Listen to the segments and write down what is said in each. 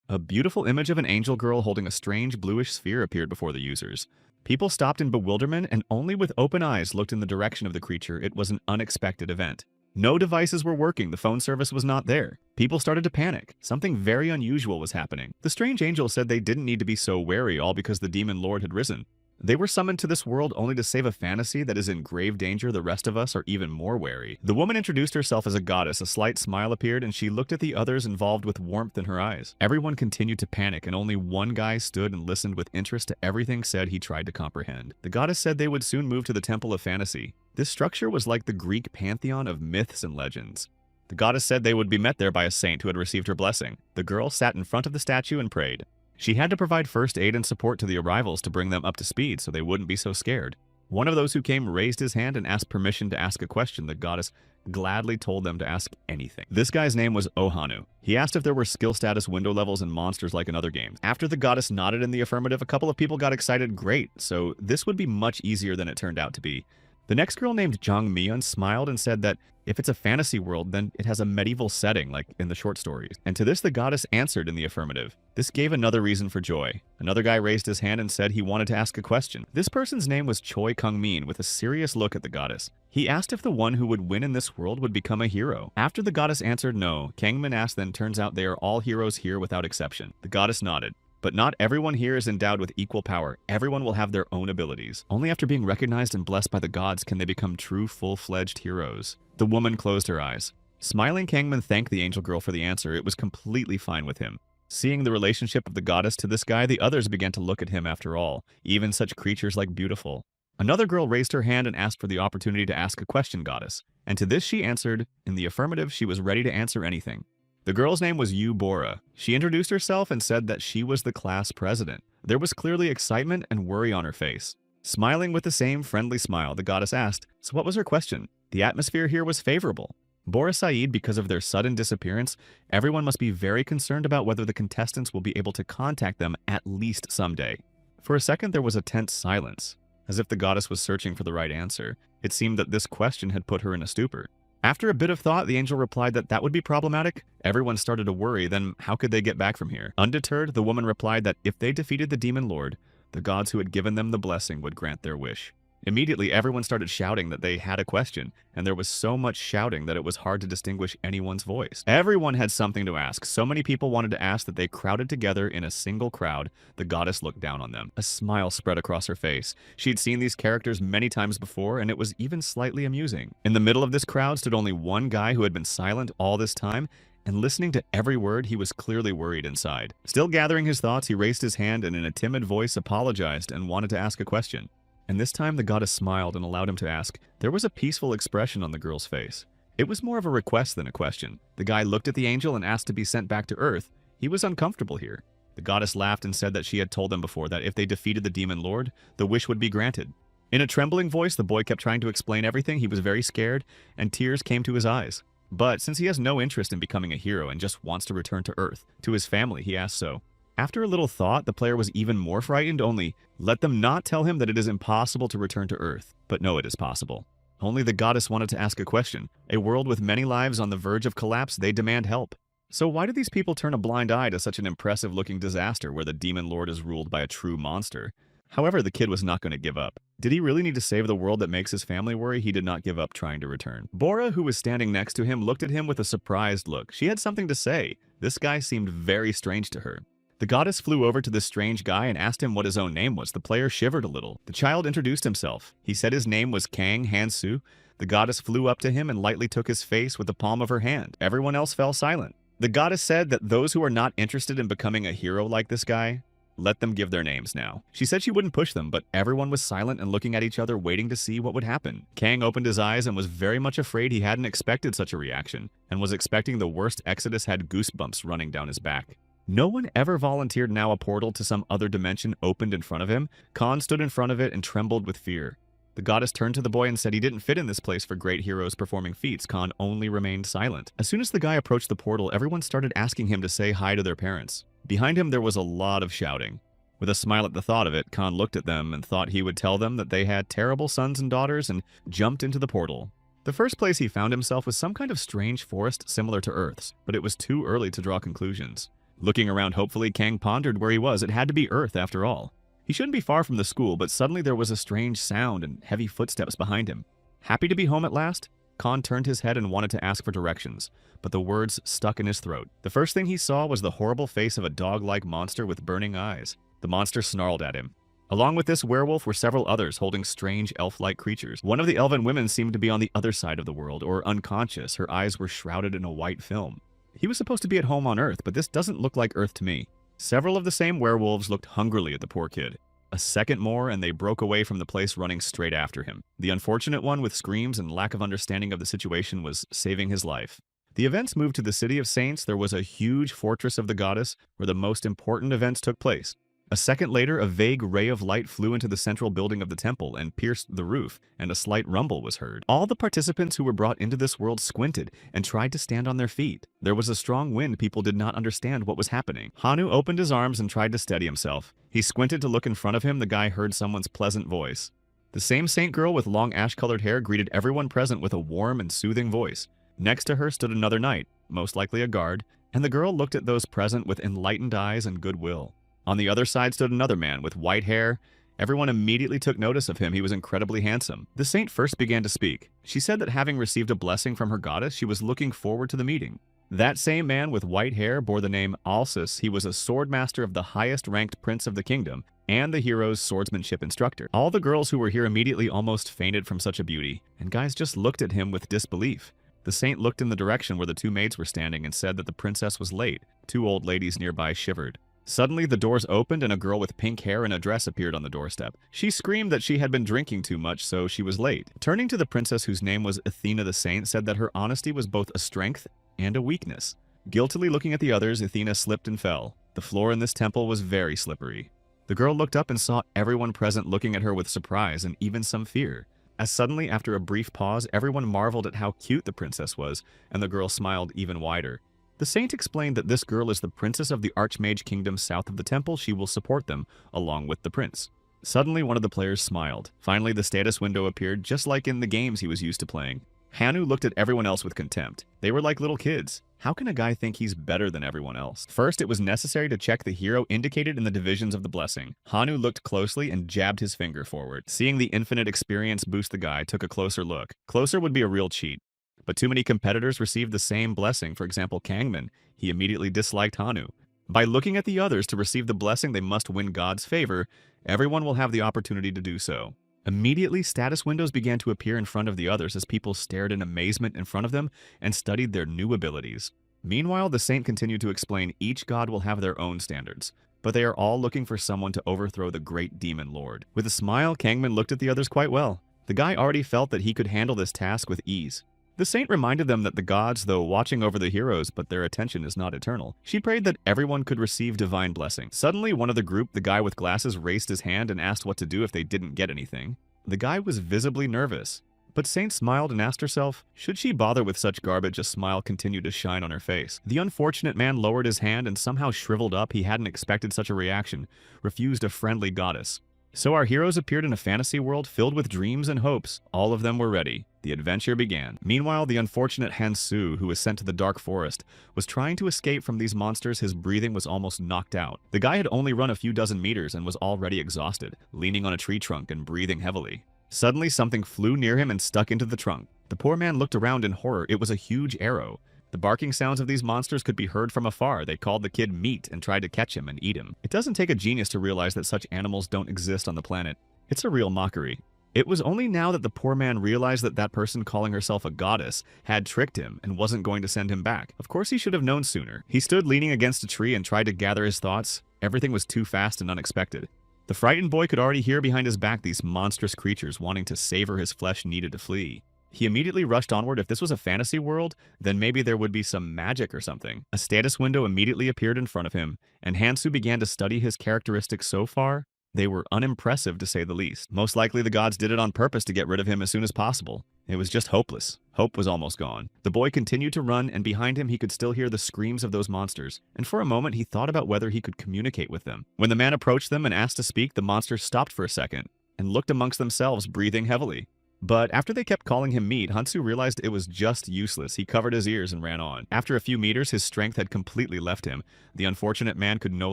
A beautiful image of an angel girl holding a strange bluish sphere appeared before the users. People stopped in bewilderment and only with open eyes looked in the direction of the creature. It was an unexpected event. No devices were working, the phone service was not there. People started to panic. Something very unusual was happening. The strange angel said they didn't need to be so wary, all because the demon lord had risen. They were summoned to this world only to save a fantasy that is in grave danger. The rest of us are even more wary. The woman introduced herself as a goddess. A slight smile appeared and she looked at the others involved with warmth in her eyes. Everyone continued to panic and only one guy stood and listened with interest to everything said. He tried to comprehend. The goddess said they would soon move to the Temple of Fantasy. This structure was like the Greek pantheon of myths and legends. The goddess said they would be met there by a saint who had received her blessing. The girl sat in front of the statue and prayed. She had to provide first aid and support to the arrivals to bring them up to speed so they wouldn't be so scared. One of those who came raised his hand and asked permission to ask a question. The goddess gladly told them to ask anything. This guy's name was Ohanu. He asked if there were skill status window levels and monsters like in other games. After the goddess nodded in the affirmative, a couple of people got excited. Great, so this would be much easier than it turned out to be. The next girl named Jang Myeon smiled and said that if it's a fantasy world, then it has a medieval setting like in the short stories. And to this, the goddess answered in the affirmative. This gave another reason for joy. Another guy raised his hand and said he wanted to ask a question. This person's name was Choi Kung-min with a serious look at the goddess. He asked if the one who would win in this world would become a hero. After the goddess answered no, Kang-min asked, then turns out they are all heroes here without exception. The goddess nodded. But not everyone here is endowed with equal power. Everyone will have their own abilities. Only after being recognized and blessed by the gods can they become true full-fledged heroes. The woman closed her eyes. Smiling, Kangman thanked the angel girl for the answer. It was completely fine with him. Seeing the relationship of the goddess to this guy, the others began to look at him after all, even such creatures like beautiful. Another girl raised her hand and asked for the opportunity to ask a question, goddess. And to this she answered, in the affirmative, she was ready to answer anything. The girl's name was Yu Bora. She introduced herself and said that she was the class president. There was clearly excitement and worry on her face. Smiling with the same friendly smile, the goddess asked, so what was her question? The atmosphere here was favorable. Bora Said, because of their sudden disappearance, everyone must be very concerned about whether the contestants will be able to contact them at least someday. For a second, there was a tense silence. As if the goddess was searching for the right answer, it seemed that this question had put her in a stupor. After a bit of thought, the angel replied that that would be problematic. Everyone started to worry, then how could they get back from here? Undeterred, the woman replied that if they defeated the demon lord, the gods who had given them the blessing would grant their wish. Immediately, everyone started shouting that they had a question, and there was so much shouting that it was hard to distinguish anyone's voice. Everyone had something to ask. So many people wanted to ask that they crowded together in a single crowd. The goddess looked down on them. A smile spread across her face. She'd seen these characters many times before, and it was even slightly amusing. In the middle of this crowd stood only one guy who had been silent all this time, and listening to every word, he was clearly worried inside. Still gathering his thoughts, he raised his hand and in a timid voice apologized and wanted to ask a question. And this time the goddess smiled and allowed him to ask. There was a peaceful expression on the girl's face. It was more of a request than a question. The guy looked at the angel and asked to be sent back to Earth. He was uncomfortable here. The goddess laughed and said that she had told them before that if they defeated the demon lord, the wish would be granted. In a trembling voice, the boy kept trying to explain everything. He was very scared, and tears came to his eyes. But since he has no interest in becoming a hero and just wants to return to Earth, to his family, he asked so. After a little thought, the player was even more frightened, only let them not tell him that it is impossible to return to Earth. But no, it is possible. Only the goddess wanted to ask a question. A world with many lives on the verge of collapse, they demand help. So why do these people turn a blind eye to such an impressive-looking disaster where the demon lord is ruled by a true monster? However, the kid was not going to give up. Did he really need to save the world that makes his family worry? He did not give up trying to return. Bora, who was standing next to him, looked at him with a surprised look. She had something to say. This guy seemed very strange to her. The goddess flew over to this strange guy and asked him what his own name was. The player shivered a little. The child introduced himself. He said his name was Kang Hansu. The goddess flew up to him and lightly took his face with the palm of her hand. Everyone else fell silent. The goddess said that those who are not interested in becoming a hero like this guy, let them give their names now. She said she wouldn't push them, but everyone was silent and looking at each other, waiting to see what would happen. Kang opened his eyes and was very much afraid. He hadn't expected such a reaction, and was expecting the worst. Exodus had goosebumps running down his back. No one ever volunteered. Now a portal to some other dimension opened in front of him. Khan stood in front of it and trembled with fear. The goddess turned to the boy and said he didn't fit in this place for great heroes performing feats. Khan only remained silent. As soon as the guy approached the portal, everyone started asking him to say hi to their parents. Behind him there was a lot of shouting. With a smile at the thought of it, Khan looked at them and thought he would tell them that they had terrible sons and daughters and jumped into the portal. The first place he found himself was some kind of strange forest similar to Earth's, but it was too early to draw conclusions. Looking around hopefully, Kang pondered where he was. It had to be Earth after all. He shouldn't be far from the school, but suddenly there was a strange sound and heavy footsteps behind him. Happy to be home at last, Khan turned his head and wanted to ask for directions, but the words stuck in his throat. The first thing he saw was the horrible face of a dog-like monster with burning eyes. The monster snarled at him. Along with this werewolf were several others holding strange elf-like creatures. One of the elven women seemed to be on the other side of the world, or unconscious. Her eyes were shrouded in a white film. He was supposed to be at home on Earth, but this doesn't look like Earth to me. Several of the same werewolves looked hungrily at the poor kid. A second more, and they broke away from the place running straight after him. The unfortunate one, with screams and lack of understanding of the situation, was saving his life. The events moved to the City of Saints. There was a huge fortress of the goddess where the most important events took place. A second later, a vague ray of light flew into the central building of the temple and pierced the roof, and a slight rumble was heard. All the participants who were brought into this world squinted and tried to stand on their feet. There was a strong wind. People did not understand what was happening. Hanu opened his arms and tried to steady himself. He squinted to look in front of him. The guy heard someone's pleasant voice. The same saint girl with long ash-colored hair greeted everyone present with a warm and soothing voice. Next to her stood another knight, most likely a guard, and the girl looked at those present with enlightened eyes and goodwill. On the other side stood another man with white hair. Everyone immediately took notice of him. He was incredibly handsome. The saint first began to speak. She said that having received a blessing from her goddess, she was looking forward to the meeting. That same man with white hair bore the name Alsus. He was a sword master of the highest-ranked prince of the kingdom and the hero's swordsmanship instructor. All the girls who were here immediately almost fainted from such a beauty, and guys just looked at him with disbelief. The saint looked in the direction where the two maids were standing and said that the princess was late. Two old ladies nearby shivered. Suddenly, the doors opened and a girl with pink hair and a dress appeared on the doorstep. She screamed that she had been drinking too much, so she was late. Turning to the princess, whose name was Athena the Saint, said that her honesty was both a strength and a weakness. Guiltily looking at the others, Athena slipped and fell. The floor in this temple was very slippery. The girl looked up and saw everyone present looking at her with surprise and even some fear. As suddenly, after a brief pause, everyone marveled at how cute the princess was, and the girl smiled even wider. The saint explained that this girl is the princess of the Archmage Kingdom south of the temple. She will support them, along with the prince. Suddenly, one of the players smiled. Finally, the status window appeared, just like in the games he was used to playing. Hanu looked at everyone else with contempt. They were like little kids. How can a guy think he's better than everyone else? First, it was necessary to check the hero indicated in the divisions of the blessing. Hanu looked closely and jabbed his finger forward. Seeing the infinite experience boost, the guy took a closer look. Closer would be a real cheat. But too many competitors received the same blessing. For example, Kangman. He immediately disliked Hanu. By looking at the others to receive the blessing, they must win God's favor. Everyone will have the opportunity to do so. Immediately, status windows began to appear in front of the others as people stared in amazement in front of them and studied their new abilities. Meanwhile, the saint continued to explain each god will have their own standards, but they are all looking for someone to overthrow the great demon lord. With a smile, Kangman looked at the others quite well. The guy already felt that he could handle this task with ease. The saint reminded them that the gods, though watching over the heroes, but their attention is not eternal. She prayed that everyone could receive divine blessing. Suddenly, one of the group, the guy with glasses, raised his hand and asked what to do if they didn't get anything. The guy was visibly nervous. But Saint smiled and asked herself, should she bother with such garbage? A smile continued to shine on her face. The unfortunate man lowered his hand and somehow shriveled up. He hadn't expected such a reaction, refused a friendly goddess. So our heroes appeared in a fantasy world filled with dreams and hopes. All of them were ready. The adventure began. Meanwhile, the unfortunate Hansu, who was sent to the dark forest, was trying to escape from these monsters. His breathing was almost knocked out. The guy had only run a few dozen meters and was already exhausted, leaning on a tree trunk and breathing heavily. Suddenly, something flew near him and stuck into the trunk. The poor man looked around in horror. It was a huge arrow. The barking sounds of these monsters could be heard from afar. They called the kid meat and tried to catch him and eat him. It doesn't take a genius to realize that such animals don't exist on the planet. It's a real mockery. It was only now that the poor man realized that that person calling herself a goddess had tricked him and wasn't going to send him back. Of course, he should have known sooner. He stood leaning against a tree and tried to gather his thoughts. Everything was too fast and unexpected. The frightened boy could already hear behind his back these monstrous creatures wanting to savor his flesh needed to flee. He immediately rushed onward. If this was a fantasy world, then maybe there would be some magic or something. A status window immediately appeared in front of him, and Hansu began to study his characteristics. So far, they were unimpressive to say the least. Most likely the gods did it on purpose to get rid of him as soon as possible. It was just hopeless. Hope was almost gone. The boy continued to run, and behind him he could still hear the screams of those monsters. And for a moment he thought about whether he could communicate with them. When the man approached them and asked to speak, the monsters stopped for a second and looked amongst themselves, breathing heavily. But after they kept calling him meat, Hansu realized it was just useless. He covered his ears and ran on. After a few meters, his strength had completely left him. The unfortunate man could no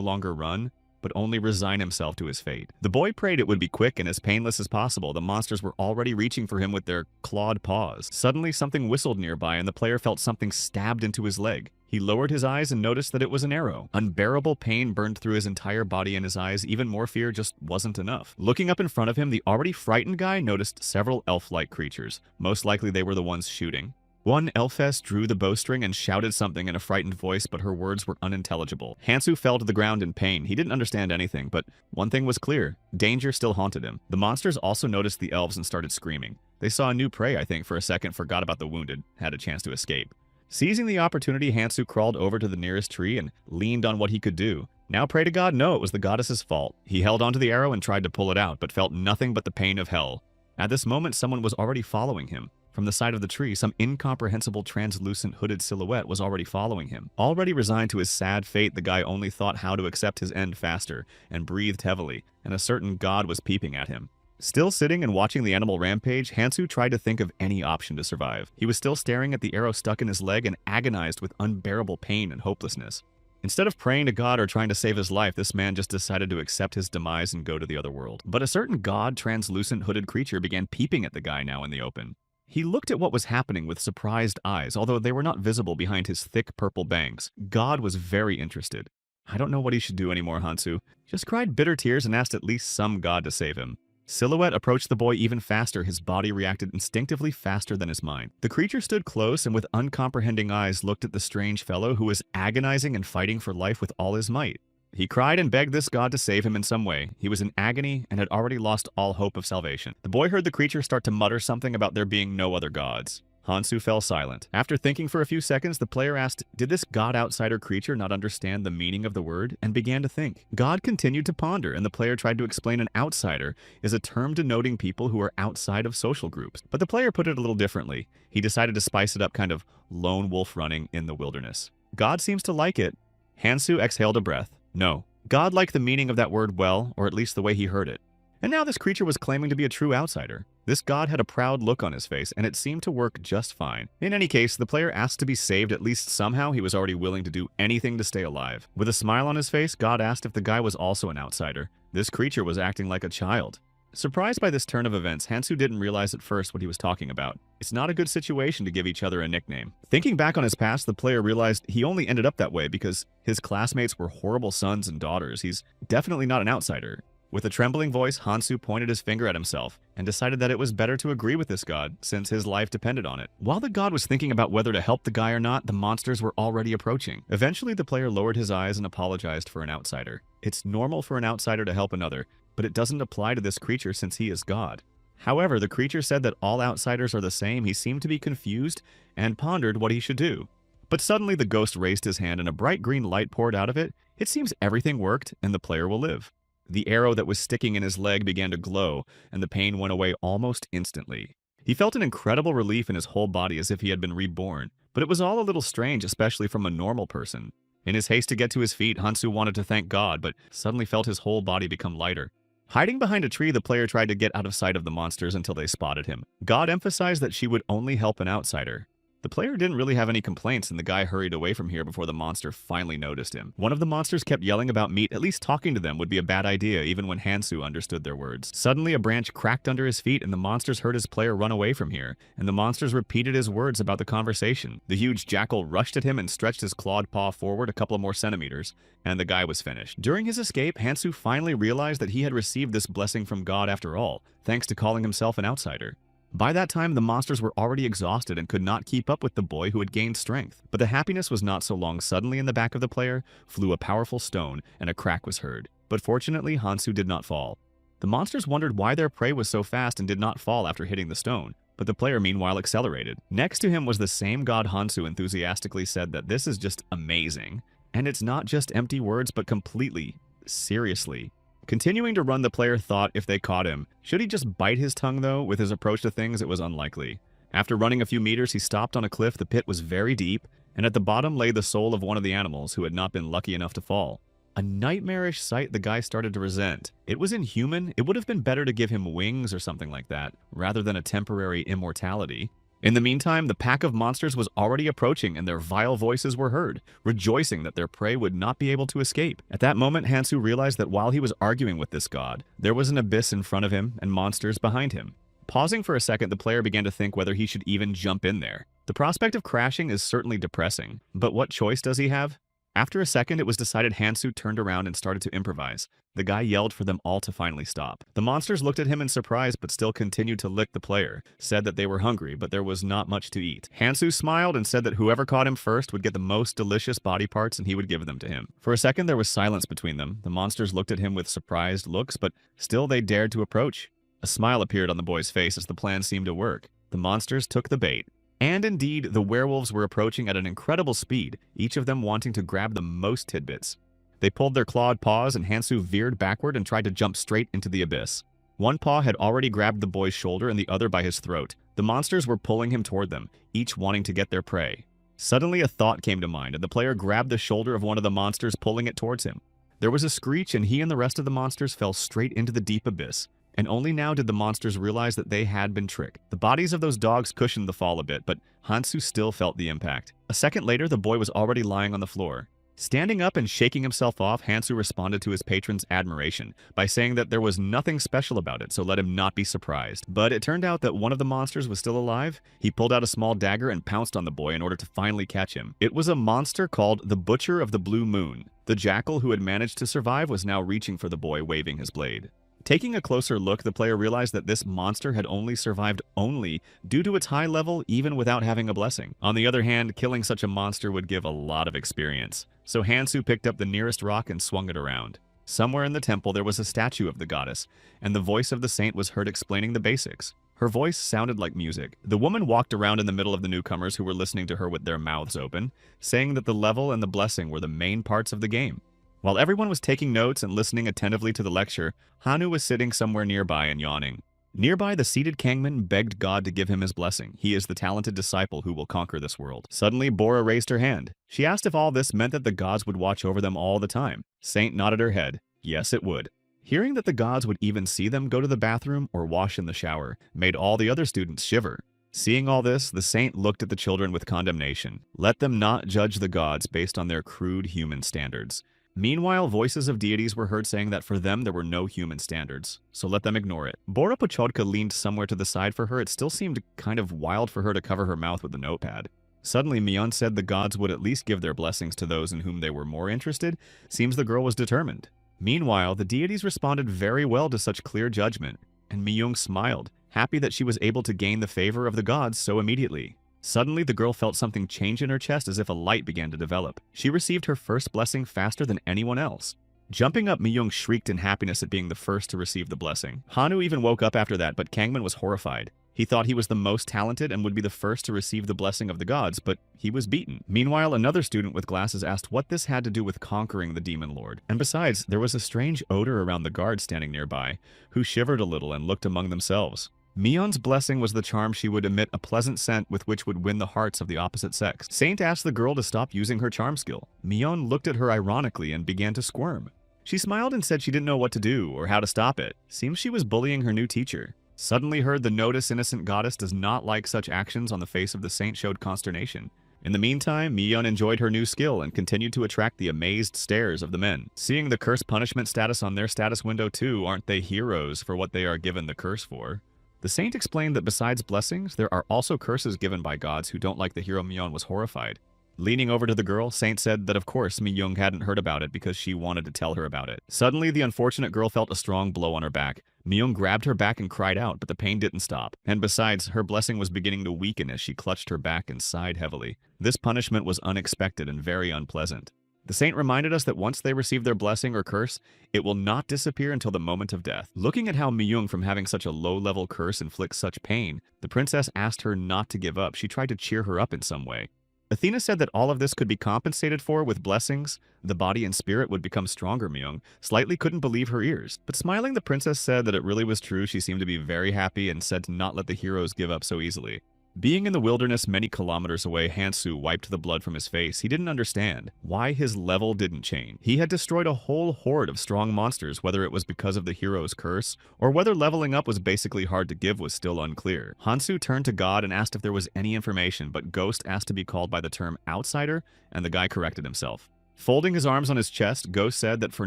longer run, but only resign himself to his fate. The boy prayed it would be quick and as painless as possible. The monsters were already reaching for him with their clawed paws. Suddenly, something whistled nearby, and the player felt something stabbed into his leg. He lowered his eyes and noticed that it was an arrow. Unbearable pain burned through his entire body and his eyes. Even more fear just wasn't enough. Looking up in front of him, the already frightened guy noticed several elf-like creatures. Most likely they were the ones shooting. One elfess drew the bowstring and shouted something in a frightened voice, but her words were unintelligible. Hansu fell to the ground in pain. He didn't understand anything, but one thing was clear. Danger still haunted him. The monsters also noticed the elves and started screaming. They saw a new prey, I think, for a second, forgot about the wounded, had a chance to escape. Seizing the opportunity, Hansu crawled over to the nearest tree and leaned on what he could do. Now pray to God, no, it was the goddess's fault. He held onto the arrow and tried to pull it out, but felt nothing but the pain of hell. At this moment, someone was already following him. From the side of the tree, some incomprehensible translucent hooded silhouette was already following him. Already resigned to his sad fate, the guy only thought how to accept his end faster, and breathed heavily, and a certain god was peeping at him. Still sitting and watching the animal rampage, Hansu tried to think of any option to survive. He was still staring at the arrow stuck in his leg and agonized with unbearable pain and hopelessness. Instead of praying to God or trying to save his life, this man just decided to accept his demise and go to the other world. But a certain god, translucent hooded creature began peeping at the guy now in the open. He looked at what was happening with surprised eyes, although they were not visible behind his thick purple bangs. God was very interested. I don't know what he should do anymore, Hansu. He just cried bitter tears and asked at least some god to save him. Silhouette approached the boy even faster. His body reacted instinctively faster than his mind. The creature stood close and with uncomprehending eyes looked at the strange fellow who was agonizing and fighting for life with all his might. He cried and begged this god to save him in some way. He was in agony and had already lost all hope of salvation. The boy heard the creature start to mutter something about there being no other gods. Hansu fell silent. After thinking for a few seconds, the player asked, did this god-outsider creature not understand the meaning of the word? And began to think. God continued to ponder, and the player tried to explain an outsider is a term denoting people who are outside of social groups. But the player put it a little differently. He decided to spice it up, kind of lone wolf running in the wilderness. God seems to like it. Hansu exhaled a breath. No. God liked the meaning of that word well, or at least the way he heard it. And now this creature was claiming to be a true outsider. This god had a proud look on his face, and it seemed to work just fine. In any case, the player asked to be saved at least somehow. He was already willing to do anything to stay alive. With a smile on his face, God asked if the guy was also an outsider. This creature was acting like a child. Surprised by this turn of events, Hansu didn't realize at first what he was talking about. It's not a good situation to give each other a nickname. Thinking back on his past, the player realized he only ended up that way because his classmates were horrible sons and daughters. He's definitely not an outsider. With a trembling voice, Hansu pointed his finger at himself and decided that it was better to agree with this god, since his life depended on it. While the god was thinking about whether to help the guy or not, the monsters were already approaching. Eventually, the player lowered his eyes and apologized for an outsider. It's normal for an outsider to help another, but it doesn't apply to this creature since he is God. However, the creature said that all outsiders are the same. He seemed to be confused and pondered what he should do. But suddenly the ghost raised his hand and a bright green light poured out of it. It seems everything worked and the player will live. The arrow that was sticking in his leg began to glow, and the pain went away almost instantly. He felt an incredible relief in his whole body as if he had been reborn, but it was all a little strange, especially from a normal person. In his haste to get to his feet, Hansu wanted to thank God, but suddenly felt his whole body become lighter. Hiding behind a tree, the player tried to get out of sight of the monsters until they spotted him. God emphasized that she would only help an outsider. The player didn't really have any complaints, and the guy hurried away from here before the monster finally noticed him. One of the monsters kept yelling about meat. At least talking to them would be a bad idea, even when Hansu understood their words. Suddenly, a branch cracked under his feet, and the monsters heard his player run away from here, and the monsters repeated his words about the conversation. The huge jackal rushed at him and stretched his clawed paw forward a couple of more centimeters, and the guy was finished. During his escape, Hansu finally realized that he had received this blessing from God after all, thanks to calling himself an outsider. By that time, the monsters were already exhausted and could not keep up with the boy who had gained strength. But the happiness was not so long. Suddenly in the back of the player flew a powerful stone, and a crack was heard. But fortunately, Hansu did not fall. The monsters wondered why their prey was so fast and did not fall after hitting the stone. But the player meanwhile accelerated. Next to him was the same god. Hansu enthusiastically said that this is just amazing. And it's not just empty words, but completely, seriously. Continuing to run, the player thought if they caught him. Should he just bite his tongue though? With his approach to things, it was unlikely. After running a few meters, he stopped on a cliff. The pit was very deep, and at the bottom lay the soul of one of the animals who had not been lucky enough to fall. A nightmarish sight the guy started to resent. It was inhuman. It would have been better to give him wings or something like that, rather than a temporary immortality. In the meantime, the pack of monsters was already approaching and their vile voices were heard, rejoicing that their prey would not be able to escape. At that moment, Hansu realized that while he was arguing with this god, there was an abyss in front of him and monsters behind him. Pausing for a second, the player began to think whether he should even jump in there. The prospect of crashing is certainly depressing, but what choice does he have? After a second, it was decided. Hansu turned around and started to improvise. The guy yelled for them all to finally stop. The monsters looked at him in surprise but still continued to lick the player, said that they were hungry but there was not much to eat. Hansu smiled and said that whoever caught him first would get the most delicious body parts and he would give them to him. For a second there was silence between them. The monsters looked at him with surprised looks, but still they dared to approach. A smile appeared on the boy's face as the plan seemed to work. The monsters took the bait. And indeed, the werewolves were approaching at an incredible speed, each of them wanting to grab the most tidbits. They pulled their clawed paws and Hansu veered backward and tried to jump straight into the abyss. One paw had already grabbed the boy's shoulder and the other by his throat. The monsters were pulling him toward them, each wanting to get their prey. Suddenly a thought came to mind and the player grabbed the shoulder of one of the monsters, pulling it towards him. There was a screech and he and the rest of the monsters fell straight into the deep abyss. And only now did the monsters realize that they had been tricked. The bodies of those dogs cushioned the fall a bit, but Hansu still felt the impact. A second later, the boy was already lying on the floor. Standing up and shaking himself off, Hansu responded to his patron's admiration by saying that there was nothing special about it, so let him not be surprised. But it turned out that one of the monsters was still alive. He pulled out a small dagger and pounced on the boy in order to finally catch him. It was a monster called the Butcher of the Blue Moon. The jackal who had managed to survive was now reaching for the boy, waving his blade. Taking a closer look, the player realized that this monster had only survived due to its high level, even without having a blessing. On the other hand, killing such a monster would give a lot of experience. So Hansu picked up the nearest rock and swung it around. Somewhere in the temple there was a statue of the goddess, and the voice of the saint was heard explaining the basics. Her voice sounded like music. The woman walked around in the middle of the newcomers who were listening to her with their mouths open, saying that the level and the blessing were the main parts of the game. While everyone was taking notes and listening attentively to the lecture, Hanu was sitting somewhere nearby and yawning. Nearby, the seated Kangman begged God to give him his blessing. He is the talented disciple who will conquer this world. Suddenly, Bora raised her hand. She asked if all this meant that the gods would watch over them all the time. Saint nodded her head. Yes, it would. Hearing that the gods would even see them go to the bathroom or wash in the shower made all the other students shiver. Seeing all this, the saint looked at the children with condemnation. Let them not judge the gods based on their crude human standards. Meanwhile, voices of deities were heard saying that for them there were no human standards, so let them ignore it. Bora Pochodka leaned somewhere to the side for her. It still seemed kind of wild for her to cover her mouth with a notepad. Suddenly, Mion said the gods would at least give their blessings to those in whom they were more interested. Seems the girl was determined. Meanwhile, the deities responded very well to such clear judgment, and Miyung smiled, happy that she was able to gain the favor of the gods so immediately. Suddenly, the girl felt something change in her chest as if a light began to develop. She received her first blessing faster than anyone else. Jumping up, Miyung shrieked in happiness at being the first to receive the blessing. Hanu even woke up after that, but Kangman was horrified. He thought he was the most talented and would be the first to receive the blessing of the gods, but he was beaten. Meanwhile, another student with glasses asked what this had to do with conquering the demon lord. And besides, there was a strange odor around the guards standing nearby, who shivered a little and looked among themselves. Mion's blessing was the charm. She would emit a pleasant scent with which would win the hearts of the opposite sex. Saint asked the girl to stop using her charm skill. Mion looked at her ironically and began to squirm. She smiled and said she didn't know what to do or how to stop it. Seems she was bullying her new teacher. Suddenly heard the notice innocent goddess does not like such actions on the face of the saint showed consternation. In the meantime, Mion enjoyed her new skill and continued to attract the amazed stares of the men. Seeing the curse punishment status on their status window too, aren't they heroes for what they are given the curse for? The saint explained that besides blessings, there are also curses given by gods who don't like the hero. Mion was horrified. Leaning over to the girl, Saint said that of course Mi-young hadn't heard about it because she wanted to tell her about it. Suddenly, the unfortunate girl felt a strong blow on her back. Mi-young grabbed her back and cried out, but the pain didn't stop. And besides, her blessing was beginning to weaken as she clutched her back and sighed heavily. This punishment was unexpected and very unpleasant. The saint reminded us that once they receive their blessing or curse, it will not disappear until the moment of death. Looking at how Mi-young from having such a low-level curse inflicts such pain, the princess asked her not to give up. She tried to cheer her up in some way. Athena said that all of this could be compensated for with blessings. The body and spirit would become stronger. Mi-young slightly couldn't believe her ears. But smiling, the princess said that it really was true. She seemed to be very happy and said to not let the heroes give up so easily. Being in the wilderness many kilometers away, Hansu wiped the blood from his face. He didn't understand why his level didn't change. He had destroyed a whole horde of strong monsters, whether it was because of the hero's curse, or whether leveling up was basically hard to give was still unclear. Hansu turned to God and asked if there was any information, but Ghost asked to be called by the term outsider, and the guy corrected himself. Folding his arms on his chest, Ghost said that for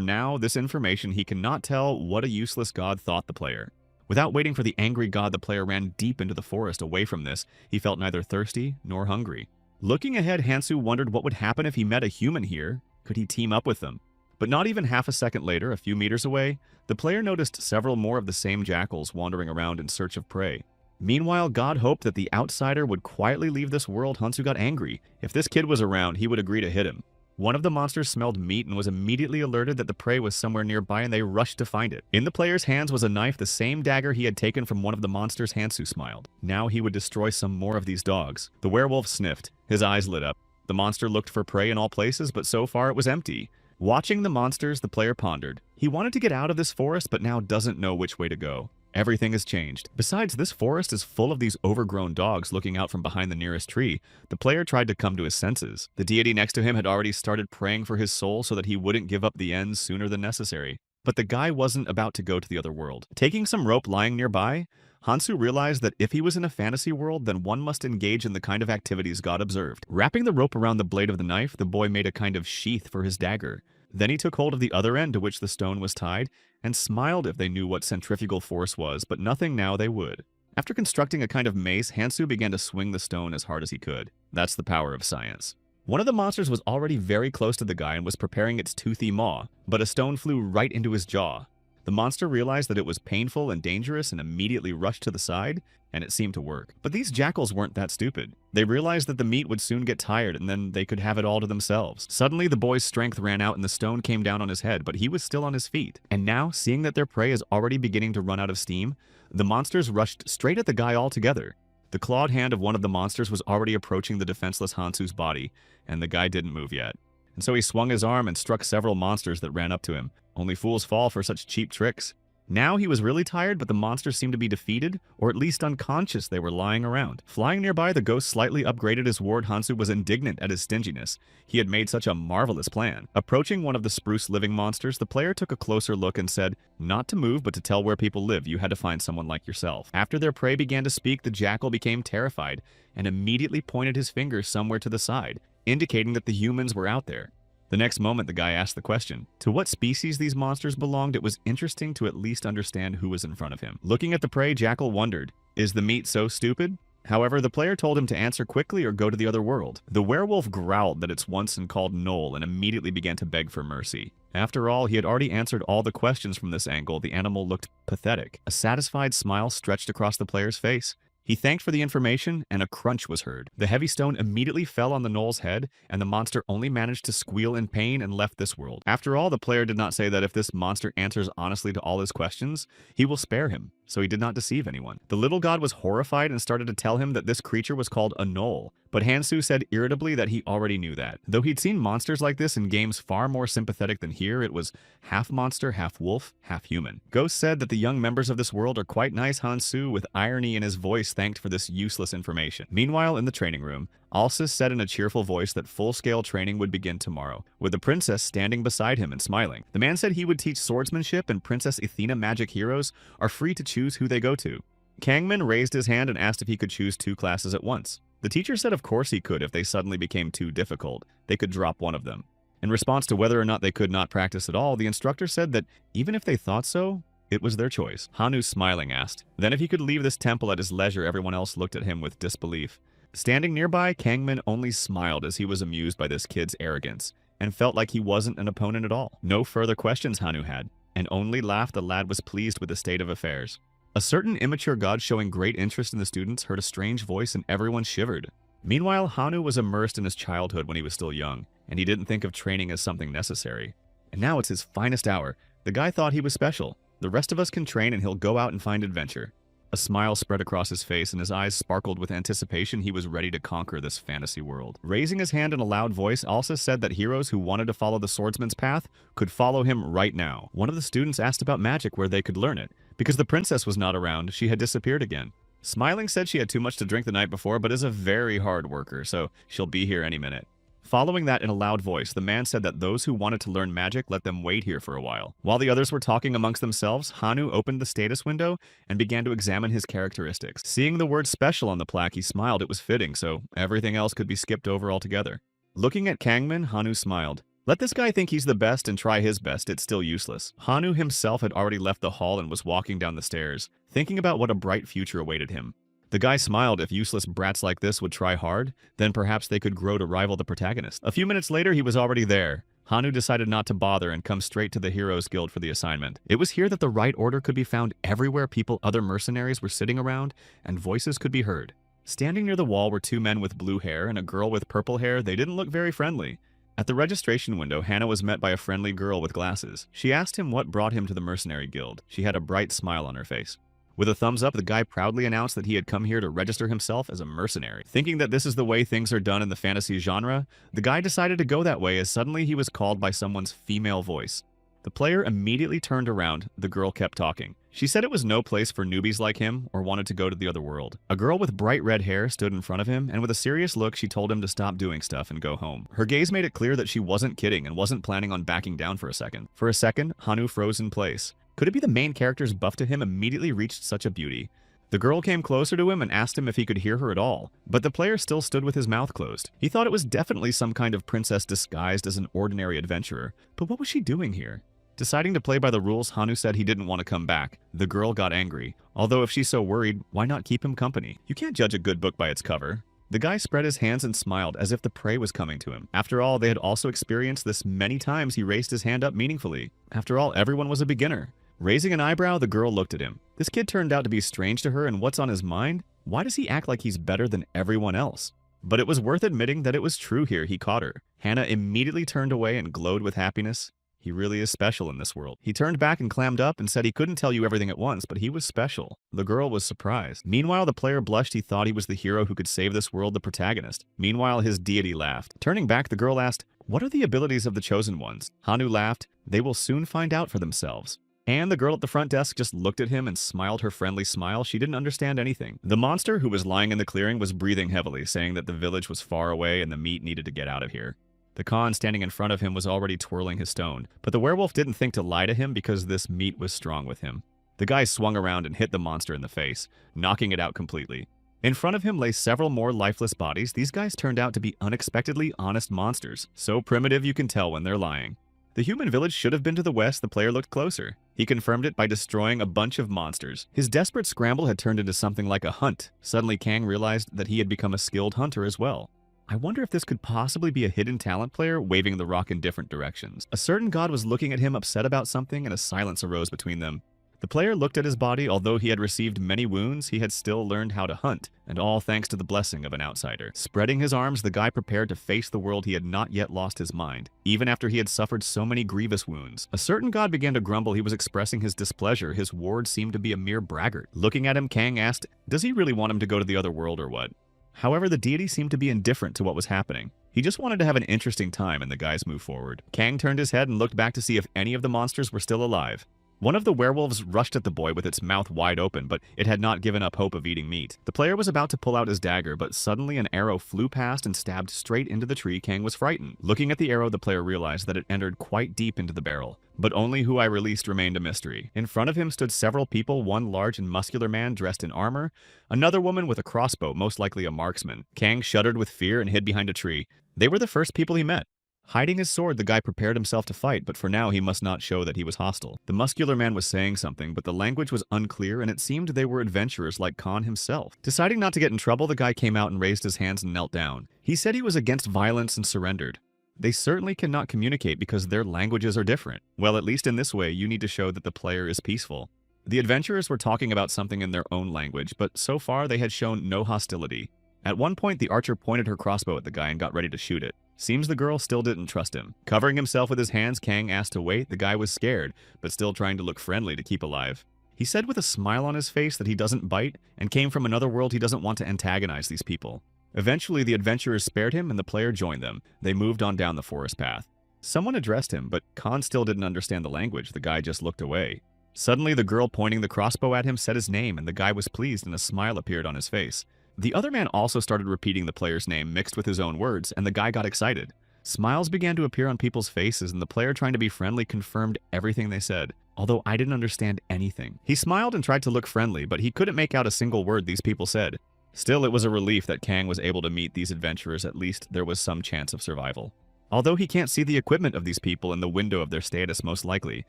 now, this information he cannot tell what a useless god thought the player. Without waiting for the angry god, the player ran deep into the forest away from this. He felt neither thirsty nor hungry. Looking ahead, Hansu wondered what would happen if he met a human here. Could he team up with them? But not even half a second later, a few meters away, the player noticed several more of the same jackals wandering around in search of prey. Meanwhile, God hoped that the outsider would quietly leave this world. Hansu got angry. If this kid was around, he would agree to hit him. One of the monsters smelled meat and was immediately alerted that the prey was somewhere nearby, and they rushed to find it. In the player's hands was a knife, the same dagger he had taken from one of the monsters. Hansu smiled. Now he would destroy some more of these dogs. The werewolf sniffed. His eyes lit up. The monster looked for prey in all places, but so far it was empty. Watching the monsters, the player pondered. He wanted to get out of this forest, but now doesn't know which way to go. Everything has changed. Besides, this forest is full of these overgrown dogs looking out from behind the nearest tree. The player tried to come to his senses. The deity next to him had already started praying for his soul so that he wouldn't give up the ends sooner than necessary. But the guy wasn't about to go to the other world. Taking some rope lying nearby, Hansu realized that if he was in a fantasy world, then one must engage in the kind of activities God observed. Wrapping the rope around the blade of the knife, the boy made a kind of sheath for his dagger. Then he took hold of the other end to which the stone was tied, and smiled if they knew what centrifugal force was, but nothing now they would. After constructing a kind of mace, Hansu began to swing the stone as hard as he could. That's the power of science. One of the monsters was already very close to the guy and was preparing its toothy maw, but a stone flew right into his jaw. The monster realized that it was painful and dangerous and immediately rushed to the side, and it seemed to work. But these jackals weren't that stupid. They realized that the meat would soon get tired and then they could have it all to themselves. Suddenly, the boy's strength ran out and the stone came down on his head, but he was still on his feet. And now, seeing that their prey is already beginning to run out of steam, the monsters rushed straight at the guy altogether. The clawed hand of one of the monsters was already approaching the defenseless Hansu's body, and the guy didn't move yet. And so he swung his arm and struck several monsters that ran up to him. Only fools fall for such cheap tricks. Now he was really tired, but the monsters seemed to be defeated, or at least unconscious. They were lying around. Flying nearby, the ghost slightly upgraded his ward. Hansu was indignant at his stinginess. He had made such a marvelous plan. Approaching one of the spruce living monsters, the player took a closer look and said, not to move, but to tell where people live. You had to find someone like yourself. After their prey began to speak, the jackal became terrified and immediately pointed his finger somewhere to the side, indicating that the humans were out there. The next moment, the guy asked the question. To what species these monsters belonged, it was interesting to at least understand who was in front of him. Looking at the prey, Jackal wondered, is the meat so stupid? However, the player told him to answer quickly or go to the other world. The werewolf growled that it's once and called Knoll and immediately began to beg for mercy. After all, he had already answered all the questions from this angle. The animal looked pathetic. A satisfied smile stretched across the player's face. He thanked for the information, and a crunch was heard. The heavy stone immediately fell on the Knoll's head, and the monster only managed to squeal in pain and left this world. After all, the player did not say that if this monster answers honestly to all his questions, he will spare him, so he did not deceive anyone. The little god was horrified and started to tell him that this creature was called a Knoll, but Hansu said irritably that he already knew that. Though he'd seen monsters like this in games far more sympathetic than here, it was half monster, half wolf, half human. Ghost said that the young members of this world are quite nice. Hansu, with irony in his voice, thanked for this useless information. Meanwhile, in the training room, Alsis said in a cheerful voice that full-scale training would begin tomorrow, with the princess standing beside him and smiling. The man said he would teach swordsmanship, and Princess Athena magic heroes are free to choose who they go to. Kangman raised his hand and asked if he could choose 2 classes at once. The teacher said of course he could if they suddenly became too difficult. They could drop one of them. In response to whether or not they could not practice at all, the instructor said that even if they thought so, it was their choice. Hanu, smiling, asked. Then if he could leave this temple at his leisure. Everyone else looked at him with disbelief. Standing nearby, Kangman only smiled as he was amused by this kid's arrogance, and felt like he wasn't an opponent at all. No further questions Hanu had, and only laughed. The lad was pleased with the state of affairs. A certain immature god showing great interest in the students heard a strange voice and everyone shivered. Meanwhile, Hanu was immersed in his childhood when he was still young, and he didn't think of training as something necessary. And now it's his finest hour. The guy thought he was special. The rest of us can train and he'll go out and find adventure. A smile spread across his face and his eyes sparkled with anticipation. He was ready to conquer this fantasy world. Raising his hand in a loud voice, Alsa said that heroes who wanted to follow the swordsman's path could follow him right now. One of the students asked about magic, where they could learn it. Because the princess was not around, she had disappeared again. Smiling said she had too much to drink the night before, but is a very hard worker, so she'll be here any minute. Following that in a loud voice, the man said that those who wanted to learn magic let them wait here for a while. While the others were talking amongst themselves, Hanu opened the status window and began to examine his characteristics. Seeing the word special on the plaque, he smiled. It was fitting, so everything else could be skipped over altogether. Looking at Kangmin, Hanu smiled. Let this guy think he's the best and try his best, it's still useless. Hanu himself had already left the hall and was walking down the stairs, thinking about what a bright future awaited him. The guy smiled. If useless brats like this would try hard, then perhaps they could grow to rival the protagonist. A few minutes later, he was already there. Hanu decided not to bother and come straight to the Heroes Guild for the assignment. It was here that the right order could be found everywhere other mercenaries were sitting around, and voices could be heard. Standing near the wall were two men with blue hair and a girl with purple hair. They didn't look very friendly. At the registration window, Hannah was met by a friendly girl with glasses. She asked him what brought him to the mercenary guild. She had a bright smile on her face. With a thumbs up, the guy proudly announced that he had come here to register himself as a mercenary. Thinking that this is the way things are done in the fantasy genre, the guy decided to go that way as suddenly he was called by someone's female voice. The player immediately turned around. The girl kept talking. She said it was no place for newbies like him or wanted to go to the other world. A girl with bright red hair stood in front of him, and with a serious look, she told him to stop doing stuff and go home. Her gaze made it clear that she wasn't kidding and wasn't planning on backing down for a second. For a second, Hanu froze in place. Could it be the main character's buff to him immediately reached such a beauty? The girl came closer to him and asked him if he could hear her at all, but the player still stood with his mouth closed. He thought it was definitely some kind of princess disguised as an ordinary adventurer, but what was she doing here? Deciding to play by the rules, Hanu said he didn't want to come back. The girl got angry. Although if she's so worried, why not keep him company? You can't judge a good book by its cover. The guy spread his hands and smiled as if the prey was coming to him. After all, they had also experienced this many times. He raised his hand up meaningfully. After all, everyone was a beginner. Raising an eyebrow, the girl looked at him. This kid turned out to be strange to her, and what's on his mind? Why does he act like he's better than everyone else? But it was worth admitting that it was true here. He caught her. Hannah immediately turned away and glowed with happiness. He really is special in this world. He turned back and clammed up and said he couldn't tell you everything at once, but he was special. The girl was surprised. Meanwhile, the player blushed. He thought he was the hero who could save this world, the protagonist. Meanwhile, his deity laughed. Turning back, the girl asked, "What are the abilities of the chosen ones?" Hanu laughed. "They will soon find out for themselves." And the girl at the front desk just looked at him and smiled her friendly smile. She didn't understand anything. The monster, who was lying in the clearing, was breathing heavily, saying that the village was far away and the meat needed to get out of here. The Khan standing in front of him was already twirling his stone, but the werewolf didn't think to lie to him because this meat was strong with him. The guy swung around and hit the monster in the face, knocking it out completely. In front of him lay several more lifeless bodies. These guys turned out to be unexpectedly honest monsters, so primitive you can tell when they're lying. The human village should have been to the west. The player looked closer. He confirmed it by destroying a bunch of monsters. His desperate scramble had turned into something like a hunt. Suddenly, Kang realized that he had become a skilled hunter as well. I wonder if this could possibly be a hidden talent player waving the rock in different directions. A certain god was looking at him upset about something, and a silence arose between them. The player looked at his body. Although he had received many wounds, he had still learned how to hunt, and all thanks to the blessing of an outsider. Spreading his arms, the guy prepared to face the world. He had not yet lost his mind, even after he had suffered so many grievous wounds. A certain god began to grumble. He was expressing his displeasure. His ward seemed to be a mere braggart. Looking at him, Kang asked, does he really want him to go to the other world or what? However, the deity seemed to be indifferent to what was happening. He just wanted to have an interesting time, and the guys moved forward. Kang turned his head and looked back to see if any of the monsters were still alive. One of the werewolves rushed at the boy with its mouth wide open, but it had not given up hope of eating meat. The player was about to pull out his dagger, but suddenly an arrow flew past and stabbed straight into the tree. Kang was frightened. Looking at the arrow, the player realized that it entered quite deep into the barrel. But only who I released remained a mystery. In front of him stood several people, one large and muscular man dressed in armor, another woman with a crossbow, most likely a marksman. Kang shuddered with fear and hid behind a tree. They were the first people he met. Hiding his sword, the guy prepared himself to fight, but for now he must not show that he was hostile. The muscular man was saying something, but the language was unclear, and it seemed they were adventurers like Khan himself. Deciding not to get in trouble, the guy came out and raised his hands and knelt down. He said he was against violence and surrendered. They certainly cannot communicate because their languages are different. Well, at least in this way, you need to show that the player is peaceful. The adventurers were talking about something in their own language, but so far they had shown no hostility. At one point, the archer pointed her crossbow at the guy and got ready to shoot it. Seems the girl still didn't trust him. Covering himself with his hands, Kang asked to wait. The guy was scared, but still trying to look friendly to keep alive. He said with a smile on his face that he doesn't bite and came from another world. He doesn't want to antagonize these people. Eventually, the adventurers spared him and the player joined them. They moved on down the forest path. Someone addressed him, but Khan still didn't understand the language. The guy just looked away. Suddenly, the girl pointing the crossbow at him said his name, and the guy was pleased and a smile appeared on his face. The other man also started repeating the player's name mixed with his own words, and the guy got excited. Smiles began to appear on people's faces, and the player trying to be friendly confirmed everything they said, although I didn't understand anything. He smiled and tried to look friendly, but he couldn't make out a single word these people said. Still, it was a relief that Kang was able to meet these adventurers. At least there was some chance of survival. Although he can't see the equipment of these people in the window of their status most likely,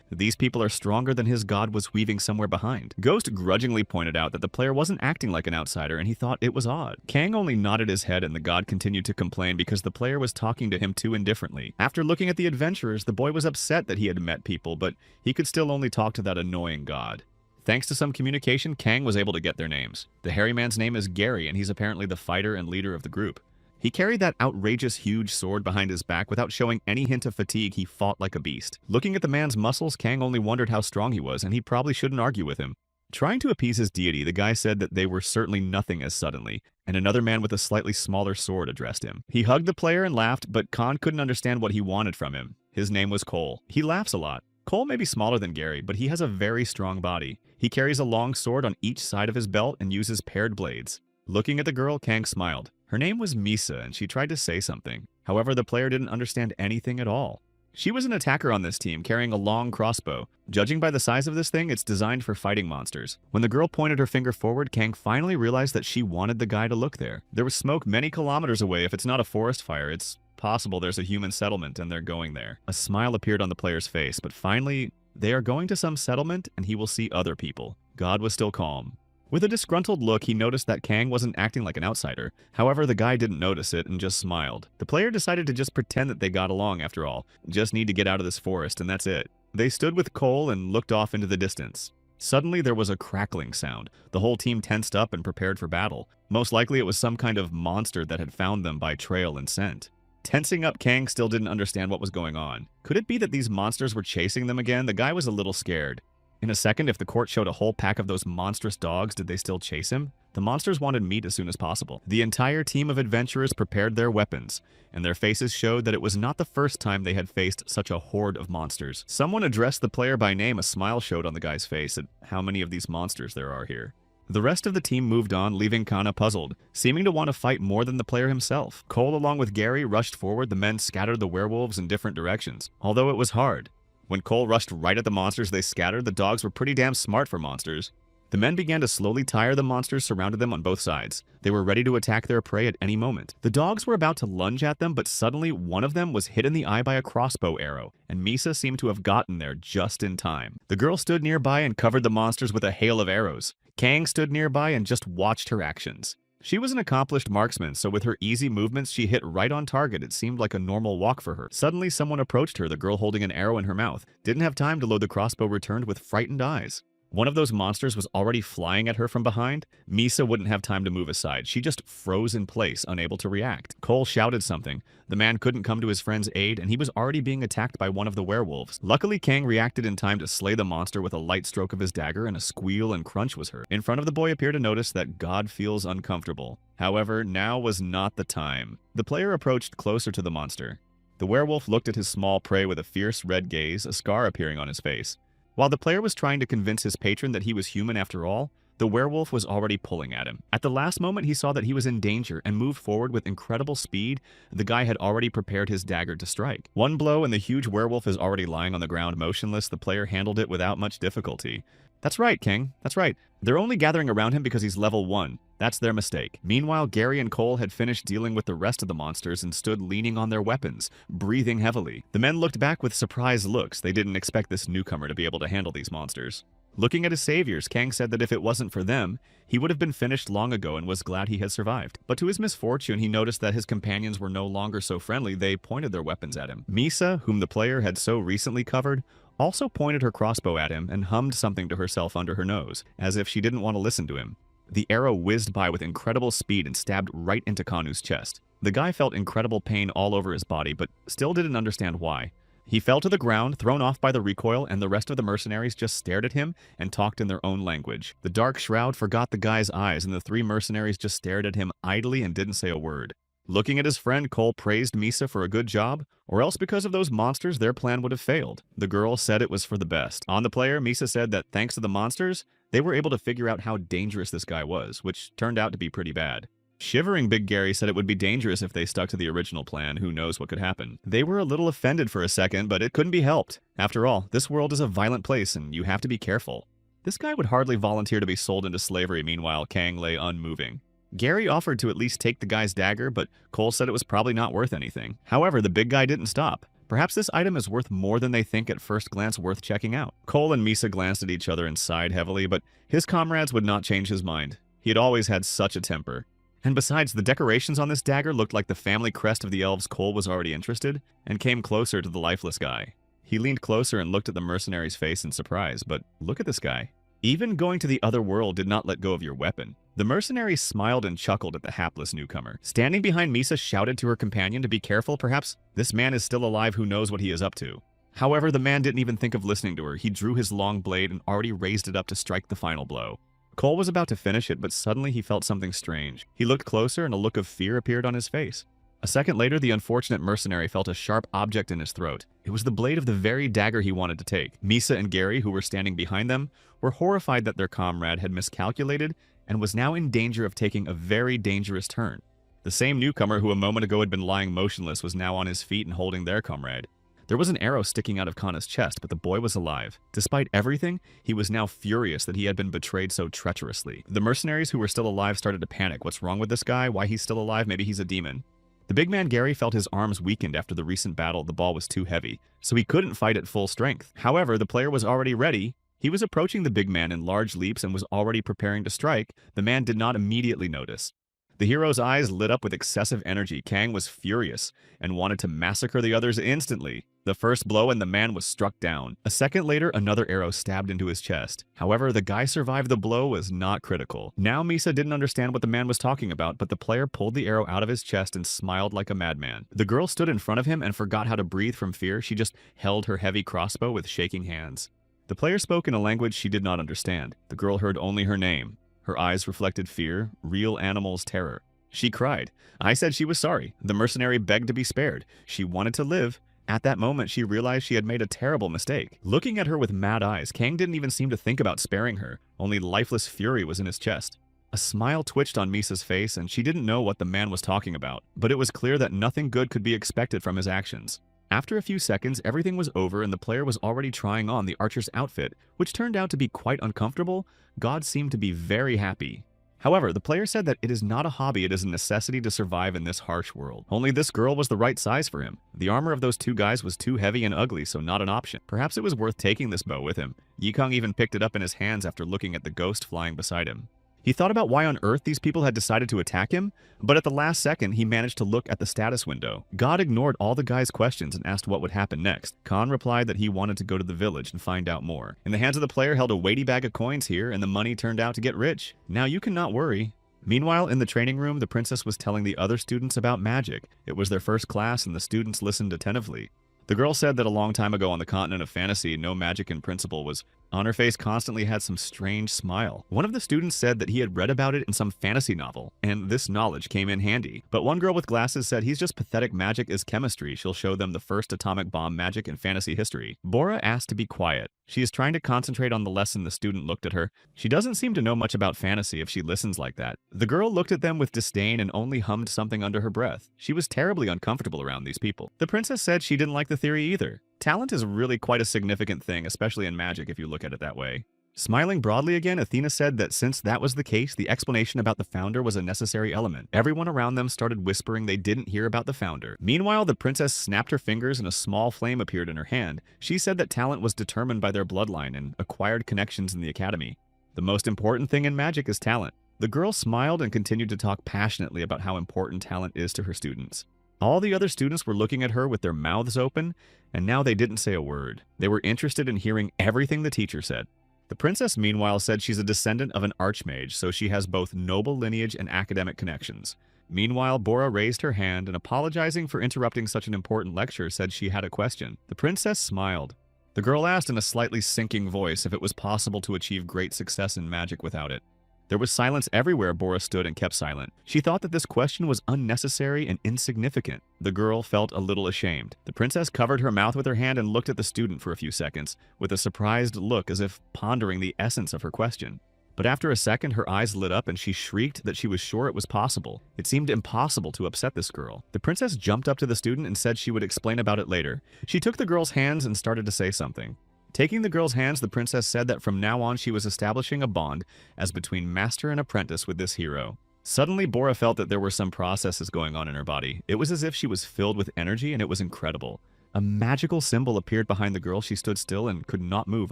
these people are stronger than his god was weaving somewhere behind. Ghost grudgingly pointed out that the player wasn't acting like an outsider and he thought it was odd. Kang only nodded his head and the god continued to complain because the player was talking to him too indifferently. After looking at the adventurers, the boy was upset that he had met people, but he could still only talk to that annoying god. Thanks to some communication, Kang was able to get their names. The hairy man's name is Gary and he's apparently the fighter and leader of the group. He carried that outrageous huge sword behind his back without showing any hint of fatigue. He fought like a beast. Looking at the man's muscles, Kang only wondered how strong he was, and he probably shouldn't argue with him. Trying to appease his deity, the guy said that they were certainly nothing as suddenly, and another man with a slightly smaller sword addressed him. He hugged the player and laughed, but Khan couldn't understand what he wanted from him. His name was Cole. He laughs a lot. Cole may be smaller than Gary, but he has a very strong body. He carries a long sword on each side of his belt and uses paired blades. Looking at the girl, Kang smiled. Her name was Misa, and she tried to say something. However, the player didn't understand anything at all. She was an attacker on this team, carrying a long crossbow. Judging by the size of this thing, it's designed for fighting monsters. When the girl pointed her finger forward, Kang finally realized that she wanted the guy to look there. There was smoke many kilometers away. If it's not a forest fire, it's possible there's a human settlement and they're going there. A smile appeared on the player's face, but finally, they are going to some settlement and he will see other people. God was still calm. With a disgruntled look, he noticed that Kang wasn't acting like an outsider. However, the guy didn't notice it and just smiled. The player decided to just pretend that they got along after all. Just need to get out of this forest and that's it. They stood with Cole and looked off into the distance. Suddenly, there was a crackling sound. The whole team tensed up and prepared for battle. Most likely, it was some kind of monster that had found them by trail and scent. Tensing up, Kang still didn't understand what was going on. Could it be that these monsters were chasing them again? The guy was a little scared. In a second, if the court showed a whole pack of those monstrous dogs, did they still chase him? The monsters wanted meat as soon as possible. The entire team of adventurers prepared their weapons, and their faces showed that it was not the first time they had faced such a horde of monsters. Someone addressed the player by name. A smile showed on the guy's face at how many of these monsters there are here. The rest of the team moved on, leaving Kana puzzled, seeming to want to fight more than the player himself. Cole, along with Gary, rushed forward. The men scattered the werewolves in different directions, although it was hard. When Cole rushed right at the monsters they scattered, the dogs were pretty damn smart for monsters. The men began to slowly tire the monsters surrounded them on both sides. They were ready to attack their prey at any moment. The dogs were about to lunge at them, but suddenly one of them was hit in the eye by a crossbow arrow, and Misa seemed to have gotten there just in time. The girl stood nearby and covered the monsters with a hail of arrows. Kang stood nearby and just watched her actions. She was an accomplished marksman, so with her easy movements, she hit right on target. It seemed like a normal walk for her. Suddenly, someone approached her, the girl holding an arrow in her mouth. Didn't have time to load the crossbow, returned with frightened eyes. One of those monsters was already flying at her from behind. Misa wouldn't have time to move aside. She just froze in place, unable to react. Cole shouted something. The man couldn't come to his friend's aid, and he was already being attacked by one of the werewolves. Luckily, Kang reacted in time to slay the monster with a light stroke of his dagger, and a squeal and crunch was heard. In front of the boy appeared to notice that God feels uncomfortable. However, now was not the time. The player approached closer to the monster. The werewolf looked at his small prey with a fierce red gaze, a scar appearing on his face. While the player was trying to convince his patron that he was human after all, the werewolf was already pulling at him. At the last moment, he saw that he was in danger and moved forward with incredible speed. The guy had already prepared his dagger to strike. One blow and the huge werewolf is already lying on the ground motionless. The player handled it without much difficulty. That's right, King. That's right. They're only gathering around him because he's level 1. That's their mistake. Meanwhile, Gary and Cole had finished dealing with the rest of the monsters and stood leaning on their weapons, breathing heavily. The men looked back with surprised looks. They didn't expect this newcomer to be able to handle these monsters. Looking at his saviors, Kang said that if it wasn't for them, he would have been finished long ago and was glad he had survived. But to his misfortune, he noticed that his companions were no longer so friendly. They pointed their weapons at him. Misa, whom the player had so recently covered, also pointed her crossbow at him and hummed something to herself under her nose, as if she didn't want to listen to him. The arrow whizzed by with incredible speed and stabbed right into Kanu's chest. The guy felt incredible pain all over his body, but still didn't understand why. He fell to the ground, thrown off by the recoil, and the rest of the mercenaries just stared at him and talked in their own language. The dark shroud forgot the guy's eyes, and the 3 mercenaries just stared at him idly and didn't say a word. Looking at his friend, Cole praised Misa for a good job, or else because of those monsters, their plan would have failed. The girl said it was for the best. On the player, Misa said that thanks to the monsters, they were able to figure out how dangerous this guy was, which turned out to be pretty bad. Shivering Big Gary said it would be dangerous if they stuck to the original plan. Who knows what could happen. They were a little offended for a second, but it couldn't be helped. After all, this world is a violent place and you have to be careful. This guy would hardly volunteer to be sold into slavery. Meanwhile, Kang lay unmoving. Gary offered to at least take the guy's dagger, but Cole said it was probably not worth anything. However, the big guy didn't stop. Perhaps this item is worth more than they think at first glance, worth checking out. Cole and Misa glanced at each other and sighed heavily, but his comrades would not change his mind. He had always had such a temper. And besides, the decorations on this dagger looked like the family crest of the elves. Cole was already interested, and came closer to the lifeless guy. He leaned closer and looked at the mercenary's face in surprise, but look at this guy. Even going to the other world did not let go of your weapon. The mercenary smiled and chuckled at the hapless newcomer. Standing behind Misa shouted to her companion to be careful. Perhaps this man is still alive. Who knows what he is up to? However, the man didn't even think of listening to her. He drew his long blade and already raised it up to strike the final blow. Cole was about to finish it, but suddenly he felt something strange. He looked closer and a look of fear appeared on his face. A second later, the unfortunate mercenary felt a sharp object in his throat. It was the blade of the very dagger he wanted to take. Misa and Gary, who were standing behind them, were horrified that their comrade had miscalculated and was now in danger of taking a very dangerous turn. The same newcomer who a moment ago had been lying motionless was now on his feet and holding their comrade. There was an arrow sticking out of Kana's chest, but the boy was alive. Despite everything, he was now furious that he had been betrayed so treacherously. The mercenaries who were still alive started to panic. What's wrong with this guy? Why he's still alive? Maybe he's a demon. The big man Gary felt his arms weakened after the recent battle. The ball was too heavy, so he couldn't fight at full strength. However, the player was already ready. He was approaching the big man in large leaps and was already preparing to strike. The man did not immediately notice. The hero's eyes lit up with excessive energy. Kang was furious and wanted to massacre the others instantly. The first blow and the man was struck down. A second later, another arrow stabbed into his chest. However, the guy survived. The blow was not critical. Now Misa didn't understand what the man was talking about, but the player pulled the arrow out of his chest and smiled like a madman. The girl stood in front of him and forgot how to breathe from fear. She just held her heavy crossbow with shaking hands. The player spoke in a language she did not understand. The girl heard only her name. Her eyes reflected fear, real animals' terror. She cried. I said she was sorry. The mercenary begged to be spared. She wanted to live. At that moment, she realized she had made a terrible mistake. Looking at her with mad eyes, Kang didn't even seem to think about sparing her. Only lifeless fury was in his chest. A smile twitched on Misa's face, and she didn't know what the man was talking about. But it was clear that nothing good could be expected from his actions. After a few seconds, everything was over and the player was already trying on the archer's outfit, which turned out to be quite uncomfortable. God seemed to be very happy. However, the player said that it is not a hobby, it is a necessity to survive in this harsh world. Only this girl was the right size for him. The armor of those two guys was too heavy and ugly, so not an option. Perhaps it was worth taking this bow with him. Yikong even picked it up in his hands after looking at the ghost flying beside him. He thought about why on earth these people had decided to attack him, but at the last second, he managed to look at the status window. God ignored all the guy's questions and asked what would happen next. Khan replied that he wanted to go to the village and find out more. In the hands of the player held a weighty bag of coins here, and the money turned out to get rich. Now you cannot worry. Meanwhile, in the training room, the princess was telling the other students about magic. It was their first class, and the students listened attentively. The girl said that a long time ago on the continent of fantasy, no magic in principle was. On her face constantly had some strange smile. One of the students said that he had read about it in some fantasy novel, and this knowledge came in handy. But one girl with glasses said he's just pathetic. Magic is chemistry. She'll show them the first atomic bomb magic in fantasy history. Bora asked to be quiet. She is trying to concentrate on the lesson. The student looked at her. She doesn't seem to know much about fantasy if she listens like that. The girl looked at them with disdain and only hummed something under her breath. She was terribly uncomfortable around these people. The princess said she didn't like the theory either. Talent is really quite a significant thing, especially in magic if you look at it that way. Smiling broadly again, Athena said that since that was the case, the explanation about the founder was a necessary element. Everyone around them started whispering they didn't hear about the founder. Meanwhile, the princess snapped her fingers and a small flame appeared in her hand. She said that talent was determined by their bloodline and acquired connections in the academy. The most important thing in magic is talent. The girl smiled and continued to talk passionately about how important talent is to her students. All the other students were looking at her with their mouths open, and now they didn't say a word. They were interested in hearing everything the teacher said. The princess, meanwhile, said she's a descendant of an archmage, so she has both noble lineage and academic connections. Meanwhile, Bora raised her hand and, apologizing for interrupting such an important lecture, said she had a question. The princess smiled. The girl asked in a slightly sinking voice if it was possible to achieve great success in magic without it. There was silence everywhere. Bora stood and kept silent. She thought that this question was unnecessary and insignificant. The girl felt a little ashamed. The princess covered her mouth with her hand and looked at the student for a few seconds, with a surprised look as if pondering the essence of her question. But after a second, her eyes lit up and she shrieked that she was sure it was possible. It seemed impossible to upset this girl. The princess jumped up to the student and said she would explain about it later. She took the girl's hands and started to say something. Taking the girl's hands, the princess said that from now on she was establishing a bond as between master and apprentice with this hero. Suddenly, Bora felt that there were some processes going on in her body. It was as if she was filled with energy, and it was incredible. A magical symbol appeared behind the girl. She stood still and could not move.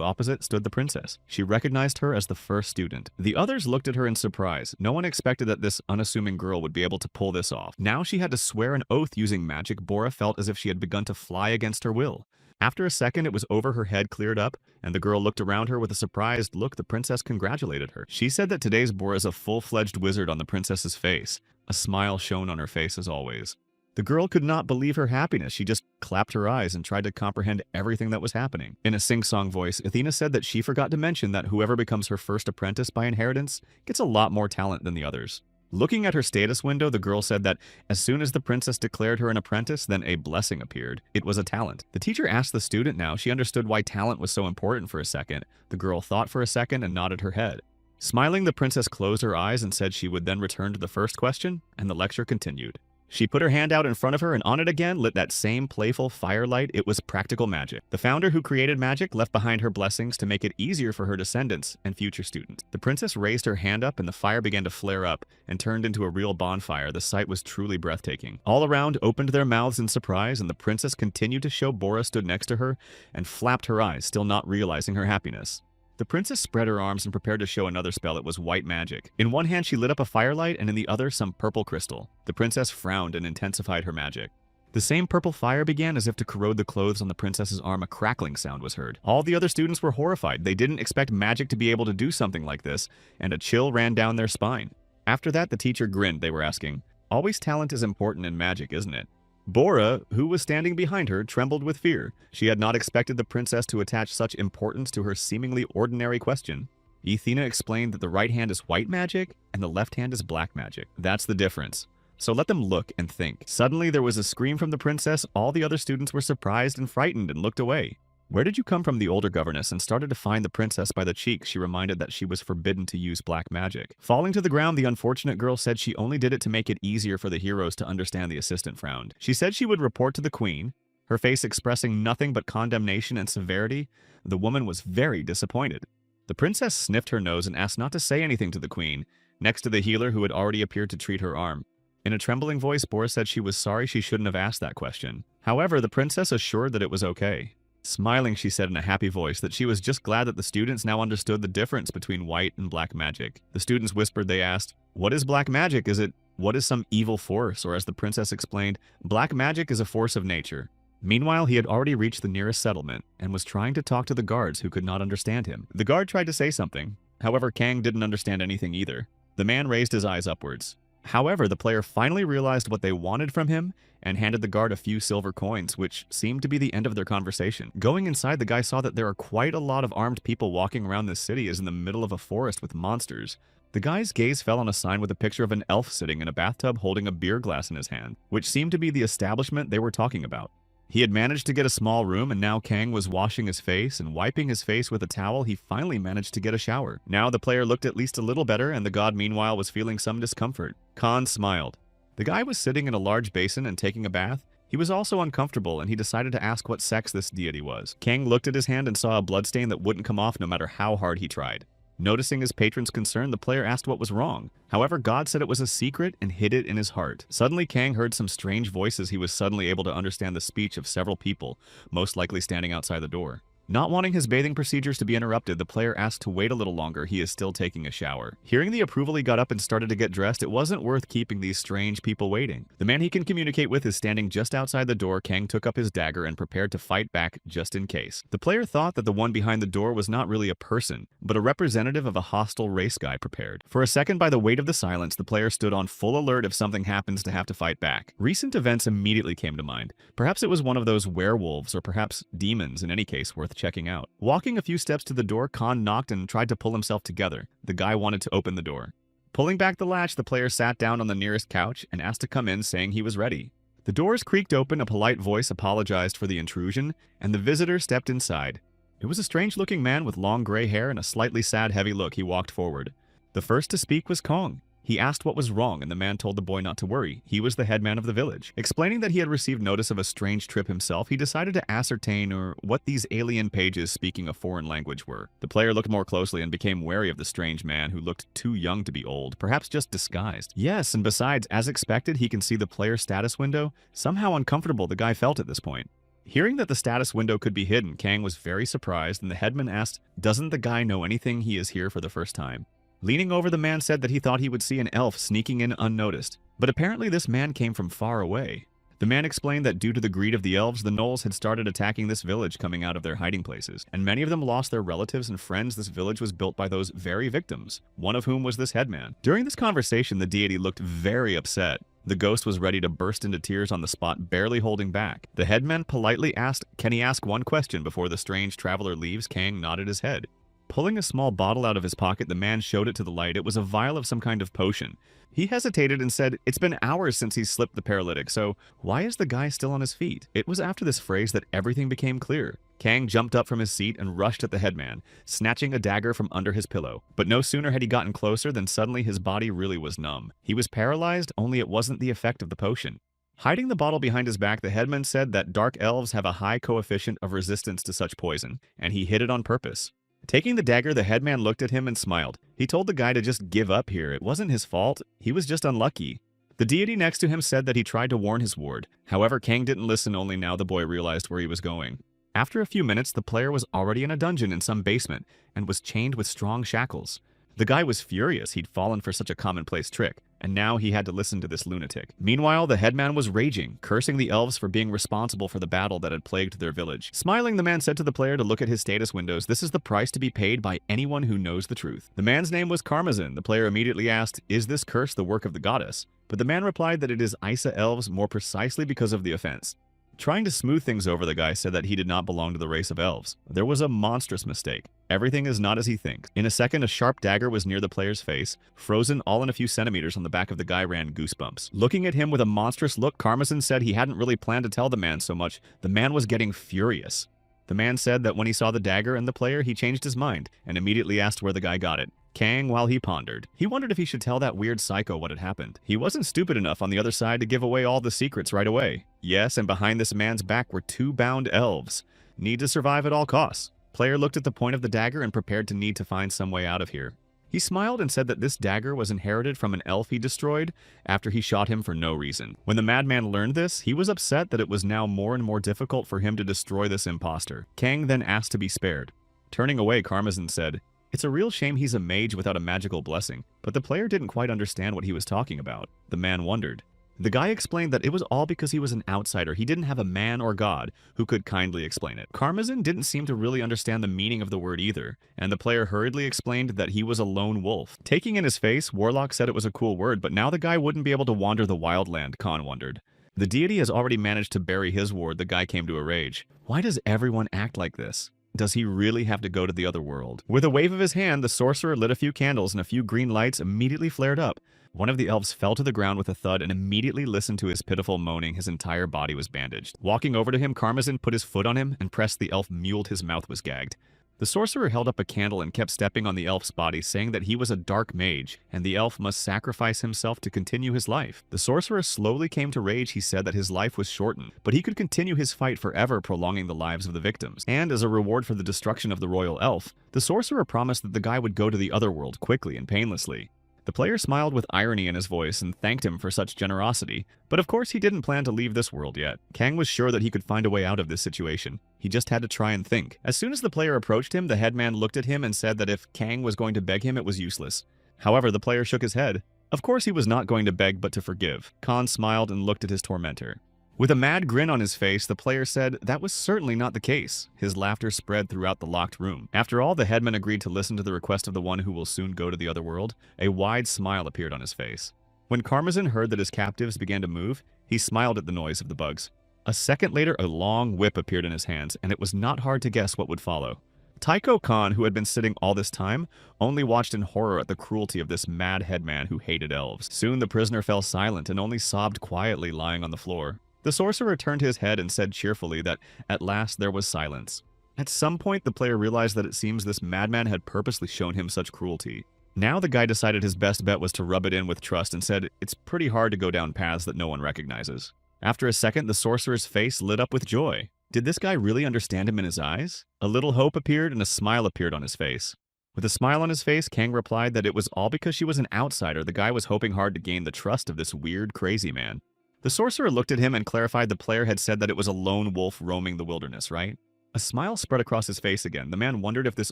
Opposite stood the princess. She recognized her as the first student. The others looked at her in surprise. No one expected that this unassuming girl would be able to pull this off. Now she had to swear an oath using magic. Bora felt as if she had begun to fly against her will. After a second, it was over. Her head cleared up, and the girl looked around her with a surprised look. The princess congratulated her. She said that today's Bora is a full-fledged wizard on the princess's face. A smile shone on her face as always. The girl could not believe her happiness. She just clapped her eyes and tried to comprehend everything that was happening. In a sing-song voice, Athena said that she forgot to mention that whoever becomes her first apprentice by inheritance gets a lot more talent than the others. Looking at her status window, the girl said that as soon as the princess declared her an apprentice, then a blessing appeared. It was a talent. The teacher asked the student now. She understood why talent was so important for a second. The girl thought for a second and nodded her head. Smiling, the princess closed her eyes and said she would then return to the first question, and the lecture continued. She put her hand out in front of her, and on it again lit that same playful firelight. It was practical magic. The founder who created magic left behind her blessings to make it easier for her descendants and future students. The princess raised her hand up, and the fire began to flare up and turned into a real bonfire. The sight was truly breathtaking. All around opened their mouths in surprise, and the princess continued to show. Bora stood next to her and flapped her eyes, still not realizing her happiness. The princess spread her arms and prepared to show another spell. It was white magic. In one hand, she lit up a firelight, and in the other, some purple crystal. The princess frowned and intensified her magic. The same purple fire began as if to corrode the clothes on the princess's arm. A crackling sound was heard. All the other students were horrified. They didn't expect magic to be able to do something like this, and a chill ran down their spine. After that, the teacher grinned. They were asking, "Always talent is important in magic, isn't it?" Bora, who was standing behind her, trembled with fear. She had not expected the princess to attach such importance to her seemingly ordinary question. Athena explained that the right hand is white magic and the left hand is black magic. That's the difference. So let them look and think. Suddenly there was a scream from the princess. All the other students were surprised and frightened and looked away. "Where did you come from?" the older governess, and started to find the princess by the cheek. She reminded that she was forbidden to use black magic. Falling to the ground, the unfortunate girl said she only did it to make it easier for the heroes to understand. The assistant frowned. She said she would report to the queen, her face expressing nothing but condemnation and severity. The woman was very disappointed. The princess sniffed her nose and asked not to say anything to the queen, next to the healer who had already appeared to treat her arm. In a trembling voice, Bora said she was sorry she shouldn't have asked that question. However, the princess assured that it was okay. Smiling, she said in a happy voice that she was just glad that the students now understood the difference between white and black magic. The students whispered. They asked, "What is black magic? What is some evil force?" Or as the princess explained, "Black magic is a force of nature." Meanwhile, he had already reached the nearest settlement and was trying to talk to the guards who could not understand him. The guard tried to say something. However, Kang didn't understand anything either. The man raised his eyes upwards. However, the player finally realized what they wanted from him and handed the guard a few silver coins, which seemed to be the end of their conversation. Going inside, the guy saw that there are quite a lot of armed people walking around this city as in the middle of a forest with monsters. The guy's gaze fell on a sign with a picture of an elf sitting in a bathtub holding a beer glass in his hand, which seemed to be the establishment they were talking about. He had managed to get a small room, and now Kang was washing his face and wiping his face with a towel. He finally managed to get a shower. Now the player looked at least a little better, and the god meanwhile was feeling some discomfort. Khan smiled. The guy was sitting in a large basin and taking a bath. He was also uncomfortable, and he decided to ask what sex this deity was. Kang looked at his hand and saw a bloodstain that wouldn't come off no matter how hard he tried. Noticing his patron's concern, the player asked what was wrong. However, God said it was a secret and hid it in his heart. Suddenly, Kang heard some strange voices. He was suddenly able to understand the speech of several people, most likely standing outside the door. Not wanting his bathing procedures to be interrupted, the player asked to wait a little longer. He is still taking a shower. Hearing the approval, he got up and started to get dressed. It wasn't worth keeping these strange people waiting. The man he can communicate with is standing just outside the door. Kang took up his dagger and prepared to fight back just in case. The player thought that the one behind the door was not really a person, but a representative of a hostile race guy prepared. For a second, by the weight of the silence, the player stood on full alert if something happens to have to fight back. Recent events immediately came to mind. Perhaps it was one of those werewolves, or perhaps demons, in any case worth checking out. Walking a few steps to the door, Khan knocked and tried to pull himself together. The guy wanted to open the door. Pulling back the latch, the player sat down on the nearest couch and asked to come in, saying he was ready. The doors creaked open, a polite voice apologized for the intrusion, and the visitor stepped inside. It was a strange-looking man with long gray hair and a slightly sad, heavy look. He walked forward. The first to speak was Kong. He asked what was wrong, and the man told the boy not to worry. He was the headman of the village. Explaining that he had received notice of a strange trip himself, he decided to ascertain what these alien pages speaking a foreign language were. The player looked more closely and became wary of the strange man who looked too young to be old, perhaps just disguised. Yes, and besides, as expected, he can see the player's status window. Somehow uncomfortable the guy felt at this point. Hearing that the status window could be hidden, Kang was very surprised, and the headman asked, "Doesn't the guy know anything? He is here for the first time." Leaning over, the man said that he thought he would see an elf sneaking in unnoticed, but apparently this man came from far away. The man explained that due to the greed of the elves, the gnolls had started attacking this village coming out of their hiding places, and many of them lost their relatives and friends. This village was built by those very victims, one of whom was this headman. During this conversation, the deity looked very upset. The ghost was ready to burst into tears on the spot, barely holding back. The headman politely asked, "Can he ask one question before the strange traveler leaves?" Kang nodded his head. Pulling a small bottle out of his pocket, the man showed it to the light. It was a vial of some kind of potion. He hesitated and said, "It's been hours since he slipped the paralytic, so why is the guy still on his feet?" It was after this phrase that everything became clear. Kang jumped up from his seat and rushed at the headman, snatching a dagger from under his pillow. But no sooner had he gotten closer than suddenly his body really was numb. He was paralyzed, only it wasn't the effect of the potion. Hiding the bottle behind his back, the headman said that dark elves have a high coefficient of resistance to such poison, and he hid it on purpose. Taking the dagger, the headman looked at him and smiled. He told the guy to just give up here. It wasn't his fault. He was just unlucky. The deity next to him said that he tried to warn his ward. However, Kang didn't listen, only now the boy realized where he was going. After a few minutes, the player was already in a dungeon in some basement and was chained with strong shackles. The guy was furious he'd fallen for such a commonplace trick, and now he had to listen to this lunatic. Meanwhile, the headman was raging, cursing the elves for being responsible for the battle that had plagued their village. Smiling, the man said to the player to look at his status windows. This is the price to be paid by anyone who knows the truth. The man's name was Karmazin. The player immediately asked, "Is this curse the work of the goddess?" But the man replied that it is Isa elves, more precisely because of the offense. Trying to smooth things over, the guy said that he did not belong to the race of elves. There was a monstrous mistake. Everything is not as he thinks. In a second, a sharp dagger was near the player's face. Frozen all in a few centimeters on the back of the guy ran goosebumps. Looking at him with a monstrous look, Karmazin said he hadn't really planned to tell the man so much. The man was getting furious. The man said that when he saw the dagger and the player, he changed his mind and immediately asked where the guy got it. Kang, while he pondered, he wondered if he should tell that weird psycho what had happened. He wasn't stupid enough on the other side to give away all the secrets right away. Yes, and behind this man's back were two bound elves. Need to survive at all costs. Player looked at the point of the dagger and prepared to need to find some way out of here. He smiled and said that this dagger was inherited from an elf he destroyed after he shot him for no reason. When the madman learned this, he was upset that it was now more and more difficult for him to destroy this imposter. Kang then asked to be spared. Turning away, Karmazin said, "It's a real shame he's a mage without a magical blessing," but the player didn't quite understand what he was talking about. The man wondered. The guy explained that it was all because he was an outsider. He didn't have a man or god who could kindly explain it. Karmazin didn't seem to really understand the meaning of the word either, and the player hurriedly explained that he was a lone wolf. Taking in his face, Warlock said it was a cool word, but now the guy wouldn't be able to wander the wildland, Khan wondered. The deity has already managed to bury his ward. The guy came to a rage. Why does everyone act like this? Does he really have to go to the other world? With a wave of his hand, the sorcerer lit a few candles and a few green lights immediately flared up. One of the elves fell to the ground with a thud and immediately listened to his pitiful moaning. His entire body was bandaged. Walking over to him, Karmazin put his foot on him and pressed the elf muled. His mouth was gagged. The sorcerer held up a candle and kept stepping on the elf's body, saying that he was a dark mage, and the elf must sacrifice himself to continue his life. The sorcerer slowly came to rage. He said that his life was shortened, but he could continue his fight forever, prolonging the lives of the victims. And as a reward for the destruction of the royal elf, the sorcerer promised that the guy would go to the other world quickly and painlessly. The player smiled with irony in his voice and thanked him for such generosity, but of course he didn't plan to leave this world yet. Kang was sure that he could find a way out of this situation. He just had to try and think. As soon as the player approached him, the headman looked at him and said that if Kang was going to beg him, it was useless. However, the player shook his head. Of course he was not going to beg but to forgive. Khan smiled and looked at his tormentor. With a mad grin on his face, the player said that was certainly not the case. His laughter spread throughout the locked room. After all, the headman agreed to listen to the request of the one who will soon go to the other world. A wide smile appeared on his face. When Karmazin heard that his captives began to move, he smiled at the noise of the bugs. A second later, a long whip appeared in his hands, and it was not hard to guess what would follow. Taiko Khan, who had been sitting all this time, only watched in horror at the cruelty of this mad headman who hated elves. Soon the prisoner fell silent and only sobbed quietly lying on the floor. The sorcerer turned his head and said cheerfully that at last there was silence. At some point, the player realized that it seems this madman had purposely shown him such cruelty. Now the guy decided his best bet was to rub it in with trust and said, "It's pretty hard to go down paths that no one recognizes." After a second, the sorcerer's face lit up with joy. Did this guy really understand him in his eyes? A little hope appeared and a smile appeared on his face. With a smile on his face, Kang replied that it was all because she was an outsider. The guy was hoping hard to gain the trust of this weird, crazy man. The sorcerer looked at him and clarified the player had said that it was a lone wolf roaming the wilderness, right? A smile spread across his face again. The man wondered if this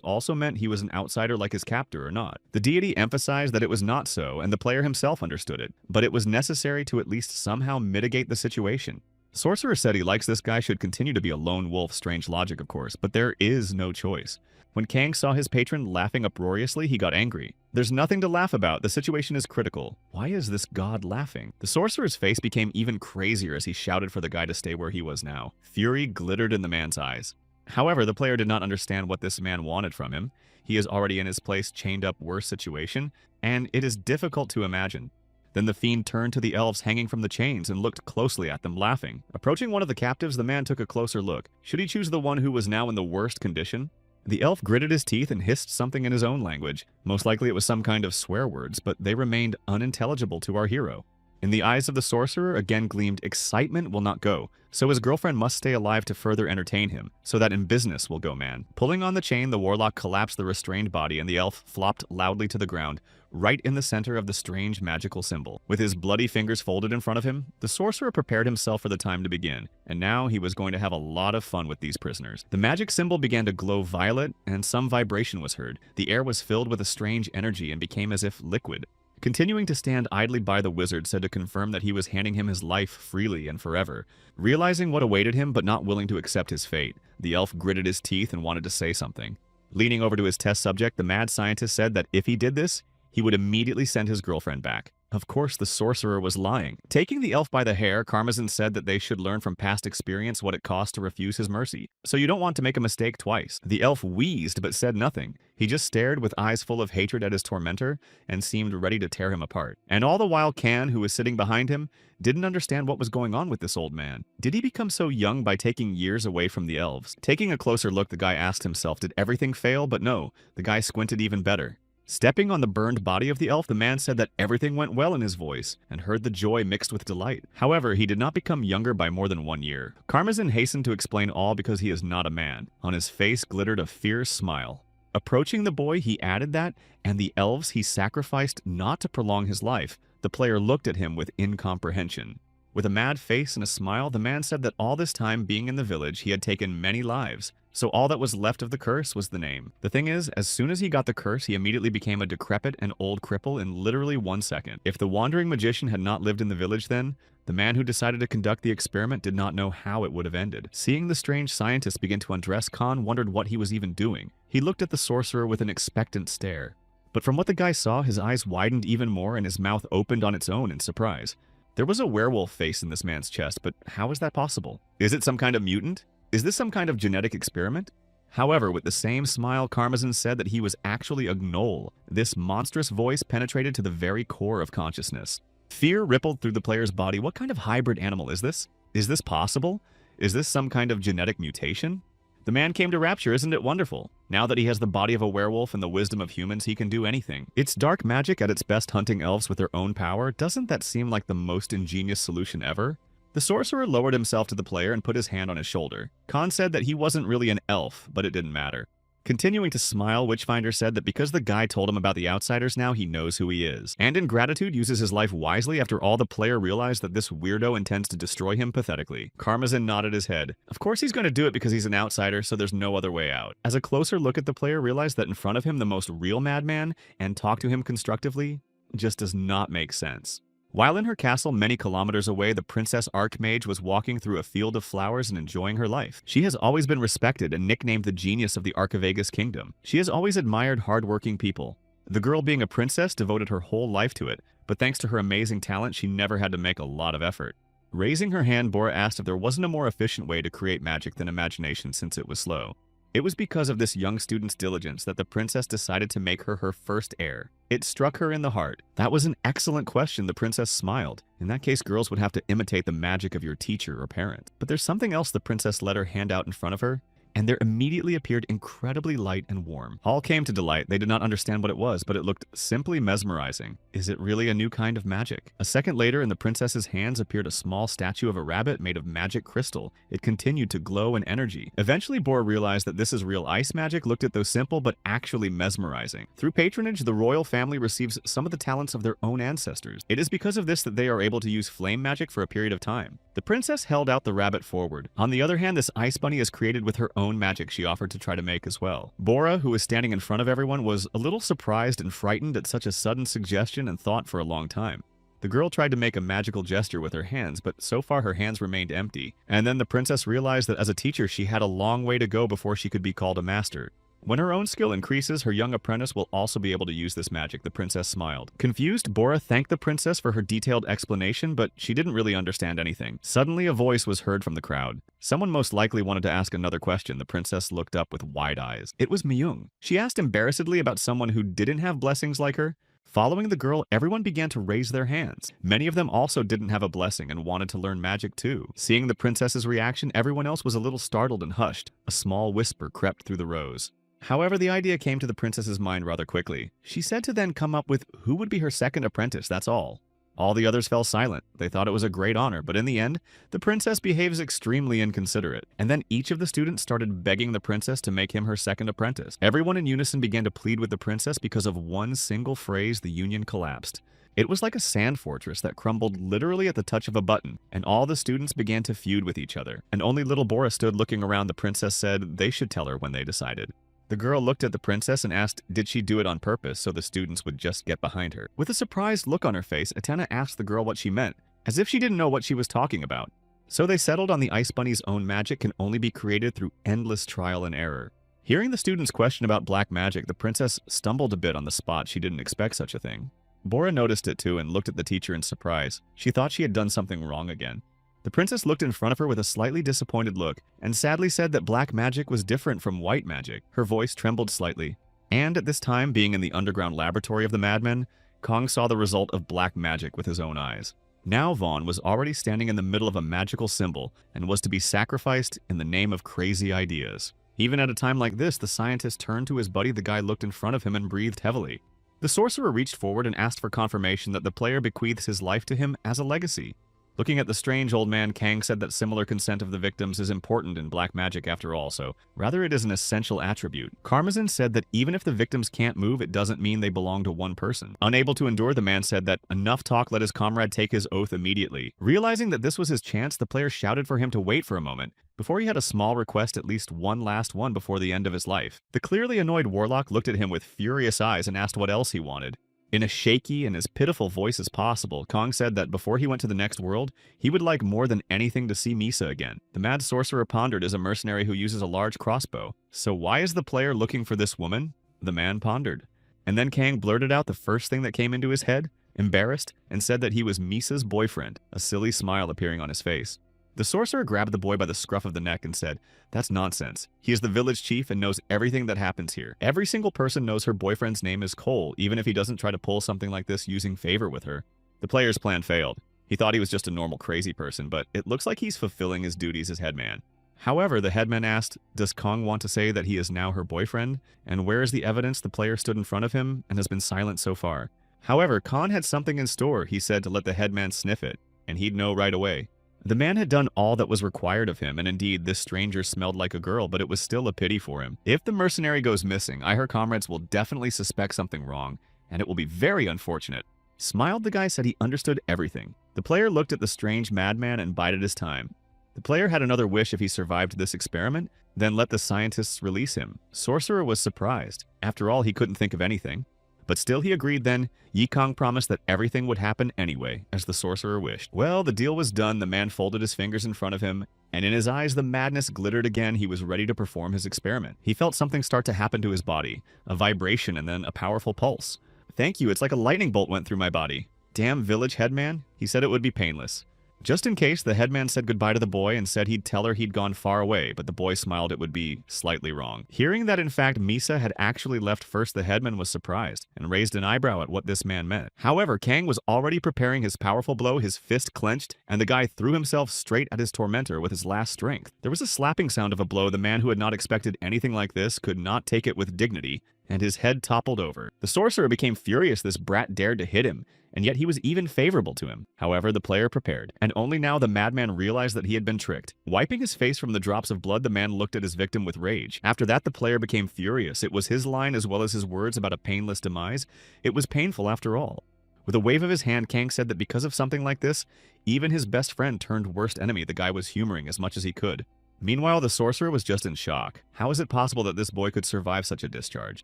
also meant he was an outsider like his captor or not. The deity emphasized that it was not so, and the player himself understood it, but it was necessary to at least somehow mitigate the situation. Sorcerer said he likes this guy should continue to be a lone wolf, strange logic of course, but there is no choice. When Kang saw his patron laughing uproariously, he got angry. There's nothing to laugh about, the situation is critical. Why is this god laughing? The sorcerer's face became even crazier as he shouted for the guy to stay where he was now. Fury glittered in the man's eyes. However, the player did not understand what this man wanted from him. He is already in his place, chained up, worse situation, and it is difficult to imagine. Then the fiend turned to the elves hanging from the chains and looked closely at them, laughing. Approaching one of the captives, the man took a closer look. Should he choose the one who was now in the worst condition? The elf gritted his teeth and hissed something in his own language. Most likely it was some kind of swear words, but they remained unintelligible to our hero. In the eyes of the sorcerer again gleamed excitement will not go, so his girlfriend must stay alive to further entertain him, so that in business will go man. Pulling on the chain, the warlock collapsed the restrained body and the elf flopped loudly to the ground, right in the center of the strange magical symbol. With his bloody fingers folded in front of him, the sorcerer prepared himself for the time to begin, and now he was going to have a lot of fun with these prisoners. The magic symbol began to glow violet, and some vibration was heard. The air was filled with a strange energy and became as if liquid. Continuing to stand idly by, the wizard said to confirm that he was handing him his life freely and forever. Realizing what awaited him but not willing to accept his fate, the elf gritted his teeth and wanted to say something. Leaning over to his test subject, the mad scientist said that if he did this, he would immediately send his girlfriend back. Of course, the sorcerer was lying. Taking the elf by the hair, Karmazin said that they should learn from past experience what it costs to refuse his mercy. So you don't want to make a mistake twice. The elf wheezed but said nothing. He just stared with eyes full of hatred at his tormentor and seemed ready to tear him apart. And all the while Kan, who was sitting behind him, didn't understand what was going on with this old man. Did he become so young by taking years away from the elves? Taking a closer look, the guy asked himself, did everything fail? But no, the guy squinted even better. Stepping on the burned body of the elf, the man said that everything went well in his voice, and heard the joy mixed with delight. However, he did not become younger by more than 1 year. Karmazin hastened to explain all because he is not a man. On his face glittered a fierce smile. Approaching the boy, he added that, and the elves he sacrificed not to prolong his life. The player looked at him with incomprehension. With a mad face and a smile, the man said that all this time being in the village, he had taken many lives. So all that was left of the curse was the name. The thing is, as soon as he got the curse, he immediately became a decrepit and old cripple in literally 1 second. If the wandering magician had not lived in the village then, the man who decided to conduct the experiment did not know how it would have ended. Seeing the strange scientist begin to undress, Khan wondered what he was even doing. He looked at the sorcerer with an expectant stare. But from what the guy saw, his eyes widened even more and his mouth opened on its own in surprise. There was a werewolf face in this man's chest, but how is that possible? Is it some kind of mutant? Is this some kind of genetic experiment? However, with the same smile, Karmazin said that he was actually a gnoll. This monstrous voice penetrated to the very core of consciousness. Fear rippled through the player's body. What kind of hybrid animal is this? Is this possible? Is this some kind of genetic mutation? The man came to rapture, isn't it wonderful? Now that he has the body of a werewolf and the wisdom of humans, he can do anything. It's dark magic at its best, hunting elves with their own power. Doesn't that seem like the most ingenious solution ever? The sorcerer lowered himself to the player and put his hand on his shoulder. Khan said that he wasn't really an elf, but it didn't matter. Continuing to smile, Witchfinder said that because the guy told him about the outsiders now, he knows who he is. And in gratitude, uses his life wisely. After all, the player realized that this weirdo intends to destroy him pathetically. Karmazin nodded his head. Of course he's going to do it because he's an outsider, so there's no other way out. As a closer look at the player realized that in front of him, the most real madman, and talk to him constructively, just does not make sense. While in her castle many kilometers away, the Princess Archmage was walking through a field of flowers and enjoying her life. She has always been respected and nicknamed the genius of the Archivegas kingdom. She has always admired hardworking people. The girl, being a princess, devoted her whole life to it, but thanks to her amazing talent, she never had to make a lot of effort. Raising her hand, Bora asked if there wasn't a more efficient way to create magic than imagination since it was slow. It was because of this young student's diligence that the princess decided to make her her first heir. It struck her in the heart. That was an excellent question, the princess smiled. In that case, girls would have to imitate the magic of your teacher or parent. But there's something else the princess let her hand out in front of her, and there immediately appeared incredibly light and warm. All came to delight. They did not understand what it was, but it looked simply mesmerizing. Is it really a new kind of magic? A second later, in the princess's hands appeared a small statue of a rabbit made of magic crystal. It continued to glow in energy. Eventually, Bora realized that this is real ice magic, looked at though simple but actually mesmerizing. Through patronage, the royal family receives some of the talents of their own ancestors. It is because of this that they are able to use flame magic for a period of time. The princess held out the rabbit forward. On the other hand, this ice bunny is created with her own magic she offered to try to make as well. Bora, who was standing in front of everyone, was a little surprised and frightened at such a sudden suggestion and thought for a long time. The girl tried to make a magical gesture with her hands, but so far her hands remained empty. And then the princess realized that as a teacher she had a long way to go before she could be called a master. When her own skill increases, her young apprentice will also be able to use this magic, the princess smiled. Confused, Bora thanked the princess for her detailed explanation, but she didn't really understand anything. Suddenly, a voice was heard from the crowd. Someone most likely wanted to ask another question. The princess looked up with wide eyes. It was Myung. She asked embarrassedly about someone who didn't have blessings like her. Following the girl, everyone began to raise their hands. Many of them also didn't have a blessing and wanted to learn magic too. Seeing the princess's reaction, everyone else was a little startled and hushed. A small whisper crept through the rows. However, the idea came to the princess's mind rather quickly. She said to then come up with who would be her second apprentice, that's all. All the others fell silent. They thought it was a great honor, but in the end, the princess behaves extremely inconsiderate. And then each of the students started begging the princess to make him her second apprentice. Everyone in unison began to plead with the princess because of one single phrase. The union collapsed. It was like a sand fortress that crumbled literally at the touch of a button, and all the students began to feud with each other. And only little Bora stood looking around. The princess said they should tell her when they decided. The girl looked at the princess and asked did she do it on purpose so the students would just get behind her. With a surprised look on her face, Atena asked the girl what she meant, as if she didn't know what she was talking about. So they settled on the ice bunny's own magic can only be created through endless trial and error. Hearing the students' question about black magic, the princess stumbled a bit on the spot. She didn't expect such a thing. Bora noticed it too and looked at the teacher in surprise. She thought she had done something wrong again. The princess looked in front of her with a slightly disappointed look and sadly said that black magic was different from white magic. Her voice trembled slightly. And at this time, being in the underground laboratory of the madmen, Kong saw the result of black magic with his own eyes. Now Vaughn was already standing in the middle of a magical symbol and was to be sacrificed in the name of crazy ideas. Even at a time like this, the scientist turned to his buddy. The guy looked in front of him and breathed heavily. The sorcerer reached forward and asked for confirmation that the player bequeaths his life to him as a legacy. Looking at the strange old man, Kang said that similar consent of the victims is important in black magic after all, so rather it is an essential attribute. Karmazin said that even if the victims can't move, it doesn't mean they belong to one person. Unable to endure, the man said that enough talk, let his comrade take his oath immediately. Realizing that this was his chance, the player shouted for him to wait for a moment, before he had a small request, at least one last one before the end of his life. The clearly annoyed warlock looked at him with furious eyes and asked what else he wanted. In a shaky and as pitiful voice as possible, Kong said that before he went to the next world, he would like more than anything to see Misa again. The mad sorcerer pondered as a mercenary who uses a large crossbow. So why is the player looking for this woman? The man pondered. And then Kang blurted out the first thing that came into his head, embarrassed, and said that he was Misa's boyfriend, a silly smile appearing on his face. The sorcerer grabbed the boy by the scruff of the neck and said, "That's nonsense. He is the village chief and knows everything that happens here. Every single person knows her boyfriend's name is Cole, even if he doesn't try to pull something like this using favor with her." The player's plan failed. He thought he was just a normal crazy person, but it looks like he's fulfilling his duties as headman. However, the headman asked, does Kong want to say that he is now her boyfriend? And where is the evidence? The player stood in front of him and has been silent so far. However, Khan had something in store, he said, to let the headman sniff it, and he'd know right away. The man had done all that was required of him, and indeed, this stranger smelled like a girl, but it was still a pity for him. If the mercenary goes missing, her comrades will definitely suspect something wrong, and it will be very unfortunate. Smiled, the guy said he understood everything. The player looked at the strange madman and bided his time. The player had another wish if he survived this experiment, then let the scientists release him. Sorcerer was surprised. After all, he couldn't think of anything. But still he agreed then. Yikong promised that everything would happen anyway, as the sorcerer wished. Well, the deal was done. The man folded his fingers in front of him, and in his eyes the madness glittered again. He was ready to perform his experiment. He felt something start to happen to his body, a vibration and then a powerful pulse. "Thank you, it's like a lightning bolt went through my body." "Damn village headman," he said it would be painless. Just in case, the headman said goodbye to the boy and said he'd tell her he'd gone far away, but the boy smiled it would be slightly wrong. Hearing that in fact Misa had actually left first, the headman was surprised and raised an eyebrow at what this man meant. However, Kang was already preparing his powerful blow, his fist clenched, and the guy threw himself straight at his tormentor with his last strength. There was a slapping sound of a blow. The man who had not expected anything like this could not take it with dignity, and his head toppled over. The sorcerer became furious this brat dared to hit him, and yet he was even favorable to him. However, the player prepared, and only now the madman realized that he had been tricked. Wiping his face from the drops of blood, the man looked at his victim with rage. After that, the player became furious. It was his line as well as his words about a painless demise. It was painful after all. With a wave of his hand, Kang said that because of something like this, even his best friend turned worst enemy. The guy was humoring as much as he could. Meanwhile, the sorcerer was just in shock. How is it possible that this boy could survive such a discharge?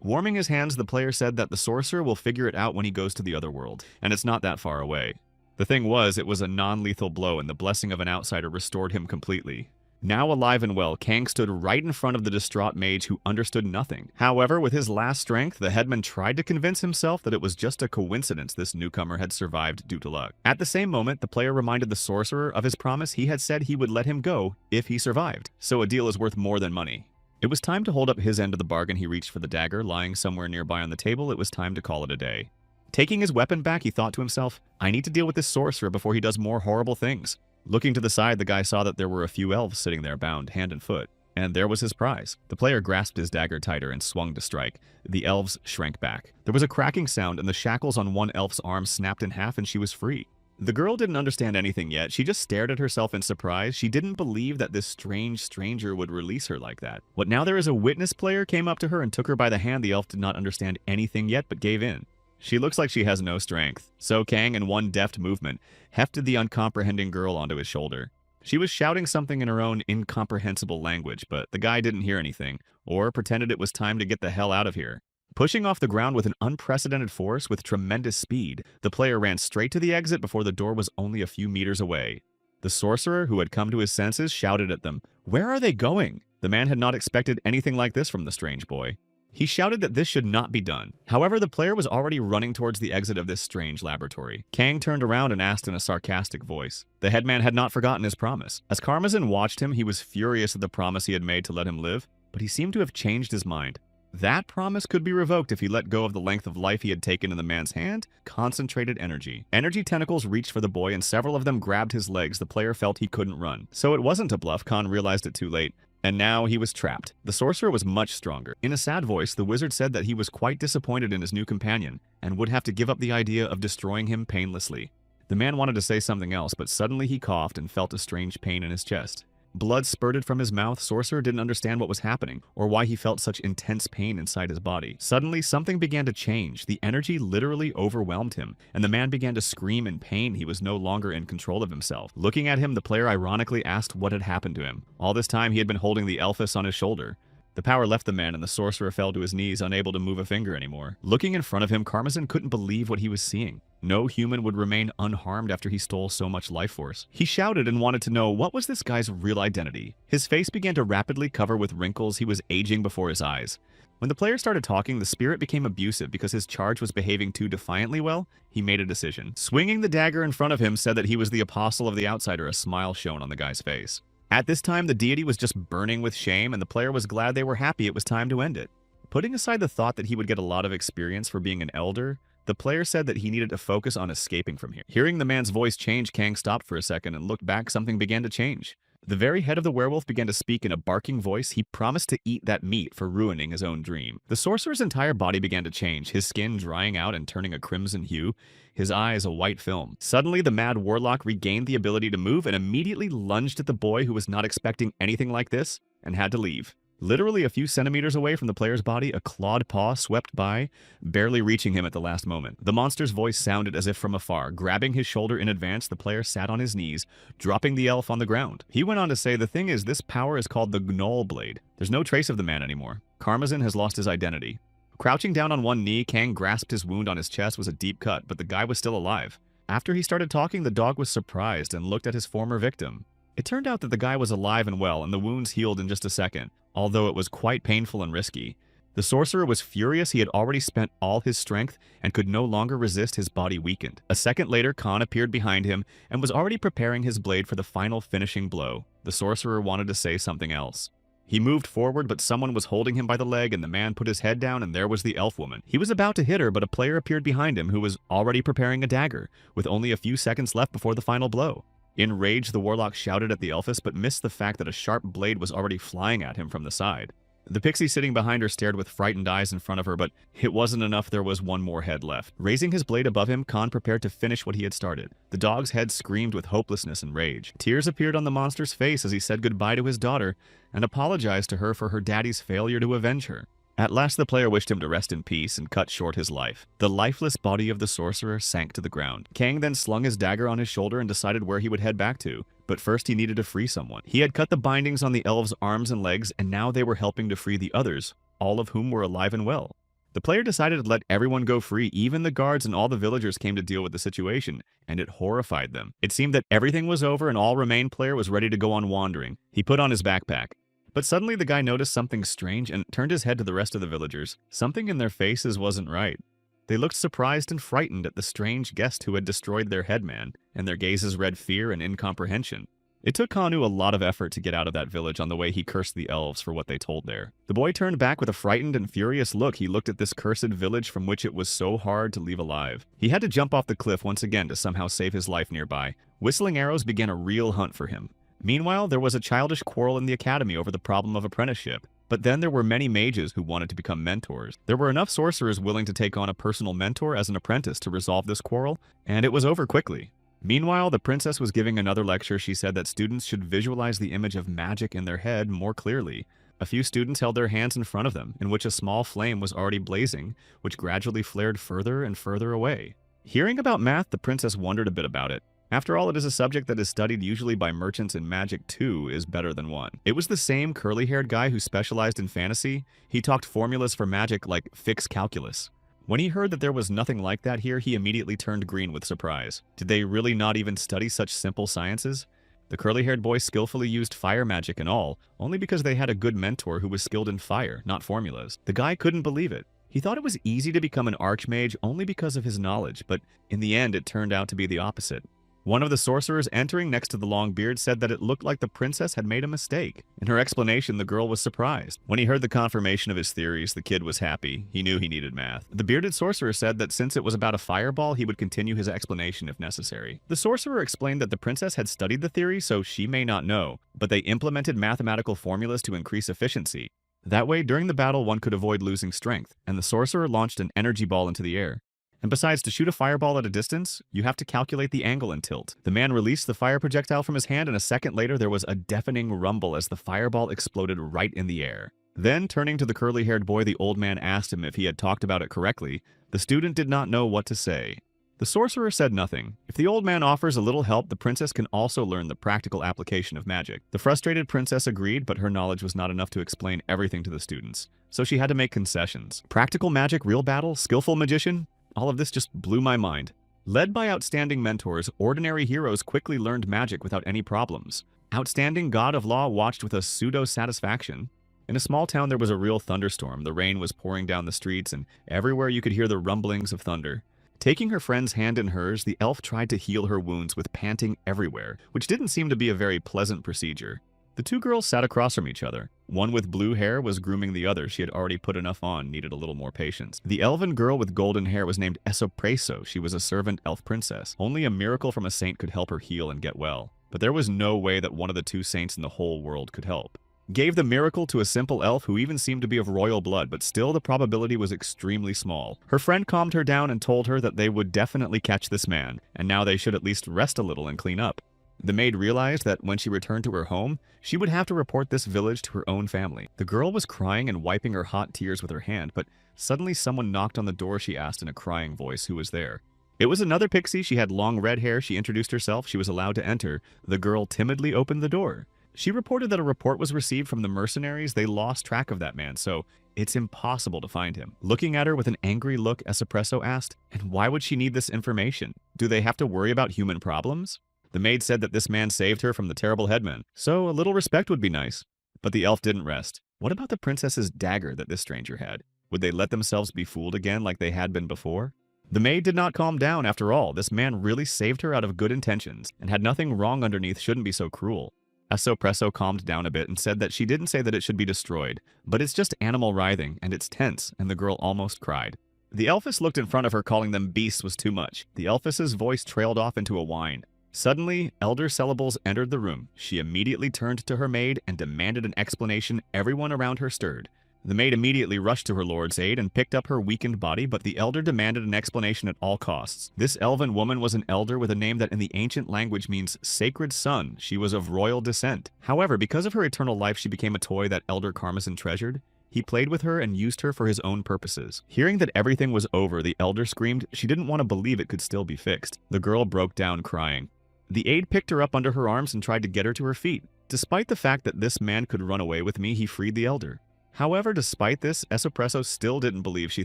Warming his hands, the player said that the sorcerer will figure it out when he goes to the other world, and it's not that far away. The thing was, it was a non-lethal blow, and the blessing of an outsider restored him completely. Now alive and well, Kang stood right in front of the distraught mage who understood nothing. However, with his last strength, the headman tried to convince himself that it was just a coincidence this newcomer had survived due to luck. At the same moment, the player reminded the sorcerer of his promise. He had said he would let him go if he survived, so a deal is worth more than money. It was time to hold up his end of the bargain. He reached for the dagger lying somewhere nearby on the table. It was time to call it a day. Taking his weapon back, he thought to himself, I need to deal with this sorcerer before he does more horrible things. Looking to the side, the guy saw that there were a few elves sitting there bound hand and foot, and there was his prize. The player grasped his dagger tighter and swung to strike. The elves shrank back. There was a cracking sound, and the shackles on one elf's arm snapped in half, and she was free. The girl didn't understand anything yet. She just stared at herself in surprise. She didn't believe that this strange stranger would release her like that. What now? There is a witness player came up to her and took her by the hand. The elf did not understand anything yet, but gave in. She looks like she has no strength. So Kang, in one deft movement, hefted the uncomprehending girl onto his shoulder. She was shouting something in her own incomprehensible language, but the guy didn't hear anything, or pretended it was time to get the hell out of here. Pushing off the ground with an unprecedented force with tremendous speed, the player ran straight to the exit before the door was only a few meters away. The sorcerer, who had come to his senses, shouted at them. Where are they going? The man had not expected anything like this from the strange boy. He shouted that this should not be done. However, the player was already running towards the exit of this strange laboratory. Kang turned around and asked in a sarcastic voice. The headman had not forgotten his promise. As Karmazin watched him, he was furious at the promise he had made to let him live, but he seemed to have changed his mind. That promise could be revoked if he let go of the length of life he had taken in the man's hand. Concentrated energy. Energy tentacles reached for the boy, and several of them grabbed his legs. The player felt he couldn't run. So it wasn't a bluff. Khan realized it too late. And now he was trapped. The sorcerer was much stronger. In a sad voice, the wizard said that he was quite disappointed in his new companion and would have to give up the idea of destroying him painlessly. The man wanted to say something else, but suddenly he coughed and felt a strange pain in his chest. Blood spurted from his mouth. Sorcerer didn't understand what was happening or why he felt such intense pain inside his body. Suddenly, something began to change. The energy literally overwhelmed him, and the man began to scream in pain. He was no longer in control of himself. Looking at him, the player ironically asked what had happened to him. All this time, he had been holding the Elphus on his shoulder. The power left the man, and the sorcerer fell to his knees, unable to move a finger anymore. Looking in front of him, Karmazin couldn't believe what he was seeing. No human would remain unharmed after he stole so much life force. He shouted and wanted to know what was this guy's real identity. His face began to rapidly cover with wrinkles. He was aging before his eyes. When the player started talking, the spirit became abusive because his charge was behaving too defiantly well. He made a decision. Swinging the dagger in front of him said that he was the apostle of the outsider. A smile shone on the guy's face. At this time, the deity was just burning with shame, and the player was glad they were happy it was time to end it. Putting aside the thought that he would get a lot of experience for being an elder, the player said that he needed to focus on escaping from here. Hearing the man's voice change, Kang stopped for a second and looked back. Something began to change. The very head of the werewolf began to speak in a barking voice. He promised to eat that meat for ruining his own dream. The sorcerer's entire body began to change, his skin drying out and turning a crimson hue, his eyes a white film. Suddenly, the mad warlock regained the ability to move and immediately lunged at the boy, who was not expecting anything like this and had to leave. Literally a few centimeters away from the player's body, a clawed paw swept by, barely reaching him at the last moment. The monster's voice sounded as if from afar. Grabbing his shoulder in advance, the player sat on his knees, dropping the elf on the ground. He went on to say, the thing is, this power is called the Gnoll Blade. There's no trace of the man anymore. Karmazin has lost his identity. Crouching down on one knee, Kang grasped his wound on his chest. Was a deep cut, but the guy was still alive. After he started talking, the dog was surprised and looked at his former victim. It turned out that the guy was alive and well, and the wounds healed in just a second, although it was quite painful and risky. The sorcerer was furious. He had already spent all his strength and could no longer resist. His body weakened. A second later, Khan appeared behind him and was already preparing his blade for the final finishing blow. The sorcerer wanted to say something else. He moved forward, but someone was holding him by the leg, and the man put his head down, and there was the elf woman. He was about to hit her, but a player appeared behind him who was already preparing a dagger, with only a few seconds left before the final blow. In rage, the warlock shouted at the elfess, but missed the fact that a sharp blade was already flying at him from the side. The pixie sitting behind her stared with frightened eyes in front of her, but it wasn't enough. There was one more head left. Raising his blade above him, Khan prepared to finish what he had started. The dog's head screamed with hopelessness and rage. Tears appeared on the monster's face as he said goodbye to his daughter and apologized to her for her daddy's failure to avenge her. At last, the player wished him to rest in peace and cut short his life. The lifeless body of the sorcerer sank to the ground. Kang then slung his dagger on his shoulder and decided where he would head back to. But first he needed to free someone. He had cut the bindings on the elves' arms and legs, and now they were helping to free the others, all of whom were alive and well. The player decided to let everyone go free. Even the guards and all the villagers came to deal with the situation, and it horrified them. It seemed that everything was over and all remained player was ready to go on wandering. He put on his backpack. But suddenly the guy noticed something strange and turned his head to the rest of the villagers. Something in their faces wasn't right. They looked surprised and frightened at the strange guest who had destroyed their headman, and their gazes read fear and incomprehension. It took Kanu a lot of effort to get out of that village on the way he cursed the elves for what they told there. The boy turned back with a frightened and furious look. He looked at this cursed village from which it was so hard to leave alive. He had to jump off the cliff once again to somehow save his life nearby. Whistling arrows began a real hunt for him. Meanwhile, there was a childish quarrel in the academy over the problem of apprenticeship. But then there were many mages who wanted to become mentors. There were enough sorcerers willing to take on a personal mentor as an apprentice to resolve this quarrel, and it was over quickly. Meanwhile, the princess was giving another lecture. She said that students should visualize the image of magic in their head more clearly. A few students held their hands in front of them, in which a small flame was already blazing, which gradually flared further and further away. Hearing about math, the princess wondered a bit about it. After all, it is a subject that is studied usually by merchants, and magic 2 is better than 1. It was the same curly-haired guy who specialized in fantasy. He talked formulas for magic like fixed calculus. When he heard that there was nothing like that here, he immediately turned green with surprise. Did they really not even study such simple sciences? The curly-haired boy skillfully used fire magic and all, only because they had a good mentor who was skilled in fire, not formulas. The guy couldn't believe it. He thought it was easy to become an archmage only because of his knowledge, but in the end it turned out to be the opposite. One of the sorcerers entering next to the long beard said that it looked like the princess had made a mistake. In her explanation, the girl was surprised. When he heard the confirmation of his theories, the kid was happy. He knew he needed math. The bearded sorcerer said that since it was about a fireball, he would continue his explanation if necessary. The sorcerer explained that the princess had studied the theory, so she may not know, but they implemented mathematical formulas to increase efficiency. That way, during the battle, one could avoid losing strength, and the sorcerer launched an energy ball into the air. And besides, to shoot a fireball at a distance, you have to calculate the angle and tilt. The man released the fire projectile from his hand, and a second later there was a deafening rumble as the fireball exploded right in the air. Then, turning to the curly-haired boy, the old man asked him if he had talked about it correctly. The student did not know what to say. The sorcerer said nothing. If the old man offers a little help, the princess can also learn the practical application of magic. The frustrated princess agreed, but her knowledge was not enough to explain everything to the students. So she had to make concessions. Practical magic, real battle, skillful magician? All of this just blew my mind. Led by outstanding mentors, ordinary heroes quickly learned magic without any problems. Outstanding God of Law watched with a pseudo-satisfaction. In a small town there was a real thunderstorm. The rain was pouring down the streets, and everywhere you could hear the rumblings of thunder. Taking her friend's hand in hers, the elf tried to heal her wounds with panting everywhere, which didn't seem to be a very pleasant procedure. The two girls sat across from each other. One with blue hair was grooming the other. She had already put enough on, needed a little more patience. The elven girl with golden hair was named Esopreso. She was a servant elf princess. Only a miracle from a saint could help her heal and get well. But there was no way that one of the two saints in the whole world could help. Gave the miracle to a simple elf who even seemed to be of royal blood, but still the probability was extremely small. Her friend calmed her down and told her that they would definitely catch this man, and now they should at least rest a little and clean up. The maid realized that when she returned to her home, she would have to report this village to her own family. The girl was crying and wiping her hot tears with her hand, but suddenly someone knocked on the door. She asked in a crying voice who was there. It was another pixie. She had long red hair. She introduced herself. She was allowed to enter. The girl timidly opened the door. She reported that a report was received from the mercenaries. They lost track of that man, so it's impossible to find him. Looking at her with an angry look, Espresso asked, "And why would she need this information? Do they have to worry about human problems?" The maid said that this man saved her from the terrible headman, so a little respect would be nice. But the elf didn't rest. What about the princess's dagger that this stranger had? Would they let themselves be fooled again like they had been before? The maid did not calm down after all. This man really saved her out of good intentions, and had nothing wrong underneath shouldn't be so cruel. Espresso calmed down a bit and said that she didn't say that it should be destroyed, but it's just animal writhing, and it's tense, and the girl almost cried. The Elfess looked in front of her, calling them beasts was too much. The Elfess's voice trailed off into a whine. Suddenly, Elder Syllables entered the room. She immediately turned to her maid and demanded an explanation. Everyone around her stirred. The maid immediately rushed to her lord's aid and picked up her weakened body, but the elder demanded an explanation at all costs. This elven woman was an elder with a name that in the ancient language means sacred son. She was of royal descent. However, because of her eternal life, she became a toy that Elder Karmazin treasured. He played with her and used her for his own purposes. Hearing that everything was over, the elder screamed. She didn't want to believe it could still be fixed. The girl broke down crying. The aide picked her up under her arms and tried to get her to her feet. Despite the fact that this man could run away with me, he freed the elder. However, despite this, Espresso still didn't believe. She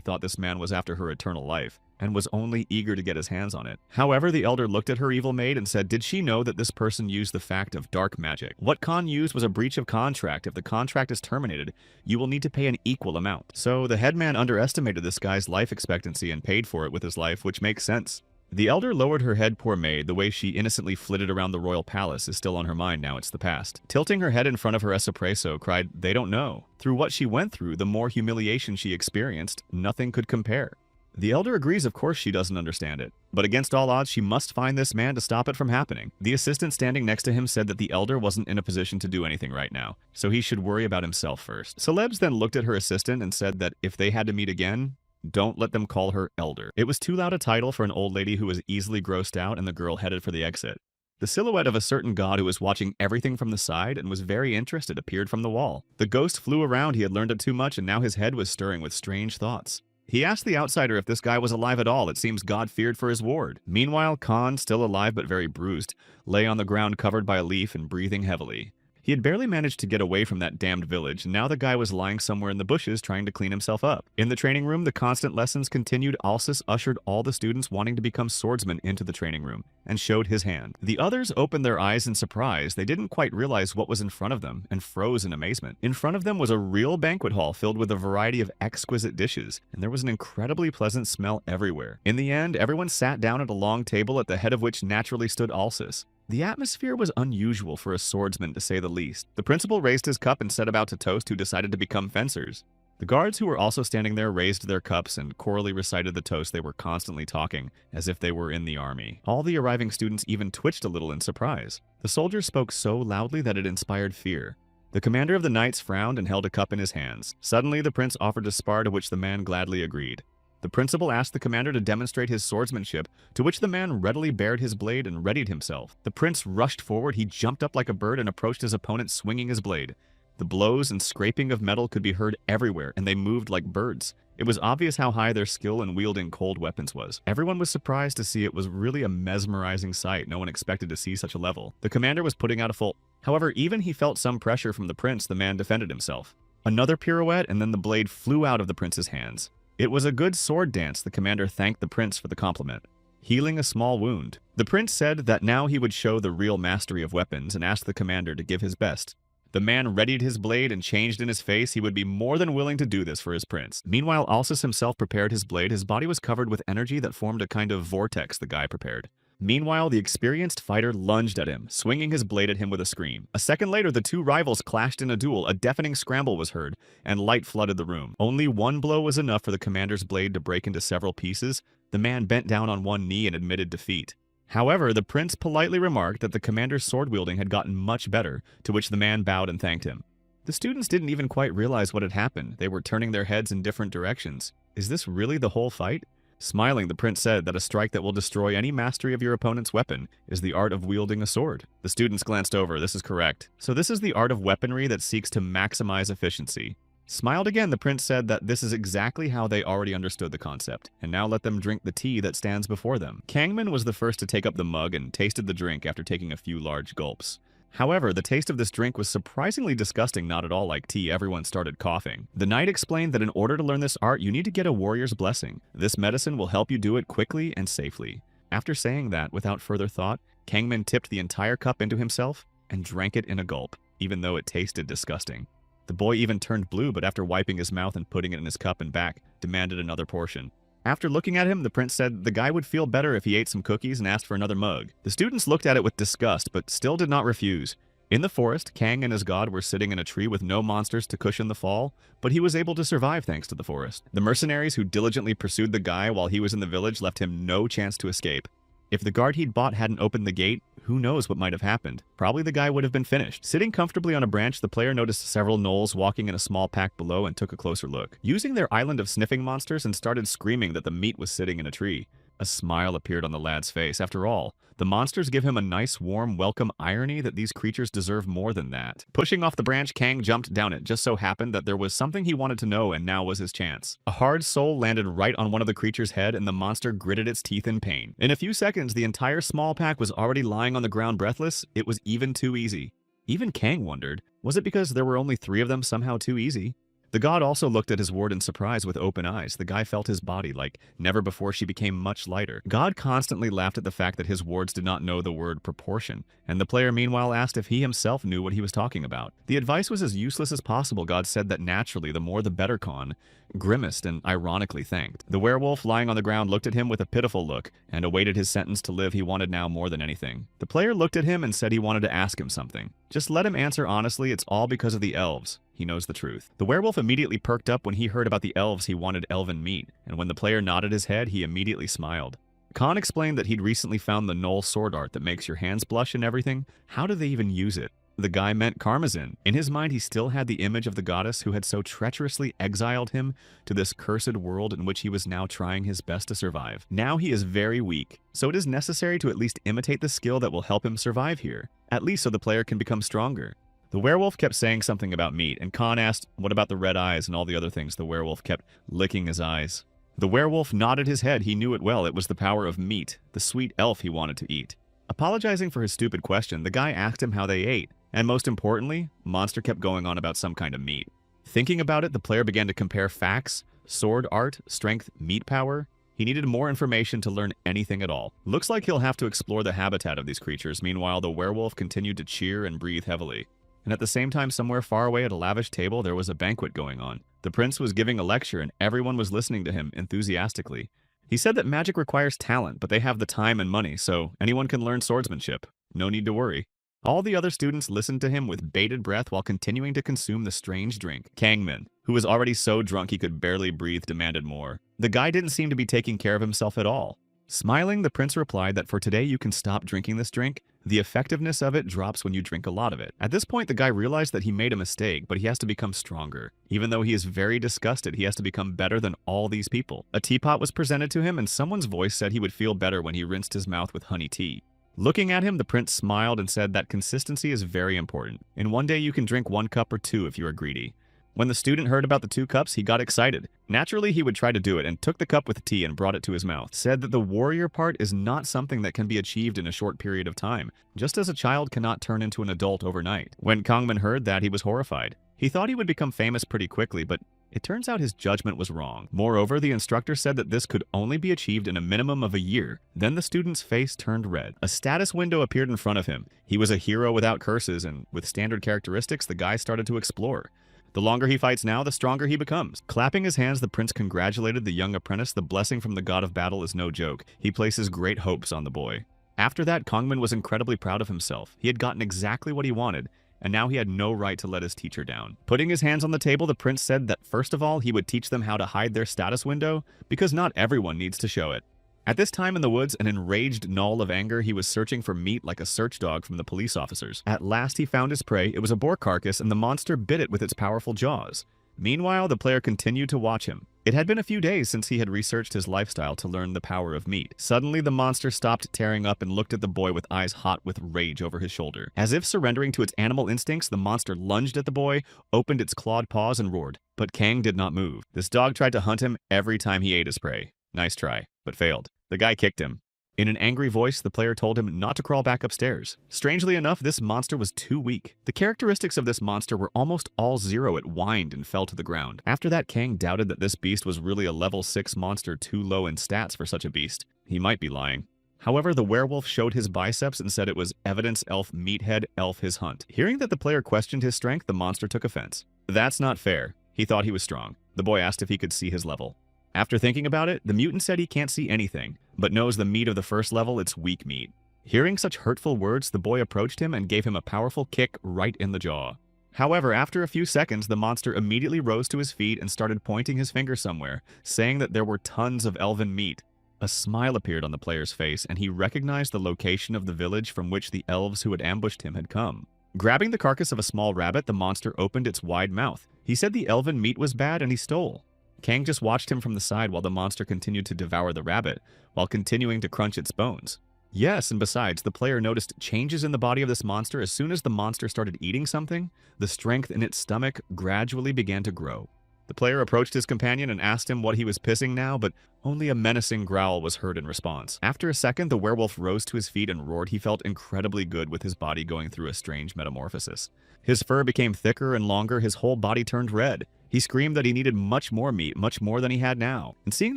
thought this man was after her eternal life, and was only eager to get his hands on it. However, the elder looked at her evil maid and said, did she know that this person used the fact of dark magic? What Khan used was a breach of contract. If the contract is terminated, you will need to pay an equal amount. So the headman underestimated this guy's life expectancy and paid for it with his life, which makes sense. The elder lowered her head. Poor maid, the way she innocently flitted around the royal palace is still on her mind now. It's the past. Tilting her head in front of her, Espresso cried, they don't know. Through what she went through, the more humiliation she experienced, nothing could compare. The elder agrees. Of course she doesn't understand it. But against all odds, she must find this man to stop it from happening. The assistant standing next to him said that the elder wasn't in a position to do anything right now, so he should worry about himself first. Celebs then looked at her assistant and said that if they had to meet again, don't let them call her elder. It was too loud a title for an old lady who was easily grossed out, and the girl headed for the exit. The silhouette of a certain god who was watching everything from the side and was very interested appeared from the wall. The ghost flew around. He had learned it too much, and now his head was stirring with strange thoughts. He asked the outsider if this guy was alive at all. It seems God feared for his ward. Meanwhile, Khan, still alive but very bruised, lay on the ground covered by a leaf and breathing heavily. He had barely managed to get away from that damned village, and now the guy was lying somewhere in the bushes trying to clean himself up. In the training room, the constant lessons continued. Alsis ushered all the students wanting to become swordsmen into the training room and showed his hand. The others opened their eyes in surprise. They didn't quite realize what was in front of them and froze in amazement. In front of them was a real banquet hall filled with a variety of exquisite dishes, and there was an incredibly pleasant smell everywhere. In the end, everyone sat down at a long table at the head of which naturally stood Alsis. The atmosphere was unusual for a swordsman, to say the least. The principal raised his cup and set about to toast who decided to become fencers. The guards who were also standing there raised their cups and chorally recited the toast. They were constantly talking, as if they were in the army. All the arriving students even twitched a little in surprise. The soldier spoke so loudly that it inspired fear. The commander of the knights frowned and held a cup in his hands. Suddenly, the prince offered to spar, to which the man gladly agreed. The principal asked the commander to demonstrate his swordsmanship, to which the man readily bared his blade and readied himself. The prince rushed forward. He jumped up like a bird and approached his opponent swinging his blade. The blows and scraping of metal could be heard everywhere, and they moved like birds. It was obvious how high their skill in wielding cold weapons was. Everyone was surprised to see it. Was really a mesmerizing sight. No one expected to see such a level. The commander was putting out a full... However, even he felt some pressure from the prince. The man defended himself. Another pirouette, and then the blade flew out of the prince's hands. It was a good sword dance. The commander thanked the prince for the compliment, healing a small wound. The prince said that now he would show the real mastery of weapons and asked the commander to give his best. The man readied his blade and changed in his face. He would be more than willing to do this for his prince. Meanwhile, Alsis himself prepared his blade. His body was covered with energy that formed a kind of vortex the guy prepared. Meanwhile, the experienced fighter lunged at him, swinging his blade at him with a scream. A second later, the two rivals clashed in a duel. A deafening scramble was heard, and light flooded the room. Only one blow was enough for the commander's blade to break into several pieces. The man bent down on one knee and admitted defeat. However, the prince politely remarked that the commander's sword-wielding had gotten much better, to which the man bowed and thanked him. The students didn't even quite realize what had happened. They were turning their heads in different directions. Is this really the whole fight? Smiling, the prince said that a strike that will destroy any mastery of your opponent's weapon is the art of wielding a sword. The students glanced over. This is correct. So this is the art of weaponry that seeks to maximize efficiency. Smiled again, the prince said that this is exactly how they already understood the concept, and now let them drink the tea that stands before them. Kangman was the first to take up the mug and tasted the drink after taking a few large gulps. However, the taste of this drink was surprisingly disgusting, not at all like tea. Everyone started coughing. The knight explained that in order to learn this art, you need to get a warrior's blessing. This medicine will help you do it quickly and safely. After saying that, without further thought, Kangman tipped the entire cup into himself and drank it in a gulp, even though it tasted disgusting. The boy even turned blue, but after wiping his mouth and putting it in his cup and back, demanded another portion. After looking at him, the prince said the guy would feel better if he ate some cookies and asked for another mug. The students looked at it with disgust, but still did not refuse. In the forest, Kang and his god were sitting in a tree with no monsters to cushion the fall, but he was able to survive thanks to the forest. The mercenaries who diligently pursued the guy while he was in the village left him no chance to escape. If the guard he'd bought hadn't opened the gate, who knows what might have happened. Probably the guy would have been finished. Sitting comfortably on a branch, the player noticed several gnolls walking in a small pack below and took a closer look. Using their island of sniffing monsters and started screaming that the meat was sitting in a tree. A smile appeared on the lad's face. After all, the monsters give him a nice, warm, welcome irony that these creatures deserve more than that. Pushing off the branch, Kang jumped down it. Just so happened that there was something he wanted to know, and now was his chance. A hard soul landed right on one of the creature's head, and the monster gritted its teeth in pain. In a few seconds, the entire small pack was already lying on the ground breathless. It was even too easy. Even Kang wondered, was it because there were only 3 of them somehow too easy? The god also looked at his ward in surprise with open eyes. The guy felt his body like never before. She became much lighter. God constantly laughed at the fact that his wards did not know the word proportion, and the player meanwhile asked if he himself knew what he was talking about. The advice was as useless as possible. God said that naturally the more the better. Khan grimaced and ironically thanked. The werewolf lying on the ground looked at him with a pitiful look and awaited his sentence to live he wanted now more than anything. The player looked at him and said he wanted to ask him something. Just let him answer honestly. It's all because of the elves. He knows the truth. The werewolf immediately perked up when he heard about the elves. He wanted elven meat, and when the player nodded his head, he immediately smiled. Khan explained that he'd recently found the gnoll sword art that makes your hands blush and everything. How do they even use it? The guy meant Karmazin. In his mind, he still had the image of the goddess who had so treacherously exiled him to this cursed world in which he was now trying his best to survive. Now he is very weak, so it is necessary to at least imitate the skill that will help him survive here, at least so the player can become stronger. The werewolf kept saying something about meat, and Khan asked, what about the red eyes and all the other things? The werewolf kept licking his eyes. The werewolf nodded his head. He knew it well. It was the power of meat, the sweet elf he wanted to eat. Apologizing for his stupid question, the guy asked him how they ate. And most importantly, Monster kept going on about some kind of meat. Thinking about it, the player began to compare facts, sword art, strength, meat power. He needed more information to learn anything at all. Looks like he'll have to explore the habitat of these creatures. Meanwhile, the werewolf continued to cheer and breathe heavily. And at the same time, somewhere far away at a lavish table, there was a banquet going on. The prince was giving a lecture, and everyone was listening to him enthusiastically. He said that magic requires talent, but they have the time and money, so anyone can learn swordsmanship. No need to worry. All the other students listened to him with bated breath while continuing to consume the strange drink. Kangmin, who was already so drunk he could barely breathe, demanded more. The guy didn't seem to be taking care of himself at all. Smiling, the prince replied that for today you can stop drinking this drink. The effectiveness of it drops when you drink a lot of it. At this point, the guy realized that he made a mistake, but he has to become stronger. Even though he is very disgusted, he has to become better than all these people. A teapot was presented to him, and someone's voice said he would feel better when he rinsed his mouth with honey tea. Looking at him, the prince smiled and said that consistency is very important. In one day, you can drink 1 cup or 2 if you are greedy. When the student heard about the 2 cups, he got excited. Naturally, he would try to do it and took the cup with tea and brought it to his mouth. Said that the warrior part is not something that can be achieved in a short period of time, just as a child cannot turn into an adult overnight. When Kangmin heard that, he was horrified. He thought he would become famous pretty quickly, but it turns out his judgment was wrong. Moreover, the instructor said that this could only be achieved in a minimum of a year. Then the student's face turned red. A status window appeared in front of him. He was a hero without curses, and with standard characteristics, the guy started to explore. The longer he fights now, the stronger he becomes. Clapping his hands, the prince congratulated the young apprentice. The blessing from the god of battle is no joke. He places great hopes on the boy. After that, Kangmin was incredibly proud of himself. He had gotten exactly what he wanted, and now he had no right to let his teacher down. Putting his hands on the table, the prince said that first of all, he would teach them how to hide their status window, because not everyone needs to show it. At this time in the woods, an enraged gnoll of anger, he was searching for meat like a search dog from the police officers. At last he found his prey. It was a boar carcass, and the monster bit it with its powerful jaws. Meanwhile, the player continued to watch him. It had been a few days since he had researched his lifestyle to learn the power of meat. Suddenly, the monster stopped tearing up and looked at the boy with eyes hot with rage over his shoulder. As if surrendering to its animal instincts, the monster lunged at the boy, opened its clawed paws, and roared. But Kang did not move. This dog tried to hunt him every time he ate his prey. Nice try, but failed. The guy kicked him. In an angry voice, the player told him not to crawl back upstairs. Strangely enough, this monster was too weak. The characteristics of this monster were almost all 0. It whined and fell to the ground. After that, Kang doubted that this beast was really a level 6 monster too low in stats for such a beast. He might be lying. However, the werewolf showed his biceps and said it was evidence elf meathead elf his hunt. Hearing that the player questioned his strength, the monster took offense. That's not fair. He thought he was strong. The boy asked if he could see his level. After thinking about it, the mutant said he can't see anything, but knows the meat of the first level, it's weak meat. Hearing such hurtful words, the boy approached him and gave him a powerful kick right in the jaw. However, after a few seconds, the monster immediately rose to his feet and started pointing his finger somewhere, saying that there were tons of elven meat. A smile appeared on the player's face, and he recognized the location of the village from which the elves who had ambushed him had come. Grabbing the carcass of a small rabbit, the monster opened its wide mouth. He said the elven meat was bad and he stole. Kang just watched him from the side while the monster continued to devour the rabbit, while continuing to crunch its bones. Yes, and besides, the player noticed changes in the body of this monster as soon as the monster started eating something. The strength in its stomach gradually began to grow. The player approached his companion and asked him what he was pissing now, but only a menacing growl was heard in response. After a second, the werewolf rose to his feet and roared. He felt incredibly good with his body going through a strange metamorphosis. His fur became thicker and longer, his whole body turned red. He screamed that he needed much more meat, much more than he had now. And seeing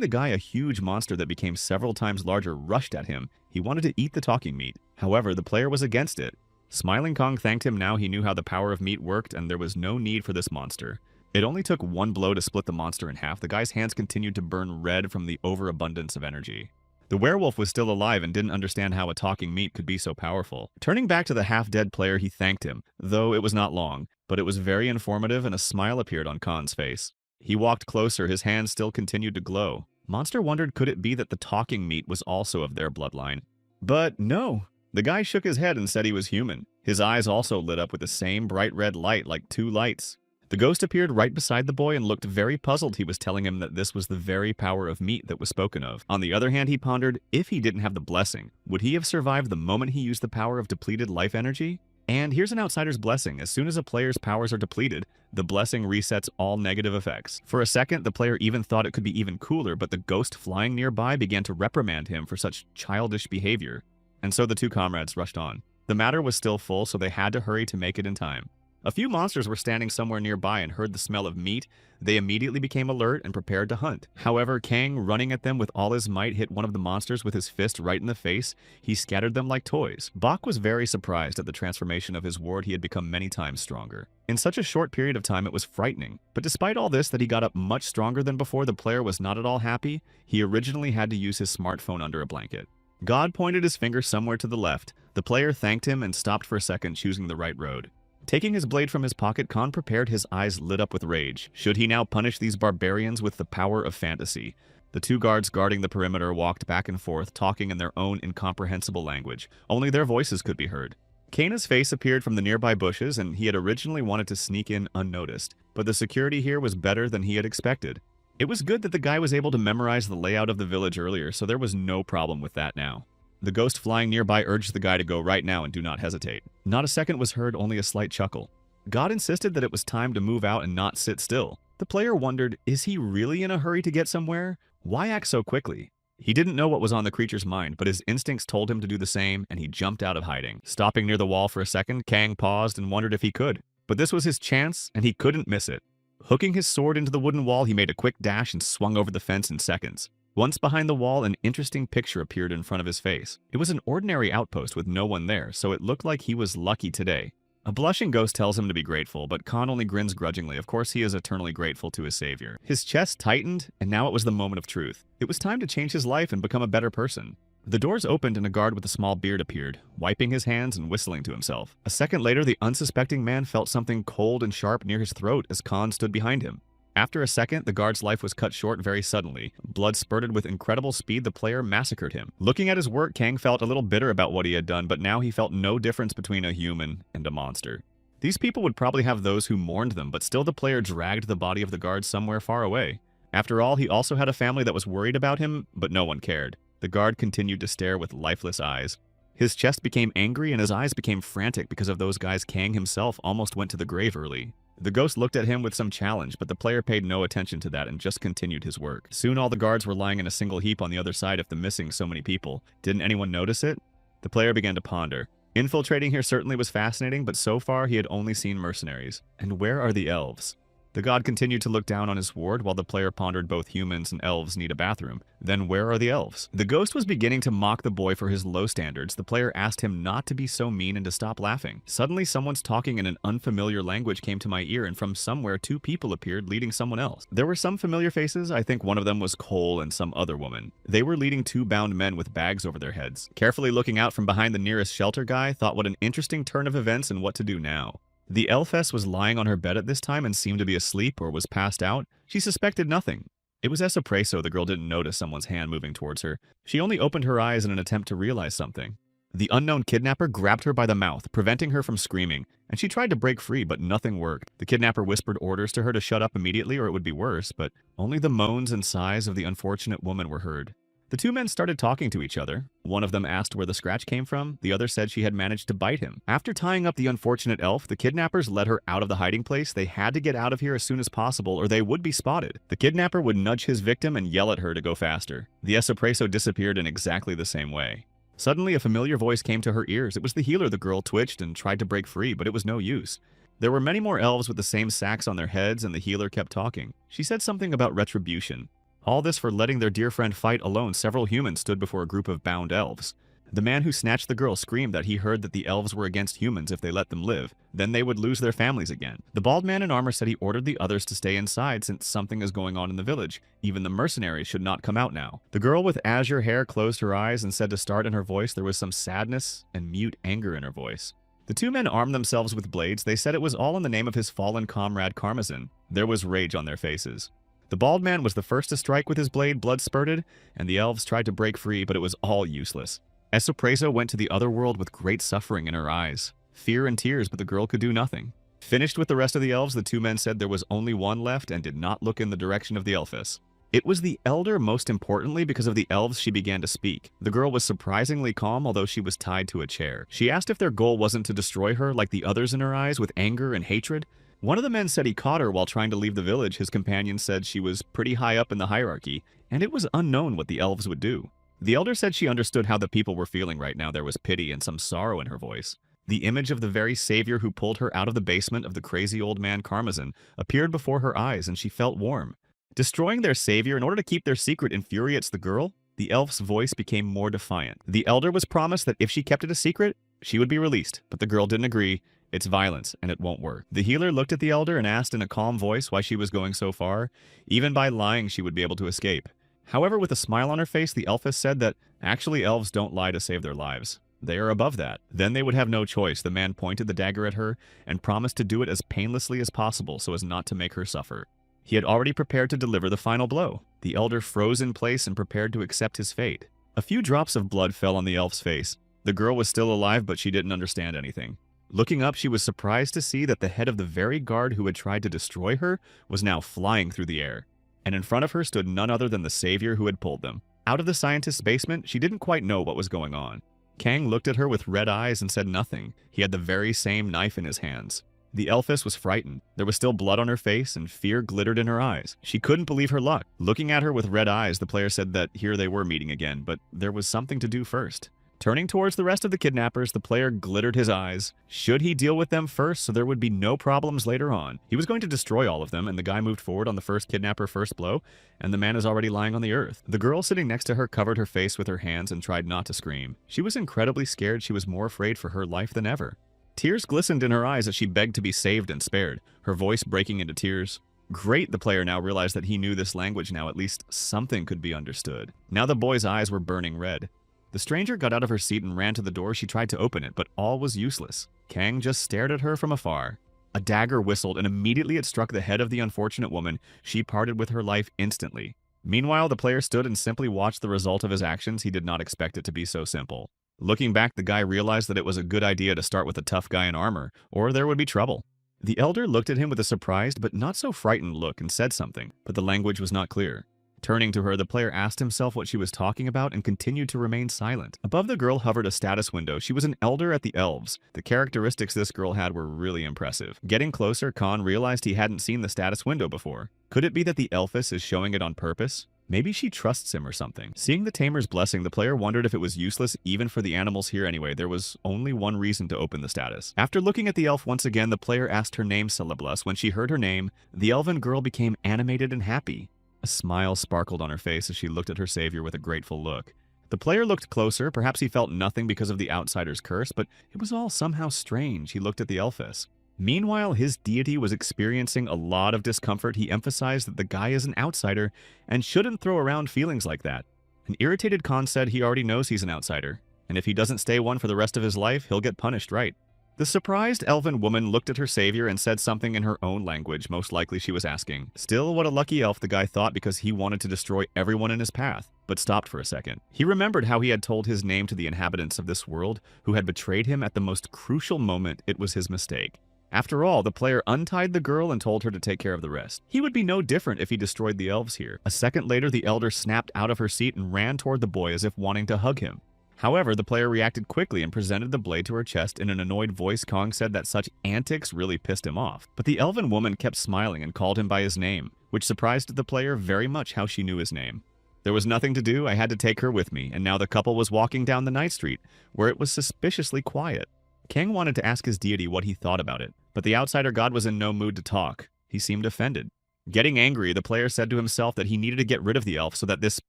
the guy, a huge monster that became several times larger, rushed at him, he wanted to eat the talking meat. However, the player was against it. Smiling Kong thanked him. Now he knew how the power of meat worked, and there was no need for this monster. It only took one blow to split the monster in half. The guy's hands continued to burn red from the overabundance of energy. The werewolf was still alive and didn't understand how a talking meat could be so powerful. Turning back to the half-dead player, he thanked him, though it was not long, but it was very informative and a smile appeared on Khan's face. He walked closer, his hands still continued to glow. Monster wondered, could it be that the talking meat was also of their bloodline? But no. The guy shook his head and said he was human. His eyes also lit up with the same bright red light, like two lights. The ghost appeared right beside the boy and looked very puzzled. He was telling him that this was the very power of meat that was spoken of. On the other hand, he pondered, if he didn't have the blessing, would he have survived the moment he used the power of depleted life energy? And here's an outsider's blessing. As soon as a player's powers are depleted, the blessing resets all negative effects. For a second, the player even thought it could be even cooler, but the ghost flying nearby began to reprimand him for such childish behavior. And so the two comrades rushed on. The matter was still full, so they had to hurry to make it in time. A few monsters were standing somewhere nearby and heard the smell of meat. They immediately became alert and prepared to hunt. However, Kang, running at them with all his might, hit one of the monsters with his fist right in the face. He scattered them like toys. Bok was very surprised at the transformation of his ward. He had become many times stronger. In such a short period of time, it was frightening. But despite all this, that he got up much stronger than before, the player was not at all happy. He originally had to use his smartphone under a blanket. God pointed his finger somewhere to the left. The player thanked him and stopped for a second, choosing the right road. Taking his blade from his pocket, Khan prepared. His eyes lit up with rage. Should he now punish these barbarians with the power of fantasy? The two guards guarding the perimeter walked back and forth, talking in their own incomprehensible language. Only their voices could be heard. Kana's face appeared from the nearby bushes, and he had originally wanted to sneak in unnoticed, but the security here was better than he had expected. It was good that the guy was able to memorize the layout of the village earlier, so there was no problem with that now. The ghost flying nearby urged the guy to go right now and do not hesitate. Not a second was heard, only a slight chuckle. God insisted that it was time to move out and not sit still. The player wondered, is he really in a hurry to get somewhere? Why act so quickly? He didn't know what was on the creature's mind, but his instincts told him to do the same, and he jumped out of hiding. Stopping near the wall for a second, Kang paused and wondered if he could. But this was his chance, and he couldn't miss it. Hooking his sword into the wooden wall, he made a quick dash and swung over the fence in seconds. Once behind the wall, an interesting picture appeared in front of his face. It was an ordinary outpost with no one there, so it looked like he was lucky today. A blushing ghost tells him to be grateful, but Khan only grins grudgingly. Of course, he is eternally grateful to his savior. His chest tightened, and now it was the moment of truth. It was time to change his life and become a better person. The doors opened and a guard with a small beard appeared, wiping his hands and whistling to himself. A second later, the unsuspecting man felt something cold and sharp near his throat as Khan stood behind him. After a second, the guard's life was cut short very suddenly. Blood spurted with incredible speed. The player massacred him. Looking at his work, Kang felt a little bitter about what he had done, but now he felt no difference between a human and a monster. These people would probably have those who mourned them, but still the player dragged the body of the guard somewhere far away. After all, he also had a family that was worried about him, but no one cared. The guard continued to stare with lifeless eyes. His chest became angry and his eyes became frantic because of those guys. Kang himself almost went to the grave early. The ghost looked at him with some challenge, but the player paid no attention to that and just continued his work. Soon all the guards were lying in a single heap on the other side of the missing so many people. Didn't anyone notice it? The player began to ponder. Infiltrating here certainly was fascinating, but so far he had only seen mercenaries. And where are the elves? The god continued to look down on his ward while the player pondered both humans and elves need a bathroom. Then where are the elves? The ghost was beginning to mock the boy for his low standards. The player asked him not to be so mean and to stop laughing. Suddenly someone's talking in an unfamiliar language came to my ear, and from somewhere 2 people appeared leading someone else. There were some familiar faces. I think one of them was Cole and some other woman. They were leading 2 bound men with bags over their heads. Carefully looking out from behind the nearest shelter guy, thought what an interesting turn of events and what to do now. The elfess was lying on her bed at this time and seemed to be asleep or was passed out. She suspected nothing. It was espresso. The girl didn't notice someone's hand moving towards her. She only opened her eyes in an attempt to realize something. The unknown kidnapper grabbed her by the mouth, preventing her from screaming, and she tried to break free, but nothing worked. The kidnapper whispered orders to her to shut up immediately or it would be worse, but only the moans and sighs of the unfortunate woman were heard. The 2 men started talking to each other. One of them asked where the scratch came from. The other said she had managed to bite him. After tying up the unfortunate elf, the kidnappers led her out of the hiding place. They had to get out of here as soon as possible or they would be spotted. The kidnapper would nudge his victim and yell at her to go faster. The espresso disappeared in exactly the same way. Suddenly, a familiar voice came to her ears. It was the healer. The girl twitched and tried to break free, but it was no use. There were many more elves with the same sacks on their heads, and the healer kept talking. She said something about retribution. All this for letting their dear friend fight alone. Several humans stood before a group of bound elves. The man who snatched the girl screamed that he heard that the elves were against humans if they let them live. Then they would lose their families again. The bald man in armor said he ordered the others to stay inside since something is going on in the village. Even the mercenaries should not come out now. The girl with azure hair closed her eyes and said to start in her voice there was some sadness and mute anger in her voice. The 2 men armed themselves with blades. They said it was all in the name of his fallen comrade Karmazin. There was rage on their faces. The bald man was the first to strike with his blade, blood spurted, and the elves tried to break free, but it was all useless. Espresso went to the other world with great suffering in her eyes. Fear and tears, but the girl could do nothing. Finished with the rest of the elves, the 2 men said there was only one left and did not look in the direction of the elfess. It was the elder, most importantly because of the elves she began to speak. The girl was surprisingly calm, although she was tied to a chair. She asked if their goal wasn't to destroy her like the others in her eyes with anger and hatred. One of the men said he caught her while trying to leave the village. His companion said she was pretty high up in the hierarchy, and it was unknown what the elves would do. The elder said she understood how the people were feeling right now. There was pity and some sorrow in her voice. The image of the very savior who pulled her out of the basement of the crazy old man Karmazin appeared before her eyes, and she felt warm. Destroying their savior in order to keep their secret infuriates the girl. The elf's voice became more defiant. The elder was promised that if she kept it a secret, she would be released, but the girl didn't agree. It's violence, and it won't work. The healer looked at the elder and asked in a calm voice why she was going so far. Even by lying, she would be able to escape. However, with a smile on her face, the elfess said that actually elves don't lie to save their lives. They are above that. Then they would have no choice. The man pointed the dagger at her and promised to do it as painlessly as possible so as not to make her suffer. He had already prepared to deliver the final blow. The elder froze in place and prepared to accept his fate. A few drops of blood fell on the elf's face. The girl was still alive, but she didn't understand anything. Looking up, she was surprised to see that the head of the very guard who had tried to destroy her was now flying through the air. And in front of her stood none other than the savior who had pulled them. Out of the scientist's basement, she didn't quite know what was going on. Kang looked at her with red eyes and said nothing. He had the very same knife in his hands. The elfess was frightened. There was still blood on her face and fear glittered in her eyes. She couldn't believe her luck. Looking at her with red eyes, the player said that here they were meeting again, but there was something to do first. Turning towards the rest of the kidnappers, the player glittered his eyes. Should he deal with them first so there would be no problems later on? He was going to destroy all of them, and the guy moved forward on the first kidnapper first blow, and the man is already lying on the earth. The girl sitting next to her covered her face with her hands and tried not to scream. She was incredibly scared. She was more afraid for her life than ever. Tears glistened in her eyes as she begged to be saved and spared, her voice breaking into tears. Great, the player now realized that he knew this language now. At least something could be understood. Now the boy's eyes were burning red. The stranger got out of her seat and ran to the door. She tried to open it, but all was useless. Kang just stared at her from afar. A dagger whistled, and immediately it struck the head of the unfortunate woman. She parted with her life instantly. Meanwhile, the player stood and simply watched the result of his actions. He did not expect it to be so simple. Looking back, the guy realized that it was a good idea to start with a tough guy in armor, or there would be trouble. The elder looked at him with a surprised but not so frightened look and said something, but the language was not clear. Turning to her, the player asked himself what she was talking about and continued to remain silent. Above the girl hovered a status window. She was an elder at the elves. The characteristics this girl had were really impressive. Getting closer, Khan realized he hadn't seen the status window before. Could it be that the elfess is showing it on purpose? Maybe she trusts him or something. Seeing the tamer's blessing, the player wondered if it was useless even for the animals here anyway. There was only one reason to open the status. After looking at the elf once again, the player asked her name, Celeblus. When she heard her name, the elven girl became animated and happy. A smile sparkled on her face as she looked at her savior with a grateful look. The player looked closer. Perhaps he felt nothing because of the outsider's curse, but it was all somehow strange. He looked at the elfess. Meanwhile, his deity was experiencing a lot of discomfort. He emphasized that the guy is an outsider and shouldn't throw around feelings like that. An irritated Khan said he already knows he's an outsider, and if he doesn't stay one for the rest of his life, he'll get punished, right? The surprised elven woman looked at her savior and said something in her own language. Most likely she was asking. Still, what a lucky elf, the guy thought, because he wanted to destroy everyone in his path, but stopped for a second. He remembered how he had told his name to the inhabitants of this world who had betrayed him at the most crucial moment. It was his mistake. After all, the player untied the girl and told her to take care of the rest. He would be no different if he destroyed the elves here. A second later, the elder snapped out of her seat and ran toward the boy as if wanting to hug him. However, the player reacted quickly and presented the blade to her chest. In an annoyed voice, Kong said that such antics really pissed him off. But the elven woman kept smiling and called him by his name, which surprised the player very much how she knew his name. There was nothing to do. I had to take her with me, and now the couple was walking down the night street, where it was suspiciously quiet. Kang wanted to ask his deity what he thought about it, but the outsider god was in no mood to talk. He seemed offended. Getting angry, the player said to himself that he needed to get rid of the elf so that this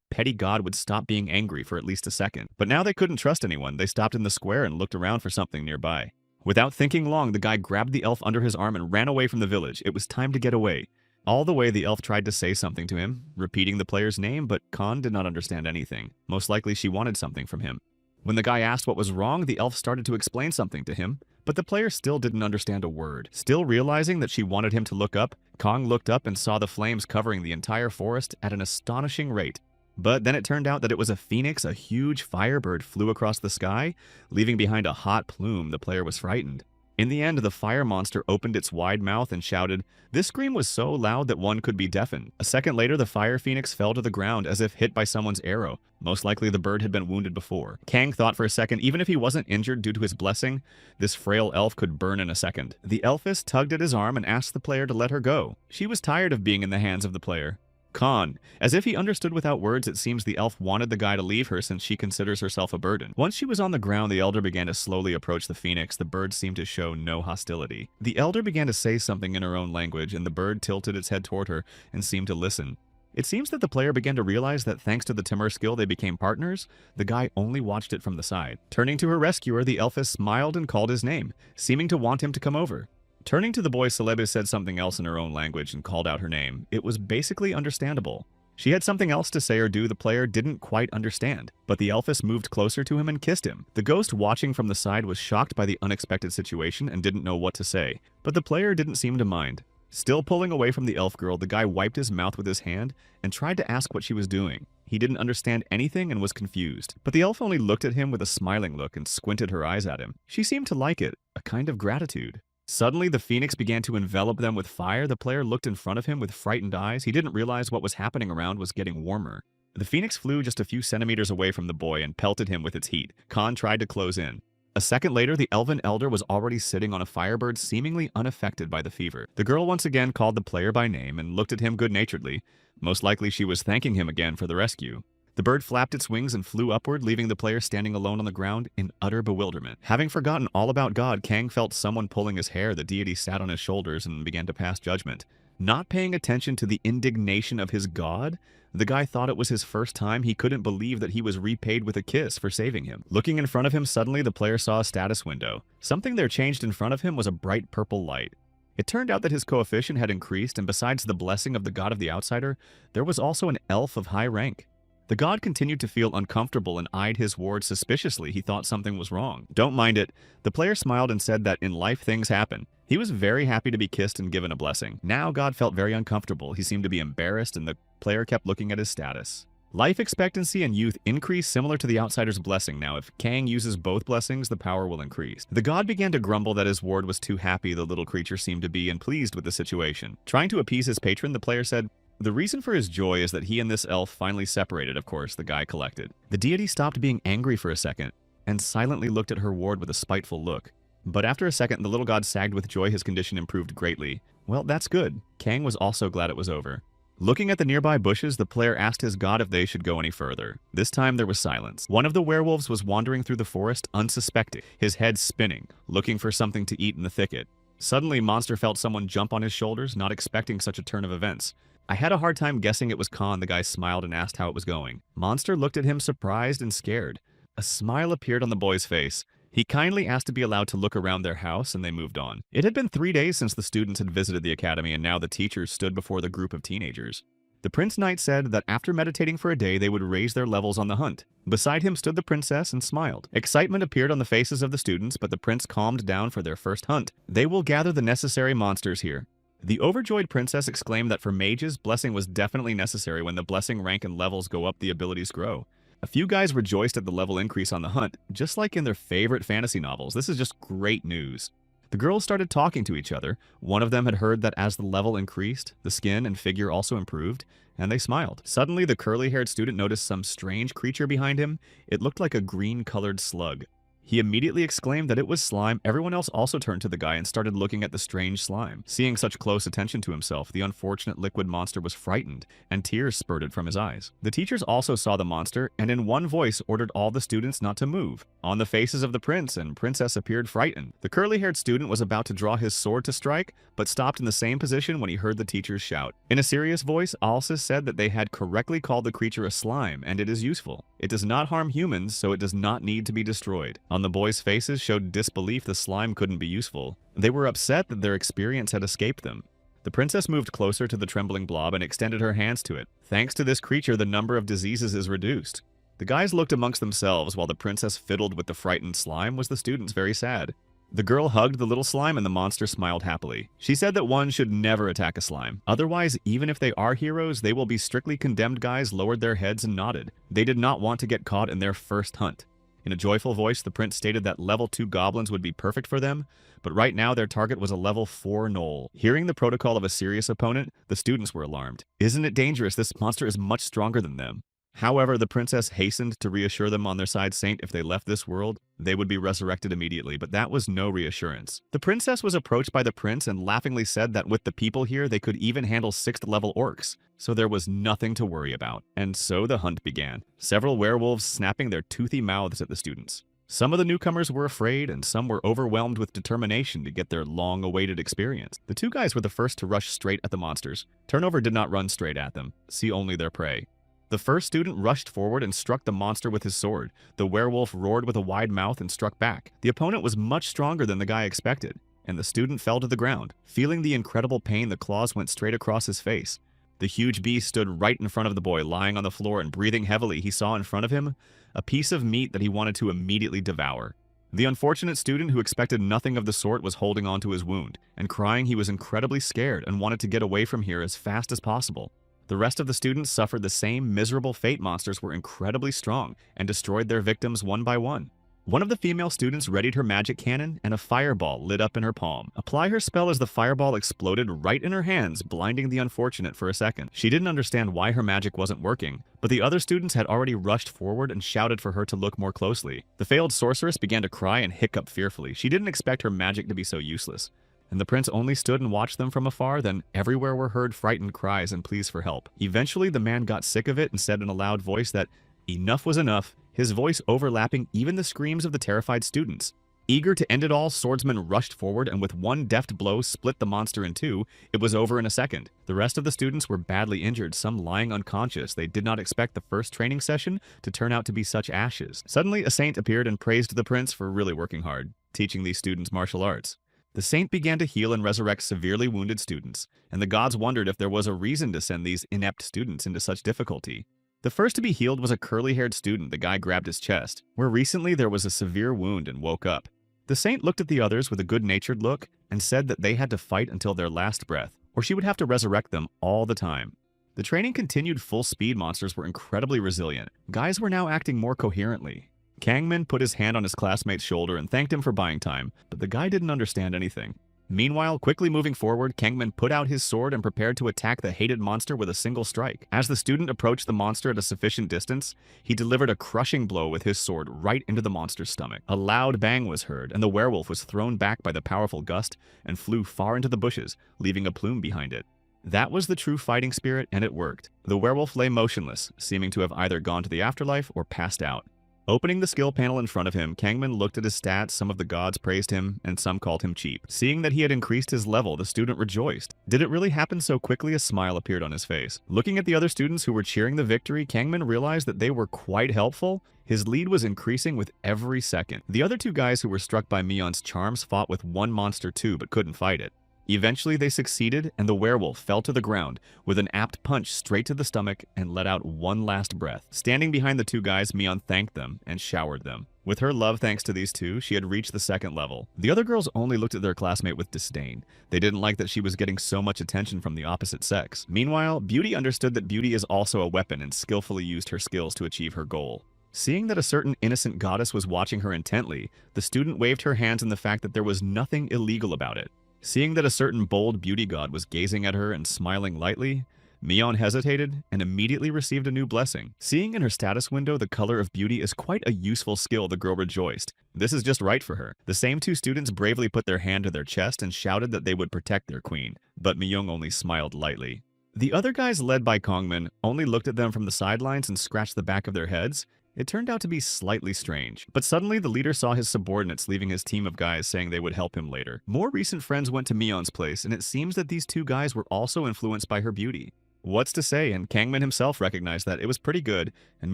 petty god would stop being angry for at least a second. But now they couldn't trust anyone. They stopped in the square and looked around for something nearby. Without thinking long, the guy grabbed the elf under his arm and ran away from the village. It was time to get away. All the way, the elf tried to say something to him, repeating the player's name, but Khan did not understand anything. Most likely she wanted something from him. When the guy asked what was wrong, the elf started to explain something to him, but the player still didn't understand a word. Still realizing that she wanted him to look up, Kong looked up and saw the flames covering the entire forest at an astonishing rate. But then it turned out that it was a phoenix. A huge firebird flew across the sky, leaving behind a hot plume. The player was frightened. In the end, the fire monster opened its wide mouth and shouted. This scream was so loud that one could be deafened. A second later, the fire phoenix fell to the ground as if hit by someone's arrow. Most likely the bird had been wounded before. Kang thought for a second, even if he wasn't injured due to his blessing, this frail elf could burn in a second. The elfess tugged at his arm and asked the player to let her go. She was tired of being in the hands of the player. Khan. As if he understood without words, it seems the elf wanted the guy to leave her since she considers herself a burden. Once she was on the ground, the elder began to slowly approach the phoenix. The bird seemed to show no hostility. The elder began to say something in her own language, and the bird tilted its head toward her and seemed to listen. It seems that the player began to realize that thanks to the Timur skill they became partners. The guy only watched it from the side. Turning to her rescuer, the elfess smiled and called his name, seeming to want him to come over. Turning to the boy, Celebes said something else in her own language and called out her name. It was basically understandable. She had something else to say or do the player didn't quite understand, but the elfess moved closer to him and kissed him. The ghost watching from the side was shocked by the unexpected situation and didn't know what to say, but the player didn't seem to mind. Still pulling away from the elf girl, the guy wiped his mouth with his hand and tried to ask what she was doing. He didn't understand anything and was confused, but the elf only looked at him with a smiling look and squinted her eyes at him. She seemed to like it, a kind of gratitude. Suddenly, the phoenix began to envelop them with fire. The player looked in front of him with frightened eyes. He didn't realize what was happening around was getting warmer. The phoenix flew just a few centimeters away from the boy and pelted him with its heat. Khan tried to close in. A second later, the elven elder was already sitting on a firebird, seemingly unaffected by the fever. The girl once again called the player by name and looked at him good-naturedly. Most likely she was thanking him again for the rescue. The bird flapped its wings and flew upward, leaving the player standing alone on the ground in utter bewilderment. Having forgotten all about God, Kang felt someone pulling his hair. The deity sat on his shoulders and began to pass judgment. Not paying attention to the indignation of his god, the guy thought it was his first time. He couldn't believe that he was repaid with a kiss for saving him. Looking in front of him, suddenly the player saw a status window. Something there changed in front of him was a bright purple light. It turned out that his coefficient had increased, and besides the blessing of the god of the outsider, there was also an elf of high rank. The god continued to feel uncomfortable and eyed his ward suspiciously. He thought something was wrong. Don't mind it. The player smiled and said that in life things happen. He was very happy to be kissed and given a blessing. Now God felt very uncomfortable. He seemed to be embarrassed, and the player kept looking at his status. Life expectancy and youth increase similar to the outsider's blessing. Now, if Kang uses both blessings, the power will increase. The god began to grumble that his ward was too happy the little creature seemed to be and pleased with the situation. Trying to appease his patron, the player said, the reason for his joy is that he and this elf finally separated. Of course, the guy collected. The deity stopped being angry for a second and silently looked at her ward with a spiteful look. But after a second, the little god sagged with joy. His condition improved greatly. Well, that's good. Kang was also glad it was over. Looking at the nearby bushes, the player asked his god if they should go any further. This time there was silence. One of the werewolves was wandering through the forest unsuspecting, his head spinning, looking for something to eat in the thicket. Suddenly, Monster felt someone jump on his shoulders, not expecting such a turn of events. I had a hard time guessing it was Khan. The guy smiled and asked how it was going. Monster looked at him surprised and scared. A smile appeared on the boy's face. He kindly asked to be allowed to look around their house, and they moved on. It had been 3 days since the students had visited the academy, and now the teachers stood before the group of teenagers. The Prince Knight said that after meditating for a day, they would raise their levels on the hunt. Beside him stood the princess and smiled. Excitement appeared on the faces of the students, but the prince calmed down for their first hunt. They will gather the necessary monsters here. The overjoyed princess exclaimed that for mages, blessing was definitely necessary. When the blessing rank and levels go up, the abilities grow. A few guys rejoiced at the level increase on the hunt, just like in their favorite fantasy novels. This is just great news. The girls started talking to each other. One of them had heard that as the level increased, the skin and figure also improved, and they smiled. Suddenly, the curly-haired student noticed some strange creature behind him. It looked like a green-colored slug. He immediately exclaimed that it was slime. Everyone else also turned to the guy and started looking at the strange slime. Seeing such close attention to himself, the unfortunate liquid monster was frightened, and tears spurted from his eyes. The teachers also saw the monster, and in one voice ordered all the students not to move. On the faces of the prince and princess appeared frightened. The curly-haired student was about to draw his sword to strike, but stopped in the same position when he heard the teachers shout. In a serious voice, Alsis said that they had correctly called the creature a slime, and it is useful. It does not harm humans, so it does not need to be destroyed. On the boys' faces showed disbelief the slime couldn't be useful. They were upset that their experience had escaped them. The princess moved closer to the trembling blob and extended her hands to it. Thanks to this creature, the number of diseases is reduced. The guys looked amongst themselves while the princess fiddled with the frightened slime. Was the students very sad? The girl hugged the little slime and the monster smiled happily. She said that one should never attack a slime. Otherwise, even if they are heroes, they will be strictly condemned. Guys lowered their heads and nodded. They did not want to get caught in their first hunt. In a joyful voice, the prince stated that level 2 goblins would be perfect for them, but right now their target was a level 4 gnoll. Hearing the protocol of a serious opponent, the students were alarmed. Isn't it dangerous? This monster is much stronger than them. However, the princess hastened to reassure them on their side. Saint, if they left this world, they would be resurrected immediately, but that was no reassurance. The princess was approached by the prince and laughingly said that with the people here, they could even handle 6th level orcs, so there was nothing to worry about. And so the hunt began, several werewolves snapping their toothy mouths at the students. Some of the newcomers were afraid, and some were overwhelmed with determination to get their long-awaited experience. The 2 guys were the first to rush straight at the monsters. Turnover did not run straight at them, see only their prey. The first student rushed forward and struck the monster with his sword. The werewolf roared with a wide mouth and struck back. The opponent was much stronger than the guy expected, and the student fell to the ground. Feeling the incredible pain, the claws went straight across his face. The huge beast stood right in front of the boy, lying on the floor and breathing heavily. He saw in front of him a piece of meat that he wanted to immediately devour. The unfortunate student, who expected nothing of the sort, was holding on to his wound and crying. He was incredibly scared and wanted to get away from here as fast as possible. The rest of the students suffered the same miserable fate. Monsters were incredibly strong and destroyed their victims one by one. One of the female students readied her magic cannon, and a fireball lit up in her palm. Apply her spell as the fireball exploded right in her hands, blinding the unfortunate for a second. She didn't understand why her magic wasn't working, but the other students had already rushed forward and shouted for her to look more closely. The failed sorceress began to cry and hiccup fearfully. She didn't expect her magic to be so useless, and the prince only stood and watched them from afar. Then everywhere were heard frightened cries and pleas for help. Eventually, the man got sick of it and said in a loud voice that enough was enough, his voice overlapping even the screams of the terrified students. Eager to end it all, swordsman rushed forward and with one deft blow split the monster in 2. It was over in a second. The rest of the students were badly injured, some lying unconscious. They did not expect the first training session to turn out to be such ashes. Suddenly, a saint appeared and praised the prince for really working hard, teaching these students martial arts. The saint began to heal and resurrect severely wounded students, and the gods wondered if there was a reason to send these inept students into such difficulty. The first to be healed was a curly-haired student. The guy grabbed his chest, where recently there was a severe wound, and woke up. The saint looked at the others with a good-natured look and said that they had to fight until their last breath, or she would have to resurrect them all the time. The training continued full speed. Monsters were incredibly resilient. Guys were now acting more coherently. Kangmin put his hand on his classmate's shoulder and thanked him for buying time, but the guy didn't understand anything. Meanwhile, quickly moving forward, Kangmin put out his sword and prepared to attack the hated monster with a single strike. As the student approached the monster at a sufficient distance, he delivered a crushing blow with his sword right into the monster's stomach. A loud bang was heard, and the werewolf was thrown back by the powerful gust and flew far into the bushes, leaving a plume behind it. That was the true fighting spirit, and it worked. The werewolf lay motionless, seeming to have either gone to the afterlife or passed out. Opening the skill panel in front of him, Kangman looked at his stats. Some of the gods praised him, and some called him cheap. Seeing that he had increased his level, the student rejoiced. Did it really happen so quickly? A smile appeared on his face. Looking at the other students who were cheering the victory, Kangman realized that they were quite helpful. His lead was increasing with every second. The other two guys who were struck by Mion's charms fought with one monster too, but couldn't fight it. Eventually they succeeded, and the werewolf fell to the ground with an apt punch straight to the stomach and let out one last breath. Standing behind the two guys, Mion thanked them and showered them. With her love thanks to these two, she had reached the second level. The other girls only looked at their classmate with disdain. They didn't like that she was getting so much attention from the opposite sex. Meanwhile, Beauty understood that beauty is also a weapon and skillfully used her skills to achieve her goal. Seeing that a certain innocent goddess was watching her intently, the student waved her hands in the fact that there was nothing illegal about it. Seeing that a certain bold beauty god was gazing at her and smiling lightly, Mion hesitated and immediately received a new blessing. Seeing in her status window the color of beauty is quite a useful skill, the girl rejoiced. This is just right for her. The same two students bravely put their hand to their chest and shouted that they would protect their queen, but Myung only smiled lightly. The other guys, led by Kongman, only looked at them from the sidelines and scratched the back of their heads. It turned out to be slightly strange, but suddenly the leader saw his subordinates leaving his team of guys, saying they would help him later. More recent friends went to Mion's place, and it seems that these two guys were also influenced by her beauty. What's to say, and Kangman himself recognized that it was pretty good, and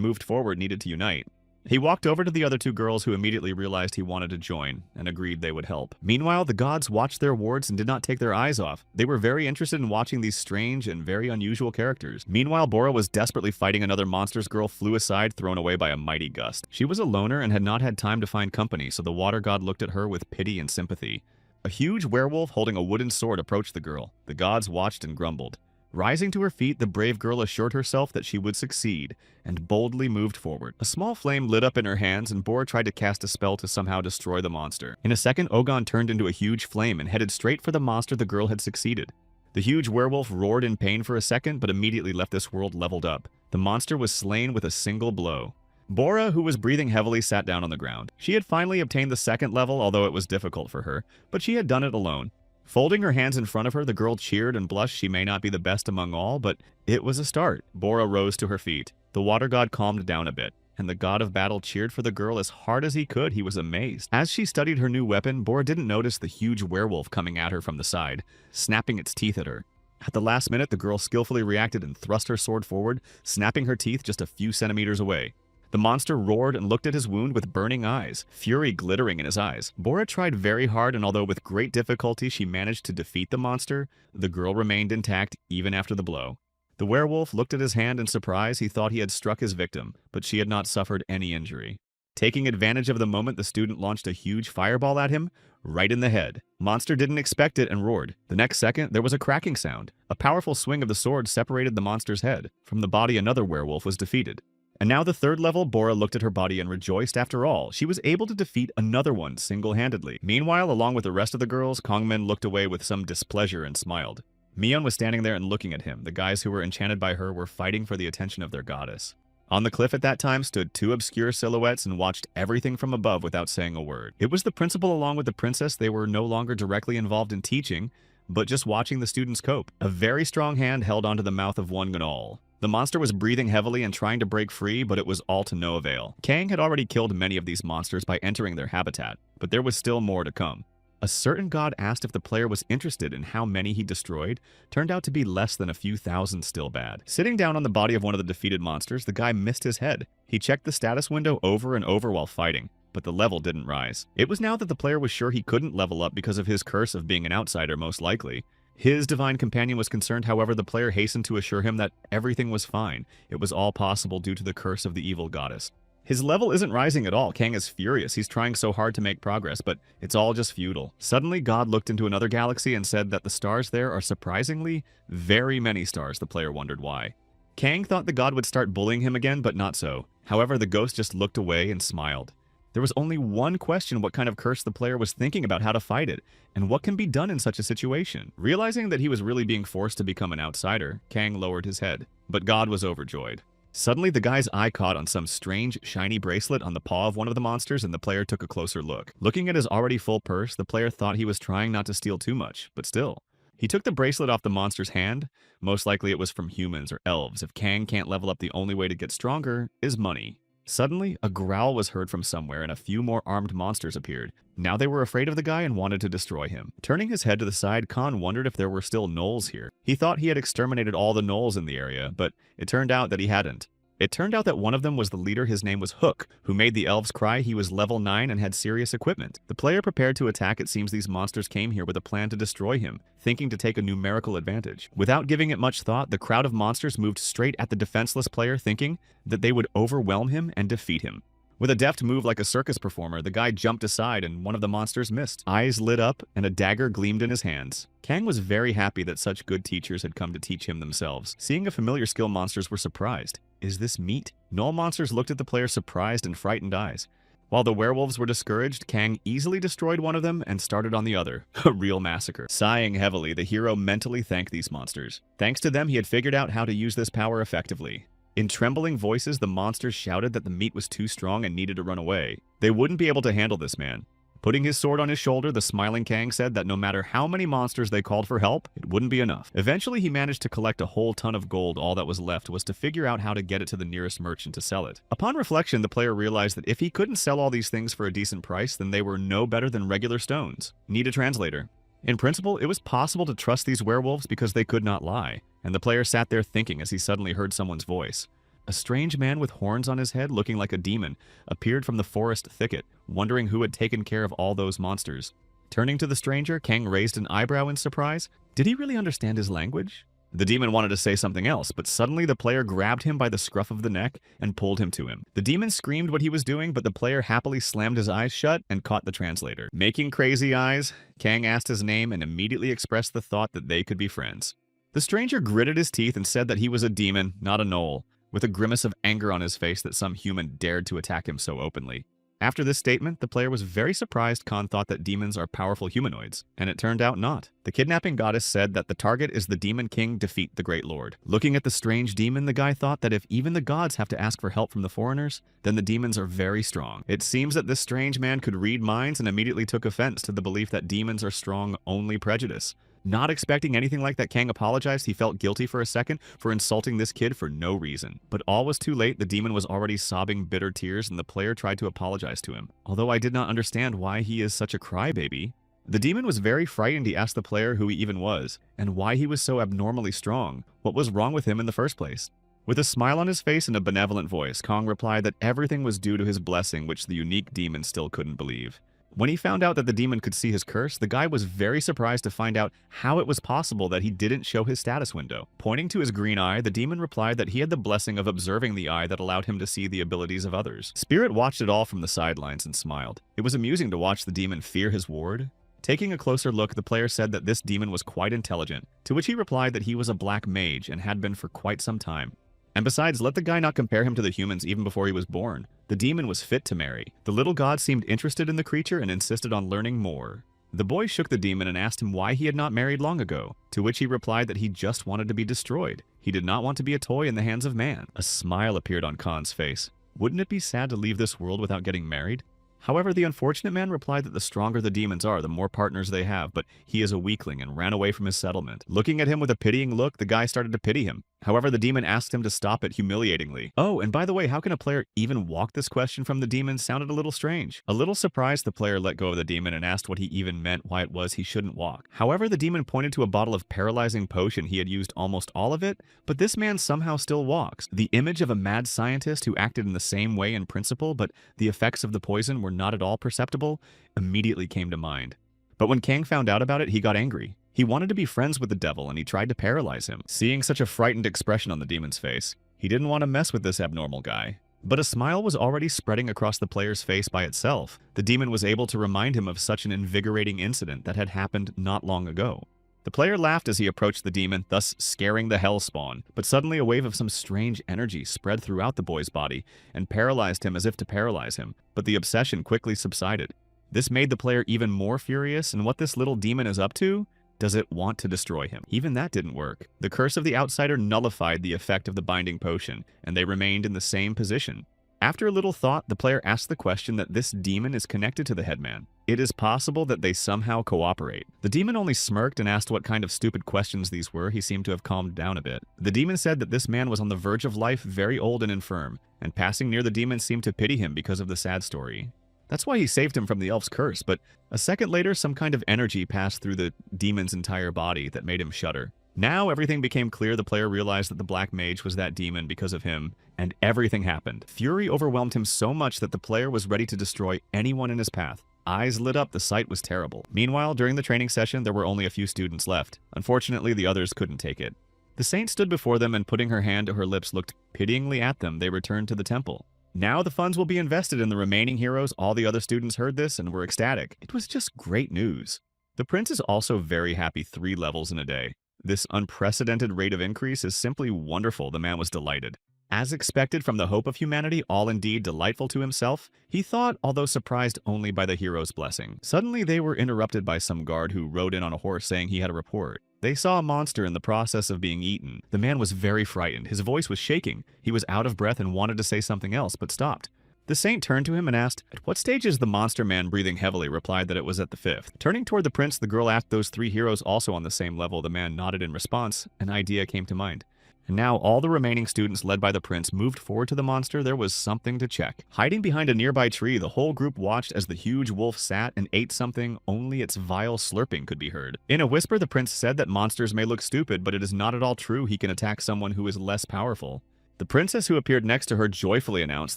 moved forward needed to unite. He walked over to the other two girls, who immediately realized he wanted to join, and agreed they would help. Meanwhile, the gods watched their wards and did not take their eyes off. They were very interested in watching these strange and very unusual characters. Meanwhile, Bora was desperately fighting another monster's girl, flew aside, thrown away by a mighty gust. She was a loner and had not had time to find company, so the water god looked at her with pity and sympathy. A huge werewolf holding a wooden sword approached the girl. The gods watched and grumbled. Rising to her feet, the brave girl assured herself that she would succeed, and boldly moved forward. A small flame lit up in her hands, and Bora tried to cast a spell to somehow destroy the monster. In a second, Ogon turned into a huge flame and headed straight for the monster the girl had succeeded. The huge werewolf roared in pain for a second, but immediately left this world leveled up. The monster was slain with a single blow. Bora, who was breathing heavily, sat down on the ground. She had finally obtained the second level, although it was difficult for her, but she had done it alone. Folding her hands in front of her, the girl cheered and blushed. She may not be the best among all, but it was a start. Bora rose to her feet. The water god calmed down a bit, and the god of battle cheered for the girl as hard as he could. He was amazed. As she studied her new weapon, Bora didn't notice the huge werewolf coming at her from the side, snapping its teeth at her. At the last minute, the girl skillfully reacted and thrust her sword forward, snapping her teeth just a few centimeters away. The monster roared and looked at his wound with burning eyes, fury glittering in his eyes. Bora tried very hard, and although with great difficulty she managed to defeat the monster, the girl remained intact even after the blow. The werewolf looked at his hand in surprise. He thought he had struck his victim, but she had not suffered any injury. Taking advantage of the moment, the student launched a huge fireball at him, right in the head. Monster didn't expect it and roared. The next second, there was a cracking sound. A powerful swing of the sword separated the monster's head. From the body, another werewolf was defeated. And now the third level, Bora looked at her body and rejoiced. After all, she was able to defeat another one single-handedly. Meanwhile, along with the rest of the girls, Kongmen looked away with some displeasure and smiled. Mion was standing there and looking at him. The guys who were enchanted by her were fighting for the attention of their goddess. On the cliff at that time stood two obscure silhouettes and watched everything from above without saying a word. It was the principal along with the princess. They were no longer directly involved in teaching, but just watching the students cope. A very strong hand held onto the mouth of one Gnol. The monster was breathing heavily and trying to break free, but it was all to no avail. Kang had already killed many of these monsters by entering their habitat, but there was still more to come. A certain god asked if the player was interested in how many he destroyed. Turned out to be less than a few thousand still bad. Sitting down on the body of one of the defeated monsters, the guy missed his head. He checked the status window over and over while fighting, but the level didn't rise. It was now that the player was sure he couldn't level up because of his curse of being an outsider, most likely. His divine companion was concerned. However, the player hastened to assure him that everything was fine. It was all possible due to the curse of the evil goddess. His level isn't rising at all. Kang is furious. He's trying so hard to make progress, but it's all just futile. Suddenly, God looked into another galaxy and said that the stars there are surprisingly very many stars. The player wondered why. Kang thought the god would start bullying him again, but not so. However, the ghost just looked away and smiled. There was only one question: what kind of curse the player was thinking about, how to fight it, and what can be done in such a situation. Realizing that he was really being forced to become an outsider, Kang lowered his head, but God was overjoyed. Suddenly, the guy's eye caught on some strange, shiny bracelet on the paw of one of the monsters, and the player took a closer look. Looking at his already full purse, the player thought he was trying not to steal too much, but still. He took the bracelet off the monster's hand. Most likely it was from humans or elves. If Kang can't level up, the only way to get stronger is money. Suddenly, a growl was heard from somewhere and a few more armed monsters appeared. Now they were afraid of the guy and wanted to destroy him. Turning his head to the side, Khan wondered if there were still gnolls here. He thought he had exterminated all the gnolls in the area, but it turned out that he hadn't. It turned out that one of them was the leader. His name was Hook, who made the elves cry. He was level 9 and had serious equipment. The player prepared to attack. It seems these monsters came here with a plan to destroy him, thinking to take a numerical advantage. Without giving it much thought, the crowd of monsters moved straight at the defenseless player, thinking that they would overwhelm him and defeat him. With a deft move like a circus performer, the guy jumped aside and one of the monsters missed. Eyes lit up and a dagger gleamed in his hands. Kang was very happy that such good teachers had come to teach him themselves. Seeing a familiar skill, monsters were surprised. Is this meat? Gnoll monsters looked at the player's surprised and frightened eyes. While the werewolves were discouraged, Kang easily destroyed one of them and started on the other. A real massacre. Sighing heavily, the hero mentally thanked these monsters. Thanks to them, he had figured out how to use this power effectively. In trembling voices, the monsters shouted that the meat was too strong and needed to run away. They wouldn't be able to handle this man. Putting his sword on his shoulder, the smiling Kang said that no matter how many monsters they called for help, it wouldn't be enough. Eventually, he managed to collect a whole ton of gold. All that was left was to figure out how to get it to the nearest merchant to sell it. Upon reflection, the player realized that if he couldn't sell all these things for a decent price, then they were no better than regular stones. Need a translator. In principle, it was possible to trust these werewolves because they could not lie, and the player sat there thinking as he suddenly heard someone's voice. A strange man with horns on his head, looking like a demon, appeared from the forest thicket, wondering who had taken care of all those monsters. Turning to the stranger, Kang raised an eyebrow in surprise. Did he really understand his language? The demon wanted to say something else, but suddenly the player grabbed him by the scruff of the neck and pulled him to him. The demon screamed what he was doing, but the player happily slammed his eyes shut and caught the translator. Making crazy eyes, Kang asked his name and immediately expressed the thought that they could be friends. The stranger gritted his teeth and said that he was a demon, not a gnoll, with a grimace of anger on his face that some human dared to attack him so openly. After this statement, the player was very surprised. Khan thought that demons are powerful humanoids, and it turned out not. The kidnapping goddess said that the target is the Demon King, defeat the Great Lord. Looking at the strange demon, the guy thought that if even the gods have to ask for help from the foreigners, then the demons are very strong. It seems that this strange man could read minds and immediately took offense to the belief that demons are strong only prejudice. Not expecting anything like that, Kang apologized. He felt guilty for a second for insulting this kid for no reason. But all was too late. The demon was already sobbing bitter tears, and the player tried to apologize to him. Although I did not understand why he is such a crybaby. The demon was very frightened. He asked the player who he even was, and why he was so abnormally strong. What was wrong with him in the first place? With a smile on his face and a benevolent voice, Kang replied that everything was due to his blessing, which the unique demon still couldn't believe. When he found out that the demon could see his curse, the guy was very surprised to find out how it was possible that he didn't show his status window. Pointing to his green eye, the demon replied that he had the blessing of observing the eye that allowed him to see the abilities of others. Spirit watched it all from the sidelines and smiled. It was amusing to watch the demon fear his ward. Taking a closer look, the player said that this demon was quite intelligent, to which he replied that he was a black mage and had been for quite some time. And besides, let the guy not compare him to the humans even before he was born. The demon was fit to marry. The little god seemed interested in the creature and insisted on learning more. The boy shook the demon and asked him why he had not married long ago, to which he replied that he just wanted to be destroyed. He did not want to be a toy in the hands of man. A smile appeared on Khan's face. Wouldn't it be sad to leave this world without getting married? However, the unfortunate man replied that the stronger the demons are, the more partners they have, but he is a weakling and ran away from his settlement. Looking at him with a pitying look, the guy started to pity him. However, the demon asked him to stop it humiliatingly. Oh, and by the way, how can a player even walk? This question from the demon sounded a little strange. A little surprised, the player let go of the demon and asked what he even meant, why it was he shouldn't walk. However, the demon pointed to a bottle of paralyzing potion. He had used almost all of it, but this man somehow still walks. The image of a mad scientist who acted in the same way in principle, but the effects of the poison were not at all perceptible, immediately came to mind. But when Kang found out about it, he got angry. He wanted to be friends with the devil, and he tried to paralyze him. Seeing such a frightened expression on the demon's face, he didn't want to mess with this abnormal guy. But a smile was already spreading across the player's face by itself. The demon was able to remind him of such an invigorating incident that had happened not long ago. The player laughed as he approached the demon, thus scaring the hellspawn. But suddenly a wave of some strange energy spread throughout the boy's body and paralyzed him as if to paralyze him. But the obsession quickly subsided. This made the player even more furious, and what this little demon is up to? Does it want to destroy him? Even that didn't work. The curse of the outsider nullified the effect of the binding potion, and they remained in the same position. After a little thought, the player asked the question that this demon is connected to the headman. it is possible that they somehow cooperate. The demon only smirked and asked what kind of stupid questions these were. He seemed to have calmed down a bit. The demon said that this man was on the verge of life, very old and infirm, and passing near the demon seemed to pity him because of the sad story. That's why he saved him from the elf's curse, but a second later, some kind of energy passed through the demon's entire body that made him shudder. Now everything became clear. The player realized that the black mage was that demon because of him, and everything happened. Fury overwhelmed him so much that the player was ready to destroy anyone in his path. Eyes lit up, the sight was terrible. Meanwhile, during the training session, there were only a few students left. Unfortunately, the others couldn't take it. The saint stood before them and putting her hand to her lips looked pityingly at them. They returned to the temple. Now the funds will be invested in the remaining heroes. All the other students heard this and were ecstatic. It was just great news. The prince is also very happy 3 levels in a day. This unprecedented rate of increase is simply wonderful. The man was delighted. As expected from the hope of humanity, all indeed delightful to himself, he thought, although surprised only by the hero's blessing. Suddenly they were interrupted by some guard who rode in on a horse saying he had a report. They saw a monster in the process of being eaten. The man was very frightened. His voice was shaking. He was out of breath and wanted to say something else, but stopped. The saint turned to him and asked, "At what stage is the monster?" Man, breathing heavily, replied that it was at the 5th. Turning toward the prince, the girl asked those 3 heroes also on the same level. The man nodded in response. An idea came to mind. And now all the remaining students led by the prince moved forward to the monster. There was something to check. Hiding behind a nearby tree, the whole group watched as the huge wolf sat and ate something. Only its vile slurping could be heard. In a whisper, the prince said that monsters may look stupid, but it is not at all true. He can attack someone who is less powerful. The princess who appeared next to her joyfully announced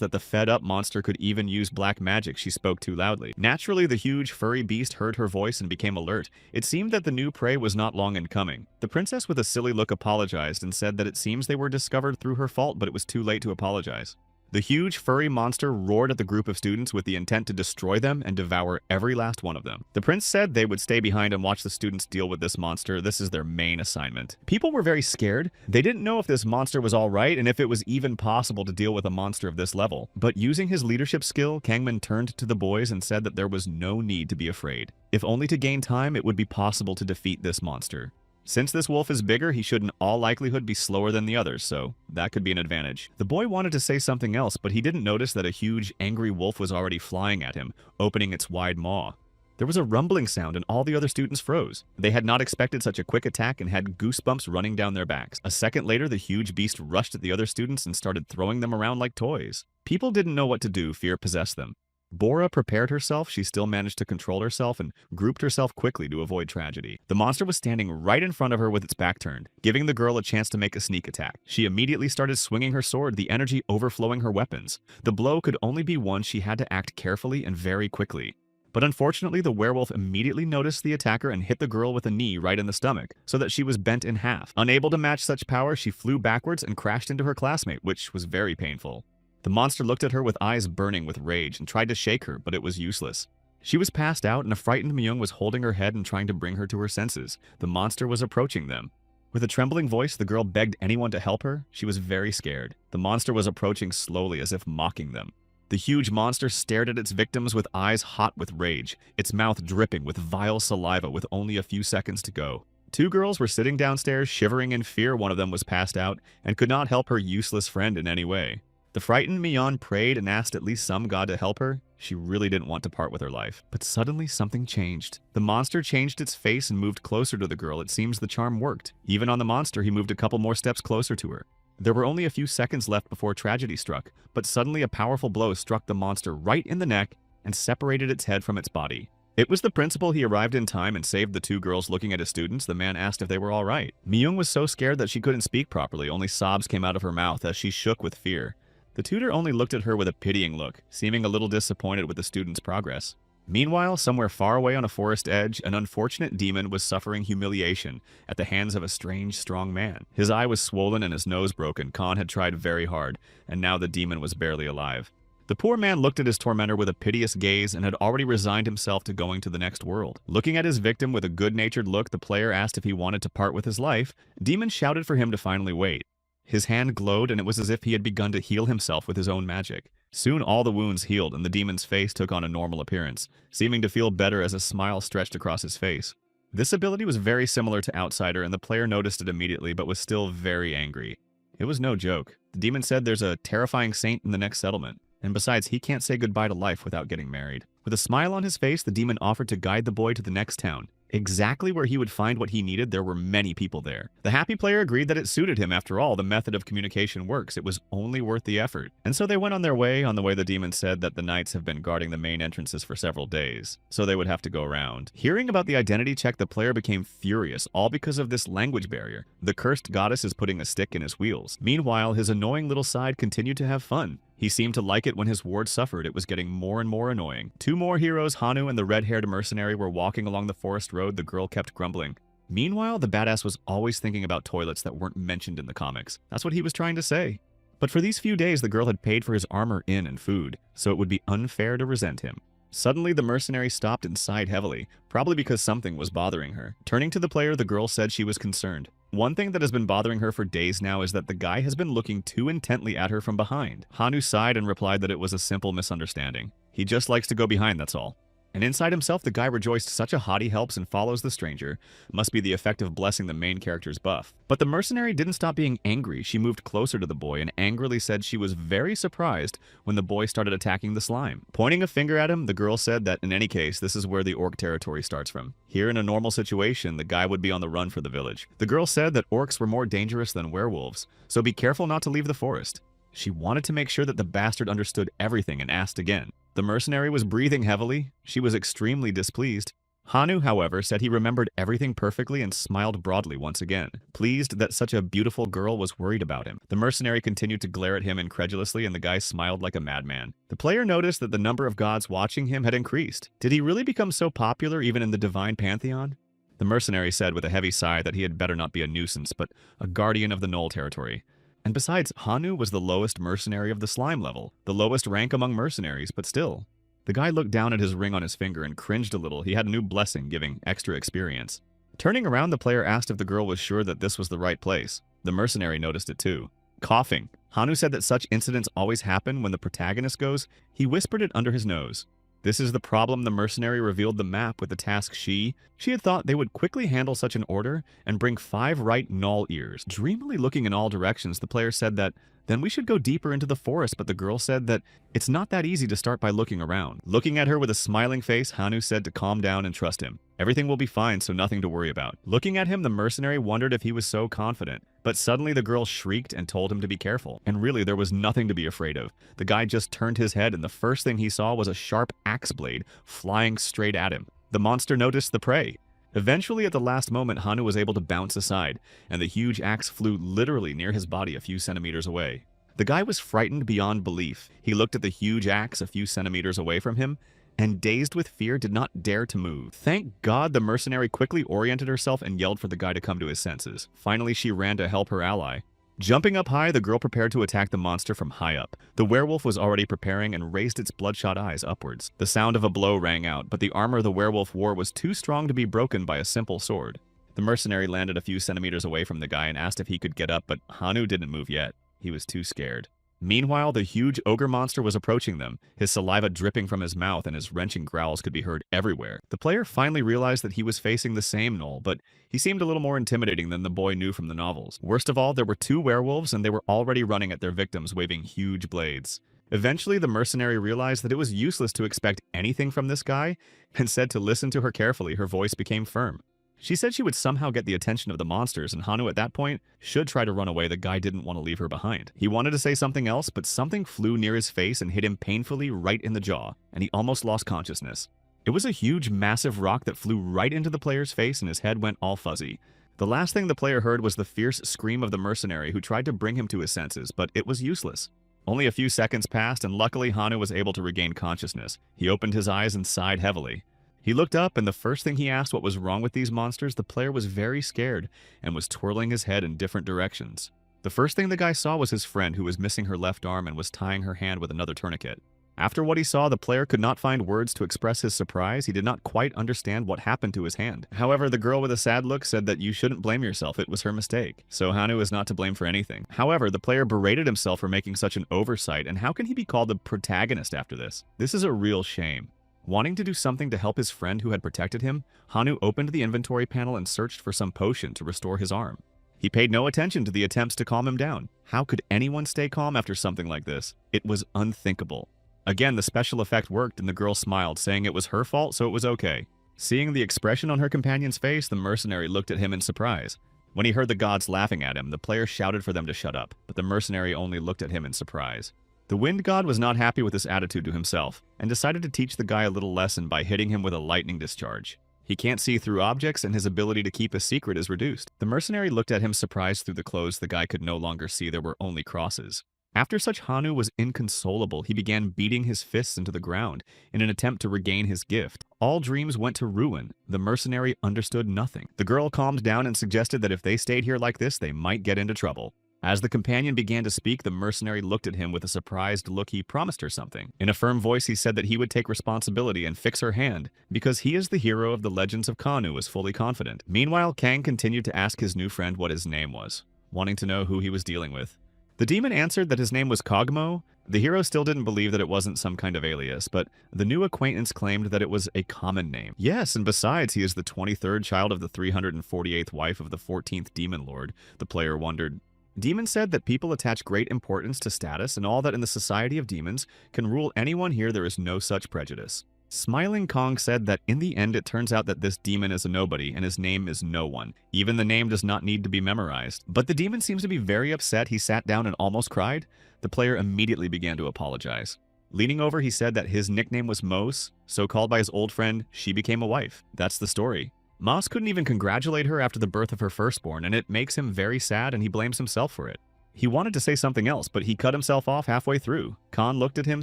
that the fed-up monster could even use black magic. She spoke too loudly. Naturally, the huge furry beast heard her voice and became alert. It seemed that the new prey was not long in coming. The princess with a silly look apologized and said that it seems they were discovered through her fault, but it was too late to apologize. The huge furry monster roared at the group of students with the intent to destroy them and devour every last one of them. The prince said they would stay behind and watch the students deal with this monster. This is their main assignment. People were very scared. They didn't know if this monster was all right and if it was even possible to deal with a monster of this level. But using his leadership skill, Kangman turned to the boys and said that there was no need to be afraid. If only to gain time, it would be possible to defeat this monster. Since this wolf is bigger, he should in all likelihood be slower than the others, so that could be an advantage. The boy wanted to say something else, but he didn't notice that a huge, angry wolf was already flying at him, opening its wide maw. There was a rumbling sound and all the other students froze. They had not expected such a quick attack and had goosebumps running down their backs. A second later, the huge beast rushed at the other students and started throwing them around like toys. People didn't know what to do. Fear possessed them. Bora prepared herself. She still managed to control herself and grouped herself quickly to avoid tragedy. The monster was standing right in front of her with its back turned, giving the girl a chance to make a sneak attack. She immediately started swinging her sword, the energy overflowing her weapons. The blow could only be one. She had to act carefully and very quickly. But unfortunately, the werewolf immediately noticed the attacker and hit the girl with a knee right in the stomach, so that she was bent in half. Unable to match such power, she flew backwards and crashed into her classmate, which was very painful. The monster looked at her with eyes burning with rage and tried to shake her, but it was useless. She was passed out, and a frightened Myung was holding her head and trying to bring her to her senses. The monster was approaching them. With a trembling voice, the girl begged anyone to help her. She was very scared. The monster was approaching slowly, as if mocking them. The huge monster stared at its victims with eyes hot with rage, its mouth dripping with vile saliva with only a few seconds to go. 2 girls were sitting downstairs, shivering in fear. One of them was passed out and could not help her useless friend in any way. The frightened Mion prayed and asked at least some god to help her. She really didn't want to part with her life. But suddenly something changed. The monster changed its face and moved closer to the girl. It seems the charm worked. Even on the monster, he moved a couple more steps closer to her. There were only a few seconds left before tragedy struck, but suddenly a powerful blow struck the monster right in the neck and separated its head from its body. It was the principal. He arrived in time and saved the 2 girls. Looking at his students, the man asked if they were all right. Myung was so scared that she couldn't speak properly. Only sobs came out of her mouth as she shook with fear. The tutor only looked at her with a pitying look, seeming a little disappointed with the student's progress. Meanwhile, somewhere far away on a forest edge, an unfortunate demon was suffering humiliation at the hands of a strange, strong man. His eye was swollen and his nose broken. Khan had tried very hard, and now the demon was barely alive. The poor man looked at his tormentor with a piteous gaze and had already resigned himself to going to the next world. Looking at his victim with a good-natured look, the player asked if he wanted to part with his life. Demon shouted for him to finally wait. His hand glowed, and it was as if he had begun to heal himself with his own magic. Soon all the wounds healed, and the demon's face took on a normal appearance, seeming to feel better as a smile stretched across his face. This ability was very similar to Outsider, and the player noticed it immediately, but was still very angry. It was no joke. The demon said there's a terrifying saint in the next settlement, and besides, he can't say goodbye to life without getting married. With a smile on his face, the demon offered to guide the boy to the next town. Exactly where he would find what he needed, there were many people there. The happy player agreed that it suited him. After all, the method of communication works. It was only worth the effort. And so they went on their way. On the way, the demon said that the knights have been guarding the main entrances for several days, so they would have to go around. Hearing about the identity check, the player became furious, all because of this language barrier. The cursed goddess is putting a stick in his wheels. Meanwhile, his annoying little side continued to have fun. He seemed to like it when his ward suffered. It was getting more and more annoying. Two more heroes, Hanu and the red-haired mercenary, were walking along the forest road. The girl kept grumbling. Meanwhile, the badass was always thinking about toilets that weren't mentioned in the comics. That's what he was trying to say. But for these few days, the girl had paid for his armor, inn, and food, so it would be unfair to resent him. Suddenly, the mercenary stopped and sighed heavily, probably because something was bothering her. Turning to the player, the girl said she was concerned. One thing that has been bothering her for days now is that the guy has been looking too intently at her from behind. Hanu sighed and replied that it was a simple misunderstanding. He just likes to go behind, that's all. And inside himself, the guy rejoiced. Such a hottie helps and follows the stranger. Must be the effect of blessing the main character's buff. But the mercenary didn't stop being angry. She moved closer to the boy and angrily said she was very surprised when the boy started attacking the slime. Pointing a finger at him, the girl said that in any case, this is where the orc territory starts from. Here in a normal situation, the guy would be on the run for the village. The girl said that orcs were more dangerous than werewolves, so be careful not to leave the forest. She wanted to make sure that the bastard understood everything and asked again. The mercenary was breathing heavily. She was extremely displeased. Hanu, however, said he remembered everything perfectly and smiled broadly once again, pleased that such a beautiful girl was worried about him. The mercenary continued to glare at him incredulously, and the guy smiled like a madman. The player noticed that the number of gods watching him had increased. Did he really become so popular even in the divine pantheon? The mercenary said with a heavy sigh that he had better not be a nuisance, but a guardian of the Knoll territory. And besides, Hanu was the lowest mercenary of the slime level, the lowest rank among mercenaries, but still. The guy looked down at his ring on his finger and cringed a little. He had a new blessing, giving extra experience. Turning around, the player asked if the girl was sure that this was the right place. The mercenary noticed it too. Coughing. Hanu said that such incidents always happen when the protagonist goes. He whispered it under his nose. This is the problem. The mercenary revealed the map with the task she had thought they would quickly handle such an order and bring 5 right Knoll ears. Dreamily looking in all directions, the player said that then we should go deeper into the forest, but the girl said that it's not that easy to start by looking around. Looking at her with a smiling face, Hanu said to calm down and trust him. Everything will be fine, so nothing to worry about. Looking at him, the mercenary wondered if he was so confident. But suddenly the girl shrieked and told him to be careful. And really, there was nothing to be afraid of. The guy just turned his head, and the first thing he saw was a sharp axe blade flying straight at him. The monster noticed the prey. Eventually, at the last moment, Hanu was able to bounce aside, and the huge axe flew literally near his body a few centimeters away. The guy was frightened beyond belief. He looked at the huge axe a few centimeters away from him, and dazed with fear, did not dare to move. Thank God the mercenary quickly oriented herself and yelled for the guy to come to his senses. Finally, she ran to help her ally. Jumping up high, the girl prepared to attack the monster from high up. The werewolf was already preparing and raised its bloodshot eyes upwards. The sound of a blow rang out, but the armor the werewolf wore was too strong to be broken by a simple sword. The mercenary landed a few centimeters away from the guy and asked if he could get up, but Hanu didn't move yet. He was too scared. Meanwhile, the huge ogre monster was approaching them, his saliva dripping from his mouth and his wrenching growls could be heard everywhere. The player finally realized that he was facing the same Knoll, but he seemed a little more intimidating than the boy knew from the novels. Worst of all, there were 2 werewolves and they were already running at their victims, waving huge blades. Eventually, the mercenary realized that it was useless to expect anything from this guy and said to listen to her carefully. Her voice became firm. She said she would somehow get the attention of the monsters, and Hanu at that point should try to run away. The guy didn't want to leave her behind. He wanted to say something else, but something flew near his face and hit him painfully right in the jaw, and he almost lost consciousness. It was a huge, massive rock that flew right into the player's face, and his head went all fuzzy. The last thing the player heard was the fierce scream of the mercenary who tried to bring him to his senses, but it was useless. Only a few seconds passed, and luckily Hanu was able to regain consciousness. He opened his eyes and sighed heavily. He looked up, and the first thing he asked what was wrong with these monsters. The player was very scared and was twirling his head in different directions. The first thing the guy saw was his friend, who was missing her left arm and was tying her hand with another tourniquet. After what he saw, the player could not find words to express his surprise. He did not quite understand what happened to his hand. However, the girl with a sad look said that you shouldn't blame yourself. It was her mistake. So Hanu is not to blame for anything. However, the player berated himself for making such an oversight, and how can he be called the protagonist after this? This is a real shame. Wanting to do something to help his friend who had protected him, Hanu opened the inventory panel and searched for some potion to restore his arm. He paid no attention to the attempts to calm him down. How could anyone stay calm after something like this? It was unthinkable. Again, the special effect worked and the girl smiled, saying it was her fault, so it was okay. Seeing the expression on her companion's face, the mercenary looked at him in surprise. When he heard the gods laughing at him, the player shouted for them to shut up, but the mercenary only looked at him in surprise. The wind god was not happy with this attitude to himself, and decided to teach the guy a little lesson by hitting him with a lightning discharge. He can't see through objects, and his ability to keep a secret is reduced. The mercenary looked at him surprised through the clothes the guy could no longer see there were only crosses. After such, Hanu was inconsolable. He began beating his fists into the ground in an attempt to regain his gift. All dreams went to ruin. The mercenary understood nothing. The girl calmed down and suggested that if they stayed here like this, they might get into trouble. As the companion began to speak, the mercenary looked at him with a surprised look. He promised her something. In a firm voice, he said that he would take responsibility and fix her hand, because he is the hero of the legends of Kanu, was fully confident. Meanwhile, Kang continued to ask his new friend what his name was, wanting to know who he was dealing with. The demon answered that his name was Kogmo. The hero still didn't believe that it wasn't some kind of alias, but the new acquaintance claimed that it was a common name. Yes, and besides, he is the 23rd child of the 348th wife of the 14th demon lord. The player wondered. Demon said that people attach great importance to status and all that in the society of demons can rule anyone here. There is no such prejudice. Smiling Kong said that in the end it turns out that this demon is a nobody and his name is no one. Even the name does not need to be memorized. But the demon seems to be very upset. He sat down and almost cried. The player immediately began to apologize. Leaning over, he said that his nickname was Mose, so called by his old friend, she became a wife. That's the story. Moss couldn't even congratulate her after the birth of her firstborn, and it makes him very sad and he blames himself for it. He wanted to say something else, but he cut himself off halfway through. Khan looked at him,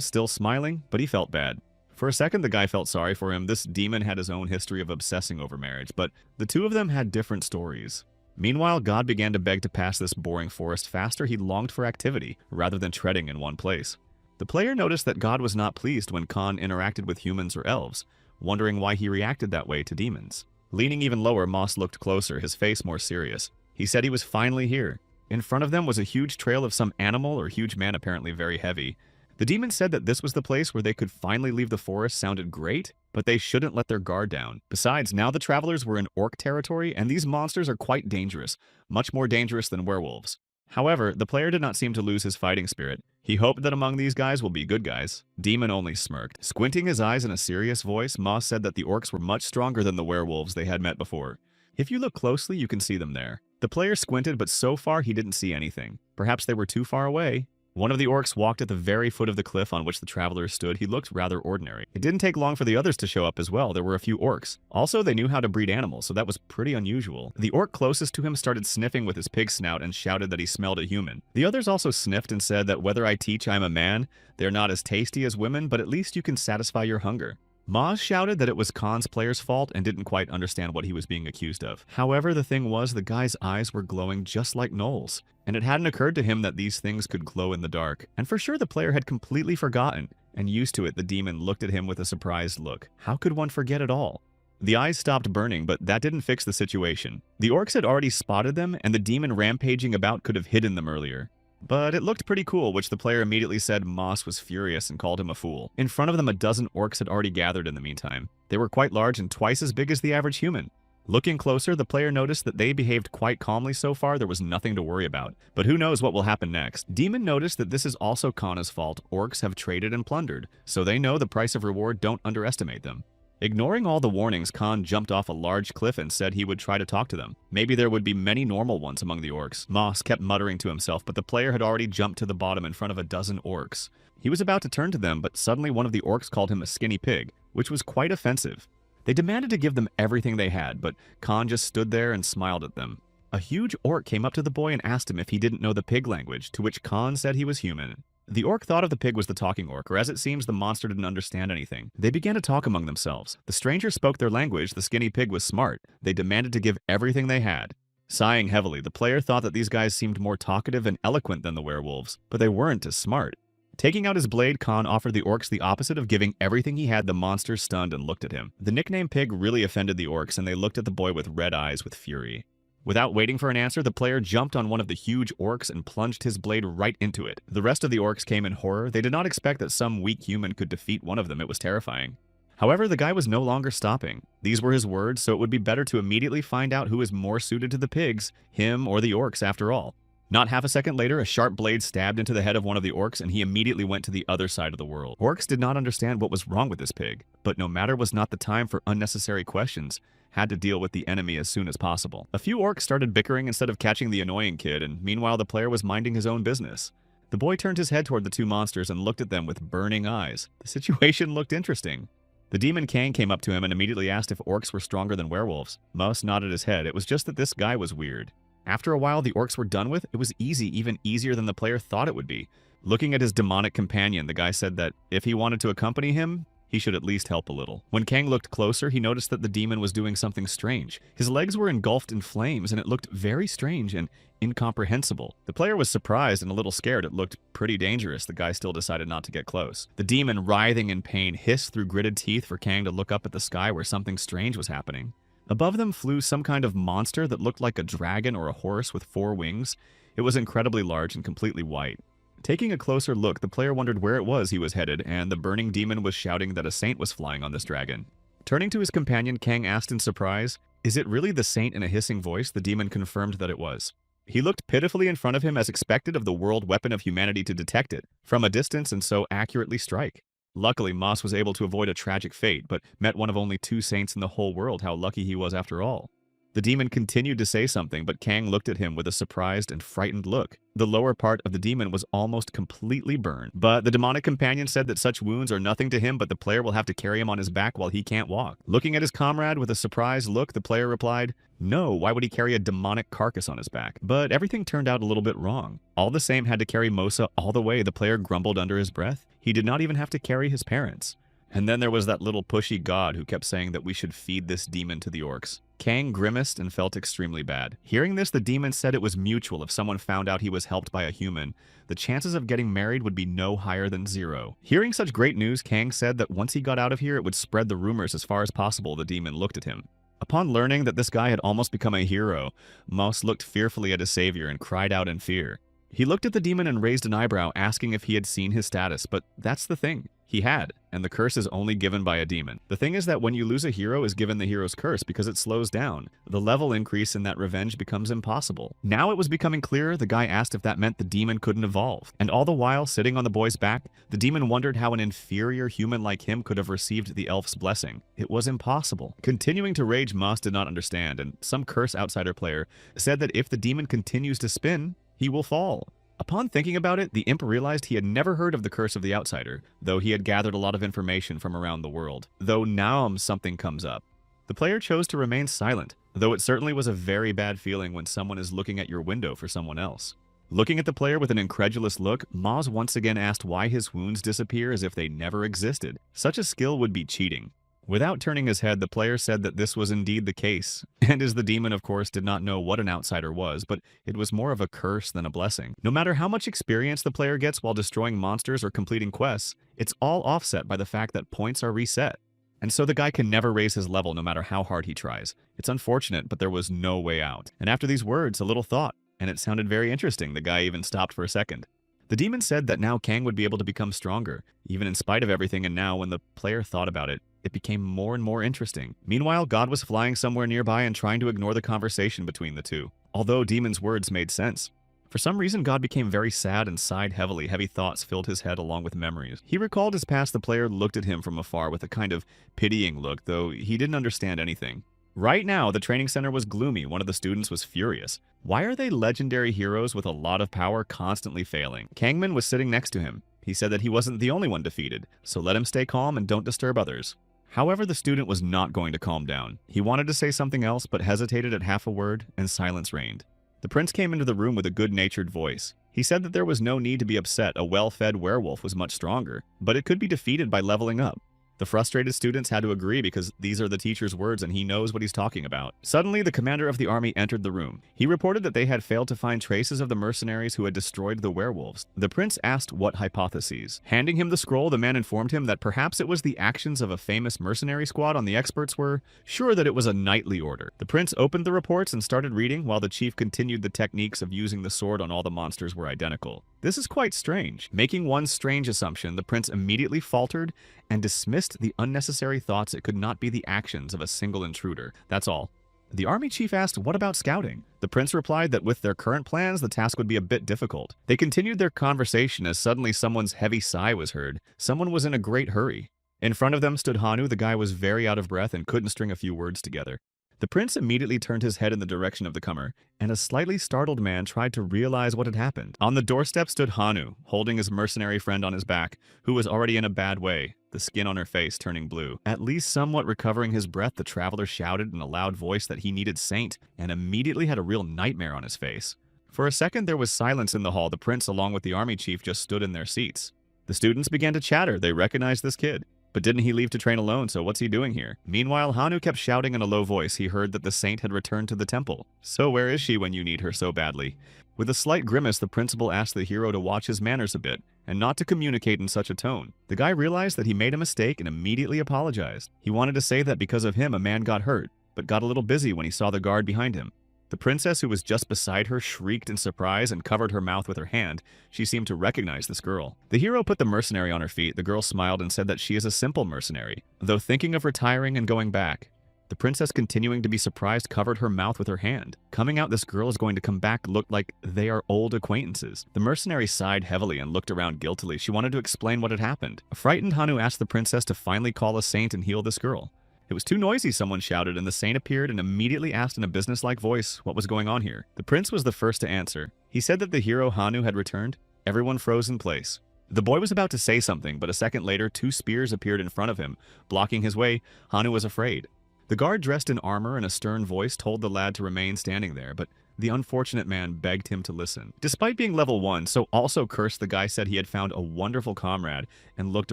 still smiling, but he felt bad. For a second, the guy felt sorry for him. This demon had his own history of obsessing over marriage, but the two of them had different stories. Meanwhile, God began to beg to pass this boring forest faster. He longed for activity, rather than treading in one place. The player noticed that God was not pleased when Khan interacted with humans or elves, wondering why he reacted that way to demons. Leaning even lower, Moss looked closer, his face more serious. He said he was finally here. In front of them was a huge trail of some animal or huge man, apparently very heavy. The demon said that this was the place where they could finally leave the forest. Sounded great, but they shouldn't let their guard down. Besides, now the travelers were in orc territory, and these monsters are quite dangerous, much more dangerous than werewolves. However, the player did not seem to lose his fighting spirit. He hoped that among these guys will be good guys. Demon only smirked. Squinting his eyes in a serious voice, Moss said that the orcs were much stronger than the werewolves they had met before. If you look closely, you can see them there. The player squinted, but so far he didn't see anything. Perhaps they were too far away. One of the orcs walked at the very foot of the cliff on which the travelers stood. He looked rather ordinary. It didn't take long for the others to show up as well. There were a few orcs. Also, they knew how to breed animals, so that was pretty unusual. The orc closest to him started sniffing with his pig snout and shouted that he smelled a human. The others also sniffed and said that whether I teach I'm a man, they're not as tasty as women, but at least you can satisfy your hunger. Maz shouted that it was Khan's player's fault and didn't quite understand what he was being accused of. However, the thing was, the guy's eyes were glowing just like Noel's, and it hadn't occurred to him that these things could glow in the dark. And for sure the player had completely forgotten, and used to it, the demon looked at him with a surprised look. How could one forget it all? The eyes stopped burning, but that didn't fix the situation. The orcs had already spotted them, and the demon rampaging about could have hidden them earlier. But it looked pretty cool, which the player immediately said Moss was furious and called him a fool. In front of them, a dozen orcs had already gathered in the meantime. They were quite large and twice as big as the average human. Looking closer, the player noticed that they behaved quite calmly so far. There was nothing to worry about. But who knows what will happen next. Demon noticed that this is also Kana's fault. Orcs have traded and plundered, so they know the price of reward. Don't underestimate them. Ignoring all the warnings, Khan jumped off a large cliff and said he would try to talk to them. Maybe there would be many normal ones among the orcs. Moss kept muttering to himself, but the player had already jumped to the bottom in front of a dozen orcs. He was about to turn to them, but suddenly one of the orcs called him a skinny pig, which was quite offensive. They demanded to give them everything they had, but Khan just stood there and smiled at them. A huge orc came up to the boy and asked him if he didn't know the pig language, to which Khan said he was human. The orc thought of the pig was the talking orc, or as it seems, the monster didn't understand anything. They began to talk among themselves. The stranger spoke their language. The skinny pig was smart. They demanded to give everything they had. Sighing heavily, the player thought that these guys seemed more talkative and eloquent than the werewolves, but they weren't as smart. Taking out his blade, Khan offered the orcs the opposite of giving everything he had. The monsters stunned and looked at him. The nickname Pig really offended the orcs, and they looked at the boy with red eyes with fury. Without waiting for an answer, the player jumped on one of the huge orcs and plunged his blade right into it. The rest of the orcs came in horror. They did not expect that some weak human could defeat one of them. It was terrifying. However, the guy was no longer stopping. These were his words, so it would be better to immediately find out who is more suited to the pigs, him or the orcs after all. Not half a second later, a sharp blade stabbed into the head of one of the orcs, and he immediately went to the other side of the world. Orcs did not understand what was wrong with this pig, but no matter was not the time for unnecessary questions, had to deal with the enemy as soon as possible. A few orcs started bickering instead of catching the annoying kid, and meanwhile the player was minding his own business. The boy turned his head toward the two monsters and looked at them with burning eyes. The situation looked interesting. The demon Kang came up to him and immediately asked if orcs were stronger than werewolves. Mus nodded his head. It was just that this guy was weird. After a while the orcs were done with, it was easy, even easier than the player thought it would be. Looking at his demonic companion, the guy said that if he wanted to accompany him, he should at least help a little. When Kang looked closer, he noticed that the demon was doing something strange. His legs were engulfed in flames, and it looked very strange and incomprehensible. The player was surprised and a little scared. It looked pretty dangerous. The guy still decided not to get close. The demon, writhing in pain, hissed through gritted teeth for Kang to look up at the sky where something strange was happening. Above them flew some kind of monster that looked like a dragon or a horse with 4 wings. It was incredibly large and completely white. Taking a closer look, the player wondered where it was he was headed, and the burning demon was shouting that a saint was flying on this dragon. Turning to his companion, Kang asked in surprise, "Is it really the saint?" In a hissing voice, the demon confirmed that it was. He looked pitifully in front of him as expected of the world weapon of humanity to detect it from a distance and so accurately strike. Luckily, Moss was able to avoid a tragic fate, but met one of only 2 saints in the whole world. How lucky he was after all. The demon continued to say something, but Kang looked at him with a surprised and frightened look. The lower part of the demon was almost completely burned, but the demonic companion said that such wounds are nothing to him, but the player will have to carry him on his back while he can't walk. Looking at his comrade with a surprised look, the player replied, "No, why would he carry a demonic carcass on his back?" But everything turned out a little bit wrong. All the same had to carry Mosa all the way, the player grumbled under his breath. He did not even have to carry his parents. And then there was that little pushy god who kept saying that we should feed this demon to the orcs. Kang grimaced and felt extremely bad. Hearing this, the demon said it was mutual. If someone found out he was helped by a human, the chances of getting married would be no higher than 0. Hearing such great news, Kang said that once he got out of here, it would spread the rumors as far as possible. The demon looked at him. Upon learning that this guy had almost become a hero, Moss looked fearfully at his savior and cried out in fear. He looked at the demon and raised an eyebrow, asking if he had seen his status, but that's the thing. He had, and the curse is only given by a demon. The thing is that when you lose a hero is given the hero's curse because it slows down. The level increase in that revenge becomes impossible. Now it was becoming clearer. The guy asked if that meant the demon couldn't evolve. And all the while, sitting on the boy's back, the demon wondered how an inferior human like him could have received the elf's blessing. It was impossible. Continuing to rage, Moss did not understand, and some curse outsider player said that if the demon continues to spin, he will fall. Upon thinking about it, the imp realized he had never heard of the curse of the outsider, though he had gathered a lot of information from around the world. Though now something comes up. The player chose to remain silent, though it certainly was a very bad feeling when someone is looking at your window for someone else. Looking at the player with an incredulous look, Moz once again asked why his wounds disappear as if they never existed. Such a skill would be cheating. Without turning his head, the player said that this was indeed the case, and as the demon of course did not know what an outsider was, but it was more of a curse than a blessing. No matter how much experience the player gets while destroying monsters or completing quests, it's all offset by the fact that points are reset. And so the guy can never raise his level no matter how hard he tries. It's unfortunate, but there was no way out. And after these words, a little thought, and it sounded very interesting. The guy even stopped for a second. The demon said that now Kang would be able to become stronger, even in spite of everything, and now when the player thought about it, it became more and more interesting. Meanwhile, God was flying somewhere nearby and trying to ignore the conversation between the two. Although Demon's words made sense. For some reason, God became very sad and sighed heavily. Heavy thoughts filled his head along with memories. He recalled his past. The player looked at him from afar with a kind of pitying look, though he didn't understand anything. Right now, the training center was gloomy. One of the students was furious. Why are they legendary heroes with a lot of power constantly failing? Kangman was sitting next to him. He said that he wasn't the only one defeated, so let him stay calm and don't disturb others. However, the student was not going to calm down. He wanted to say something else, but hesitated at half a word, and silence reigned. The prince came into the room with a good-natured voice. He said that there was no need to be upset. A well-fed werewolf was much stronger, but it could be defeated by leveling up. The frustrated students had to agree because these are the teacher's words and he knows what he's talking about. Suddenly, the commander of the army entered the room. He reported that they had failed to find traces of the mercenaries who had destroyed the werewolves. The prince asked what hypotheses. Handing him the scroll, the man informed him that perhaps it was the actions of a famous mercenary squad, and the experts were sure that it was a knightly order. The prince opened the reports and started reading while the chief continued the techniques of using the sword on all the monsters were identical. This is quite strange. Making one strange assumption, the prince immediately faltered and dismissed the unnecessary thoughts it could not be the actions of a single intruder. That's all. The army chief asked, what about scouting? The prince replied that with their current plans, the task would be a bit difficult. They continued their conversation as suddenly someone's heavy sigh was heard. Someone was in a great hurry. In front of them stood Hanu. The guy was very out of breath and couldn't string a few words together. The prince immediately turned his head in the direction of the comer, and a slightly startled man tried to realize what had happened. On the doorstep stood Hanu, holding his mercenary friend on his back, who was already in a bad way, the skin on her face turning blue. At least somewhat recovering his breath, the traveler shouted in a loud voice that he needed Saint, and immediately had a real nightmare on his face. For a second there was silence in the hall. The prince along with the army chief just stood in their seats. The students began to chatter. They recognized this kid. But didn't he leave to train alone, so what's he doing here? Meanwhile, Hanu kept shouting in a low voice. He heard that the saint had returned to the temple. So where is she when you need her so badly? With a slight grimace, the principal asked the hero to watch his manners a bit, and not to communicate in such a tone. The guy realized that he made a mistake and immediately apologized. He wanted to say that because of him a man got hurt, but got a little busy when he saw the guard behind him. The princess, who was just beside her, shrieked in surprise and covered her mouth with her hand. She seemed to recognize this girl. The hero put the mercenary on her feet. The girl smiled and said that she is a simple mercenary, though thinking of retiring and going back. The princess, continuing to be surprised, covered her mouth with her hand. Coming out this girl is going to come back looked like they are old acquaintances. The mercenary sighed heavily and looked around guiltily. She wanted to explain what had happened. A frightened Hanu asked the princess to finally call a saint and heal this girl. It was too noisy, someone shouted, and the saint appeared and immediately asked in a businesslike voice what was going on here. The prince was the first to answer. He said that the hero Hanu had returned. Everyone froze in place. The boy was about to say something, but a second later, 2 spears appeared in front of him. Blocking his way, Hanu was afraid. The guard dressed in armor and a stern voice told the lad to remain standing there, but the unfortunate man begged him to listen. Despite being level 1, so also cursed, the guy said he had found a wonderful comrade and looked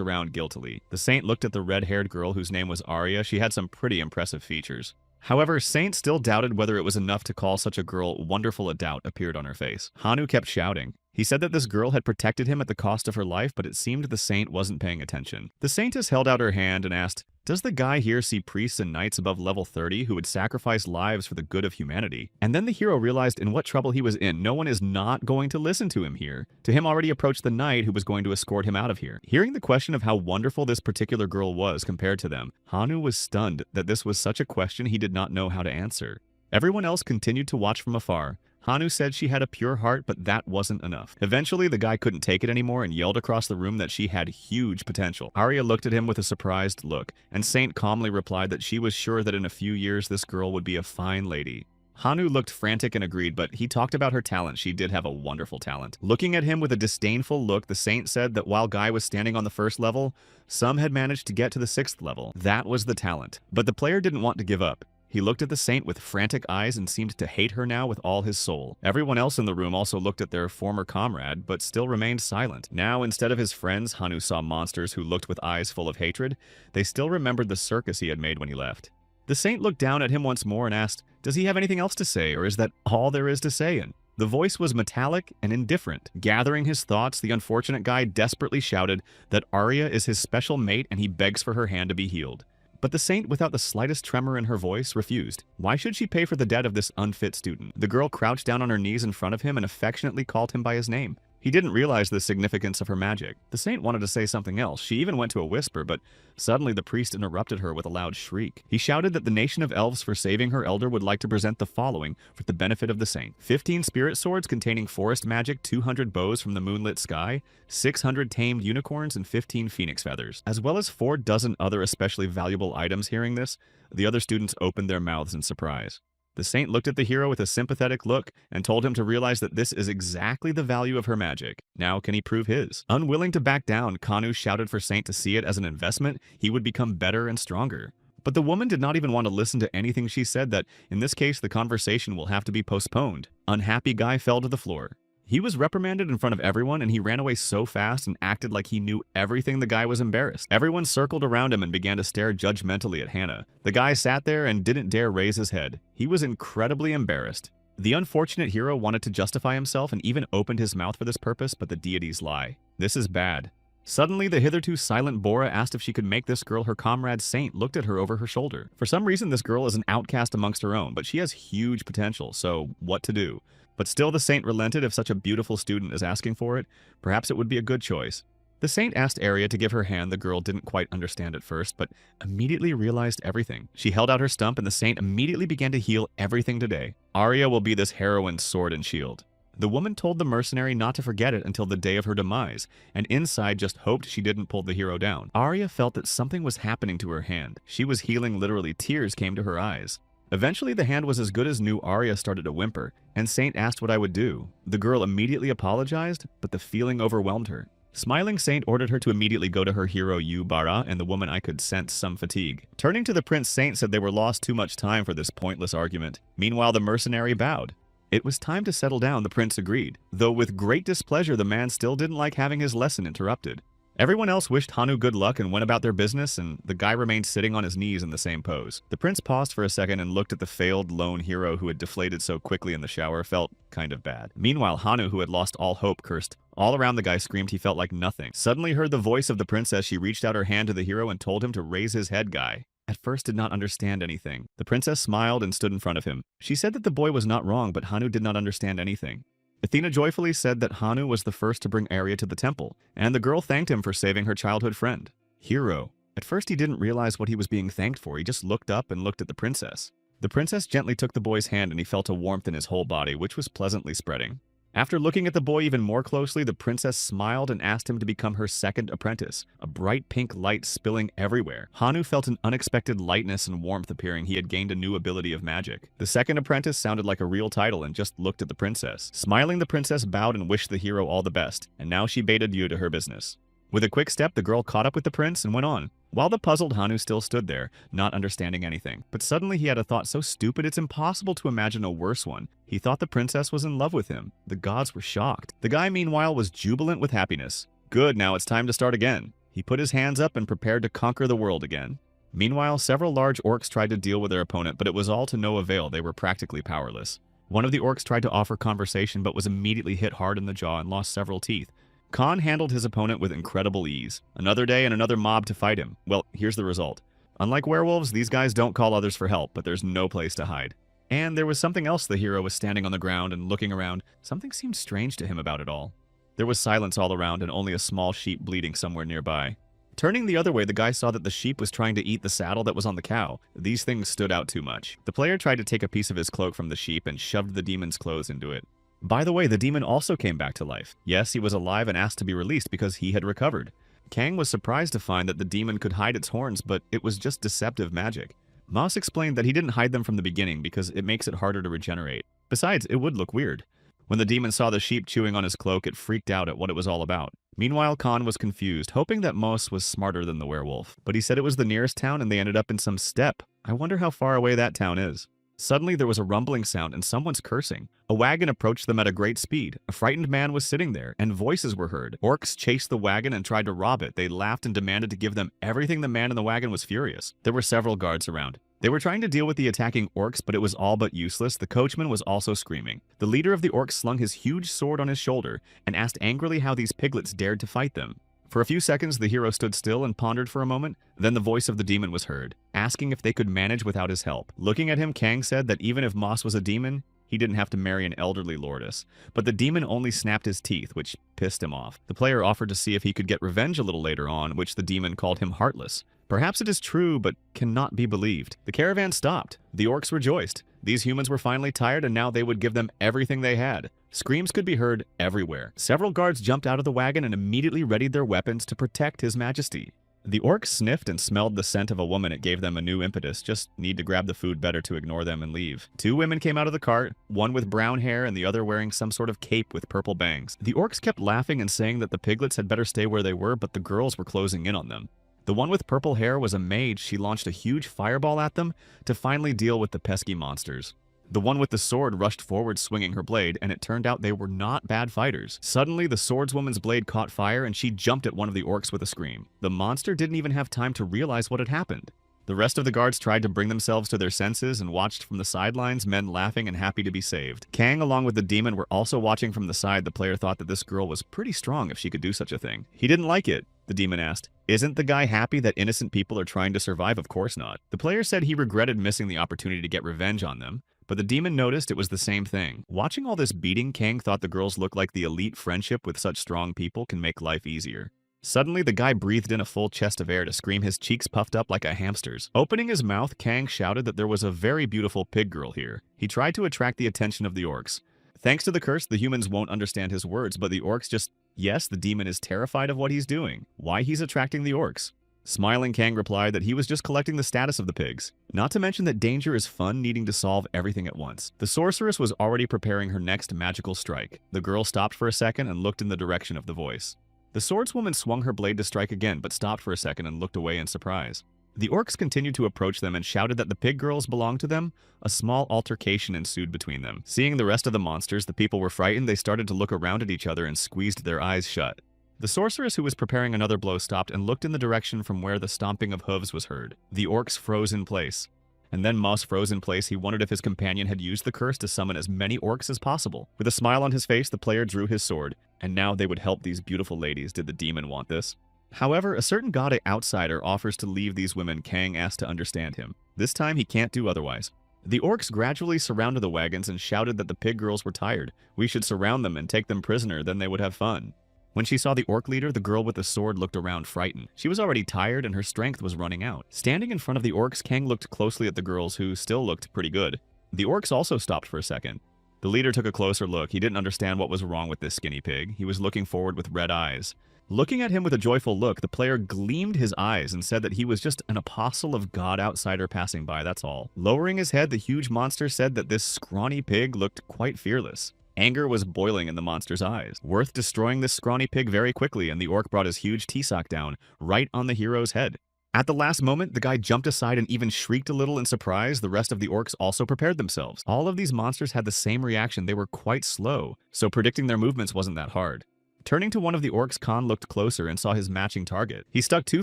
around guiltily. The saint looked at the red-haired girl whose name was Arya. She had some pretty impressive features. However, Saint still doubted whether it was enough to call such a girl wonderful. A doubt appeared on her face. Hanu kept shouting. He said that this girl had protected him at the cost of her life, but it seemed the saint wasn't paying attention. The saintess held out her hand and asked, "Does the guy here see priests and knights above level 30 who would sacrifice lives for the good of humanity?" And then the hero realized in what trouble he was in. No one is not going to listen to him here. To him already approached the knight who was going to escort him out of here. Hearing the question of how wonderful this particular girl was compared to them, Hanu was stunned that this was such a question he did not know how to answer. Everyone else continued to watch from afar. Hanu said she had a pure heart, but that wasn't enough. Eventually, the guy couldn't take it anymore and yelled across the room that she had huge potential. Arya looked at him with a surprised look, and Saint calmly replied that she was sure that in a few years this girl would be a fine lady. Hanu looked frantic and agreed, but he talked about her talent. She did have a wonderful talent. Looking at him with a disdainful look, the saint said that while Guy was standing on the 1st level, some had managed to get to the 6th level. That was the talent. But the player didn't want to give up. He looked at the saint with frantic eyes and seemed to hate her now with all his soul. Everyone else in the room also looked at their former comrade, but still remained silent. Now, instead of his friends, Hanu saw monsters who looked with eyes full of hatred. They still remembered the circus he had made when he left. The saint looked down at him once more and asked, "Does he have anything else to say, or is that all there is to say?" And the voice was metallic and indifferent. Gathering his thoughts, the unfortunate guy desperately shouted that Arya is his special mate and he begs for her hand to be healed. But the saint, without the slightest tremor in her voice, refused. Why should she pay for the debt of this unfit student? The girl crouched down on her knees in front of him and affectionately called him by his name. He didn't realize the significance of her magic. The saint wanted to say something else. She even went to a whisper, but suddenly the priest interrupted her with a loud shriek. He shouted that the nation of elves, for saving her elder, would like to present the following for the benefit of the saint: 15 spirit swords containing forest magic, 200 bows from the moonlit sky, 600 tamed unicorns, and 15 phoenix feathers, as well as 4 dozen other especially valuable items. Hearing this, the other students opened their mouths in surprise. The saint looked at the hero with a sympathetic look and told him to realize that this is exactly the value of her magic. Now can he prove his? Unwilling to back down, Kanu shouted for Saint to see it as an investment. He would become better and stronger. But the woman did not even want to listen to anything she said. That in this case the conversation will have to be postponed. Unhappy Guy fell to the floor. He was reprimanded in front of everyone, and he ran away so fast and acted like he knew everything. The guy was embarrassed. Everyone circled around him and began to stare judgmentally at Hannah. The guy sat there and didn't dare raise his head. He was incredibly embarrassed. The unfortunate hero wanted to justify himself and even opened his mouth for this purpose, but the deities lie. This is bad. Suddenly, the hitherto silent Bora asked if she could make this girl her comrade. Saint looked at her over her shoulder. For some reason, this girl is an outcast amongst her own, but she has huge potential, so what to do? But still the saint relented. If such a beautiful student is asking for it, perhaps it would be a good choice. The saint asked Arya to give her hand. The girl didn't quite understand at first, but immediately realized everything. She held out her stump, and the saint immediately began to heal everything today. Arya will be this heroine's sword and shield. The woman told the mercenary not to forget it until the day of her demise, and inside just hoped she didn't pull the hero down. Arya felt that something was happening to her hand. She was healing, literally tears came to her eyes. Eventually, the hand was as good as new. Arya started to whimper, and Saint asked what I would do. The girl immediately apologized, but the feeling overwhelmed her. Smiling Saint ordered her to immediately go to her hero Bara, and the woman I could sense some fatigue. Turning to the Prince, Saint said they were lost too much time for this pointless argument. Meanwhile, the mercenary bowed. It was time to settle down, the prince agreed, though with great displeasure the man still didn't like having his lesson interrupted. Everyone else wished Hanu good luck and went about their business, and the guy remained sitting on his knees in the same pose. The prince paused for a second and looked at the failed lone hero who had deflated so quickly in the shower. Felt kind of bad. Meanwhile, Hanu, who had lost all hope, cursed. All around the guy screamed he felt like nothing. Suddenly heard the voice of the princess. She reached out her hand to the hero and told him to raise his head. Guy at first did not understand anything. The princess smiled and stood in front of him. She said that the boy was not wrong, but Hanu did not understand anything. Athena joyfully said that Hanu was the first to bring Arya to the temple, and the girl thanked him for saving her childhood friend. Hero. At first he didn't realize what he was being thanked for. He just looked up and looked at the princess. The princess gently took the boy's hand and he felt a warmth in his whole body, which was pleasantly spreading. After looking at the boy even more closely, the princess smiled and asked him to become her second apprentice, a bright pink light spilling everywhere. Hanu felt an unexpected lightness and warmth appearing. He had gained a new ability of magic. The second apprentice sounded like a real title and just looked at the princess. Smiling, the princess bowed and wished the hero all the best, and now she bade adieu to her business. With a quick step, the girl caught up with the prince and went on, while the puzzled Hanu still stood there, not understanding anything. But suddenly he had a thought so stupid it's impossible to imagine a worse one. He thought the princess was in love with him. The gods were shocked. The guy, meanwhile, was jubilant with happiness. Good, now it's time to start again. He put his hands up and prepared to conquer the world again. Meanwhile, several large orcs tried to deal with their opponent, but it was all to no avail. They were practically powerless. One of the orcs tried to offer conversation, but was immediately hit hard in the jaw and lost several teeth. Khan handled his opponent with incredible ease. Another day and another mob to fight him. Well, here's the result. Unlike werewolves, these guys don't call others for help, but there's no place to hide. And there was something else. The hero was standing on the ground and looking around. Something seemed strange to him about it all. There was silence all around and only a small sheep bleeding somewhere nearby. Turning the other way, the guy saw that the sheep was trying to eat the saddle that was on the cow. These things stood out too much. The player tried to take a piece of his cloak from the sheep and shoved the demon's clothes into it. By the way, the demon also came back to life. Yes, he was alive and asked to be released because he had recovered. Kang was surprised to find that the demon could hide its horns, but it was just deceptive magic. Moss explained that he didn't hide them from the beginning because it makes it harder to regenerate. Besides, it would look weird. When the demon saw the sheep chewing on his cloak, it freaked out at what it was all about. Meanwhile, Khan was confused, hoping that Moss was smarter than the werewolf. But he said it was the nearest town and they ended up in some steppe. I wonder how far away that town is. Suddenly, there was a rumbling sound and someone's cursing. A wagon approached them at a great speed. A frightened man was sitting there, and voices were heard. Orcs chased the wagon and tried to rob it. They laughed and demanded to give them everything. The man in the wagon was furious. There were several guards around. They were trying to deal with the attacking orcs, but it was all but useless. The coachman was also screaming. The leader of the orcs slung his huge sword on his shoulder and asked angrily how these piglets dared to fight them. For a few seconds, the hero stood still and pondered for a moment. Then the voice of the demon was heard, asking if they could manage without his help. Looking at him, Kang said that even if Moss was a demon, he didn't have to marry an elderly lordess. But the demon only snapped his teeth, which pissed him off. The player offered to see if he could get revenge a little later on, which the demon called him heartless. Perhaps it is true, but cannot be believed. The caravan stopped. The orcs rejoiced. These humans were finally tired, and now they would give them everything they had. Screams could be heard everywhere. Several guards jumped out of the wagon and immediately readied their weapons to protect His Majesty. The orcs sniffed and smelled the scent of a woman. It gave them a new impetus. Just need to grab the food better to ignore them and leave. Two women came out of the cart, one with brown hair and the other wearing some sort of cape with purple bangs. The orcs kept laughing and saying that the piglets had better stay where they were, but the girls were closing in on them. The one with purple hair was a mage. She launched a huge fireball at them to finally deal with the pesky monsters. The one with the sword rushed forward swinging her blade, and it turned out they were not bad fighters. Suddenly, the swordswoman's blade caught fire, and she jumped at one of the orcs with a scream. The monster didn't even have time to realize what had happened. The rest of the guards tried to bring themselves to their senses and watched from the sidelines, men laughing and happy to be saved. Kang, along with the demon, were also watching from the side. The player thought that this girl was pretty strong if she could do such a thing. He didn't like it. The demon asked, "Isn't the guy happy that innocent people are trying to survive?" Of course not. The player said he regretted missing the opportunity to get revenge on them, but the demon noticed it was the same thing. Watching all this beating, Kang thought the girls looked like the elite. Friendship with such strong people can make life easier. Suddenly, the guy breathed in a full chest of air to scream, his cheeks puffed up like a hamster's. Opening his mouth, Kang shouted that there was a very beautiful pig girl here. He tried to attract the attention of the orcs. Thanks to the curse, the humans won't understand his words, but the orcs just... Yes, the demon is terrified of what he's doing. Why he's attracting the orcs. Smiling, Kang replied that he was just collecting the status of the pigs. Not to mention that danger is fun, needing to solve everything at once. The sorceress was already preparing her next magical strike. The girl stopped for a second and looked in the direction of the voice. The swordswoman swung her blade to strike again, but stopped for a second and looked away in surprise. The orcs continued to approach them and shouted that the pig girls belonged to them. A small altercation ensued between them. Seeing the rest of the monsters, the people were frightened. They started to look around at each other and squeezed their eyes shut. The sorceress, who was preparing another blow, stopped and looked in the direction from where the stomping of hooves was heard. The orcs froze in place. And then Moss froze in place. He wondered if his companion had used the curse to summon as many orcs as possible. With a smile on his face, the player drew his sword. And now they would help these beautiful ladies. Did the demon want this? However, a certain god outsider offers to leave these women. Kang asked to understand him. This time he can't do otherwise. The orcs gradually surrounded the wagons and shouted that the pig girls were tired. We should surround them and take them prisoner, then they would have fun. When she saw the orc leader, the girl with the sword looked around frightened. She was already tired and her strength was running out. Standing in front of the orcs, Kang looked closely at the girls, who still looked pretty good. The orcs also stopped for a second. The leader took a closer look. He didn't understand what was wrong with this skinny pig. He was looking forward with red eyes. Looking at him with a joyful look, the player gleamed his eyes and said that he was just an apostle of God outsider passing by, that's all. Lowering his head, the huge monster said that this scrawny pig looked quite fearless. Anger was boiling in the monster's eyes. Worth destroying this scrawny pig very quickly, and the orc brought his huge T-sock down, right on the hero's head. At the last moment, the guy jumped aside and even shrieked a little in surprise. The rest of the orcs also prepared themselves. All of these monsters had the same reaction. They were quite slow, so predicting their movements wasn't that hard. Turning to one of the orcs, Khan looked closer and saw his matching target. He stuck 2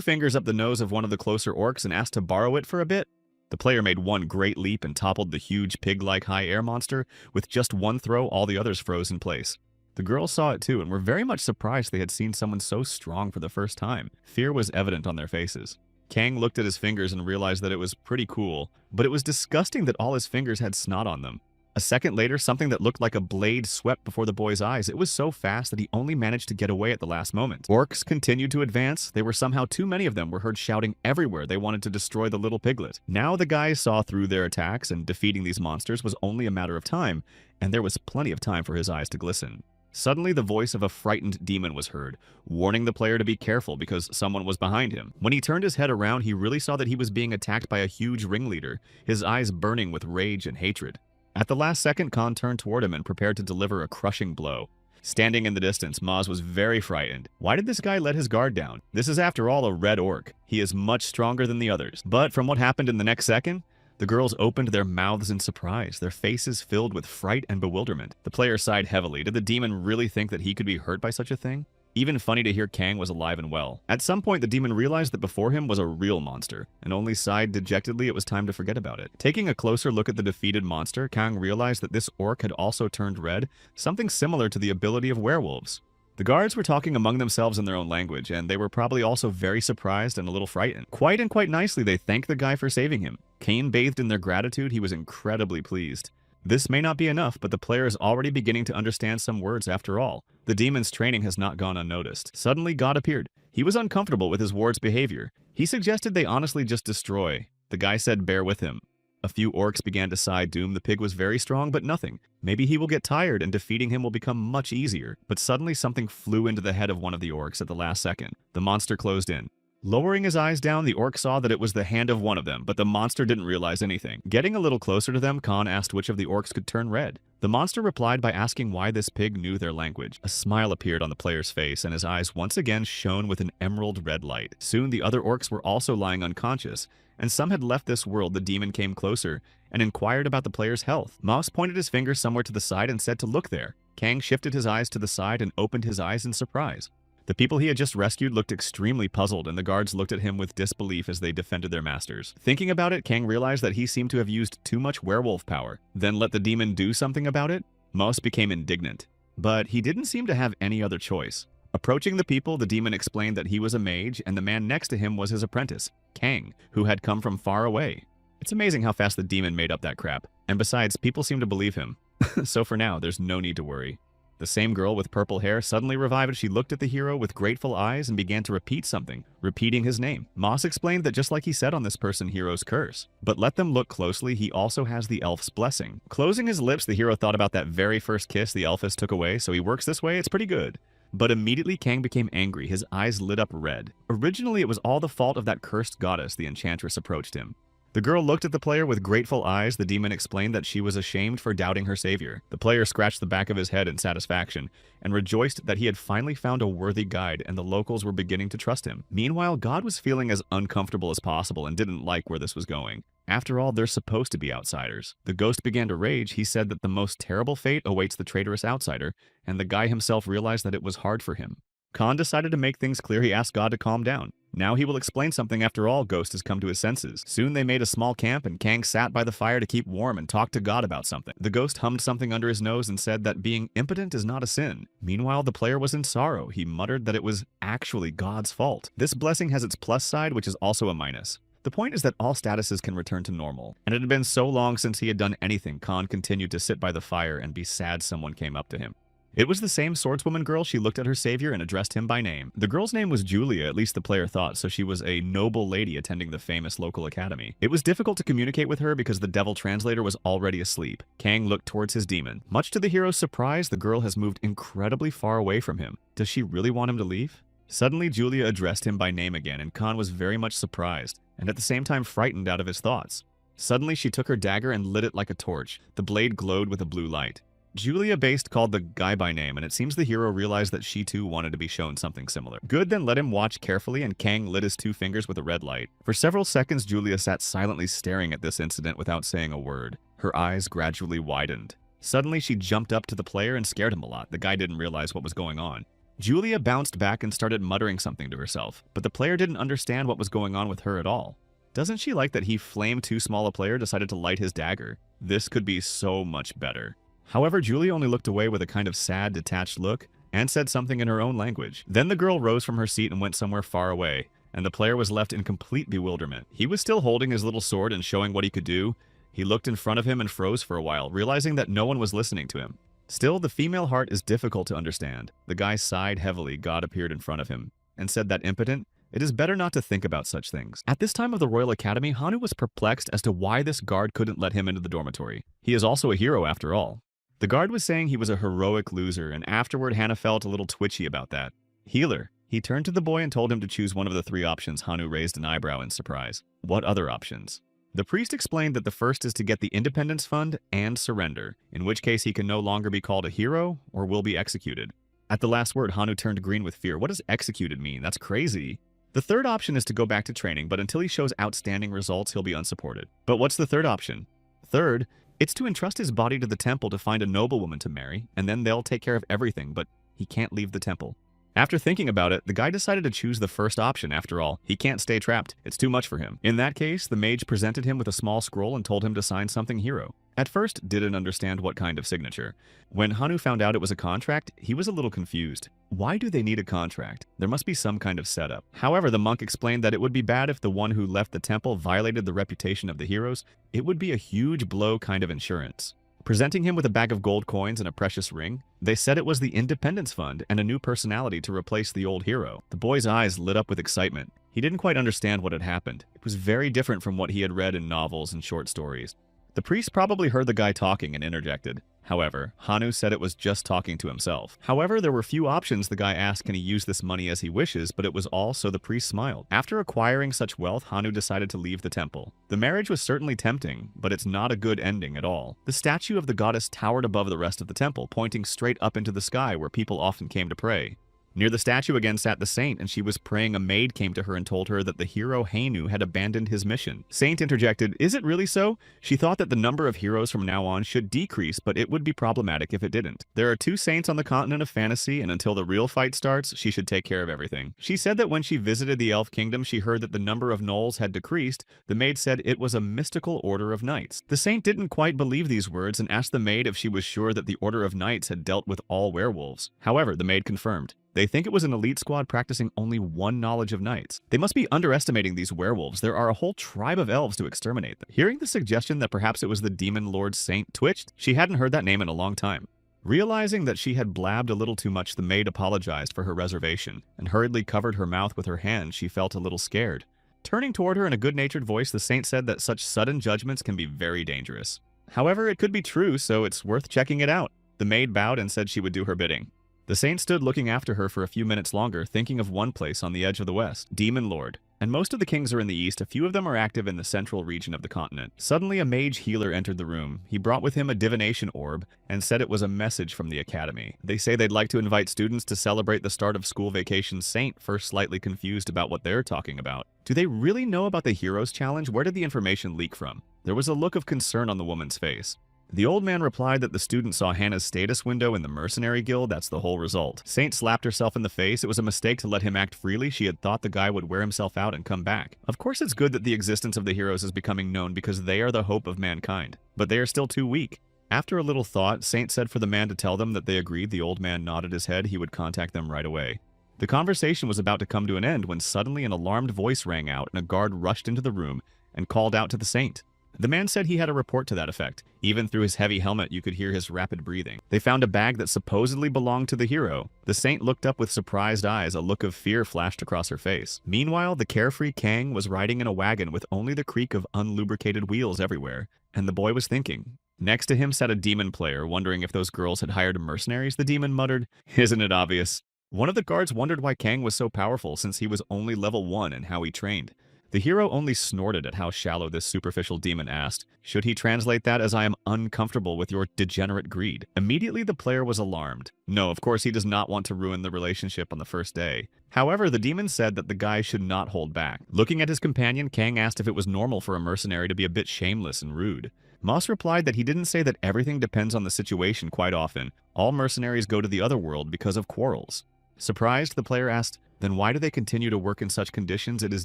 fingers up the nose of one of the closer orcs and asked to borrow it for a bit. The player made one great leap and toppled the huge pig-like high air monster. With just one throw, all the others froze in place. The girls saw it too and were very much surprised they had seen someone so strong for the first time. Fear was evident on their faces. Kang looked at his fingers and realized that it was pretty cool, but it was disgusting that all his fingers had snot on them. A second later, something that looked like a blade swept before the boy's eyes. It was so fast that he only managed to get away at the last moment. Orcs continued to advance. There were somehow too many of them, were heard shouting everywhere. They wanted to destroy the little piglet. Now the guys saw through their attacks, and defeating these monsters was only a matter of time, and there was plenty of time for his eyes to glisten. Suddenly, the voice of a frightened demon was heard, warning the player to be careful because someone was behind him. When he turned his head around, he really saw that he was being attacked by a huge ringleader, his eyes burning with rage and hatred. At the last second, Khan turned toward him and prepared to deliver a crushing blow. Standing in the distance, Maz was very frightened. Why did this guy let his guard down? This is after all a red orc. He is much stronger than the others. But from what happened in the next second, the girls opened their mouths in surprise, their faces filled with fright and bewilderment. The player sighed heavily. Did the demon really think that he could be hurt by such a thing? Even funny to hear Kang was alive and well. At some point, the demon realized that before him was a real monster, and only sighed dejectedly it was time to forget about it. Taking a closer look at the defeated monster, Kang realized that this orc had also turned red, something similar to the ability of werewolves. The guards were talking among themselves in their own language, and they were probably also very surprised and a little frightened. Quite nicely, they thanked the guy for saving him. Kane bathed in their gratitude. He was incredibly pleased. This may not be enough, but the player is already beginning to understand some words after all. The demon's training has not gone unnoticed. Suddenly, God appeared. He was uncomfortable with his ward's behavior. He suggested they honestly just destroy. The guy said bear with him. A few orcs began to sigh doom. The pig was very strong, but nothing. Maybe he will get tired and defeating him will become much easier. But suddenly something flew into the head of one of the orcs at the last second. The monster closed in. Lowering his eyes down, the orc saw that it was the hand of one of them, but the monster didn't realize anything. Getting a little closer to them, Khan asked which of the orcs could turn red. The monster replied by asking why this pig knew their language. A smile appeared on the player's face, and his eyes once again shone with an emerald red light. Soon the other orcs were also lying unconscious, and some had left this world. The demon came closer and inquired about the player's health. Mouse pointed his finger somewhere to the side and said to look there. Kang shifted his eyes to the side and opened his eyes in surprise. The people he had just rescued looked extremely puzzled, and the guards looked at him with disbelief as they defended their masters. Thinking about it, Kang realized that he seemed to have used too much werewolf power. Then let the demon do something about it? Mouse became indignant. But he didn't seem to have any other choice. Approaching the people, the demon explained that he was a mage, and the man next to him was his apprentice, Kang, who had come from far away. It's amazing how fast the demon made up that crap. And besides, people seem to believe him. So for now, there's no need to worry. The same girl with purple hair suddenly revived as she looked at the hero with grateful eyes and began to repeat something, repeating his name. Moss explained that just like he said on this person, hero's curse. But let them look closely, he also has the elf's blessing. Closing his lips, the hero thought about that very first kiss the elfess took away, so he works this way, it's pretty good. But immediately Kang became angry, his eyes lit up red. Originally it was all the fault of that cursed goddess, the enchantress approached him. The girl looked at the player with grateful eyes. The demon explained that she was ashamed for doubting her savior. The player scratched the back of his head in satisfaction and rejoiced that he had finally found a worthy guide and the locals were beginning to trust him. Meanwhile, God was feeling as uncomfortable as possible and didn't like where this was going. After all, they're supposed to be outsiders. The ghost began to rage. He said that the most terrible fate awaits the traitorous outsider, and the guy himself realized that it was hard for him. Khan decided to make things clear. He asked God to calm down. Now he will explain something. After all, Ghost has come to his senses. Soon they made a small camp and Kang sat by the fire to keep warm and talked to God about something. The ghost hummed something under his nose and said that being impotent is not a sin. Meanwhile, the player was in sorrow. He muttered that it was actually God's fault. This blessing has its plus side, which is also a minus. The point is that all statuses can return to normal, and it had been so long since he had done anything. Khan continued to sit by the fire and be sad someone came up to him. It was the same swordswoman girl. She looked at her savior and addressed him by name. The girl's name was Julia, at least the player thought, so she was a noble lady attending the famous local academy. It was difficult to communicate with her because the devil translator was already asleep. Kang looked towards his demon. Much to the hero's surprise, the girl has moved incredibly far away from him. Does she really want him to leave? Suddenly, Julia addressed him by name again, and Khan was very much surprised, and at the same time frightened out of his thoughts. Suddenly, she took her dagger and lit it like a torch. The blade glowed with a blue light. Julia Based called the guy by name, and it seems the hero realized that she too wanted to be shown something similar. Good then let him watch carefully, and Kang lit his two fingers with a red light. For several seconds, Julia sat silently staring at this incident without saying a word. Her eyes gradually widened. Suddenly, she jumped up to the player and scared him a lot. The guy didn't realize what was going on. Julia bounced back and started muttering something to herself, but the player didn't understand what was going on with her at all. Doesn't she like that he flamed too small a player decided to light his dagger? This could be so much better. However, Julia only looked away with a kind of sad, detached look and said something in her own language. Then the girl rose from her seat and went somewhere far away, and the player was left in complete bewilderment. He was still holding his little sword and showing what he could do. He looked in front of him and froze for a while, realizing that no one was listening to him. Still, the female heart is difficult to understand. The guy sighed heavily. God appeared in front of him and said that impotent, it is better not to think about such things. At this time of the Royal Academy, Hanu was perplexed as to why this guard couldn't let him into the dormitory. He is also a hero after all. The guard was saying he was a heroic loser, and afterward Hannah felt a little twitchy about that. Healer. He turned to the boy and told him to choose one of the three options. Hanu raised an eyebrow in surprise. What other options? The priest explained that the first is to get the Independence Fund and surrender, in which case he can no longer be called a hero or will be executed. At the last word, Hanu turned green with fear. What does executed mean? That's crazy. The third option is to go back to training, but until he shows outstanding results, he'll be unsupported. But what's the third option? Third, it's to entrust his body to the temple to find a noblewoman to marry, and then they'll take care of everything, but he can't leave the temple. After thinking about it, the guy decided to choose the first option. After all, he can't stay trapped. It's too much for him. In that case, the mage presented him with a small scroll and told him to sign something hero. At first, didn't understand what kind of signature. When Hanu found out it was a contract, he was a little confused. Why do they need a contract? There must be some kind of setup. However, the monk explained that it would be bad if the one who left the temple violated the reputation of the heroes. It would be a huge blow kind of insurance. Presenting him with a bag of gold coins and a precious ring, they said it was the Independence Fund and a new personality to replace the old hero. The boy's eyes lit up with excitement. He didn't quite understand what had happened. It was very different from what he had read in novels and short stories. The priest probably heard the guy talking and interjected. However, Hanu said it was just talking to himself. However, there were few options. The guy asked can he use this money as he wishes, but it was all, so the priest smiled. After acquiring such wealth, Hanu decided to leave the temple. The marriage was certainly tempting, but it's not a good ending at all. The statue of the goddess towered above the rest of the temple, pointing straight up into the sky where people often came to pray. Near the statue again sat the saint, and she was praying. A maid came to her and told her that the hero Hainu had abandoned his mission. Saint interjected, "Is it really so?" She thought that the number of heroes from now on should decrease, but it would be problematic if it didn't. There are two saints on the continent of fantasy, and until the real fight starts, she should take care of everything. She said that when she visited the elf kingdom, she heard that the number of gnolls had decreased. The maid said it was a mystical order of knights. The saint didn't quite believe these words and asked the maid if she was sure that the order of knights had dealt with all werewolves. However, the maid confirmed. They think it was an elite squad practicing only one knowledge of knights. They must be underestimating these werewolves. There are a whole tribe of elves to exterminate them. Hearing the suggestion that perhaps it was the demon lord Saint twitched, she hadn't heard that name in a long time. Realizing that she had blabbed a little too much, the maid apologized for her reservation and hurriedly covered her mouth with her hand. She felt a little scared. Turning toward her in a good-natured voice, the saint said that such sudden judgments can be very dangerous. However, it could be true, so it's worth checking it out. The maid bowed and said she would do her bidding. The saint stood looking after her for a few minutes longer, thinking of one place on the edge of the west, Demon Lord. And most of the kings are in the east, a few of them are active in the central region of the continent. Suddenly, a mage healer entered the room. He brought with him a divination orb and said it was a message from the academy. They say they'd like to invite students to celebrate the start of school vacation. Saint first slightly confused about what they're talking about. Do they really know about the Heroes Challenge? Where did the information leak from? There was a look of concern on the woman's face. The old man replied that the student saw Hannah's status window in the mercenary guild. That's the whole result. Saint slapped herself in the face. It was a mistake to let him act freely. She had thought the guy would wear himself out and come back. Of course it's good that the existence of the heroes is becoming known because they are the hope of mankind. But they are still too weak. After a little thought, Saint said for the man to tell them that they agreed. The old man nodded his head. He would contact them right away. The conversation was about to come to an end when suddenly an alarmed voice rang out and a guard rushed into the room and called out to the saint. The man said he had a report to that effect. Even through his heavy helmet, you could hear his rapid breathing. They found a bag that supposedly belonged to the hero. The saint looked up with surprised eyes. A look of fear flashed across her face. Meanwhile, the carefree Kang was riding in a wagon with only the creak of unlubricated wheels everywhere. And the boy was thinking. Next to him sat a demon player, wondering if those girls had hired mercenaries. The demon muttered, "Isn't it obvious?" One of the guards wondered why Kang was so powerful since he was only level 1 and how he trained. The hero only snorted at how shallow this superficial demon asked. Should he translate that as "I am uncomfortable with your degenerate greed"? Immediately the player was alarmed. No, of course he does not want to ruin the relationship on the first day. However, the demon said that the guy should not hold back. Looking at his companion, Kang asked if it was normal for a mercenary to be a bit shameless and rude. Moss replied that he didn't say that everything depends on the situation. Quite often, all mercenaries go to the other world because of quarrels. Surprised, the player asked, "Then why do they continue to work in such conditions? It is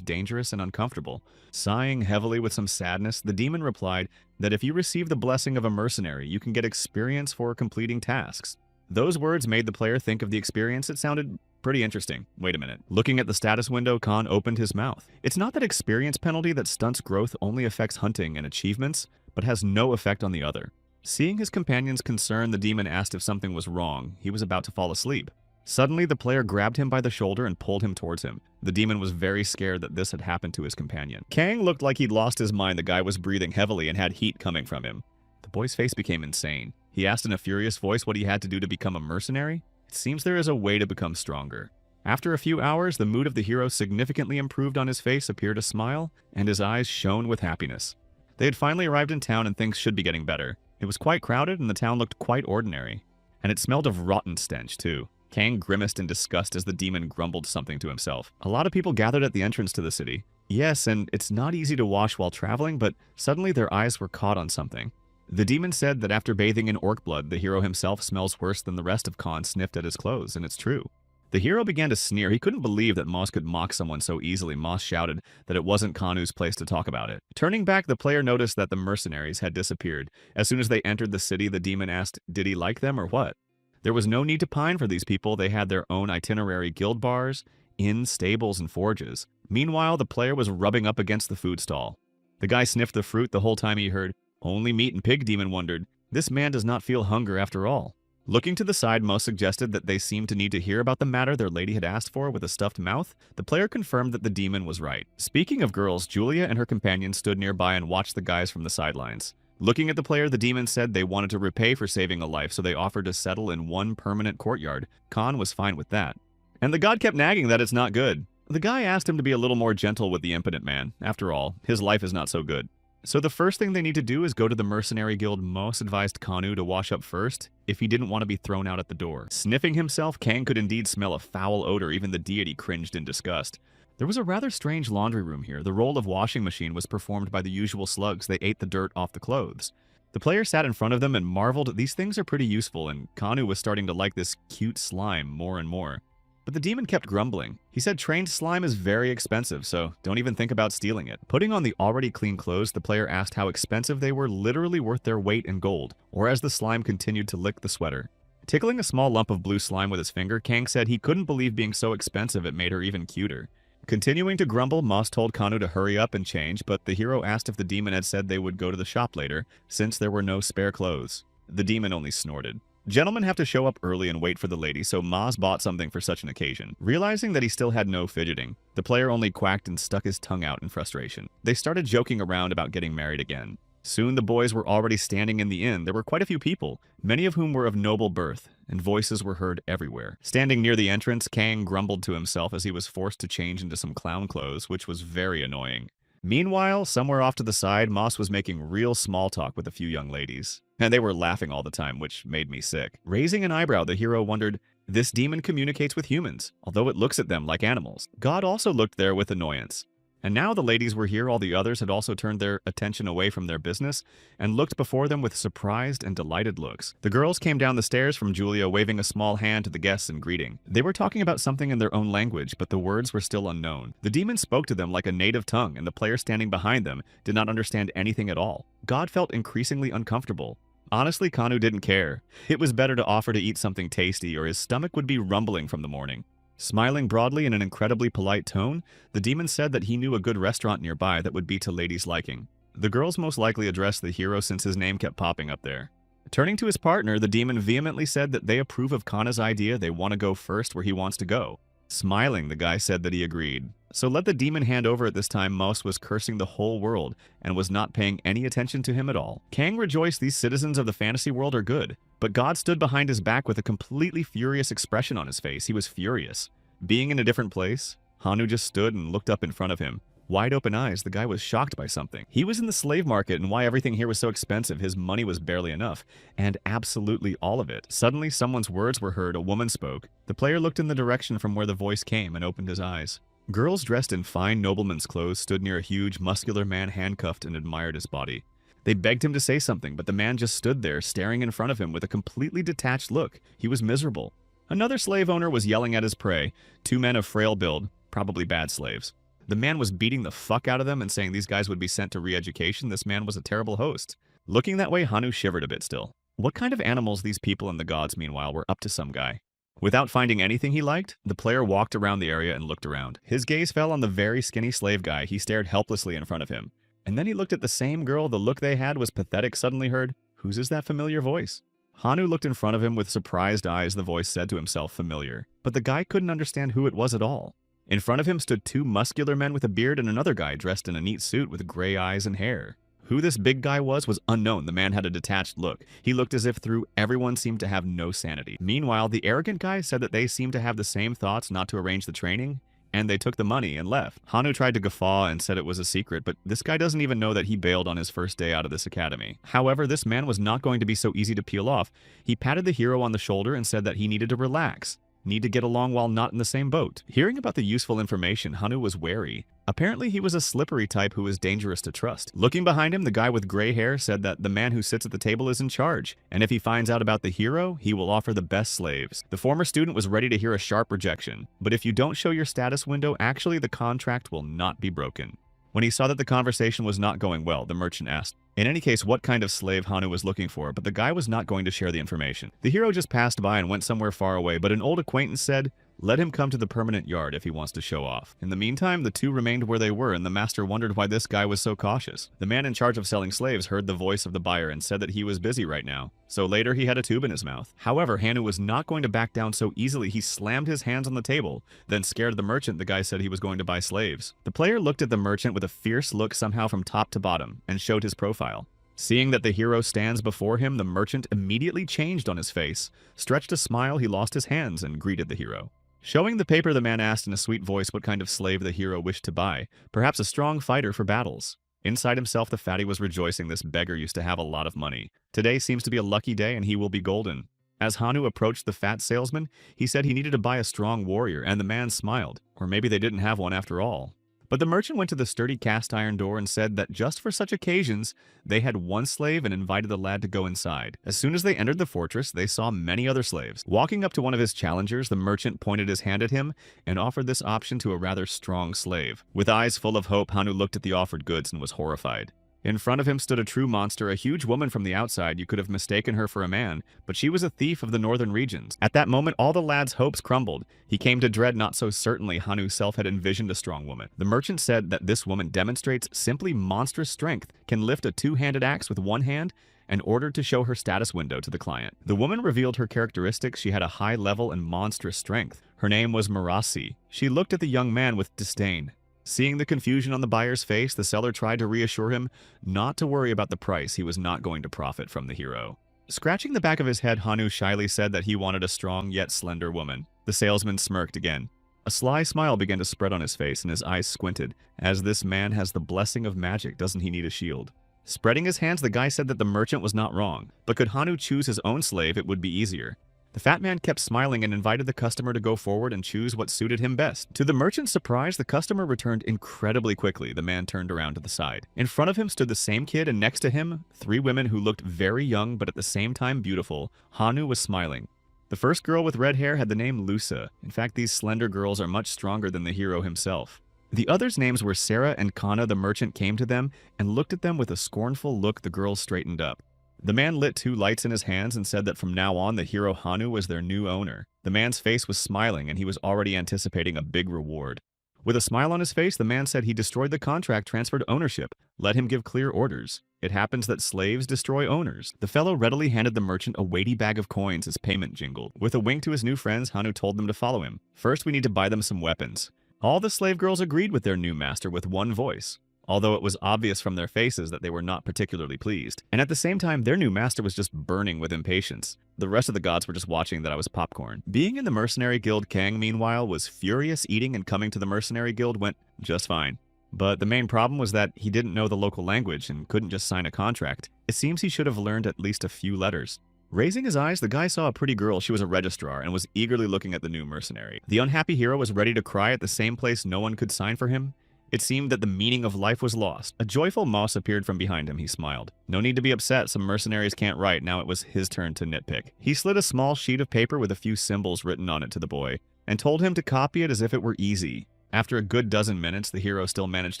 dangerous and uncomfortable." Sighing heavily with some sadness, the demon replied that if you receive the blessing of a mercenary, you can get experience for completing tasks. Those words made the player think of the experience. It sounded pretty interesting. Wait a minute. Looking at the status window, Khan opened his mouth. It's not that experience penalty that stunts growth only affects hunting and achievements, but has no effect on the other. Seeing his companion's concern, the demon asked if something was wrong. He was about to fall asleep. Suddenly, the player grabbed him by the shoulder and pulled him towards him. The demon was very scared that this had happened to his companion. Kang looked like he'd lost his mind. The guy was breathing heavily and had heat coming from him. The boy's face became insane. He asked in a furious voice what he had to do to become a mercenary. It seems there is a way to become stronger. After a few hours, the mood of the hero significantly improved. On his face appeared a smile, and his eyes shone with happiness. They had finally arrived in town and things should be getting better. It was quite crowded and the town looked quite ordinary. And it smelled of rotten stench, too. Kang grimaced in disgust as the demon grumbled something to himself. A lot of people gathered at the entrance to the city. Yes, and it's not easy to wash while traveling, but suddenly their eyes were caught on something. The demon said that after bathing in orc blood, the hero himself smells worse than the rest of Khan sniffed at his clothes, and it's true. The hero began to sneer. He couldn't believe that Moss could mock someone so easily. Moss shouted that it wasn't Kanu's place to talk about it. Turning back, the player noticed that the mercenaries had disappeared. As soon as they entered the city, the demon asked, did he like them or what? There was no need to pine for these people. They had their own itinerary guild bars, inns, stables, and forges. Meanwhile, the player was rubbing up against the food stall. The guy sniffed the fruit the whole time he heard, only meat and pig. Demon wondered, this man does not feel hunger after all. Looking to the side, Mo suggested that they seemed to need to hear about the matter their lady had asked for with a stuffed mouth. The player confirmed that the demon was right. Speaking of girls, Julia and her companion stood nearby and watched the guys from the sidelines. Looking at the player, the demon said they wanted to repay for saving a life, so they offered to settle in one permanent courtyard. Khan was fine with that. And the god kept nagging that it's not good. The guy asked him to be a little more gentle with the impotent man. After all, his life is not so good. So the first thing they need to do is go to the mercenary guild. Mos advised Kanu to wash up first if he didn't want to be thrown out at the door. Sniffing himself, Kang could indeed smell a foul odor. Even the deity cringed in disgust. There was a rather strange laundry room here. The role of washing machine was performed by the usual slugs. They ate the dirt off the clothes. The player sat in front of them and marveled. These things are pretty useful, and Kanu was starting to like this cute slime more and more. But the demon kept grumbling. He said trained slime is very expensive, so don't even think about stealing it. Putting on the already clean clothes, the player asked how expensive they were, literally worth their weight in gold, or as the slime continued to lick the sweater. Tickling a small lump of blue slime with his finger, Kang said he couldn't believe being so expensive it made her even cuter. Continuing to grumble, Moss told Kanu to hurry up and change, but the hero asked if the demon had said they would go to the shop later, since there were no spare clothes. The demon only snorted. Gentlemen have to show up early and wait for the lady, so Maz bought something for such an occasion. Realizing that he still had no fidgeting, the player only quacked and stuck his tongue out in frustration. They started joking around about getting married again. Soon the boys were already standing in the inn. There were quite a few people, many of whom were of noble birth, and voices were heard everywhere. Standing near the entrance, Kang grumbled to himself as he was forced to change into some clown clothes, which was very annoying. Meanwhile, somewhere off to the side, Moss was making real small talk with a few young ladies. And they were laughing all the time, which made me sick. Raising an eyebrow, the hero wondered, "This demon communicates with humans, although it looks at them like animals." God also looked there with annoyance. And now the ladies were here, all the others had also turned their attention away from their business and looked before them with surprised and delighted looks. The girls came down the stairs from Julia, waving a small hand to the guests in greeting. They were talking about something in their own language, but the words were still unknown. The demon spoke to them like a native tongue, and the player standing behind them did not understand anything at all. God felt increasingly uncomfortable. Honestly, Kanu didn't care. It was better to offer to eat something tasty, or his stomach would be rumbling from the morning. Smiling broadly in an incredibly polite tone, the demon said that he knew a good restaurant nearby that would be to ladies' liking. The girls most likely addressed the hero since his name kept popping up there. Turning to his partner, the demon vehemently said that they approve of Kana's idea, they want to go first where he wants to go. Smiling, the guy said that he agreed. So let the demon hand over at this time. Mouse was cursing the whole world and was not paying any attention to him at all. Kang rejoiced these citizens of the fantasy world are good, but God stood behind his back with a completely furious expression on his face. He was furious. Being in a different place, Hanu just stood and looked up in front of him. Wide open eyes, the guy was shocked by something. He was in the slave market, and why everything here was so expensive, his money was barely enough, and absolutely all of it. Suddenly, someone's words were heard, a woman spoke. The player looked in the direction from where the voice came and opened his eyes. Girls dressed in fine nobleman's clothes stood near a huge, muscular man handcuffed and admired his body. They begged him to say something, but the man just stood there, staring in front of him with a completely detached look. He was miserable. Another slave owner was yelling at his prey, two men of frail build, probably bad slaves. The man was beating the fuck out of them and saying these guys would be sent to re-education. This man was a terrible host. Looking that way, Hanu shivered a bit still. What kind of animals these people and the gods, meanwhile, were up to some guy. Without finding anything he liked, the player walked around the area and looked around. His gaze fell on the very skinny slave guy. He stared helplessly in front of him. And then he looked at the same girl. The look they had was pathetic. Suddenly heard, "Whose is that familiar voice?" Hanu looked in front of him with surprised eyes. The voice said to himself, "Familiar." But the guy couldn't understand who it was at all. In front of him stood two muscular men with a beard and another guy dressed in a neat suit with gray eyes and hair. Who this big guy was unknown. The man had a detached look. He looked as if through everyone seemed to have no sanity. Meanwhile, the arrogant guy said that they seemed to have the same thoughts not to arrange the training, and they took the money and left. Hanu tried to guffaw and said it was a secret, but this guy doesn't even know that he bailed on his first day out of this academy. However, this man was not going to be so easy to peel off. He patted the hero on the shoulder and said that he needed to relax. Need to get along while not in the same boat. Hearing about the useful information, Hanu was wary. Apparently, he was a slippery type who was dangerous to trust. Looking behind him, the guy with gray hair said that the man who sits at the table is in charge, and if he finds out about the hero, he will offer the best slaves. The former student was ready to hear a sharp rejection, but if you don't show your status window, actually the contract will not be broken. When he saw that the conversation was not going well, the merchant asked, in any case, what kind of slave Hanu was looking for, but the guy was not going to share the information. The hero just passed by and went somewhere far away, but an old acquaintance said, let him come to the permanent yard if he wants to show off. In the meantime, the two remained where they were, and the master wondered why this guy was so cautious. The man in charge of selling slaves heard the voice of the buyer and said that he was busy right now. So later he had a tube in his mouth. However, Hanu was not going to back down so easily. He slammed his hands on the table, then scared the merchant. The guy said he was going to buy slaves. The player looked at the merchant with a fierce look somehow from top to bottom and showed his profile. Seeing that the hero stands before him, the merchant immediately changed on his face, stretched a smile, he lost his hands and greeted the hero. Showing the paper, the man asked in a sweet voice what kind of slave the hero wished to buy, perhaps a strong fighter for battles. Inside himself, the fatty was rejoicing. This beggar used to have a lot of money. Today seems to be a lucky day and he will be golden. As Hanu approached the fat salesman, he said he needed to buy a strong warrior, and the man smiled. Or maybe they didn't have one after all. But the merchant went to the sturdy cast iron door and said that just for such occasions, they had one slave and invited the lad to go inside. As soon as they entered the fortress, they saw many other slaves. Walking up to one of his challengers, the merchant pointed his hand at him and offered this option to a rather strong slave. With eyes full of hope, Hanu looked at the offered goods and was horrified. In front of him stood a true monster, a huge woman from the outside. You could have mistaken her for a man, but she was a thief of the northern regions. At that moment, all the lad's hopes crumbled. He came to dread not so certainly Hanu's self had envisioned a strong woman. The merchant said that this woman demonstrates simply monstrous strength, can lift a two-handed axe with one hand, and ordered to show her status window to the client. The woman revealed her characteristics. She had a high level and monstrous strength. Her name was Marasi. She looked at the young man with disdain. Seeing the confusion on the buyer's face, the seller tried to reassure him not to worry about the price. He was not going to profit from the hero. Scratching the back of his head, Hanu shyly said that he wanted a strong yet slender woman. The salesman smirked again. A sly smile began to spread on his face, and his eyes squinted. As this man has the blessing of magic, doesn't he need a shield? Spreading his hands, the guy said that the merchant was not wrong, but could Hanu choose his own slave, it would be easier. The fat man kept smiling and invited the customer to go forward and choose what suited him best. To the merchant's surprise, the customer returned incredibly quickly. The man turned around to the side. In front of him stood the same kid, and next to him, 3 women who looked very young but at the same time beautiful. Hanu was smiling. The first girl with red hair had the name Lusa. In fact, these slender girls are much stronger than the hero himself. The others' names were Sarah and Kana. The merchant came to them and looked at them with a scornful look. The girls straightened up. The man lit 2 lights in his hands and said that from now on the hero Hanu was their new owner. The man's face was smiling and he was already anticipating a big reward. With a smile on his face, the man said he destroyed the contract, transferred ownership. Let him give clear orders. It happens that slaves destroy owners. The fellow readily handed the merchant a weighty bag of coins as payment jingled. With a wink to his new friends, Hanu told them to follow him. First, we need to buy them some weapons. All the slave girls agreed with their new master with one voice, although it was obvious from their faces that they were not particularly pleased. And at the same time, their new master was just burning with impatience. The rest of the gods were just watching that I was popcorn. Being in the mercenary guild, Kang, meanwhile, was furious. Eating and coming to the mercenary guild went just fine. But the main problem was that he didn't know the local language and couldn't just sign a contract. It seems he should have learned at least a few letters. Raising his eyes, the guy saw a pretty girl. She was a registrar and was eagerly looking at the new mercenary. The unhappy hero was ready to cry at the same place no one could sign for him. It seemed that the meaning of life was lost. A joyful mouse appeared from behind him. He smiled. No need to be upset. Some mercenaries can't write. Now it was his turn to nitpick. He slid a small sheet of paper with a few symbols written on it to the boy and told him to copy it as if it were easy. After a good dozen minutes, the hero still managed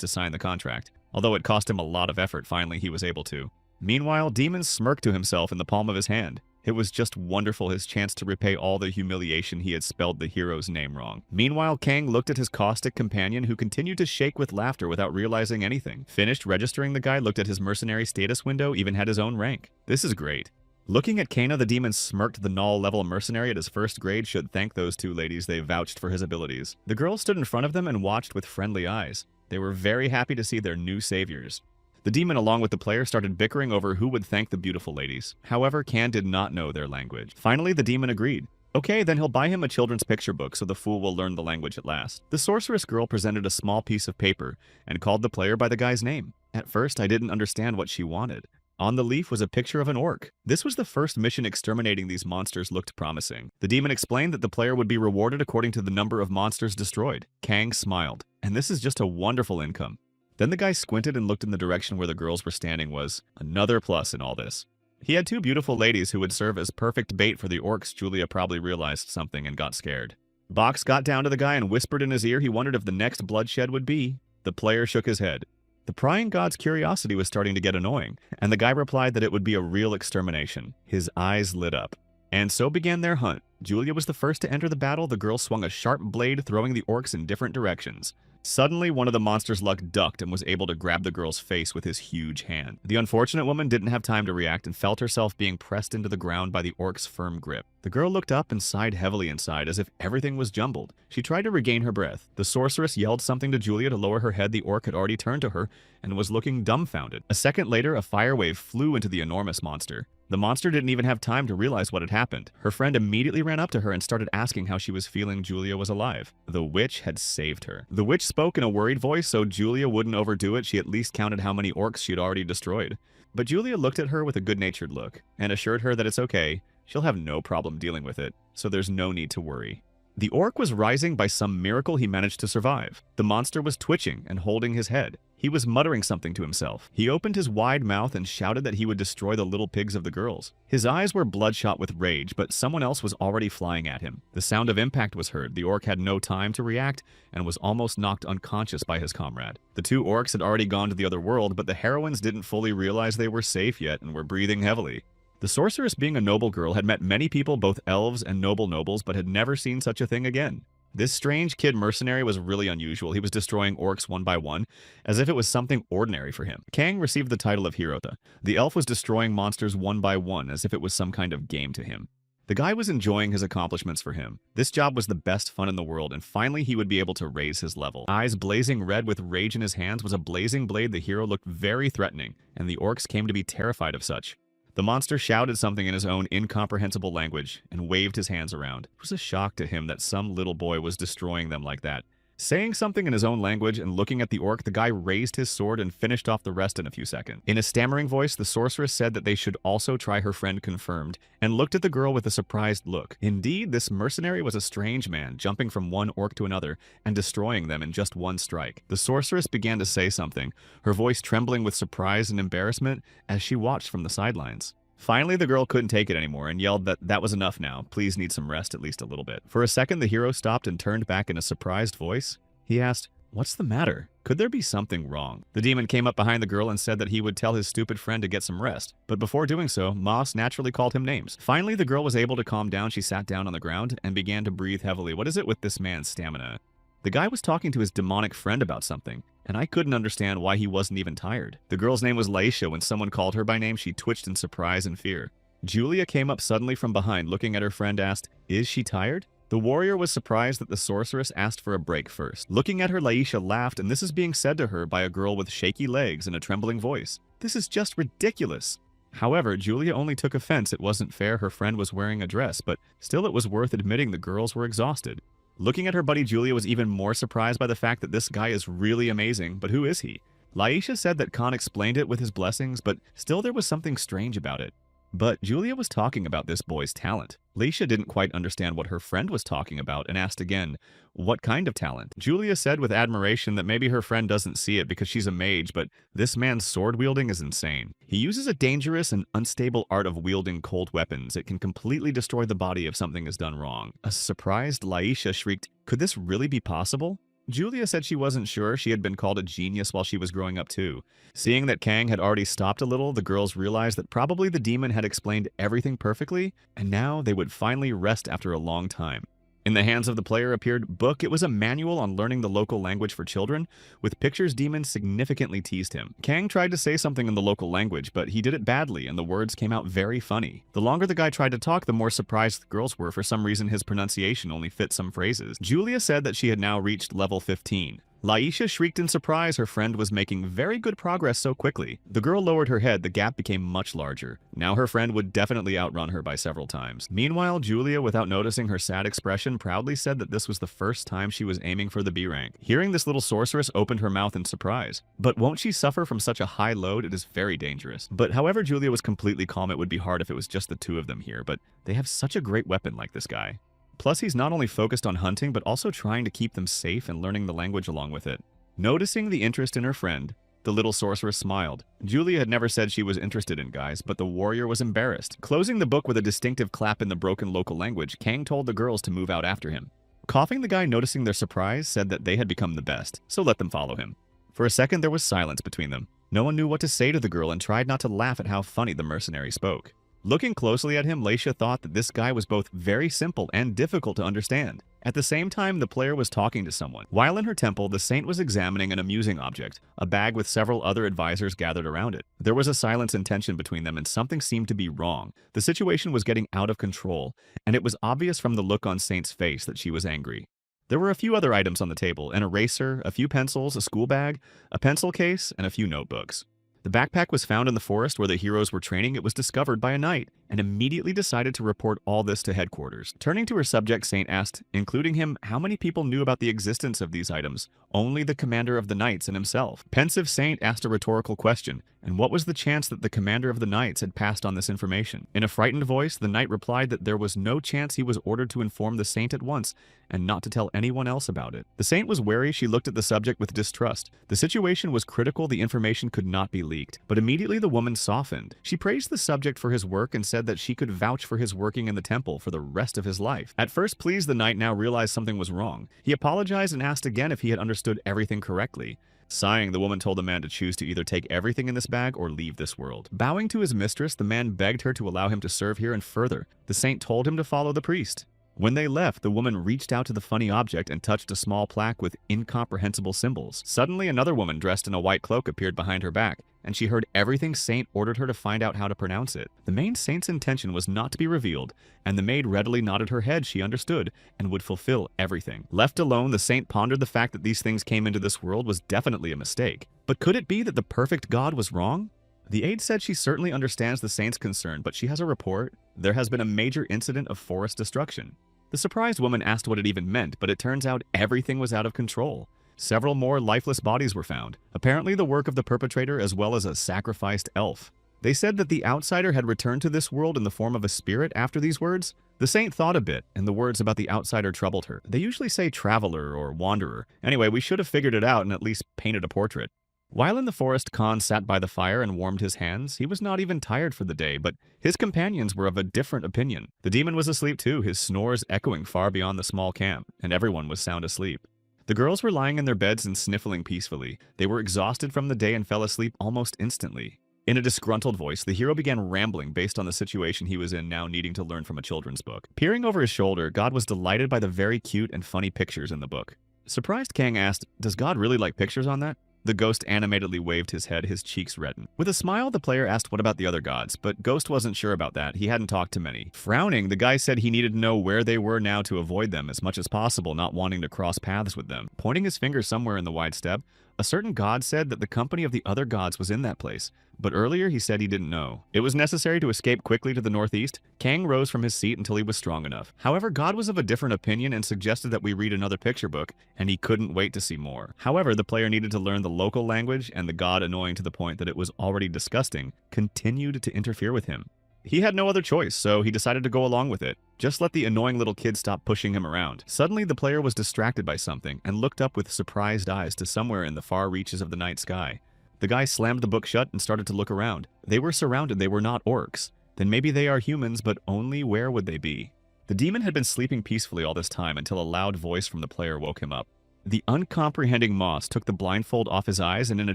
to sign the contract. Although it cost him a lot of effort, finally he was able to. Meanwhile, Demon smirked to himself in the palm of his hand. It was just wonderful, his chance to repay all the humiliation he had spelled the hero's name wrong. Meanwhile, Kang looked at his caustic companion, who continued to shake with laughter without realizing anything. Finished registering, the guy looked at his mercenary status window, even had his own rank. This is great. Looking at Kana, the demon smirked. The null-level mercenary at his first grade should thank those 2 ladies. They vouched for his abilities. The girls stood in front of them and watched with friendly eyes. They were very happy to see their new saviors. The demon, along with the player, started bickering over who would thank the beautiful ladies. However, Kan did not know their language. Finally, the demon agreed. Okay, then he'll buy him a children's picture book so the fool will learn the language at last. The sorceress girl presented a small piece of paper and called the player by the guy's name. At first, I didn't understand what she wanted. On the leaf was a picture of an orc. This was the first mission. Exterminating these monsters looked promising. The demon explained that the player would be rewarded according to the number of monsters destroyed. Kang smiled. And this is just a wonderful income. Then the guy squinted and looked in the direction where the girls were standing. Was another plus in all this. He had 2 beautiful ladies who would serve as perfect bait for the orcs. Julia probably realized something and got scared. Box got down to the guy and whispered in his ear he wondered if the next bloodshed would be. The player shook his head. The prying god's curiosity was starting to get annoying, and the guy replied that it would be a real extermination. His eyes lit up. And so began their hunt. Julia was the first to enter the battle. The girl swung a sharp blade, throwing the orcs in different directions. Suddenly, one of the monster's luck ducked and was able to grab the girl's face with his huge hand. The unfortunate woman didn't have time to react and felt herself being pressed into the ground by the orc's firm grip. The girl looked up and sighed heavily inside as if everything was jumbled. She tried to regain her breath. The sorceress yelled something to Julia to lower her head. The orc had already turned to her and was looking dumbfounded. A second later, a fire wave flew into the enormous monster. The monster didn't even have time to realize what had happened. Her friend immediately ran up to her and started asking how she was feeling. Julia was alive. The witch had saved her. The witch spoke in a worried voice, so Julia wouldn't overdo it. She at least counted how many orcs she had already destroyed. But Julia looked at her with a good-natured look and assured her that it's okay. She'll have no problem dealing with it, so there's no need to worry. The orc was rising. By some miracle, he managed to survive. The monster was twitching and holding his head. He was muttering something to himself. He opened his wide mouth and shouted that he would destroy the little pigs of the girls. His eyes were bloodshot with rage, but someone else was already flying at him. The sound of impact was heard. The orc had no time to react and was almost knocked unconscious by his comrade. The 2 orcs had already gone to the other world, but the heroines didn't fully realize they were safe yet and were breathing heavily. The sorceress, being a noble girl, had met many people, both elves and nobles, but had never seen such a thing again. This strange kid mercenary was really unusual. He was destroying orcs one by one, as if it was something ordinary for him. Kang received the title of Hirota. The elf was destroying monsters one by one, as if it was some kind of game to him. The guy was enjoying his accomplishments for him. This job was the best fun in the world, and finally he would be able to raise his level. Eyes blazing red with rage in his hands was a blazing blade. The hero looked very threatening, and the orcs came to be terrified of such. The monster shouted something in his own incomprehensible language and waved his hands around. It was a shock to him that some little boy was destroying them like that. Saying something in his own language and looking at the orc, the guy raised his sword and finished off the rest in a few seconds. In a stammering voice, the sorceress said that they should also try her friend confirmed, and looked at the girl with a surprised look. Indeed, this mercenary was a strange man, jumping from one orc to another and destroying them in just one strike. The sorceress began to say something, her voice trembling with surprise and embarrassment as she watched from the sidelines. Finally, the girl couldn't take it anymore and yelled that that was enough now. Please need some rest at least a little bit. For a second, the hero stopped and turned back in a surprised voice. He asked, "What's the matter? Could there be something wrong?" The demon came up behind the girl and said that he would tell his stupid friend to get some rest. But before doing so, Moss naturally called him names. Finally, the girl was able to calm down. She sat down on the ground and began to breathe heavily. What is it with this man's stamina? The guy was talking to his demonic friend about something, and I couldn't understand why he wasn't even tired. The girl's name was Laisha. When someone called her by name, she twitched in surprise and fear. Julia came up suddenly from behind, looking at her friend, asked, "Is she tired?" The warrior was surprised that the sorceress asked for a break first. Looking at her, Laisha laughed, and this is being said to her by a girl with shaky legs and a trembling voice. This is just ridiculous. However, Julia only took offense. It wasn't fair her friend was wearing a dress, but still it was worth admitting the girls were exhausted. Looking at her buddy, Julia was even more surprised by the fact that this guy is really amazing, but who is he? Laisha said that Khan explained it with his blessings, but still there was something strange about it. But Julia was talking about this boy's talent. Laisha didn't quite understand what her friend was talking about and asked again, "What kind of talent?" Julia said with admiration that maybe her friend doesn't see it because she's a mage, but this man's sword wielding is insane. He uses a dangerous and unstable art of wielding cold weapons. It can completely destroy the body if something is done wrong. A surprised Laisha shrieked, "Could this really be possible?" Julia said she wasn't sure. She had been called a genius while she was growing up too. Seeing that Kang had already stopped a little, the girls realized that probably the demon had explained everything perfectly, and now they would finally rest after a long time. In the hands of the player appeared book. It was a manual on learning the local language for children. With pictures, demon significantly teased him. Kang tried to say something in the local language, but he did it badly and the words came out very funny. The longer the guy tried to talk, the more surprised the girls were. For some reason, his pronunciation only fit some phrases. Julia said that she had now reached level 15. Laisha shrieked in surprise. Her friend was making very good progress so quickly. The girl lowered her head. The gap became much larger. Now her friend would definitely outrun her by several times. Meanwhile, Julia, without noticing her sad expression, proudly said that this was the first time she was aiming for the B rank. Hearing this, little sorceress opened her mouth in surprise. But won't she suffer from such a high load? It is very dangerous. But however, Julia was completely calm. It would be hard if it was just the two of them here, but they have such a great weapon like this guy. Plus, he's not only focused on hunting, but also trying to keep them safe and learning the language along with it. Noticing the interest in her friend, the little sorceress smiled. Julia had never said she was interested in guys, but the warrior was embarrassed. Closing the book with a distinctive clap in the broken local language, Kang told the girls to move out after him. Coughing, the guy, noticing their surprise, said that they had become the best, so let them follow him. For a second, there was silence between them. No one knew what to say to the girl and tried not to laugh at how funny the mercenary spoke. Looking closely at him, Laisha thought that this guy was both very simple and difficult to understand. At the same time, the player was talking to someone. While in her temple, the saint was examining an amusing object, a bag with several other advisors gathered around it. There was a silence and tension between them, and something seemed to be wrong. The situation was getting out of control, and it was obvious from the look on Saint's face that she was angry. There were a few other items on the table: an eraser, a few pencils, a school bag, a pencil case, and a few notebooks. The backpack was found in the forest where the heroes were training. It was discovered by a knight, and immediately decided to report all this to headquarters. Turning to her subject, Saint asked, including him, how many people knew about the existence of these items. Only the commander of the knights and himself. Pensive Saint asked a rhetorical question, and what was the chance that the commander of the knights had passed on this information? In a frightened voice, the knight replied that there was no chance. He was ordered to inform the saint at once, and not to tell anyone else about it. The saint was wary. She looked at the subject with distrust. The situation was critical. The information could not be leaked. But immediately the woman softened. She praised the subject for his work and said that she could vouch for his working in the temple for the rest of his life. At first pleased, the knight now realized something was wrong. He apologized and asked again if he had understood everything correctly. Sighing, the woman told the man to choose to either take everything in this bag or leave this world. Bowing to his mistress, the man begged her to allow him to serve here, and further, the saint told him to follow the priest. When they left, the woman reached out to the funny object and touched a small plaque with incomprehensible symbols. Suddenly, another woman dressed in a white cloak appeared behind her back, and she heard everything Saint ordered her to find out how to pronounce it. The main Saint's intention was not to be revealed, and the maid readily nodded her head she understood and would fulfill everything. Left alone, the Saint pondered the fact that these things came into this world was definitely a mistake. But could it be that the perfect God was wrong? The aide said she certainly understands the Saint's concern, but she has a report. There has been a major incident of forest destruction. The surprised woman asked what it even meant, but it turns out everything was out of control. Several more lifeless bodies were found, apparently the work of the perpetrator as well as a sacrificed elf. They said that the outsider had returned to this world in the form of a spirit after these words. The Saint thought a bit, and the words about the outsider troubled her. They usually say traveler or wanderer. Anyway, we should have figured it out and at least painted a portrait. While in the forest, Khan sat by the fire and warmed his hands. He was not even tired for the day, but his companions were of a different opinion. The demon was asleep too, his snores echoing far beyond the small camp, and everyone was sound asleep. The girls were lying in their beds and sniffling peacefully. They were exhausted from the day and fell asleep almost instantly. In a disgruntled voice, the hero began rambling based on the situation he was in, now needing to learn from a children's book. Peering over his shoulder, God was delighted by the very cute and funny pictures in the book. Surprised, Kang asked, "Does God really like pictures on that?" The ghost animatedly waved his head, his cheeks reddened. With a smile, the player asked what about the other gods, but Ghost wasn't sure about that. He hadn't talked to many. Frowning, the guy said he needed to know where they were now to avoid them as much as possible, not wanting to cross paths with them. Pointing his finger somewhere in the wide steppe, a certain god said that the company of the other gods was in that place, but earlier he said he didn't know. It was necessary to escape quickly to the northeast. Kang rose from his seat until he was strong enough. However, God was of a different opinion and suggested that we read another picture book, and he couldn't wait to see more. However, the player needed to learn the local language, and the god, annoying to the point that it was already disgusting, continued to interfere with him. He had no other choice, so he decided to go along with it. Just let the annoying little kid stop pushing him around. Suddenly, the player was distracted by something and looked up with surprised eyes to somewhere in the far reaches of the night sky. The guy slammed the book shut and started to look around. They were surrounded. They were not orcs. Then maybe they are humans, but only where would they be? The demon had been sleeping peacefully all this time until a loud voice from the player woke him up. The uncomprehending Moss took the blindfold off his eyes and in a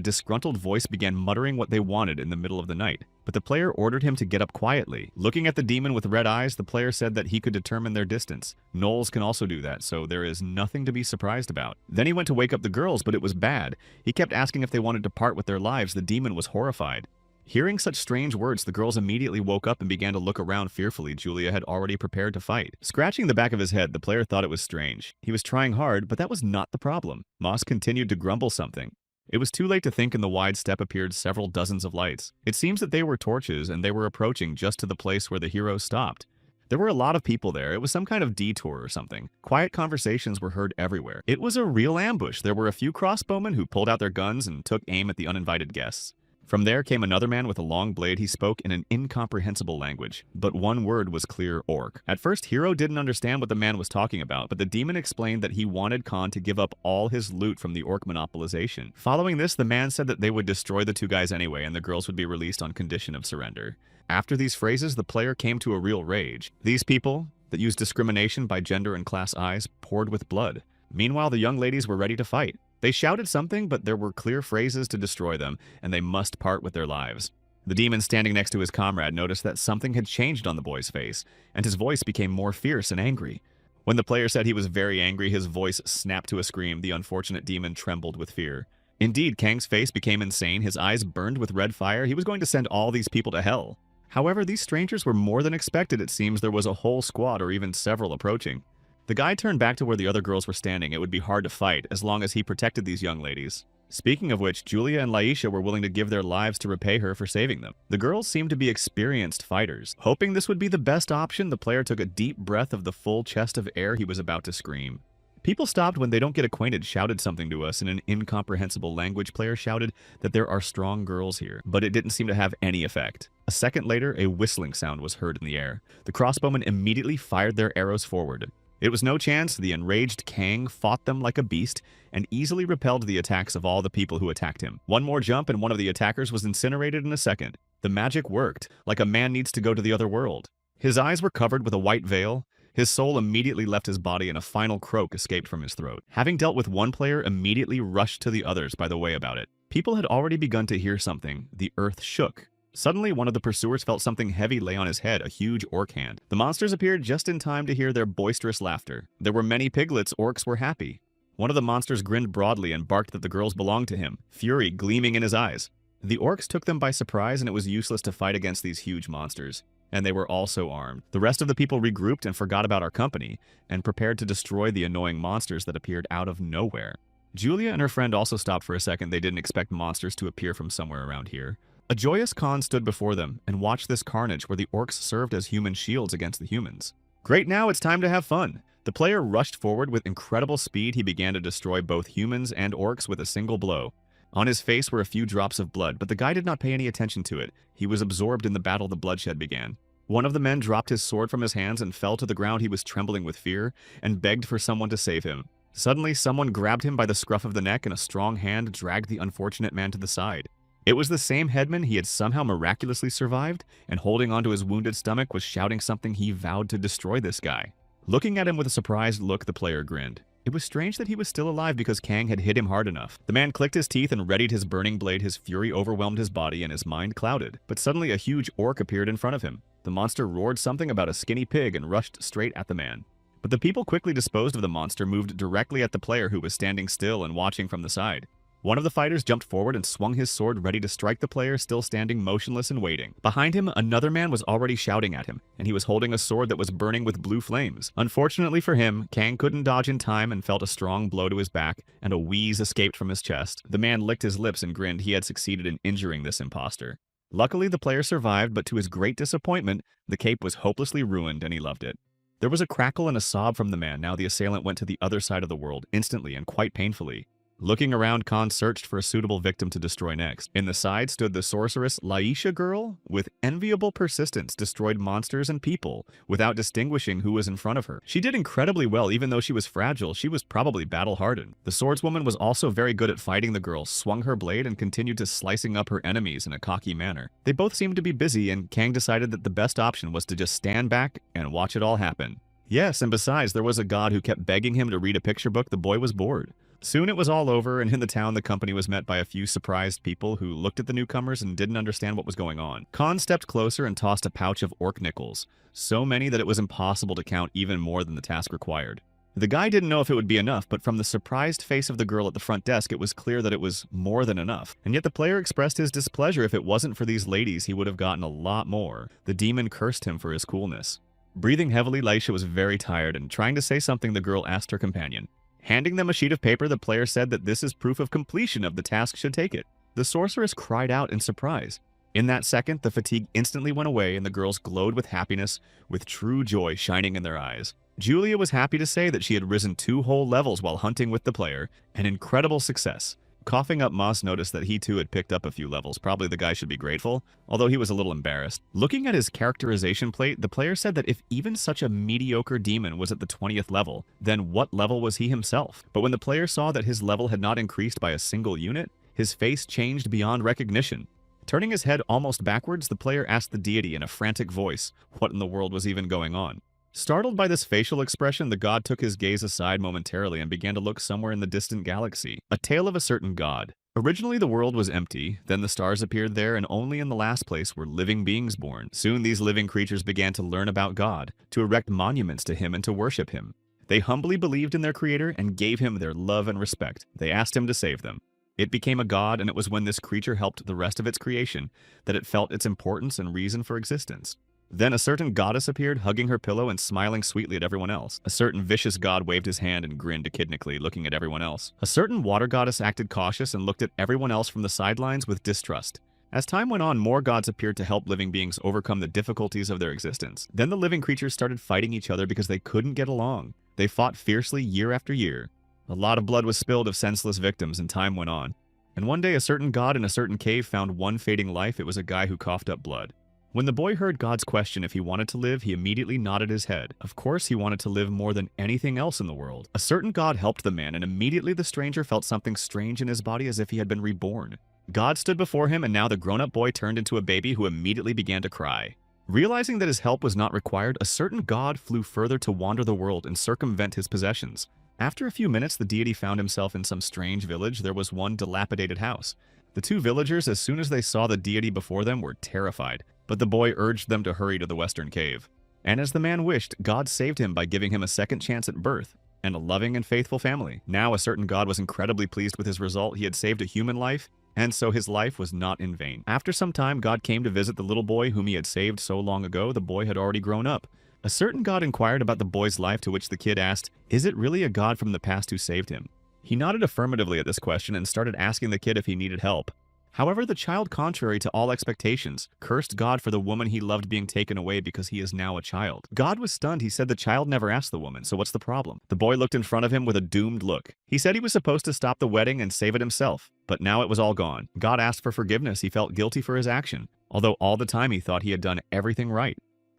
disgruntled voice began muttering what they wanted in the middle of the night. But the player ordered him to get up quietly. Looking at the demon with red eyes, the player said that he could determine their distance. Gnolls can also do that, so there is nothing to be surprised about. Then he went to wake up the girls, but it was bad. He kept asking if they wanted to part with their lives. The demon was horrified. Hearing such strange words, the girls immediately woke up and began to look around fearfully. Julia had already prepared to fight. Scratching the back of his head, the player thought it was strange. He was trying hard, but that was not the problem. Moss continued to grumble something. It was too late to think. In the wide steppe appeared several dozens of lights. It seems that they were torches, and they were approaching just to the place where the heroes stopped. There were a lot of people there. It was some kind of detour or something. Quiet conversations were heard everywhere. It was a real ambush. There were a few crossbowmen who pulled out their guns and took aim at the uninvited guests. From there came another man with a long blade. He spoke in an incomprehensible language, but one word was clear: orc. At first, Hero didn't understand what the man was talking about, but the demon explained that he wanted Khan to give up all his loot from the orc monopolization. Following this, the man said that they would destroy the two guys anyway, and the girls would be released on condition of surrender. After these phrases, the player came to a real rage. These people, that used discrimination by gender and class eyes, poured with blood. Meanwhile, the young ladies were ready to fight. They shouted something, but there were clear phrases to destroy them, and they must part with their lives. The demon standing next to his comrade noticed that something had changed on the boy's face, and his voice became more fierce and angry. When the player said he was very angry, his voice snapped to a scream. The unfortunate demon trembled with fear. Indeed, Kang's face became insane. His eyes burned with red fire. He was going to send all these people to hell. However, these strangers were more than expected. It seems there was a whole squad or even several approaching. The guy turned back to where the other girls were standing. It would be hard to fight as long as he protected these young ladies. Speaking of which, Julia and Laisha were willing to give their lives to repay her for saving them. The girls seemed to be experienced fighters. Hoping this would be the best option, the player took a deep breath of the full chest of air. He was about to scream. People stopped when they don't get acquainted, shouted something to us in an incomprehensible language. Player shouted that there are strong girls here, but it didn't seem to have any effect. A second later, a whistling sound was heard in the air. The crossbowmen immediately fired their arrows forward. It was no chance. The enraged Kang fought them like a beast and easily repelled the attacks of all the people who attacked him. One more jump and one of the attackers was incinerated in a second. The magic worked, like a man needs to go to the other world. His eyes were covered with a white veil. His soul immediately left his body and a final croak escaped from his throat. Having dealt with one player, immediately rushed to the others by the way about it. People had already begun to hear something. The earth shook. Suddenly, one of the pursuers felt something heavy lay on his head, a huge orc hand. The monsters appeared just in time to hear their boisterous laughter. There were many piglets. Orcs were happy. One of the monsters grinned broadly and barked that the girls belonged to him, fury gleaming in his eyes. The orcs took them by surprise, and it was useless to fight against these huge monsters. And they were also armed. The rest of the people regrouped and forgot about our company, and prepared to destroy the annoying monsters that appeared out of nowhere. Julia and her friend also stopped for a second. They didn't expect monsters to appear from somewhere around here. A joyous Khan stood before them and watched this carnage where the orcs served as human shields against the humans. Great, now it's time to have fun. The player rushed forward with incredible speed. He began to destroy both humans and orcs with a single blow. On his face were a few drops of blood, but the guy did not pay any attention to it. He was absorbed in the battle. The bloodshed began. One of the men dropped his sword from his hands and fell to the ground. He was trembling with fear and begged for someone to save him. Suddenly, someone grabbed him by the scruff of the neck, and a strong hand dragged the unfortunate man to the side. It was the same headman. He had somehow miraculously survived, and holding onto his wounded stomach was shouting something. He vowed to destroy this guy. Looking at him with a surprised look, the player grinned. It was strange that he was still alive because Kang had hit him hard enough. The man clicked his teeth and readied his burning blade. His fury overwhelmed his body and his mind clouded. But suddenly a huge orc appeared in front of him. The monster roared something about a skinny pig and rushed straight at the man. But the people quickly disposed of the monster, moved directly at the player who was standing still and watching from the side. One of the fighters jumped forward and swung his sword, ready to strike the player still standing motionless and waiting. Behind him, another man was already shouting at him, and he was holding a sword that was burning with blue flames. Unfortunately for him, Kang couldn't dodge in time and felt a strong blow to his back, and a wheeze escaped from his chest. The man licked his lips and grinned. He had succeeded in injuring this imposter. Luckily, the player survived, but to his great disappointment, the cape was hopelessly ruined, and he loved it. There was a crackle and a sob from the man. Now the assailant went to the other side of the world, instantly and quite painfully. Looking around, Khan searched for a suitable victim to destroy next. In the side stood the sorceress Laisha girl. With enviable persistence, destroyed monsters and people without distinguishing who was in front of her. She did incredibly well. Even though she was fragile, she was probably battle-hardened. The swordswoman was also very good at fighting the girl, swung her blade and continued to slicing up her enemies in a cocky manner. They both seemed to be busy, and Kang decided that the best option was to just stand back and watch it all happen. Yes, and besides, there was a god who kept begging him to read a picture book. The boy was bored. Soon it was all over, and in the town the company was met by a few surprised people who looked at the newcomers and didn't understand what was going on. Khan stepped closer and tossed a pouch of orc nickels, so many that it was impossible to count, even more than the task required. The guy didn't know if it would be enough, but from the surprised face of the girl at the front desk, it was clear that it was more than enough. And yet the player expressed his displeasure. If it wasn't for these ladies, he would have gotten a lot more. The demon cursed him for his coolness. Breathing heavily, Laisha was very tired, and trying to say something, the girl asked her companion. Handing them a sheet of paper, the player said that this is proof of completion of the task, should take it. The sorceress cried out in surprise. In that second, the fatigue instantly went away, and the girls glowed with happiness, with true joy shining in their eyes. Julia was happy to say that she had risen 2 whole levels while hunting with the player, an incredible success. Coughing up, Moss noticed that he too had picked up a few levels. Probably the guy should be grateful, although he was a little embarrassed. Looking at his characterization plate, the player said that if even such a mediocre demon was at the 20th level, then what level was he himself? But when the player saw that his level had not increased by a single unit, his face changed beyond recognition. Turning his head almost backwards, the player asked the deity in a frantic voice what in the world was even going on. Startled by this facial expression, the god took his gaze aside momentarily and began to look somewhere in the distant galaxy. A tale of a certain god. Originally, the world was empty, then the stars appeared there, and only in the last place were living beings born. Soon these living creatures began to learn about God, to erect monuments to him and to worship him. They humbly believed in their creator and gave him their love and respect. They asked him to save them. It became a god, and it was when this creature helped the rest of its creation that it felt its importance and reason for existence. Then a certain goddess appeared, hugging her pillow and smiling sweetly at everyone else. A certain vicious god waved his hand and grinned echidnically, looking at everyone else. A certain water goddess acted cautious and looked at everyone else from the sidelines with distrust. As time went on, more gods appeared to help living beings overcome the difficulties of their existence. Then the living creatures started fighting each other because they couldn't get along. They fought fiercely year after year. A lot of blood was spilled of senseless victims, and time went on. And one day a certain god in a certain cave found one fading life. It was a guy who coughed up blood. When the boy heard God's question if he wanted to live, he immediately nodded his head. Of course he wanted to live more than anything else in the world. A certain god helped the man, and immediately the stranger felt something strange in his body, as if he had been reborn. God stood before him, and now the grown-up boy turned into a baby who immediately began to cry. Realizing that his help was not required, a certain god flew further to wander the world and circumvent his possessions. After a few minutes, the deity found himself in some strange village. There was one dilapidated house. The two villagers, as soon as they saw the deity before them, were terrified, but the boy urged them to hurry to the western cave. And as the man wished, God saved him by giving him a second chance at birth and a loving and faithful family. Now a certain god was incredibly pleased with his result. He had saved a human life, and so his life was not in vain. After some time, God came to visit the little boy whom he had saved so long ago. The boy had already grown up. A certain god inquired about the boy's life, to which the kid asked, "Is it really a god from the past who saved him?" He nodded affirmatively at this question and started asking the kid if he needed help. However, the child, contrary to all expectations, cursed God for the woman he loved being taken away because he is now a child. God was stunned. He said the child never asked the woman, so what's the problem? The boy looked in front of him with a doomed look. He said he was supposed to stop the wedding and save it himself, but now it was all gone. God asked for forgiveness. He felt guilty for his action, although all the time he thought he had done everything right.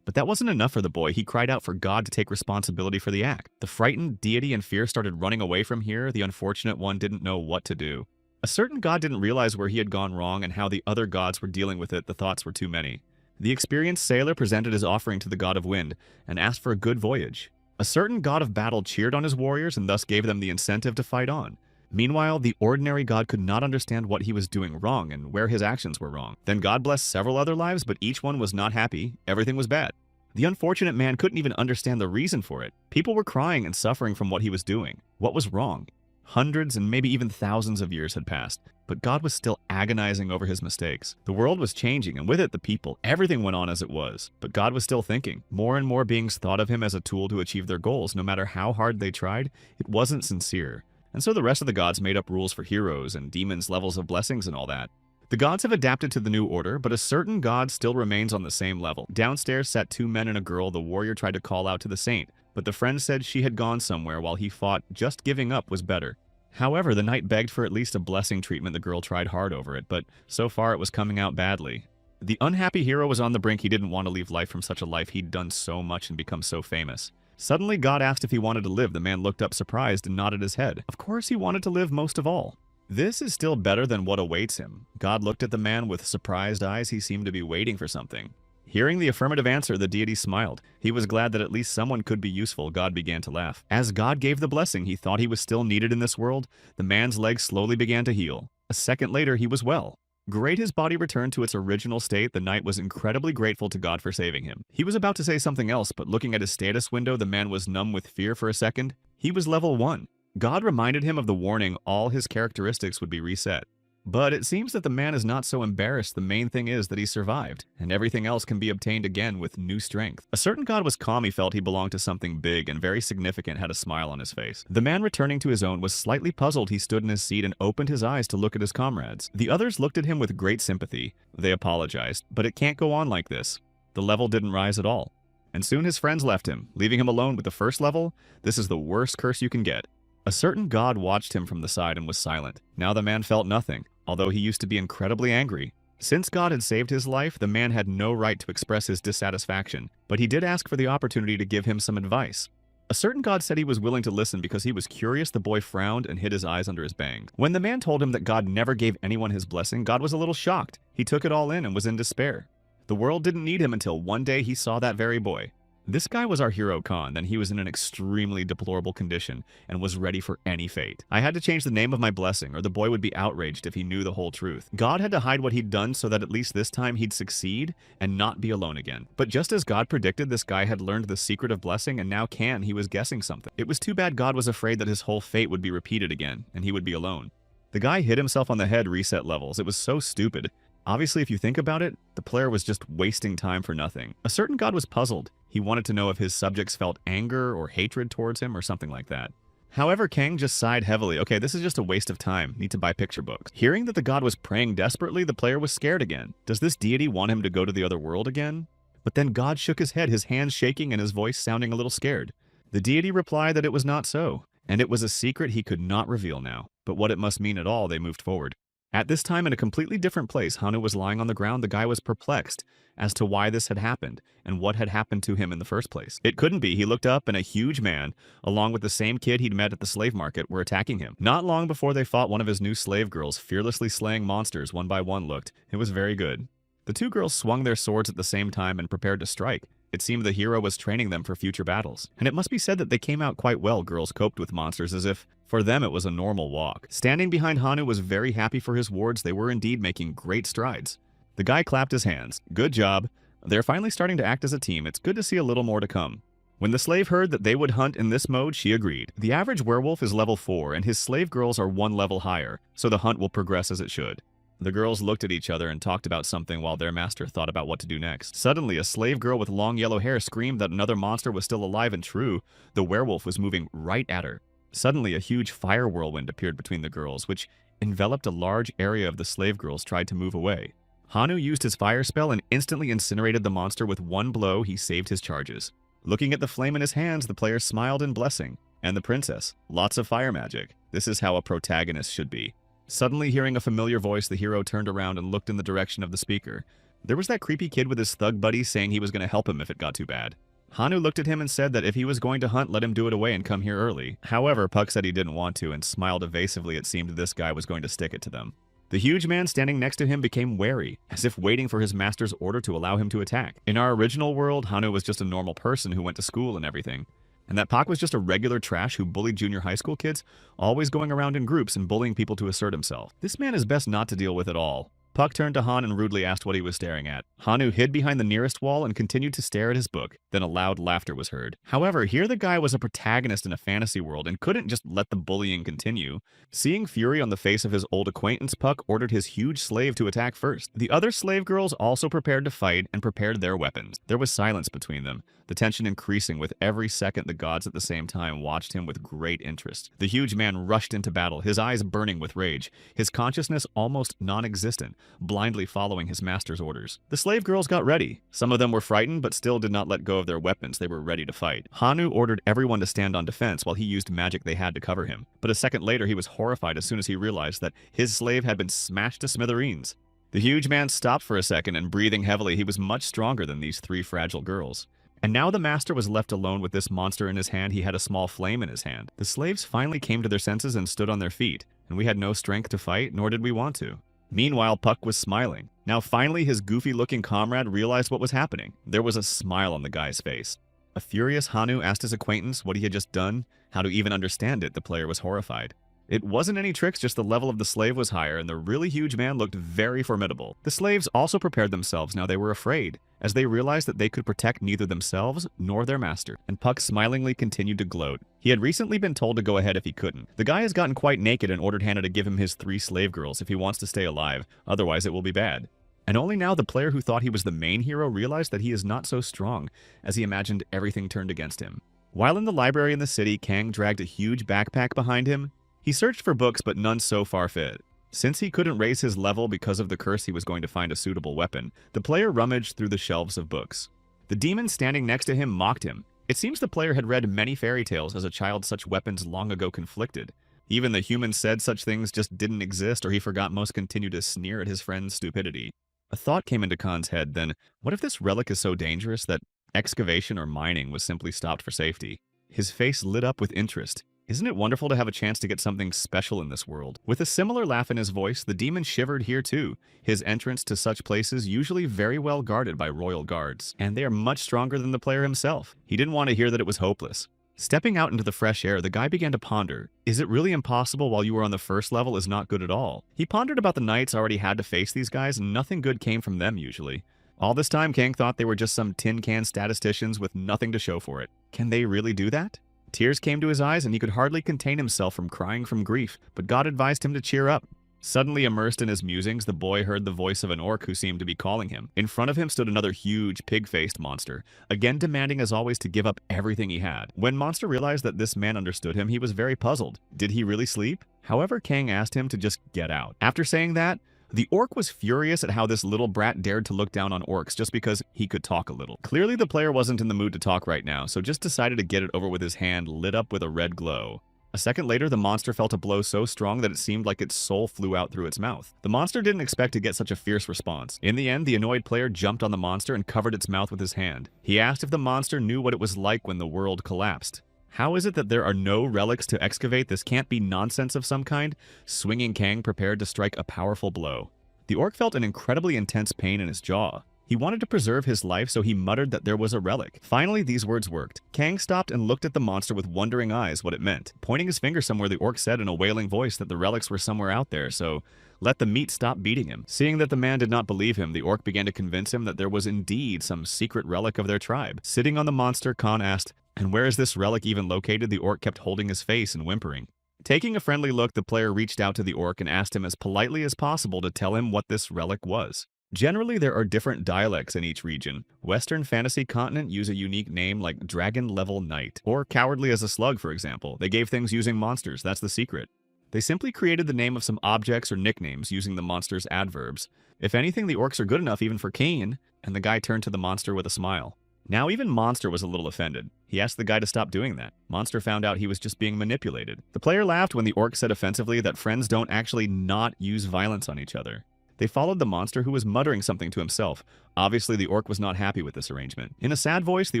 But that wasn't enough for the boy. He cried out for God to take responsibility for the act. The frightened deity in fear started running away from here. The unfortunate one didn't know what to do. A certain god didn't realize where he had gone wrong and how the other gods were dealing with it. The thoughts were too many. The experienced sailor presented his offering to the god of wind and asked for a good voyage. A certain god of battle cheered on his warriors and thus gave them the incentive to fight on. Meanwhile, the ordinary god could not understand what he was doing wrong and where his actions were wrong. Then God blessed several other lives, but each one was not happy. Everything was bad. The unfortunate man couldn't even understand the reason for it. People were crying and suffering from what he was doing. What was wrong? Hundreds and maybe even thousands of years had passed, but God was still agonizing over his mistakes. The world was changing, and with it the people. Everything went on as it was, but God was still thinking. More and more beings thought of him as a tool to achieve their goals. No matter how hard they tried, it wasn't sincere. And so the rest of the gods made up rules for heroes and demons, levels of blessings and all that. The gods have adapted to the new order, but a certain god still remains on the same level. Downstairs sat two men and a girl. The warrior tried to call out to the saint, but the friend said she had gone somewhere while he fought. Just giving up was better. However, the knight begged for at least a blessing treatment. The girl tried hard over it, but so far it was coming out badly. The unhappy hero was on the brink. He didn't want to leave life from such a life. He'd done so much and become so famous. Suddenly, God asked if he wanted to live. The man looked up surprised and nodded his head. Of course he wanted to live most of all. This is still better than what awaits him. God looked at the man with surprised eyes. He seemed to be waiting for something. Hearing the affirmative answer, the deity smiled. He was glad that at least someone could be useful. God began to laugh. As God gave the blessing, he thought he was still needed in this world. The man's legs slowly began to heal. A second later, he was well. Great, his body returned to its original state. The knight was incredibly grateful to God for saving him. He was about to say something else, but looking at his status window, the man was numb with fear for a second. He was level 1. God reminded him of the warning. All his characteristics would be reset. But it seems that the man is not so embarrassed. The main thing is that he survived, and everything else can be obtained again with new strength. A certain god was calm. He felt he belonged to something big and very significant, had a smile on his face. The man, returning to his own, was slightly puzzled. He stood in his seat and opened his eyes to look at his comrades. The others looked at him with great sympathy. They apologized, but it can't go on like this. The level didn't rise at all. And soon his friends left him, leaving him alone with the first level. This is the worst curse you can get. A certain god watched him from the side and was silent. Now the man felt nothing, although he used to be incredibly angry. Since God had saved his life, the man had no right to express his dissatisfaction, but he did ask for the opportunity to give him some advice. A certain god said he was willing to listen because he was curious. The boy frowned and hid his eyes under his bangs. When the man told him that God never gave anyone his blessing, God was a little shocked. He took it all in and was in despair. The world didn't need him until one day he saw that very boy. This guy was our hero Khan. Then he was in an extremely deplorable condition and was ready for any fate. I had to change the name of my blessing, or the boy would be outraged if he knew the whole truth. God had to hide what he'd done so that at least this time he'd succeed and not be alone again. But just as God predicted, this guy had learned the secret of blessing, and now he was guessing something. It was too bad. God was afraid that his whole fate would be repeated again, and he would be alone. The guy hit himself on the head. Reset levels. It was so stupid. Obviously, if you think about it, the player was just wasting time for nothing. A certain god was puzzled. He wanted to know if his subjects felt anger or hatred towards him or something like that. However, Kang just sighed heavily. Okay, this is just a waste of time. Need to buy picture books. Hearing that the god was praying desperately, the player was scared again. Does this deity want him to go to the other world again? But then God shook his head, his hands shaking and his voice sounding a little scared. The deity replied that it was not so, and it was a secret he could not reveal now. But what it must mean at all, they moved forward. At this time, in a completely different place, Hanu was lying on the ground. The guy was perplexed as to why this had happened and what had happened to him in the first place. It couldn't be. He looked up and a huge man, along with the same kid he'd met at the slave market, were attacking him. Not long before they fought one of his new slave girls, fearlessly slaying monsters one by one. It was very good. The two girls swung their swords at the same time and prepared to strike. It seemed the hero was training them for future battles. And it must be said that they came out quite well. Girls coped with monsters as if, for them, it was a normal walk. Standing behind Hanu was very happy for his wards. They were indeed making great strides. The guy clapped his hands. Good job. They're finally starting to act as a team. It's good to see a little more to come. When the slave heard that they would hunt in this mode, she agreed. The average werewolf is level 4, and his slave girls are 1 level higher, so the hunt will progress as it should. The girls looked at each other and talked about something while their master thought about what to do next. Suddenly, a slave girl with long yellow hair screamed that another monster was still alive, and true, the werewolf was moving right at her. Suddenly, a huge fire whirlwind appeared between the girls, which enveloped a large area of the slave girls tried to move away. Hanu used his fire spell and instantly incinerated the monster with 1 blow. He saved his charges. Looking at the flame in his hands, the player smiled in blessing. And the princess. Lots of fire magic. This is how a protagonist should be. Suddenly hearing a familiar voice, the hero turned around and looked in the direction of the speaker. There was that creepy kid with his thug buddy saying he was going to help him if it got too bad. Hanu looked at him and said that if he was going to hunt, let him do it away and come here early. However, Puck said he didn't want to and smiled evasively. It seemed this guy was going to stick it to them. The huge man standing next to him became wary, as if waiting for his master's order to allow him to attack. In our original world, Hanu was just a normal person who went to school and everything. And that Pak was just a regular trash who bullied junior high school kids, always going around in groups and bullying people to assert himself. This man is best not to deal with at all. Puck turned to Han and rudely asked what he was staring at. Hanu hid behind the nearest wall and continued to stare at his book. Then a loud laughter was heard. However, here the guy was a protagonist in a fantasy world and couldn't just let the bullying continue. Seeing fury on the face of his old acquaintance, Puck ordered his huge slave to attack first. The other slave girls also prepared to fight and prepared their weapons. There was silence between them, the tension increasing with every second. The gods at the same time watched him with great interest. The huge man rushed into battle, his eyes burning with rage, his consciousness almost non-existent, blindly following his master's orders. The slave girls got ready. Some of them were frightened, but still did not let go of their weapons. They were ready to fight. Hanu ordered everyone to stand on defense while he used magic they had to cover him. But a second later, he was horrified as soon as he realized that his slave had been smashed to smithereens. The huge man stopped for a second and, breathing heavily, he was much stronger than these 3 fragile girls. And now the master was left alone with this monster in his hand. He had a small flame in his hand. The slaves finally came to their senses and stood on their feet, and we had no strength to fight, nor did we want to. Meanwhile, Puck was smiling. Now finally his goofy-looking comrade realized what was happening. There was a smile on the guy's face. A furious Hanu asked his acquaintance what he had just done. How to even understand it, the player was horrified. It wasn't any tricks, just the level of the slave was higher, and the really huge man looked very formidable. The slaves also prepared themselves. Now they were afraid, as they realized that they could protect neither themselves nor their master. And Puck smilingly continued to gloat. He had recently been told to go ahead if he couldn't. The guy has gotten quite naked and ordered Hannah to give him his 3 slave girls if he wants to stay alive, otherwise it will be bad. And only now the player who thought he was the main hero realized that he is not so strong, as he imagined everything turned against him. While in the library in the city, Kang dragged a huge backpack behind him. He searched for books, but none so far fit. Since he couldn't raise his level because of the curse, he was going to find a suitable weapon. The player rummaged through the shelves of books. The demon standing next to him mocked him. It seems the player had read many fairy tales as a child. Such weapons long ago conflicted. Even the humans said such things just didn't exist, or he forgot. Most continued to sneer at his friend's stupidity. A thought came into Khan's head then. What if this relic is so dangerous that excavation or mining was simply stopped for safety? His face lit up with interest. Isn't it wonderful to have a chance to get something special in this world? With a similar laugh in his voice, the demon shivered here too. His entrance to such places usually very well guarded by royal guards, and they are much stronger than the player himself. He didn't want to hear that it was hopeless. Stepping out into the fresh air, the guy began to ponder. Is it really impossible while you were on the first level is not good at all? He pondered about the knights already had to face these guys, and nothing good came from them usually. All this time, Kang thought they were just some tin can statisticians with nothing to show for it. Can they really do that? Tears came to his eyes and he could hardly contain himself from crying from grief, but God advised him to cheer up. Suddenly immersed in his musings, the boy heard the voice of an orc who seemed to be calling him. In front of him stood another huge, pig-faced monster, again demanding as always to give up everything he had. When Monster realized that this man understood him, he was very puzzled. Did he really sleep? However, Kang asked him to just get out. After saying that, the orc was furious at how this little brat dared to look down on orcs just because he could talk a little. Clearly the player wasn't in the mood to talk right now, so just decided to get it over with. His hand lit up with a red glow. A second later, the monster felt a blow so strong that it seemed like its soul flew out through its mouth. The monster didn't expect to get such a fierce response. In the end, the annoyed player jumped on the monster and covered its mouth with his hand. He asked if the monster knew what it was like when the world collapsed. How is it that there are no relics to excavate? This can't be nonsense of some kind. Swinging Kang prepared to strike a powerful blow. The orc felt an incredibly intense pain in his jaw. He wanted to preserve his life, so he muttered that there was a relic. Finally, these words worked. Kang stopped and looked at the monster with wondering eyes what it meant, pointing his finger somewhere. The orc said in a wailing voice that the relics were somewhere out there, so let the meat stop beating him. Seeing that the man did not believe him, the orc began to convince him that there was indeed some secret relic of their tribe. Sitting on the monster, Khan asked, "And where is this relic even located?" The orc kept holding his face and whimpering. Taking a friendly look, the player reached out to the orc and asked him as politely as possible to tell him what this relic was. Generally, there are different dialects in each region. Western fantasy continent use a unique name like Dragon Level Knight, or Cowardly as a Slug, for example. They gave things using monsters, that's the secret. They simply created the name of some objects or nicknames using the monster's adverbs. If anything, the orcs are good enough even for Kane, and the guy turned to the monster with a smile. Now even Monster was a little offended. He asked the guy to stop doing that. Monster found out he was just being manipulated. The player laughed when the orc said offensively that friends don't actually not use violence on each other. They followed the monster, who was muttering something to himself. Obviously, the orc was not happy with this arrangement. In a sad voice, the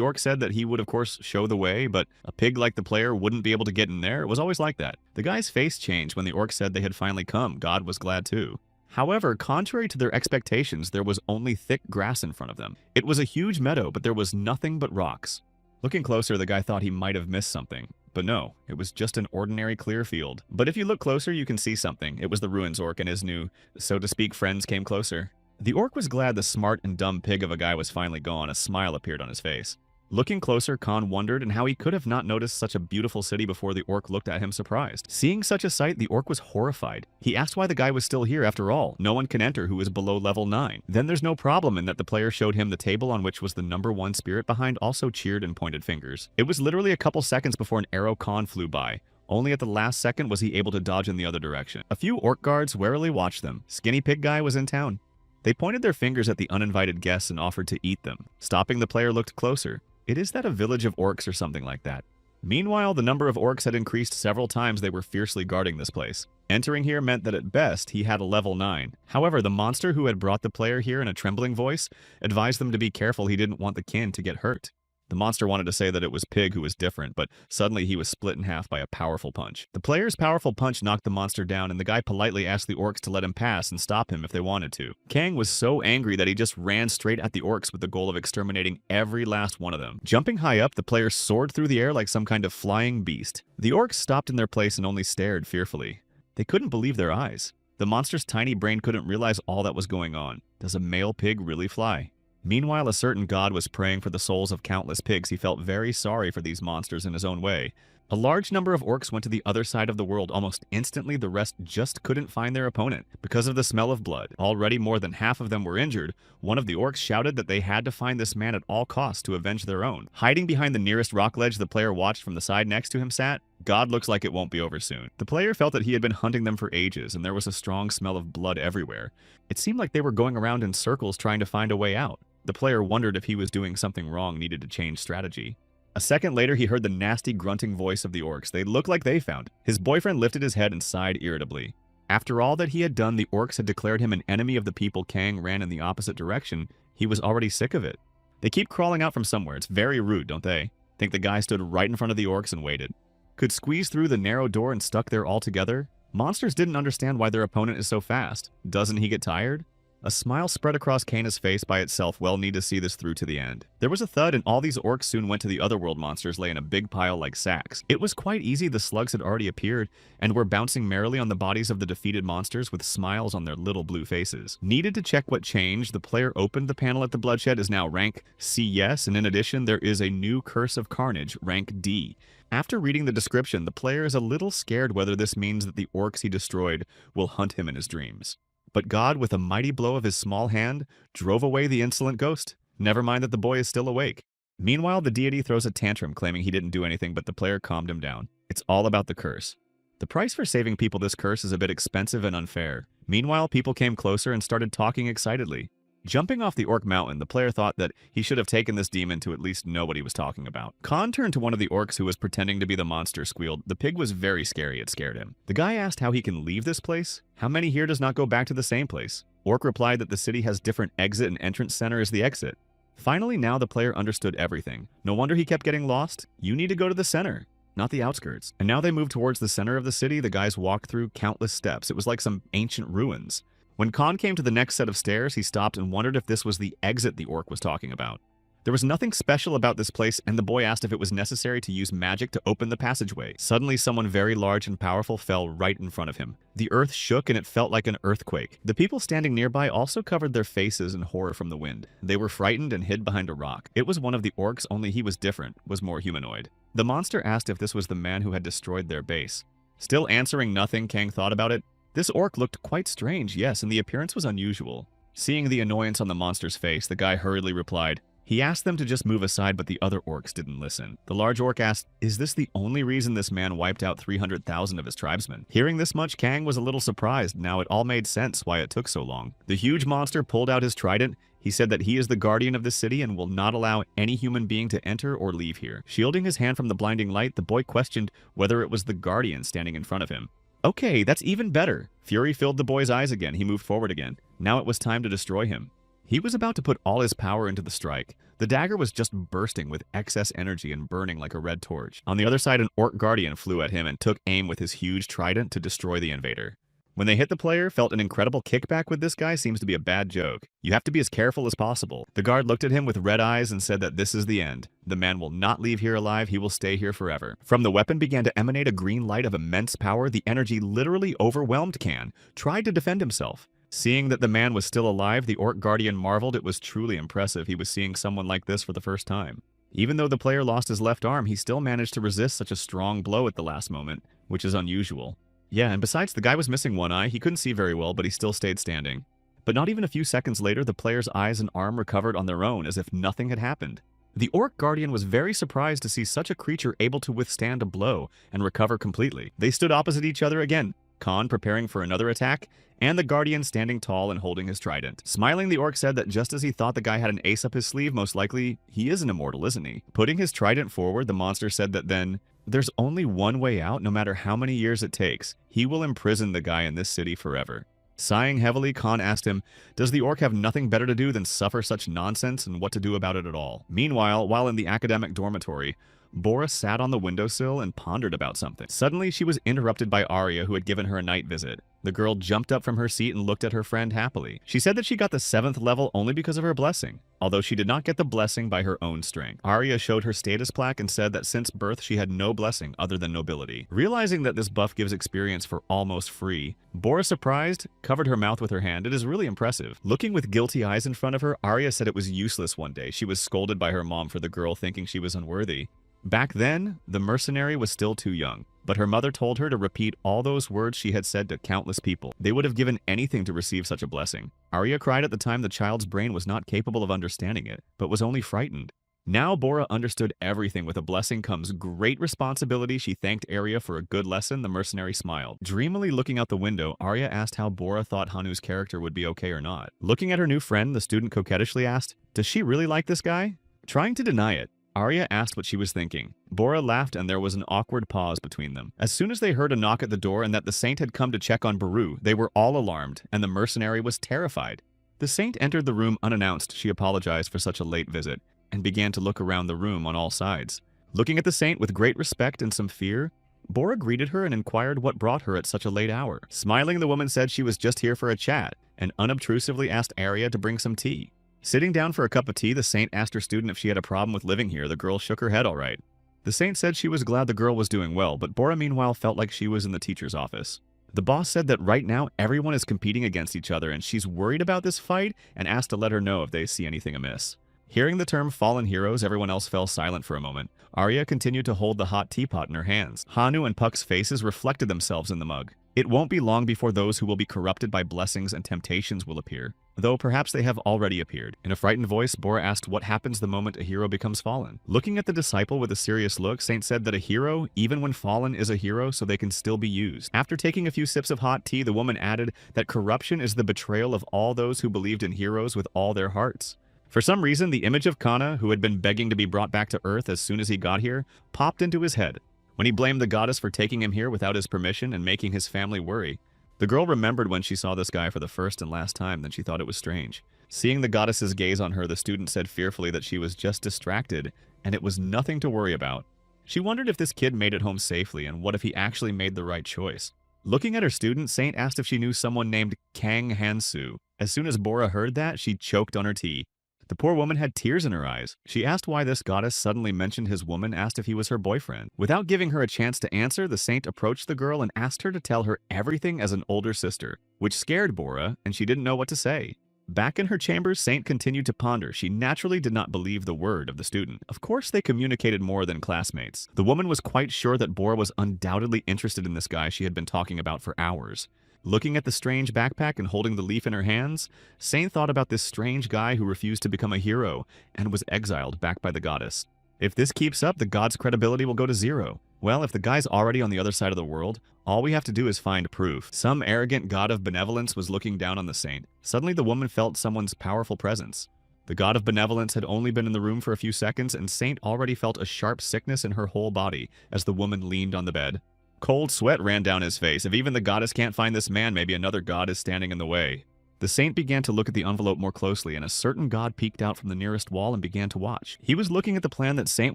orc said that he would of course show the way, but a pig like the player wouldn't be able to get in there. It was always like that. The guy's face changed when the orc said they had finally come. God was glad too. However, contrary to their expectations, there was only thick grass in front of them. It was a huge meadow, but there was nothing but rocks. Looking closer, the guy thought he might have missed something. But no, it was just an ordinary clear field. But if you look closer, you can see something. It was the ruins orc and his new, so to speak, friends came closer. The orc was glad the smart and dumb pig of a guy was finally gone. A smile appeared on his face. Looking closer, Khan wondered and how he could have not noticed such a beautiful city before. The orc looked at him surprised. Seeing such a sight, the orc was horrified. He asked why the guy was still here. After all, no one can enter who is below level 9. Then there's no problem in that the player showed him the table on which was the number 1 spirit behind, also cheered and pointed fingers. It was literally a couple seconds before an arrow Khan flew by. Only at the last second was he able to dodge in the other direction. A few orc guards warily watched them. Skinny pig guy was in town. They pointed their fingers at the uninvited guests and offered to eat them. Stopping, the player looked closer. It is that a village of orcs or something like that. Meanwhile, the number of orcs had increased several times. They were fiercely guarding this place. Entering here meant that at best, he had a level 9. However, the monster who had brought the player here in a trembling voice advised them to be careful. He didn't want the kin to get hurt. The monster wanted to say that it was Pig who was different, but suddenly he was split in half by a powerful punch. The player's powerful punch knocked the monster down, and the guy politely asked the orcs to let him pass and stop him if they wanted to. Kang was so angry that he just ran straight at the orcs with the goal of exterminating every last one of them. Jumping high up, the player soared through the air like some kind of flying beast. The orcs stopped in their place and only stared fearfully. They couldn't believe their eyes. The monster's tiny brain couldn't realize all that was going on. Does a male pig really fly? Meanwhile, a certain god was praying for the souls of countless pigs. He felt very sorry for these monsters in his own way. A large number of orcs went to the other side of the world. Almost instantly, the rest just couldn't find their opponent because of the smell of blood. Already more than half of them were injured. One of the orcs shouted that they had to find this man at all costs to avenge their own. Hiding behind the nearest rock ledge the player watched from the side next to him sat, "God looks like it won't be over soon." The player felt that he had been hunting them for ages, and there was a strong smell of blood everywhere. It seemed like they were going around in circles trying to find a way out. The player wondered if he was doing something wrong, needed to change strategy. A second later, he heard the nasty grunting voice of the orcs. They looked like they found. His boyfriend lifted his head and sighed irritably. After all that he had done, the orcs had declared him an enemy of the people. Kang ran in the opposite direction. He was already sick of it. They keep crawling out from somewhere. It's very rude, don't they? Think the guy stood right in front of the orcs and waited. Could squeeze through the narrow door and stuck there altogether? Monsters didn't understand why their opponent is so fast. Doesn't he get tired? A smile spread across Kana's face by itself. Well, need to see this through to the end. There was a thud, and all these orcs soon went to the otherworld. Monsters lay in a big pile like sacks. It was quite easy. The slugs had already appeared and were bouncing merrily on the bodies of the defeated monsters with smiles on their little blue faces. Needed to check what changed. The player opened the panel at the bloodshed is now rank C, yes, and in addition, there is a new Curse of Carnage, rank D. After reading the description, the player is a little scared whether this means that the orcs he destroyed will hunt him in his dreams. But God, with a mighty blow of his small hand, drove away the insolent ghost. Never mind that the boy is still awake. Meanwhile, the deity throws a tantrum, claiming he didn't do anything, but the player calmed him down. It's all about the curse. The price for saving people this curse is a bit expensive and unfair. Meanwhile, people came closer and started talking excitedly. Jumping off the orc mountain, the player thought that he should have taken this demon to at least know what he was talking about. Khan turned to one of the orcs who was pretending to be the monster, squealed. The pig was very scary, it scared him. The guy asked how he can leave this place. How many here does not go back to the same place? Orc replied that the city has different exit and entrance center as the exit. Finally, now the player understood everything. No wonder he kept getting lost. You need to go to the center, not the outskirts. And now they moved towards the center of the city. The guys walked through countless steps. It was like some ancient ruins. When Khan came to the next set of stairs, he stopped and wondered if this was the exit the orc was talking about. There was nothing special about this place, and the boy asked if it was necessary to use magic to open the passageway. Suddenly, someone very large and powerful fell right in front of him. The earth shook and it felt like an earthquake. The people standing nearby also covered their faces in horror from the wind. They were frightened and hid behind a rock. It was one of the orcs, only he was different, was more humanoid. The monster asked if this was the man who had destroyed their base. Still answering nothing, Kang thought about it. This orc looked quite strange, yes, and the appearance was unusual. Seeing the annoyance on the monster's face, the guy hurriedly replied. He asked them to just move aside, but the other orcs didn't listen. The large orc asked, "Is this the only reason this man wiped out 300,000 of his tribesmen?" Hearing this much, Kang was a little surprised. Now it all made sense why it took so long. The huge monster pulled out his trident. He said that he is the guardian of the city and will not allow any human being to enter or leave here. Shielding his hand from the blinding light, the boy questioned whether it was the guardian standing in front of him. Okay, that's even better. Fury filled the boy's eyes again. He moved forward again. Now it was time to destroy him. He was about to put all his power into the strike. The dagger was just bursting with excess energy and burning like a red torch. On the other side, an orc guardian flew at him and took aim with his huge trident to destroy the invader. When they hit the player, felt an incredible kickback with this guy seems to be a bad joke. You have to be as careful as possible. The guard looked at him with red eyes and said that this is the end. The man will not leave here alive, he will stay here forever. From the weapon began to emanate a green light of immense power. The energy literally overwhelmed Kang, tried to defend himself. Seeing that the man was still alive, the orc guardian marveled. It was truly impressive. He was seeing someone like this for the first time. Even though the player lost his left arm, he still managed to resist such a strong blow at the last moment, which is unusual. Yeah, and besides, the guy was missing one eye. He couldn't see very well, but he still stayed standing. But not even a few seconds later, the player's eyes and arm recovered on their own, as if nothing had happened. The orc guardian was very surprised to see such a creature able to withstand a blow and recover completely. They stood opposite each other again, Khan preparing for another attack, and the guardian standing tall and holding his trident. Smiling, the orc said that just as he thought the guy had an ace up his sleeve, most likely he is an immortal, isn't he? Putting his trident forward, the monster said that then, "There's only one way out, no matter how many years it takes. He will imprison the guy in this city forever." Sighing heavily, Khan asked him, does the orc have nothing better to do than suffer such nonsense and what to do about it at all? Meanwhile, while in the academic dormitory, Bora sat on the windowsill and pondered about something. Suddenly, she was interrupted by Arya, who had given her a night visit. The girl jumped up from her seat and looked at her friend happily. She said that she got the 7th level only because of her blessing, although she did not get the blessing by her own strength. Arya showed her status plaque and said that since birth she had no blessing other than nobility. Realizing that this buff gives experience for almost free, Bora, surprised, covered her mouth with her hand. It is really impressive. Looking with guilty eyes in front of her, Arya said it was useless one day. She was scolded by her mom for the girl thinking she was unworthy. Back then, the mercenary was still too young, but her mother told her to repeat all those words she had said to countless people. They would have given anything to receive such a blessing. Arya cried at the time. The child's brain was not capable of understanding it, but was only frightened. Now Bora understood everything. With a blessing comes great responsibility. She thanked Arya for a good lesson. The mercenary smiled. Dreamily looking out the window, Arya asked how Bora thought Hanu's character would be okay or not. Looking at her new friend, the student coquettishly asked, does she really like this guy? Trying to deny it, Arya asked what she was thinking. Bora laughed and there was an awkward pause between them. As soon as they heard a knock at the door and that the saint had come to check on Baru, they were all alarmed, and the mercenary was terrified. The saint entered the room unannounced. She apologized for such a late visit and began to look around the room on all sides. Looking at the saint with great respect and some fear, Bora greeted her and inquired what brought her at such a late hour. Smiling, the woman said she was just here for a chat and unobtrusively asked Arya to bring some tea. Sitting down for a cup of tea, the saint asked her student if she had a problem with living here. The girl shook her head all right. The saint said she was glad the girl was doing well, but Bora meanwhile felt like she was in the teacher's office. The boss said that right now everyone is competing against each other and she's worried about this fight and asked to let her know if they see anything amiss. Hearing the term fallen heroes, everyone else fell silent for a moment. Arya continued to hold the hot teapot in her hands. Hanu and Puck's faces reflected themselves in the mug. It won't be long before those who will be corrupted by blessings and temptations will appear, though perhaps they have already appeared. In a frightened voice, Bora asked what happens the moment a hero becomes fallen. Looking at the disciple with a serious look, Saint said that a hero, even when fallen, is a hero, so they can still be used. After taking a few sips of hot tea, the woman added that corruption is the betrayal of all those who believed in heroes with all their hearts. For some reason, the image of Kana, who had been begging to be brought back to Earth as soon as he got here, popped into his head. When he blamed the goddess for taking him here without his permission and making his family worry, the girl remembered when she saw this guy for the first and last time that she thought it was strange. Seeing the goddess's gaze on her, the student said fearfully that she was just distracted and it was nothing to worry about. She wondered if this kid made it home safely and what if he actually made the right choice. Looking at her student, Saint asked if she knew someone named Kang Hansu. As soon as Bora heard that, she choked on her tea. The poor woman had tears in her eyes. She asked why this goddess suddenly mentioned his woman, asked if he was her boyfriend. Without giving her a chance to answer, the saint approached the girl and asked her to tell her everything as an older sister, which scared Bora, and she didn't know what to say. Back in her chambers, Saint continued to ponder. She naturally did not believe the word of the student. Of course, they communicated more than classmates. The woman was quite sure that Bora was undoubtedly interested in this guy she had been talking about for hours. Looking at the strange backpack and holding the leaf in her hands, Saint thought about this strange guy who refused to become a hero and was exiled back by the goddess. If this keeps up, the god's credibility will go to zero. Well, if the guy's already on the other side of the world, all we have to do is find proof. Some arrogant god of benevolence was looking down on the saint. Suddenly, the woman felt someone's powerful presence. The god of benevolence had only been in the room for a few seconds, and Saint already felt a sharp sickness in her whole body as the woman leaned on the bed. Cold sweat ran down his face. If even the goddess can't find this man, maybe another god is standing in the way. The saint began to look at the envelope more closely, and a certain god peeked out from the nearest wall and began to watch. He was looking at the plan that Saint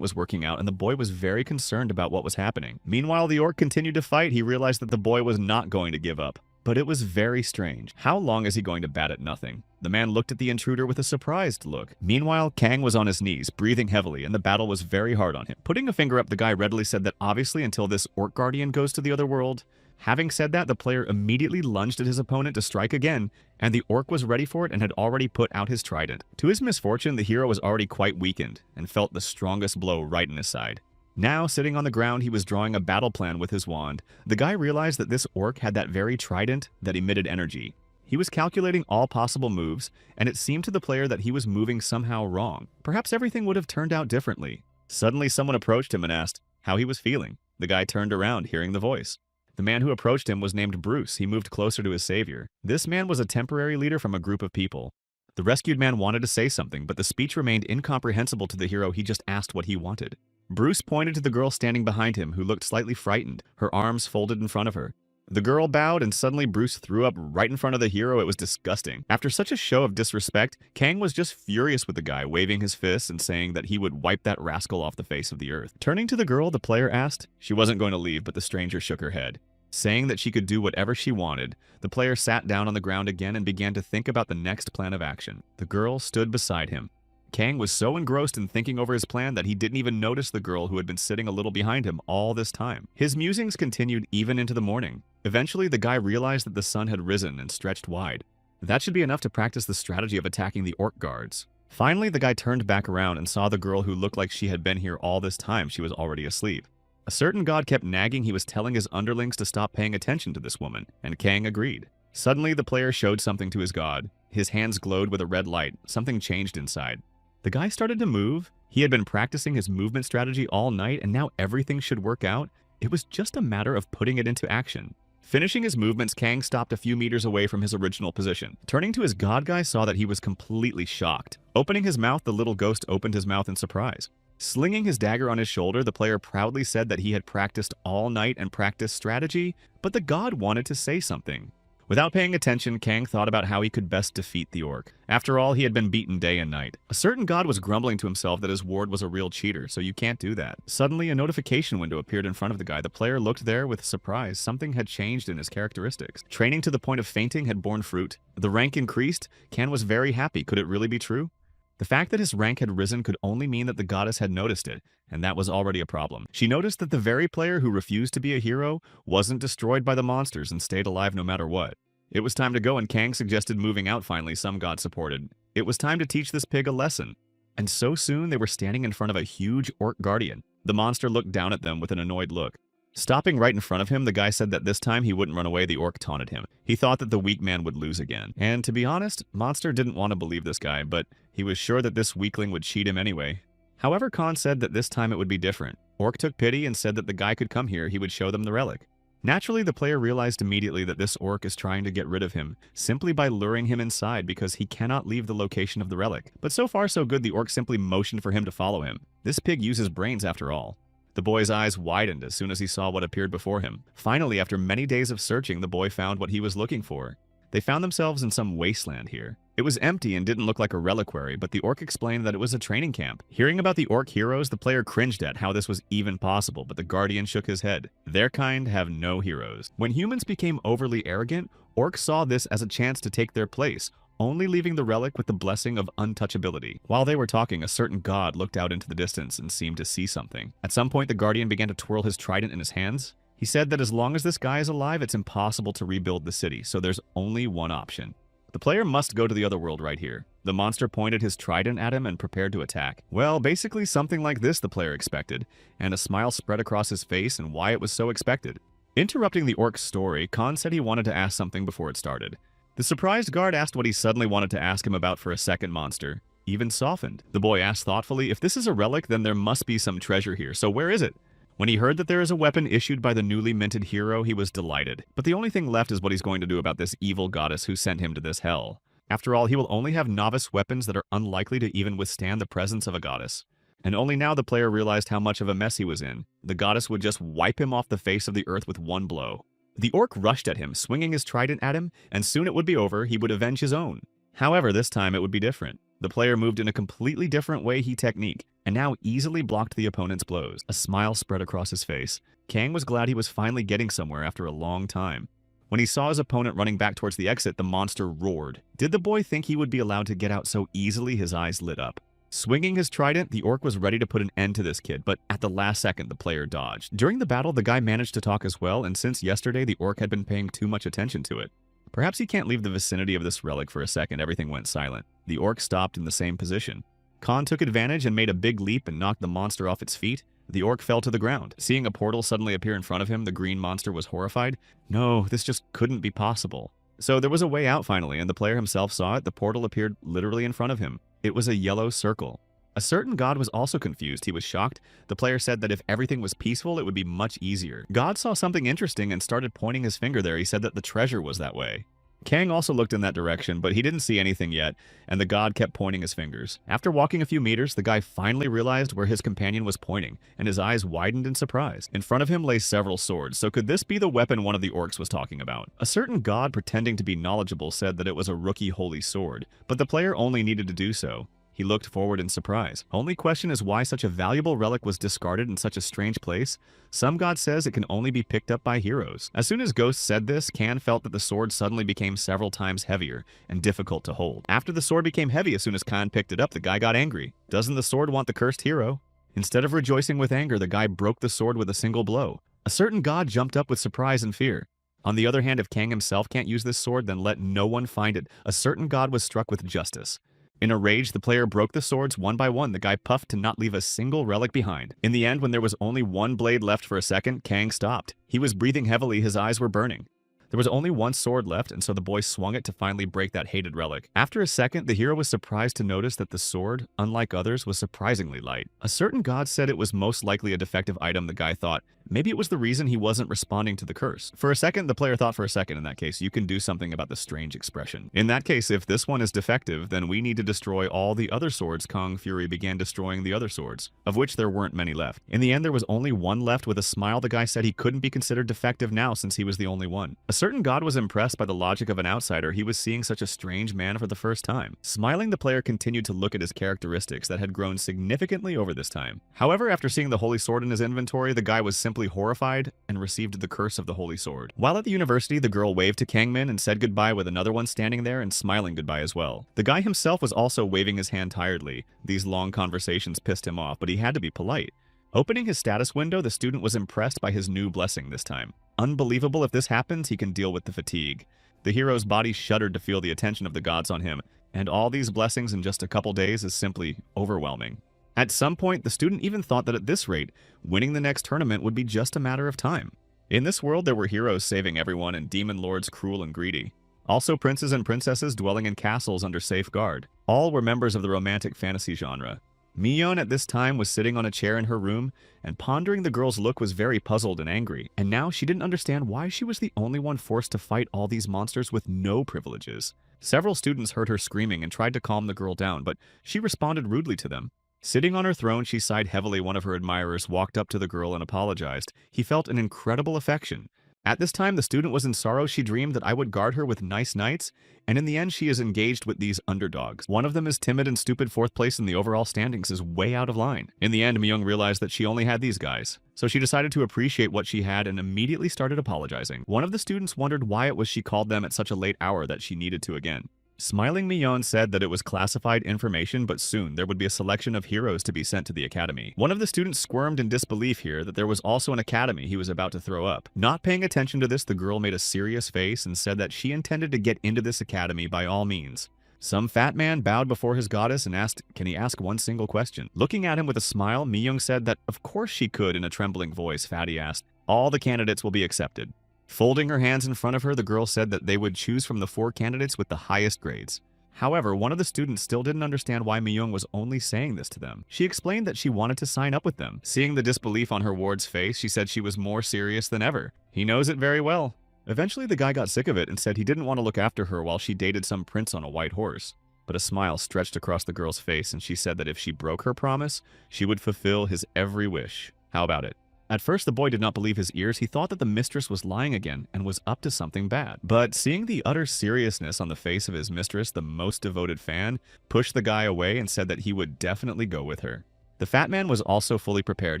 was working out, and the boy was very concerned about what was happening. Meanwhile, the orc continued to fight. He realized that the boy was not going to give up. But it was very strange. How long is he going to bat at nothing? The man looked at the intruder with a surprised look. Meanwhile, Kang was on his knees, breathing heavily, and the battle was very hard on him. Putting a finger up, the guy readily said that obviously until this orc guardian goes to the other world. Having said that, the player immediately lunged at his opponent to strike again, and the orc was ready for it and had already put out his trident. To his misfortune, the hero was already quite weakened, and felt the strongest blow right in his side. Now, sitting on the ground, he was drawing a battle plan with his wand. The guy realized that this orc had that very trident that emitted energy. He was calculating all possible moves, and it seemed to the player that he was moving somehow wrong. Perhaps everything would have turned out differently. Suddenly, someone approached him and asked how he was feeling. The guy turned around, hearing the voice. The man who approached him was named Bruce. He moved closer to his savior. This man was a temporary leader from a group of people. The rescued man wanted to say something, but the speech remained incomprehensible to the hero. He just asked what he wanted. Bruce pointed to the girl standing behind him, who looked slightly frightened, her arms folded in front of her. The girl bowed, and suddenly Bruce threw up right in front of the hero. It was disgusting. After such a show of disrespect, Kang was just furious with the guy, waving his fists and saying that he would wipe that rascal off the face of the earth. Turning to the girl, the player asked. She wasn't going to leave, but the stranger shook her head. Saying that she could do whatever she wanted, the player sat down on the ground again and began to think about the next plan of action. The girl stood beside him. Kang was so engrossed in thinking over his plan that he didn't even notice the girl who had been sitting a little behind him all this time. His musings continued even into the morning. Eventually, the guy realized that the sun had risen and stretched wide. That should be enough to practice the strategy of attacking the orc guards. Finally, the guy turned back around and saw the girl who looked like she had been here all this time. She was already asleep. A certain god kept nagging. He was telling his underlings to stop paying attention to this woman, and Kang agreed. Suddenly, the player showed something to his god. His hands glowed with a red light. Something changed inside. The guy started to move. He had been practicing his movement strategy all night, and now everything should work out. It was just a matter of putting it into action. Finishing his movements, Kang stopped a few meters away from his original position. Turning to his god guy, saw that he was completely shocked. Opening his mouth, the little ghost opened his mouth in surprise. Slinging his dagger on his shoulder, the player proudly said that he had practiced all night and practiced strategy, but the god wanted to say something. Without paying attention, Kang thought about how he could best defeat the orc. After all, he had been beaten day and night. A certain god was grumbling to himself that his ward was a real cheater, so you can't do that. Suddenly, a notification window appeared in front of the guy. The player looked there with surprise. Something had changed in his characteristics. Training to the point of fainting had borne fruit. The rank increased. Kang was very happy. Could it really be true? The fact that his rank had risen could only mean that the goddess had noticed it, and that was already a problem. She noticed that the very player who refused to be a hero wasn't destroyed by the monsters and stayed alive no matter what. It was time to go, and Kang suggested moving out finally. Some god supported. It was time to teach this pig a lesson. And so soon they were standing in front of a huge orc guardian. The monster looked down at them with an annoyed look. Stopping right in front of him, the guy said that this time he wouldn't run away. The orc taunted him. He thought that the weak man would lose again. And to be honest, Monster didn't want to believe this guy, but he was sure that this weakling would cheat him anyway. However, Khan said that this time it would be different. Orc took pity and said that the guy could come here. He would show them the relic. Naturally, the player realized immediately that this orc is trying to get rid of him, simply by luring him inside because he cannot leave the location of the relic. But so far so good, the orc simply motioned for him to follow him. This pig uses brains after all. The boy's eyes widened as soon as he saw what appeared before him. Finally, after many days of searching, the boy found what he was looking for. They found themselves in some wasteland here. It was empty and didn't look like a reliquary, but the orc explained that it was a training camp. Hearing about the orc heroes, the player cringed at how this was even possible, but the guardian shook his head. Their kind have no heroes. When humans became overly arrogant, orcs saw this as a chance to take their place, only leaving the relic with the blessing of untouchability. While they were talking, a certain god looked out into the distance and seemed to see something. At some point, the guardian began to twirl his trident in his hands. He said that as long as this guy is alive, it's impossible to rebuild the city, so there's only one option. The player must go to the other world right here. The monster pointed his trident at him and prepared to attack. Well, basically something like this the player expected, and a smile spread across his face and why it was so expected. Interrupting the orc's story, Khan said he wanted to ask something before it started. The surprised guard asked what he suddenly wanted to ask him about for a second monster. Even softened. The boy asked thoughtfully, if this is a relic, then there must be some treasure here, so where is it? When he heard that there is a weapon issued by the newly minted hero, he was delighted. But the only thing left is what he's going to do about this evil goddess who sent him to this hell. After all, he will only have novice weapons that are unlikely to even withstand the presence of a goddess. And only now the player realized how much of a mess he was in. The goddess would just wipe him off the face of the earth with one blow. The orc rushed at him, swinging his trident at him, and soon it would be over. He would avenge his own. However, this time it would be different. The player moved in a completely different way technique, and now easily blocked the opponent's blows. A smile spread across his face. Kang was glad he was finally getting somewhere after a long time. When he saw his opponent running back towards the exit, the monster roared. Did the boy think he would be allowed to get out so easily? His eyes lit up. Swinging his trident, the orc was ready to put an end to this kid, but at the last second, the player dodged. During the battle, the guy managed to talk as well, and since yesterday, the orc had been paying too much attention to it. Perhaps he can't leave the vicinity of this relic for a second. Everything went silent. The orc stopped in the same position. Khan took advantage and made a big leap and knocked the monster off its feet. The orc fell to the ground. Seeing a portal suddenly appear in front of him, the green monster was horrified. No, this just couldn't be possible. So there was a way out finally, and the player himself saw it. The portal appeared literally in front of him. It was a yellow circle. A certain god was also confused. He was shocked. The player said that if everything was peaceful, it would be much easier. God saw something interesting and started pointing his finger there. He said that the treasure was that way. Kang also looked in that direction, but he didn't see anything yet, and the god kept pointing his fingers. After walking a few meters, the guy finally realized where his companion was pointing, and his eyes widened in surprise. In front of him lay several swords, so could this be the weapon one of the orcs was talking about? A certain god pretending to be knowledgeable said that it was a rookie holy sword, but the player only needed to do so. He looked forward in surprise. Only question is why such a valuable relic was discarded in such a strange place. Some god says it can only be picked up by heroes. As soon as Ghost said this, Kan felt that the sword suddenly became several times heavier and difficult to hold. After the sword became heavy, as soon as Kan picked it up, the guy got angry. Doesn't the sword want the cursed hero? Instead of rejoicing with anger, the guy broke the sword with a single blow. A certain god jumped up with surprise and fear. On the other hand, if Kang himself can't use this sword, then let no one find it. A certain god was struck with justice. In a rage, the player broke the swords one by one. The guy puffed to not leave a single relic behind. In the end, when there was only one blade left for a second, Kang stopped. He was breathing heavily, his eyes were burning. There was only one sword left, and so the boy swung it to finally break that hated relic. After a second, the hero was surprised to notice that the sword, unlike others, was surprisingly light. A certain god said it was most likely a defective item. The guy thought, maybe it was the reason he wasn't responding to the curse. For a second, the player thought for a second in that case, you can do something about the strange expression. In that case, if this one is defective, then we need to destroy all the other swords. Kong Fury began destroying the other swords, of which there weren't many left. In the end, there was only one left. With a smile, the guy said he couldn't be considered defective now since he was the only one. A certain god was impressed by the logic of an outsider. He was seeing such a strange man for the first time. Smiling, the player continued to look at his characteristics that had grown significantly over this time. However, after seeing the holy sword in his inventory, the guy was simply horrified and received the curse of the holy sword. While at the university, the girl waved to Kangmin and said goodbye with another one standing there and smiling goodbye as well. The guy himself was also waving his hand tiredly. These long conversations pissed him off, but he had to be polite. Opening his status window, the student was impressed by his new blessing this time. Unbelievable, if this happens, he can deal with the fatigue. The hero's body shuddered to feel the attention of the gods on him, and all these blessings in just a couple days is simply overwhelming. At some point, the student even thought that at this rate, winning the next tournament would be just a matter of time. In this world, there were heroes saving everyone and demon lords cruel and greedy. Also princes and princesses dwelling in castles under safeguard. All were members of the romantic fantasy genre. Miyeon at this time was sitting on a chair in her room, and pondering the girl's look was very puzzled and angry, and now she didn't understand why she was the only one forced to fight all these monsters with no privileges. Several students heard her screaming and tried to calm the girl down, but she responded rudely to them. Sitting on her throne, she sighed heavily. One of her admirers walked up to the girl and apologized. He felt an incredible affection. At this time, the student was in sorrow. She dreamed that I would guard her with nice knights, and in the end, she is engaged with these underdogs. One of them is timid and stupid. Fourth place in the overall standings is way out of line. In the end, Myung realized that she only had these guys, so she decided to appreciate what she had and immediately started apologizing. One of the students wondered why it was she called them at such a late hour that she needed to again. Smiling, Miyeon said that it was classified information, but soon there would be a selection of heroes to be sent to the academy. One of the students squirmed in disbelief here that there was also an academy. He was about to throw up. Not paying attention to this, the girl made a serious face and said that she intended to get into this academy by all means. Some fat man bowed before his goddess and asked, can he ask one single question? Looking at him with a smile, Miyeon said that of course she could. In a trembling voice, Fatty asked, all the candidates will be accepted. Folding her hands in front of her, the girl said that they would choose from the 4 candidates with the highest grades. However, one of the students still didn't understand why Myung was only saying this to them. She explained that she wanted to sign up with them. Seeing the disbelief on her ward's face, she said she was more serious than ever. He knows it very well. Eventually, the guy got sick of it and said he didn't want to look after her while she dated some prince on a white horse. But a smile stretched across the girl's face, and she said that if she broke her promise, she would fulfill his every wish. How about it? At first, the boy did not believe his ears. He thought that the mistress was lying again and was up to something bad. But seeing the utter seriousness on the face of his mistress, the most devoted fan pushed the guy away and said that he would definitely go with her. The fat man was also fully prepared.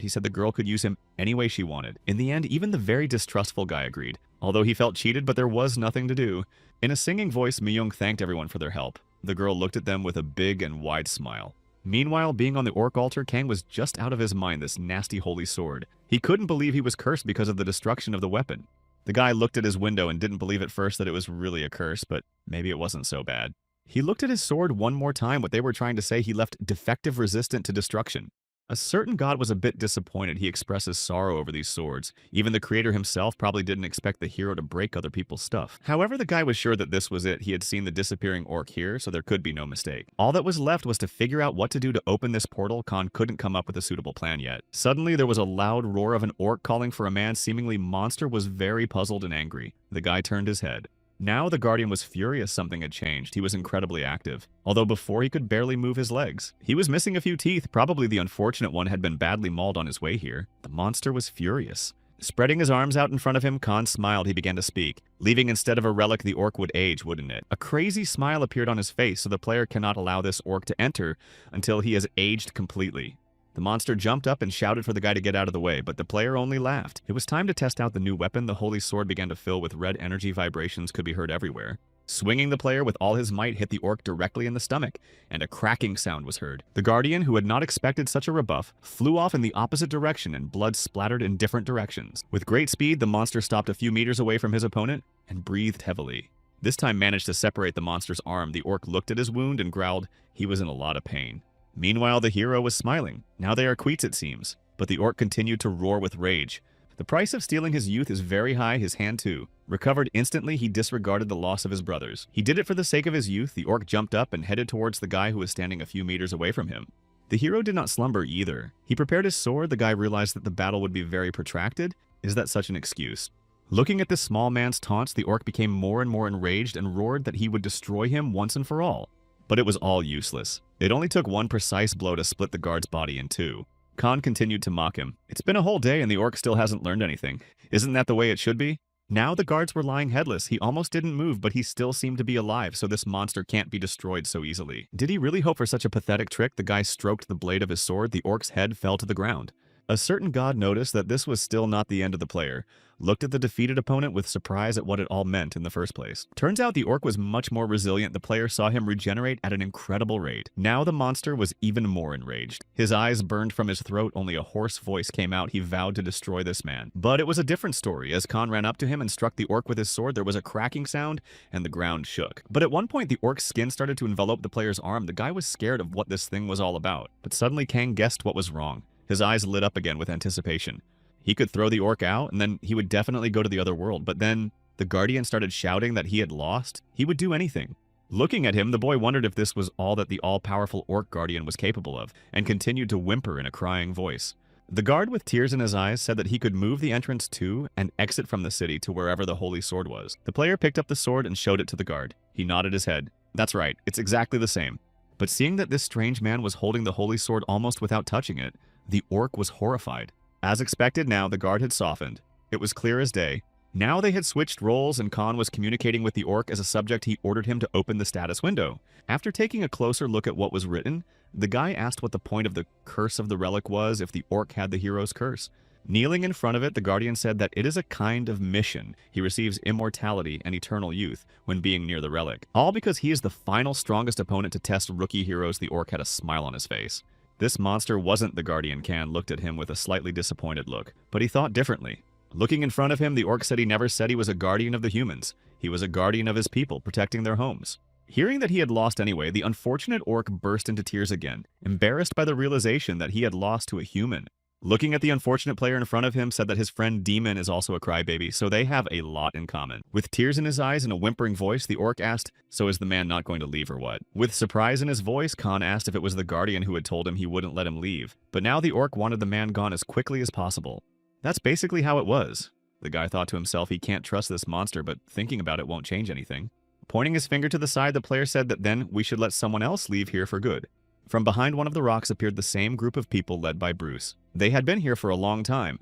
He said the girl could use him any way she wanted. In the end, even the very distrustful guy agreed, although he felt cheated, but there was nothing to do. In a singing voice, Myung thanked everyone for their help. The girl looked at them with a big and wide smile. Meanwhile, being on the orc altar, Kang was just out of his mind, this nasty holy sword. He couldn't believe he was cursed because of the destruction of the weapon. The guy looked at his window and didn't believe at first that it was really a curse, but maybe it wasn't so bad. He looked at his sword one more time. What they were trying to say, he left defective resistant to destruction. A certain god was a bit disappointed. He expresses sorrow over these swords. Even the creator himself probably didn't expect the hero to break other people's stuff. However, the guy was sure that this was it. He had seen the disappearing orc here, so there could be no mistake. All that was left was to figure out what to do to open this portal. Khan couldn't come up with a suitable plan yet. Suddenly, there was a loud roar of an orc calling for a man. Seemingly, Monster was very puzzled and angry. The guy turned his head. Now the Guardian was furious something had changed. He was incredibly active, although before he could barely move his legs. He was missing a few teeth. Probably the unfortunate one had been badly mauled on his way here. The monster was furious. Spreading his arms out in front of him, Khan smiled. He began to speak. Leaving instead of a relic, the orc would age, wouldn't it? A crazy smile appeared on his face, so the player cannot allow this orc to enter until he has aged completely. The monster jumped up and shouted for the guy to get out of the way, but the player only laughed. It was time to test out the new weapon. The holy sword began to fill with red energy. Vibrations could be heard everywhere. Swinging, the player with all his might hit the orc directly in the stomach, and a cracking sound was heard. The Guardian, who had not expected such a rebuff, flew off in the opposite direction and blood splattered in different directions. With great speed, the monster stopped a few meters away from his opponent and breathed heavily. This time managed to separate the monster's arm. The orc looked at his wound and growled. He was in a lot of pain. Meanwhile, the hero was smiling. Now they are quits, it seems. But the orc continued to roar with rage. The price of stealing his youth is very high, his hand too. Recovered instantly, he disregarded the loss of his brothers. He did it for the sake of his youth. The orc jumped up and headed towards the guy who was standing a few meters away from him. The hero did not slumber either. He prepared his sword. The guy realized that the battle would be very protracted. Is that such an excuse? Looking at this small man's taunts, the orc became more and more enraged and roared that he would destroy him once and for all. But it was all useless. It only took one precise blow to split the guard's body in two. Khan continued to mock him. It's been a whole day and the orc still hasn't learned anything. Isn't that the way it should be? Now the guards were lying headless. He almost didn't move, but he still seemed to be alive, so this monster can't be destroyed so easily. Did he really hope for such a pathetic trick? The guy stroked the blade of his sword. The orc's head fell to the ground. A certain god noticed that this was still not the end of the player, looked at the defeated opponent with surprise at what it all meant in the first place. Turns out the orc was much more resilient. The player saw him regenerate at an incredible rate. Now the monster was even more enraged. His eyes burned from his throat. Only a hoarse voice came out. He vowed to destroy this man. But it was a different story. As Khan ran up to him and struck the orc with his sword, there was a cracking sound and the ground shook. But at one point, the orc's skin started to envelop the player's arm. The guy was scared of what this thing was all about. But suddenly Kang guessed what was wrong. His eyes lit up again with anticipation. He could throw the orc out, and then he would definitely go to the other world. But then the Guardian started shouting that he had lost. He would do anything. Looking at him, the boy wondered if this was all that the all-powerful orc Guardian was capable of, and continued to whimper in a crying voice. The guard with tears in his eyes said that he could move the entrance to and exit from the city to wherever the holy sword was. The player picked up the sword and showed it to the guard. He nodded his head. That's right, it's exactly the same. But seeing that this strange man was holding the holy sword almost without touching it, the orc was horrified. As expected now, the guard had softened. It was clear as day. Now they had switched roles and Khan was communicating with the orc as a subject. He ordered him to open the status window. After taking a closer look at what was written, the guy asked what the point of the curse of the relic was if the orc had the hero's curse. Kneeling in front of it, the guardian said that it is a kind of mission. He receives immortality and eternal youth when being near the relic. All because he is the final strongest opponent to test rookie heroes. The orc had a smile on his face. This monster wasn't the guardian. Khan looked at him with a slightly disappointed look, but he thought differently. Looking in front of him, the orc said he never said he was a guardian of the humans. He was a guardian of his people, protecting their homes. Hearing that he had lost anyway, the unfortunate orc burst into tears again, embarrassed by the realization that he had lost to a human. Looking at the unfortunate player in front of him, said that his friend Demon is also a crybaby, so they have a lot in common. With tears in his eyes and a whimpering voice, the orc asked, "So is the man not going to leave or what?" With surprise in his voice, Khan asked if it was the guardian who had told him he wouldn't let him leave. But now the orc wanted the man gone as quickly as possible. That's basically how it was. The guy thought to himself he can't trust this monster, but thinking about it won't change anything. Pointing his finger to the side, the player said that then we should let someone else leave here for good. From behind one of the rocks appeared the same group of people led by Bruce. They had been here for a long time.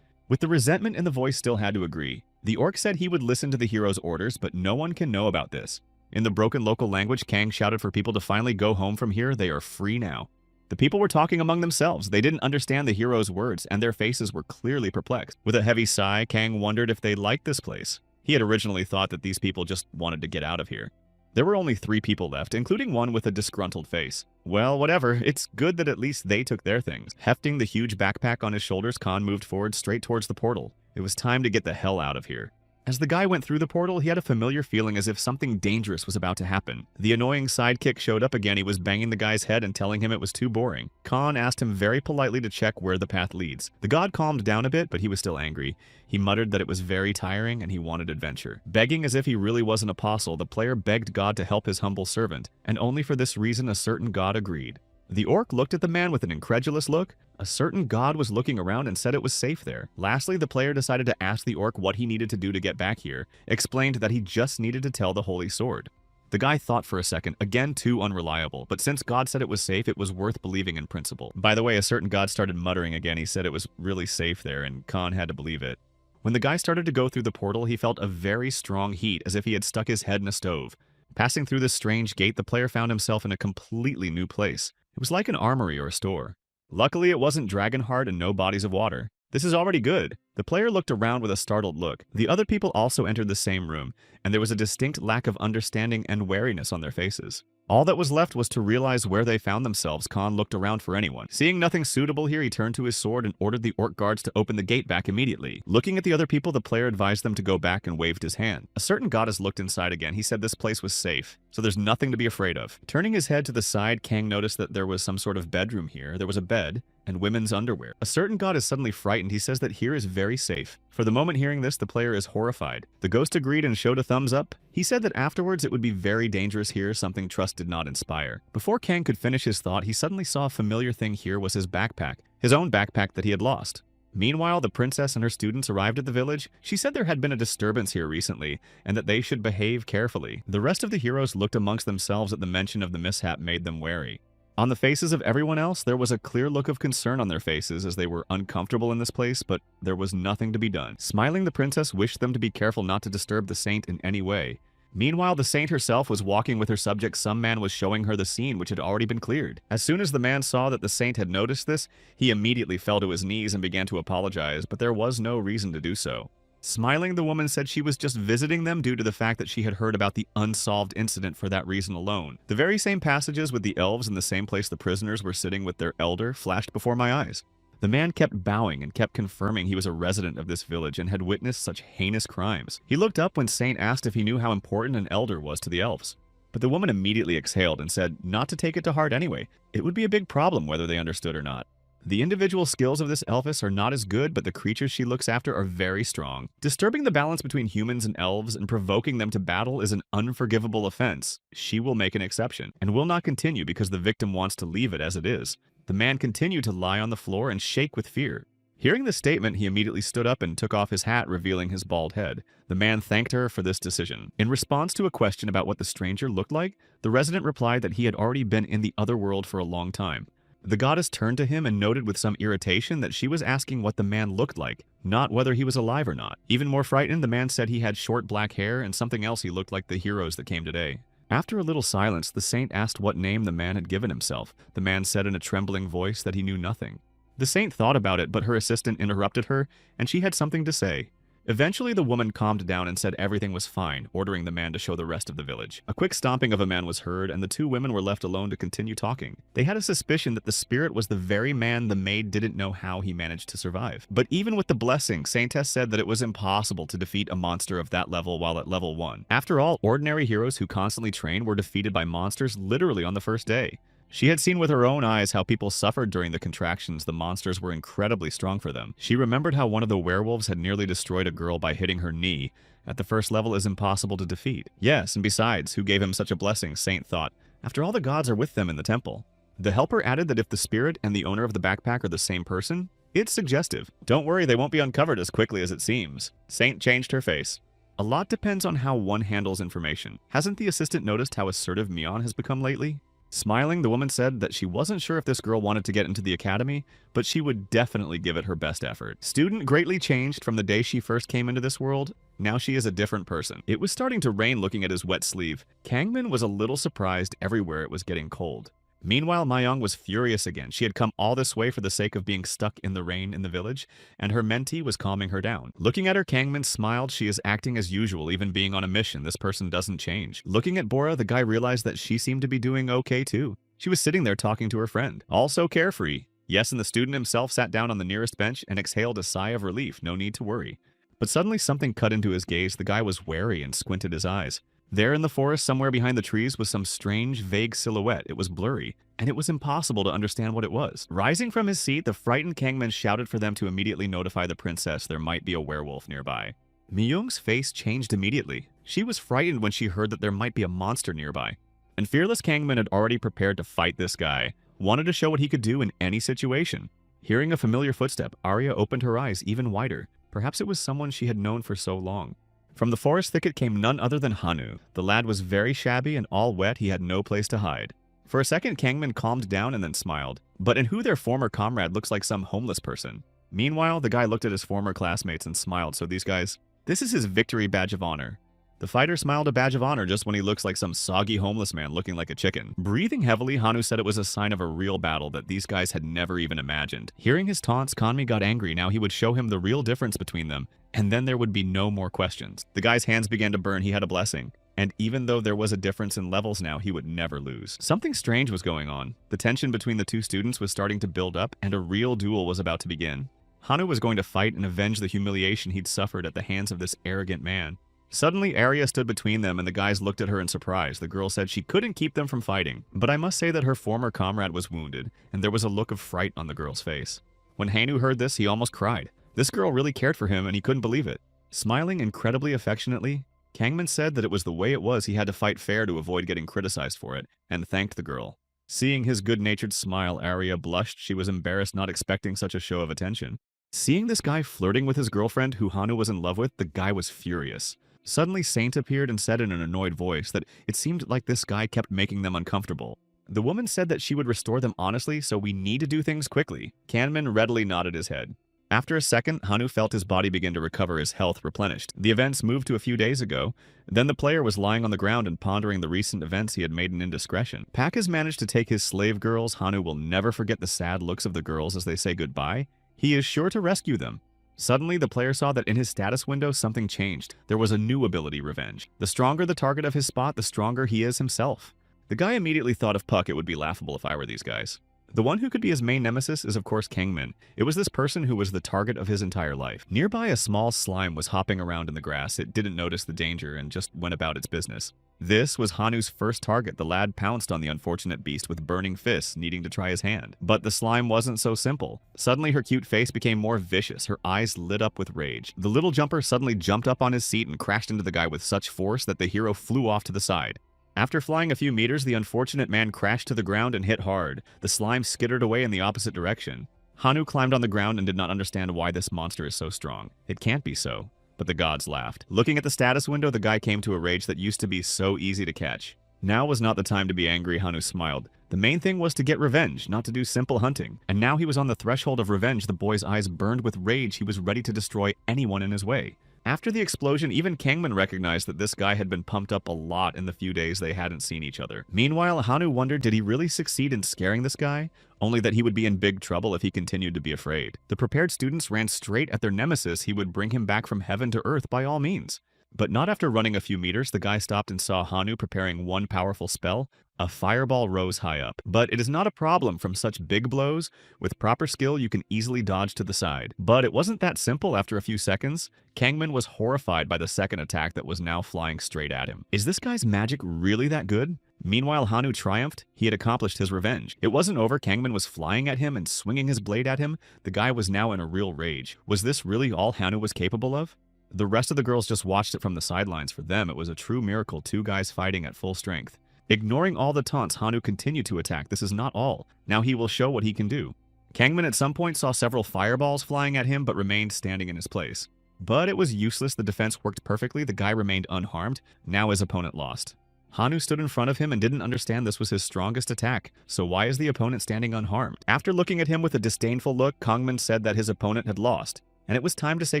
With the resentment in the voice, still had to agree. The orc said he would listen to the hero's orders, but no one can know about this. In the broken local language, Kang shouted for people to finally go home from here. They are free now. The people were talking among themselves. They didn't understand the hero's words, and their faces were clearly perplexed. With a heavy sigh, Kang wondered if they liked this place. He had originally thought that these people just wanted to get out of here. There were only 3 people left, including one with a disgruntled face. Well, whatever, it's good that at least they took their things. Hefting the huge backpack on his shoulders, Khan moved forward straight towards the portal. It was time to get the hell out of here. As the guy went through the portal, he had a familiar feeling as if something dangerous was about to happen. The annoying sidekick showed up again. He was banging the guy's head and telling him it was too boring. Khan asked him very politely to check where the path leads. The god calmed down a bit, but he was still angry. He muttered that it was very tiring and he wanted adventure. Begging as if he really was an apostle, the player begged God to help his humble servant, and only for this reason a certain god agreed. The orc looked at the man with an incredulous look. A certain god was looking around and said it was safe there. Lastly, the player decided to ask the orc what he needed to do to get back here, explained that he just needed to tell the holy sword. The guy thought for a second, again too unreliable, but since God said it was safe, it was worth believing in principle. By the way, a certain god started muttering again. He said it was really safe there, and Khan had to believe it. When the guy started to go through the portal, he felt a very strong heat, as if he had stuck his head in a stove. Passing through this strange gate, the player found himself in a completely new place. It was like an armory or a store. Luckily, it wasn't Dragonheart and no bodies of water. This is already good. The player looked around with a startled look. The other people also entered the same room, and there was a distinct lack of understanding and wariness on their faces. All that was left was to realize where they found themselves. Khan looked around for anyone. Seeing nothing suitable here, he turned to his sword and ordered the orc guards to open the gate back immediately. Looking at the other people, the player advised them to go back and waved his hand. A certain goddess looked inside again. He said this place was safe, so there's nothing to be afraid of. Turning his head to the side, Kang noticed that there was some sort of bedroom here. There was a bed and women's underwear. A certain god is suddenly frightened. He says that here is very safe. For the moment hearing this, the player is horrified. The ghost agreed and showed a thumbs up. He said that afterwards it would be very dangerous here, something trust did not inspire. Before Kang could finish his thought, he suddenly saw a familiar thing here was his backpack, his own backpack that he had lost. Meanwhile, the princess and her students arrived at the village. She said there had been a disturbance here recently, and that they should behave carefully. The rest of the heroes looked amongst themselves at the mention of the mishap made them wary. On the faces of everyone else, there was a clear look of concern on their faces as they were uncomfortable in this place, but there was nothing to be done. Smiling, the princess wished them to be careful not to disturb the saint in any way. Meanwhile, the saint herself was walking with her subjects. Some man was showing her the scene, which had already been cleared. As soon as the man saw that the saint had noticed this, he immediately fell to his knees and began to apologize, but there was no reason to do so. Smiling, the woman said she was just visiting them due to the fact that she had heard about the unsolved incident for that reason alone. The very same passages with the elves in the same place the prisoners were sitting with their elder flashed before my eyes. The man kept bowing and kept confirming he was a resident of this village and had witnessed such heinous crimes. He looked up when Saint asked if he knew how important an elder was to the elves. But the woman immediately exhaled and said not to take it to heart anyway. It would be a big problem whether they understood or not. The individual skills of this elfess are not as good, but the creatures she looks after are very strong. Disturbing the balance between humans and elves and provoking them to battle is an unforgivable offense. She will make an exception, and will not continue because the victim wants to leave it as it is. The man continued to lie on the floor and shake with fear. Hearing this statement, he immediately stood up and took off his hat, revealing his bald head. The man thanked her for this decision. In response to a question about what the stranger looked like, the resident replied that he had already been in the other world for a long time. The goddess turned to him and noted with some irritation that she was asking what the man looked like, not whether he was alive or not. Even more frightened, the man said he had short black hair and something else he looked like the heroes that came today. After a little silence, the saint asked what name the man had given himself. The man said in a trembling voice that he knew nothing. The saint thought about it, but her assistant interrupted her, and she had something to say. Eventually, the woman calmed down and said everything was fine, ordering the man to show the rest of the village. A quick stomping of a man was heard, and the two women were left alone to continue talking. They had a suspicion that the spirit was the very man the maid didn't know how he managed to survive. But even with the blessing, Saintess said that it was impossible to defeat a monster of that level while at level 1. After all, ordinary heroes who constantly train were defeated by monsters literally on the first day. She had seen with her own eyes how people suffered during the contractions. The monsters were incredibly strong for them. She remembered how one of the werewolves had nearly destroyed a girl by hitting her knee. At the first level is impossible to defeat. Yes, and besides, who gave him such a blessing, Saint thought. After all, the gods are with them in the temple. The helper added that if the spirit and the owner of the backpack are the same person, it's suggestive. Don't worry, they won't be uncovered as quickly as it seems. Saint changed her face. A lot depends on how one handles information. Hasn't the assistant noticed how assertive Mion has become lately? Smiling, the woman said that she wasn't sure if this girl wanted to get into the academy, but she would definitely give it her best effort. Student greatly changed from the day she first came into this world. Now she is a different person. It was starting to rain looking at his wet sleeve. Kangmin was a little surprised everywhere it was getting cold. Meanwhile, Mayong was furious again. She had come all this way for the sake of being stuck in the rain in the village, and her mentee was calming her down. Looking at her, Kangmin smiled. She is acting as usual, even being on a mission. This person doesn't change. Looking at Bora, the guy realized that she seemed to be doing okay too. She was sitting there talking to her friend. Also carefree. Yes, and the student himself sat down on the nearest bench and exhaled a sigh of relief. No need to worry. But suddenly something cut into his gaze. The guy was wary and squinted his eyes. There in the forest, somewhere behind the trees, was some strange, vague silhouette. It was blurry, and it was impossible to understand what it was. Rising from his seat, the frightened Kangman shouted for them to immediately notify the princess there might be a werewolf nearby. Myung's face changed immediately. She was frightened when she heard that there might be a monster nearby. And fearless Kangman had already prepared to fight this guy, wanted to show what he could do in any situation. Hearing a familiar footstep, Arya opened her eyes even wider. Perhaps it was someone she had known for so long. From the forest thicket came none other than Hanu. The lad was very shabby and all wet. He had no place to hide. For a second, Kangman calmed down and then smiled. But in who their former comrade looks like some homeless person. Meanwhile, the guy looked at his former classmates and smiled. So these guys, this is his victory badge of honor. The fighter smiled a badge of honor just when he looks like some soggy homeless man looking like a chicken. Breathing heavily, Hanu said it was a sign of a real battle that these guys had never even imagined. Hearing his taunts, Kanmi got angry. Now he would show him the real difference between them, and then there would be no more questions. The guy's hands began to burn. He had a blessing. And even though there was a difference in levels now, he would never lose. Something strange was going on. The tension between the two students was starting to build up, and a real duel was about to begin. Hanu was going to fight and avenge the humiliation he'd suffered at the hands of this arrogant man. Suddenly, Arya stood between them, and the guys looked at her in surprise. The girl said she couldn't keep them from fighting. But I must say that her former comrade was wounded, and there was a look of fright on the girl's face. When Hanu heard this, he almost cried. This girl really cared for him, and he couldn't believe it. Smiling incredibly affectionately, Kangman said that it was the way it was. He had to fight fair to avoid getting criticized for it, and thanked the girl. Seeing his good-natured smile, Arya blushed. She was embarrassed, not expecting such a show of attention. Seeing this guy flirting with his girlfriend, who Hanu was in love with, the guy was furious. Suddenly, Saint appeared and said in an annoyed voice that it seemed like this guy kept making them uncomfortable. The woman said that she would restore them honestly, so we need to do things quickly. Kangman readily nodded his head. After a second, Hanu felt his body begin to recover, his health replenished. The events moved to a few days ago. Then the player was lying on the ground and pondering the recent events he had made an indiscretion. Pak has managed to take his slave girls. Hanu will never forget the sad looks of the girls as they say goodbye. He is sure to rescue them. Suddenly, the player saw that in his status window, something changed. There was a new ability, Revenge. The stronger the target of his spot, the stronger he is himself. The guy immediately thought of Puck. It would be laughable if I were these guys. The one who could be his main nemesis is of course Kangman. It was this person who was the target of his entire life. Nearby, a small slime was hopping around in the grass. It didn't notice the danger and just went about its business. This was Hanu's first target. The lad pounced on the unfortunate beast with burning fists, needing to try his hand. But the slime wasn't so simple. Suddenly, her cute face became more vicious. Her eyes lit up with rage. The little jumper suddenly jumped up on his seat and crashed into the guy with such force that the hero flew off to the side. After flying a few meters, the unfortunate man crashed to the ground and hit hard. The slime skittered away in the opposite direction. Hanu climbed on the ground and did not understand why this monster is so strong. It can't be so. But the gods laughed. Looking at the status window, the guy came to a rage that used to be so easy to catch. Now was not the time to be angry, Hanu smiled. The main thing was to get revenge, not to do simple hunting. And now he was on the threshold of revenge. The boy's eyes burned with rage. He was ready to destroy anyone in his way. After the explosion, even Kangman recognized that this guy had been pumped up a lot in the few days they hadn't seen each other. Meanwhile, Hanu wondered, did he really succeed in scaring this guy? Only that he would be in big trouble if he continued to be afraid. The prepared students ran straight at their nemesis. He would bring him back from heaven to earth by all means. But not after running a few meters. The guy stopped and saw Hanu preparing one powerful spell. A fireball rose high up. But it is not a problem from such big blows. With proper skill, you can easily dodge to the side. But it wasn't that simple after a few seconds. Kangman was horrified by the second attack that was now flying straight at him. Is this guy's magic really that good? Meanwhile, Hanu triumphed. He had accomplished his revenge. It wasn't over. Kangman was flying at him and swinging his blade at him. The guy was now in a real rage. Was this really all Hanu was capable of? The rest of the girls just watched it from the sidelines. For them, it was a true miracle, two guys fighting at full strength. Ignoring all the taunts, Hanu continued to attack. This is not all. Now he will show what he can do. Kangman at some point saw several fireballs flying at him, but remained standing in his place. But it was useless. The defense worked perfectly. The guy remained unharmed. Now his opponent lost. Hanu stood in front of him and didn't understand this was his strongest attack. So why is the opponent standing unharmed? After looking at him with a disdainful look, Kangman said that his opponent had lost, and it was time to say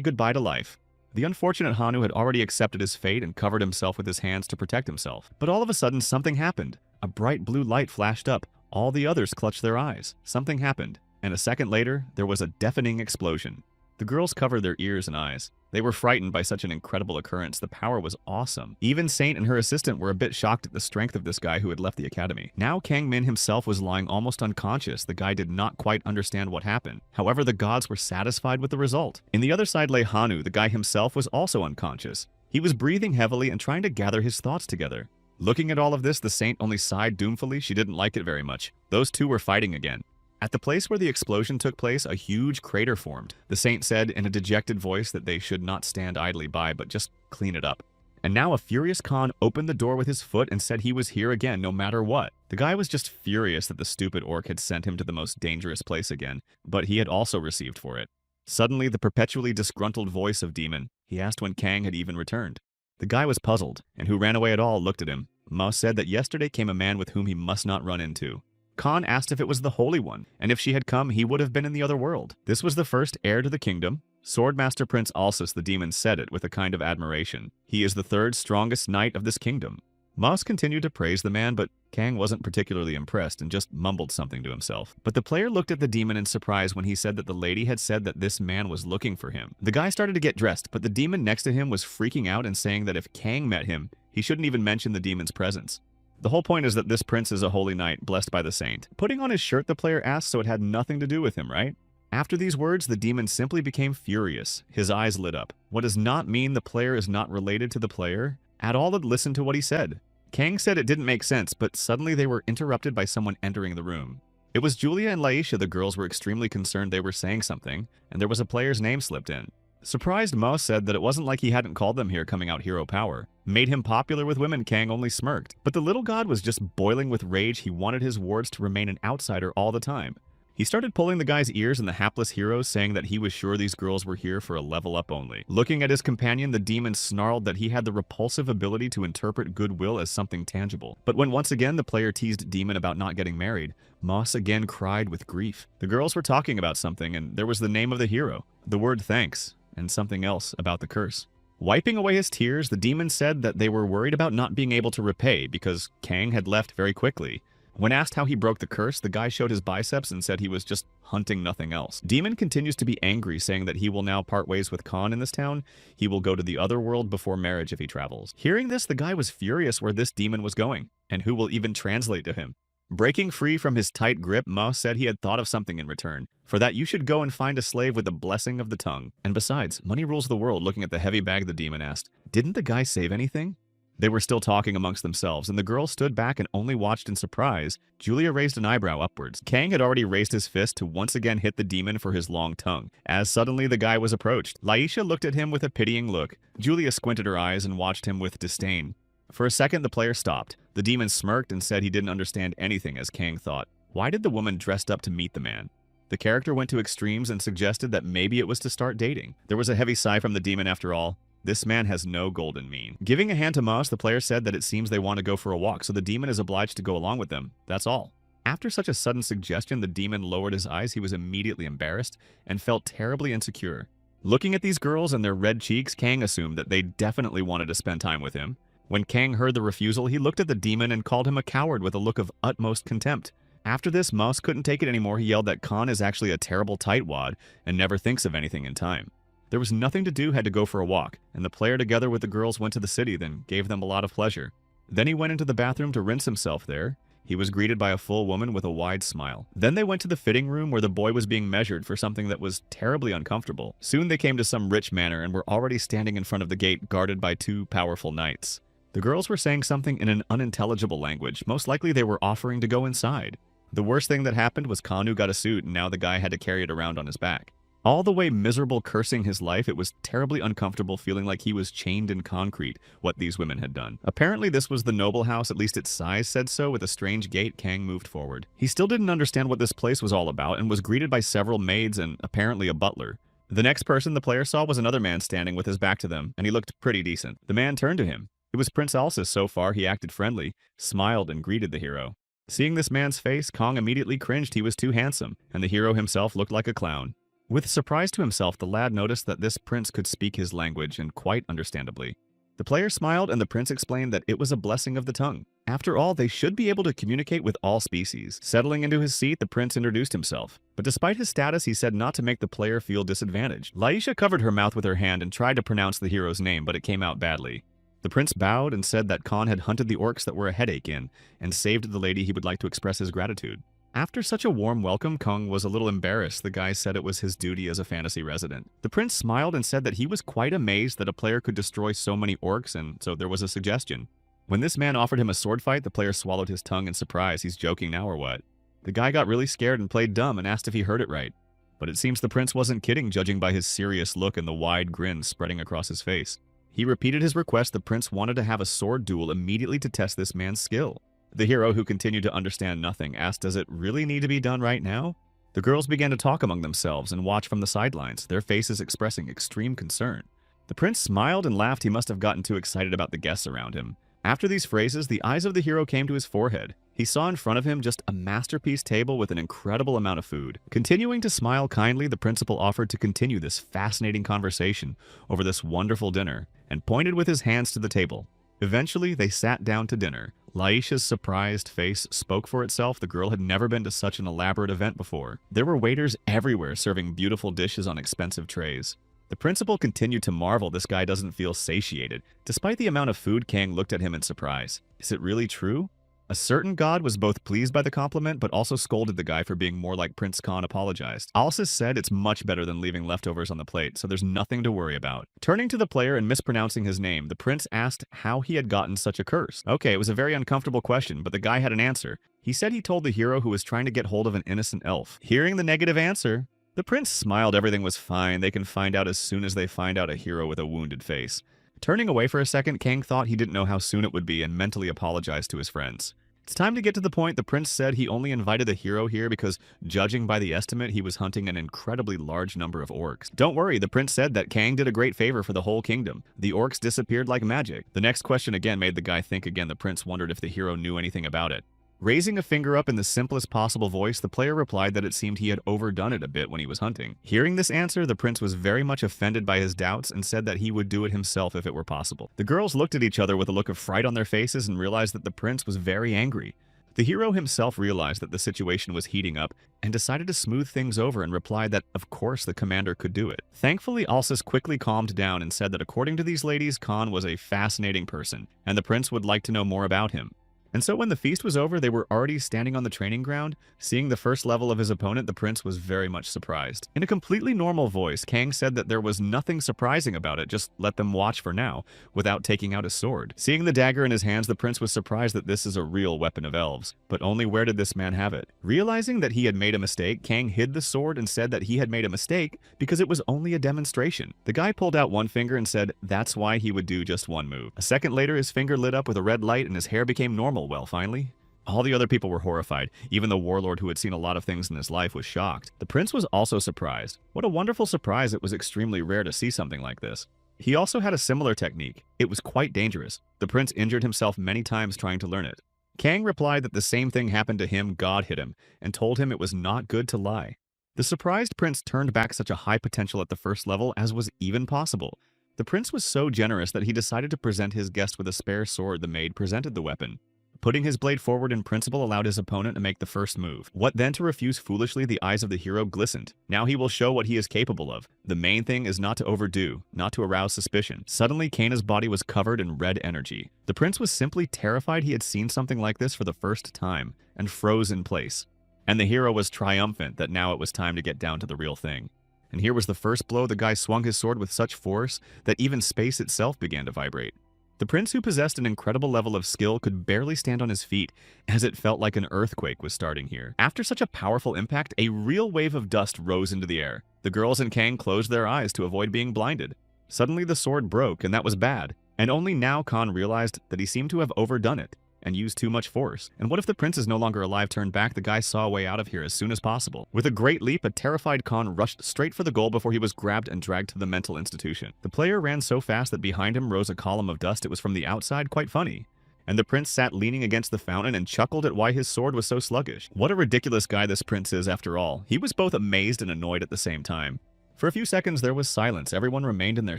goodbye to life. The unfortunate Hanu had already accepted his fate and covered himself with his hands to protect himself. But all of a sudden, something happened. A bright blue light flashed up. All the others clutched their eyes. Something happened, and a second later, there was a deafening explosion. The girls covered their ears and eyes. They were frightened by such an incredible occurrence. The power was awesome. Even Saint and her assistant were a bit shocked at the strength of this guy who had left the academy. Now Kangmin himself was lying almost unconscious. The guy did not quite understand what happened. However, the gods were satisfied with the result. In the other side lay Hanu. The guy himself was also unconscious. He was breathing heavily and trying to gather his thoughts together. Looking at all of this, the Saint only sighed doomfully. She didn't like it very much. Those two were fighting again. At the place where the explosion took place, a huge crater formed. The Saint said in a dejected voice that they should not stand idly by, but just clean it up. And now a furious Khan opened the door with his foot and said he was here again no matter what. The guy was just furious that the stupid orc had sent him to the most dangerous place again, but he had also received for it. Suddenly, the perpetually disgruntled voice of Demon. He asked when Kang had even returned. The guy was puzzled, and who ran away at all looked at him. Ma said that yesterday came a man with whom he must not run into. Khan asked if it was the Holy One, and if she had come, he would have been in the other world. This was the first heir to the kingdom. Swordmaster Prince Alsus the demon said it with a kind of admiration. He is the third strongest knight of this kingdom. Moss continued to praise the man, but Kang wasn't particularly impressed and just mumbled something to himself. But the player looked at the demon in surprise when he said that the lady had said that this man was looking for him. The guy started to get dressed, but the demon next to him was freaking out and saying that if Kang met him, he shouldn't even mention the demon's presence. The whole point is that this prince is a holy knight, blessed by the saint. Putting on his shirt, the player asked, so it had nothing to do with him, right? After these words, the demon simply became furious. His eyes lit up. What does not mean the player is not related to the player at all had listened to what he said. Kang said it didn't make sense, but suddenly they were interrupted by someone entering the room. It was Julia and Laisha. The girls were extremely concerned they were saying something, and there was a player's name slipped in. Surprised, Mo said that it wasn't like he hadn't called them here coming out hero power. Made him popular with women. Kang only smirked. But the little god was just boiling with rage. He wanted his wards to remain an outsider all the time. He started pulling the guy's ears and the hapless heroes, saying that he was sure these girls were here for a level up only. Looking at his companion, the demon snarled that he had the repulsive ability to interpret goodwill as something tangible. But when once again the player teased Demon about not getting married, Moss again cried with grief. The girls were talking about something, and there was the name of the hero, the word thanks, and something else about the curse. Wiping away his tears, the demon said that they were worried about not being able to repay because Kang had left very quickly. When asked how he broke the curse, the guy showed his biceps and said he was just hunting nothing else. Demon continues to be angry, saying that he will now part ways with Khan in this town. He will go to the other world before marriage if he travels. Hearing this, the guy was furious where this demon was going, and who will even translate to him. Breaking free from his tight grip, Ma said he had thought of something in return. For that, you should go and find a slave with the blessing of the tongue. And besides, money rules the world. Looking at the heavy bag, the demon asked, "Didn't the guy save anything?" They were still talking amongst themselves, and the girl stood back and only watched in surprise. Julia raised an eyebrow upwards. Kang had already raised his fist to once again hit the demon for his long tongue, as suddenly the guy was approached. Laisha looked at him with a pitying look. Julia squinted her eyes and watched him with disdain. For a second, the player stopped. The demon smirked and said he didn't understand anything, as Kang thought. Why did the woman dressed up to meet the man? The character went to extremes and suggested that maybe it was to start dating. There was a heavy sigh from the demon after all. This man has no golden mean. Giving a hand to Moss, the player said that it seems they want to go for a walk, so the demon is obliged to go along with them. That's all. After such a sudden suggestion, the demon lowered his eyes. He was immediately embarrassed and felt terribly insecure. Looking at these girls and their red cheeks, Kang assumed that they definitely wanted to spend time with him. When Kang heard the refusal, he looked at the demon and called him a coward with a look of utmost contempt. After this, Moss couldn't take it anymore. He yelled that Khan is actually a terrible tightwad and never thinks of anything in time. There was nothing to do, had to go for a walk, and the player together with the girls went to the city, then gave them a lot of pleasure. Then he went into the bathroom to rinse himself there. He was greeted by a full woman with a wide smile. Then they went to the fitting room where the boy was being measured for something that was terribly uncomfortable. Soon they came to some rich manor and were already standing in front of the gate guarded by 2 powerful knights. The girls were saying something in an unintelligible language. Most likely they were offering to go inside. The worst thing that happened was Kanu got a suit and now the guy had to carry it around on his back. All the way miserable, cursing his life, it was terribly uncomfortable, feeling like he was chained in concrete, what these women had done. Apparently this was the noble house, at least its size said so. With a strange gait, Kang moved forward. He still didn't understand what this place was all about and was greeted by several maids and apparently a butler. The next person the player saw was another man standing with his back to them, and he looked pretty decent. The man turned to him. It was Prince Alsis. So far, he acted friendly, smiled, and greeted the hero. Seeing this man's face, Kong immediately cringed. He was too handsome, and the hero himself looked like a clown. With surprise to himself, the lad noticed that this prince could speak his language, and quite understandably. The player smiled, and the prince explained that it was a blessing of the tongue. After all, they should be able to communicate with all species. Settling into his seat, the prince introduced himself. But despite his status, he said not to make the player feel disadvantaged. Laisha covered her mouth with her hand and tried to pronounce the hero's name, but it came out badly. The prince bowed and said that Khan had hunted the orcs that were a headache in, and saved the lady he would like to express his gratitude. After such a warm welcome, Kong was a little embarrassed. The guy said it was his duty as a fantasy resident. The prince smiled and said that he was quite amazed that a player could destroy so many orcs, and so there was a suggestion. When this man offered him a sword fight, the player swallowed his tongue in surprise. He's joking now or what? The guy got really scared and played dumb and asked if he heard it right. But it seems the prince wasn't kidding, judging by his serious look and the wide grin spreading across his face. He repeated his request. The prince wanted to have a sword duel immediately to test this man's skill. The hero, who continued to understand nothing, asked, "Does it really need to be done right now?" The girls began to talk among themselves and watch from the sidelines, their faces expressing extreme concern. The prince smiled and laughed. He must have gotten too excited about the guests around him. After these phrases, the eyes of the hero came to his forehead. He saw in front of him just a masterpiece table with an incredible amount of food. Continuing to smile kindly, the principal offered to continue this fascinating conversation over this wonderful dinner and pointed with his hands to the table. Eventually, they sat down to dinner. Laisha's surprised face spoke for itself. The girl had never been to such an elaborate event before. There were waiters everywhere serving beautiful dishes on expensive trays. The principal continued to marvel. This guy doesn't feel satiated. Despite the amount of food, Kang looked at him in surprise. Is it really true? A certain god was both pleased by the compliment, but also scolded the guy for being more like Prince Khan apologized. Alsis said it's much better than leaving leftovers on the plate, so there's nothing to worry about. Turning to the player and mispronouncing his name, the prince asked how he had gotten such a curse. Okay, it was a very uncomfortable question, but the guy had an answer. He said he told the hero who was trying to get hold of an innocent elf. Hearing the negative answer, the prince smiled. Everything was fine. They can find out as soon as they find out a hero with a wounded face. Turning away for a second, Kang thought he didn't know how soon it would be and mentally apologized to his friends. It's time to get to the point. The prince said he only invited the hero here because, judging by the estimate, he was hunting an incredibly large number of orcs. Don't worry, the prince said that Kang did a great favor for the whole kingdom. The orcs disappeared like magic. The next question again made the guy think again. The prince wondered if the hero knew anything about it. Raising a finger up in the simplest possible voice, the player replied that it seemed he had overdone it a bit when he was hunting. Hearing this answer, the prince was very much offended by his doubts and said that he would do it himself if it were possible. The girls looked at each other with a look of fright on their faces and realized that the prince was very angry. The hero himself realized that the situation was heating up and decided to smooth things over and replied that, of course, the commander could do it. Thankfully, Alsis quickly calmed down and said that according to these ladies, Khan was a fascinating person, and the prince would like to know more about him. And so when the feast was over, they were already standing on the training ground. Seeing the first level of his opponent, the prince was very much surprised. In a completely normal voice, Kang said that there was nothing surprising about it, just let them watch for now, without taking out his sword. Seeing the dagger in his hands, the prince was surprised that this is a real weapon of elves. But only where did this man have it? Realizing that he had made a mistake, Kang hid the sword and said that he had made a mistake because it was only a demonstration. The guy pulled out one finger and said that's why he would do just one move. A second later, his finger lit up with a red light and his hair became normal. Well, finally. All the other people were horrified. Even the warlord, who had seen a lot of things in his life, was shocked. The prince was also surprised. What a wonderful surprise. It was extremely rare to see something like this. He also had a similar technique. It was quite dangerous. The prince injured himself many times trying to learn it. Kang replied that the same thing happened to him, God hit him, and told him it was not good to lie. The surprised prince turned back such a high potential at the first level as was even possible. The prince was so generous that he decided to present his guest with a spare sword. The maid presented the weapon. Putting his blade forward in principle allowed his opponent to make the first move. What then to refuse foolishly? The eyes of the hero glistened. Now he will show what he is capable of. The main thing is not to overdo, not to arouse suspicion. Suddenly, Kana's body was covered in red energy. The prince was simply terrified he had seen something like this for the first time, and froze in place. And the hero was triumphant that now it was time to get down to the real thing. And here was the first blow. The guy swung his sword with such force that even space itself began to vibrate. The prince, who possessed an incredible level of skill, could barely stand on his feet, as it felt like an earthquake was starting here. After such a powerful impact, a real wave of dust rose into the air. The girls and Kang closed their eyes to avoid being blinded. Suddenly the sword broke, and that was bad. And only now Khan realized that he seemed to have overdone it and used too much force. And what if the prince is no longer alive? Turned back, the guy saw a way out of here as soon as possible. With a great leap, a terrified Khan rushed straight for the goal before he was grabbed and dragged to the mental institution. The player ran so fast that behind him rose a column of dust. It was from the outside, quite funny. And the prince sat leaning against the fountain and chuckled at why his sword was so sluggish. What a ridiculous guy this prince is after all. He was both amazed and annoyed at the same time. For a few seconds there was silence. Everyone remained in their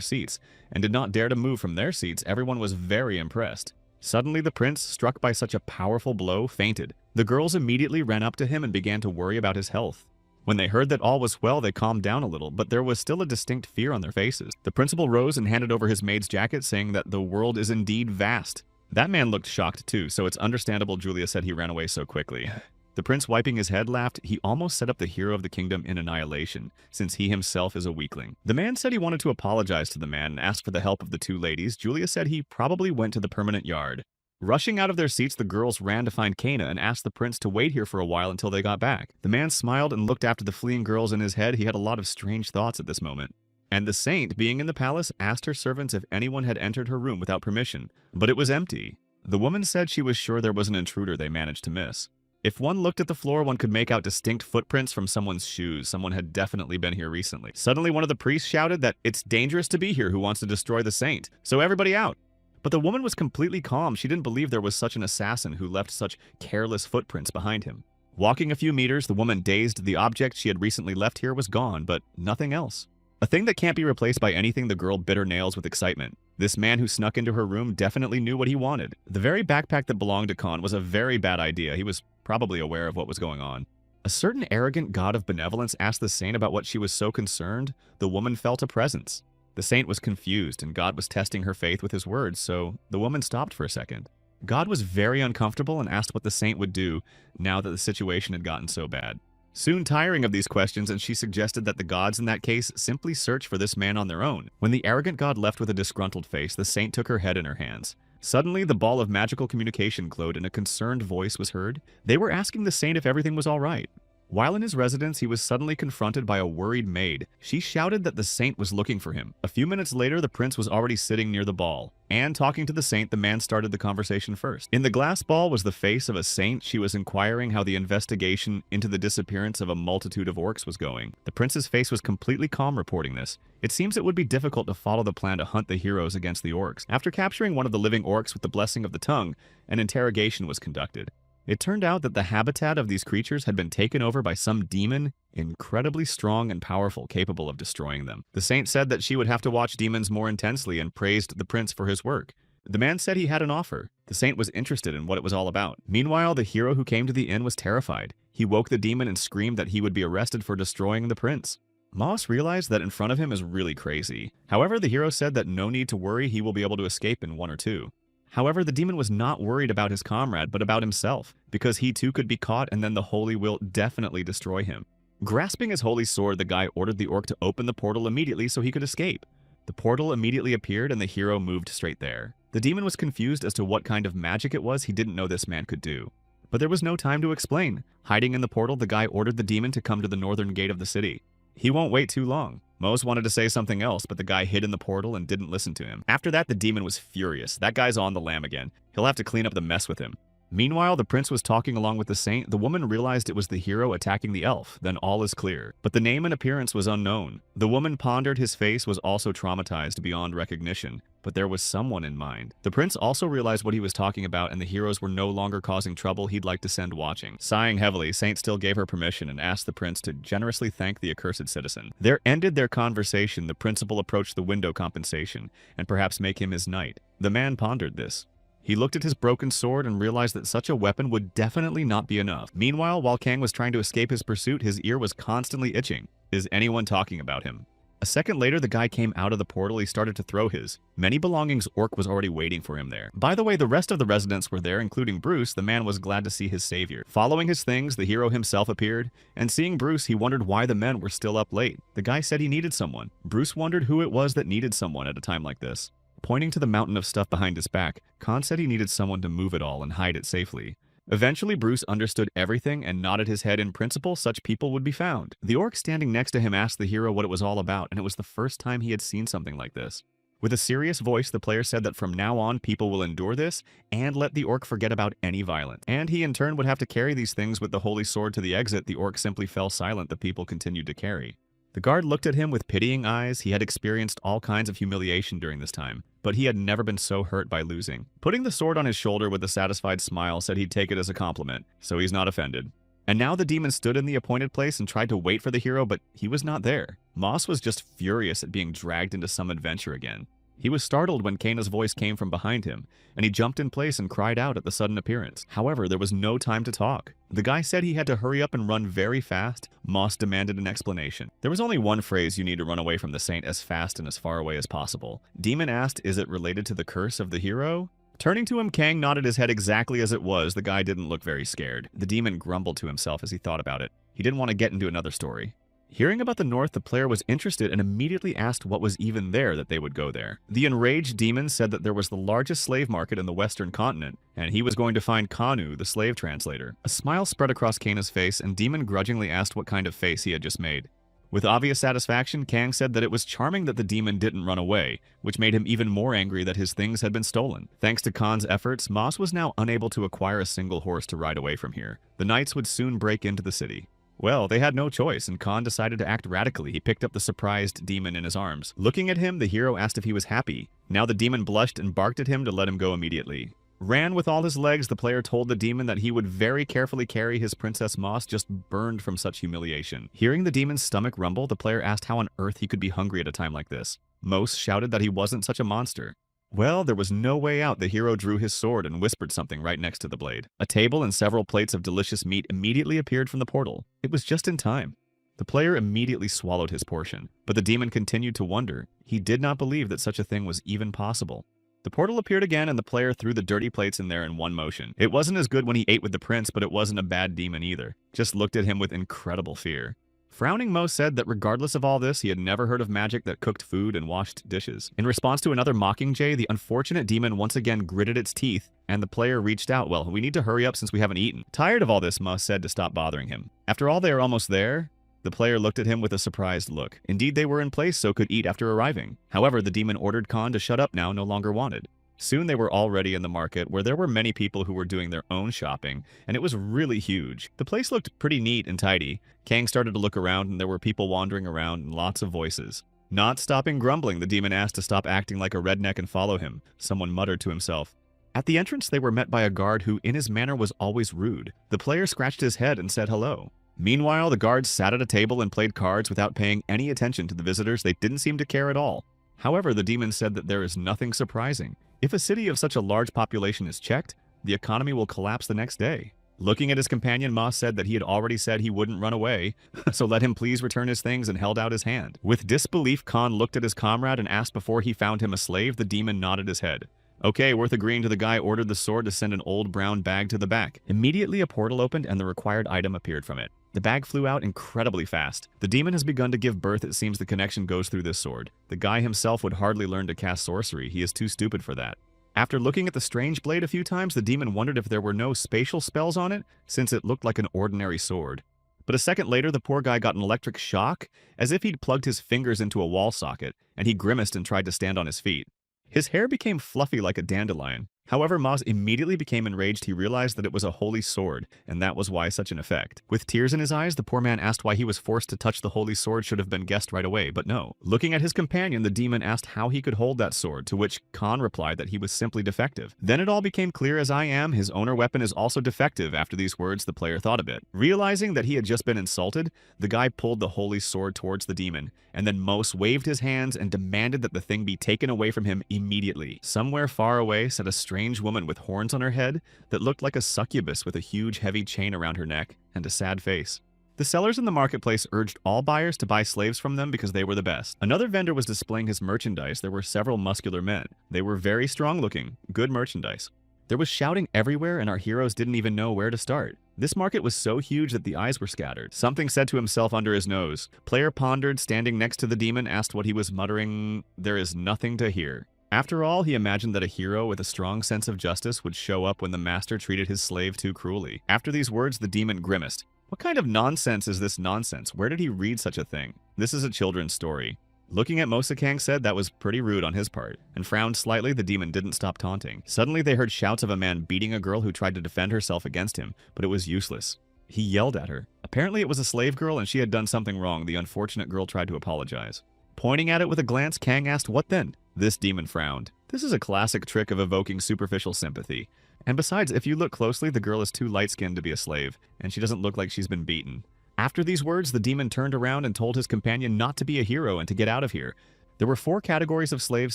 seats and did not dare to move from their seats. Everyone was very impressed. Suddenly the prince, struck by such a powerful blow, fainted. The girls immediately ran up to him and began to worry about his health. When they heard that all was well, they calmed down a little, but there was still a distinct fear on their faces. The principal rose and handed over his maid's jacket, saying that the world is indeed vast. That man looked shocked too, so it's understandable Julia said he ran away so quickly. The prince, wiping his head, laughed. He almost set up the hero of the kingdom in annihilation, since he himself is a weakling. The man said he wanted to apologize to the man and asked for the help of the two ladies. Julia said he probably went to the permanent yard. Rushing out of their seats, the girls ran to find Kana and asked the prince to wait here for a while until they got back. The man smiled and looked after the fleeing girls. In his head, he had a lot of strange thoughts at this moment. And the saint, being in the palace, asked her servants if anyone had entered her room without permission, but it was empty. The woman said she was sure there was an intruder they managed to miss. If one looked at the floor, one could make out distinct footprints from someone's shoes. Someone had definitely been here recently. Suddenly, one of the priests shouted that it's dangerous to be here. Who wants to destroy the saint? So everybody out. But the woman was completely calm. She didn't believe there was such an assassin who left such careless footprints behind him. Walking a few meters, the woman, dazed. The object she had recently left here was gone, but nothing else. A thing that can't be replaced by anything. The girl bit her nails with excitement. This man who snuck into her room definitely knew what he wanted. The very backpack that belonged to Khan was a very bad idea. He was probably aware of what was going on. A certain arrogant god of benevolence asked the saint about what she was so concerned. The woman felt a presence. The saint was confused, and God was testing her faith with his words, so the woman stopped for a second. God was very uncomfortable and asked what the saint would do now that the situation had gotten so bad. Soon tiring of these questions, and she suggested that the gods in that case simply search for this man on their own. When the arrogant god left with a disgruntled face, the saint took her head in her hands. Suddenly, the ball of magical communication glowed and a concerned voice was heard. They were asking the saint if everything was all right. While in his residence, he was suddenly confronted by a worried maid. She shouted that the saint was looking for him. A few minutes later, the prince was already sitting near the ball. And talking to the saint, the man started the conversation first. In the glass ball was the face of a saint. She was inquiring how the investigation into the disappearance of a multitude of orcs was going. The prince's face was completely calm reporting this. It seems it would be difficult to follow the plan to hunt the heroes against the orcs. After capturing one of the living orcs with the blessing of the tongue, an interrogation was conducted. It turned out that the habitat of these creatures had been taken over by some demon, incredibly strong and powerful, capable of destroying them. The saint said that she would have to watch demons more intensely and praised the prince for his work. The man said he had an offer. The saint was interested in what it was all about. Meanwhile, the hero who came to the inn was terrified. He woke the demon and screamed that he would be arrested for destroying the prince. Moss realized that in front of him is really crazy. However, the hero said that no need to worry, he will be able to escape in 1 or 2. However, the demon was not worried about his comrade, but about himself, because he too could be caught and then the holy will definitely destroy him. Grasping his holy sword, the guy ordered the orc to open the portal immediately so he could escape. The portal immediately appeared and the hero moved straight there. The demon was confused as to what kind of magic it was he didn't know this man could do. But there was no time to explain. Hiding in the portal, the guy ordered the demon to come to the northern gate of the city. He won't wait too long. Mose wanted to say something else, but the guy hid in the portal and didn't listen to him. After that, the demon was furious. That guy's on the lam again. He'll have to clean up the mess with him. Meanwhile, the prince was talking along with the saint. The woman realized it was the hero attacking the elf. Then all is clear. But the name and appearance was unknown. The woman pondered. His face was also traumatized beyond recognition. But there was someone in mind. The prince also realized what he was talking about, and the heroes were no longer causing trouble he'd like to send watching. Sighing heavily, Saint still gave her permission and asked the prince to generously thank the accursed citizen. There ended their conversation. The principal approached the window compensation, and perhaps make him his knight. The man pondered this. He looked at his broken sword and realized that such a weapon would definitely not be enough. Meanwhile, while Kang was trying to escape his pursuit, his ear was constantly itching. Is anyone talking about him? A second later, the guy came out of the portal. He started to throw his many belongings. Orc was already waiting for him there. By the way, the rest of the residents were there, including Bruce. The man was glad to see his savior. Following his things, the hero himself appeared, and seeing Bruce, he wondered why the men were still up late. The guy said he needed someone. Bruce wondered who it was that needed someone at a time like this. Pointing to the mountain of stuff behind his back, Khan said he needed someone to move it all and hide it safely. Eventually, Bruce understood everything and nodded his head. In principle, such people would be found. The orc standing next to him asked the hero what it was all about, and it was the first time he had seen something like this. With a serious voice, the player said that from now on, people will endure this and let the orc forget about any violence. And he in turn would have to carry these things with the holy sword to the exit. The orc simply fell silent. The people continued to carry. The guard looked at him with pitying eyes. He had experienced all kinds of humiliation during this time, but he had never been so hurt by losing. Putting the sword on his shoulder with a satisfied smile, said he'd take it as a compliment, so he's not offended. And now the demon stood in the appointed place and tried to wait for the hero, but he was not there. Moss was just furious at being dragged into some adventure again. He was startled when Kana's voice came from behind him, and he jumped in place and cried out at the sudden appearance. However, there was no time to talk. The guy said he had to hurry up and run very fast. Moss demanded an explanation. There was only one phrase: you need to run away from the saint as fast and as far away as possible. Demon asked, is it related to the curse of the hero? Turning to him, Kang nodded his head exactly as it was. The guy didn't look very scared. The demon grumbled to himself as he thought about it. He didn't want to get into another story. Hearing about the north, the player was interested and immediately asked what was even there that they would go there. The enraged demon said that there was the largest slave market in the western continent, and he was going to find Kanu, the slave translator. A smile spread across Kana's face, and Demon grudgingly asked what kind of face he had just made. With obvious satisfaction, Kang said that it was charming that the demon didn't run away, which made him even more angry that his things had been stolen. Thanks to Khan's efforts, Moss was now unable to acquire a single horse to ride away from here. The knights would soon break into the city. Well, they had no choice, and Khan decided to act radically. He picked up the surprised demon in his arms. Looking at him, the hero asked if he was happy. Now the demon blushed and barked at him to let him go immediately. Ran with all his legs, the player told the demon that he would very carefully carry his Princess Moss, just burned from such humiliation. Hearing the demon's stomach rumble, the player asked how on earth he could be hungry at a time like this. Mos shouted that he wasn't such a monster. Well, there was no way out. The hero drew his sword and whispered something right next to the blade. A table and several plates of delicious meat immediately appeared from the portal. It was just in time. The player immediately swallowed his portion, but the demon continued to wonder. He did not believe that such a thing was even possible. The portal appeared again, and the player threw the dirty plates in there in one motion. It wasn't as good when he ate with the prince, but it wasn't a bad demon either. Just looked at him with incredible fear. Frowning, Mo said that regardless of all this, he had never heard of magic that cooked food and washed dishes. In response to another mockingjay, the unfortunate demon once again gritted its teeth, and the player reached out. Well, we need to hurry up since we haven't eaten. Tired of all this, Mo said to stop bothering him. After all, they are almost there. The player looked at him with a surprised look. Indeed, they were in place, so could eat after arriving. However, the demon ordered Khan to shut up now, no longer wanted. Soon they were already in the market, where there were many people who were doing their own shopping, and it was really huge. The place looked pretty neat and tidy. Kang started to look around, and there were people wandering around and lots of voices. Not stopping grumbling, the demon asked to stop acting like a redneck and follow him. Someone muttered to himself. At the entrance, they were met by a guard who, in his manner, was always rude. The player scratched his head and said hello. Meanwhile, the guards sat at a table and played cards without paying any attention to the visitors. They didn't seem to care at all. However, the demon said that there is nothing surprising. If a city of such a large population is checked, the economy will collapse the next day. Looking at his companion, Moss said that he had already said he wouldn't run away, so let him please return his things, and held out his hand. With disbelief, Khan looked at his comrade and asked before he found him a slave. The demon nodded his head. Okay, worth agreeing to. The guy ordered the sword to send an old brown bag to the back. Immediately a portal opened and the required item appeared from it. The bag flew out incredibly fast. The demon has begun to give birth. It seems the connection goes through this sword. The guy himself would hardly learn to cast sorcery. He is too stupid for that. After looking at the strange blade a few times, the demon wondered if there were no spatial spells on it, since it looked like an ordinary sword. But a second later, the poor guy got an electric shock, as if he'd plugged his fingers into a wall socket, and he grimaced and tried to stand on his feet. His hair became fluffy like a dandelion. However, Moss immediately became enraged. He realized that it was a holy sword, and that was why such an effect. With tears in his eyes, the poor man asked why he was forced to touch the holy sword. Should have been guessed right away, but no. Looking at his companion, the demon asked how he could hold that sword, to which Khan replied that he was simply defective. Then it all became clear as I am, his owner weapon is also defective. After these words, the player thought a bit. Realizing that he had just been insulted, the guy pulled the holy sword towards the demon, and then Mos waved his hands and demanded that the thing be taken away from him immediately. Somewhere far away sat a strange woman with horns on her head that looked like a succubus with a huge heavy chain around her neck and a sad face. The sellers in the marketplace urged all buyers to buy slaves from them because they were the best. Another vendor was displaying his merchandise. There were several muscular men. They were very strong looking, good merchandise. There was shouting everywhere and our heroes didn't even know where to start. This market was so huge that the eyes were scattered. Something said to himself under his nose. Player pondered, standing next to the demon, asked what he was muttering. There is nothing to hear. After all, he imagined that a hero with a strong sense of justice would show up when the master treated his slave too cruelly. After these words, the demon grimaced. What kind of nonsense is this nonsense? Where did he read such a thing? This is a children's story. Looking at Mosa, Kang said that was pretty rude on his part, and frowned slightly. The demon didn't stop taunting. Suddenly they heard shouts of a man beating a girl who tried to defend herself against him, but it was useless. He yelled at her. Apparently it was a slave girl and she had done something wrong. The unfortunate girl tried to apologize. Pointing at it with a glance, Kang asked, "What then?" This demon frowned. This is a classic trick of evoking superficial sympathy. And besides, if you look closely, the girl is too light-skinned to be a slave, and she doesn't look like she's been beaten. After these words, the demon turned around and told his companion not to be a hero and to get out of here. There were 4 categories of slaves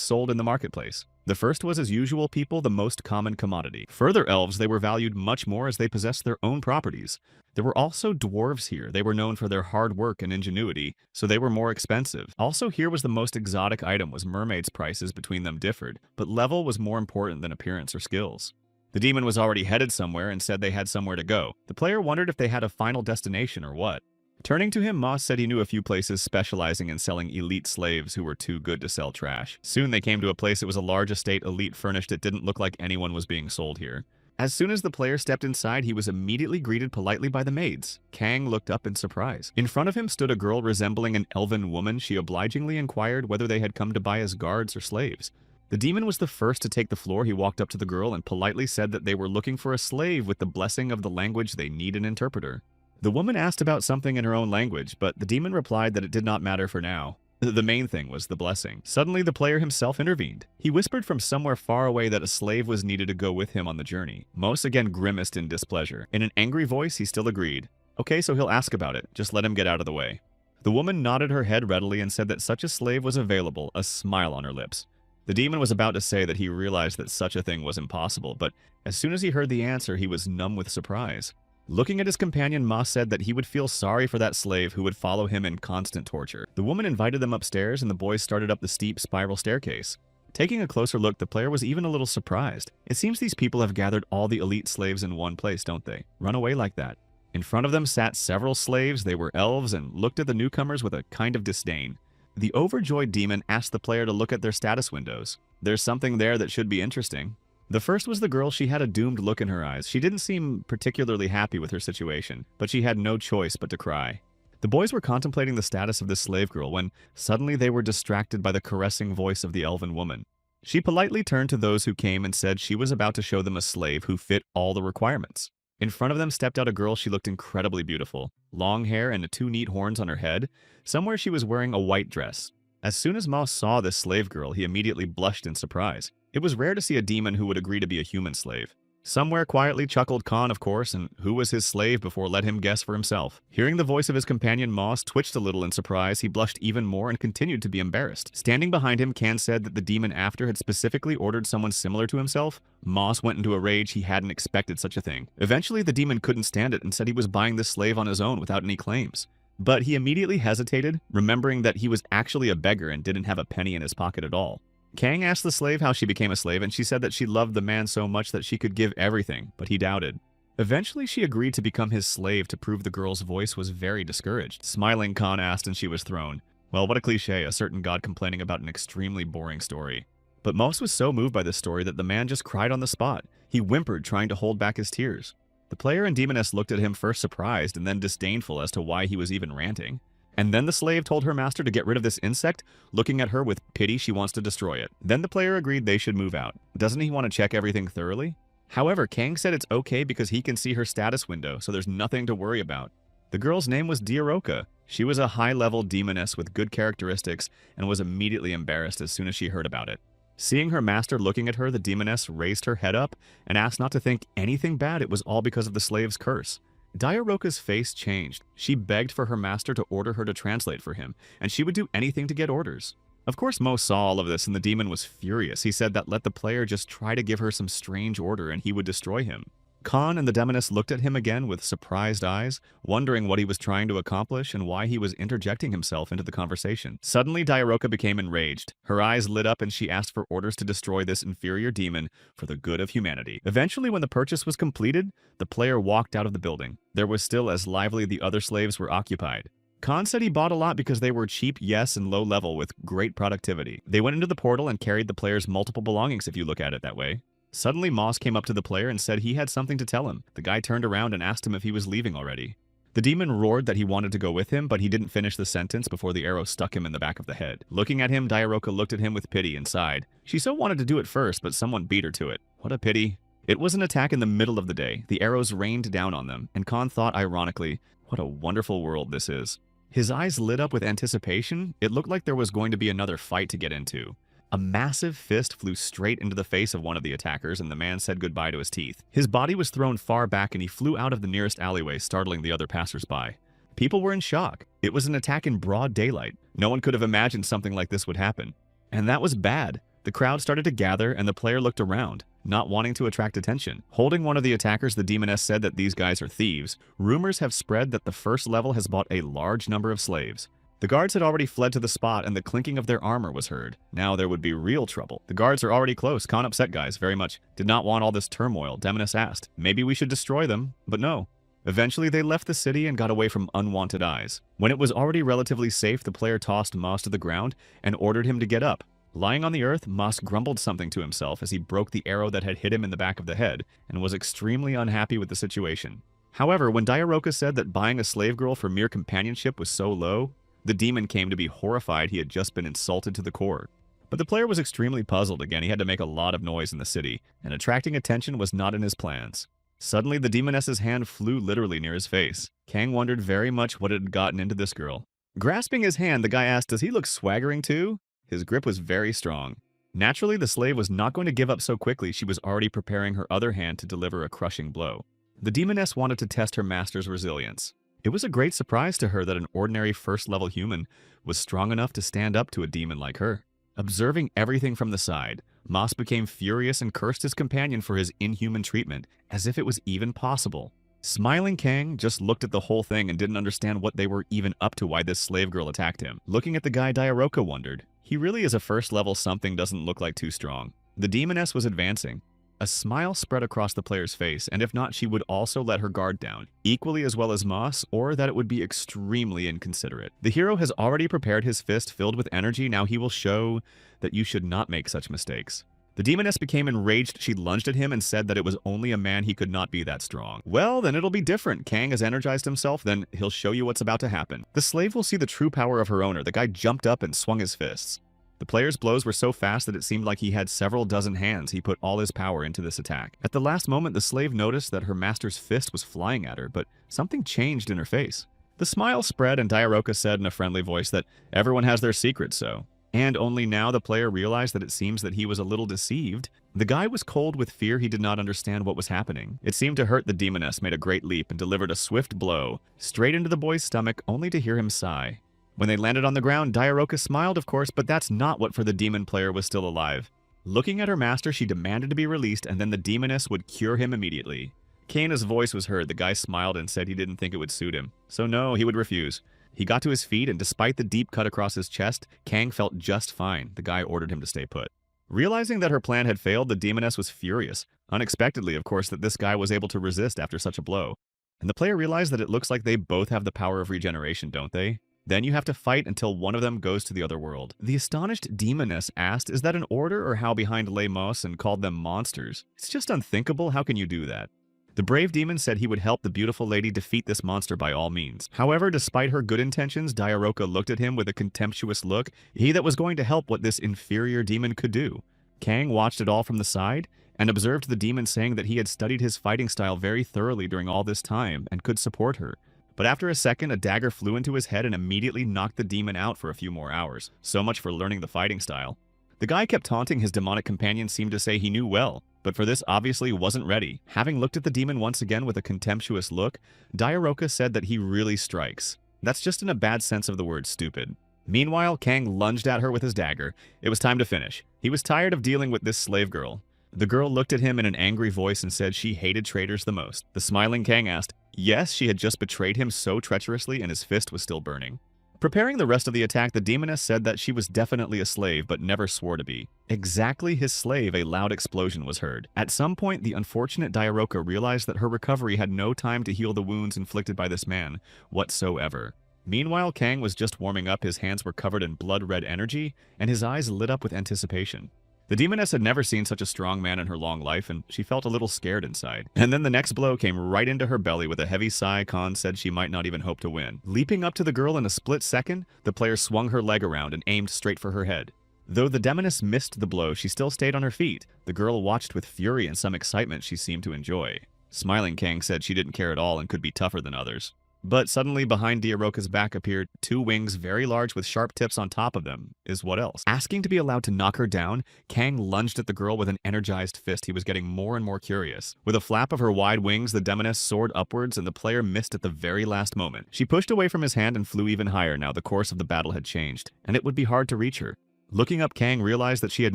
sold in the marketplace. The first was, as usual, people, the most common commodity. Further elves, they were valued much more as they possessed their own properties. There were also dwarves here. They were known for their hard work and ingenuity, so they were more expensive. Also here was the most exotic item, was mermaids. Prices between them differed, but level was more important than appearance or skills. The demon was already headed somewhere and said they had somewhere to go. The player wondered if they had a final destination or what. Turning to him, Moss said he knew a few places specializing in selling elite slaves who were too good to sell trash. Soon they came to a place. It was a large estate, elite furnished. It didn't look like anyone was being sold here. As soon as the player stepped inside, he was immediately greeted politely by the maids. Kang looked up in surprise. In front of him stood a girl resembling an elven woman. She obligingly inquired whether they had come to buy as guards or slaves. The demon was the first to take the floor. He walked up to the girl and politely said that they were looking for a slave with the blessing of the language. They need an interpreter. The woman asked about something in her own language, but the demon replied that it did not matter for now. The main thing was the blessing. Suddenly, the player himself intervened. He whispered from somewhere far away that a slave was needed to go with him on the journey. Mos again grimaced in displeasure. In an angry voice, he still agreed. Okay, so he'll ask about it. Just let him get out of the way. The woman nodded her head readily and said that such a slave was available, a smile on her lips. The demon was about to say that he realized that such a thing was impossible, but as soon as he heard the answer, he was numb with surprise. Looking at his companion, Moss said that he would feel sorry for that slave who would follow him in constant torture. The woman invited them upstairs, and the boys started up the steep spiral staircase. Taking a closer look, the player was even a little surprised. It seems these people have gathered all the elite slaves in one place, don't they? Run away like that. In front of them sat several slaves. They were elves and looked at the newcomers with a kind of disdain. The overjoyed demon asked the player to look at their status windows. There's something there that should be interesting. The first was the girl. She had a doomed look in her eyes. She didn't seem particularly happy with her situation, but she had no choice but to cry. The boys were contemplating the status of this slave girl when suddenly they were distracted by the caressing voice of the elven woman. She politely turned to those who came and said she was about to show them a slave who fit all the requirements. In front of them stepped out a girl. She looked incredibly beautiful. Long hair and 2 neat horns on her head. Somewhere she was wearing a white dress. As soon as Moss saw this slave girl, he immediately blushed in surprise. It was rare to see a demon who would agree to be a human slave. Somewhere quietly chuckled Khan, of course, and who was his slave before let him guess for himself. Hearing the voice of his companion, Moss twitched a little in surprise. He blushed even more and continued to be embarrassed. Standing behind him, Khan said that the demon after had specifically ordered someone similar to himself. Moss went into a rage. He hadn't expected such a thing. Eventually, the demon couldn't stand it and said he was buying this slave on his own without any claims. But he immediately hesitated, remembering that he was actually a beggar and didn't have a penny in his pocket at all. Kang asked the slave how she became a slave, and she said that she loved the man so much that she could give everything, but he doubted. Eventually, she agreed to become his slave to prove the girl's voice was very discouraged. Smiling, Khan asked, and she was thrown. Well, what a cliche, a certain god complaining about an extremely boring story. But Mos was so moved by this story that the man just cried on the spot. He whimpered, trying to hold back his tears. The player and demoness looked at him, first surprised and then disdainful as to why he was even ranting. And then the slave told her master to get rid of this insect. Looking at her with pity, she wants to destroy it. Then the player agreed they should move out. Doesn't he want to check everything thoroughly? However, Kang said it's okay because he can see her status window, so there's nothing to worry about. The girl's name was Diaroka. She was a high-level demoness with good characteristics and was immediately embarrassed as soon as she heard about it. Seeing her master looking at her, the demoness raised her head up and asked not to think anything bad. It was all because of the slave's curse. Diaroka's face changed. She begged for her master to order her to translate for him, and she would do anything to get orders. Of course, Mo saw all of this, and the demon was furious. He said that let the player just try to give her some strange order, and he would destroy him. Khan and the demoness looked at him again with surprised eyes, wondering what he was trying to accomplish and why he was interjecting himself into the conversation. Suddenly, Diaroka became enraged. Her eyes lit up and she asked for orders to destroy this inferior demon for the good of humanity. Eventually, when the purchase was completed, the player walked out of the building. There was still as lively the other slaves were occupied. Khan said he bought a lot because they were cheap, yes, and low level with great productivity. They went into the portal and carried the player's multiple belongings if you look at it that way. Suddenly, Moss came up to the player and said he had something to tell him. The guy turned around and asked him if he was leaving already. The demon roared that he wanted to go with him, but he didn't finish the sentence before the arrow stuck him in the back of the head. Looking at him, Diaroka looked at him with pity and sighed. She so wanted to do it first, but someone beat her to it. What a pity. It was an attack in the middle of the day. The arrows rained down on them, and Khan thought ironically, what a wonderful world this is. His eyes lit up with anticipation. It looked like there was going to be another fight to get into. A massive fist flew straight into the face of one of the attackers, and the man said goodbye to his teeth. His body was thrown far back, and he flew out of the nearest alleyway, startling the other passers-by. People were in shock. It was an attack in broad daylight. No one could have imagined something like this would happen. And that was bad. The crowd started to gather, and the player looked around, not wanting to attract attention. Holding one of the attackers, the demoness said that these guys are thieves. Rumors have spread that the first level has bought a large number of slaves. The guards had already fled to the spot, and the clinking of their armor was heard. Now there would be real trouble. The guards are already close. Khan upset guys very much. Did not want all this turmoil. Demoness asked. Maybe we should destroy them, but no. Eventually, they left the city and got away from unwanted eyes. When it was already relatively safe, the player tossed Moss to the ground and ordered him to get up. Lying on the earth, Moss grumbled something to himself as he broke the arrow that had hit him in the back of the head and was extremely unhappy with the situation. However, when Diaroka said that buying a slave girl for mere companionship was so low, the demon came to be horrified he had just been insulted to the core. But the player was extremely puzzled again. He had to make a lot of noise in the city, and attracting attention was not in his plans. Suddenly, the demoness's hand flew literally near his face. Kang wondered very much what had gotten into this girl. Grasping his hand, the guy asked, does he look swaggering too? His grip was very strong. Naturally, the slave was not going to give up so quickly. She was already preparing her other hand to deliver a crushing blow. The demoness wanted to test her master's resilience. It was a great surprise to her that an ordinary first-level human was strong enough to stand up to a demon like her. Observing everything from the side, Moss became furious and cursed his companion for his inhuman treatment, as if it was even possible. Smiling Kang just looked at the whole thing and didn't understand what they were even up to, why this slave girl attacked him. Looking at the guy, Diaroka wondered. He really is a first-level something, doesn't look like too strong. The demoness was advancing. A smile spread across the player's face, and if not, she would also let her guard down, equally as well as Moss, or that it would be extremely inconsiderate. The hero has already prepared his fist filled with energy. Now he will show that you should not make such mistakes. The demoness became enraged. She lunged at him and said that it was only a man, he could not be that strong. Well, then it'll be different. Kang has energized himself, then he'll show you what's about to happen. The slave will see the true power of her owner. The guy jumped up and swung his fists. The player's blows were so fast that it seemed like he had several dozen hands. He put all his power into this attack. At the last moment, the slave noticed that her master's fist was flying at her, but something changed in her face. The smile spread, and Diaroka said in a friendly voice that everyone has their secrets, so. And only now the player realized that it seems that he was a little deceived. The guy was cold with fear. He did not understand what was happening. It seemed to hurt. The demoness made a great leap and delivered a swift blow straight into the boy's stomach, only to hear him sigh. When they landed on the ground, Diaroka smiled, of course, but that's not what for the demon player was still alive. Looking at her master, she demanded to be released, and then the demoness would cure him immediately. Kana's voice was heard. The guy smiled and said he didn't think it would suit him. So no, he would refuse. He got to his feet, and despite the deep cut across his chest, Kang felt just fine. The guy ordered him to stay put. Realizing that her plan had failed, the demoness was furious. Unexpectedly, of course, that this guy was able to resist after such a blow. And the player realized that it looks like they both have the power of regeneration, don't they? Then you have to fight until one of them goes to the other world. The astonished demoness asked, is that an order or how behind lay Moss, and called them monsters? It's just unthinkable. How can you do that? The brave demon said he would help the beautiful lady defeat this monster by all means. However, despite her good intentions, Diaroka looked at him with a contemptuous look. He that was going to help what this inferior demon could do. Kang watched it all from the side and observed the demon saying that he had studied his fighting style very thoroughly during all this time and could support her. But after a second, a dagger flew into his head and immediately knocked the demon out for a few more hours. So much for learning the fighting style. The guy kept taunting his demonic companion, seemed to say he knew well, but for this obviously wasn't ready. Having looked at the demon once again with a contemptuous look, Diaroka said that he really strikes. That's just in a bad sense of the word stupid. Meanwhile, Kang lunged at her with his dagger. It was time to finish. He was tired of dealing with this slave girl. The girl looked at him in an angry voice and said she hated traitors the most. The smiling Kang asked, yes, she had just betrayed him so treacherously and his fist was still burning. Preparing the rest of the attack, the demoness said that she was definitely a slave, but never swore to be. Exactly his slave, a loud explosion was heard. At some point, the unfortunate Diaroka realized that her recovery had no time to heal the wounds inflicted by this man whatsoever. Meanwhile, Kang was just warming up, his hands were covered in blood-red energy, and his eyes lit up with anticipation. The demoness had never seen such a strong man in her long life, and she felt a little scared inside. And then the next blow came right into her belly with a heavy sigh. Khan said she might not even hope to win. Leaping up to the girl in a split second, the player swung her leg around and aimed straight for her head. Though the demoness missed the blow, she still stayed on her feet. The girl watched with fury and some excitement she seemed to enjoy. Smiling Kang said she didn't care at all and could be tougher than others. But suddenly, behind Diaroka's back appeared two wings very large with sharp tips on top of them. Is what else? Asking to be allowed to knock her down, Kang lunged at the girl with an energized fist. He was getting more and more curious. With a flap of her wide wings, the demoness soared upwards and the player missed at the very last moment. She pushed away from his hand and flew even higher. Now the course of the battle had changed, and it would be hard to reach her. Looking up, Kang realized that she had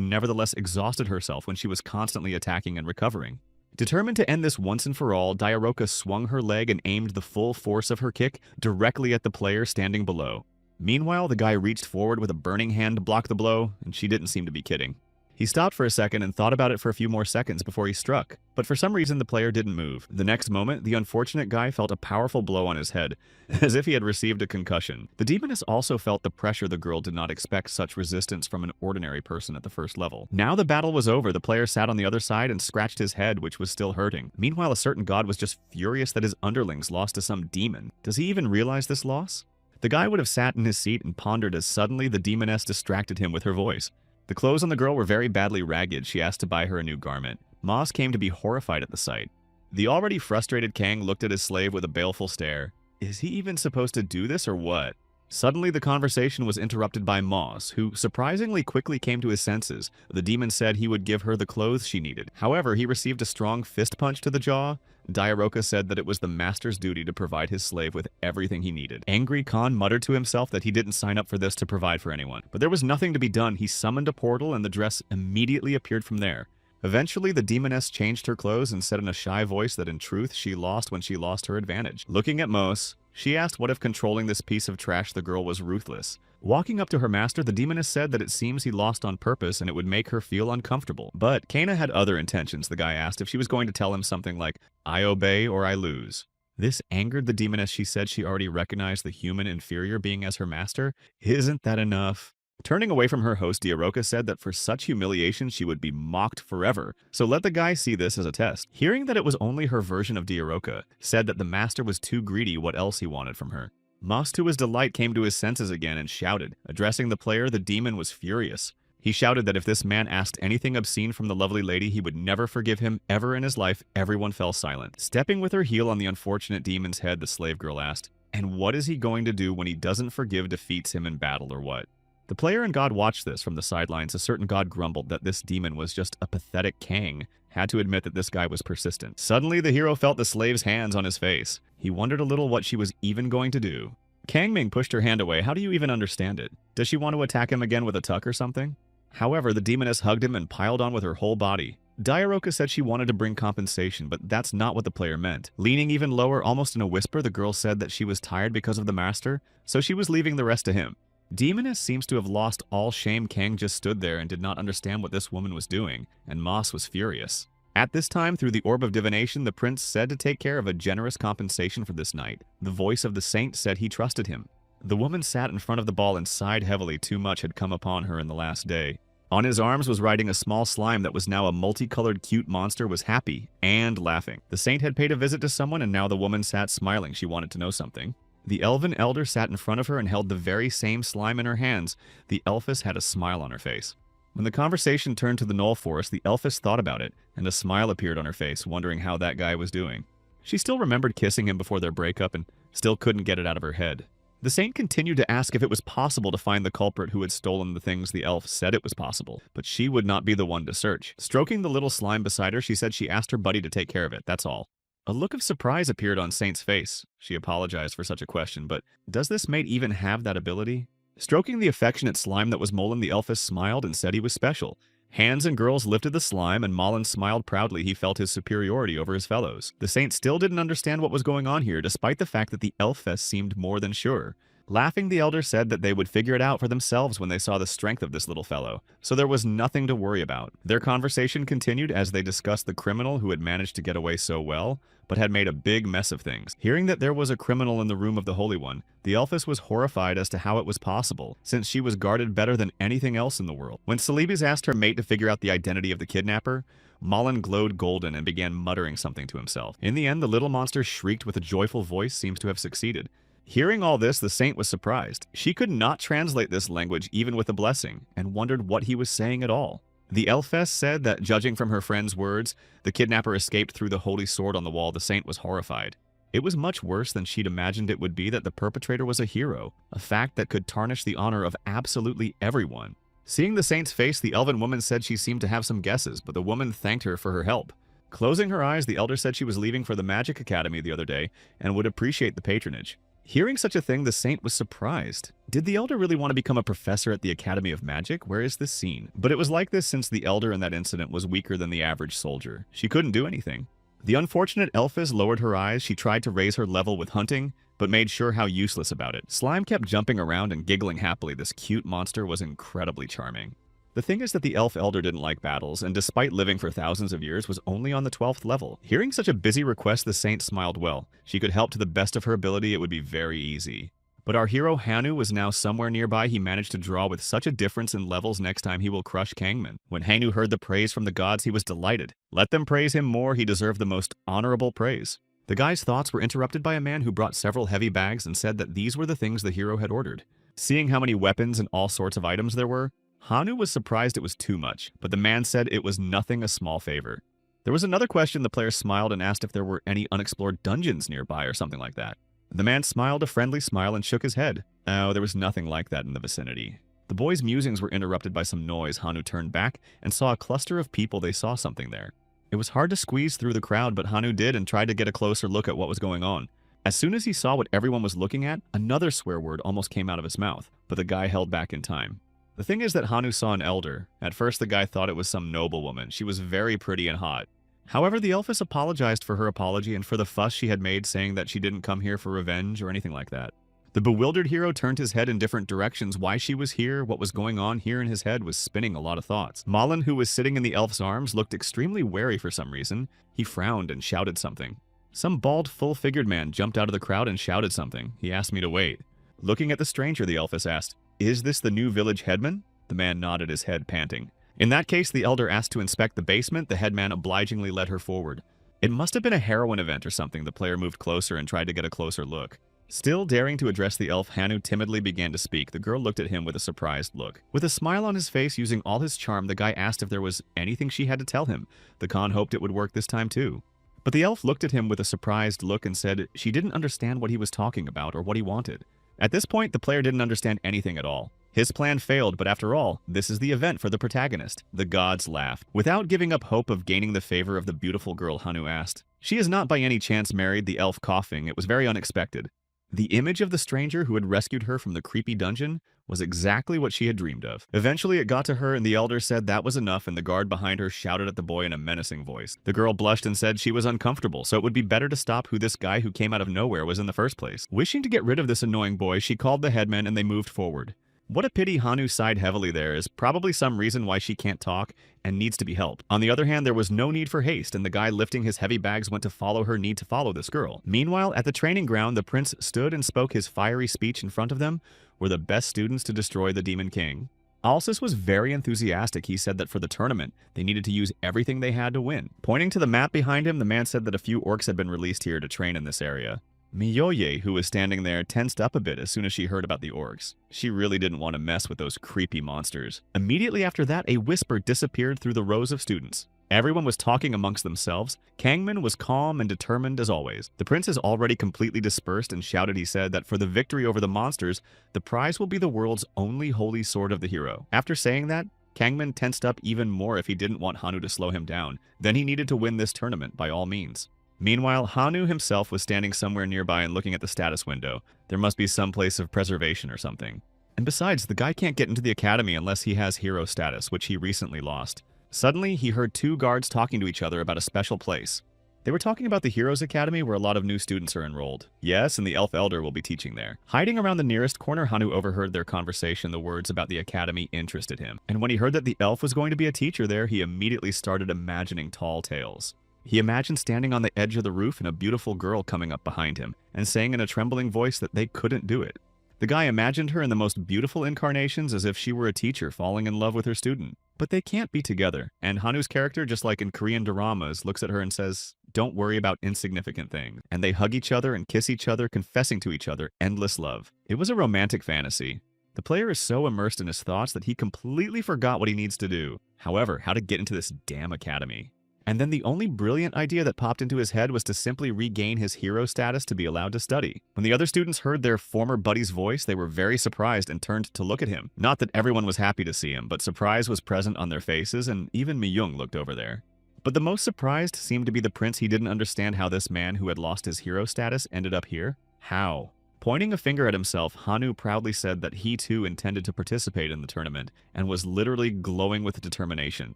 nevertheless exhausted herself when she was constantly attacking and recovering. Determined to end this once and for all, Diaroka swung her leg and aimed the full force of her kick directly at the player standing below. Meanwhile, the guy reached forward with a burning hand to block the blow, and she didn't seem to be kidding. He stopped for a second and thought about it for a few more seconds before he struck, but for some reason the player didn't move. The next moment, the unfortunate guy felt a powerful blow on his head, as if he had received a concussion. The demoness also felt the pressure. The girl did not expect such resistance from an ordinary person at the first level. Now the battle was over. The player sat on the other side and scratched his head, which was still hurting. Meanwhile, a certain god was just furious that his underlings lost to some demon. Does he even realize this loss? The guy would have sat in his seat and pondered as suddenly the demoness distracted him with her voice. The clothes on the girl were very badly ragged. She asked to buy her a new garment. Moss came to be horrified at the sight. The already frustrated Kang looked at his slave with a baleful stare. Is he even supposed to do this or what? Suddenly, the conversation was interrupted by Moss, who surprisingly quickly came to his senses. The demon said he would give her the clothes she needed. However, he received a strong fist punch to the jaw. Diaroka said that it was the master's duty to provide his slave with everything he needed. Angry Khan muttered to himself that he didn't sign up for this to provide for anyone. But there was nothing to be done. He summoned a portal and the dress immediately appeared from there. Eventually, the demoness changed her clothes and said in a shy voice that in truth she lost when she lost her advantage. Looking at Mos, she asked what if controlling this piece of trash the girl was ruthless. Walking up to her master, the demoness said that it seems he lost on purpose and it would make her feel uncomfortable. But Kana had other intentions. The guy asked if she was going to tell him something like, I obey or I lose. This angered the demoness. She said she already recognized the human inferior being as her master. Isn't that enough? Turning away from her host, Diaroka said that for such humiliation she would be mocked forever, so let the guy see this as a test. Hearing that it was only her version of Diaroka, said that the master was too greedy what else he wanted from her. Moss, to his delight, came to his senses again and shouted. Addressing the player, the demon was furious. He shouted that if this man asked anything obscene from the lovely lady, he would never forgive him ever in his life. Everyone fell silent. Stepping with her heel on the unfortunate demon's head, the slave girl asked, and what is he going to do when he doesn't forgive defeats him in battle or what? The player and God watched this from the sidelines. A certain god grumbled that this demon was just a pathetic Kang. Had to admit that this guy was persistent. Suddenly, the hero felt the slave's hands on his face. He wondered a little what she was even going to do. Kang Ming pushed her hand away. How do you even understand it? Does she want to attack him again with a tuck or something? However, the demoness hugged him and piled on with her whole body. Diaroka said she wanted to bring compensation, but that's not what the player meant. Leaning even lower, almost in a whisper, the girl said that she was tired because of the master, so she was leaving the rest to him. Demoness seems to have lost all shame. Kang just stood there and did not understand what this woman was doing, and Moss was furious. At this time, through the orb of divination, the prince said to take care of a generous compensation for this night. The voice of the saint said he trusted him. The woman sat in front of the ball and sighed heavily. Too much had come upon her in the last day. On his arms was riding a small slime that was now a multicolored cute monster, was happy and laughing. The saint had paid a visit to someone and now the woman sat smiling. She wanted to know something. The elven elder sat in front of her and held the very same slime in her hands. The elfess had a smile on her face. When the conversation turned to the Knoll Forest, the elfess thought about it, and a smile appeared on her face, wondering how that guy was doing. She still remembered kissing him before their breakup and still couldn't get it out of her head. The saint continued to ask if it was possible to find the culprit who had stolen the things the elf said it was possible, but she would not be the one to search. Stroking the little slime beside her, she said she asked her buddy to take care of it, that's all. A look of surprise appeared on Saint's face. She apologized for such a question, but does this mate even have that ability? Stroking the affectionate slime that was Mullen, the elfess smiled and said he was special. Hands and girls lifted the slime, and Mullen smiled proudly. He felt his superiority over his fellows. The saint still didn't understand what was going on here, despite the fact that the elfess seemed more than sure. Laughing, the elder said that they would figure it out for themselves when they saw the strength of this little fellow, so there was nothing to worry about. Their conversation continued as they discussed the criminal who had managed to get away so well, but had made a big mess of things. Hearing that there was a criminal in the room of the Holy One, the elfess was horrified as to how it was possible, since she was guarded better than anything else in the world. When Celebes asked her mate to figure out the identity of the kidnapper, Mullen glowed golden and began muttering something to himself. In the end, the little monster shrieked with a joyful voice, seems to have succeeded. Hearing all this, the saint was surprised. She could not translate this language even with a blessing, and wondered what he was saying at all. The elfess said that, judging from her friend's words, the kidnapper escaped through the holy sword on the wall. The saint was horrified. It was much worse than she'd imagined it would be that the perpetrator was a hero, a fact that could tarnish the honor of absolutely everyone. Seeing the saint's face, the elven woman said she seemed to have some guesses, but the woman thanked her for her help. Closing her eyes, the elder said she was leaving for the Magic Academy the other day and would appreciate the patronage. Hearing such a thing, the saint was surprised. Did the elder really want to become a professor at the Academy of Magic? Where is this scene? But it was like this since the elder in that incident was weaker than the average soldier. She couldn't do anything. The unfortunate elfess lowered her eyes. She tried to raise her level with hunting, but made sure how useless about it. Slime kept jumping around and giggling happily. This cute monster was incredibly charming. The thing is that the elf elder didn't like battles, and despite living for thousands of years, was only on the 12th level. Hearing such a busy request, the saint smiled well. She could help to the best of her ability. It would be very easy. But our hero Hanu was now somewhere nearby. He managed to draw with such a difference in levels. Next time he will crush Kangman. When Hanu heard the praise from the gods, he was delighted. Let them praise him more. He deserved the most honorable praise. The guy's thoughts were interrupted by a man who brought several heavy bags and said that these were the things the hero had ordered. Seeing how many weapons and all sorts of items there were, Hanu was surprised it was too much, but the man said it was nothing a small favor. There was another question. The player smiled and asked if there were any unexplored dungeons nearby or something like that. The man smiled a friendly smile and shook his head. Oh, there was nothing like that in the vicinity. The boy's musings were interrupted by some noise. Hanu turned back and saw a cluster of people. They saw something there. It was hard to squeeze through the crowd, but Hanu did and tried to get a closer look at what was going on. As soon as he saw what everyone was looking at, another swear word almost came out of his mouth, but the guy held back in time. The thing is that Hanu saw an elder. At first, the guy thought it was some noblewoman. She was very pretty and hot. However, the elfess apologized for her apology and for the fuss she had made, saying that she didn't come here for revenge or anything like that. The bewildered hero turned his head in different directions. Why she was here, what was going on here in his head, was spinning a lot of thoughts. Malin, who was sitting in the elf's arms, looked extremely wary for some reason. He frowned and shouted something. Some bald, full-figured man jumped out of the crowd and shouted something. He asked me to wait. Looking at the stranger, the elfess asked, "Is this the new village headman?" The man nodded his head, panting. In that case, the elder asked to inspect the basement. The headman obligingly led her forward. It must have been a heroin event or something. The player moved closer and tried to get a closer look. Still daring to address the elf, Hanu timidly began to speak. The girl looked at him with a surprised look. With a smile on his face, using all his charm, the guy asked if there was anything she had to tell him. The Khan hoped it would work this time too. But the elf looked at him with a surprised look and said she didn't understand what he was talking about or what he wanted. At this point, the player didn't understand anything at all. His plan failed, but after all, this is the event for the protagonist. The gods laughed. Without giving up hope of gaining the favor of the beautiful girl, Hanu asked, "She is not by any chance married?" The elf coughing. It was very unexpected. The image of the stranger who had rescued her from the creepy dungeon was exactly what she had dreamed of. Eventually, it got to her, and the elder said that was enough, and the guard behind her shouted at the boy in a menacing voice. The girl blushed and said she was uncomfortable, so it would be better to stop who this guy who came out of nowhere was in the first place. Wishing to get rid of this annoying boy, she called the headman and they moved forward. What a pity Hanu sighed heavily there. Is probably some reason why she can't talk and needs to be helped. On the other hand, there was no need for haste, and the guy lifting his heavy bags went to follow her need to follow this girl. Meanwhile, at the training ground, the prince stood and spoke his fiery speech. In front of them were the best students to destroy the Demon King. Alsus was very enthusiastic. He said that for the tournament, they needed to use everything they had to win. Pointing to the map behind him, the man said that a few orcs had been released here to train in this area. Miyoye, who was standing there, tensed up a bit as soon as she heard about the orcs. She really didn't want to mess with those creepy monsters. Immediately after that, a whisper disappeared through the rows of students. Everyone was talking amongst themselves. Kangmin was calm and determined as always. The prince is already completely dispersed and shouted, he said, that for the victory over the monsters, the prize will be the world's only holy sword of the hero. After saying that, Kangmin tensed up even more if he didn't want Hanu to slow him down. Then he needed to win this tournament by all means. Meanwhile, Hanu himself was standing somewhere nearby and looking at the status window. There must be some place of preservation or something. And besides, the guy can't get into the academy unless he has hero status, which he recently lost. Suddenly, he heard two guards talking to each other about a special place. They were talking about the Heroes Academy where a lot of new students are enrolled. Yes, and the Elf Elder will be teaching there. Hiding around the nearest corner, Hanu overheard their conversation. The words about the academy interested him. And when he heard that the elf was going to be a teacher there, he immediately started imagining tall tales. He imagined standing on the edge of the roof and a beautiful girl coming up behind him and saying in a trembling voice that they couldn't do it. The guy imagined her in the most beautiful incarnations as if she were a teacher falling in love with her student. But they can't be together, and Hanu's character, just like in Korean doramas, looks at her and says, "Don't worry about insignificant things." And they hug each other and kiss each other, confessing to each other endless love. It was a romantic fantasy. The player is so immersed in his thoughts that he completely forgot what he needs to do. However, how to get into this damn academy. And then the only brilliant idea that popped into his head was to simply regain his hero status to be allowed to study. When the other students heard their former buddy's voice, they were very surprised and turned to look at him. Not that everyone was happy to see him, but surprise was present on their faces, and even Mi-young looked over there. But the most surprised seemed to be the prince. He didn't understand how this man who had lost his hero status ended up here. How? Pointing a finger at himself, Hanu proudly said that he too intended to participate in the tournament and was literally glowing with determination.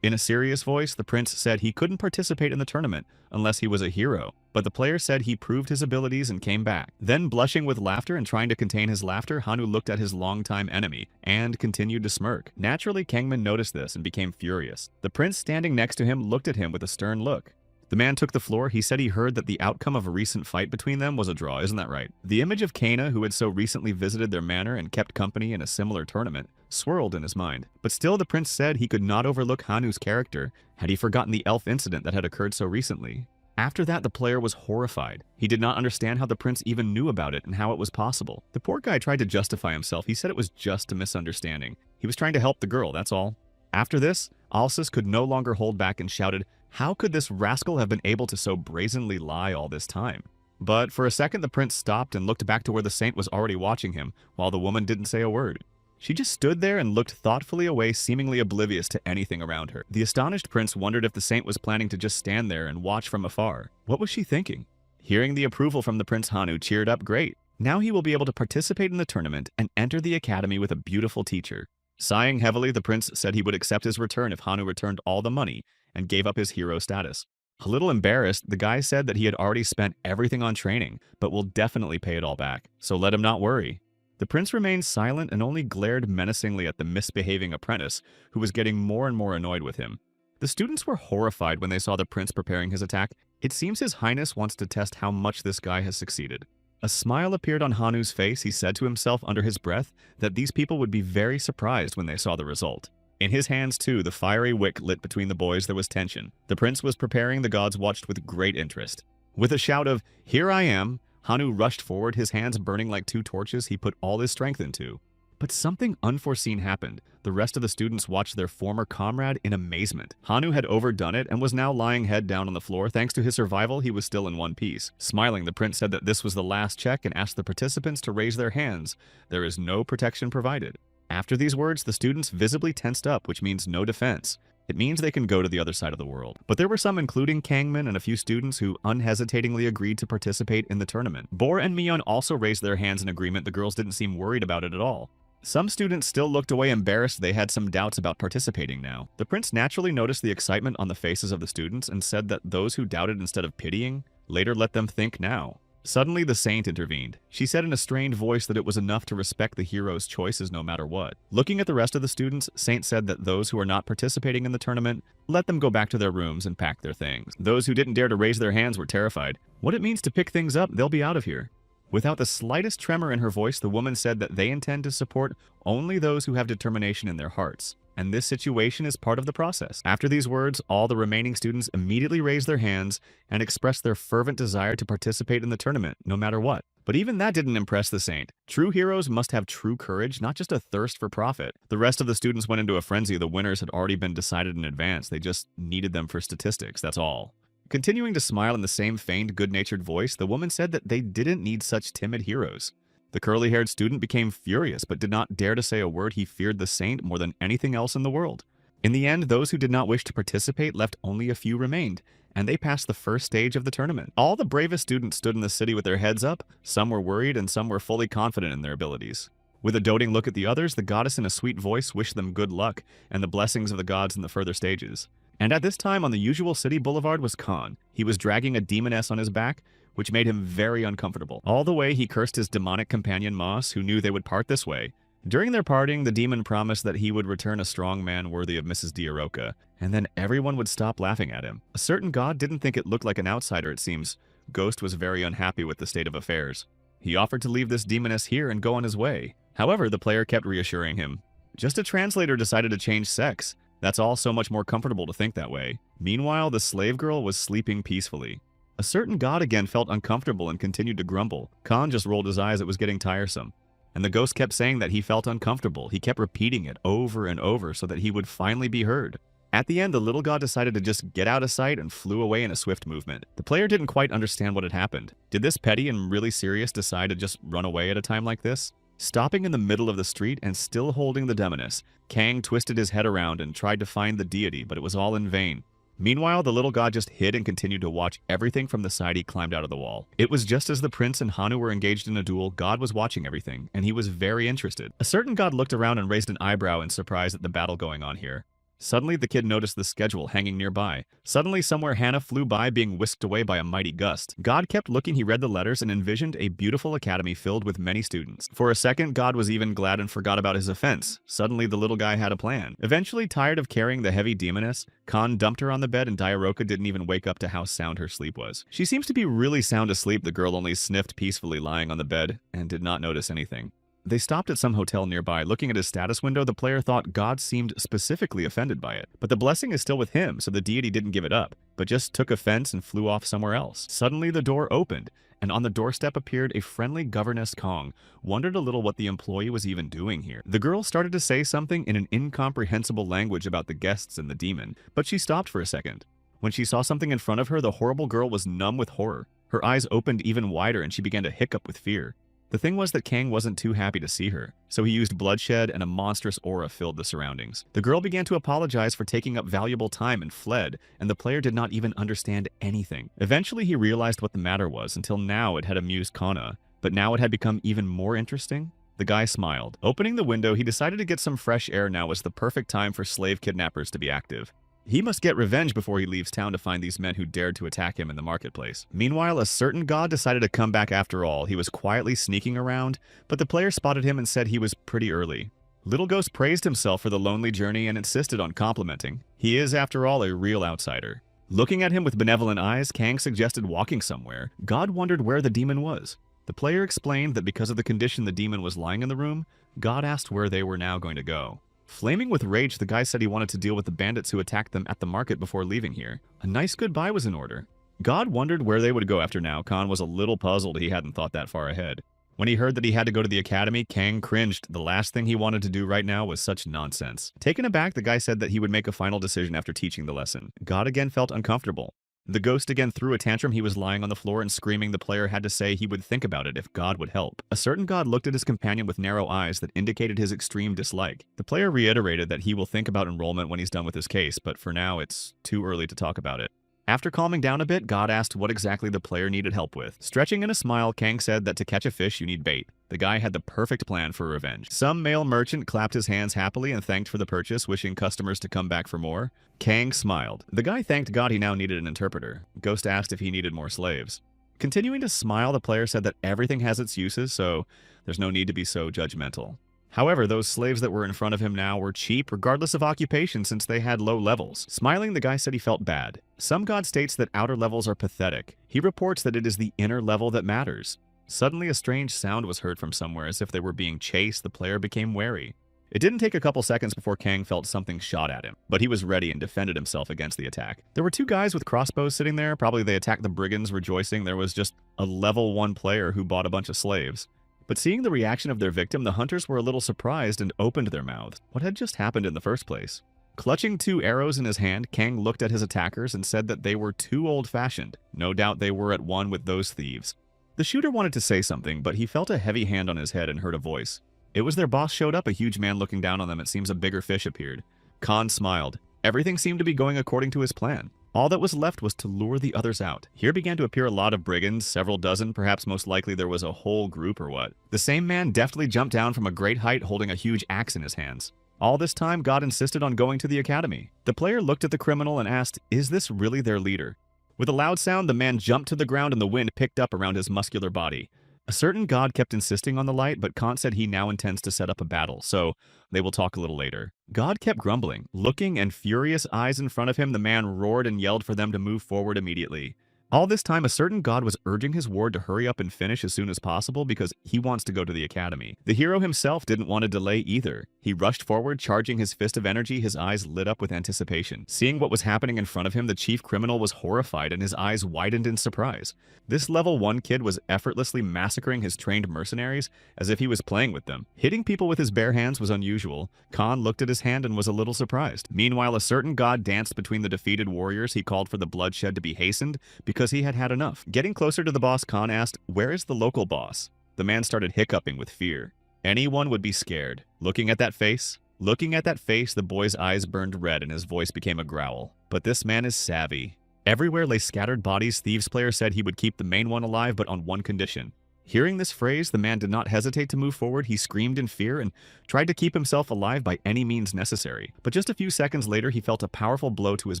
In a serious voice, the prince said he couldn't participate in the tournament unless he was a hero, but the player said he proved his abilities and came back. Then, blushing with laughter and trying to contain his laughter, Hanu looked at his longtime enemy and continued to smirk. Naturally, Kangmin noticed this and became furious. The prince standing next to him looked at him with a stern look. The man took the floor. He said he heard that the outcome of a recent fight between them was a draw, isn't that right? The image of Kana, who had so recently visited their manor and kept company in a similar tournament, swirled in his mind. But still, the prince said he could not overlook Hanu's character had he forgotten the elf incident that had occurred so recently. After that, the player was horrified. He did not understand how the prince even knew about it and how it was possible. The poor guy tried to justify himself. He said it was just a misunderstanding. He was trying to help the girl, that's all. After this, Alsus could no longer hold back and shouted, "How could this rascal have been able to so brazenly lie all this time?" But for a second, the prince stopped and looked back to where the saint was already watching him, while the woman didn't say a word. She just stood there and looked thoughtfully away, seemingly oblivious to anything around her. The astonished prince wondered if the saint was planning to just stand there and watch from afar. What was she thinking? Hearing the approval from the prince, Hanu cheered up. Great. Now he will be able to participate in the tournament and enter the academy with a beautiful teacher. Sighing heavily, the prince said he would accept his return if Hanu returned all the money and gave up his hero status. A little embarrassed, the guy said that he had already spent everything on training, but will definitely pay it all back, so let him not worry. The prince remained silent and only glared menacingly at the misbehaving apprentice, who was getting more and more annoyed with him. The students were horrified when they saw the prince preparing his attack. It seems His Highness wants to test how much this guy has succeeded. A smile appeared on Hanu's face. He said to himself under his breath that these people would be very surprised when they saw the result. In his hands, too, the fiery wick lit between the boys. There was tension. The prince was preparing. The gods watched with great interest. With a shout of, "Here I am," Hanu rushed forward, his hands burning like two torches he put all his strength into. But something unforeseen happened. The rest of the students watched their former comrade in amazement. Hanu had overdone it and was now lying head down on the floor. Thanks to his survival, he was still in one piece. Smiling, the prince said that this was the last check and asked the participants to raise their hands. There is no protection provided. After these words, the students visibly tensed up, which means no defense. It means they can go to the other side of the world. But there were some, including Kangmin and a few students, who unhesitatingly agreed to participate in the tournament. Bor and Mi-yeon also raised their hands in agreement. The girls didn't seem worried about it at all. Some students still looked away embarrassed. They had some doubts about participating now. The prince naturally noticed the excitement on the faces of the students and said that those who doubted instead of pitying later let them think now. Suddenly, the saint intervened. She said in a strained voice that it was enough to respect the hero's choices no matter what. Looking at the rest of the students, Saint said that those who are not participating in the tournament, let them go back to their rooms and pack their things. Those who didn't dare to raise their hands were terrified. What it means to pick things up, they'll be out of here. Without the slightest tremor in her voice, the woman said that they intend to support only those who have determination in their hearts. and this situation is part of the process. After these words, all the remaining students immediately raised their hands and expressed their fervent desire to participate in the tournament, no matter what. But even that didn't impress the saint. True heroes must have true courage, not just a thirst for profit. The rest of the students went into a frenzy. The winners had already been decided in advance. They just needed them for statistics, that's all. Continuing to smile in the same feigned, good-natured voice, the woman said that they didn't need such timid heroes. The curly-haired student became furious, but did not dare to say a word. He feared the saint more than anything else in the world. In the end, those who did not wish to participate left, only a few remained, and they passed the first stage of the tournament. All the bravest students stood in the city with their heads up. Some were worried, and some were fully confident in their abilities. With a doting look at the others, the goddess in a sweet voice wished them good luck and the blessings of the gods in the further stages. And at this time on the usual city boulevard was Khan. He was dragging a demoness on his back, which made him very uncomfortable. All the way, he cursed his demonic companion Moss, who knew they would part this way. During their parting, the demon promised that he would return a strong man worthy of Mrs. Diaroka, and then everyone would stop laughing at him. A certain god didn't think it looked like an outsider, it seems. Ghost was very unhappy with the state of affairs. He offered to leave this demoness here and go on his way. However, the player kept reassuring him. Just a translator decided to change sex. That's all so much more comfortable to think that way. Meanwhile, the slave girl was sleeping peacefully. A certain god again felt uncomfortable and continued to grumble. Khan just rolled his eyes, it was getting tiresome. And the ghost kept saying that he felt uncomfortable. He kept repeating it over and over so that he would finally be heard. At the end, the little god decided to just get out of sight and flew away in a swift movement. The player didn't quite understand what had happened. Did this petty and really serious decide to just run away at a time like this? Stopping in the middle of the street and still holding the demoness, Kang twisted his head around and tried to find the deity, but it was all in vain. Meanwhile, the little god just hid and continued to watch everything from the side he climbed out of the wall. It was just as the prince and Hanu were engaged in a duel, God was watching everything, and he was very interested. A certain god looked around and raised an eyebrow in surprise at the battle going on here. Suddenly, the kid noticed the schedule hanging nearby. Suddenly, somewhere Hannah flew by, being whisked away by a mighty gust. God kept looking, he read the letters, and envisioned a beautiful academy filled with many students. For a second, God was even glad and forgot about his offense. Suddenly, the little guy had a plan. Eventually, tired of carrying the heavy demoness, Khan dumped her on the bed, and Diaroka didn't even wake up to how sound her sleep was. She seems to be really sound asleep. The girl only sniffed peacefully lying on the bed and did not notice anything. They stopped at some hotel nearby. Looking at his status window, the player thought God seemed specifically offended by it. But the blessing is still with him, so the deity didn't give it up, but just took offense and flew off somewhere else. Suddenly, the door opened, and on the doorstep appeared a friendly governess Kong. Wondered a little what the employee was even doing here. The girl started to say something in an incomprehensible language about the guests and the demon, but she stopped for a second. When she saw something in front of her, the horrible girl was numb with horror. Her eyes opened even wider, and she began to hiccup with fear. The thing was that Kang wasn't too happy to see her, so he used bloodshed and a monstrous aura filled the surroundings. The girl began to apologize for taking up valuable time and fled, and the player did not even understand anything. Eventually he realized what the matter was. Until now it had amused Kana, but now it had become even more interesting. The guy smiled. Opening the window, he decided to get some fresh air. Now was the perfect time for slave kidnappers to be active. He must get revenge before he leaves town to find these men who dared to attack him in the marketplace. Meanwhile, a certain god decided to come back after all. He was quietly sneaking around, but the player spotted him and said he was pretty early. Little Ghost praised himself for the lonely journey and insisted on complimenting. He is, after all, a real outsider. Looking at him with benevolent eyes, Kang suggested walking somewhere. God wondered where the demon was. The player explained that because of the condition the demon was lying in the room, God asked where they were now going to go. Flaming with rage, the guy said he wanted to deal with the bandits who attacked them at the market before leaving here. A nice goodbye was in order. God wondered where they would go after now. Khan was a little puzzled. He hadn't thought that far ahead. When he heard that he had to go to the academy, Kang cringed. The last thing he wanted to do right now was such nonsense. Taken aback, the guy said that he would make a final decision after teaching the lesson. God again felt uncomfortable. The ghost again threw a tantrum. He was lying on the floor and screaming. The player had to say he would think about it if God would help. A certain god looked at his companion with narrow eyes that indicated his extreme dislike. The player reiterated that he will think about enrollment when he's done with his case, but for now it's too early to talk about it. After calming down a bit, God asked what exactly the player needed help with. Stretching in a smile, Kang said that to catch a fish you need bait. The guy had the perfect plan for revenge. Some male merchant clapped his hands happily and thanked for the purchase, wishing customers to come back for more. Kang smiled. The guy thanked God he now needed an interpreter. Ghost asked if he needed more slaves. Continuing to smile, the player said that everything has its uses, so there's no need to be so judgmental. However, those slaves that were in front of him now were cheap regardless of occupation since they had low levels. Smiling, the guy said he felt bad. Some god states that outer levels are pathetic. He reports that it is the inner level that matters. Suddenly, a strange sound was heard from somewhere as if they were being chased. The player became wary. It didn't take a couple seconds before Kang felt something shot at him, but he was ready and defended himself against the attack. There were two guys with crossbows sitting there. Probably they attacked the brigands, rejoicing there was just a level 1 player who bought a bunch of slaves. But seeing the reaction of their victim, the hunters were a little surprised and opened their mouths. What had just happened in the first place? Clutching 2 arrows in his hand, Kang looked at his attackers and said that they were too old-fashioned. No doubt they were at one with those thieves. The shooter wanted to say something, but he felt a heavy hand on his head and heard a voice. It was their boss showed up, a huge man looking down on them. It seems a bigger fish appeared. Khan smiled. Everything seemed to be going according to his plan. All that was left was to lure the others out. Here began to appear a lot of brigands, several dozen, perhaps most likely there was a whole group or what. The same man deftly jumped down from a great height holding a huge axe in his hands. All this time, God insisted on going to the academy. The player looked at the criminal and asked, is this really their leader? With a loud sound, the man jumped to the ground and the wind picked up around his muscular body. A certain god kept insisting on the light, but Kant said he now intends to set up a battle, so they will talk a little later. God kept grumbling. Looking and furious eyes in front of him, the man roared and yelled for them to move forward immediately. All this time, a certain god was urging his ward to hurry up and finish as soon as possible because he wants to go to the academy. The hero himself didn't want to delay either. He rushed forward, charging his fist of energy, his eyes lit up with anticipation. Seeing what was happening in front of him, the chief criminal was horrified and his eyes widened in surprise. This level 1 kid was effortlessly massacring his trained mercenaries as if he was playing with them. Hitting people with his bare hands was unusual. Khan looked at his hand and was a little surprised. Meanwhile, a certain god danced between the defeated warriors. He called for the bloodshed to be hastened because he had had enough. Getting closer to the boss, Khan asked, where is the local boss? The man started hiccuping with fear. Anyone would be scared. Looking at that face, the boy's eyes burned red and his voice became a growl. But this man is savvy. Everywhere lay scattered bodies. Thieves player said he would keep the main one alive, but on one condition. Hearing this phrase, the man did not hesitate to move forward. He screamed in fear and tried to keep himself alive by any means necessary. But just a few seconds later, he felt a powerful blow to his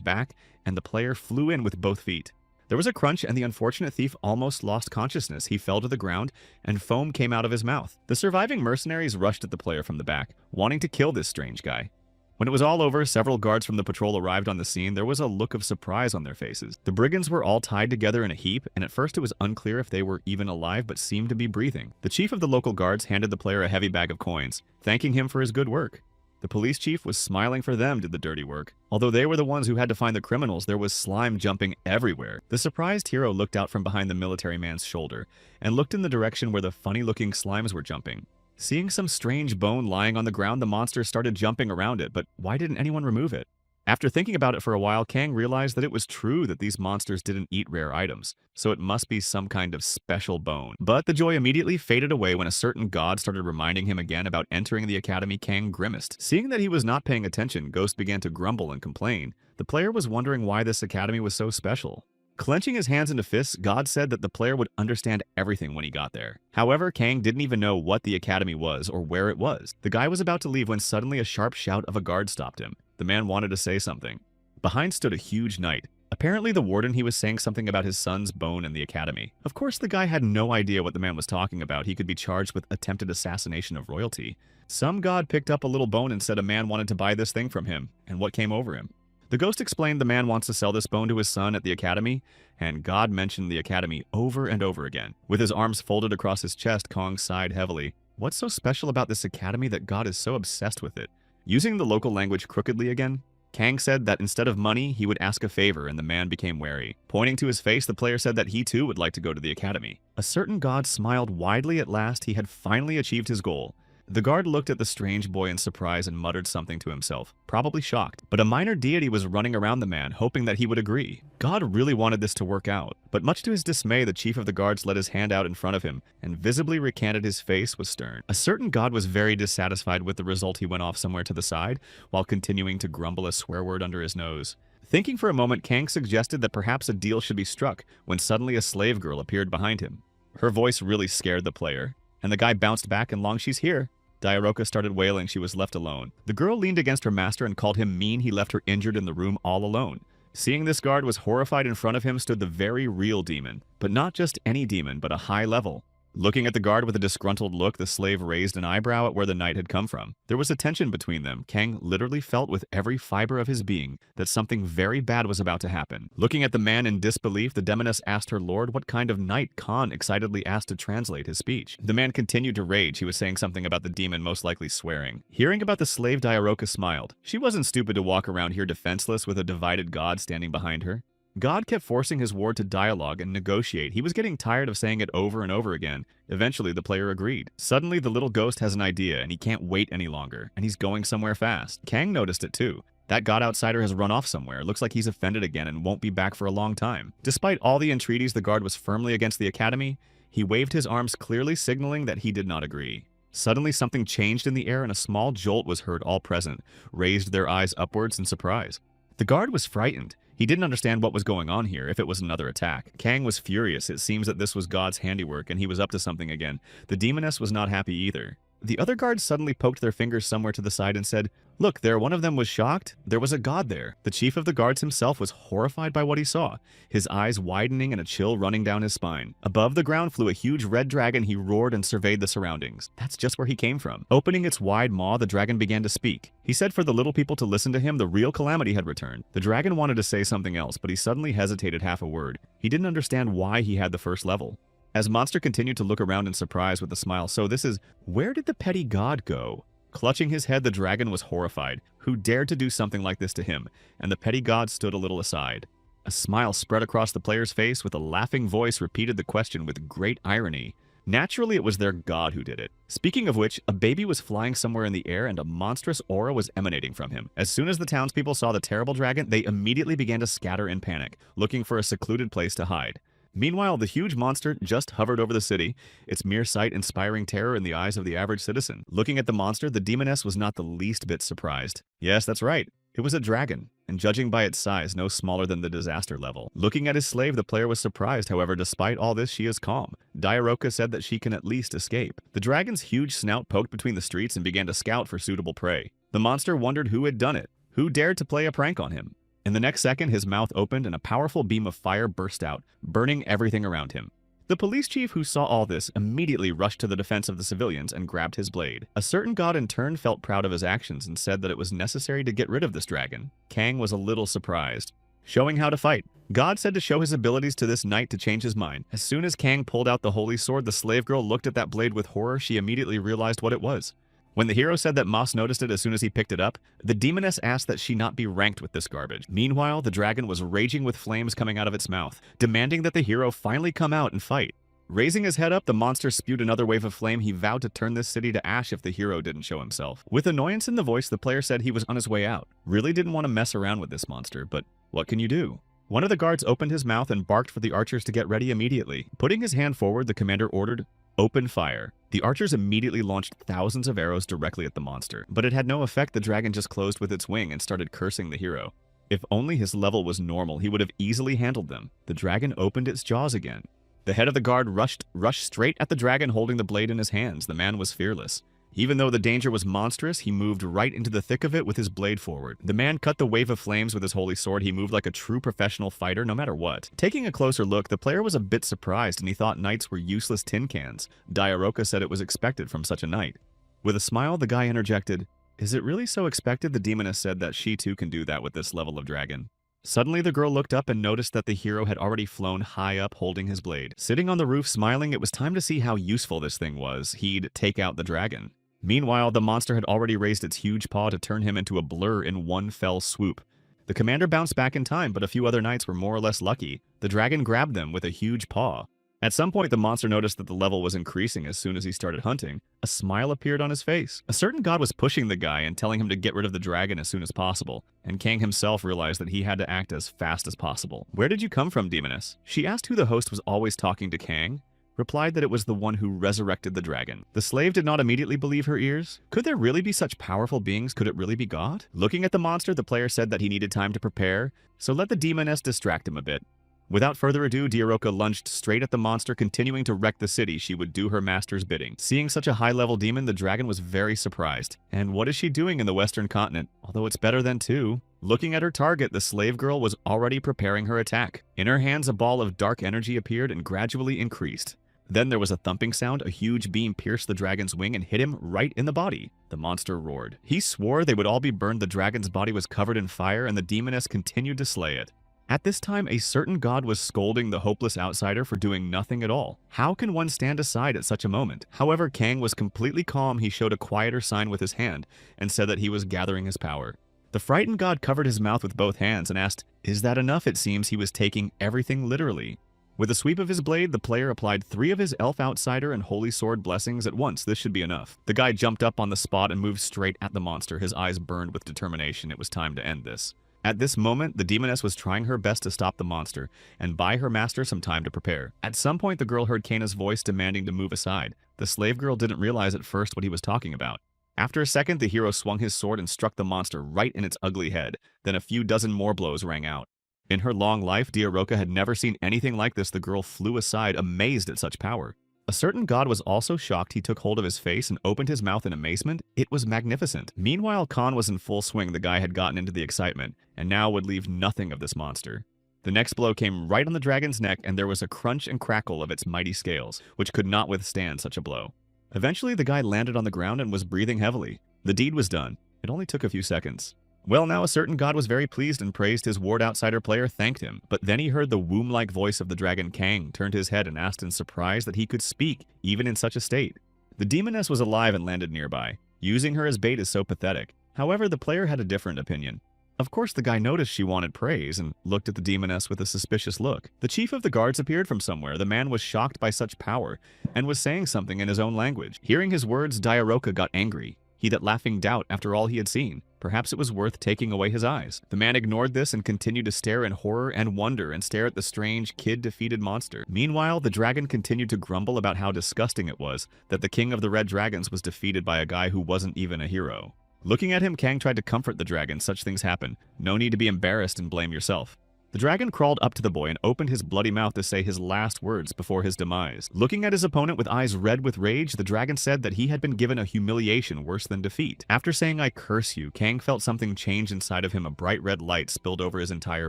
back, and the player flew in with both feet. There was a crunch, and the unfortunate thief almost lost consciousness. He fell to the ground, and foam came out of his mouth. The surviving mercenaries rushed at the player from the back, wanting to kill this strange guy. When it was all over, several guards from the patrol arrived on the scene. There was a look of surprise on their faces. The brigands were all tied together in a heap, and at first it was unclear if they were even alive but seemed to be breathing. The chief of the local guards handed the player a heavy bag of coins, thanking him for his good work. The police chief was smiling for them did the dirty work. Although they were the ones who had to find the criminals, there was slime jumping everywhere. The surprised hero looked out from behind the military man's shoulder and looked in the direction where the funny-looking slimes were jumping. Seeing some strange bone lying on the ground, the monster started jumping around it, but why didn't anyone remove it? After thinking about it for a while, Kang realized that it was true that these monsters didn't eat rare items, so it must be some kind of special bone. But the joy immediately faded away when a certain god started reminding him again about entering the academy. Kang grimaced. Seeing that he was not paying attention, Ghost began to grumble and complain. The player was wondering why this academy was so special. Clenching his hands into fists, God said that the player would understand everything when he got there. However, Kang didn't even know what the academy was or where it was. The guy was about to leave when suddenly a sharp shout of a guard stopped him. The man wanted to say something. Behind stood a huge knight. Apparently the warden. He was saying something about his son's bone in the academy. Of course, the guy had no idea what the man was talking about. He could be charged with attempted assassination of royalty. Some god picked up a little bone and said a man wanted to buy this thing from him, and what came over him. The ghost explained the man wants to sell this bone to his son at the academy, and God mentioned the academy over and over again. With his arms folded across his chest, Kong sighed heavily. What's so special about this academy that God is so obsessed with it? Using the local language crookedly again, Kang said that instead of money, he would ask a favor, and the man became wary. Pointing to his face, the player said that he too would like to go to the academy. A certain god smiled widely at last. He had finally achieved his goal. The guard looked at the strange boy in surprise and muttered something to himself, probably shocked. But a minor deity was running around the man, hoping that he would agree. God really wanted this to work out, but much to his dismay, the chief of the guards let his hand out in front of him and visibly recanted. His face was stern. A certain god was very dissatisfied with the result. He went off somewhere to the side while continuing to grumble a swear word under his nose. Thinking for a moment, Kang suggested that perhaps a deal should be struck when suddenly a slave girl appeared behind him. Her voice really scared the player, and the guy bounced back, and long she's here. Diaroka started wailing. She was left alone. The girl leaned against her master and called him mean. He left her injured in the room all alone. Seeing this guard was horrified, in front of him stood the very real demon. But not just any demon, but a high level. Looking at the guard with a disgruntled look, the slave raised an eyebrow at where the knight had come from. There was a tension between them. Kang literally felt with every fiber of his being that something very bad was about to happen. Looking at the man in disbelief, the demoness asked her lord what kind of knight. Khan excitedly asked to translate his speech. The man continued to rage. He was saying something about the demon most likely swearing. Hearing about the slave, Diaroka smiled. She wasn't stupid to walk around here defenseless with a divided god standing behind her. God kept forcing his ward to dialogue and negotiate. He was getting tired of saying it over and over again. Eventually, the player agreed. Suddenly, the little ghost has an idea, and he can't wait any longer, and he's going somewhere fast. Kang noticed it too. That god outsider has run off somewhere. Looks like he's offended again and won't be back for a long time. Despite all the entreaties, the guard was firmly against the academy. He waved his arms, clearly signaling that he did not agree. Suddenly, something changed in the air, and a small jolt was heard. All present raised their eyes upwards in surprise. The guard was frightened. He didn't understand what was going on here, if it was another attack. Kang was furious. It seems that this was God's handiwork, and he was up to something again. The demoness was not happy either. The other guards suddenly poked their fingers somewhere to the side and said, "Look, there." One of them was shocked. There was a god there. The chief of the guards himself was horrified by what he saw, his eyes widening and a chill running down his spine. Above the ground flew a huge red dragon. He roared and surveyed the surroundings. That's just where he came from. Opening its wide maw, the dragon began to speak. He said for the little people to listen to him, the real calamity had returned. The dragon wanted to say something else, but he suddenly hesitated half a word. He didn't understand why he had the first level. As Monster continued to look around in surprise with a smile, "So this is, where did the petty god go?" Clutching his head, the dragon was horrified. Who dared to do something like this to him? And the petty god stood a little aside. A smile spread across the player's face. With a laughing voice repeated the question with great irony. Naturally, it was their god who did it. Speaking of which, a baby was flying somewhere in the air and a monstrous aura was emanating from him. As soon as the townspeople saw the terrible dragon, they immediately began to scatter in panic, looking for a secluded place to hide. Meanwhile, the huge monster just hovered over the city, its mere sight inspiring terror in the eyes of the average citizen. Looking at the monster, the demoness was not the least bit surprised. Yes, that's right. It was a dragon, and judging by its size, no smaller than the disaster level. Looking at his slave, the player was surprised. However, despite all this, she is calm. Diaroka said that she can at least escape. The dragon's huge snout poked between the streets and began to scout for suitable prey. The monster wondered who had done it, who dared to play a prank on him. In the next second, his mouth opened and a powerful beam of fire burst out, burning everything around him. The police chief who saw all this immediately rushed to the defense of the civilians and grabbed his blade. A certain god in turn felt proud of his actions and said that it was necessary to get rid of this dragon. Kang was a little surprised. Showing how to fight. God said to show his abilities to this knight to change his mind. As soon as Kang pulled out the holy sword, the slave girl looked at that blade with horror. She immediately realized what it was. When the hero said that Moss noticed it as soon as he picked it up, the demoness asked that she not be ranked with this garbage. Meanwhile, the dragon was raging with flames coming out of its mouth, demanding that the hero finally come out and fight. Raising his head up, the monster spewed another wave of flame. He vowed to turn this city to ash if the hero didn't show himself. With annoyance in the voice, the player said he was on his way out. Really didn't want to mess around with this monster, but what can you do? One of the guards opened his mouth and barked for the archers to get ready immediately. Putting his hand forward, the commander ordered, "Open fire." The archers immediately launched thousands of arrows directly at the monster, but it had no effect. The dragon just closed with its wing and started cursing the hero. If only his level was normal, he would have easily handled them. The dragon opened its jaws again. The head of the guard rushed straight at the dragon, holding the blade in his hands. The man was fearless. Even though the danger was monstrous, he moved right into the thick of it with his blade forward. The man cut the wave of flames with his holy sword. He moved like a true professional fighter, no matter what. Taking a closer look, the player was a bit surprised and he thought knights were useless tin cans. Diaroka said it was expected from such a knight. With a smile, the guy interjected, "Is it really so expected?" The demoness said that she too can do that with this level of dragon. Suddenly, the girl looked up and noticed that the hero had already flown high up holding his blade. Sitting on the roof smiling, it was time to see how useful this thing was. He'd take out the dragon. Meanwhile, the monster had already raised its huge paw to turn him into a blur in one fell swoop. The commander bounced back in time, but a few other knights were more or less lucky. The dragon grabbed them with a huge paw. At some point, the monster noticed that the level was increasing as soon as he started hunting. A smile appeared on his face. A certain god was pushing the guy and telling him to get rid of the dragon as soon as possible, and Kang himself realized that he had to act as fast as possible. "Where did you come from, demoness?" She asked who the host was always talking to. Kang replied that it was the one who resurrected the dragon. The slave did not immediately believe her ears. Could there really be such powerful beings? Could it really be God? Looking at the monster, the player said that he needed time to prepare, so let the demoness distract him a bit. Without further ado, Diaroka lunged straight at the monster, continuing to wreck the city. She would do her master's bidding. Seeing such a high-level demon, the dragon was very surprised. And what is she doing in the Western continent? Although it's better than two. Looking at her target, the slave girl was already preparing her attack. In her hands, a ball of dark energy appeared and gradually increased. Then there was a thumping sound, a huge beam pierced the dragon's wing and hit him right in the body. The monster roared. He swore they would all be burned. The dragon's body was covered in fire, and the demoness continued to slay it. At this time, a certain god was scolding the hopeless outsider for doing nothing at all. How can one stand aside at such a moment? However, Kang was completely calm. He showed a quieter sign with his hand and said that he was gathering his power. The frightened god covered his mouth with both hands and asked, "Is that enough?" It seems he was taking everything literally. With a sweep of his blade, the player applied 3 of his Elf Outsider and Holy Sword blessings at once. This should be enough. The guy jumped up on the spot and moved straight at the monster. His eyes burned with determination. It was time to end this. At this moment, the demoness was trying her best to stop the monster and buy her master some time to prepare. At some point, the girl heard Kana's voice demanding to move aside. The slave girl didn't realize at first what he was talking about. After a second, the hero swung his sword and struck the monster right in its ugly head. Then a few dozen more blows rang out. In her long life, Diaroka had never seen anything like this. The girl flew aside, amazed at such power. A certain god was also shocked. He took hold of his face and opened his mouth in amazement. It was magnificent. Meanwhile, Khan was in full swing. The guy had gotten into the excitement, and now would leave nothing of this monster. The next blow came right on the dragon's neck, and there was a crunch and crackle of its mighty scales, which could not withstand such a blow. Eventually, the guy landed on the ground and was breathing heavily. The deed was done. It only took a few seconds. Well, now a certain god was very pleased and praised his ward. Outsider player thanked him, but then he heard the womb-like voice of the dragon. Kang turned his head and asked in surprise that he could speak, even in such a state. The demoness was alive and landed nearby. Using her as bait is so pathetic. However, the player had a different opinion. Of course, the guy noticed she wanted praise and looked at the demoness with a suspicious look. The chief of the guards appeared from somewhere. The man was shocked by such power and was saying something in his own language. Hearing his words, Diaroka got angry. He that laughing doubt after all he had seen. Perhaps it was worth taking away his eyes. The man ignored this and continued to stare in horror and wonder and stare at the strange, kid-defeated monster. Meanwhile, the dragon continued to grumble about how disgusting it was that the king of the red dragons was defeated by a guy who wasn't even a hero. Looking at him, Kang tried to comfort the dragon. Such things happen. No need to be embarrassed and blame yourself. The dragon crawled up to the boy and opened his bloody mouth to say his last words before his demise. Looking at his opponent with eyes red with rage, the dragon said that he had been given a humiliation worse than defeat. After saying, "I curse you," Kang felt something change inside of him. A bright red light spilled over his entire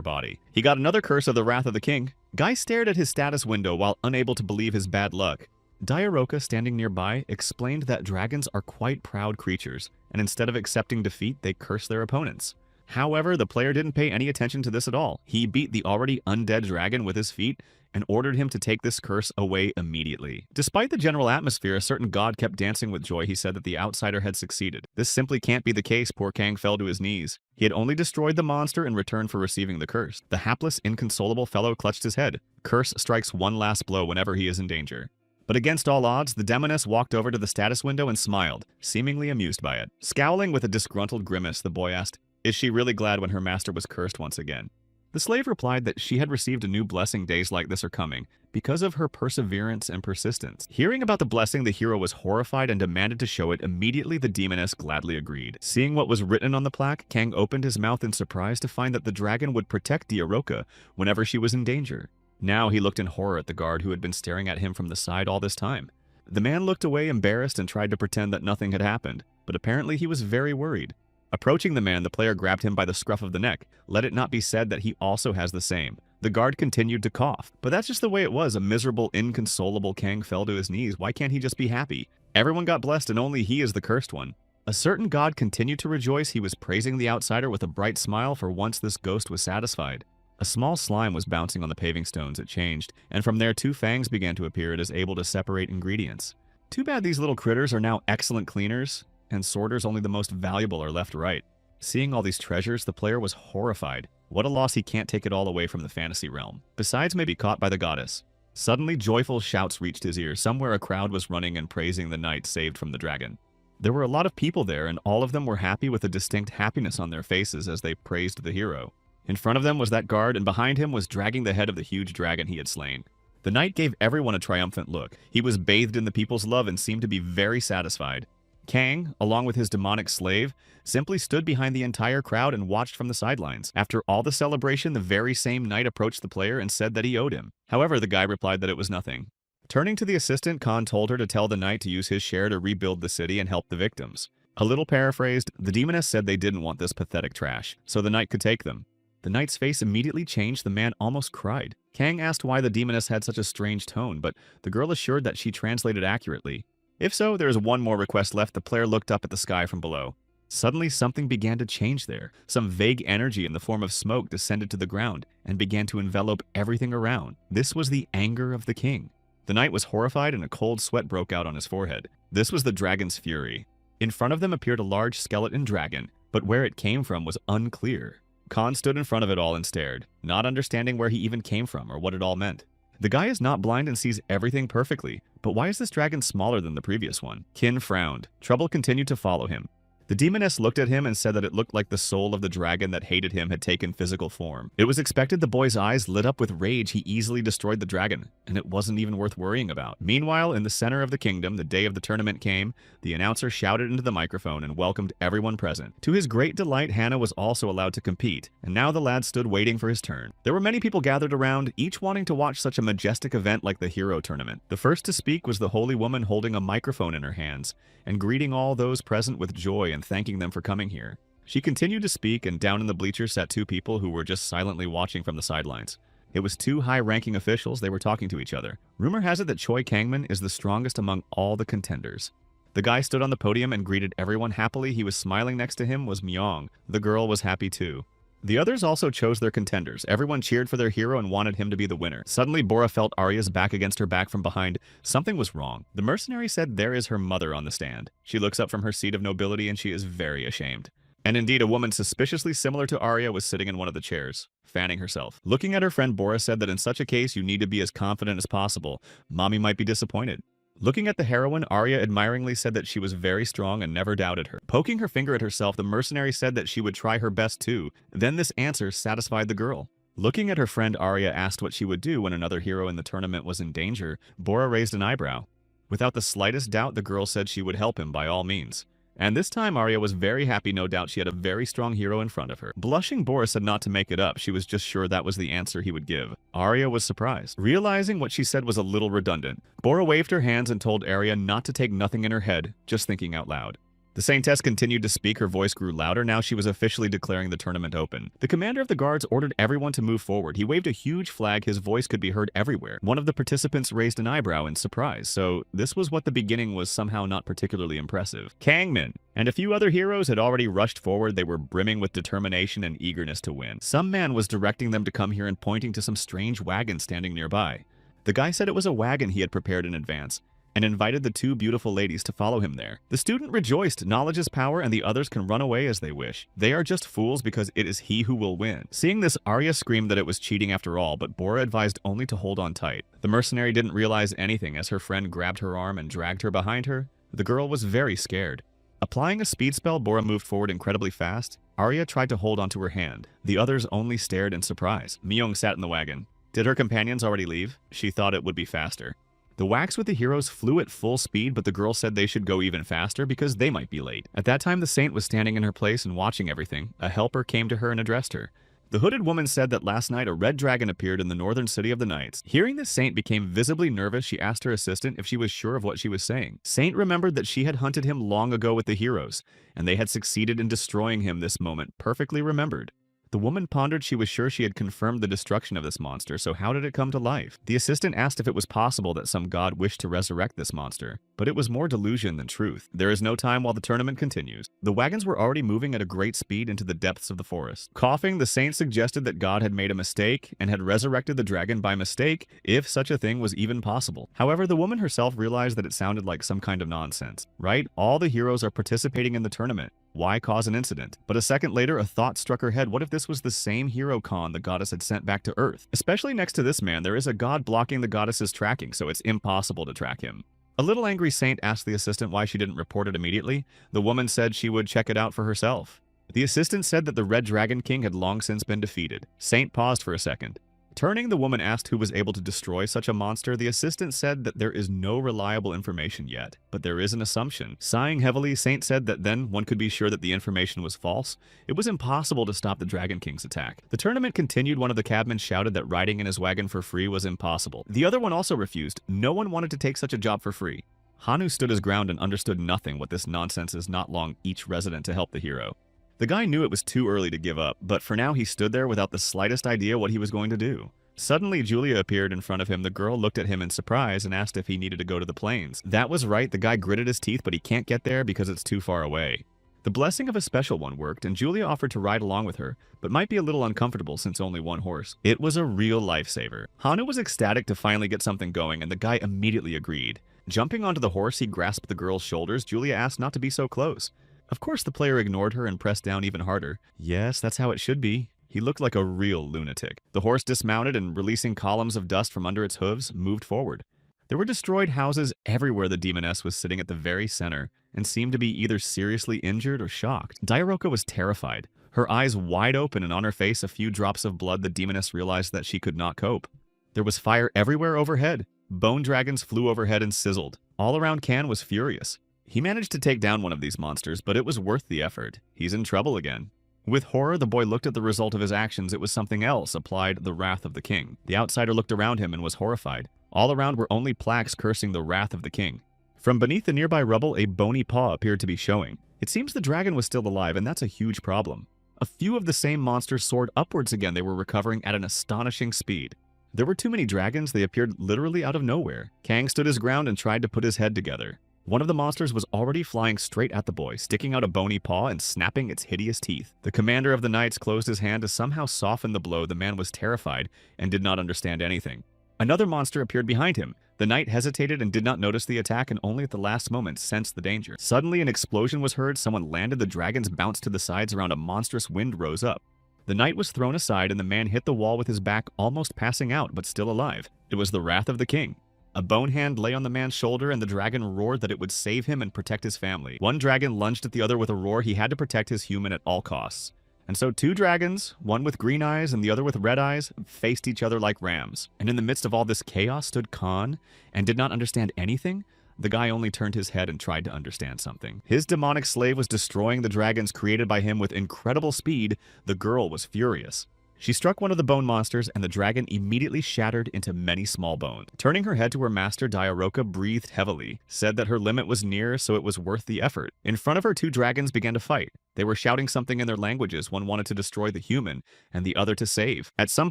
body. He got another curse of the wrath of the king. Guy stared at his status window while unable to believe his bad luck. Diaroka, standing nearby, explained that dragons are quite proud creatures, and instead of accepting defeat, they curse their opponents. However, the player didn't pay any attention to this at all. He beat the already undead dragon with his feet and ordered him to take this curse away immediately. Despite the general atmosphere, a certain god kept dancing with joy. He said that the outsider had succeeded. This simply can't be the case. Poor Kang fell to his knees. He had only destroyed the monster in return for receiving the curse. The hapless, inconsolable fellow clutched his head. Curse strikes one last blow whenever he is in danger. But against all odds, the demoness walked over to the status window and smiled, seemingly amused by it. Scowling with a disgruntled grimace, the boy asked, "Is she really glad when her master was cursed once again?" The slave replied that she had received a new blessing. Days like this are coming, because of her perseverance and persistence. Hearing about the blessing, the hero was horrified and demanded to show it. Immediately, the demoness gladly agreed. Seeing what was written on the plaque, Kang opened his mouth in surprise to find that the dragon would protect Diaroka whenever she was in danger. Now he looked in horror at the guard who had been staring at him from the side all this time. The man looked away embarrassed and tried to pretend that nothing had happened, but apparently he was very worried. Approaching the man, the player grabbed him by the scruff of the neck. Let it not be said that he also has the same. The guard continued to cough, but that's just the way it was. A miserable, inconsolable Kang fell to his knees. Why can't he just be happy? Everyone got blessed and only he is the cursed one. A certain god continued to rejoice. He was praising the outsider with a bright smile. For once, this ghost was satisfied. A small slime was bouncing on the paving stones. It changed, and from there 2 fangs began to appear. It is able to separate ingredients. Too bad these little critters are now excellent cleaners, and sorters only the most valuable are left right. Seeing all these treasures, the player was horrified. What a loss, he can't take it all away from the fantasy realm. Besides, may be caught by the goddess. Suddenly, joyful shouts reached his ears. Somewhere a crowd was running and praising the knight saved from the dragon. There were a lot of people there, and all of them were happy with a distinct happiness on their faces as they praised the hero. In front of them was that guard, and behind him was dragging the head of the huge dragon he had slain. The knight gave everyone a triumphant look. He was bathed in the people's love and seemed to be very satisfied. Kang, along with his demonic slave, simply stood behind the entire crowd and watched from the sidelines. After all the celebration, the very same knight approached the player and said that he owed him. However, the guy replied that it was nothing. Turning to the assistant, Khan told her to tell the knight to use his share to rebuild the city and help the victims. A little paraphrased, the demoness said they didn't want this pathetic trash, so the knight could take them. The knight's face immediately changed. The man almost cried. Kang asked why the demoness had such a strange tone, but the girl assured that she translated accurately. If so, there is one more request left. The player looked up at the sky from below. Suddenly, something began to change there. Some vague energy in the form of smoke descended to the ground and began to envelop everything around. This was the anger of the king. The knight was horrified and a cold sweat broke out on his forehead. This was the dragon's fury. In front of them appeared a large skeleton dragon, but where it came from was unclear. Khan stood in front of it all and stared, not understanding where he even came from or what it all meant. The guy is not blind and sees everything perfectly, but why is this dragon smaller than the previous one? Qin frowned. Trouble continued to follow him. The demoness looked at him and said that it looked like the soul of the dragon that hated him had taken physical form. It was expected. The boy's eyes lit up with rage. He easily destroyed the dragon, and it wasn't even worth worrying about. Meanwhile, in the center of the kingdom, the day of the tournament came. The announcer shouted into the microphone and welcomed everyone present. To his great delight, Hannah was also allowed to compete, and now the lad stood waiting for his turn. There were many people gathered around, each wanting to watch such a majestic event like the hero tournament. The first to speak was the holy woman holding a microphone in her hands and greeting all those present with joy and thanking them for coming here. She continued to speak, and down in the bleachers sat two people who were just silently watching from the sidelines. It was two high-ranking officials. They were talking to each other. Rumor has it that Choi Kangman is the strongest among all the contenders. The guy stood on the podium and greeted everyone happily. He was smiling. Next to him was Myong. The girl was happy too. The others also chose their contenders. Everyone cheered for their hero and wanted him to be the winner. Suddenly, Bora felt Arya's back against her back from behind. Something was wrong. The mercenary said there is her mother on the stand. She looks up from her seat of nobility and she is very ashamed. And indeed, a woman suspiciously similar to Arya was sitting in one of the chairs, fanning herself. Looking at her friend, Bora said that in such a case, you need to be as confident as possible. Mommy might be disappointed. Looking at the heroine, Arya admiringly said that she was very strong and never doubted her. Poking her finger at herself, the mercenary said that she would try her best too. Then this answer satisfied the girl. Looking at her friend, Arya asked what she would do when another hero in the tournament was in danger. Bora raised an eyebrow. Without the slightest doubt, the girl said she would help him by all means. And this time Arya was very happy. No doubt she had a very strong hero in front of her. Blushing, Bora said not to make it up. She was just sure that was the answer he would give. Arya was surprised, realizing what she said was a little redundant. Bora waved her hands and told Arya not to take nothing in her head, just thinking out loud. The Saintess continued to speak. Her voice grew louder. Now she was officially declaring the tournament open. The commander of the guards ordered everyone to move forward. He waved a huge flag. His voice could be heard everywhere. One of the participants raised an eyebrow in surprise, so this was what the beginning was somehow not particularly impressive. Kangmin and a few other heroes had already rushed forward. They were brimming with determination and eagerness to win. Some man was directing them to come here and pointing to some strange wagon standing nearby. The guy said it was a wagon he had prepared in advance, and invited the two beautiful ladies to follow him there. The student rejoiced. Knowledge is power, and the others can run away as they wish. They are just fools because it is he who will win. Seeing this, Arya screamed that it was cheating after all, but Bora advised only to hold on tight. The mercenary didn't realize anything as her friend grabbed her arm and dragged her behind her. The girl was very scared. Applying a speed spell, Bora moved forward incredibly fast. Arya tried to hold onto her hand. The others only stared in surprise. Myung sat in the wagon. Did her companions already leave? She thought it would be faster. The wax with the heroes flew at full speed, but the girl said they should go even faster because they might be late. At that time, the saint was standing in her place and watching everything. A helper came to her and addressed her. The hooded woman said that last night a red dragon appeared in the northern city of the knights. Hearing the saint became visibly nervous, she asked her assistant if she was sure of what she was saying. Saint remembered that she had hunted him long ago with the heroes, and they had succeeded in destroying him. This moment perfectly remembered. The woman pondered. She was sure she had confirmed the destruction of this monster, so how did it come to life? The assistant asked if it was possible that some god wished to resurrect this monster, but it was more delusion than truth. There is no time while the tournament continues. The wagons were already moving at a great speed into the depths of the forest. Coughing, the saint suggested that God had made a mistake and had resurrected the dragon by mistake, if such a thing was even possible. However, the woman herself realized that it sounded like some kind of nonsense, right? All the heroes are participating in the tournament. Why cause an incident? But a second later, a thought struck her head. What if this was the same hero Khan the goddess had sent back to Earth? Especially next to this man, there is a god blocking the goddess's tracking, so it's impossible to track him. A little angry saint asked the assistant why she didn't report it immediately. The woman said she would check it out for herself. The assistant said that the Red Dragon King had long since been defeated. Saint paused for a second. Turning, the woman asked who was able to destroy such a monster. The assistant said that there is no reliable information yet, but there is an assumption. Sighing heavily, Saint said that then one could be sure that the information was false. It was impossible to stop the Dragon King's attack. The tournament continued. One of the cabmen shouted that riding in his wagon for free was impossible. The other one also refused. No one wanted to take such a job for free. Hanu stood his ground and understood nothing. What this nonsense is not long each resident to help the hero. The guy knew it was too early to give up, but for now he stood there without the slightest idea what he was going to do. Suddenly, Julia appeared in front of him. The girl looked at him in surprise and asked if he needed to go to the plains. That was right, the guy gritted his teeth, but he can't get there because it's too far away. The blessing of a special one worked, and Julia offered to ride along with her, but might be a little uncomfortable since only one horse. It was a real lifesaver. Hanu was ecstatic to finally get something going, and the guy immediately agreed. Jumping onto the horse, he grasped the girl's shoulders. Julia asked not to be so close. Of course, the player ignored her and pressed down even harder. Yes, that's how it should be. He looked like a real lunatic. The horse dismounted and, releasing columns of dust from under its hooves, moved forward. There were destroyed houses everywhere. The demoness was sitting at the very center and seemed to be either seriously injured or shocked. Diaroka was terrified. Her eyes wide open and on her face a few drops of blood. The demoness realized that she could not cope. There was fire everywhere overhead. Bone dragons flew overhead and sizzled. All around Kan was furious. He managed to take down one of these monsters, but it was worth the effort. He's in trouble again. With horror, the boy looked at the result of his actions. It was something else, applied the wrath of the king. The outsider looked around him and was horrified. All around were only plaques cursing the wrath of the king. From beneath the nearby rubble, a bony paw appeared to be showing. It seems the dragon was still alive, and that's a huge problem. A few of the same monsters soared upwards again. They were recovering at an astonishing speed. There were too many dragons. They appeared literally out of nowhere. Kang stood his ground and tried to put his head together. One of the monsters was already flying straight at the boy, sticking out a bony paw and snapping its hideous teeth. The commander of the knights closed his hand to somehow soften the blow. The man was terrified and did not understand anything. Another monster appeared behind him. The knight hesitated and did not notice the attack, and only at the last moment sensed the danger. Suddenly, an explosion was heard. Someone landed. The dragons bounced to the sides. Around a monstrous wind rose up. The knight was thrown aside, and the man hit the wall with his back, almost passing out, but still alive. It was the wrath of the king. A bone hand lay on the man's shoulder, and the dragon roared that it would save him and protect his family. One dragon lunged at the other with a roar. He had to protect his human at all costs. And so two dragons, one with green eyes and the other with red eyes, faced each other like rams. And in the midst of all this chaos stood Khan and did not understand anything. The guy only turned his head and tried to understand something. His demonic slave was destroying the dragons created by him with incredible speed. The girl was furious. She struck one of the bone monsters, and the dragon immediately shattered into many small bones. Turning her head to her master, Diaroka breathed heavily, said that her limit was near, so it was worth the effort. In front of her, two dragons began to fight. They were shouting something in their languages. One wanted to destroy the human, and the other to save. At some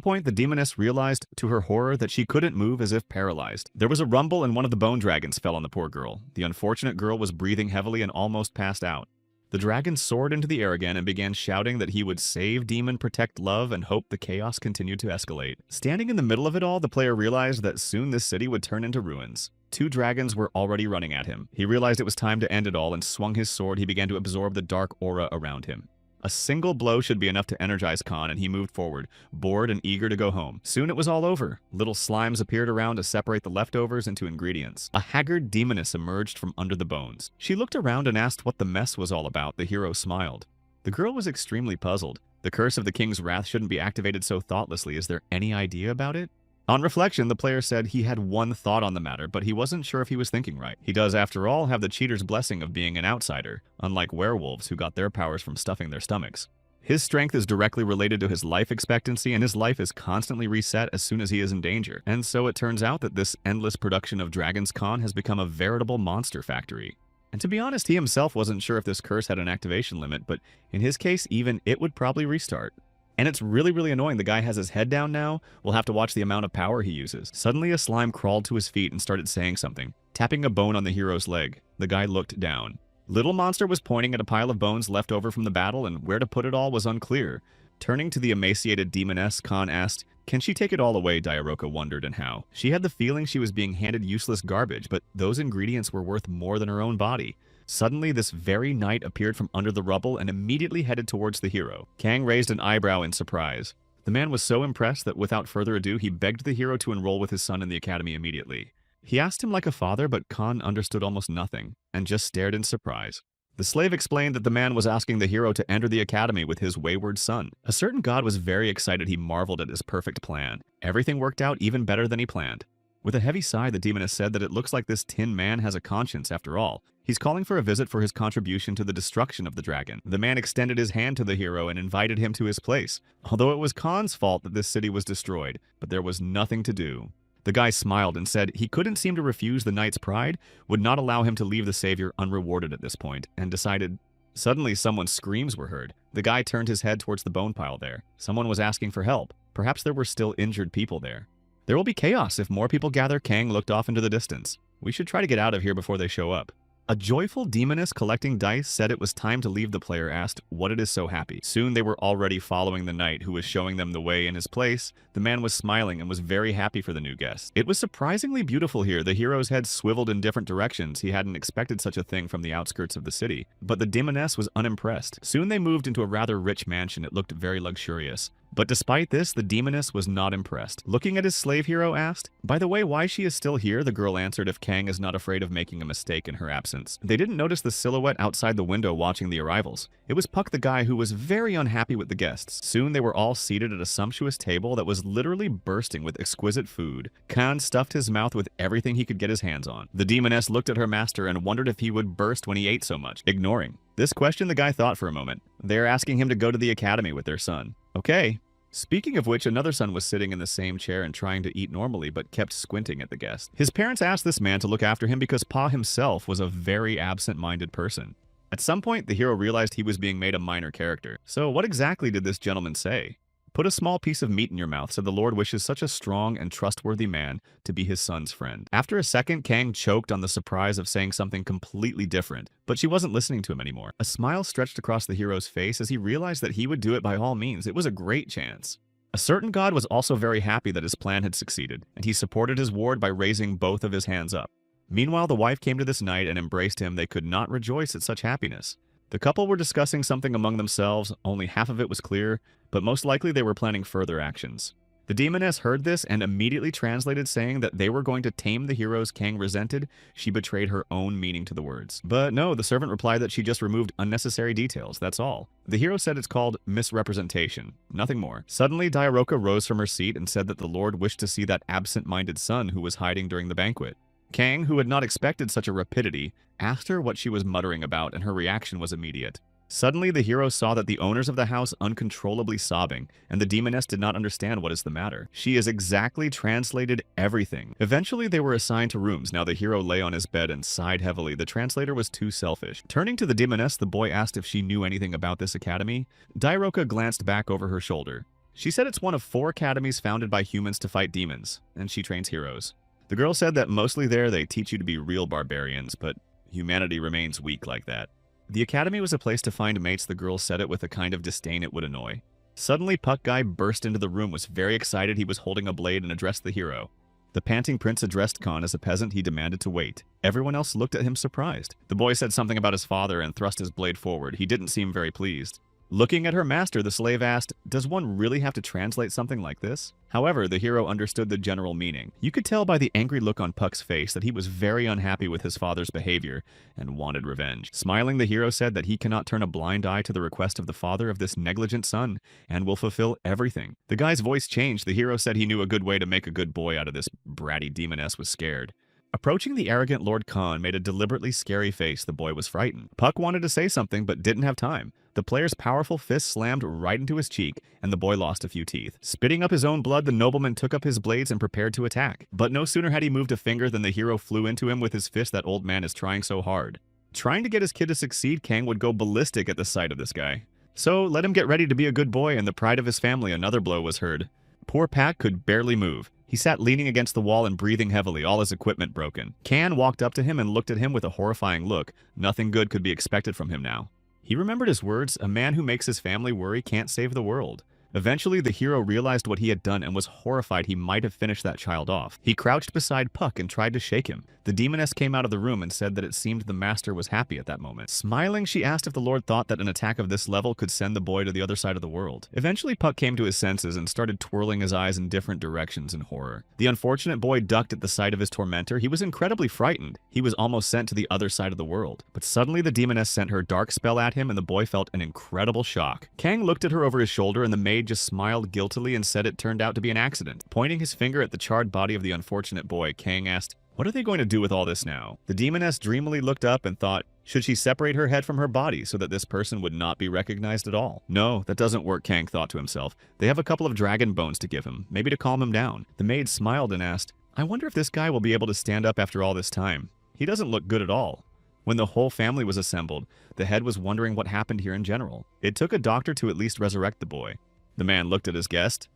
point, the demoness realized, to her horror, that she couldn't move, as if paralyzed. There was a rumble, and one of the bone dragons fell on the poor girl. The unfortunate girl was breathing heavily and almost passed out. The dragon soared into the air again and began shouting that he would save Demon, protect love, and hope. The chaos continued to escalate. Standing in the middle of it all, the player realized that soon this city would turn into ruins. Two dragons were already running at him. He realized it was time to end it all and swung his sword. He began to absorb the dark aura around him. A single blow should be enough to energize Khan, and he moved forward, bored and eager to go home. Soon it was all over. Little slimes appeared around to separate the leftovers into ingredients. A haggard demoness emerged from under the bones. She looked around and asked what the mess was all about. The hero smiled. The girl was extremely puzzled. The curse of the king's wrath shouldn't be activated so thoughtlessly. Is there any idea about it? On reflection, the player said he had one thought on the matter, but he wasn't sure if he was thinking right. He does, after all, have the cheater's blessing of being an outsider, unlike werewolves who got their powers from stuffing their stomachs. His strength is directly related to his life expectancy, and his life is constantly reset as soon as he is in danger. And so it turns out that this endless production of Dragon's Con has become a veritable monster factory. And to be honest, he himself wasn't sure if this curse had an activation limit, but in his case, even it would probably restart. And it's really annoying. The guy has his head down now. We'll have to watch the amount of power he uses. Suddenly, a slime crawled to his feet and started saying something, tapping a bone on the hero's leg. The guy looked down. Little Monster was pointing at a pile of bones left over from the battle, and where to put it all was unclear. Turning to the emaciated demoness, Khan asked, "Can she take it all away?" Diaroka wondered, and how. She had the feeling she was being handed useless garbage, but those ingredients were worth more than her own body. Suddenly, this very knight appeared from under the rubble and immediately headed towards the hero. Kang raised an eyebrow in surprise. The man was so impressed that without further ado, he begged the hero to enroll with his son in the academy immediately. He asked him like a father, but Khan understood almost nothing, and just stared in surprise. The slave explained that the man was asking the hero to enter the academy with his wayward son. A certain god was very excited. He marveled at his perfect plan. Everything worked out even better than he planned. With a heavy sigh, the demoness said that it looks like this tin man has a conscience after all. He's calling for a visit for his contribution to the destruction of the dragon. The man extended his hand to the hero and invited him to his place, although it was Khan's fault that this city was destroyed, but there was nothing to do. The guy smiled and said he couldn't seem to refuse the knight's pride, would not allow him to leave the savior unrewarded at this point, and decided, Suddenly, someone's screams were heard. The guy turned his head towards the bone pile there. Someone was asking for help. Perhaps there were still injured people there. There will be chaos if more people gather, Kang looked off into the distance. We should try to get out of here before they show up. A joyful demoness collecting dice said it was time to leave. The player asked what it is so happy. Soon they were already following the knight who was showing them the way in his place. The man was smiling and was very happy for the new guests. It was surprisingly beautiful here. The hero's head swiveled in different directions. He hadn't expected such a thing from the outskirts of the city. But the demoness was unimpressed. Soon they moved into a rather rich mansion. It looked very luxurious. But despite this, the demoness was not impressed. Looking at his slave hero asked, "By the way, why she is still here?" The girl answered if Kang is not afraid of making a mistake in her absence. They didn't notice the silhouette outside the window watching the arrivals. It was Puck the guy who was very unhappy with the guests. Soon they were all seated at a sumptuous table that was literally bursting with exquisite food. Khan stuffed his mouth with everything he could get his hands on. The demoness looked at her master and wondered if he would burst when he ate so much. Ignoring this question, the guy thought for a moment. They're asking him to go to the academy with their son. Okay. Speaking of which, another son was sitting in the same chair and trying to eat normally, but kept squinting at the guest. His parents asked this man to look after him because Pa himself was a very absent-minded person. At some point, the hero realized he was being made a minor character. So what exactly did this gentleman say? "Put a small piece of meat in your mouth," said the Lord wishes such a strong and trustworthy man to be his son's friend. After a second, Kang choked on the surprise of saying something completely different, but she wasn't listening to him anymore. A smile stretched across the hero's face as he realized that he would do it by all means. It was a great chance. A certain god was also very happy that his plan had succeeded, and he supported his ward by raising both of his hands up. Meanwhile, the wife came to this knight and embraced him. They could not rejoice at such happiness. The couple were discussing something among themselves. Only half of it was clear, but most likely they were planning further actions. The demoness heard this and immediately translated, saying that they were going to tame the heroes Kang resented. She betrayed her own meaning to the words. But no, the servant replied that she just removed unnecessary details, that's all. The hero said it's called misrepresentation, nothing more. Suddenly, Diaroka rose from her seat and said that the Lord wished to see that absent-minded son who was hiding during the banquet. Kang, who had not expected such a rapidity, asked her what she was muttering about, and her reaction was immediate. Suddenly, the hero saw that the owners of the house uncontrollably sobbing, and the demoness did not understand what is the matter. She has exactly translated everything. Eventually, they were assigned to rooms. Now the hero lay on his bed and sighed heavily. The translator was too selfish. Turning to the demoness, the boy asked if she knew anything about this academy. Diaroka glanced back over her shoulder. She said it's one of 4 academies founded by humans to fight demons, and she trains heroes. The girl said that mostly there they teach you to be real barbarians, but humanity remains weak like that. The academy was a place to find mates. The girl said it with a kind of disdain it would annoy. Suddenly, Puck Guy burst into the room, was very excited. He was holding a blade and addressed the hero. The panting prince addressed Khan as a peasant. He demanded to wait. Everyone else looked at him surprised. The boy said something about his father and thrust his blade forward. He didn't seem very pleased. Looking at her master, the slave asked, "Does one really have to translate something like this?" However, the hero understood the general meaning. You could tell by the angry look on Puck's face that he was very unhappy with his father's behavior and wanted revenge. Smiling, the hero said that he cannot turn a blind eye to the request of the father of this negligent son and will fulfill everything. The guy's voice changed. The hero said he knew a good way to make a good boy out of this bratty demoness was scared. Approaching the arrogant Lord Khan made a deliberately scary face. The boy was frightened. Puck wanted to say something but didn't have time. The player's powerful fist slammed right into his cheek, and the boy lost a few teeth. Spitting up his own blood, the nobleman took up his blades and prepared to attack. But no sooner had he moved a finger than the hero flew into him with his fist. That old man is trying so hard. Trying to get his kid to succeed, Kang would go ballistic at the sight of this guy. So let him get ready to be a good boy and the pride of his family. Another blow was heard. Poor Pat could barely move. He sat leaning against the wall and breathing heavily, all his equipment broken. Khan walked up to him and looked at him with a horrifying look. Nothing good could be expected from him now. He remembered his words, "A man who makes his family worry can't save the world." Eventually, the hero realized what he had done and was horrified he might have finished that child off. He crouched beside Puck and tried to shake him. The demoness came out of the room and said that it seemed the master was happy at that moment. Smiling, she asked if the Lord thought that an attack of this level could send the boy to the other side of the world. Eventually, Puck came to his senses and started twirling his eyes in different directions in horror. The unfortunate boy ducked at the sight of his tormentor. He was incredibly frightened. He was almost sent to the other side of the world. But suddenly, the demoness sent her dark spell at him and the boy felt an incredible shock. Kang looked at her over his shoulder and the maid just smiled guiltily and said it turned out to be an accident. Pointing his finger at the charred body of the unfortunate boy, Kang asked, "What are they going to do with all this now?" The demoness dreamily looked up and thought, should she separate her head from her body so that this person would not be recognized at all? No, that doesn't work, Kang thought to himself. They have a couple of dragon bones to give him, maybe to calm him down. The maid smiled and asked, "I wonder if this guy will be able to stand up after all this time. He doesn't look good at all." When the whole family was assembled, the head was wondering what happened here in general. It took a doctor to at least resurrect the boy. The man looked at his guest.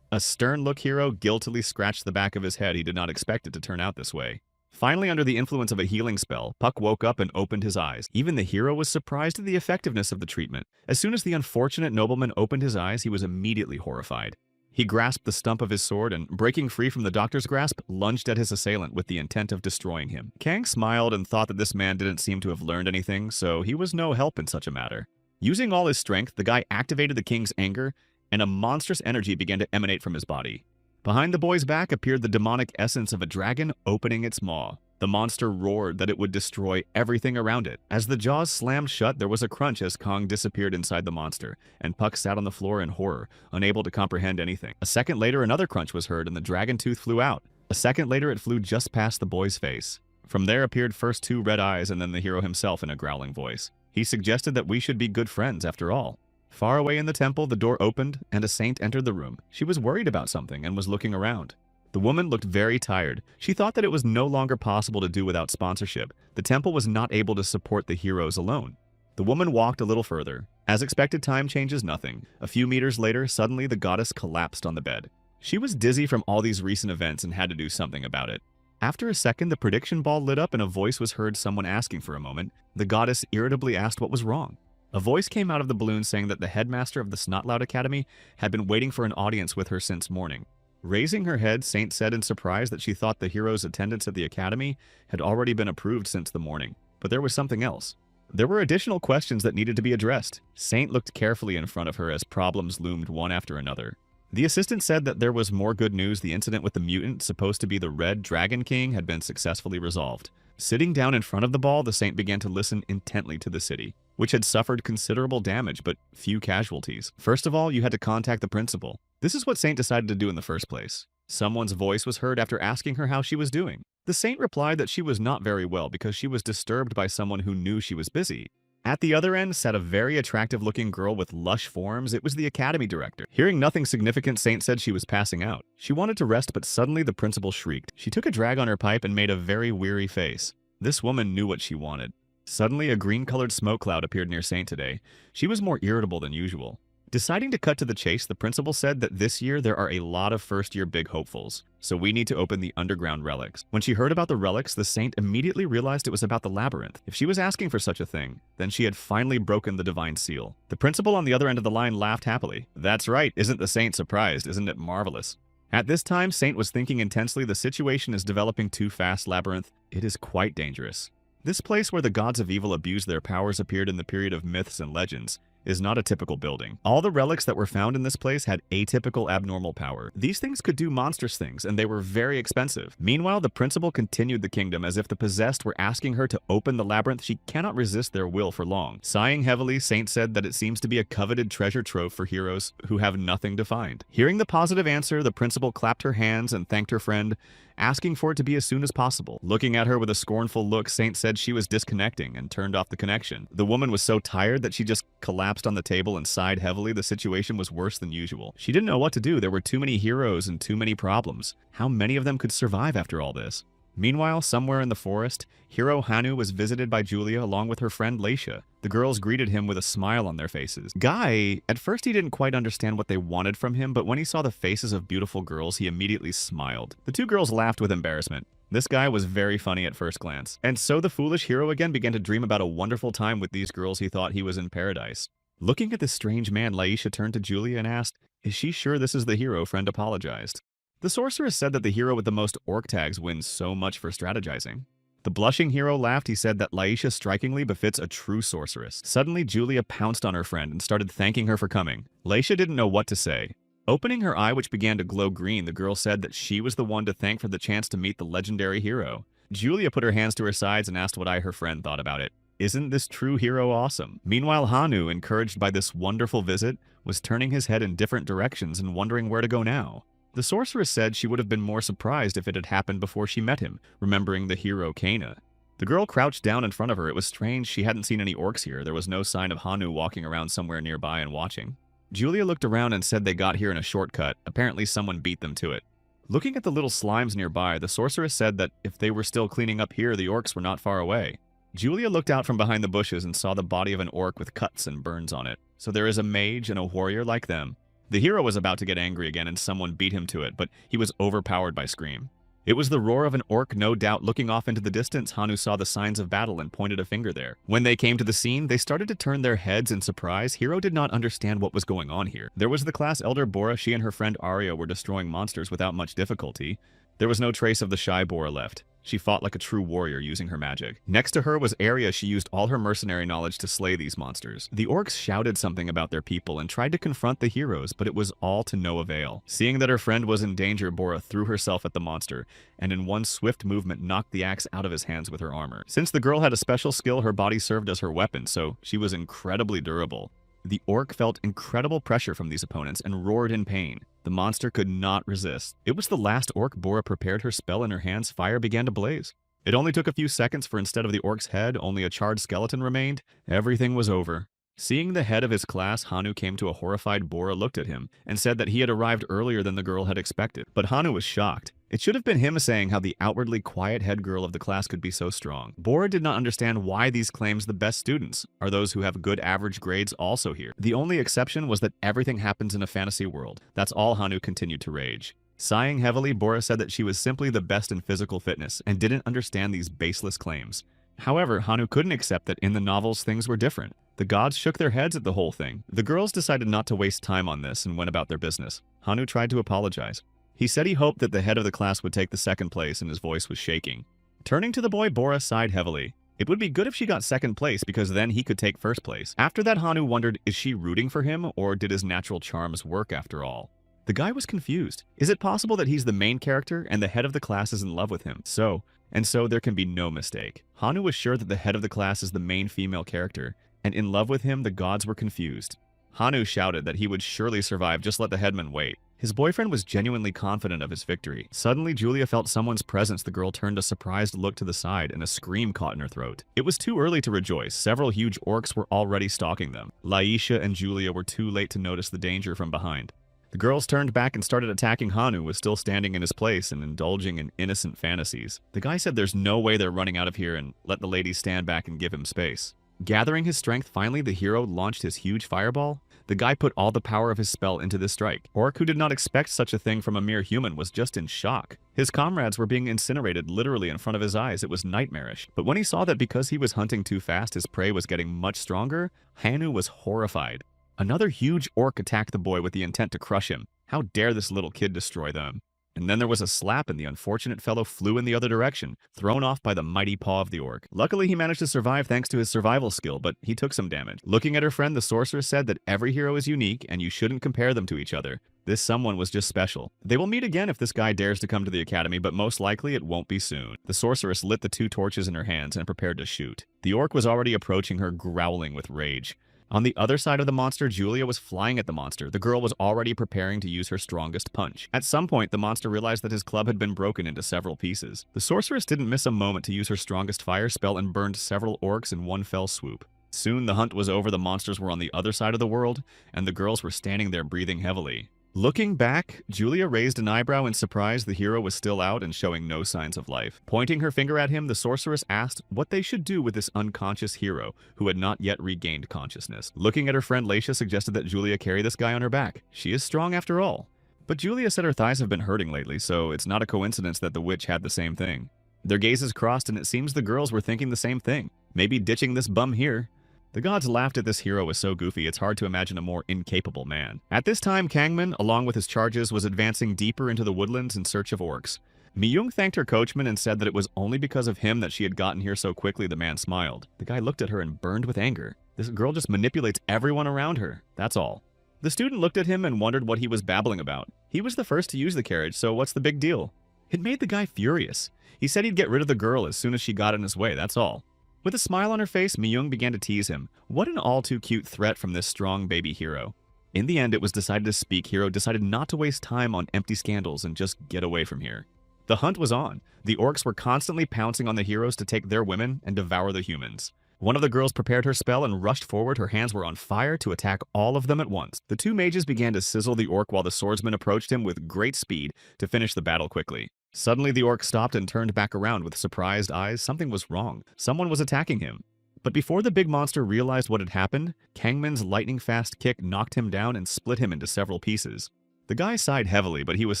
A stern-look hero guiltily scratched the back of his head. He did not expect it to turn out this way. Finally, under the influence of a healing spell, Puck woke up and opened his eyes. Even the hero was surprised at the effectiveness of the treatment. As soon as the unfortunate nobleman opened his eyes, he was immediately horrified. He grasped the stump of his sword and, breaking free from the doctor's grasp, lunged at his assailant with the intent of destroying him. Kang smiled and thought that this man didn't seem to have learned anything, so he was no help in such a matter. Using all his strength, the guy activated the king's anger, and a monstrous energy began to emanate from his body. Behind the boy's back appeared the demonic essence of a dragon opening its maw. The monster roared that it would destroy everything around it. As the jaws slammed shut, there was a crunch as Kong disappeared inside the monster, and Puck sat on the floor in horror, unable to comprehend anything. A second later, another crunch was heard, and the dragon tooth flew out. A second later, it flew just past the boy's face. From there appeared first 2 red eyes and then the hero himself in a growling voice. He suggested that we should be good friends after all. Far away in the temple, the door opened, and a saint entered the room. She was worried about something and was looking around. The woman looked very tired. She thought that it was no longer possible to do without sponsorship. The temple was not able to support the heroes alone. The woman walked a little further. As expected, time changes nothing. A few meters later, suddenly the goddess collapsed on the bed. She was dizzy from all these recent events and had to do something about it. After a second, the prediction ball lit up and a voice was heard, someone asking for a moment. The goddess irritably asked what was wrong. A voice came out of the balloon saying that the headmaster of the Snotlout Academy had been waiting for an audience with her since morning. Raising her head, Saint said in surprise that she thought the hero's attendance at the academy had already been approved since the morning. But there was something else. There were additional questions that needed to be addressed. Saint looked carefully in front of her as problems loomed one after another. The assistant said that there was more good news. The incident with the mutant, supposed to be the Red Dragon King, had been successfully resolved. Sitting down in front of the ball, the saint began to listen intently to the city, which had suffered considerable damage but few casualties. First of all, you had to contact the principal. This is what Saint decided to do in the first place. Someone's voice was heard after asking her how she was doing. The saint replied that she was not very well because she was disturbed by someone who knew she was busy. At the other end sat a very attractive-looking girl with lush forms. It was the academy director. Hearing nothing significant, Saint said she was passing out. She wanted to rest, but suddenly the principal shrieked. She took a drag on her pipe and made a very weary face. This woman knew what she wanted. Suddenly, a green-colored smoke cloud appeared near Saint today. She was more irritable than usual. Deciding to cut to the chase, the principal said that this year there are a lot of first-year big hopefuls, so we need to open the underground relics. When she heard about the relics, the saint immediately realized it was about the labyrinth. If she was asking for such a thing, then she had finally broken the divine seal. The principal on the other end of the line laughed happily. That's right, isn't the saint surprised? Isn't it marvelous? At this time, Saint was thinking intensely. The situation is developing too fast, Labyrinth. It is quite dangerous. This place where the gods of evil abused their powers appeared in the period of myths and legends is not a typical building. All the relics that were found in this place had atypical abnormal power. These things could do monstrous things, and they were very expensive. Meanwhile, the principal continued the kingdom as if the possessed were asking her to open the labyrinth. She cannot resist their will for long. Sighing heavily, Saint said that it seems to be a coveted treasure trove for heroes who have nothing to find. Hearing the positive answer, the principal clapped her hands and thanked her friend, asking for it to be as soon as possible. Looking at her with a scornful look, Saint said she was disconnecting and turned off the connection. The woman was so tired that she just collapsed on the table and sighed heavily. The situation was worse than usual. She didn't know what to do. There were too many heroes and too many problems. How many of them could survive after all this? Meanwhile, somewhere in the forest, hero Hanu was visited by Julia along with her friend Leisha. The girls greeted him with a smile on their faces. Guy, at first he didn't quite understand what they wanted from him, but when he saw the faces of beautiful girls, he immediately smiled. The two girls laughed with embarrassment. This guy was very funny at first glance. And so the foolish hero again began to dream about a wonderful time with these girls. He thought he was in paradise. Looking at this strange man, Leisha turned to Julia and asked, "Is she sure this is the hero?" Friend apologized. The sorceress said that the hero with the most orc tags wins so much for strategizing. The blushing hero laughed. He said that Leisha strikingly befits a true sorceress. Suddenly, Julia pounced on her friend and started thanking her for coming. Leisha didn't know what to say. Opening her eye, which began to glow green, the girl said that she was the one to thank for the chance to meet the legendary hero. Julia put her hands to her sides and asked what her friend thought about it. Isn't this true hero awesome? Meanwhile, Hanu, encouraged by this wonderful visit, was turning his head in different directions and wondering where to go now. The sorceress said she would have been more surprised if it had happened before she met him, remembering the hero Kana. The girl crouched down in front of her. It was strange she hadn't seen any orcs here. There was no sign of Hanu walking around somewhere nearby and watching. Julia looked around and said they got here in a shortcut. Apparently someone beat them to it. Looking at the little slimes nearby, the sorceress said that if they were still cleaning up here, the orcs were not far away. Julia looked out from behind the bushes and saw the body of an orc with cuts and burns on it. So there is a mage and a warrior like them. The hero was about to get angry again and someone beat him to it, but he was overpowered by Scream. It was the roar of an orc, no doubt. Looking off into the distance, Hanu saw the signs of battle and pointed a finger there. When they came to the scene, they started to turn their heads in surprise. Hiro did not understand what was going on here. There was the class elder Bora. She and her friend Arya were destroying monsters without much difficulty. There was no trace of the shy Bora left. She fought like a true warrior using her magic. Next to her was Arya. She used all her mercenary knowledge to slay these monsters. The orcs shouted something about their people and tried to confront the heroes, but it was all to no avail. Seeing that her friend was in danger, Bora threw herself at the monster, and in one swift movement knocked the axe out of his hands with her armor. Since the girl had a special skill, her body served as her weapon, so she was incredibly durable. The orc felt incredible pressure from these opponents and roared in pain. The monster could not resist. It was the last orc. Bora prepared her spell in her hands. Fire began to blaze. It only took a few seconds, for instead of the orc's head, only a charred skeleton remained. Everything was over. Seeing the head of his class, Hanu came to a horrified Bora, looked at him, and said that he had arrived earlier than the girl had expected. But Hanu was shocked. It should have been him saying how the outwardly quiet head girl of the class could be so strong. Bora did not understand why these claims the best students are those who have good average grades also here. The only exception was that everything happens in a fantasy world. That's all. Hanu continued to rage. Sighing heavily, Bora said that she was simply the best in physical fitness and didn't understand these baseless claims. However, Hanu couldn't accept that in the novels things were different. The gods shook their heads at the whole thing. The girls decided not to waste time on this and went about their business. Hanu tried to apologize. He said he hoped that the head of the class would take the second place, and his voice was shaking. Turning to the boy, Bora sighed heavily. It would be good if she got second place, because then he could take first place. After that, Hanu wondered, is she rooting for him, or did his natural charms work after all? The guy was confused. Is it possible that he's the main character and the head of the class is in love with him? So there can be no mistake. Hanu was sure that the head of the class is the main female character, and in love with him, the gods were confused. Hanu shouted that he would surely survive, just let the headman wait. His boyfriend was genuinely confident of his victory. Suddenly, Julia felt someone's presence. The girl turned a surprised look to the side, and a scream caught in her throat. It was too early to rejoice. Several huge orcs were already stalking them. Laisha and Julia were too late to notice the danger from behind. The girls turned back and started attacking. Hanu was still standing in his place and indulging in innocent fantasies. The guy said there's no way they're running out of here and let the ladies stand back and give him space. Gathering his strength, finally the hero launched his huge fireball. The guy put all the power of his spell into this strike. Orc, who did not expect such a thing from a mere human, was just in shock. His comrades were being incinerated literally in front of his eyes. It was nightmarish. But when he saw that because he was hunting too fast, his prey was getting much stronger, Hanu was horrified. Another huge orc attacked the boy with the intent to crush him. How dare this little kid destroy them? And then there was a slap, and the unfortunate fellow flew in the other direction, thrown off by the mighty paw of the orc. Luckily, he managed to survive thanks to his survival skill, but he took some damage. Looking at her friend, the sorceress said that every hero is unique, and you shouldn't compare them to each other. This someone was just special. They will meet again if this guy dares to come to the academy, but most likely it won't be soon. The sorceress lit the 2 torches in her hands and prepared to shoot. The orc was already approaching her, growling with rage. On the other side of the monster, Julia was flying at the monster. The girl was already preparing to use her strongest punch. At some point, the monster realized that his club had been broken into several pieces. The sorceress didn't miss a moment to use her strongest fire spell and burned several orcs in one fell swoop. Soon the hunt was over. The monsters were on the other side of the world, and the girls were standing there breathing heavily. Looking back, Julia raised an eyebrow in surprise. The hero was still out and showing no signs of life. Pointing her finger at him, the sorceress asked what they should do with this unconscious hero who had not yet regained consciousness. Looking at her friend, Laisha suggested that Julia carry this guy on her back. She is strong after all. But Julia said her thighs have been hurting lately, so it's not a coincidence that the witch had the same thing. Their gazes crossed, and it seems the girls were thinking the same thing. Maybe ditching this bum here. The gods laughed at this hero was so goofy, it's hard to imagine a more incapable man. At this time, Kangman, along with his charges, was advancing deeper into the woodlands in search of orcs. Miyung thanked her coachman and said that it was only because of him that she had gotten here so quickly. The man smiled. The guy looked at her and burned with anger. This girl just manipulates everyone around her, that's all. The student looked at him and wondered what he was babbling about. He was the first to use the carriage, so what's the big deal? It made the guy furious. He said he'd get rid of the girl as soon as she got in his way, that's all. With a smile on her face, Miyung began to tease him. What an all-too-cute threat from this strong baby hero. In the end, it was decided to speak. Hero decided not to waste time on empty scandals and just get away from here. The hunt was on. The orcs were constantly pouncing on the heroes to take their women and devour the humans. One of the girls prepared her spell and rushed forward. Her hands were on fire to attack all of them at once. The 2 mages began to sizzle the orc while the swordsman approached him with great speed to finish the battle quickly. Suddenly, the orc stopped and turned back around with surprised eyes. Something was wrong. Someone was attacking him. But before the big monster realized what had happened, Kangmin's lightning-fast kick knocked him down and split him into several pieces. The guy sighed heavily, but he was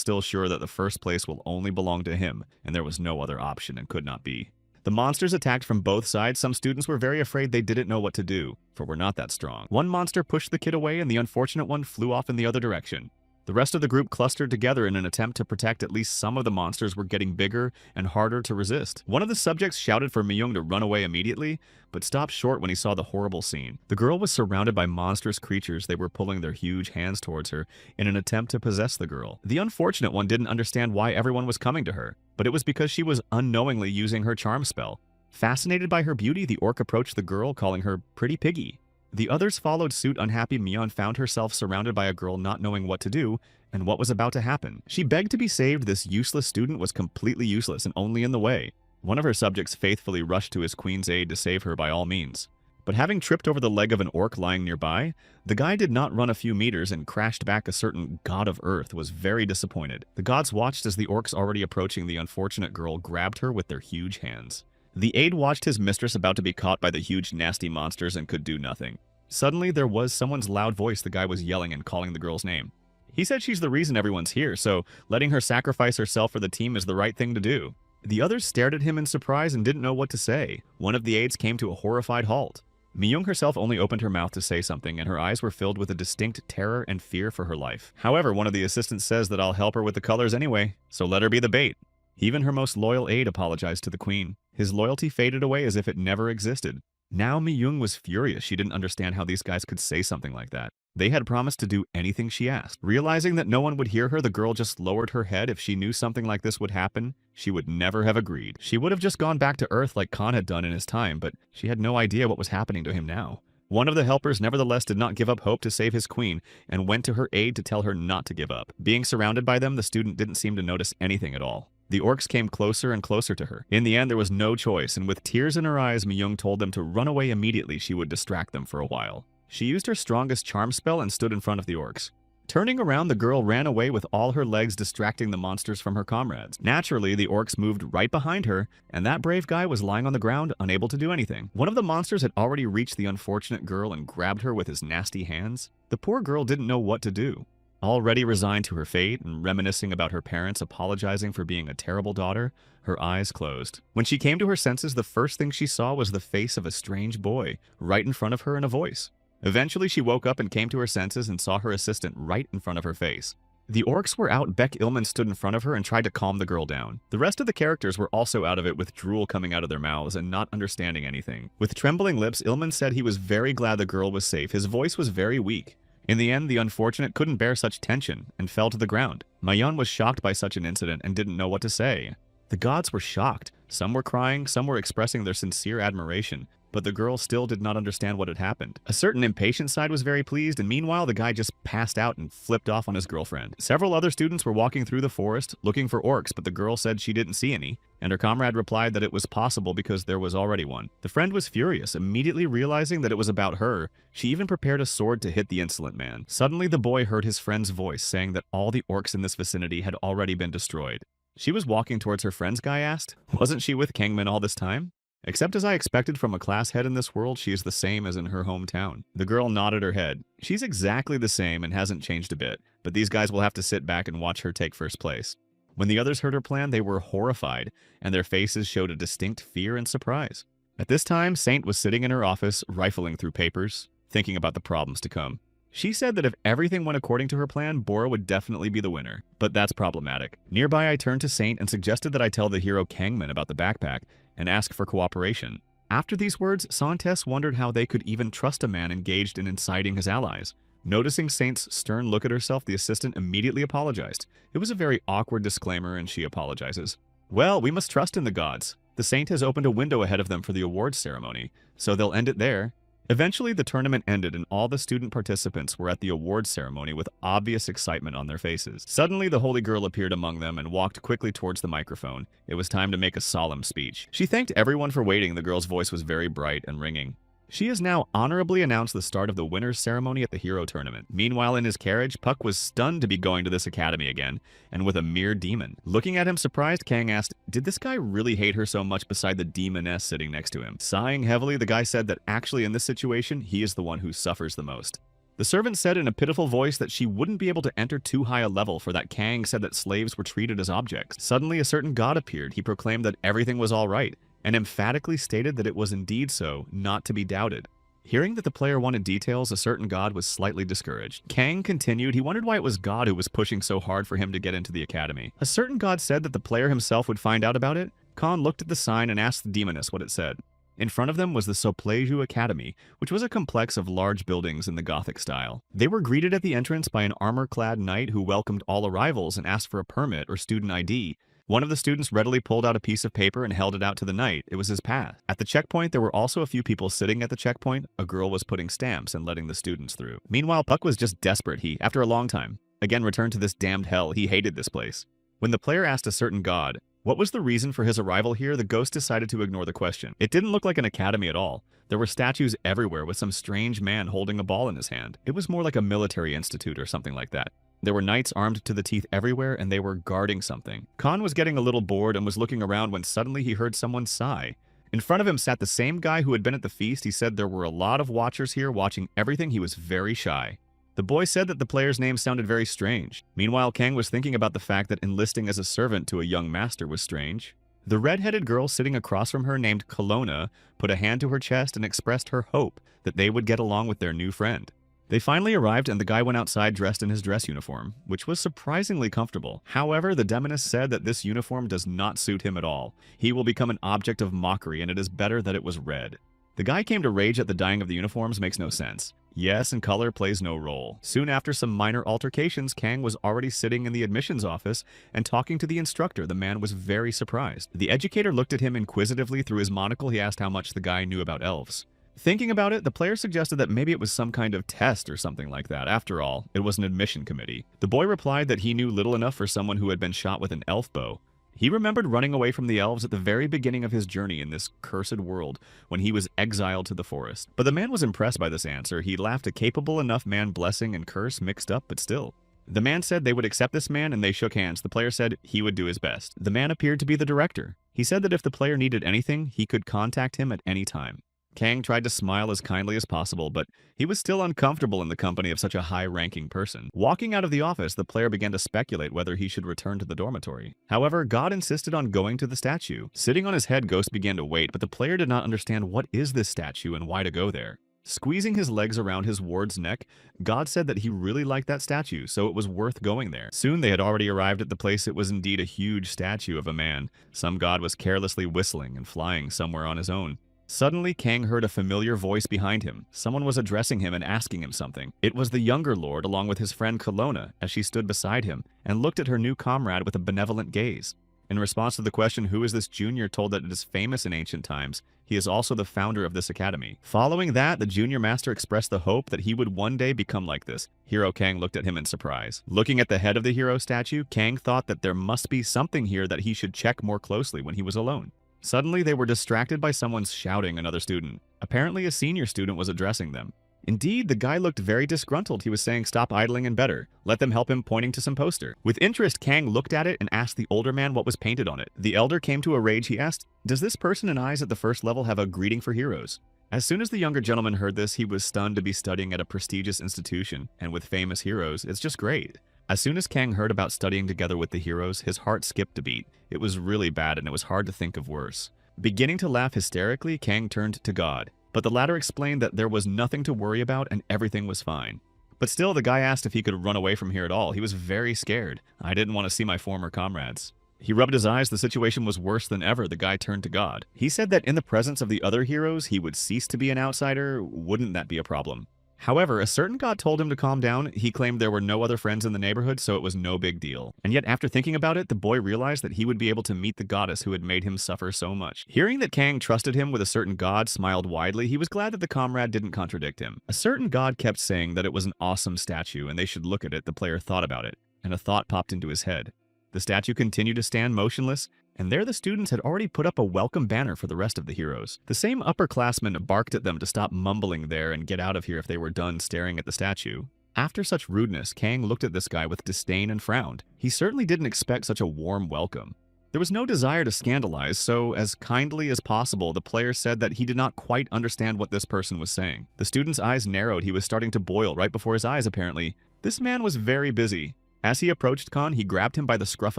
still sure that the first place will only belong to him, and there was no other option and could not be. The monsters attacked from both sides. Some students were very afraid they didn't know what to do, for we're not that strong. One monster pushed the kid away, and the unfortunate one flew off in the other direction. The rest of the group clustered together in an attempt to protect at least some of the monsters were getting bigger and harder to resist. One of the subjects shouted for Myung to run away immediately, but stopped short when he saw the horrible scene. The girl was surrounded by monstrous creatures. They were pulling their huge hands towards her in an attempt to possess the girl. The unfortunate one didn't understand why everyone was coming to her, but it was because she was unknowingly using her charm spell. Fascinated by her beauty, the orc approached the girl, calling her Pretty Piggy. The others followed suit. Unhappy Myeon found herself surrounded by a girl not knowing what to do and what was about to happen. She begged to be saved. This useless student was completely useless and only in the way. One of her subjects faithfully rushed to his queen's aid to save her by all means. But having tripped over the leg of an orc lying nearby, the guy did not run a few meters and crashed back. A certain god of earth was very disappointed. The gods watched as the orcs already approaching the unfortunate girl grabbed her with their huge hands. The aide watched his mistress about to be caught by the huge nasty monsters and could do nothing. Suddenly, there was someone's loud voice. The guy was yelling and calling the girl's name. He said she's the reason everyone's here, so letting her sacrifice herself for the team is the right thing to do. The others stared at him in surprise and didn't know what to say. One of the aides came to a horrified halt. Myung herself only opened her mouth to say something, and her eyes were filled with a distinct terror and fear for her life. However, one of the assistants says that I'll help her with the colors anyway, so let her be the bait. Even her most loyal aide apologized to the queen. His loyalty faded away as if it never existed. Now Myung was furious. She didn't understand how these guys could say something like that. They had promised to do anything she asked. Realizing that no one would hear her, the girl just lowered her head. If she knew something like this would happen, she would never have agreed. She would have just gone back to Earth like Khan had done in his time, but she had no idea what was happening to him now. One of the helpers nevertheless did not give up hope to save his queen and went to her aid to tell her not to give up. Being surrounded by them, the student didn't seem to notice anything at all. The orcs came closer and closer to her. In the end, there was no choice, and with tears in her eyes, Myung told them to run away immediately. She would distract them for a while. She used her strongest charm spell and stood in front of the orcs. Turning around, the girl ran away with all her legs, distracting the monsters from her comrades. Naturally, the orcs moved right behind her, and that brave guy was lying on the ground, unable to do anything. One of the monsters had already reached the unfortunate girl and grabbed her with his nasty hands. The poor girl didn't know what to do. Already resigned to her fate and reminiscing about her parents apologizing for being a terrible daughter, her eyes closed. When she came to her senses, the first thing she saw was the face of a strange boy right in front of her and a voice. Eventually, she woke up and came to her senses and saw her assistant right in front of her face. The orcs were out. Beck Illman stood in front of her and tried to calm the girl down. The rest of the characters were also out of it, with drool coming out of their mouths and not understanding anything. With trembling lips, Illman said he was very glad the girl was safe. His voice was very weak. In the end, the unfortunate couldn't bear such tension and fell to the ground. Mayan was shocked by such an incident and didn't know what to say. The gods were shocked. Some were crying, some were expressing their sincere admiration, but the girl still did not understand what had happened. A certain impatient side was very pleased, and meanwhile the guy just passed out and flipped off on his girlfriend. Several other students were walking through the forest looking for orcs, but the girl said she didn't see any, and her comrade replied that it was possible because there was already one. The friend was furious, immediately realizing that it was about her. She even prepared a sword to hit the insolent man. Suddenly the boy heard his friend's voice saying that all the orcs in this vicinity had already been destroyed. She was walking towards her friends, guy asked. Wasn't she with Kangmin all this time? Except as I expected from a class head in this world, she is the same as in her hometown. The girl nodded her head. She's exactly the same and hasn't changed a bit, but these guys will have to sit back and watch her take first place. When the others heard her plan, they were horrified, and their faces showed a distinct fear and surprise. At this time, Saint was sitting in her office, rifling through papers, thinking about the problems to come. She said that if everything went according to her plan, Bora would definitely be the winner, but that's problematic. Nearby, I turned to Saint and suggested that I tell the hero Kangmin about the backpack and ask for cooperation. After these words, Santes wondered how they could even trust a man engaged in inciting his allies. Noticing Saint's stern look at herself, the assistant immediately apologized. It was a very awkward disclaimer, and she apologizes. Well, we must trust in the gods. The Saint has opened a window ahead of them for the awards ceremony, so they'll end it there. Eventually, the tournament ended and all the student participants were at the awards ceremony with obvious excitement on their faces. Suddenly, the holy girl appeared among them and walked quickly towards the microphone. It was time to make a solemn speech. She thanked everyone for waiting. The girl's voice was very bright and ringing. She has now honorably announced the start of the winner's ceremony at the hero tournament. Meanwhile, in his carriage, Puck was stunned to be going to this academy again, and with a mere demon. Looking at him surprised, Kang asked, did this guy really hate her so much beside the demoness sitting next to him? Sighing heavily, the guy said that actually in this situation, he is the one who suffers the most. The servant said in a pitiful voice that she wouldn't be able to enter too high a level, for that Kang said that slaves were treated as objects. Suddenly, a certain god appeared. He proclaimed that everything was all right, and emphatically stated that it was indeed so, not to be doubted. Hearing that the player wanted details, a certain god was slightly discouraged. Kang continued he wondered why it was God who was pushing so hard for him to get into the academy. A certain god said that the player himself would find out about it. Khan looked at the sign and asked the demoness what it said. In front of them was the Sopleju Academy, which was a complex of large buildings in the Gothic style. They were greeted at the entrance by an armor-clad knight who welcomed all arrivals and asked for a permit or student ID. One of the students readily pulled out a piece of paper and held it out to the knight. It was his pass. At the checkpoint, there were also a few people sitting at the checkpoint. A girl was putting stamps and letting the students through. Meanwhile, Puck was just desperate. He, after a long time, again returned to this damned hell. He hated this place. When the player asked a certain god what was the reason for his arrival here, the ghost decided to ignore the question. It didn't look like an academy at all. There were statues everywhere with some strange man holding a ball in his hand. It was more like a military institute or something like that. There were knights armed to the teeth everywhere, and they were guarding something. Khan was getting a little bored and was looking around when suddenly he heard someone sigh. In front of him sat the same guy who had been at the feast. He said there were a lot of watchers here watching everything. He was very shy. The boy said that the player's name sounded very strange. Meanwhile, Kang was thinking about the fact that enlisting as a servant to a young master was strange. The red-headed girl sitting across from her named Kelowna put a hand to her chest and expressed her hope that they would get along with their new friend. They finally arrived and the guy went outside dressed in his dress uniform, which was surprisingly comfortable. However, the demoness said that this uniform does not suit him at all. He will become an object of mockery and it is better that it was red. The guy came to rage at the dyeing of the uniforms makes no sense. Yes, and color plays no role. Soon after some minor altercations, Kang was already sitting in the admissions office and talking to the instructor. The man was very surprised. The educator looked at him inquisitively through his monocle. He asked how much the guy knew about elves. Thinking about it, the player suggested that maybe it was some kind of test or something like that. After all, it was an admission committee. The boy replied that he knew little enough for someone who had been shot with an elf bow. He remembered running away from the elves at the very beginning of his journey in this cursed world when he was exiled to the forest. But the man was impressed by this answer. He laughed, a capable enough man, blessing and curse mixed up, but still. The man said they would accept this man and they shook hands. The player said he would do his best. The man appeared to be the director. He said that if the player needed anything, he could contact him at any time. Kang tried to smile as kindly as possible, but he was still uncomfortable in the company of such a high-ranking person. Walking out of the office, the player began to speculate whether he should return to the dormitory. However, God insisted on going to the statue. Sitting on his head, Ghost began to wait, but the player did not understand what is this statue and why to go there. Squeezing his legs around his ward's neck, God said that he really liked that statue, so it was worth going there. Soon they had already arrived at the place. It was indeed a huge statue of a man. Some god was carelessly whistling and flying somewhere on his own. Suddenly, Kang heard a familiar voice behind him. Someone was addressing him and asking him something. It was the younger lord along with his friend Kelowna as she stood beside him and looked at her new comrade with a benevolent gaze. In response to the question, who is this junior, told that it is famous in ancient times. He is also the founder of this academy. Following that, the junior master expressed the hope that he would one day become like this. Hero Kang looked at him in surprise. Looking at the head of the hero statue, Kang thought that there must be something here that he should check more closely when he was alone. Suddenly, they were distracted by someone shouting another student. Apparently, a senior student was addressing them. Indeed, the guy looked very disgruntled. He was saying, stop idling and better. Let them help him, pointing to some poster. With interest, Kang looked at it and asked the older man what was painted on it. The elder came to a rage. He asked, does this person in eyes at the first level have a greeting for heroes? As soon as the younger gentleman heard this, he was stunned to be studying at a prestigious institution, and with famous heroes, it's just great. As soon as Kang heard about studying together with the heroes, his heart skipped a beat. It was really bad, and it was hard to think of worse. Beginning to laugh hysterically, Kang turned to God, but the latter explained that there was nothing to worry about and everything was fine. But still, the guy asked if he could run away from here at all. He was very scared. I didn't want to see my former comrades. He rubbed his eyes. The situation was worse than ever. The guy turned to God. He said that in the presence of the other heroes, he would cease to be an outsider. Wouldn't that be a problem? However, a certain god told him to calm down. He claimed there were no other friends in the neighborhood, so it was no big deal. And yet, after thinking about it, the boy realized that he would be able to meet the goddess who had made him suffer so much. Hearing that Kang trusted him with a certain god smiled widely, he was glad that the comrade didn't contradict him. A certain god kept saying that it was an awesome statue and they should look at it. The player thought about it, and a thought popped into his head. The statue continued to stand motionless, And there the students had already put up a welcome banner for the rest of the heroes. The same upperclassmen barked at them to stop mumbling there and get out of here if they were done staring at the statue. After such rudeness, Kang looked at this guy with disdain and frowned. He certainly didn't expect such a warm welcome. There was no desire to scandalize, so as kindly as possible, the player said that he did not quite understand what this person was saying. The student's eyes narrowed. He was starting to boil right before his eyes, apparently. This man was very busy. As he approached Khan, he grabbed him by the scruff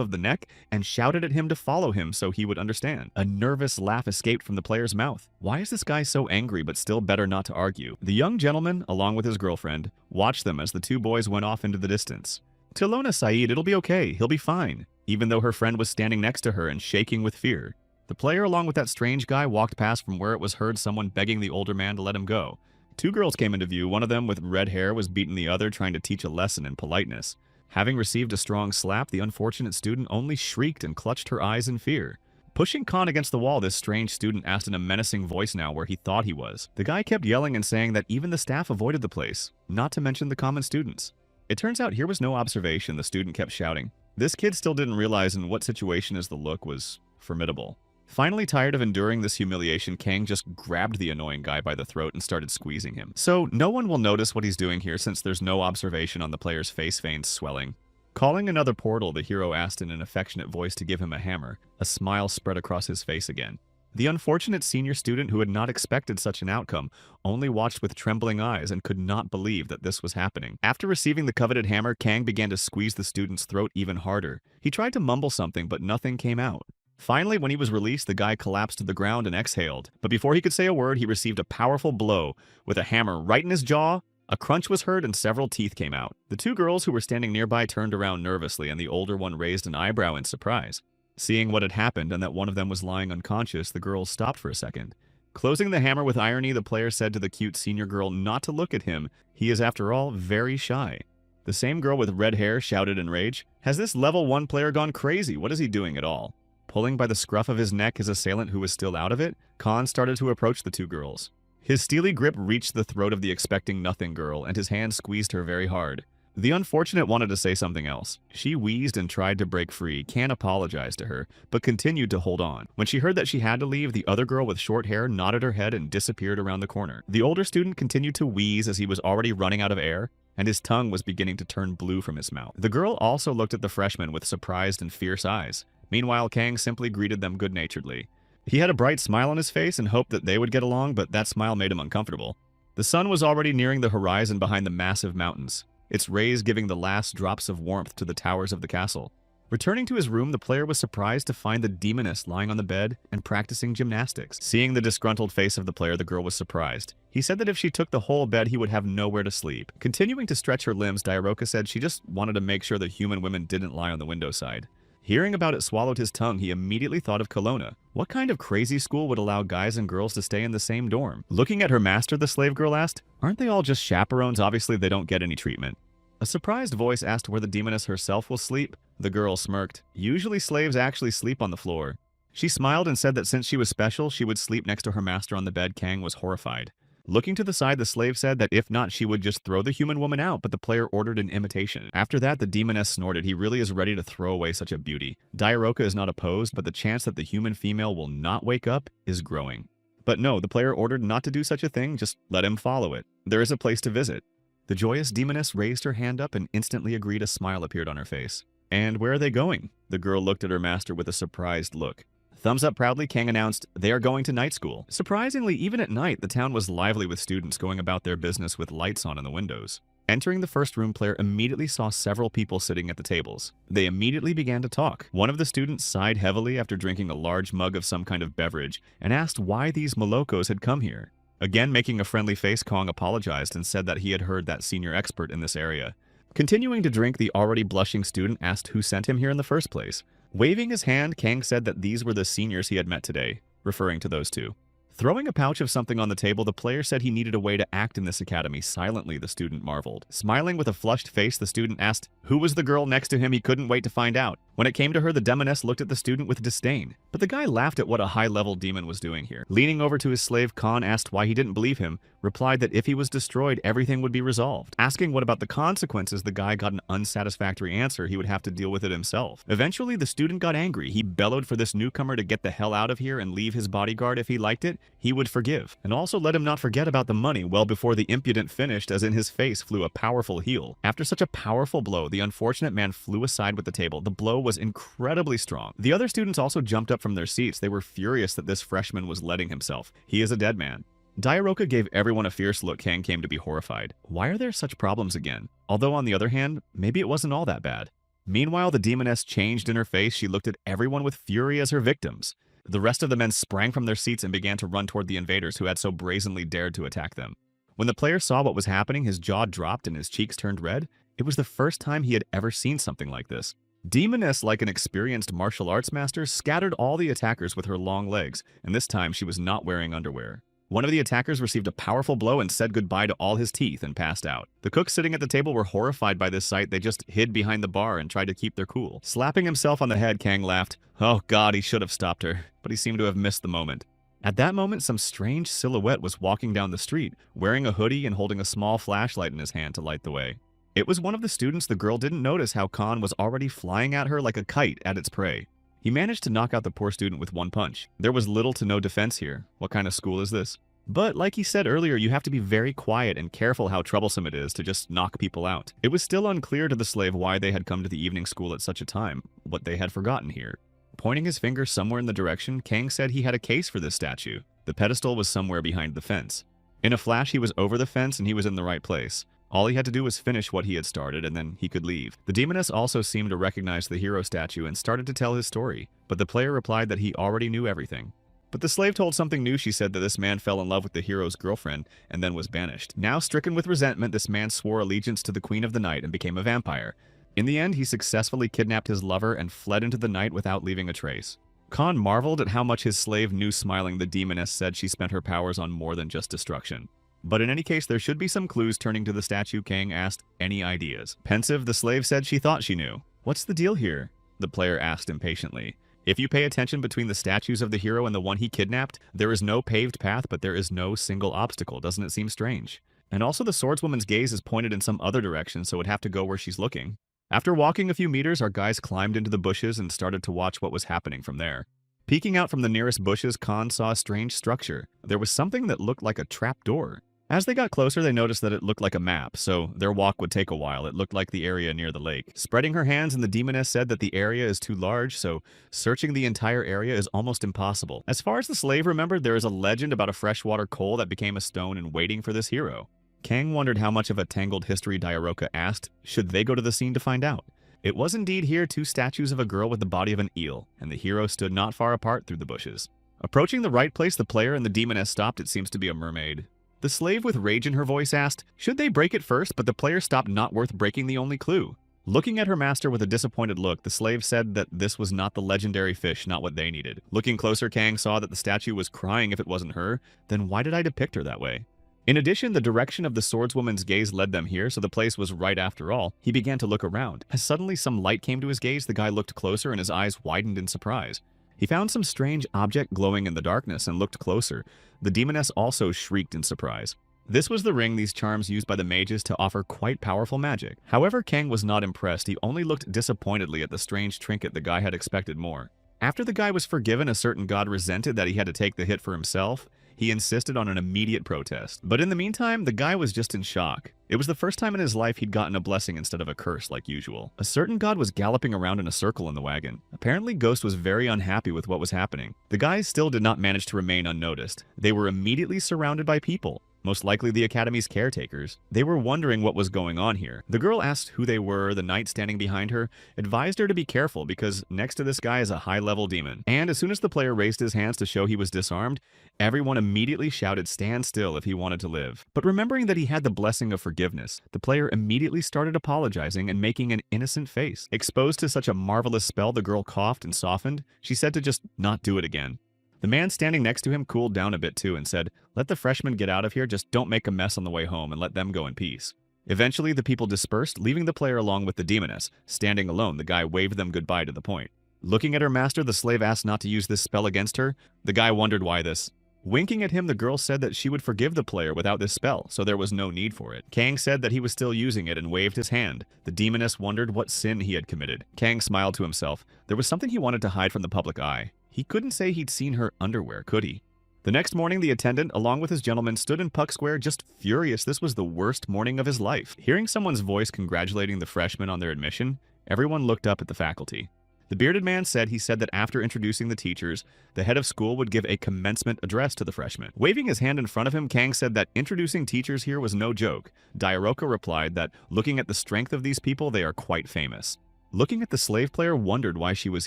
of the neck and shouted at him to follow him so he would understand. A nervous laugh escaped from the player's mouth. Why is this guy so angry but still better not to argue? The young gentleman, along with his girlfriend, watched them as the two boys went off into the distance. Tilona Saeed, it'll be okay, he'll be fine, even though her friend was standing next to her and shaking with fear. The player, along with that strange guy, walked past from where it was heard someone begging the older man to let him go. Two girls came into view. One of them, with red hair, was beating the other, trying to teach a lesson in politeness. Having received a strong slap, the unfortunate student only shrieked and clutched her eyes in fear. Pushing Khan against the wall, this strange student asked in a menacing voice now where he thought he was. The guy kept yelling and saying that even the staff avoided the place, not to mention the common students. It turns out here was no observation, the student kept shouting. This kid still didn't realize in what situation as the look was formidable. Finally tired of enduring this humiliation, Kang just grabbed the annoying guy by the throat and started squeezing him. So no one will notice what he's doing here since there's no observation on the player's face veins swelling. Calling another portal, the hero asked in an affectionate voice to give him a hammer. A smile spread across his face again. The unfortunate senior student, who had not expected such an outcome, only watched with trembling eyes and could not believe that this was happening. After receiving the coveted hammer, Kang began to squeeze the student's throat even harder. He tried to mumble something, but nothing came out. Finally, when he was released, the guy collapsed to the ground and exhaled. But before he could say a word, he received a powerful blow with a hammer right in his jaw. A crunch was heard and several teeth came out. The two girls who were standing nearby turned around nervously, and the older one raised an eyebrow in surprise. Seeing what had happened and that one of them was lying unconscious, the girls stopped for a second. Closing the hammer with irony, the player said to the cute senior girl not to look at him. He is, after all, very shy. The same girl with red hair shouted in rage, "Has this level 1 player gone crazy? What is he doing at all?" Pulling by the scruff of his neck his assailant who was still out of it, Khan started to approach the two girls. His steely grip reached the throat of the expecting nothing girl, and his hand squeezed her very hard. The unfortunate wanted to say something else. She wheezed and tried to break free. Khan apologized to her, but continued to hold on. When she heard that she had to leave, the other girl with short hair nodded her head and disappeared around the corner. The older student continued to wheeze as he was already running out of air, and his tongue was beginning to turn blue from his mouth. The girl also looked at the freshman with surprised and fierce eyes. Meanwhile, Kang simply greeted them good-naturedly. He had a bright smile on his face and hoped that they would get along, but that smile made him uncomfortable. The sun was already nearing the horizon behind the massive mountains, its rays giving the last drops of warmth to the towers of the castle. Returning to his room, the player was surprised to find the demoness lying on the bed and practicing gymnastics. Seeing the disgruntled face of the player, the girl was surprised. He said that if she took the whole bed, he would have nowhere to sleep. Continuing to stretch her limbs, Diaroka said she just wanted to make sure the human women didn't lie on the window side. Hearing about it swallowed his tongue, he immediately thought of Kelowna. What kind of crazy school would allow guys and girls to stay in the same dorm? Looking at her master, the slave girl asked, "Aren't they all just chaperones? Obviously they don't get any treatment." A surprised voice asked where the demoness herself will sleep. The girl smirked. Usually slaves actually sleep on the floor. She smiled and said that since she was special, she would sleep next to her master on the bed. Kang was horrified. Looking to the side, the slave said that if not, she would just throw the human woman out, but the player ordered an imitation. After that, the demoness snorted. He really is ready to throw away such a beauty. Diaroka is not opposed, but the chance that the human female will not wake up is growing. But no, the player ordered not to do such a thing, just let him follow it. There is a place to visit. The joyous demoness raised her hand up and instantly agreed. A smile appeared on her face. "And where are they going?" The girl looked at her master with a surprised look. Thumbs up proudly, Kang announced, "They are going to night school." Surprisingly, even at night, the town was lively with students going about their business with lights on in the windows. Entering the first room, player immediately saw several people sitting at the tables. They immediately began to talk. One of the students sighed heavily after drinking a large mug of some kind of beverage and asked why these Molokos had come here. Again, making a friendly face, Kong apologized and said that he had heard that senior expert in this area. Continuing to drink, the already blushing student asked who sent him here in the first place. Waving his hand, Kang said that these were the seniors he had met today, referring to those two. Throwing a pouch of something on the table, the player said he needed a way to act in this academy. Silently, the student marveled. Smiling with a flushed face, the student asked who was the girl next to him. He couldn't wait to find out. When it came to her, the demoness looked at the student with disdain. But the guy laughed at what a high-level demon was doing here. Leaning over to his slave, Khan asked why he didn't believe him, replied that if he was destroyed, everything would be resolved. Asking what about the consequences, the guy got an unsatisfactory answer. He would have to deal with it himself. Eventually, the student got angry. He bellowed for this newcomer to get the hell out of here and leave his bodyguard. If he liked it, he would forgive. And also let him not forget about the money well before the impudent finished, as in his face flew a powerful heel. After such a powerful blow, the unfortunate man flew aside with the table. The blow was incredibly strong. The other students also jumped up from their seats. They were furious that this freshman was letting himself. He is a dead man. Diaroka gave everyone a fierce look. Kang came to be horrified. Why are there such problems again? Although on the other hand, maybe it wasn't all that bad. Meanwhile, the demoness changed in her face. She looked at everyone with fury as her victims. The rest of the men sprang from their seats and began to run toward the invaders who had so brazenly dared to attack them. When the player saw what was happening, his jaw dropped and his cheeks turned red. It was the first time he had ever seen something like this. Demoness, like an experienced martial arts master, scattered all the attackers with her long legs, and this time she was not wearing underwear. One of the attackers received a powerful blow and said goodbye to all his teeth and passed out. The cooks sitting at the table were horrified by this sight. They just hid behind the bar and tried to keep their cool. Slapping himself on the head, Kang laughed. Oh God, he should have stopped her, but he seemed to have missed the moment. At that moment, some strange silhouette was walking down the street, wearing a hoodie and holding a small flashlight in his hand to light the way. It was one of the students. The girl didn't notice how Khan was already flying at her like a kite at its prey. He managed to knock out the poor student with one punch. There was little to no defense here. What kind of school is this? But like he said earlier, you have to be very quiet and careful how troublesome it is to just knock people out. It was still unclear to the slave why they had come to the evening school at such a time, what they had forgotten here. Pointing his finger somewhere in the direction, Kang said he had a case for this statue. The pedestal was somewhere behind the fence. In a flash, he was over the fence and he was in the right place. All he had to do was finish what he had started, and then he could leave. The demoness also seemed to recognize the hero statue and started to tell his story, but the player replied that he already knew everything. But the slave told something new. She said that this man fell in love with the hero's girlfriend and then was banished. Now, stricken with resentment, this man swore allegiance to the Queen of the Night and became a vampire. In the end, he successfully kidnapped his lover and fled into the night without leaving a trace. Khan marveled at how much his slave knew. Smiling, the demoness said she spent her powers on more than just destruction. But in any case, there should be some clues. Turning to the statue, Kang asked, "Any ideas?" Pensive, the slave said she thought she knew. "What's the deal here?" the player asked impatiently. If you pay attention between the statues of the hero and the one he kidnapped, there is no paved path, but there is no single obstacle. Doesn't it seem strange? And also the swordswoman's gaze is pointed in some other direction, so it'd have to go where she's looking. After walking a few meters, our guys climbed into the bushes and started to watch what was happening from there. Peeking out from the nearest bushes, Khan saw a strange structure. There was something that looked like a trap door. As they got closer, they noticed that it looked like a map, so their walk would take a while. It looked like the area near the lake. Spreading her hands, and the demoness said that the area is too large, so searching the entire area is almost impossible. As far as the slave remembered, there is a legend about a freshwater coal that became a stone and waiting for this hero. Kang wondered how much of a tangled history Diaroka asked. Should they go to the scene to find out? It was indeed here two statues of a girl with the body of an eel, and the hero stood not far apart through the bushes. Approaching the right place, the player and the demoness stopped. It seems to be a mermaid. The slave with rage in her voice asked, should they break it first? But the player stopped. Not worth breaking, the only clue. Looking at her master with a disappointed look, the slave said that this was not the legendary fish, not what they needed. Looking closer, Kang saw that the statue was crying. If it wasn't her, then why did I depict her that way? In addition, the direction of the swordswoman's gaze led them here, so the place was right after all. He began to look around. As suddenly some light came to his gaze, the guy looked closer and his eyes widened in surprise. He found some strange object glowing in the darkness and looked closer. The demoness also shrieked in surprise. This was the ring, these charms used by the mages to offer quite powerful magic. However, Kang was not impressed. He only looked disappointedly at the strange trinket. The guy had expected more. After the guy was forgiven, a certain god resented that he had to take the hit for himself. He insisted on an immediate protest. But in the meantime, the guy was just in shock. It was the first time in his life he'd gotten a blessing instead of a curse like usual. A certain god was galloping around in a circle in the wagon. Apparently, Ghost was very unhappy with what was happening. The guys still did not manage to remain unnoticed. They were immediately surrounded by people. Most likely the Academy's caretakers. They were wondering what was going on here. The girl asked who they were. The knight standing behind her advised her to be careful because next to this guy is a high-level demon. And as soon as the player raised his hands to show he was disarmed, everyone immediately shouted stand still if he wanted to live. But remembering that he had the blessing of forgiveness, the player immediately started apologizing and making an innocent face. Exposed to such a marvelous spell, the girl coughed and softened. She said to just not do it again. The man standing next to him cooled down a bit too and said, let the freshmen get out of here, just don't make a mess on the way home and let them go in peace. Eventually, the people dispersed, leaving the player along with the demoness. Standing alone, the guy waved them goodbye to the point. Looking at her master, the slave asked not to use this spell against her. The guy wondered why this. Winking at him, the girl said that she would forgive the player without this spell, so there was no need for it. Kang said that he was still using it and waved his hand. The demoness wondered what sin he had committed. Kang smiled to himself. There was something he wanted to hide from the public eye. He couldn't say he'd seen her underwear, could he? The next morning, the attendant, along with his gentleman, stood in Puck Square just furious. This was the worst morning of his life. Hearing someone's voice congratulating the freshmen on their admission, everyone looked up at the faculty. The bearded man said that after introducing the teachers, the head of school would give a commencement address to the freshmen. Waving his hand in front of him, Kang said that introducing teachers here was no joke. Diaroka replied that, looking at the strength of these people, they are quite famous. Looking at the slave player wondered why she was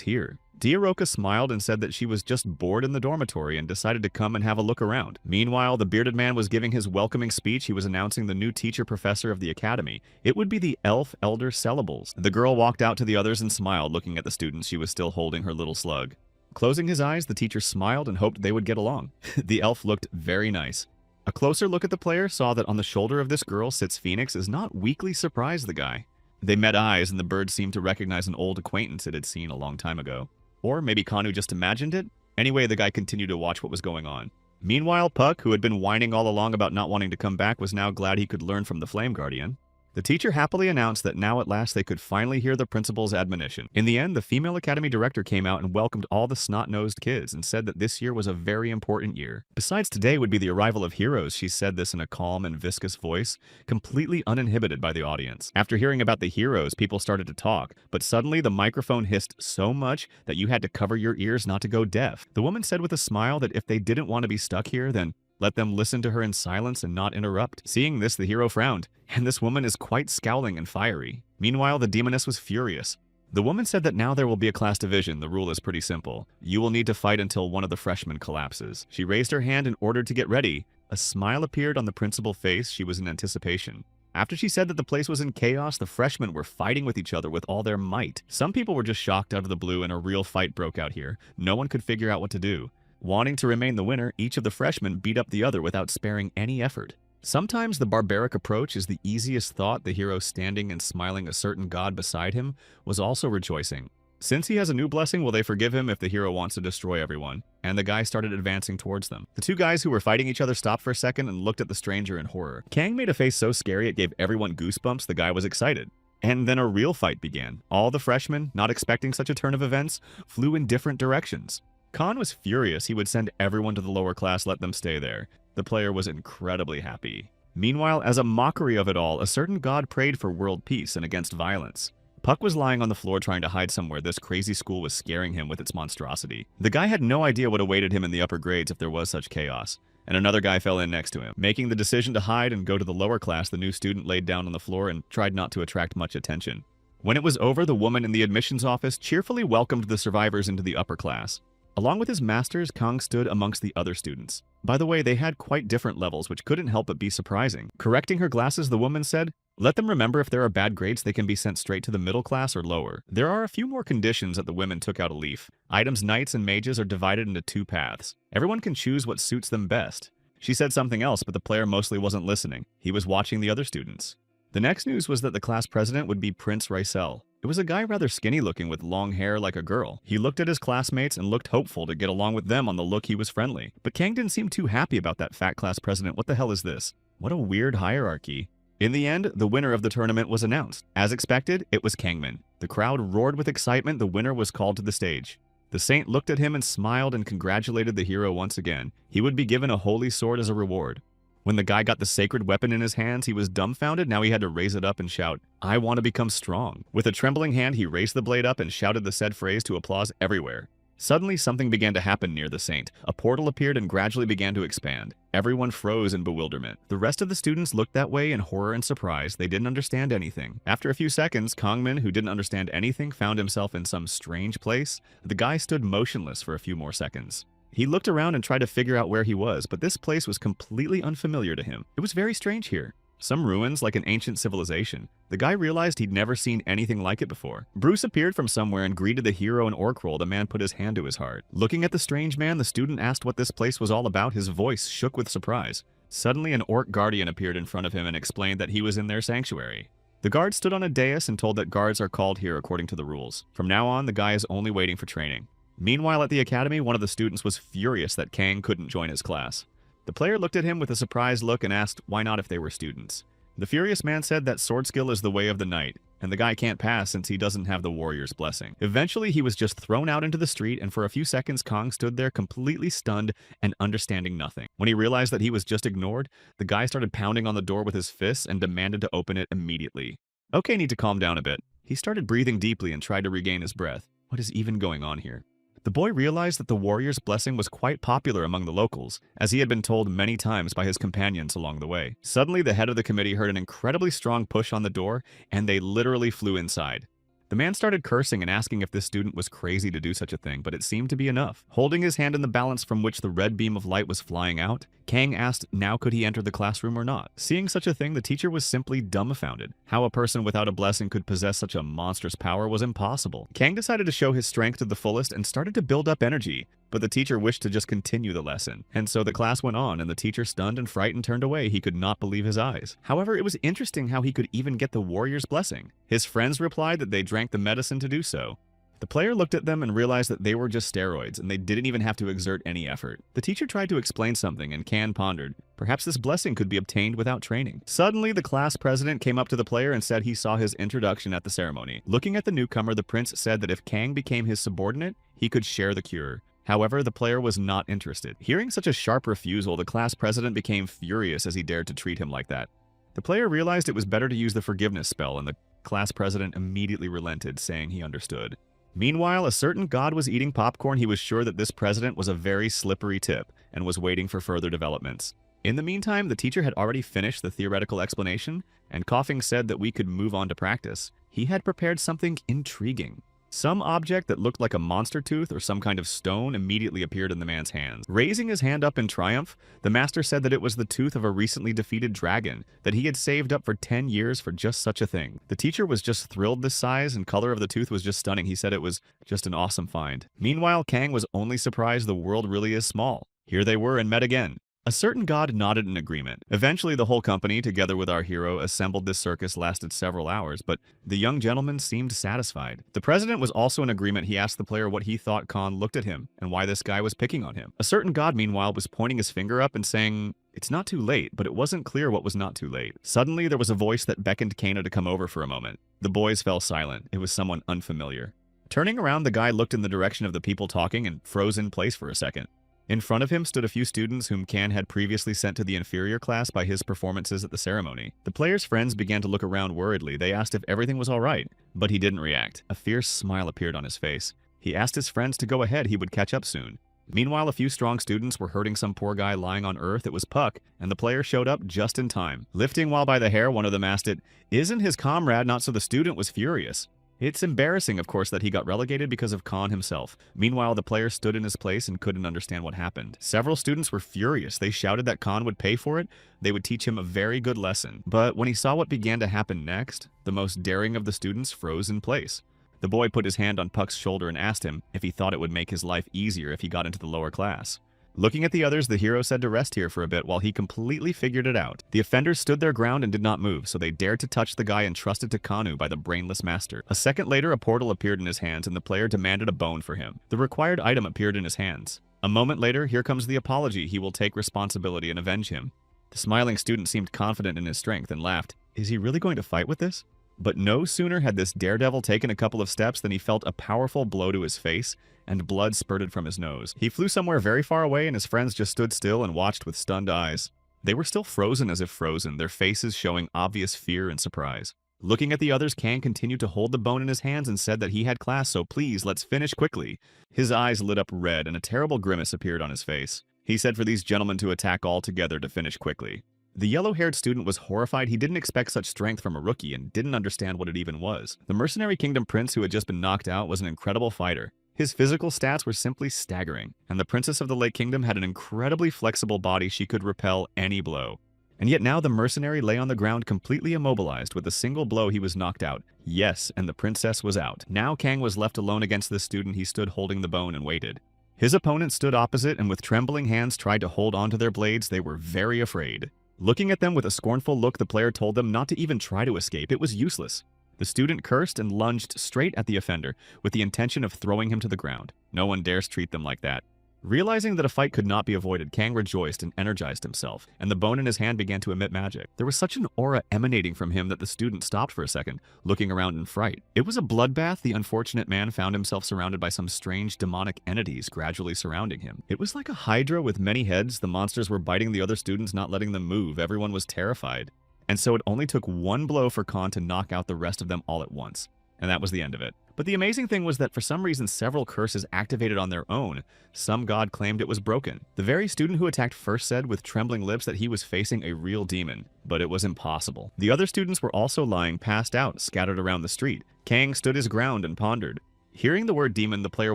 here. Diaroka smiled and said that she was just bored in the dormitory and decided to come and have a look around. Meanwhile, the bearded man was giving his welcoming speech. He was announcing the new teacher professor of the academy. It would be the elf Elder Syllables. The girl walked out to the others and smiled, looking at the students. She was still holding her little slug. Closing his eyes, the teacher smiled and hoped they would get along. The elf looked very nice. A closer look at the player saw that on the shoulder of this girl sits Phoenix is not weakly surprised the guy. They met eyes and the bird seemed to recognize an old acquaintance it had seen a long time ago. Or maybe Kanu just imagined it? Anyway, the guy continued to watch what was going on. Meanwhile, Puck, who had been whining all along about not wanting to come back, was now glad he could learn from the Flame Guardian. The teacher happily announced that now at last they could finally hear the principal's admonition. In the end, the female academy director came out and welcomed all the snot-nosed kids and said that this year was a very important year. Besides, today would be the arrival of heroes. She said this in a calm and viscous voice, completely uninhibited by the audience. After hearing about the heroes, people started to talk, but suddenly the microphone hissed so much that you had to cover your ears not to go deaf. The woman said with a smile that if they didn't want to be stuck here, then let them listen to her in silence and not interrupt. Seeing this, the hero frowned, and this woman is quite scowling and fiery. Meanwhile, the demoness was furious. The woman said that now there will be a class division. The rule is pretty simple. You will need to fight until one of the freshmen collapses. She raised her hand and ordered to get ready. A smile appeared on the principal's face. She was in anticipation. After she said that the place was in chaos, the freshmen were fighting with each other with all their might. Some people were just shocked out of the blue and a real fight broke out here. No one could figure out what to do. Wanting to remain the winner, each of the freshmen beat up the other without sparing any effort. Sometimes the barbaric approach is the easiest thought. The hero, standing and smiling a certain god beside him, was also rejoicing. Since he has a new blessing, will they forgive him if the hero wants to destroy everyone? And the guy started advancing towards them. The two guys who were fighting each other stopped for a second and looked at the stranger in horror. Kang made a face so scary it gave everyone goosebumps. The guy was excited. And then a real fight began. All the freshmen, not expecting such a turn of events, flew in different directions. Khan was furious. He would send everyone to the lower class, let them stay there. The player was incredibly happy. Meanwhile, as a mockery of it all, a certain god prayed for world peace and against violence. Puck was lying on the floor trying to hide somewhere. This crazy school was scaring him with its monstrosity. The guy had no idea what awaited him in the upper grades if there was such chaos. And another guy fell in next to him. Making the decision to hide and go to the lower class, the new student laid down on the floor and tried not to attract much attention. When it was over, the woman in the admissions office cheerfully welcomed the survivors into the upper class. Along with his masters, Kang stood amongst the other students. By the way, they had quite different levels, which couldn't help but be surprising. Correcting her glasses, the woman said, "Let them remember if there are bad grades, they can be sent straight to the middle class or lower. There are a few more conditions." That the women took out a leaf. Items, knights, and mages are divided into 2 paths. Everyone can choose what suits them best. She said something else, but the player mostly wasn't listening. He was watching the other students. The next news was that the class president would be Prince Rysel. It was a guy rather skinny looking with long hair like a girl. He looked at his classmates and looked hopeful to get along with them. On the look, he was friendly. But Kang didn't seem too happy about that fat class president. What the hell is this? What a weird hierarchy. In the end, the winner of the tournament was announced. As expected, it was Kangman. The crowd roared with excitement. The winner was called to the stage. The saint looked at him and smiled and congratulated the hero once again. He would be given a holy sword as a reward. When the guy got the sacred weapon in his hands, he was dumbfounded. Now he had to raise it up and shout, "I want to become strong." With a trembling hand, he raised the blade up and shouted the said phrase to applause everywhere. Suddenly, something began to happen near the saint. A portal appeared and gradually began to expand. Everyone froze in bewilderment. The rest of the students looked that way in horror and surprise. They didn't understand anything. After a few seconds, Kangmin, who didn't understand anything, found himself in some strange place. The guy stood motionless for a few more seconds. He looked around and tried to figure out where he was, but this place was completely unfamiliar to him. It was very strange here. Some ruins like an ancient civilization. The guy realized he'd never seen anything like it before. Bruce appeared from somewhere and greeted the hero in Orkroll. The man put his hand to his heart. Looking at the strange man, the student asked what this place was all about. His voice shook with surprise. Suddenly, an orc guardian appeared in front of him and explained that he was in their sanctuary. The guard stood on a dais and told that guards are called here according to the rules. From now on, the guy is only waiting for training. Meanwhile, at the academy, one of the students was furious that Kang couldn't join his class. The player looked at him with a surprised look and asked why not if they were students. The furious man said that sword skill is the way of the knight, and the guy can't pass since he doesn't have the warrior's blessing. Eventually, he was just thrown out into the street, and for a few seconds, Kong stood there completely stunned and understanding nothing. When he realized that he was just ignored, the guy started pounding on the door with his fists and demanded to open it immediately. Okay, need to calm down a bit. He started breathing deeply and tried to regain his breath. What is even going on here? The boy realized that the warrior's blessing was quite popular among the locals, as he had been told many times by his companions along the way. Suddenly, the head of the committee heard an incredibly strong push on the door, and they literally flew inside. The man started cursing and asking if this student was crazy to do such a thing, but it seemed to be enough. Holding his hand in the balance from which the red beam of light was flying out, Kang asked now could he enter the classroom or not. Seeing such a thing, the teacher was simply dumbfounded. How a person without a blessing could possess such a monstrous power was impossible. Kang decided to show his strength to the fullest and started to build up energy, but the teacher wished to just continue the lesson. And so the class went on, and the teacher, stunned and frightened, turned away. He could not believe his eyes. However, it was interesting how he could even get the warrior's blessing. His friends replied that they drank the medicine to do so. The player looked at them and realized that they were just steroids, and they didn't even have to exert any effort. The teacher tried to explain something, and Kan pondered. Perhaps this blessing could be obtained without training. Suddenly, the class president came up to the player and said he saw his introduction at the ceremony. Looking at the newcomer, the prince said that if Kang became his subordinate, he could share the cure. However, the player was not interested. Hearing such a sharp refusal, the class president became furious as he dared to treat him like that. The player realized it was better to use the forgiveness spell, and the class president immediately relented, saying he understood. Meanwhile, a certain god was eating popcorn. He was sure that this president was a very slippery tip and was waiting for further developments. In the meantime, the teacher had already finished the theoretical explanation, and coughing said that we could move on to practice. He had prepared something intriguing. Some object that looked like a monster tooth or some kind of stone immediately appeared in the man's hands. Raising his hand up in triumph, the master said that it was the tooth of a recently defeated dragon that he had saved up for 10 years for just such a thing. The teacher was just thrilled. The size and color of the tooth was just stunning. He said it was just an awesome find. Meanwhile, Kang was only surprised the world really is small. Here they were and met again. A certain god nodded in agreement. Eventually, the whole company, together with our hero, assembled. This circus lasted several hours, but the young gentleman seemed satisfied. The president was also in agreement. He asked the player what he thought Khan looked at him, and why this guy was picking on him. A certain god, meanwhile, was pointing his finger up and saying, "It's not too late," but it wasn't clear what was not too late. Suddenly, there was a voice that beckoned Kana to come over for a moment. The boys fell silent. It was someone unfamiliar. Turning around, the guy looked in the direction of the people talking and froze in place for a second. In front of him stood a few students whom Kan had previously sent to the inferior class by his performances at the ceremony. The player's friends began to look around worriedly. They asked if everything was all right, but he didn't react. A fierce smile appeared on his face. He asked his friends to go ahead. He would catch up soon. Meanwhile, a few strong students were hurting some poor guy lying on earth. It was Puck, and the player showed up just in time. Lifting while by the hair, one of them asked it, "Isn't his comrade not?" So the student was furious. It's embarrassing, of course, that he got relegated because of Khan himself. Meanwhile, the player stood in his place and couldn't understand what happened. Several students were furious. They shouted that Khan would pay for it. They would teach him a very good lesson. But when he saw what began to happen next, the most daring of the students froze in place. The boy put his hand on Puck's shoulder and asked him if he thought it would make his life easier if he got into the lower class. Looking at the others, the hero said to rest here for a bit while he completely figured it out. The offenders stood their ground and did not move, so they dared to touch the guy entrusted to Kanu by the brainless master. A second later, a portal appeared in his hands, and the player demanded a bone for him. The required item appeared in his hands. A moment later, here comes the apology. He will take responsibility and avenge him. The smiling student seemed confident in his strength and laughed. Is he really going to fight with this? But no sooner had this daredevil taken a couple of steps than he felt a powerful blow to his face, and blood spurted from his nose. He flew somewhere very far away, and his friends just stood still and watched with stunned eyes. They were still frozen as if frozen, their faces showing obvious fear and surprise. Looking at the others, Kang continued to hold the bone in his hands and said that he had class, so please, let's finish quickly. His eyes lit up red, and a terrible grimace appeared on his face. He said for these gentlemen to attack all together to finish quickly. The yellow-haired student was horrified. He didn't expect such strength from a rookie and didn't understand what it even was. The Mercenary Kingdom prince who had just been knocked out was an incredible fighter. His physical stats were simply staggering, and the Princess of the Lake Kingdom had an incredibly flexible body. She could repel any blow. And yet now the mercenary lay on the ground completely immobilized. With a single blow he was knocked out. Yes, and the princess was out. Now Kang was left alone against this student. He stood holding the bone and waited. His opponent stood opposite and with trembling hands tried to hold onto their blades. They were very afraid. Looking at them with a scornful look, the player told them not to even try to escape. It was useless. The student cursed and lunged straight at the offender with the intention of throwing him to the ground. No one dares treat them like that. Realizing that a fight could not be avoided, Kang rejoiced and energized himself, and the bone in his hand began to emit magic. There was such an aura emanating from him that the student stopped for a second, looking around in fright. It was a bloodbath. The unfortunate man found himself surrounded by some strange demonic entities gradually surrounding him. It was like a hydra with many heads. The monsters were biting the other students, not letting them move. Everyone was terrified. And so it only took one blow for Khan to knock out the rest of them all at once. And that was the end of it. But the amazing thing was that for some reason several curses activated on their own. Some god claimed it was broken. The very student who attacked first said with trembling lips that he was facing a real demon, but it was impossible. The other students were also lying passed out, scattered around the street. Kang stood his ground and pondered. Hearing the word demon, the player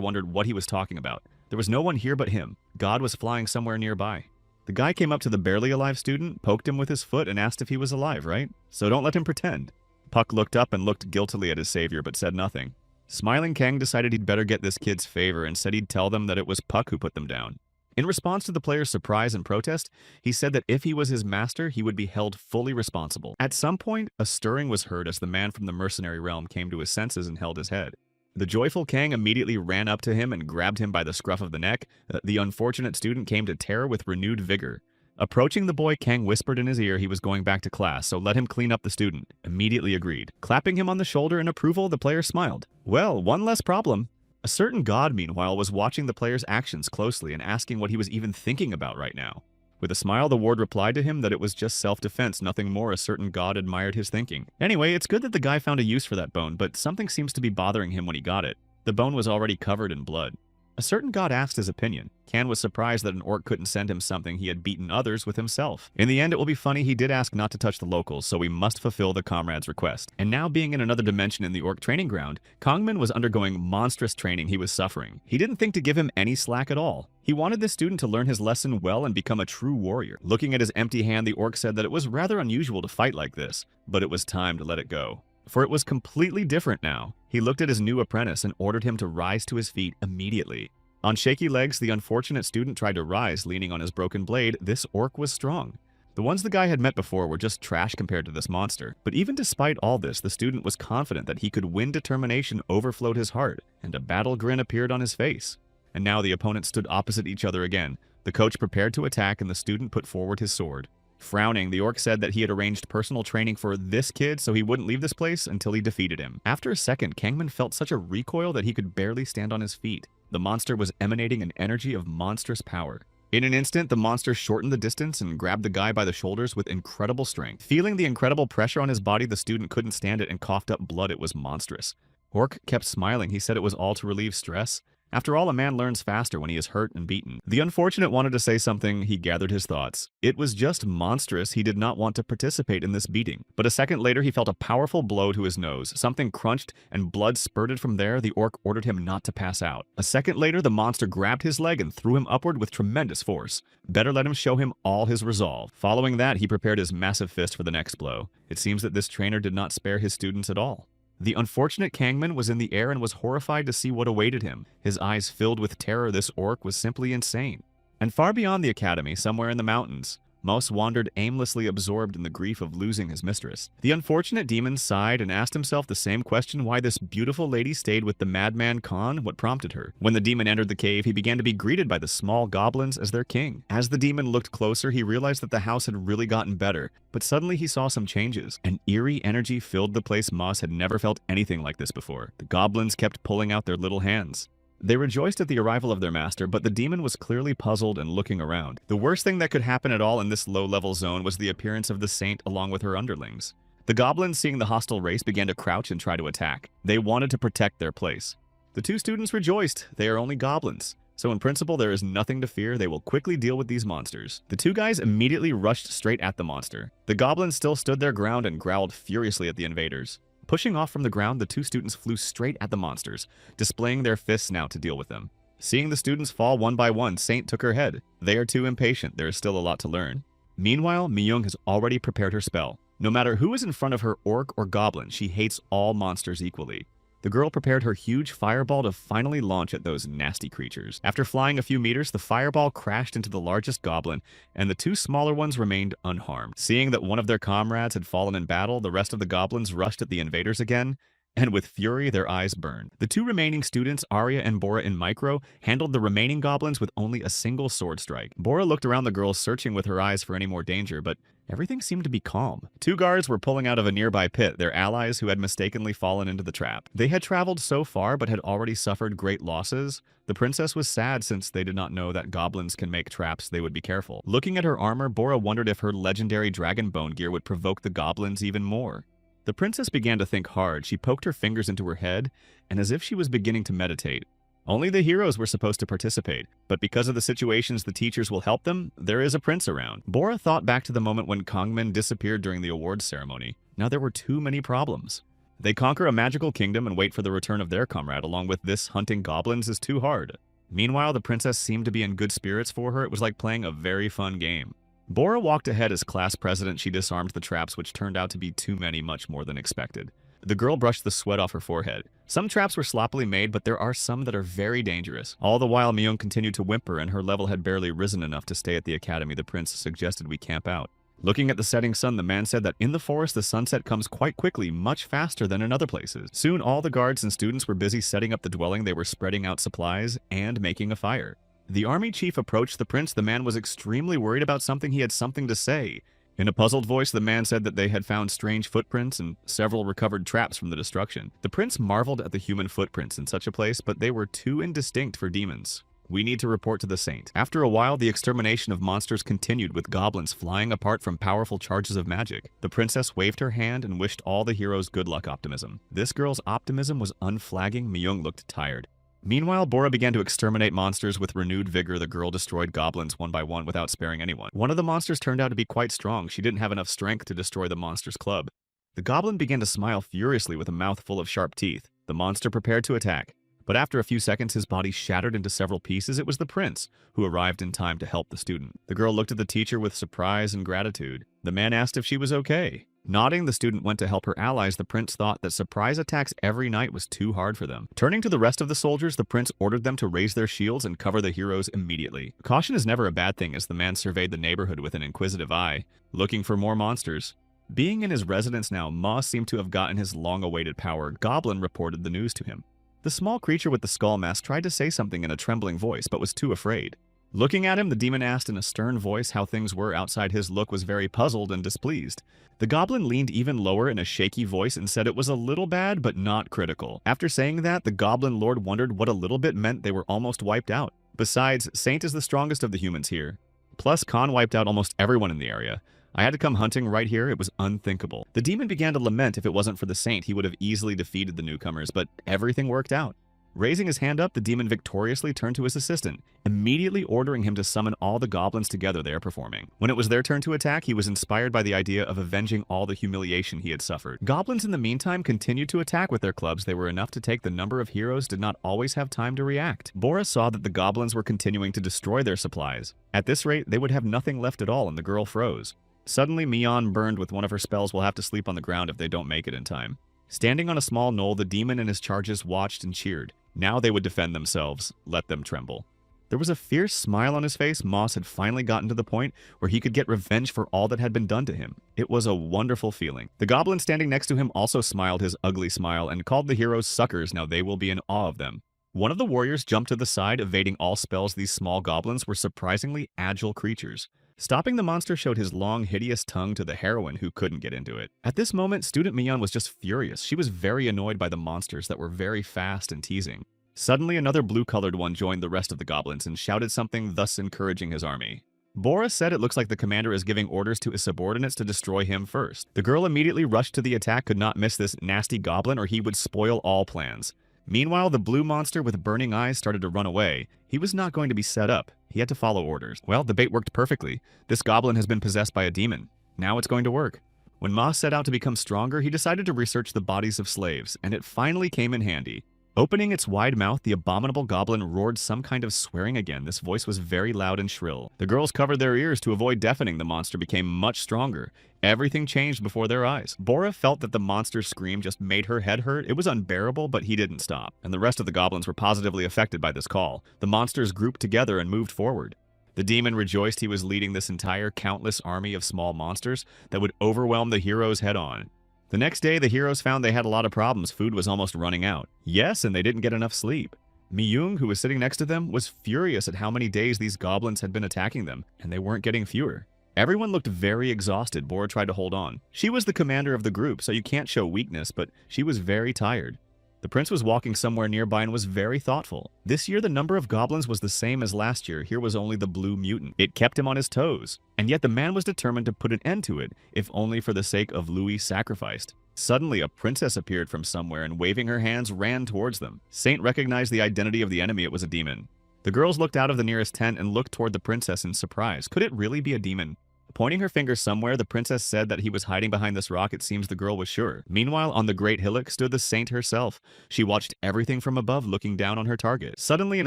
wondered what he was talking about. There was no one here but him. God was flying somewhere nearby. The guy came up to the barely alive student, poked him with his foot, and asked if he was alive, right? So don't let him pretend. Puck looked up and looked guiltily at his savior, but said nothing. Smiling, Kang decided he'd better get this kid's favor and said he'd tell them that it was Puck who put them down. In response to the player's surprise and protest, he said that if he was his master, he would be held fully responsible. At some point, a stirring was heard as the man from the mercenary realm came to his senses and held his head. The joyful Kang immediately ran up to him and grabbed him by the scruff of the neck. The unfortunate student came to terror with renewed vigor. Approaching the boy, Kang whispered in his ear he was going back to class, so let him clean up the student. Immediately agreed. Clapping him on the shoulder in approval, the player smiled. Well, one less problem. A certain god, meanwhile, was watching the player's actions closely and asking what he was even thinking about right now. With a smile, the ward replied to him that it was just self-defense, nothing more. A certain god admired his thinking. Anyway, it's good that the guy found a use for that bone, but something seems to be bothering him when he got it. The bone was already covered in blood. A certain god asked his opinion. Kan was surprised that an orc couldn't send him something he had beaten others with himself. In the end, it will be funny, he did ask not to touch the locals, so we must fulfill the comrade's request. And now being in another dimension in the orc training ground, Kongman was undergoing monstrous training he was suffering. He didn't think to give him any slack at all. He wanted this student to learn his lesson well and become a true warrior. Looking at his empty hand, the orc said that it was rather unusual to fight like this, but it was time to let it go. For it was completely different now. He looked at his new apprentice and ordered him to rise to his feet immediately. On shaky legs, the unfortunate student tried to rise, leaning on his broken blade. This orc was strong. The ones the guy had met before were just trash compared to this monster. But even despite all this, the student was confident that he could win. Determination overflowed his heart, and a battle grin appeared on his face. And now the opponents stood opposite each other again. The coach prepared to attack, and the student put forward his sword. Frowning, the orc said that he had arranged personal training for this kid so he wouldn't leave this place until he defeated him. After a second, Kangman felt such a recoil that he could barely stand on his feet. The monster was emanating an energy of monstrous power. In an instant, the monster shortened the distance and grabbed the guy by the shoulders with incredible strength. Feeling the incredible pressure on his body, the student couldn't stand it and coughed up blood. It was monstrous. Orc kept smiling. He said it was all to relieve stress. After all, a man learns faster when he is hurt and beaten. The unfortunate wanted to say something. He gathered his thoughts. It was just monstrous. He did not want to participate in this beating. But a second later, he felt a powerful blow to his nose. Something crunched and blood spurted from there. The orc ordered him not to pass out. A second later, the monster grabbed his leg and threw him upward with tremendous force. Better let him show him all his resolve. Following that, he prepared his massive fist for the next blow. It seems that this trainer did not spare his students at all. The unfortunate Kangman was in the air and was horrified to see what awaited him. His eyes filled with terror. This orc was simply insane. And far beyond the academy, somewhere in the mountains, Mouse wandered aimlessly, absorbed in the grief of losing his mistress. The unfortunate demon sighed and asked himself the same question: why this beautiful lady stayed with the madman Khan, what prompted her. When the demon entered the cave, he began to be greeted by the small goblins as their king. As the demon looked closer, he realized that the house had really gotten better, but suddenly he saw some changes. An eerie energy filled the place. Moss had never felt anything like this before. The goblins kept pulling out their little hands. They rejoiced at the arrival of their master, but the demon was clearly puzzled and looking around. The worst thing that could happen at all in this low-level zone was the appearance of the saint along with her underlings. The goblins, seeing the hostile race, began to crouch and try to attack. They wanted to protect their place. The two students rejoiced. They are only goblins. So in principle, there is nothing to fear. They will quickly deal with these monsters. The two guys immediately rushed straight at the monster. The goblins still stood their ground and growled furiously at the invaders. Pushing off from the ground, the two students flew straight at the monsters, displaying their fists now to deal with them. Seeing the students fall one by one, Saint took her head. They are too impatient. There is still a lot to learn. Meanwhile, Miyung has already prepared her spell. No matter who is in front of her, orc or goblin, she hates all monsters equally. The girl prepared her huge fireball to finally launch at those nasty creatures. After flying a few meters, the fireball crashed into the largest goblin, and the two smaller ones remained unharmed. Seeing that one of their comrades had fallen in battle, the rest of the goblins rushed at the invaders again, and with fury, their eyes burned. The two remaining students, Arya and Bora in Micro, handled the remaining goblins with only a single sword strike. Bora looked around the girls, searching with her eyes for any more danger, but everything seemed to be calm. Two guards were pulling out of a nearby pit, their allies who had mistakenly fallen into the trap. They had traveled so far but had already suffered great losses. The princess was sad since they did not know that goblins can make traps. They would be careful. Looking at her armor, Bora wondered if her legendary dragon bone gear would provoke the goblins even more. The princess began to think hard. She poked her fingers into her head, and as if she was beginning to meditate. Only the heroes were supposed to participate, but because of the situations the teachers will help them, there is a prince around. Bora thought back to the moment when Kongmin disappeared during the awards ceremony. Now there were too many problems. They conquer a magical kingdom and wait for the return of their comrade along with this hunting goblins is too hard. Meanwhile, the princess seemed to be in good spirits for her. It was like playing a very fun game. Bora walked ahead as class president. She disarmed the traps, which turned out to be too many, much more than expected. The girl brushed the sweat off her forehead. Some traps were sloppily made, but there are some that are very dangerous. All the while, Myung continued to whimper, and her level had barely risen enough to stay at the academy. The prince suggested we camp out. Looking at the setting sun, the man said that in the forest the sunset comes quite quickly, much faster than in other places. Soon all the guards and students were busy setting up the dwelling. They were spreading out supplies and making a fire. The army chief approached the prince. The man was extremely worried about something. He had something to say. In a puzzled voice, the man said that they had found strange footprints and several recovered traps from the destruction. The prince marveled at the human footprints in such a place, but they were too indistinct for demons. We need to report to the saint. After a while, the extermination of monsters continued, with goblins flying apart from powerful charges of magic. The princess waved her hand and wished all the heroes good luck. Optimism. This girl's optimism was unflagging. Myung looked tired. Meanwhile, Bora began to exterminate monsters with renewed vigor. The girl destroyed goblins one by one without sparing anyone. One of the monsters turned out to be quite strong. She didn't have enough strength to destroy the monster's club. The goblin began to smile furiously with a mouth full of sharp teeth. The monster prepared to attack. But after a few seconds, his body shattered into several pieces. It was the prince, who arrived in time to help the student. The girl looked at the teacher with surprise and gratitude. The man asked if she was okay. Nodding, the student went to help her allies. The prince thought that surprise attacks every night was too hard for them. Turning to the rest of the soldiers, the prince ordered them to raise their shields and cover the heroes immediately. Caution is never a bad thing, as the man surveyed the neighborhood with an inquisitive eye, looking for more monsters. Being in his residence now, Ma seemed to have gotten his long-awaited power. Goblin reported the news to him. The small creature with the skull mask tried to say something in a trembling voice, but was too afraid. Looking at him, the demon asked in a stern voice how things were outside. His look was very puzzled and displeased. The goblin leaned even lower in a shaky voice and said it was a little bad, but not critical. After saying that, the goblin lord wondered what a little bit meant. They were almost wiped out. Besides, Saint is the strongest of the humans here. Plus, Khan wiped out almost everyone in the area. I had to come hunting right here. It was unthinkable. The demon began to lament. If it wasn't for the Saint, he would have easily defeated the newcomers, but everything worked out. Raising his hand up, the demon victoriously turned to his assistant, immediately ordering him to summon all the goblins together they are performing. When it was their turn to attack, he was inspired by the idea of avenging all the humiliation he had suffered. Goblins in the meantime continued to attack with their clubs. They were enough to take. The number of heroes did not always have time to react. Bora saw that the goblins were continuing to destroy their supplies. At this rate, they would have nothing left at all, and the girl froze. Suddenly, Mion burned with one of her spells. Will have to sleep on the ground if they don't make it in time. Standing on a small knoll, the demon and his charges watched and cheered. Now they would defend themselves. Let them tremble. There was a fierce smile on his face. Moss had finally gotten to the point where he could get revenge for all that had been done to him. It was a wonderful feeling. The goblin standing next to him also smiled his ugly smile and called the heroes suckers. Now they will be in awe of them. One of the warriors jumped to the side, evading all spells. These small goblins were surprisingly agile creatures. Stopping the monster showed his long, hideous tongue to the heroine, who couldn't get into it. At this moment, student Mion was just furious. She was very annoyed by the monsters that were very fast and teasing. Suddenly, another blue-colored one joined the rest of the goblins and shouted something, thus encouraging his army. Bora said it looks like the commander is giving orders to his subordinates to destroy him first. The girl immediately rushed to the attack, could not miss this nasty goblin or he would spoil all plans. Meanwhile, the blue monster with burning eyes started to run away. He was not going to be set up. He had to follow orders. Well, the bait worked perfectly. This goblin has been possessed by a demon. Now it's going to work. When Ma set out to become stronger, he decided to research the bodies of slaves, and it finally came in handy. Opening its wide mouth, the abominable goblin roared some kind of swearing again. This voice was very loud and shrill. The girls covered their ears to avoid deafening. The monster became much stronger. Everything changed before their eyes. Bora felt that the monster's scream just made her head hurt. It was unbearable, but he didn't stop. And the rest of the goblins were positively affected by this call. The monsters grouped together and moved forward. The demon rejoiced he was leading this entire countless army of small monsters that would overwhelm the heroes head-on. The next day, the heroes found they had a lot of problems. Food was almost running out. Yes, and they didn't get enough sleep. Myung, who was sitting next to them, was furious at how many days these goblins had been attacking them, and they weren't getting fewer. Everyone looked very exhausted. Bora tried to hold on. She was the commander of the group, so you can't show weakness, but she was very tired. The prince was walking somewhere nearby and was very thoughtful. This year, the number of goblins was the same as last year. Here was only the blue mutant. It kept him on his toes. And yet the man was determined to put an end to it, if only for the sake of Louis sacrificed. Suddenly, a princess appeared from somewhere and waving her hands ran towards them. Saint recognized the identity of the enemy. It was a demon. The girls looked out of the nearest tent and looked toward the princess in surprise. Could it really be a demon? Pointing her finger somewhere, the princess said that he was hiding behind this rock. It seems the girl was sure. Meanwhile, on the great hillock stood the saint herself. She watched everything from above, looking down on her target. Suddenly, an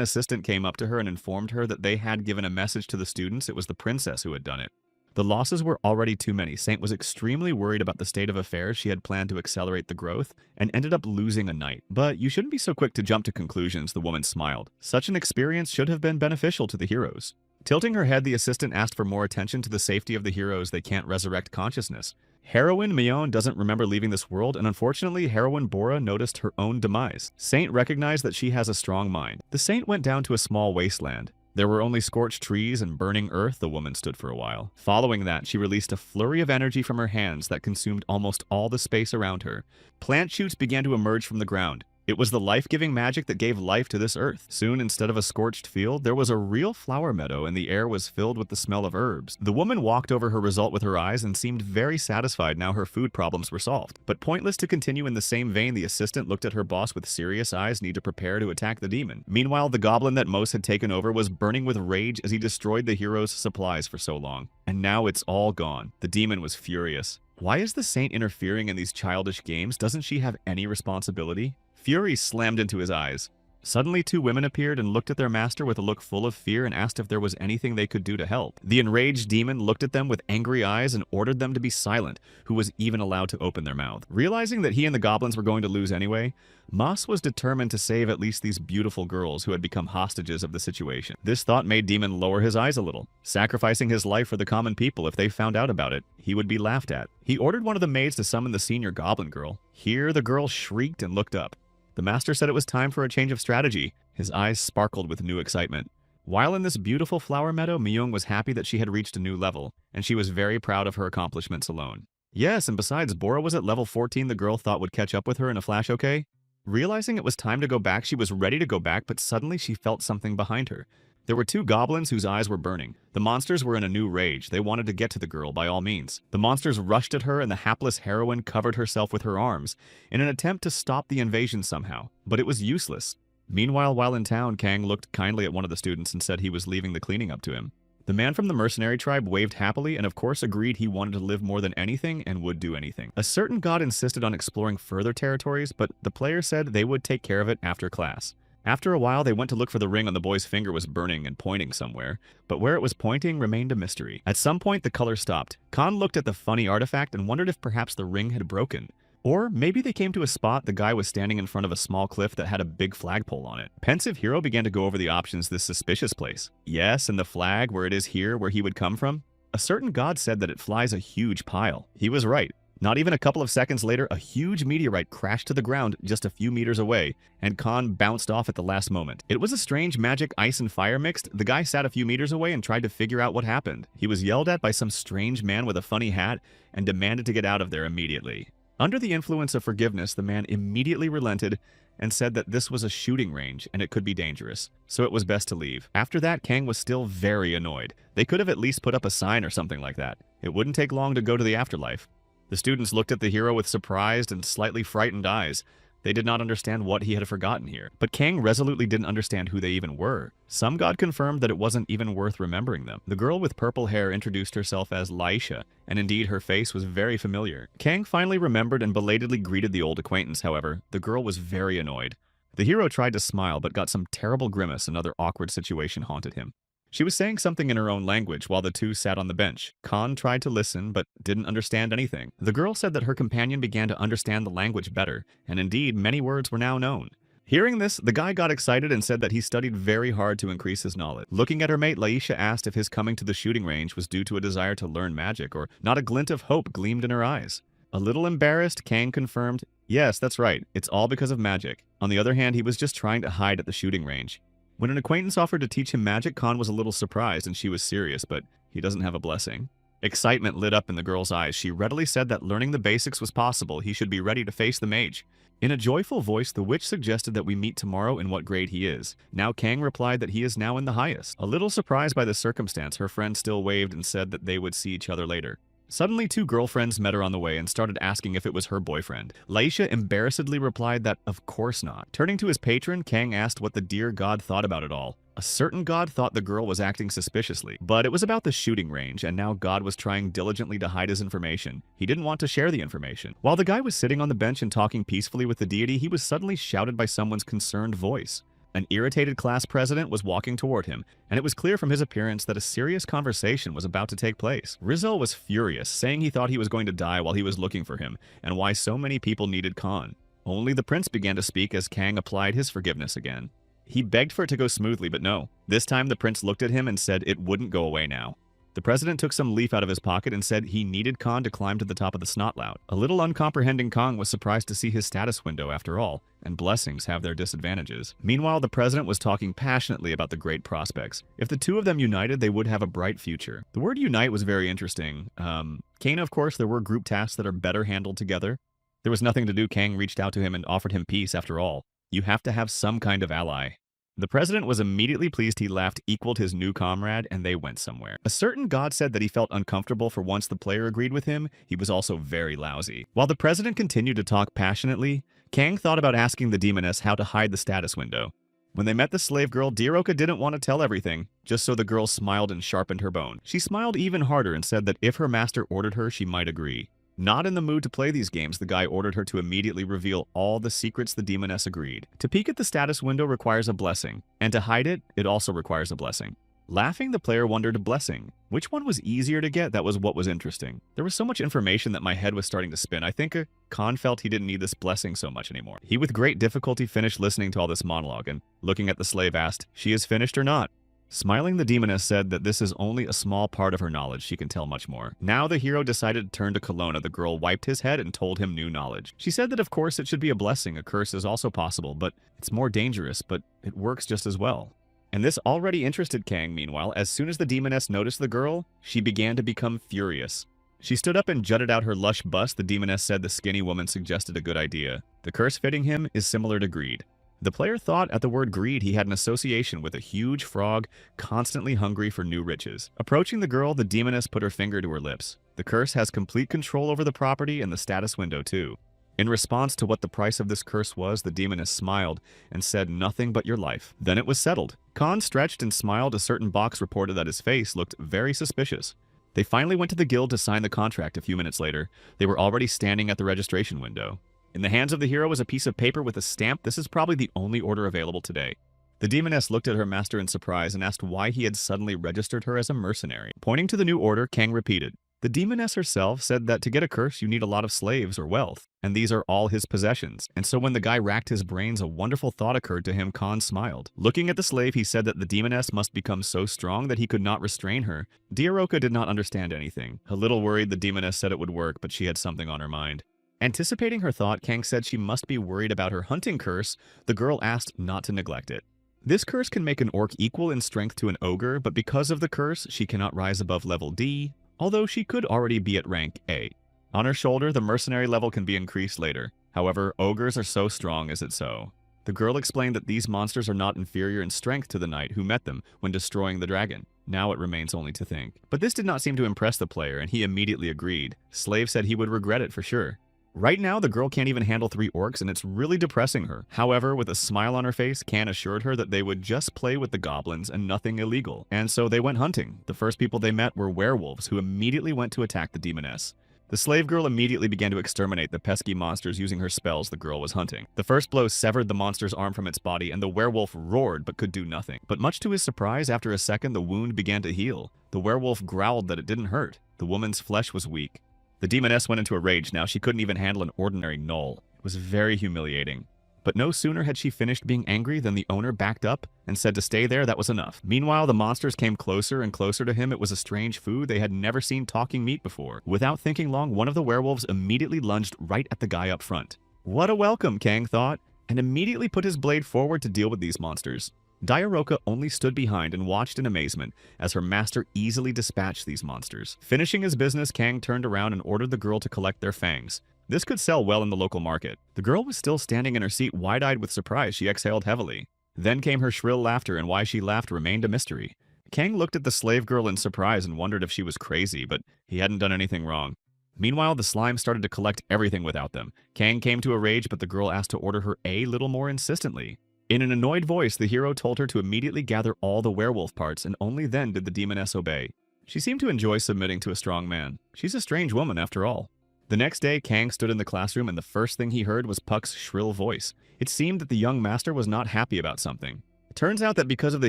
assistant came up to her and informed her that they had given a message to the students. It was the princess who had done it. The losses were already too many. Saint was extremely worried about the state of affairs. She had planned to accelerate the growth and ended up losing a knight. But you shouldn't be so quick to jump to conclusions, the woman smiled. Such an experience should have been beneficial to the heroes. Tilting her head, the assistant asked for more attention to the safety of the heroes. They can't resurrect consciousness. Heroine Myeon doesn't remember leaving this world, and unfortunately, heroine Bora noticed her own demise. Saint recognized that she has a strong mind. The saint went down to a small wasteland. There were only scorched trees and burning earth. The woman stood for a while. Following that, she released a flurry of energy from her hands that consumed almost all the space around her. Plant shoots began to emerge from the ground. It was the life-giving magic that gave life to this earth. Soon, instead of a scorched field, there was a real flower meadow, and the air was filled with the smell of herbs. The woman walked over her result with her eyes and seemed very satisfied now her food problems were solved. But pointless to continue in the same vein, the assistant looked at her boss with serious eyes, need to prepare to attack the demon. Meanwhile, the goblin that Mos had taken over was burning with rage as he destroyed the hero's supplies for so long. And now it's all gone. The demon was furious. Why is the saint interfering in these childish games? Doesn't she have any responsibility? Fury slammed into his eyes. Suddenly, two women appeared and looked at their master with a look full of fear and asked if there was anything they could do to help. The enraged demon looked at them with angry eyes and ordered them to be silent, who was even allowed to open their mouth. Realizing that he and the goblins were going to lose anyway, Mas was determined to save at least these beautiful girls who had become hostages of the situation. This thought made Demon lower his eyes a little. Sacrificing his life for the common people, if they found out about it, he would be laughed at. He ordered one of the maids to summon the senior goblin girl. Here, the girl shrieked and looked up. The master said it was time for a change of strategy. His eyes sparkled with new excitement. While in this beautiful flower meadow, Myung was happy that she had reached a new level, and she was very proud of her accomplishments alone. Yes, and besides, Bora was at level 14 the girl thought would catch up with her in a flash, okay? Realizing it was time to go back, she was ready to go back, but suddenly she felt something behind her. There were two goblins whose eyes were burning. The monsters were in a new rage. They wanted to get to the girl by all means. The monsters rushed at her and the hapless heroine covered herself with her arms in an attempt to stop the invasion somehow. But it was useless. Meanwhile, while in town, Kang looked kindly at one of the students and said he was leaving the cleaning up to him. The man from the mercenary tribe waved happily and of course agreed he wanted to live more than anything and would do anything. A certain god insisted on exploring further territories, but the players said they would take care of it after class. After a while, they went to look for the ring on the boy's finger was burning and pointing somewhere, but where it was pointing remained a mystery. At some point, the color stopped. Khan looked at the funny artifact and wondered if perhaps the ring had broken. Or maybe they came to a spot the guy was standing in front of a small cliff that had a big flagpole on it. Pensive Hero began to go over the options this suspicious place. Yes, and the flag, where it is here, where he would come from? A certain god said that it flies a huge pile. He was right. Not even a couple of seconds later, a huge meteorite crashed to the ground just a few meters away, and Khan bounced off at the last moment. It was a strange magic ice and fire mixed. The guy sat a few meters away and tried to figure out what happened. He was yelled at by some strange man with a funny hat and demanded to get out of there immediately. Under the influence of forgiveness, the man immediately relented and said that this was a shooting range and it could be dangerous, so it was best to leave. After that, Kang was still very annoyed. They could have at least put up a sign or something like that. It wouldn't take long to go to the afterlife. The students looked at the hero with surprised and slightly frightened eyes. They did not understand what he had forgotten here. But Kang resolutely didn't understand who they even were. Some god confirmed that it wasn't even worth remembering them. The girl with purple hair introduced herself as Laisha, and indeed her face was very familiar. Kang finally remembered and belatedly greeted the old acquaintance, however. The girl was very annoyed. The hero tried to smile but got some terrible grimace. Another awkward situation haunted him. She was saying something in her own language while the two sat on the bench. Khan tried to listen but didn't understand anything. The girl said that her companion began to understand the language better, and indeed many words were now known. Hearing this, the guy got excited and said that he studied very hard to increase his knowledge. Looking at her mate, Laisha asked if his coming to the shooting range was due to a desire to learn magic, or not a glint of hope gleamed in her eyes. A little embarrassed, Kang confirmed, "Yes, that's right, it's all because of magic." On the other hand, he was just trying to hide at the shooting range. When an acquaintance offered to teach him magic, Khan was a little surprised and she was serious, but he doesn't have a blessing. Excitement lit up in the girl's eyes. She readily said that learning the basics was possible. He should be ready to face the mage. In a joyful voice, the witch suggested that we meet tomorrow in what grade he is. Now Kang replied that he is now in the highest. A little surprised by this circumstance, her friend still waved and said that they would see each other later. Suddenly, two girlfriends met her on the way and started asking if it was her boyfriend. Laisha embarrassedly replied that of course not. Turning to his patron, Kang asked what the dear god thought about it all. A certain god thought the girl was acting suspiciously, but it was about the shooting range, and now God was trying diligently to hide his information. He didn't want to share the information. While the guy was sitting on the bench and talking peacefully with the deity, he was suddenly shouted by someone's concerned voice. An irritated class president was walking toward him, and it was clear from his appearance that a serious conversation was about to take place. Rizal was furious, saying he thought he was going to die while he was looking for him, and why so many people needed Khan. Only the prince began to speak as Kang applied his forgiveness again. He begged for it to go smoothly, but no. This time the prince looked at him and said it wouldn't go away now. The president took some leaf out of his pocket and said he needed Khan to climb to the top of the snotlout. A little uncomprehending Kang was surprised to see his status window after all, and blessings have their disadvantages. Meanwhile, the president was talking passionately about the great prospects. If the two of them united, they would have a bright future. The word unite was very interesting. Kana, of course, there were group tasks that are better handled together. There was nothing to do. Kang reached out to him and offered him peace after all. You have to have some kind of ally. The president was immediately pleased. He laughed, equaled his new comrade, and they went somewhere. A certain god said that he felt uncomfortable for once the player agreed with him. He was also very lousy. While the president continued to talk passionately, Kang thought about asking the demoness how to hide the status window. When they met the slave girl, Diroka didn't want to tell everything, just so the girl smiled and sharpened her bone. She smiled even harder and said that if her master ordered her, she might agree. Not in the mood to play these games, the guy ordered her to immediately reveal all the secrets. The demoness agreed. To peek at the status window requires a blessing, and to hide it, it also requires a blessing. Laughing, the player wondered blessing. Which one was easier to get? That was what was interesting. There was so much information that my head was starting to spin. I think Khan felt he didn't need this blessing so much anymore. He with great difficulty finished listening to all this monologue, and looking at the slave asked, "She is finished or not?" Smiling, the demoness said that this is only a small part of her knowledge. She can tell much more. Now the hero decided to turn to Kelowna. The girl wiped his head and told him new knowledge. She said that of course it should be a blessing. A curse is also possible, but it's more dangerous, but it works just as well. And this already interested Kang. Meanwhile, as soon as the demoness noticed the girl, she began to become furious. She stood up and jutted out her lush bust. The demoness said the skinny woman suggested a good idea. The curse fitting him is similar to greed. The player thought at the word greed he had an association with a huge frog constantly hungry for new riches. Approaching the girl, the demoness put her finger to her lips. The curse has complete control over the property and the status window too. In response to what the price of this curse was, the demoness smiled and said nothing but your life. Then it was settled. Khan stretched and smiled. A certain box reported that his face looked very suspicious. They finally went to the guild to sign the contract. A few minutes later, they were already standing at the registration window. In the hands of the hero was a piece of paper with a stamp. This is probably the only order available today. The demoness looked at her master in surprise and asked why he had suddenly registered her as a mercenary. Pointing to the new order, Kang repeated. The demoness herself said that to get a curse you need a lot of slaves or wealth, and these are all his possessions. And so when the guy racked his brains, a wonderful thought occurred to him. Khan smiled. Looking at the slave, he said that the demoness must become so strong that he could not restrain her. Dioroka did not understand anything. A little worried, the demoness said it would work, but she had something on her mind. Anticipating her thought, Kang said she must be worried about her hunting curse. The girl asked not to neglect it. This curse can make an orc equal in strength to an ogre, but because of the curse, she cannot rise above level D, although she could already be at rank A. On her shoulder, the mercenary level can be increased later. However, ogres are so strong, is it so? The girl explained that these monsters are not inferior in strength to the knight who met them when destroying the dragon. Now it remains only to think. But this did not seem to impress the player, and he immediately agreed. Slave said he would regret it for sure. Right now, the girl can't even handle 3 orcs, and it's really depressing her. However, with a smile on her face, Khan assured her that they would just play with the goblins and nothing illegal. And so they went hunting. The first people they met were werewolves, who immediately went to attack the demoness. The slave girl immediately began to exterminate the pesky monsters using her spells the girl was hunting. The first blow severed the monster's arm from its body, and the werewolf roared but could do nothing. But much to his surprise, after a second, the wound began to heal. The werewolf growled that it didn't hurt. The woman's flesh was weak. The demoness went into a rage now. She couldn't even handle an ordinary gnoll. It was very humiliating. But no sooner had she finished being angry than the owner backed up and said to stay there, that was enough. Meanwhile, the monsters came closer and closer to him. It was a strange food. They had never seen talking meat before. Without thinking long, one of the werewolves immediately lunged right at the guy up front. What a welcome, Kang thought, and immediately put his blade forward to deal with these monsters. Diaroka only stood behind and watched in amazement as her master easily dispatched these monsters. Finishing his business, Kang turned around and ordered the girl to collect their fangs. This could sell well in the local market. The girl was still standing in her seat, wide-eyed with surprise. She exhaled heavily. Then came her shrill laughter, and why she laughed remained a mystery. Kang looked at the slave girl in surprise and wondered if she was crazy, but he hadn't done anything wrong. Meanwhile, the slime started to collect everything without them. Kang came to a rage, but the girl asked to order her a little more insistently. In an annoyed voice, the hero told her to immediately gather all the werewolf parts, and only then did the demoness obey. She seemed to enjoy submitting to a strong man. She's a strange woman, after all. The next day, Kang stood in the classroom, and the first thing he heard was Puck's shrill voice. It seemed that the young master was not happy about something. It turns out that because of the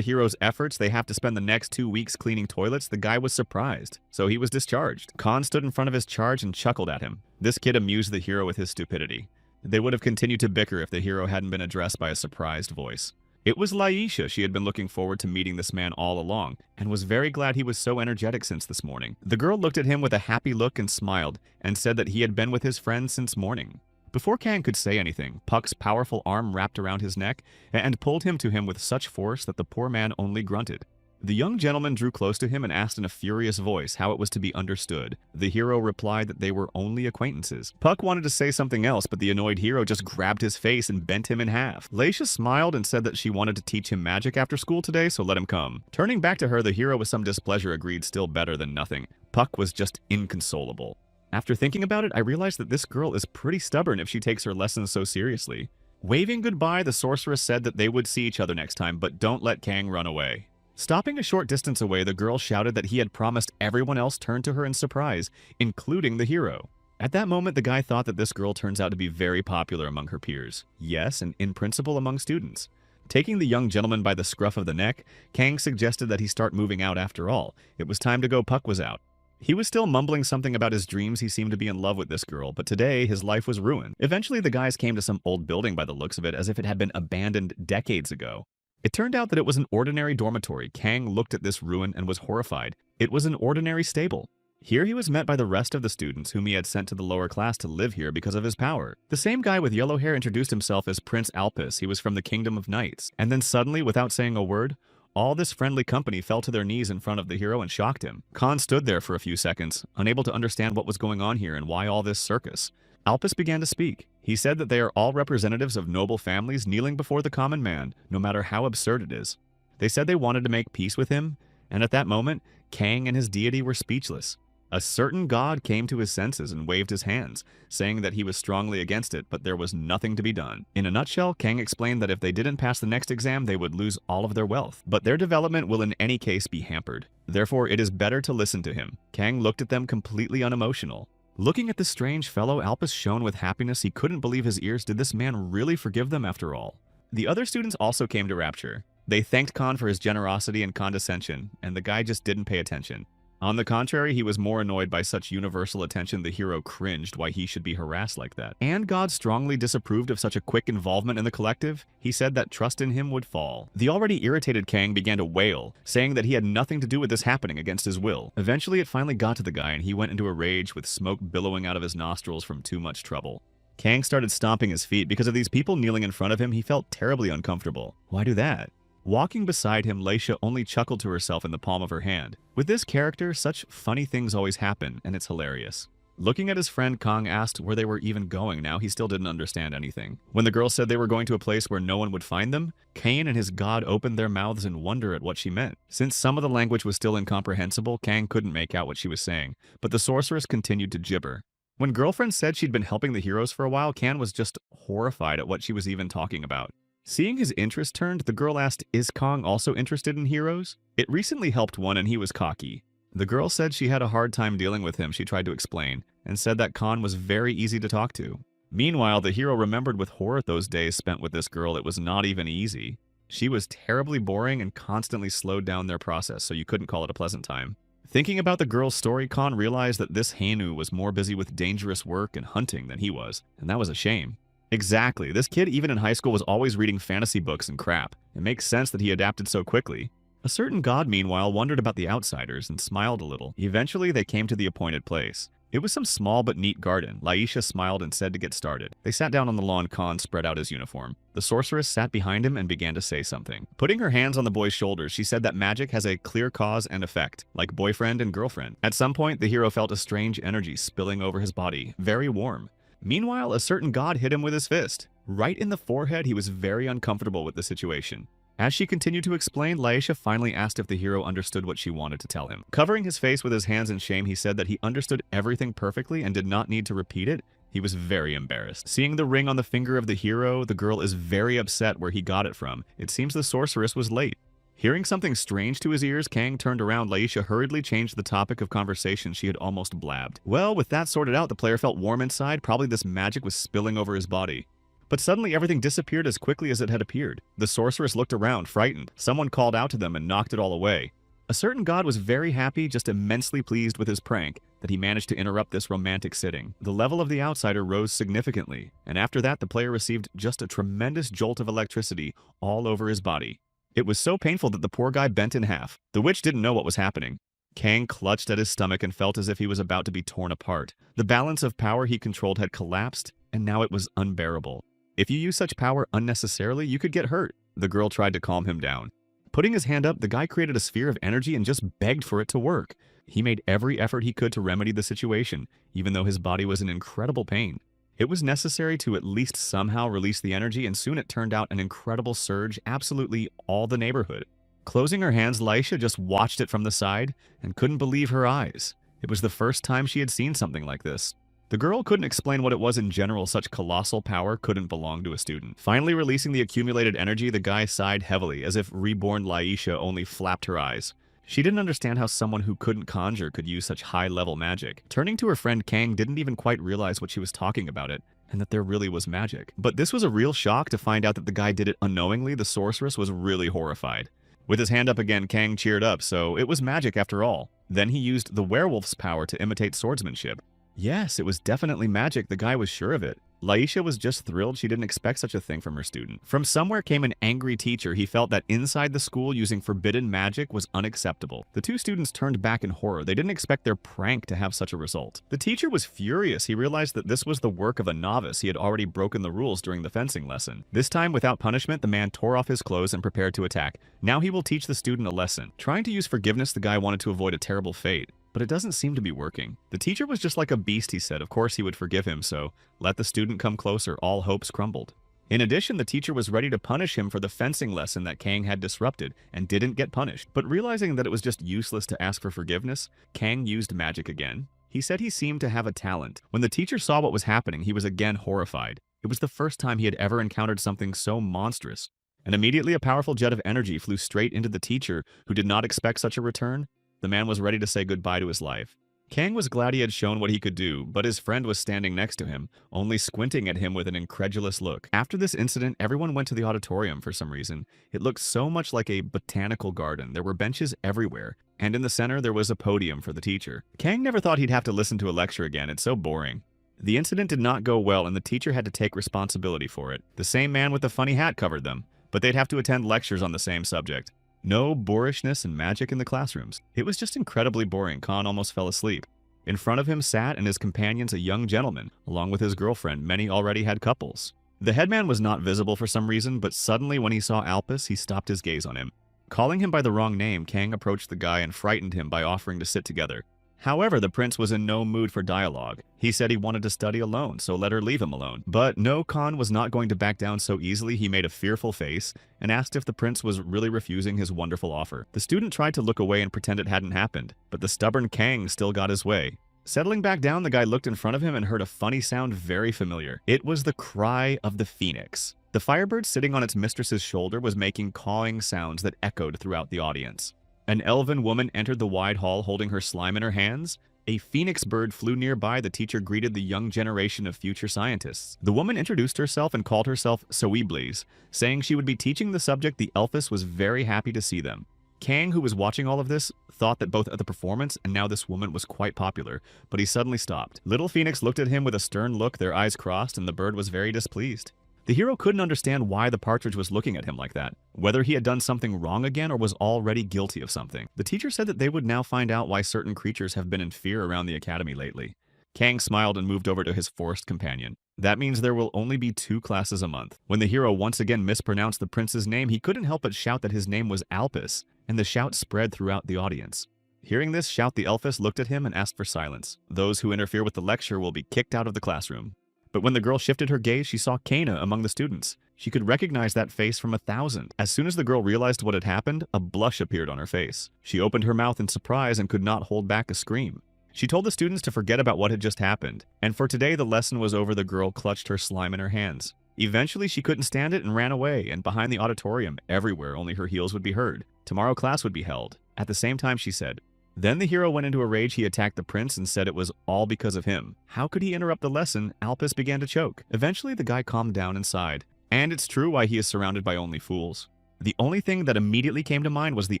hero's efforts, they have to spend the next 2 weeks cleaning toilets. The guy was surprised, so he was discharged. Khan stood in front of his charge and chuckled at him. This kid amused the hero with his stupidity. They would have continued to bicker if the hero hadn't been addressed by a surprised voice. It was Laisha. She had been looking forward to meeting this man all along, and was very glad he was so energetic since this morning. The girl looked at him with a happy look and smiled, and said that he had been with his friend since morning. Before Kang could say anything, Puck's powerful arm wrapped around his neck and pulled him to him with such force that the poor man only grunted. The young gentleman drew close to him and asked in a furious voice how it was to be understood. The hero replied that they were only acquaintances. Puck wanted to say something else, but the annoyed hero just grabbed his face and bent him in half. Laisha smiled and said that she wanted to teach him magic after school today, so let him come. Turning back to her, the hero with some displeasure agreed still better than nothing. Puck was just inconsolable. After thinking about it, I realized that this girl is pretty stubborn if she takes her lessons so seriously. Waving goodbye, the sorceress said that they would see each other next time, but don't let Kang run away. Stopping a short distance away, the girl shouted that he had promised. Everyone else turned to her in surprise, including the hero. At that moment, the guy thought that this girl turns out to be very popular among her peers. Yes, and in principle among students. Taking the young gentleman by the scruff of the neck, Kang suggested that he start moving out after all. It was time to go. Puck was out. He was still mumbling something about his dreams. He seemed to be in love with this girl, but today his life was ruined. Eventually, the guys came to some old building by the looks of it, as if it had been abandoned decades ago. It turned out that it was an ordinary dormitory. Kang looked at this ruin and was horrified. It was an ordinary stable. Here he was met by the rest of the students whom he had sent to the lower class to live here because of his power. The same guy with yellow hair introduced himself as Prince Alpus. He was from the Kingdom of Knights. And then suddenly, without saying a word, all this friendly company fell to their knees in front of the hero and shocked him. Khan stood there for a few seconds, unable to understand what was going on here and why all this circus. Alpus began to speak. He said that they are all representatives of noble families kneeling before the common man, no matter how absurd it is. They said they wanted to make peace with him, and at that moment, Kang and his deity were speechless. A certain god came to his senses and waved his hands, saying that he was strongly against it, but there was nothing to be done. In a nutshell, Kang explained that if they didn't pass the next exam, they would lose all of their wealth, but their development will in any case be hampered. Therefore, it is better to listen to him. Kang looked at them completely unemotional. Looking at the strange fellow, Alpus shone with happiness. He couldn't believe his ears. Did this man really forgive them after all? The other students also came to Rapture. They thanked Khan for his generosity and condescension, and the guy just didn't pay attention. On the contrary, he was more annoyed by such universal attention. The hero cringed why he should be harassed like that. And God strongly disapproved of such a quick involvement in the collective. He said that trust in him would fall. The already irritated Kang began to wail, saying that he had nothing to do with this happening against his will. Eventually, it finally got to the guy, and he went into a rage with smoke billowing out of his nostrils from too much trouble. Kang started stomping his feet. Because of these people kneeling in front of him, he felt terribly uncomfortable. Why do that? Walking beside him, Laisha only chuckled to herself in the palm of her hand. With this character, such funny things always happen, and it's hilarious. Looking at his friend, Kang asked where they were even going now. He still didn't understand anything. When the girl said they were going to a place where no one would find them, Kang and his god opened their mouths in wonder at what she meant. Since some of the language was still incomprehensible, Kang couldn't make out what she was saying, but the sorceress continued to gibber. When girlfriend said she'd been helping the heroes for a while, Kang was just horrified at what she was even talking about. Seeing his interest turned, the girl asked, is Kang also interested in heroes? It recently helped one and he was cocky. The girl said she had a hard time dealing with him, she tried to explain, and said that Khan was very easy to talk to. Meanwhile, the hero remembered with horror those days spent with this girl. It was not even easy. She was terribly boring and constantly slowed down their process, so you couldn't call it a pleasant time. Thinking about the girl's story, Khan realized that this Hainu was more busy with dangerous work and hunting than he was, and that was a shame. Exactly, this kid even in high school was always reading fantasy books and crap. It makes sense that he adapted so quickly. A certain god, meanwhile, wondered about the outsiders and smiled a little. Eventually, they came to the appointed place. It was some small but neat garden. Laisha smiled and said to get started. They sat down on the lawn. Khan spread out his uniform. The sorceress sat behind him and began to say something. Putting her hands on the boy's shoulders, she said that magic has a clear cause and effect, like boyfriend and girlfriend. At some point, the hero felt a strange energy spilling over his body, very warm. Meanwhile, a certain god hit him with his fist. Right in the forehead, he was very uncomfortable with the situation. As she continued to explain, Laisha finally asked if the hero understood what she wanted to tell him. Covering his face with his hands in shame, he said that he understood everything perfectly and did not need to repeat it. He was very embarrassed. Seeing the ring on the finger of the hero, the girl is very upset where he got it from. It seems the sorceress was late. Hearing something strange to his ears, Kang turned around. Laisha hurriedly changed the topic of conversation. She had almost blabbed. Well, with that sorted out, the player felt warm inside. Probably this magic was spilling over his body. But suddenly everything disappeared as quickly as it had appeared. The sorceress looked around, frightened. Someone called out to them and knocked it all away. A certain god was very happy, just immensely pleased with his prank, that he managed to interrupt this romantic sitting. The level of the outsider rose significantly, and after that the player received just a tremendous jolt of electricity all over his body. It was so painful that the poor guy bent in half. The witch didn't know what was happening. Kang clutched at his stomach and felt as if he was about to be torn apart. The balance of power he controlled had collapsed, and now it was unbearable. If you use such power unnecessarily, you could get hurt. The girl tried to calm him down. Putting his hand up, the guy created a sphere of energy and just begged for it to work. He made every effort he could to remedy the situation, even though his body was in incredible pain. It was necessary to at least somehow release the energy, and soon it turned out an incredible surge, absolutely all the neighborhood. Closing her hands, Laisha just watched it from the side and couldn't believe her eyes. It was the first time she had seen something like this. The girl couldn't explain what it was in general. Such colossal power couldn't belong to a student. Finally releasing the accumulated energy, the guy sighed heavily, as if reborn Laisha only flapped her eyes. She didn't understand how someone who couldn't conjure could use such high-level magic. Turning to her friend, Kang didn't even quite realize what she was talking about it, and that there really was magic. But this was a real shock to find out that the guy did it unknowingly. The sorceress was really horrified. With his hand up again, Kang cheered up, so it was magic after all. Then he used the werewolf's power to imitate swordsmanship. Yes, it was definitely magic. The guy was sure of it. Laisha was just thrilled. She didn't expect such a thing from her student. From somewhere came an angry teacher. He felt that inside the school using forbidden magic was unacceptable. The two students turned back in horror. They didn't expect their prank to have such a result. The teacher was furious. He realized that this was the work of a novice. He had already broken the rules during the fencing lesson. This time, without punishment, the man tore off his clothes and prepared to attack. Now he will teach the student a lesson. Trying to use forgiveness, the guy wanted to avoid a terrible fate. But it doesn't seem to be working. The teacher was just like a beast, he said. Of course he would forgive him, so let the student come closer. All hopes crumbled. In addition, the teacher was ready to punish him for the fencing lesson that Kang had disrupted and didn't get punished. But realizing that it was just useless to ask for forgiveness, Kang used magic again. He said he seemed to have a talent. When the teacher saw what was happening, he was again horrified. It was the first time he had ever encountered something so monstrous. And immediately a powerful jet of energy flew straight into the teacher, who did not expect such a return. The man was ready to say goodbye to his life. Kang was glad he had shown what he could do, but his friend was standing next to him, only squinting at him with an incredulous look. After this incident, everyone went to the auditorium for some reason. It looked so much like a botanical garden. There were benches everywhere, and in the center there was a podium for the teacher. Kang never thought he'd have to listen to a lecture again. It's so boring. The incident did not go well, and the teacher had to take responsibility for it. The same man with the funny hat covered them, but they'd have to attend lectures on the same subject. No boorishness and magic in the classrooms. It was just incredibly boring. Khan almost fell asleep. In front of him sat and his companions a young gentleman, along with his girlfriend. Many already had couples. The headman was not visible for some reason, but suddenly when he saw Alpus, he stopped his gaze on him. Calling him by the wrong name, Kang approached the guy and frightened him by offering to sit together. However, the prince was in no mood for dialogue. He said he wanted to study alone, so let her leave him alone. But no, Khan was not going to back down so easily. He made a fearful face and asked if the prince was really refusing his wonderful offer. The student tried to look away and pretend it hadn't happened, but the stubborn Kang still got his way. Settling back down, the guy looked in front of him and heard a funny sound very familiar. It was the cry of the phoenix. The firebird sitting on its mistress's shoulder was making cawing sounds that echoed throughout the audience. An elven woman entered the wide hall holding her slime in her hands. A phoenix bird flew nearby. The teacher greeted the young generation of future scientists. The woman introduced herself and called herself Soeblis, saying she would be teaching the subject. The elfess was very happy to see them. Kang, who was watching all of this, thought that both at the performance and now this woman was quite popular, but he suddenly stopped. Little Phoenix looked at him with a stern look, their eyes crossed, and the bird was very displeased. The hero couldn't understand why the partridge was looking at him like that, whether he had done something wrong again or was already guilty of something. The teacher said that they would now find out why certain creatures have been in fear around the academy lately. Kang smiled and moved over to his forest companion. That means there will only be 2 classes a month. When the hero once again mispronounced the prince's name, he couldn't help but shout that his name was Alpus, and the shout spread throughout the audience. Hearing this shout, the elfess looked at him and asked for silence. Those who interfere with the lecture will be kicked out of the classroom. But when the girl shifted her gaze, she saw Kana among the students. She could recognize that face from 1,000. As soon as the girl realized what had happened, a blush appeared on her face. She opened her mouth in surprise and could not hold back a scream. She told the students to forget about what had just happened, and for today the lesson was over. The girl clutched her slime in her hands. Eventually she couldn't stand it and ran away, and behind the auditorium, everywhere only her heels would be heard. Tomorrow class would be held. At the same time, she said. Then the hero went into a rage. He attacked the prince and said it was all because of him. How could he interrupt the lesson? Alpus began to choke. Eventually the guy calmed down and sighed. And it's true why he is surrounded by only fools. The only thing that immediately came to mind was the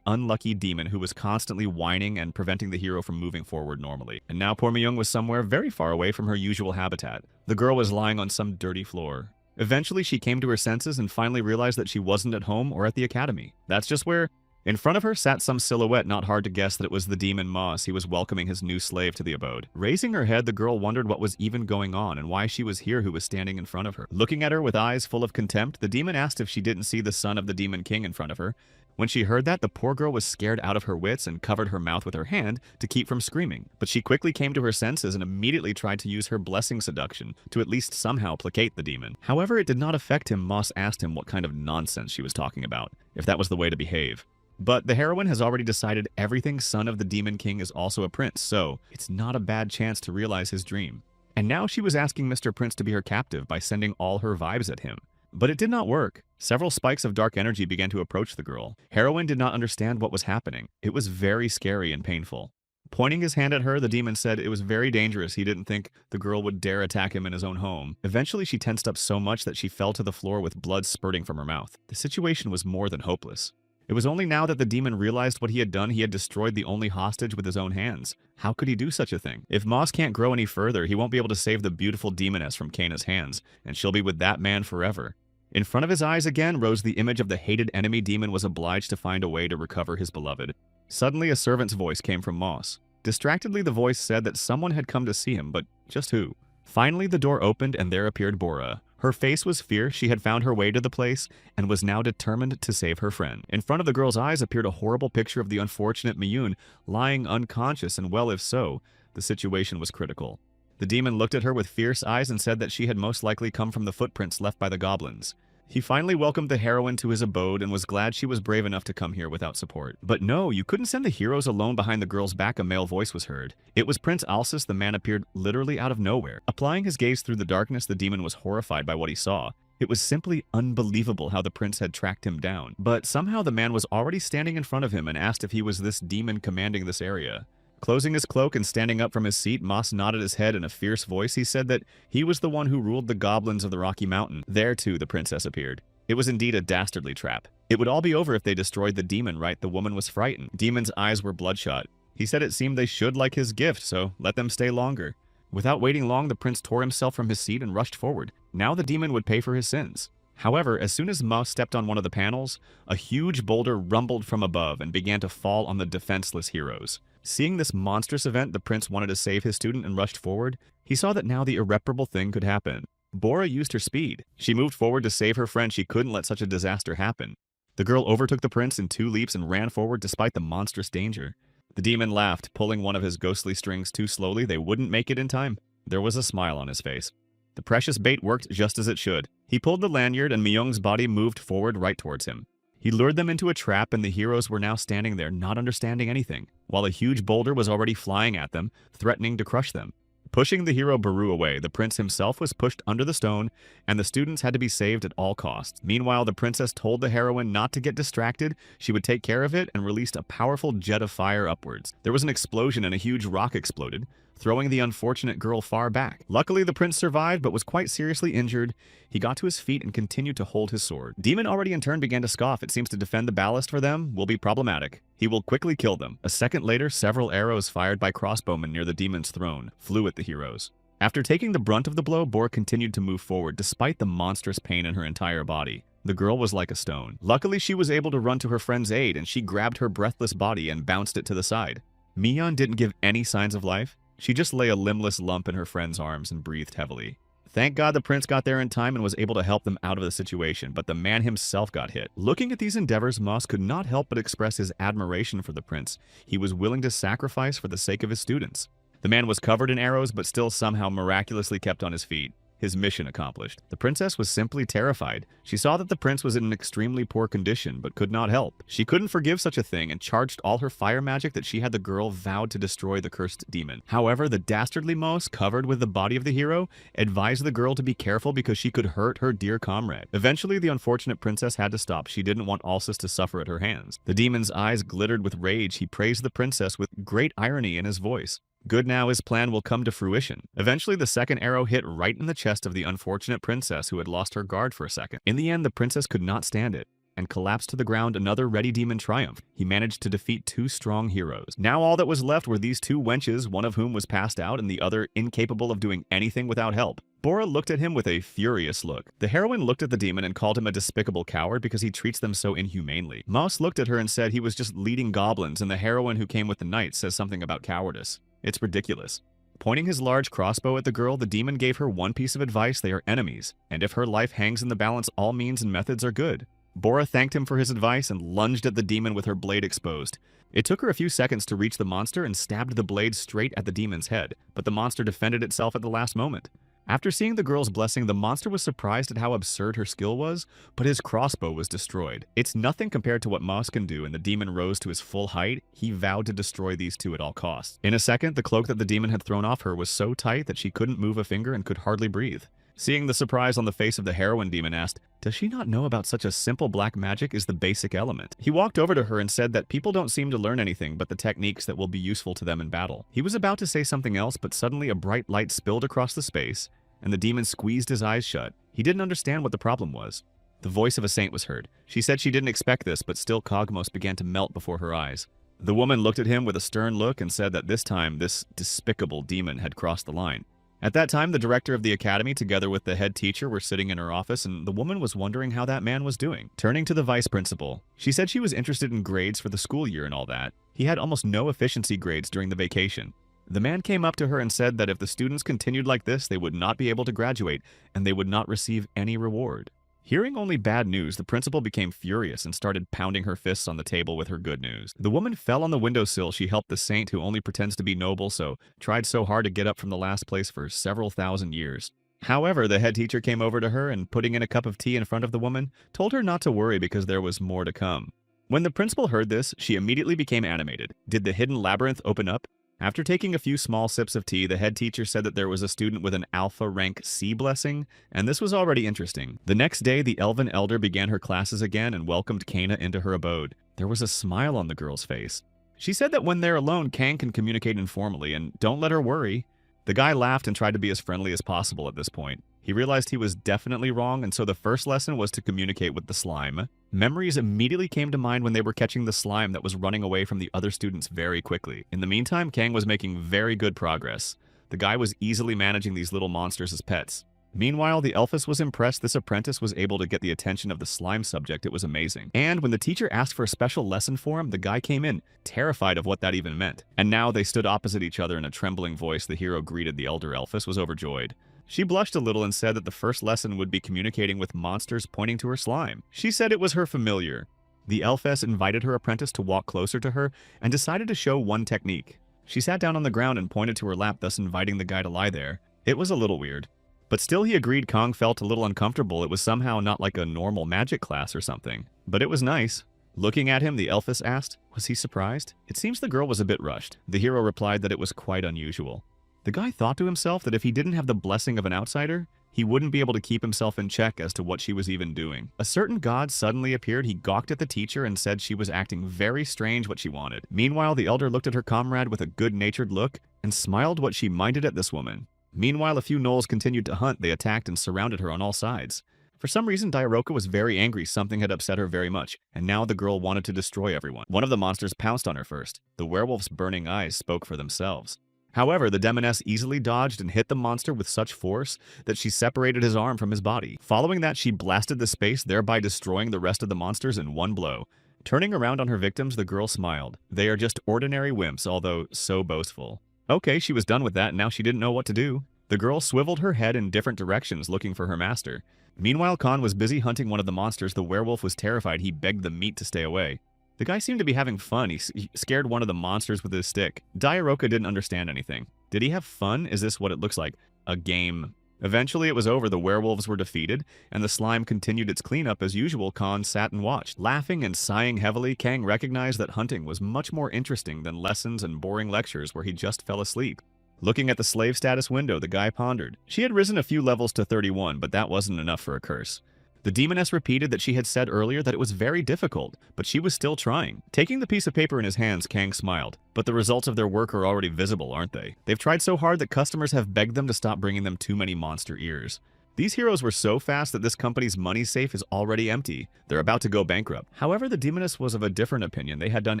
unlucky demon who was constantly whining and preventing the hero from moving forward normally. And now poor Myung was somewhere very far away from her usual habitat. The girl was lying on some dirty floor. Eventually she came to her senses and finally realized that she wasn't at home or at the academy. That's just where... In front of her sat some silhouette. Not hard to guess that it was the demon Moss. He was welcoming his new slave to the abode. Raising her head, the girl wondered what was even going on and why she was here. Who was standing in front of her. Looking at her with eyes full of contempt, the demon asked if she didn't see the son of the demon king in front of her. When she heard that, the poor girl was scared out of her wits and covered her mouth with her hand to keep from screaming. But she quickly came to her senses and immediately tried to use her blessing seduction to at least somehow placate the demon. However, it did not affect him. Moss asked him what kind of nonsense she was talking about, if that was the way to behave. But the heroine has already decided everything son of the Demon King is also a prince, so it's not a bad chance to realize his dream. And now she was asking Mr. Prince to be her captive by sending all her vibes at him. But it did not work. Several spikes of dark energy began to approach the girl. Heroine did not understand what was happening. It was very scary and painful. Pointing his hand at her, the demon said it was very dangerous. He didn't think the girl would dare attack him in his own home. Eventually, she tensed up so much that she fell to the floor with blood spurting from her mouth. The situation was more than hopeless. It was only now that the demon realized what he had done. He had destroyed the only hostage with his own hands. How could he do such a thing? If Moss can't grow any further, he won't be able to save the beautiful demoness from Kana's hands, and she'll be with that man forever. In front of his eyes again rose the image of the hated enemy. Demon was obliged to find a way to recover his beloved. Suddenly, a servant's voice came from Moss. Distractedly, the voice said that someone had come to see him, but just who? Finally, the door opened and there appeared Bora. Her face was fierce. She had found her way to the place and was now determined to save her friend. In front of the girl's eyes appeared a horrible picture of the unfortunate Miyun lying unconscious, and well, if so, the situation was critical. The demon looked at her with fierce eyes and said that she had most likely come from the footprints left by the goblins. He finally welcomed the heroine to his abode and was glad she was brave enough to come here without support. But no, you couldn't send the heroes alone. Behind the girl's back, a male voice was heard. It was Prince Alsus. The man appeared literally out of nowhere. Applying his gaze through the darkness, the demon was horrified by what he saw. It was simply unbelievable how the prince had tracked him down. But somehow the man was already standing in front of him and asked if he was this demon commanding this area. Closing his cloak and standing up from his seat, Moss nodded his head in a fierce voice. He said that he was the one who ruled the goblins of the Rocky Mountain. There, too, the princess appeared. It was indeed a dastardly trap. It would all be over if they destroyed the demon, right? The woman was frightened. Demon's eyes were bloodshot. He said it seemed they should like his gift, so let them stay longer. Without waiting long, the prince tore himself from his seat and rushed forward. Now the demon would pay for his sins. However, as soon as Moss stepped on one of the panels, a huge boulder rumbled from above and began to fall on the defenseless heroes. Seeing this monstrous event, the prince wanted to save his student and rushed forward. He saw that now the irreparable thing could happen. Bora used her speed. She moved forward to save her friend. She couldn't let such a disaster happen. The girl overtook the prince in 2 leaps and ran forward despite the monstrous danger. The demon laughed, pulling one of his ghostly strings too slowly. They wouldn't make it in time. There was a smile on his face. The precious bait worked just as it should. He pulled the lanyard and Myung's body moved forward right towards him. He lured them into a trap and the heroes were now standing there, not understanding anything, while a huge boulder was already flying at them, threatening to crush them. Pushing the hero Baru away, the prince himself was pushed under the stone, and the students had to be saved at all costs. Meanwhile, the princess told the heroine not to get distracted, she would take care of it, and released a powerful jet of fire upwards. There was an explosion and a huge rock exploded, throwing the unfortunate girl far back. Luckily, the prince survived, but was quite seriously injured. He got to his feet and continued to hold his sword. Demon already in turn began to scoff. It seems to defend the ballast for them will be problematic. He will quickly kill them. A second later, several arrows fired by crossbowmen near the demon's throne flew at the heroes. After taking the brunt of the blow, Bor continued to move forward despite the monstrous pain in her entire body. The girl was like a stone. Luckily, she was able to run to her friend's aid, and she grabbed her breathless body and bounced it to the side. Mion didn't give any signs of life. She just lay a limbless lump in her friend's arms and breathed heavily. Thank God the prince got there in time and was able to help them out of the situation, but the man himself got hit. Looking at these endeavors, Moss could not help but express his admiration for the prince. He was willing to sacrifice for the sake of his students. The man was covered in arrows, but still somehow miraculously kept on his feet. His mission accomplished. The princess was simply terrified. She saw that the prince was in an extremely poor condition, but could not help. She couldn't forgive such a thing and charged all her fire magic that she had the girl vowed to destroy the cursed demon. However, the dastardly Moss, covered with the body of the hero, advised the girl to be careful because she could hurt her dear comrade. Eventually, the unfortunate princess had to stop. She didn't want Alsus to suffer at her hands. The demon's eyes glittered with rage. He praised the princess with great irony in his voice. Good, now his plan will come to fruition. Eventually, the second arrow hit right in the chest of the unfortunate princess who had lost her guard for a second. In the end, the princess could not stand it and collapsed to the ground. Another ready demon triumphed. He managed to defeat two strong heroes. Now all that was left were these two wenches, one of whom was passed out and the other incapable of doing anything without help. Bora looked at him with a furious look. The heroine looked at the demon and called him a despicable coward because he treats them so inhumanely. Moss looked at her and said he was just leading goblins, and the heroine who came with the knight says something about cowardice. It's ridiculous. Pointing his large crossbow at the girl, the demon gave her one piece of advice: they are enemies, and if her life hangs in the balance, all means and methods are good. Bora thanked him for his advice and lunged at the demon with her blade exposed. It took her a few seconds to reach the monster and stabbed the blade straight at the demon's head, but the monster defended itself at the last moment. After seeing the girl's blessing, the monster was surprised at how absurd her skill was, but his crossbow was destroyed. It's nothing compared to what Moss can do, and the demon rose to his full height. He vowed to destroy these two at all costs. In a second, the cloak that the demon had thrown off her was so tight that she couldn't move a finger and could hardly breathe. Seeing the surprise on the face of the heroine, demon asked, "Does she not know about such a simple black magic is the basic element?" He walked over to her and said that people don't seem to learn anything but the techniques that will be useful to them in battle. He was about to say something else, but suddenly a bright light spilled across the space, and the demon squeezed his eyes shut. He didn't understand what the problem was. The voice of a saint was heard. She said she didn't expect this, but still Cogmos began to melt before her eyes. The woman looked at him with a stern look and said that this time this despicable demon had crossed the line. At that time, the director of the academy, together with the head teacher, were sitting in her office, and the woman was wondering how that man was doing. Turning to the vice principal, she said she was interested in grades for the school year and all that. He had almost no efficiency grades during the vacation. The man came up to her and said that if the students continued like this, they would not be able to graduate, and they would not receive any reward. Hearing only bad news, the principal became furious and started pounding her fists on the table with her good news. The woman fell on the windowsill. She helped the saint who only pretends to be noble, so tried so hard to get up from the last place for several thousand years. However, the head teacher came over to her and, putting in a cup of tea in front of the woman, told her not to worry because there was more to come. When the principal heard this, she immediately became animated. Did the hidden labyrinth open up? After taking a few small sips of tea, the head teacher said that there was a student with an alpha rank C blessing, and this was already interesting. The next day, the elven elder began her classes again and welcomed Kana into her abode. There was a smile on the girl's face. She said that when they're alone, Kang can communicate informally, and don't let her worry. The guy laughed and tried to be as friendly as possible at this point. He realized he was definitely wrong, and so the first lesson was to communicate with the slime. Memories immediately came to mind when they were catching the slime that was running away from the other students very quickly. In the meantime, Kang was making very good progress. The guy was easily managing these little monsters as pets. Meanwhile, the Elphus was impressed this apprentice was able to get the attention of the slime subject. It was amazing. And when the teacher asked for a special lesson for him, the guy came in, terrified of what that even meant. And now they stood opposite each other. In a trembling voice, the hero greeted the elder Elphus, was overjoyed. She blushed a little and said that the first lesson would be communicating with monsters, pointing to her slime. She said it was her familiar. The Elphess invited her apprentice to walk closer to her and decided to show one technique. She sat down on the ground and pointed to her lap, thus inviting the guy to lie there. It was a little weird. But still, he agreed. Kong felt a little uncomfortable. It was somehow not like a normal magic class or something. But it was nice. Looking at him, the Elphus asked, was he surprised? It seems the girl was a bit rushed. The hero replied that it was quite unusual. The guy thought to himself that if he didn't have the blessing of an outsider, he wouldn't be able to keep himself in check as to what she was even doing. A certain god suddenly appeared. He gawked at the teacher and said she was acting very strange what she wanted. Meanwhile, the elder looked at her comrade with a good-natured look and smiled what she minded at this woman. Meanwhile, a few gnolls continued to hunt. They attacked and surrounded her on all sides. For some reason, Diaroka was very angry. Something had upset her very much, and now the girl wanted to destroy everyone. One of the monsters pounced on her first. The werewolf's burning eyes spoke for themselves. However, the demoness easily dodged and hit the monster with such force that she separated his arm from his body. Following that, she blasted the space, thereby destroying the rest of the monsters in one blow. Turning around on her victims, the girl smiled. They are just ordinary wimps, although so boastful. Okay, she was done with that, and now she didn't know what to do. The girl swiveled her head in different directions, looking for her master. Meanwhile, Khan was busy hunting one of the monsters. The werewolf was terrified. He begged the meat to stay away. The guy seemed to be having fun. He scared one of the monsters with his stick. Diaroka didn't understand anything. Did he have fun? Is this what it looks like? A game. Eventually it was over. The werewolves were defeated, and the slime continued its cleanup as usual. Khan sat and watched. Laughing and sighing heavily, Kang recognized that hunting was much more interesting than lessons and boring lectures where he just fell asleep. Looking at the slave status window, the guy pondered. She had risen a few levels to 31, but that wasn't enough for a curse. The demoness repeated that she had said earlier that it was very difficult, but she was still trying. Taking the piece of paper in his hands, Kang smiled. But the results of their work are already visible, aren't they? They've tried so hard that customers have begged them to stop bringing them too many monster ears. These heroes were so fast that this company's money safe is already empty. They're about to go bankrupt. However, the demoness was of a different opinion. They had done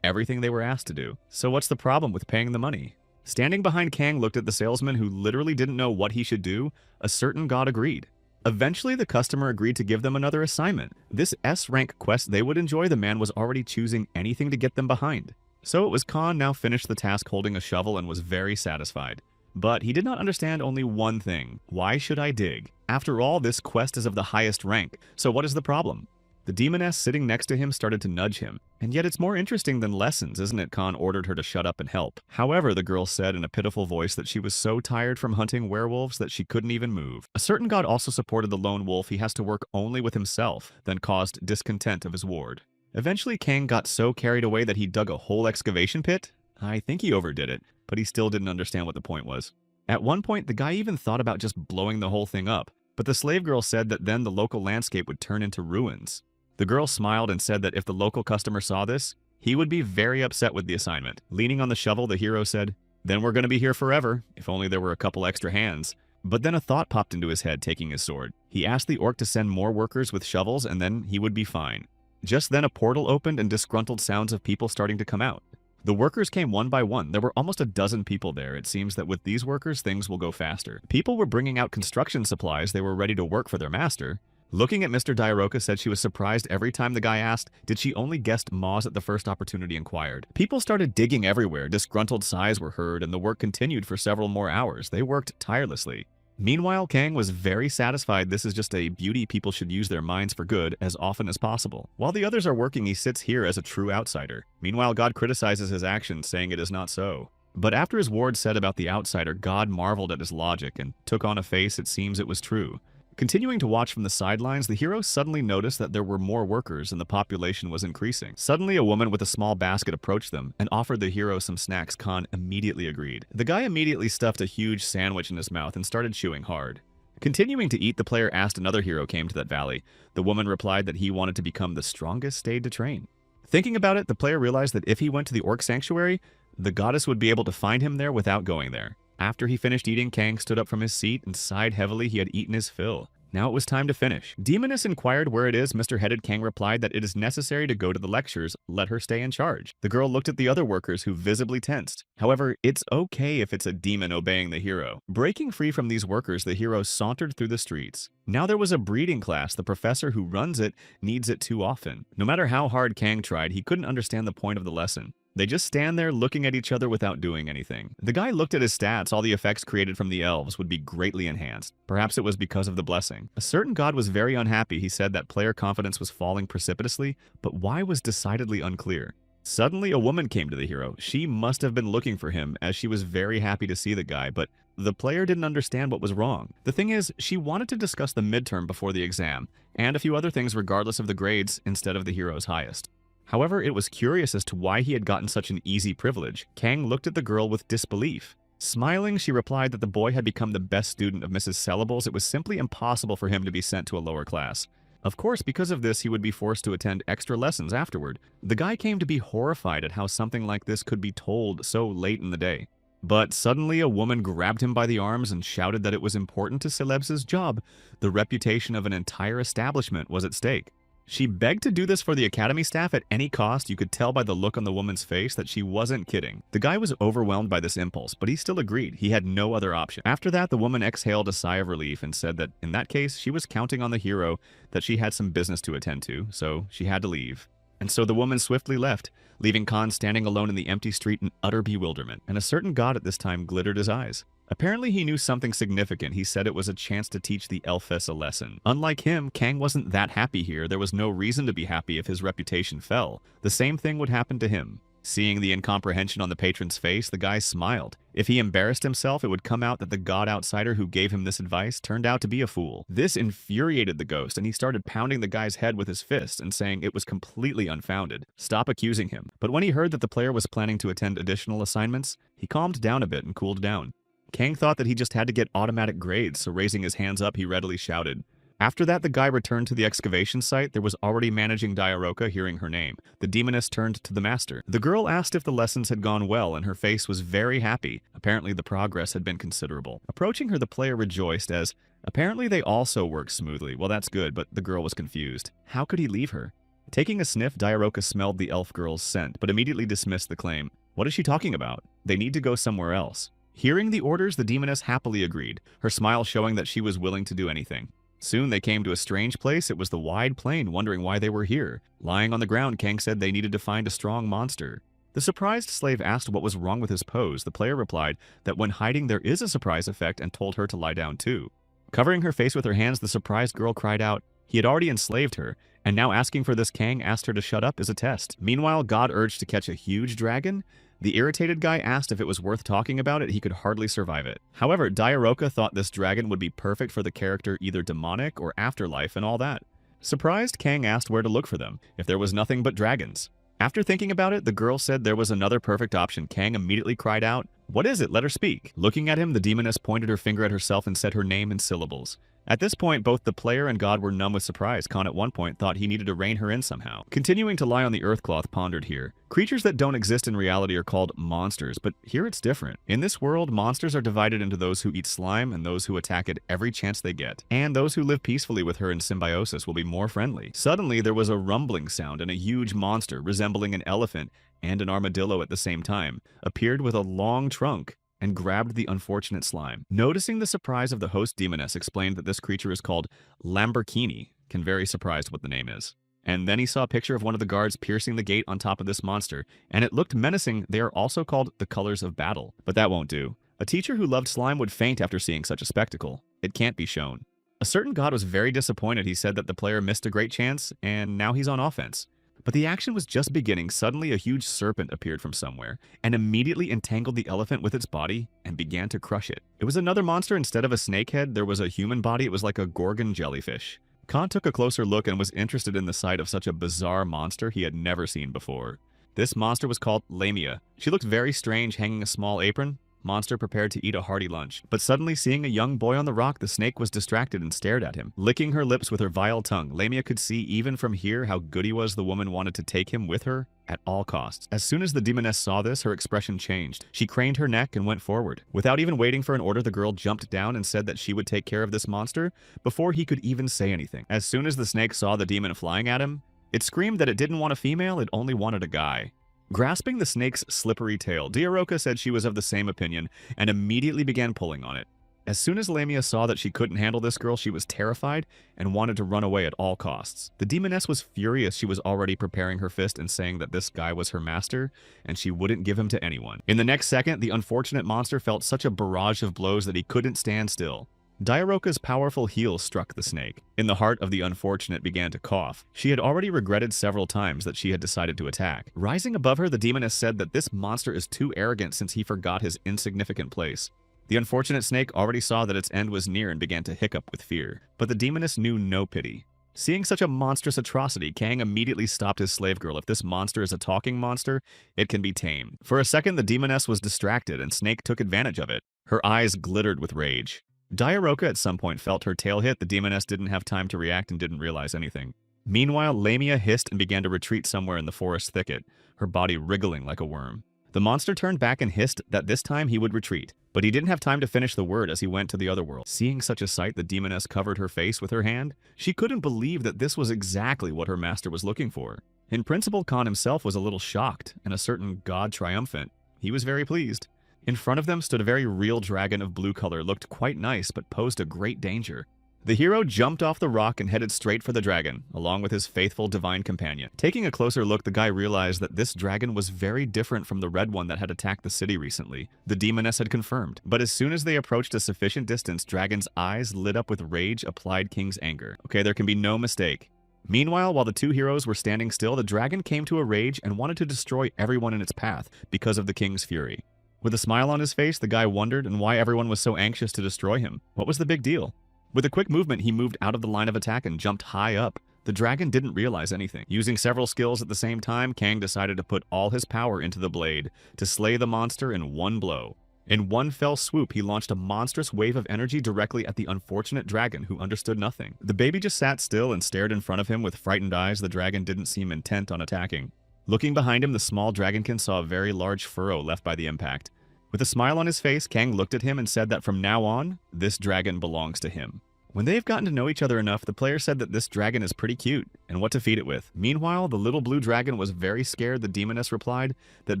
everything they were asked to do. So what's the problem with paying the money? Standing behind Kang looked at the salesman who literally didn't know what he should do. A certain god agreed. Eventually, the customer agreed to give them another assignment. This S-rank quest they would enjoy. The man was already choosing anything to get them behind. So it was Khan now finished the task holding a shovel and was very satisfied. But he did not understand only one thing. Why should I dig? After all, this quest is of the highest rank. So what is the problem? The demoness sitting next to him started to nudge him. And yet it's more interesting than lessons, isn't it? Khan ordered her to shut up and help. However, the girl said in a pitiful voice that she was so tired from hunting werewolves that she couldn't even move. A certain god also supported the lone wolf. He has to work only with himself, then caused discontent of his ward. Eventually, Kang got so carried away that he dug a whole excavation pit. I think he overdid it, but he still didn't understand what the point was. At one point, the guy even thought about just blowing the whole thing up, but the slave girl said that then the local landscape would turn into ruins. The girl smiled and said that if the local customer saw this, he would be very upset with the assignment. Leaning on the shovel, the hero said, "Then we're going to be here forever, if only there were a couple extra hands." But then a thought popped into his head, taking his sword. He asked the orc to send more workers with shovels, and then he would be fine. Just then a portal opened and disgruntled sounds of people starting to come out. The workers came one by one. There were almost a dozen people there. It seems that with these workers, things will go faster. People were bringing out construction supplies. They were ready to work for their master. Looking at Mr. Diaroka said she was surprised every time the guy asked, did she only guessed Moz at the first opportunity inquired. People started digging everywhere. Disgruntled sighs were heard, and the work continued for several more hours. They worked tirelessly. Meanwhile, Kang was very satisfied. This is just a beauty. People should use their minds for good as often as possible. While the others are working, he sits here as a true outsider. Meanwhile, God criticizes his actions, saying it is not so. But after his ward said about the outsider, God marveled at his logic and took on a face. It seems it was true. Continuing to watch from the sidelines, the hero suddenly noticed that there were more workers and the population was increasing. Suddenly, a woman with a small basket approached them and offered the hero some snacks. Khan immediately agreed. The guy immediately stuffed a huge sandwich in his mouth and started chewing hard. Continuing to eat, the player asked another hero came to that valley. The woman replied that he wanted to become the strongest stayed to train. Thinking about it, the player realized that if he went to the orc sanctuary, the goddess would be able to find him there without going there. After he finished eating, Kang stood up from his seat and sighed heavily. He had eaten his fill. Now it was time to finish. Demoness inquired where it is. Mr. Headed Kang replied that it is necessary to go to the lectures. Let her stay in charge. The girl looked at the other workers who visibly tensed. However, it's okay if it's a demon obeying the hero. Breaking free from these workers, the hero sauntered through the streets. Now there was a breeding class. The professor who runs it needs it too often. No matter how hard Kang tried, he couldn't understand the point of the lesson. They just stand there looking at each other without doing anything. The guy looked at his stats. All the effects created from the elves would be greatly enhanced. Perhaps it was because of the blessing. A certain god was very unhappy. He said that player confidence was falling precipitously, but why was decidedly unclear. Suddenly, a woman came to the hero. She must have been looking for him, as she was very happy to see the guy, but the player didn't understand what was wrong. The thing is, she wanted to discuss the midterm before the exam, and a few other things regardless of the grades instead of the hero's highest. However, it was curious as to why he had gotten such an easy privilege. Kang looked at the girl with disbelief. Smiling, she replied that the boy had become the best student of Mrs. Sellable's. It was simply impossible for him to be sent to a lower class. Of course, because of this, he would be forced to attend extra lessons afterward. The guy came to be horrified at how something like this could be told so late in the day. But suddenly a woman grabbed him by the arms and shouted that it was important to Celebs' job. The reputation of an entire establishment was at stake. She begged to do this for the academy staff at any cost. You could tell by the look on the woman's face that she wasn't kidding. The guy was overwhelmed by this impulse, but he still agreed. He had no other option. After that, the woman exhaled a sigh of relief and said that in that case, she was counting on the hero, that she had some business to attend to, so she had to leave. And so the woman swiftly left, leaving Khan standing alone in the empty street in utter bewilderment, and a certain god at this time glittered his eyes. Apparently he knew something significant. He said it was a chance to teach the Elfess a lesson. Unlike him, Kang wasn't that happy here. There was no reason to be happy if his reputation fell. The same thing would happen to him. Seeing the incomprehension on the patron's face, the guy smiled. If he embarrassed himself, it would come out that the god outsider who gave him this advice turned out to be a fool. This infuriated the ghost, and he started pounding the guy's head with his fist and saying it was completely unfounded. Stop accusing him. But when he heard that the player was planning to attend additional assignments, he calmed down a bit and cooled down. Kang thought that he just had to get automatic grades, so raising his hands up, he readily shouted. After that, the guy returned to the excavation site. There was already managing Diaroka hearing her name. The demoness turned to the master. The girl asked if the lessons had gone well, and her face was very happy. Apparently, the progress had been considerable. Approaching her, the player rejoiced as, apparently they also worked smoothly. Well, that's good, but the girl was confused. How could he leave her? Taking a sniff, Diaroka smelled the elf girl's scent, but immediately dismissed the claim. What is she talking about? They need to go somewhere else. Hearing the orders, the demoness happily agreed, her smile showing that she was willing to do anything. Soon they came to a strange place. It was the wide plain, wondering why they were here. Lying on the ground, Kang said they needed to find a strong monster. The surprised slave asked what was wrong with his pose. The player replied that when hiding there is a surprise effect and told her to lie down too. Covering her face with her hands, the surprised girl cried out. He had already enslaved her, and now asking for this Kang asked her to shut up is a test. Meanwhile, God urged to catch a huge dragon. The irritated guy asked if it was worth talking about it. He could hardly survive it. However, Diaroka thought this dragon would be perfect for the character either demonic or afterlife and all that. Surprised, Kang asked where to look for them, if there was nothing but dragons. After thinking about it, the girl said there was another perfect option. Kang immediately cried out, "What is it? Let her speak." Looking at him, the demoness pointed her finger at herself and said her name in syllables. At this point, both the player and God were numb with surprise. Khan at one point thought he needed to rein her in somehow. Continuing to lie on the earthcloth pondered here. Creatures that don't exist in reality are called monsters, but here it's different. In this world, monsters are divided into those who eat slime and those who attack it every chance they get. And those who live peacefully with her in symbiosis will be more friendly. Suddenly, there was a rumbling sound and a huge monster, resembling an elephant and an armadillo at the same time, appeared with a long trunk and grabbed the unfortunate slime. Noticing the surprise of the host demoness explained that this creature is called Lamborghini. Can very surprised what the name is. And then he saw a picture of one of the guards piercing the gate on top of this monster, and it looked menacing. They are also called the Colors of Battle. But that won't do. A teacher who loved slime would faint after seeing such a spectacle. It can't be shown. A certain god was very disappointed. He said that the player missed a great chance, and now he's on offense. But the action was just beginning. Suddenly, a huge serpent appeared from somewhere and immediately entangled the elephant with its body and began to crush it. It was another monster. Instead of a snake head, there was a human body. It was like a gorgon jellyfish. Khan took a closer look and was interested in the sight of such a bizarre monster he had never seen before. This monster was called Lamia. She looked very strange, hanging a small apron. Monster prepared to eat a hearty lunch. But suddenly, seeing a young boy on the rock, the snake was distracted and stared at him. Licking her lips with her vile tongue, Lamia could see even from here how good he was. The woman wanted to take him with her at all costs. As soon as the demoness saw this, her expression changed. She craned her neck and went forward. Without even waiting for an order, the girl jumped down and said that she would take care of this monster before he could even say anything. As soon as the snake saw the demon flying at him, it screamed that it didn't want a female, it only wanted a guy. Grasping the snake's slippery tail, Diaroka said she was of the same opinion and immediately began pulling on it. As soon as Lamia saw that she couldn't handle this girl, she was terrified and wanted to run away at all costs. The demoness was furious. She was already preparing her fist and saying that this guy was her master and she wouldn't give him to anyone. In the next second, the unfortunate monster felt such a barrage of blows that he couldn't stand still. Diaroka's powerful heel struck the snake. In the heart of the unfortunate began to cough. She had already regretted several times that she had decided to attack. Rising above her, the demoness said that this monster is too arrogant since he forgot his insignificant place. The unfortunate snake already saw that its end was near and began to hiccup with fear. But the demoness knew no pity. Seeing such a monstrous atrocity, Kang immediately stopped his slave girl. If this monster is a talking monster, it can be tamed. For a second, the demoness was distracted, and Snake took advantage of it. Her eyes glittered with rage. Diaroka at some point felt her tail hit. The demoness didn't have time to react and didn't realize anything. Meanwhile, Lamia hissed and began to retreat somewhere in the forest thicket, her body wriggling like a worm. The monster turned back and hissed that this time he would retreat, but he didn't have time to finish the word as he went to the other world. Seeing such a sight, the demoness covered her face with her hand. She couldn't believe that this was exactly what her master was looking for. In principle, Khan himself was a little shocked, and a certain god triumphant. He was very pleased. In front of them stood a very real dragon of blue color, looked quite nice, but posed a great danger. The hero jumped off the rock and headed straight for the dragon, along with his faithful divine companion. Taking a closer look, the guy realized that this dragon was very different from the red one that had attacked the city recently. The demoness had confirmed. But as soon as they approached a sufficient distance, Dragon's eyes lit up with rage applied King's anger. Okay, there can be no mistake. Meanwhile, while the two heroes were standing still, the dragon came to a rage and wanted to destroy everyone in its path because of the king's fury. With a smile on his face, the guy wondered why everyone was so anxious to destroy him. What was the big deal? With a quick movement, he moved out of the line of attack and jumped high up. The dragon didn't realize anything. Using several skills at the same time, Kang decided to put all his power into the blade to slay the monster in one blow. In one fell swoop, he launched a monstrous wave of energy directly at the unfortunate dragon, who understood nothing. The baby just sat still and stared in front of him with frightened eyes. The dragon didn't seem intent on attacking. Looking behind him, the small dragonkin saw a very large furrow left by the impact. With a smile on his face, Kang looked at him and said that from now on, this dragon belongs to him. When they've gotten to know each other enough, the player said that this dragon is pretty cute, and what to feed it with. Meanwhile, the little blue dragon was very scared. The demoness replied that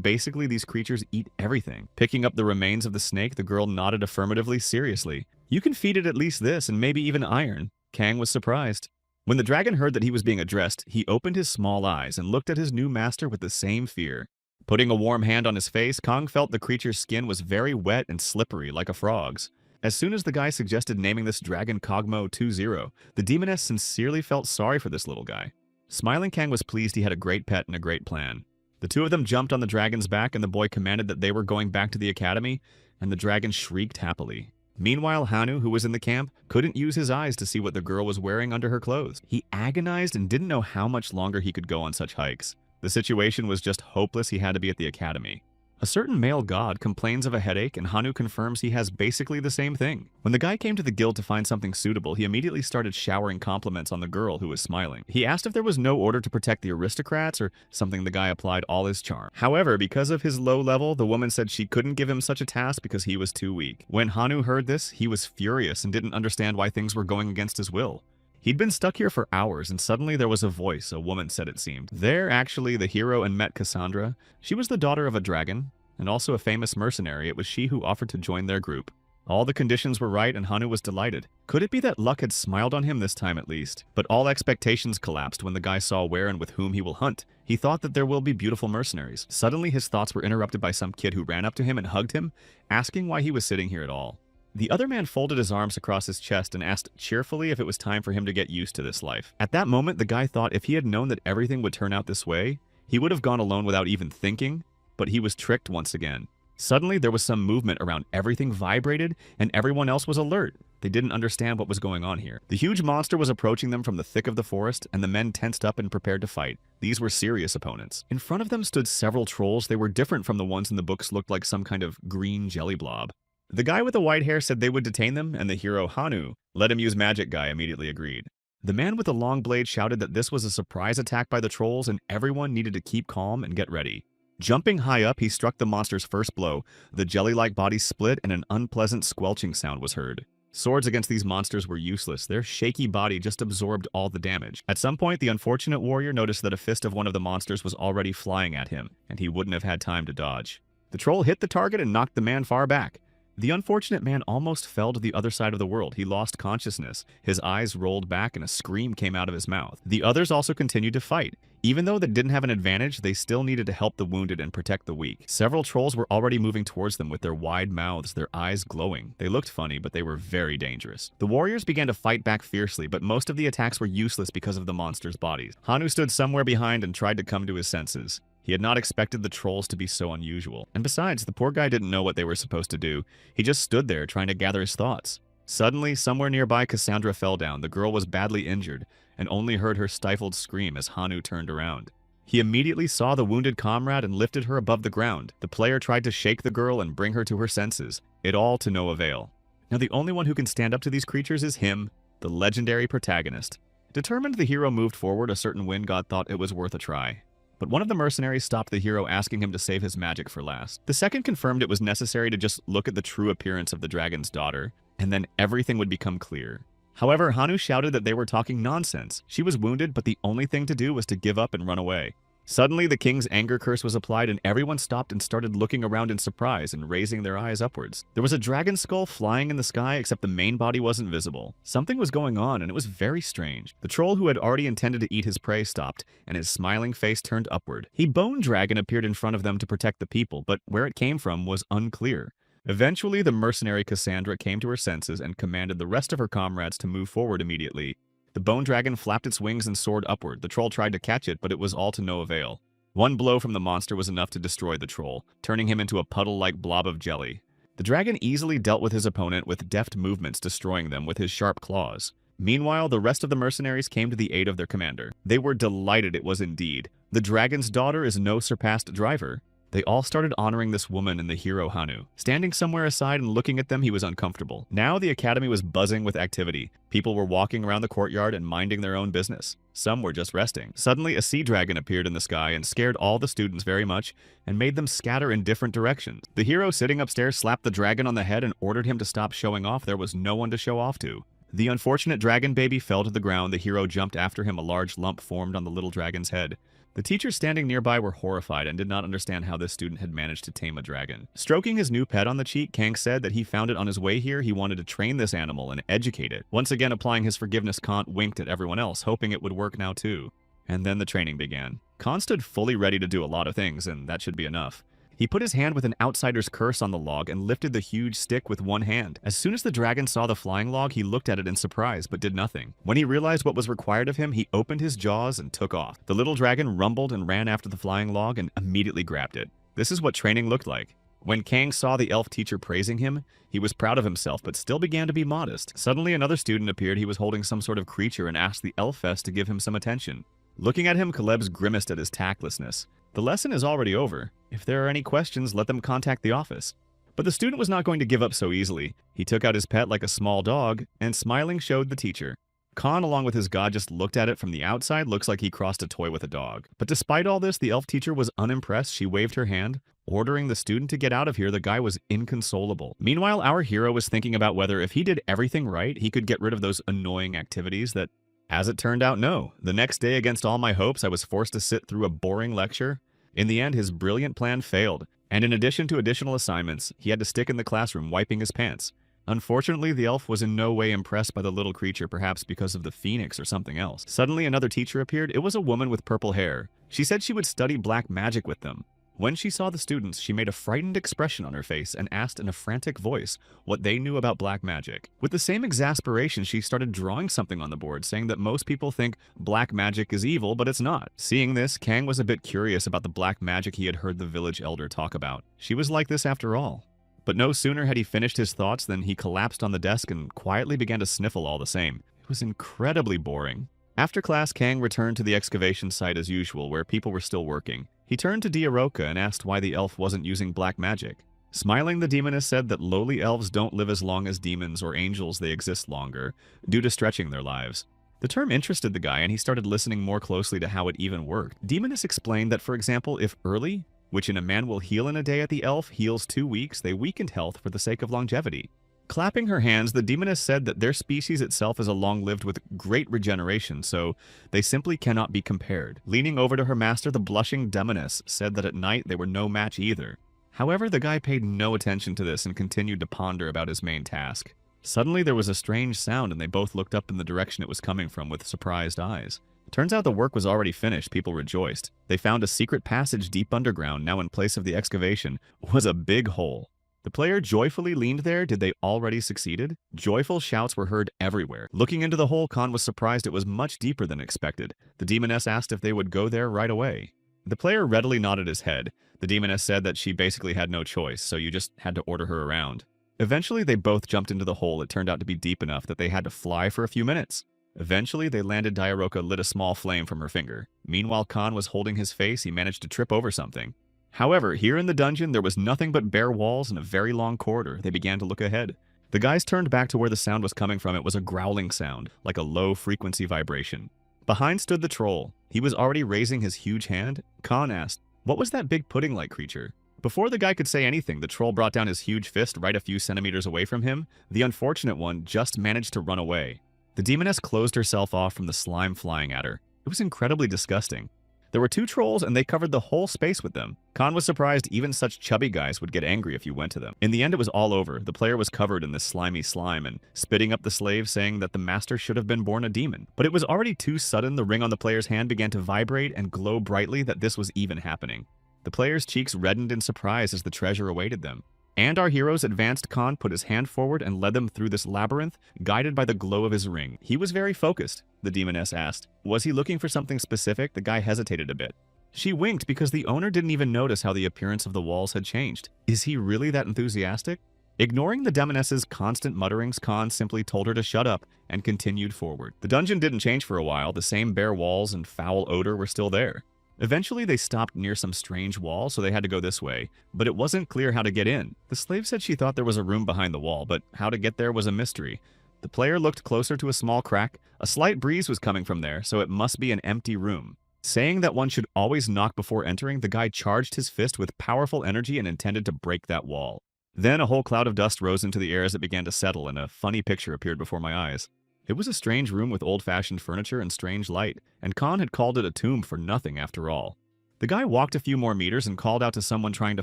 basically these creatures eat everything. Picking up the remains of the snake, the girl nodded affirmatively. Seriously, you can feed it at least this, and maybe even iron. Kang was surprised. When the dragon heard that he was being addressed, he opened his small eyes and looked at his new master with the same fear. Putting a warm hand on his face, Kang felt the creature's skin was very wet and slippery like a frog's. As soon as the guy suggested naming this dragon Cogmo 20, the demoness sincerely felt sorry for this little guy. Smiling, Kang was pleased he had a great pet and a great plan. The two of them jumped on the dragon's back, and the boy commanded that they were going back to the academy, and the dragon shrieked happily. Meanwhile, Hanu, who was in the camp, couldn't use his eyes to see what the girl was wearing under her clothes. He agonized and didn't know how much longer he could go on such hikes. The situation was just hopeless. He had to be at the academy. A certain male god complains of a headache, and Hanu confirms he has basically the same thing. When the guy came to the guild to find something suitable, he immediately started showering compliments on the girl who was smiling. He asked if there was no order to protect the aristocrats or something. The guy applied all his charm. However, because of his low level, the woman said she couldn't give him such a task because he was too weak. When Hanu heard this, he was furious and didn't understand why things were going against his will. He'd been stuck here for hours, and suddenly there was a voice, a woman said it seemed. There, actually, the hero and met Cassandra. She was the daughter of a dragon, and also a famous mercenary. It was she who offered to join their group. All the conditions were right, and Hanu was delighted. Could it be that luck had smiled on him this time at least? But all expectations collapsed when the guy saw where and with whom he will hunt. He thought that there will be beautiful mercenaries. Suddenly, his thoughts were interrupted by some kid who ran up to him and hugged him, asking why he was sitting here at all. The other man folded his arms across his chest and asked cheerfully if it was time for him to get used to this life. At that moment, the guy thought if he had known that everything would turn out this way, he would have gone alone without even thinking, but he was tricked once again. Suddenly, there was some movement around, everything vibrated, and everyone else was alert. They didn't understand what was going on here. The huge monster was approaching them from the thick of the forest, and the men tensed up and prepared to fight. These were serious opponents. In front of them stood several trolls. They were different from the ones in the books, looked like some kind of green jelly blob. The guy with the white hair said they would detain them, and the hero Hanu, let him use magic guy, immediately agreed. The man with the long blade shouted that this was a surprise attack by the trolls, and everyone needed to keep calm and get ready. Jumping high up, he struck the monster's first blow. The jelly-like body split, and an unpleasant squelching sound was heard. Swords against these monsters were useless. Their shaky body just absorbed all the damage. At some point, the unfortunate warrior noticed that a fist of one of the monsters was already flying at him, and he wouldn't have had time to dodge. The troll hit the target and knocked the man far back. The unfortunate man almost fell to the other side of the world. He lost consciousness. His eyes rolled back and a scream came out of his mouth. The others also continued to fight. Even though they didn't have an advantage, they still needed to help the wounded and protect the weak. Several trolls were already moving towards them with their wide mouths, their eyes glowing. They looked funny, but they were very dangerous. The warriors began to fight back fiercely, but most of the attacks were useless because of the monsters' bodies. Hanu stood somewhere behind and tried to come to his senses. He had not expected the trolls to be so unusual. And besides, the poor guy didn't know what they were supposed to do. He just stood there trying to gather his thoughts. Suddenly, somewhere nearby, Cassandra fell down. The girl was badly injured, and only heard her stifled scream as Hanu turned around. He immediately saw the wounded comrade and lifted her above the ground. The player tried to shake the girl and bring her to her senses, it all to no avail. Now the only one who can stand up to these creatures is him, the legendary protagonist. Determined the hero moved forward, a certain wind god thought it was worth a try. But one of the mercenaries stopped the hero, asking him to save his magic for last. The second confirmed it was necessary to just look at the true appearance of the dragon's daughter, and then everything would become clear. However, Hanu shouted that they were talking nonsense. She was wounded, but the only thing to do was to give up and run away. Suddenly, the king's anger curse was applied and everyone stopped and started looking around in surprise and raising their eyes upwards. There was a dragon skull flying in the sky, except the main body wasn't visible. Something was going on and it was very strange. The troll who had already intended to eat his prey stopped and his smiling face turned upward. A bone dragon appeared in front of them to protect the people, but where it came from was unclear. Eventually, the mercenary Cassandra came to her senses and commanded the rest of her comrades to move forward immediately. The bone dragon flapped its wings and soared upward. The troll tried to catch it, but it was all to no avail. One blow from the monster was enough to destroy the troll, turning him into a puddle-like blob of jelly. The dragon easily dealt with his opponent with deft movements, destroying them with his sharp claws. Meanwhile, the rest of the mercenaries came to the aid of their commander. They were delighted it was indeed. The dragon's daughter is no surpassed driver. They all started honoring this woman and the hero Hanu. Standing somewhere aside and looking at them, he was uncomfortable. Now the academy was buzzing with activity. People were walking around the courtyard and minding their own business. Some were just resting. Suddenly, a sea dragon appeared in the sky and scared all the students very much and made them scatter in different directions. The hero sitting upstairs slapped the dragon on the head and ordered him to stop showing off. There was no one to show off to. The unfortunate dragon baby fell to the ground. The hero jumped after him. A large lump formed on the little dragon's head. The teachers standing nearby were horrified and did not understand how this student had managed to tame a dragon. Stroking his new pet on the cheek, Kang said that he found it on his way here. He wanted to train this animal and educate it. Once again applying his forgiveness, Kant winked at everyone else, hoping it would work now too. And then the training began. Khan stood fully ready to do a lot of things, and that should be enough. He put his hand with an outsider's curse on the log and lifted the huge stick with one hand. As soon as the dragon saw the flying log, he looked at it in surprise, but did nothing. When he realized what was required of him, he opened his jaws and took off. The little dragon rumbled and ran after the flying log and immediately grabbed it. This is what training looked like. When Kang saw the elf teacher praising him, he was proud of himself, but still began to be modest. Suddenly, another student appeared. He was holding some sort of creature and asked the elf fest to give him some attention. Looking at him, Caleb's grimaced at his tactlessness. The lesson is already over. If there are any questions, let them contact the office. But the student was not going to give up so easily. He took out his pet like a small dog and smiling showed the teacher. Khan, along with his god, just looked at it from the outside. Looks like he crossed a toy with a dog. But despite all this, the elf teacher was unimpressed. She waved her hand, ordering the student to get out of here. The guy was inconsolable. Meanwhile, our hero was thinking about whether if he did everything right, he could get rid of those annoying activities that, as it turned out, no. The next day, against all my hopes, I was forced to sit through a boring lecture. In the end, his brilliant plan failed, and in addition to additional assignments, he had to stick in the classroom wiping his pants. Unfortunately, the elf was in no way impressed by the little creature, perhaps because of the phoenix or something else. Suddenly, another teacher appeared. It was a woman with purple hair. She said she would study black magic with them. When she saw the students, she made a frightened expression on her face and asked in a frantic voice what they knew about black magic. With the same exasperation, she started drawing something on the board, saying that most people think black magic is evil, but it's not. Seeing this, Kang was a bit curious about the black magic he had heard the village elder talk about. She was like this after all. But no sooner had he finished his thoughts than he collapsed on the desk and quietly began to sniffle all the same. It was incredibly boring. After class, Kang returned to the excavation site as usual, where people were still working. He turned to Diaroka and asked why the elf wasn't using black magic. Smiling, the demoness said that lowly elves don't live as long as demons or angels, they exist longer, due to stretching their lives. The term interested the guy, and he started listening more closely to how it even worked. Demoness explained that, for example, if early, which in a man will heal in a day at the elf, heals 2 weeks, they weakened health for the sake of longevity. Clapping her hands, the demoness said that their species itself is a long-lived with great regeneration, so they simply cannot be compared. Leaning over to her master, the blushing demoness said that at night they were no match either. However, the guy paid no attention to this and continued to ponder about his main task. Suddenly, there was a strange sound, and they both looked up in the direction it was coming from with surprised eyes. Turns out the work was already finished. People rejoiced. They found a secret passage deep underground. Now in place of the excavation was a big hole. The player joyfully leaned there. Did they already succeeded? Joyful shouts were heard everywhere. Looking into the hole, Khan was surprised it was much deeper than expected. The demoness asked if they would go there right away. The player readily nodded his head. The demoness said that she basically had no choice, so you just had to order her around. Eventually, they both jumped into the hole. It turned out to be deep enough that they had to fly for a few minutes. Eventually, they landed. Diaroka lit a small flame from her finger. Meanwhile, Khan was holding his face. He managed to trip over something. However, here in the dungeon, there was nothing but bare walls and a very long corridor. They began to look ahead. The guys turned back to where the sound was coming from. It was a growling sound, like a low-frequency vibration. Behind stood the troll. He was already raising his huge hand. Khan asked, "What was that big pudding-like creature?" Before the guy could say anything, the troll brought down his huge fist right a few centimeters away from him. The unfortunate one just managed to run away. The demoness closed herself off from the slime flying at her. It was incredibly disgusting. There were two trolls, and they covered the whole space with them. Khan was surprised even such chubby guys would get angry if you went to them. In the end, it was all over. The player was covered in this slimy slime and spitting up the slave, saying that the master should have been born a demon. But it was already too sudden. The ring on the player's hand began to vibrate and glow brightly that this was even happening. The player's cheeks reddened in surprise as the treasure awaited them. And our heroes advanced. Khan put his hand forward and led them through this labyrinth, guided by the glow of his ring. He was very focused, the demoness asked. Was he looking for something specific? The guy hesitated a bit. She winked because the owner didn't even notice how the appearance of the walls had changed. Is he really that enthusiastic? Ignoring the demoness's constant mutterings, Khan simply told her to shut up and continued forward. The dungeon didn't change for a while. The same bare walls and foul odor were still there. Eventually, they stopped near some strange wall, so they had to go this way, but it wasn't clear how to get in. The slave said she thought there was a room behind the wall, but how to get there was a mystery. The player looked closer to a small crack. A slight breeze was coming from there, so it must be an empty room. Saying that one should always knock before entering, the guy charged his fist with powerful energy and intended to break that wall. Then a whole cloud of dust rose into the air as it began to settle, and a funny picture appeared before my eyes. It was a strange room with old-fashioned furniture and strange light, and Khan had called it a tomb for nothing after all. The guy walked a few more meters and called out to someone trying to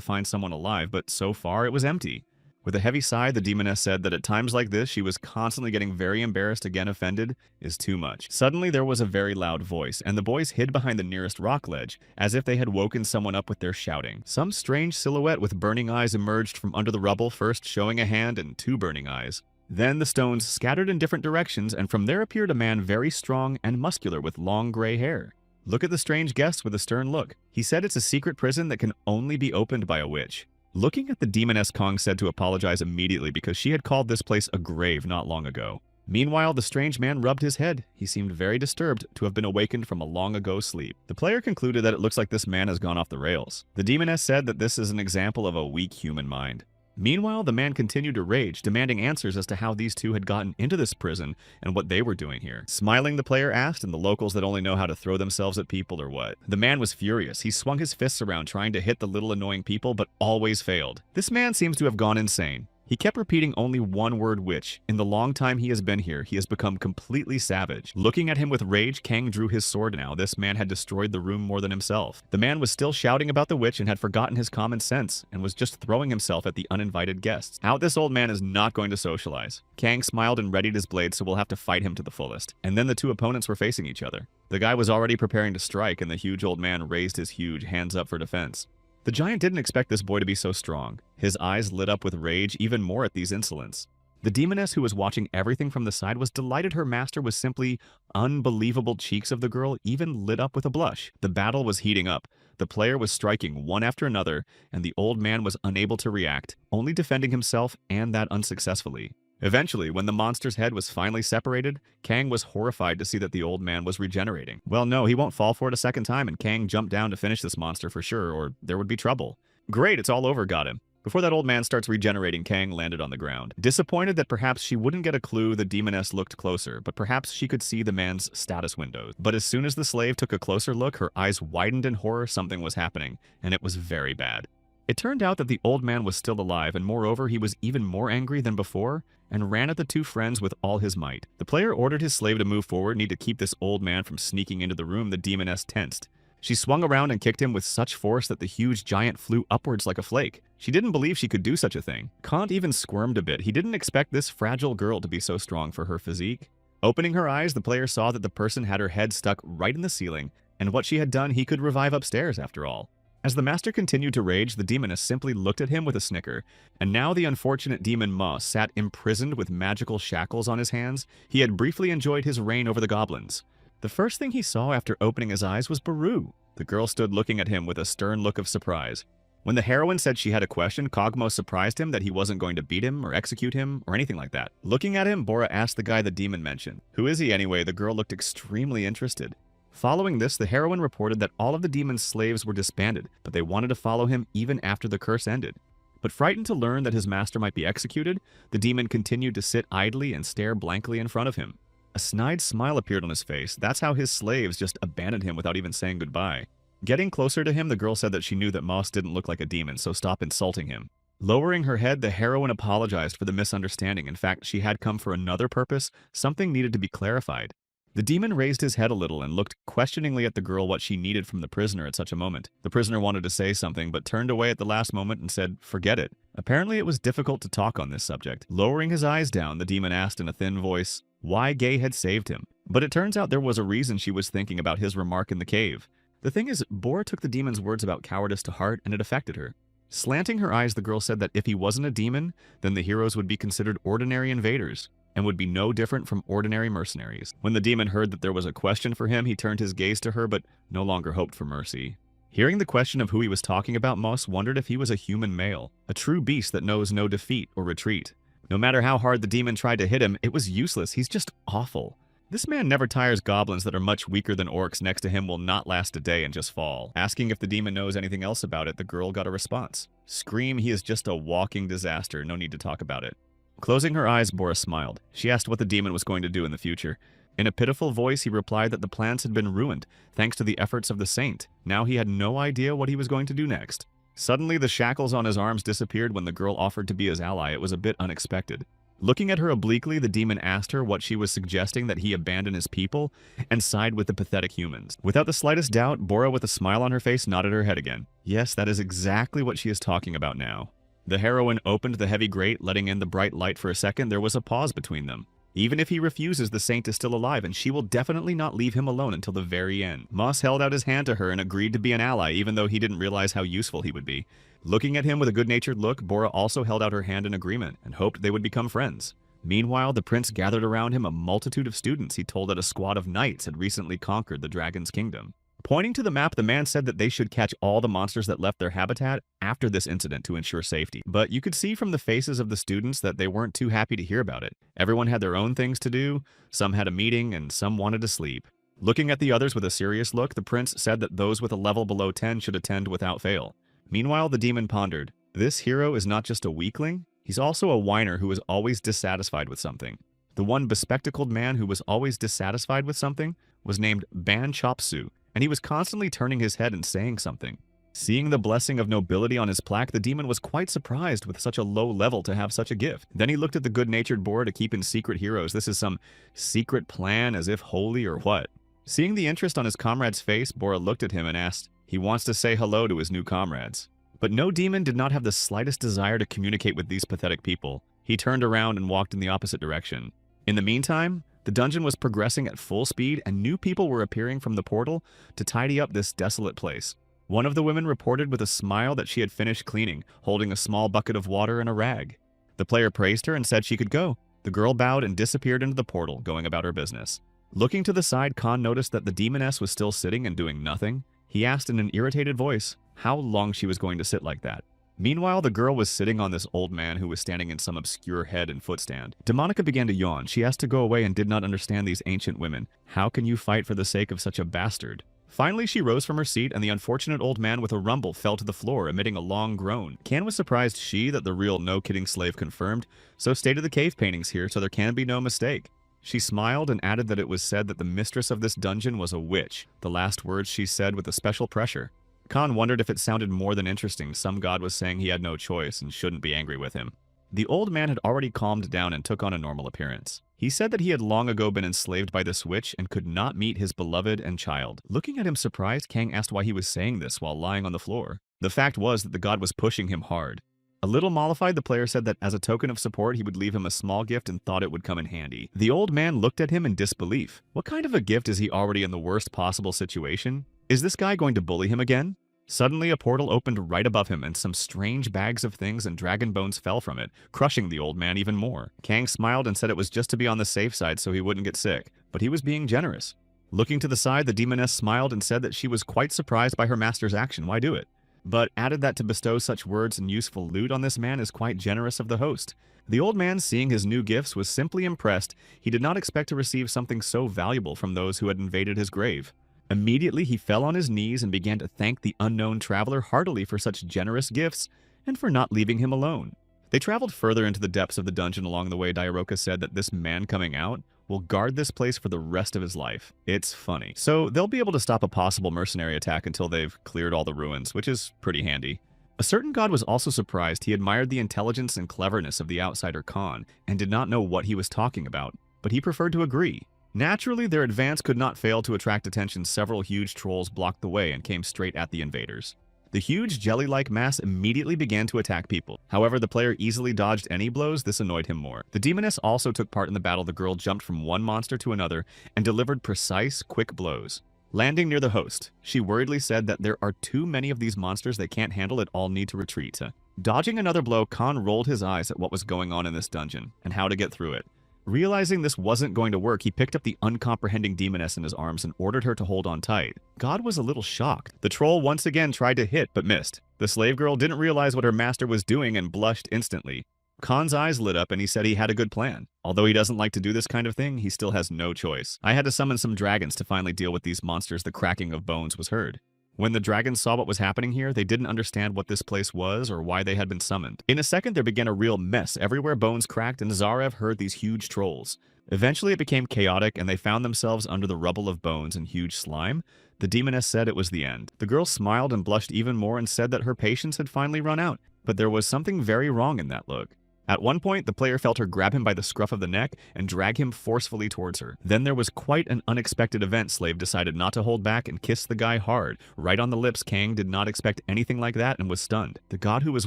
find someone alive, but so far it was empty. With a heavy sigh, the demoness said that at times like this, she was constantly getting very embarrassed. Again, offended is too much. Suddenly, there was a very loud voice, and the boys hid behind the nearest rock ledge, as if they had woken someone up with their shouting. Some strange silhouette with burning eyes emerged from under the rubble, first showing a hand and two burning eyes. Then the stones scattered in different directions, and from there appeared a man very strong and muscular with long gray hair. Look at the strange guest with a stern look. He said it's a secret prison that can only be opened by a witch. Looking at the demoness, Kong said to apologize immediately because she had called this place a grave not long ago. Meanwhile, the strange man rubbed his head. He seemed very disturbed to have been awakened from a long ago sleep. The player concluded that it looks like this man has gone off the rails. The demoness said that this is an example of a weak human mind. Meanwhile, the man continued to rage, demanding answers as to how these two had gotten into this prison and what they were doing here. Smiling, the player asked, and the locals that only know how to throw themselves at people or what? The man was furious. He swung his fists around trying to hit the little annoying people, but always failed. This man seems to have gone insane. He kept repeating only one word, witch. In the long time he has been here, he has become completely savage. Looking at him with rage, Kang drew his sword now. This man had destroyed the room more than himself. The man was still shouting about the witch and had forgotten his common sense and was just throwing himself at the uninvited guests. Out this old man is not going to socialize. Kang smiled and readied his blade, so we'll have to fight him to the fullest. And then the two opponents were facing each other. The guy was already preparing to strike, and the huge old man raised his huge hands up for defense. The giant didn't expect this boy to be so strong. His eyes lit up with rage even more at these insolents. The demoness, who was watching everything from the side, was delighted her master was simply unbelievable. Cheeks of the girl even lit up with a blush. The battle was heating up. The player was striking one after another, and the old man was unable to react, only defending himself, and that unsuccessfully. Eventually, when the monster's head was finally separated, Kang was horrified to see that the old man was regenerating. Well, no, he won't fall for it a second time, and Kang jumped down to finish this monster for sure, or there would be trouble. Great, it's all over, got him. Before that old man starts regenerating, Kang landed on the ground. Disappointed that perhaps she wouldn't get a clue, the demoness looked closer, but perhaps she could see the man's status windows. But as soon as the slave took a closer look, her eyes widened in horror. Something was happening, and it was very bad. It turned out that the old man was still alive, and moreover, he was even more angry than before, and ran at the two friends with all his might. The player ordered his slave to move forward, need to keep this old man from sneaking into the room. The demoness tensed. She swung around and kicked him with such force that the huge giant flew upwards like a flake. She didn't believe she could do such a thing. Kant even squirmed a bit. He didn't expect this fragile girl to be so strong for her physique. Opening her eyes, the player saw that the person had her head stuck right in the ceiling, and what she had done, he could revive upstairs after all. As the master continued to rage, the demoness simply looked at him with a snicker, and now the unfortunate demon Ma sat imprisoned with magical shackles on his hands. He had briefly enjoyed his reign over the goblins. The first thing he saw after opening his eyes was Baru. The girl stood looking at him with a stern look of surprise. When the heroine said she had a question, Kogmo surprised him that he wasn't going to beat him or execute him or anything like that. Looking at him, Bora asked the guy the demon mentioned. Who is he anyway? The girl looked extremely interested. Following this, the heroine reported that all of the demon's slaves were disbanded, but they wanted to follow him even after the curse ended. But frightened to learn that his master might be executed, the demon continued to sit idly and stare blankly in front of him. A snide smile appeared on his face. That's how his slaves just abandoned him without even saying goodbye. Getting closer to him, the girl said that she knew that Moss didn't look like a demon, so stop insulting him. Lowering her head, the heroine apologized for the misunderstanding. In fact, she had come for another purpose. Something needed to be clarified. The demon raised his head a little and looked questioningly at the girl what she needed from the prisoner at such a moment. The prisoner wanted to say something, but turned away at the last moment and said, "Forget it." Apparently, it was difficult to talk on this subject. Lowering his eyes down, the demon asked in a thin voice why Gay had saved him. But it turns out there was a reason she was thinking about his remark in the cave. The thing is, Bora took the demon's words about cowardice to heart, and it affected her. Slanting her eyes, the girl said that if he wasn't a demon, then the heroes would be considered ordinary invaders, and would be no different from ordinary mercenaries. When the demon heard that there was a question for him, he turned his gaze to her, but no longer hoped for mercy. Hearing the question of who he was talking about, Moss wondered if he was a human male, a true beast that knows no defeat or retreat. No matter how hard the demon tried to hit him, it was useless. He's just awful. This man never tires. Goblins that are much weaker than orcs next to him will not last a day and just fall. Asking if the demon knows anything else about it, the girl got a response. Scream, he is just a walking disaster. No need to talk about it. Closing her eyes, Bora smiled. She asked what the demon was going to do in the future. In a pitiful voice, he replied that the plans had been ruined, thanks to the efforts of the saint. Now he had no idea what he was going to do next. Suddenly, the shackles on his arms disappeared when the girl offered to be his ally. It was a bit unexpected. Looking at her obliquely, the demon asked her what she was suggesting, that he abandon his people and side with the pathetic humans. Without the slightest doubt, Bora, with a smile on her face, nodded her head again. Yes, that is exactly what she is talking about now. The heroine opened the heavy grate, letting in the bright light for a second. There was a pause between them. Even if he refuses, the saint is still alive, and she will definitely not leave him alone until the very end. Moss held out his hand to her and agreed to be an ally, even though he didn't realize how useful he would be. Looking at him with a good-natured look, Bora also held out her hand in agreement and hoped they would become friends. Meanwhile, the prince gathered around him a multitude of students. He told that a squad of knights had recently conquered the dragon's kingdom. Pointing to the map, the man said that they should catch all the monsters that left their habitat after this incident to ensure safety. But you could see from the faces of the students that they weren't too happy to hear about it. Everyone had their own things to do, some had a meeting, and some wanted to sleep. Looking at the others with a serious look, the prince said that those with a level below 10 should attend without fail. Meanwhile, the demon pondered. This hero is not just a weakling, he's also a whiner who is always dissatisfied with something. The one bespectacled man who was always dissatisfied with something was named Ban Chopsu, and he was constantly turning his head and saying something. Seeing the blessing of nobility on his plaque, the demon was quite surprised with such a low level to have such a gift. Then he looked at the good-natured Bora to keep in secret heroes. This is some secret plan, as if holy or what? Seeing the interest on his comrade's face, Bora looked at him and asked, he wants to say hello to his new comrades. But no demon did not have the slightest desire to communicate with these pathetic people. He turned around and walked in the opposite direction. In the meantime, the dungeon was progressing at full speed, and new people were appearing from the portal to tidy up this desolate place. One of the women reported with a smile that she had finished cleaning, holding a small bucket of water and a rag. The player praised her and said she could go. The girl bowed and disappeared into the portal, going about her business. Looking to the side, Khan noticed that the demoness was still sitting and doing nothing. He asked in an irritated voice how long she was going to sit like that. Meanwhile, the girl was sitting on this old man who was standing in some obscure head and foot stand. Demonica began to yawn. She asked to go away and did not understand these ancient women. How can you fight for the sake of such a bastard? Finally, she rose from her seat, and the unfortunate old man with a rumble fell to the floor, emitting a long groan. Can was surprised that the real no-kidding slave confirmed, so stated the cave paintings here, so there can be no mistake. She smiled and added that it was said that the mistress of this dungeon was a witch. The last words she said with a special pressure. Khan wondered if it sounded more than interesting. Some god was saying he had no choice and shouldn't be angry with him. The old man had already calmed down and took on a normal appearance. He said that he had long ago been enslaved by this witch and could not meet his beloved and child. Looking at him surprised, Kang asked why he was saying this while lying on the floor. The fact was that the god was pushing him hard. A little mollified, the player said that as a token of support, he would leave him a small gift and thought it would come in handy. The old man looked at him in disbelief. What kind of a gift is he already in the worst possible situation? Is this guy going to bully him again? Suddenly, a portal opened right above him, and some strange bags of things and dragon bones fell from it, crushing the old man even more. Kang smiled and said it was just to be on the safe side so he wouldn't get sick, but he was being generous. Looking to the side, the demoness smiled and said that she was quite surprised by her master's action. Why do it? but added that to bestow such words and useful loot on this man is quite generous of the host. The old man, seeing his new gifts, was simply impressed. He did not expect to receive something so valuable from those who had invaded his grave. Immediately, he fell on his knees and began to thank the unknown traveler heartily for such generous gifts and for not leaving him alone. They traveled further into the depths of the dungeon. Along the way, Diaroka said that this man coming out will guard this place for the rest of his life. It's funny. So they'll be able to stop a possible mercenary attack until they've cleared all the ruins, which is pretty handy. A certain god was also surprised. He admired the intelligence and cleverness of the outsider Khan and did not know what he was talking about, but he preferred to agree. Naturally, their advance could not fail to attract attention. Several huge trolls blocked the way and came straight at the invaders. The huge jelly-like mass immediately began to attack people. However, the player easily dodged any blows. This annoyed him more. The demoness also took part in the battle. The girl jumped from one monster to another and delivered precise, quick blows. Landing near the host, she worriedly said that there are too many of these monsters they can't handle it, all need to retreat. Dodging another blow, Khan rolled his eyes at what was going on in this dungeon and how to get through it. Realizing this wasn't going to work, he picked up the uncomprehending demoness in his arms and ordered her to hold on tight. God was a little shocked. The troll once again tried to hit, but missed. The slave girl didn't realize what her master was doing and blushed instantly. Khan's eyes lit up and he said he had a good plan. Although he doesn't like to do this kind of thing, he still has no choice. I had to summon some dragons to finally deal with these monsters. The cracking of bones was heard. When the dragons saw what was happening here, they didn't understand what this place was or why they had been summoned. In a second, there began a real mess. Everywhere bones cracked, and Zarev heard these huge trolls. Eventually, it became chaotic, and they found themselves under the rubble of bones and huge slime. The demoness said it was the end. The girl smiled and blushed even more and said that her patience had finally run out, but there was something very wrong in that look. At one point, the player felt her grab him by the scruff of the neck and drag him forcefully towards her. Then there was quite an unexpected event. Slave decided not to hold back and kissed the guy hard, right on the lips. Kang did not expect anything like that and was stunned. The god who was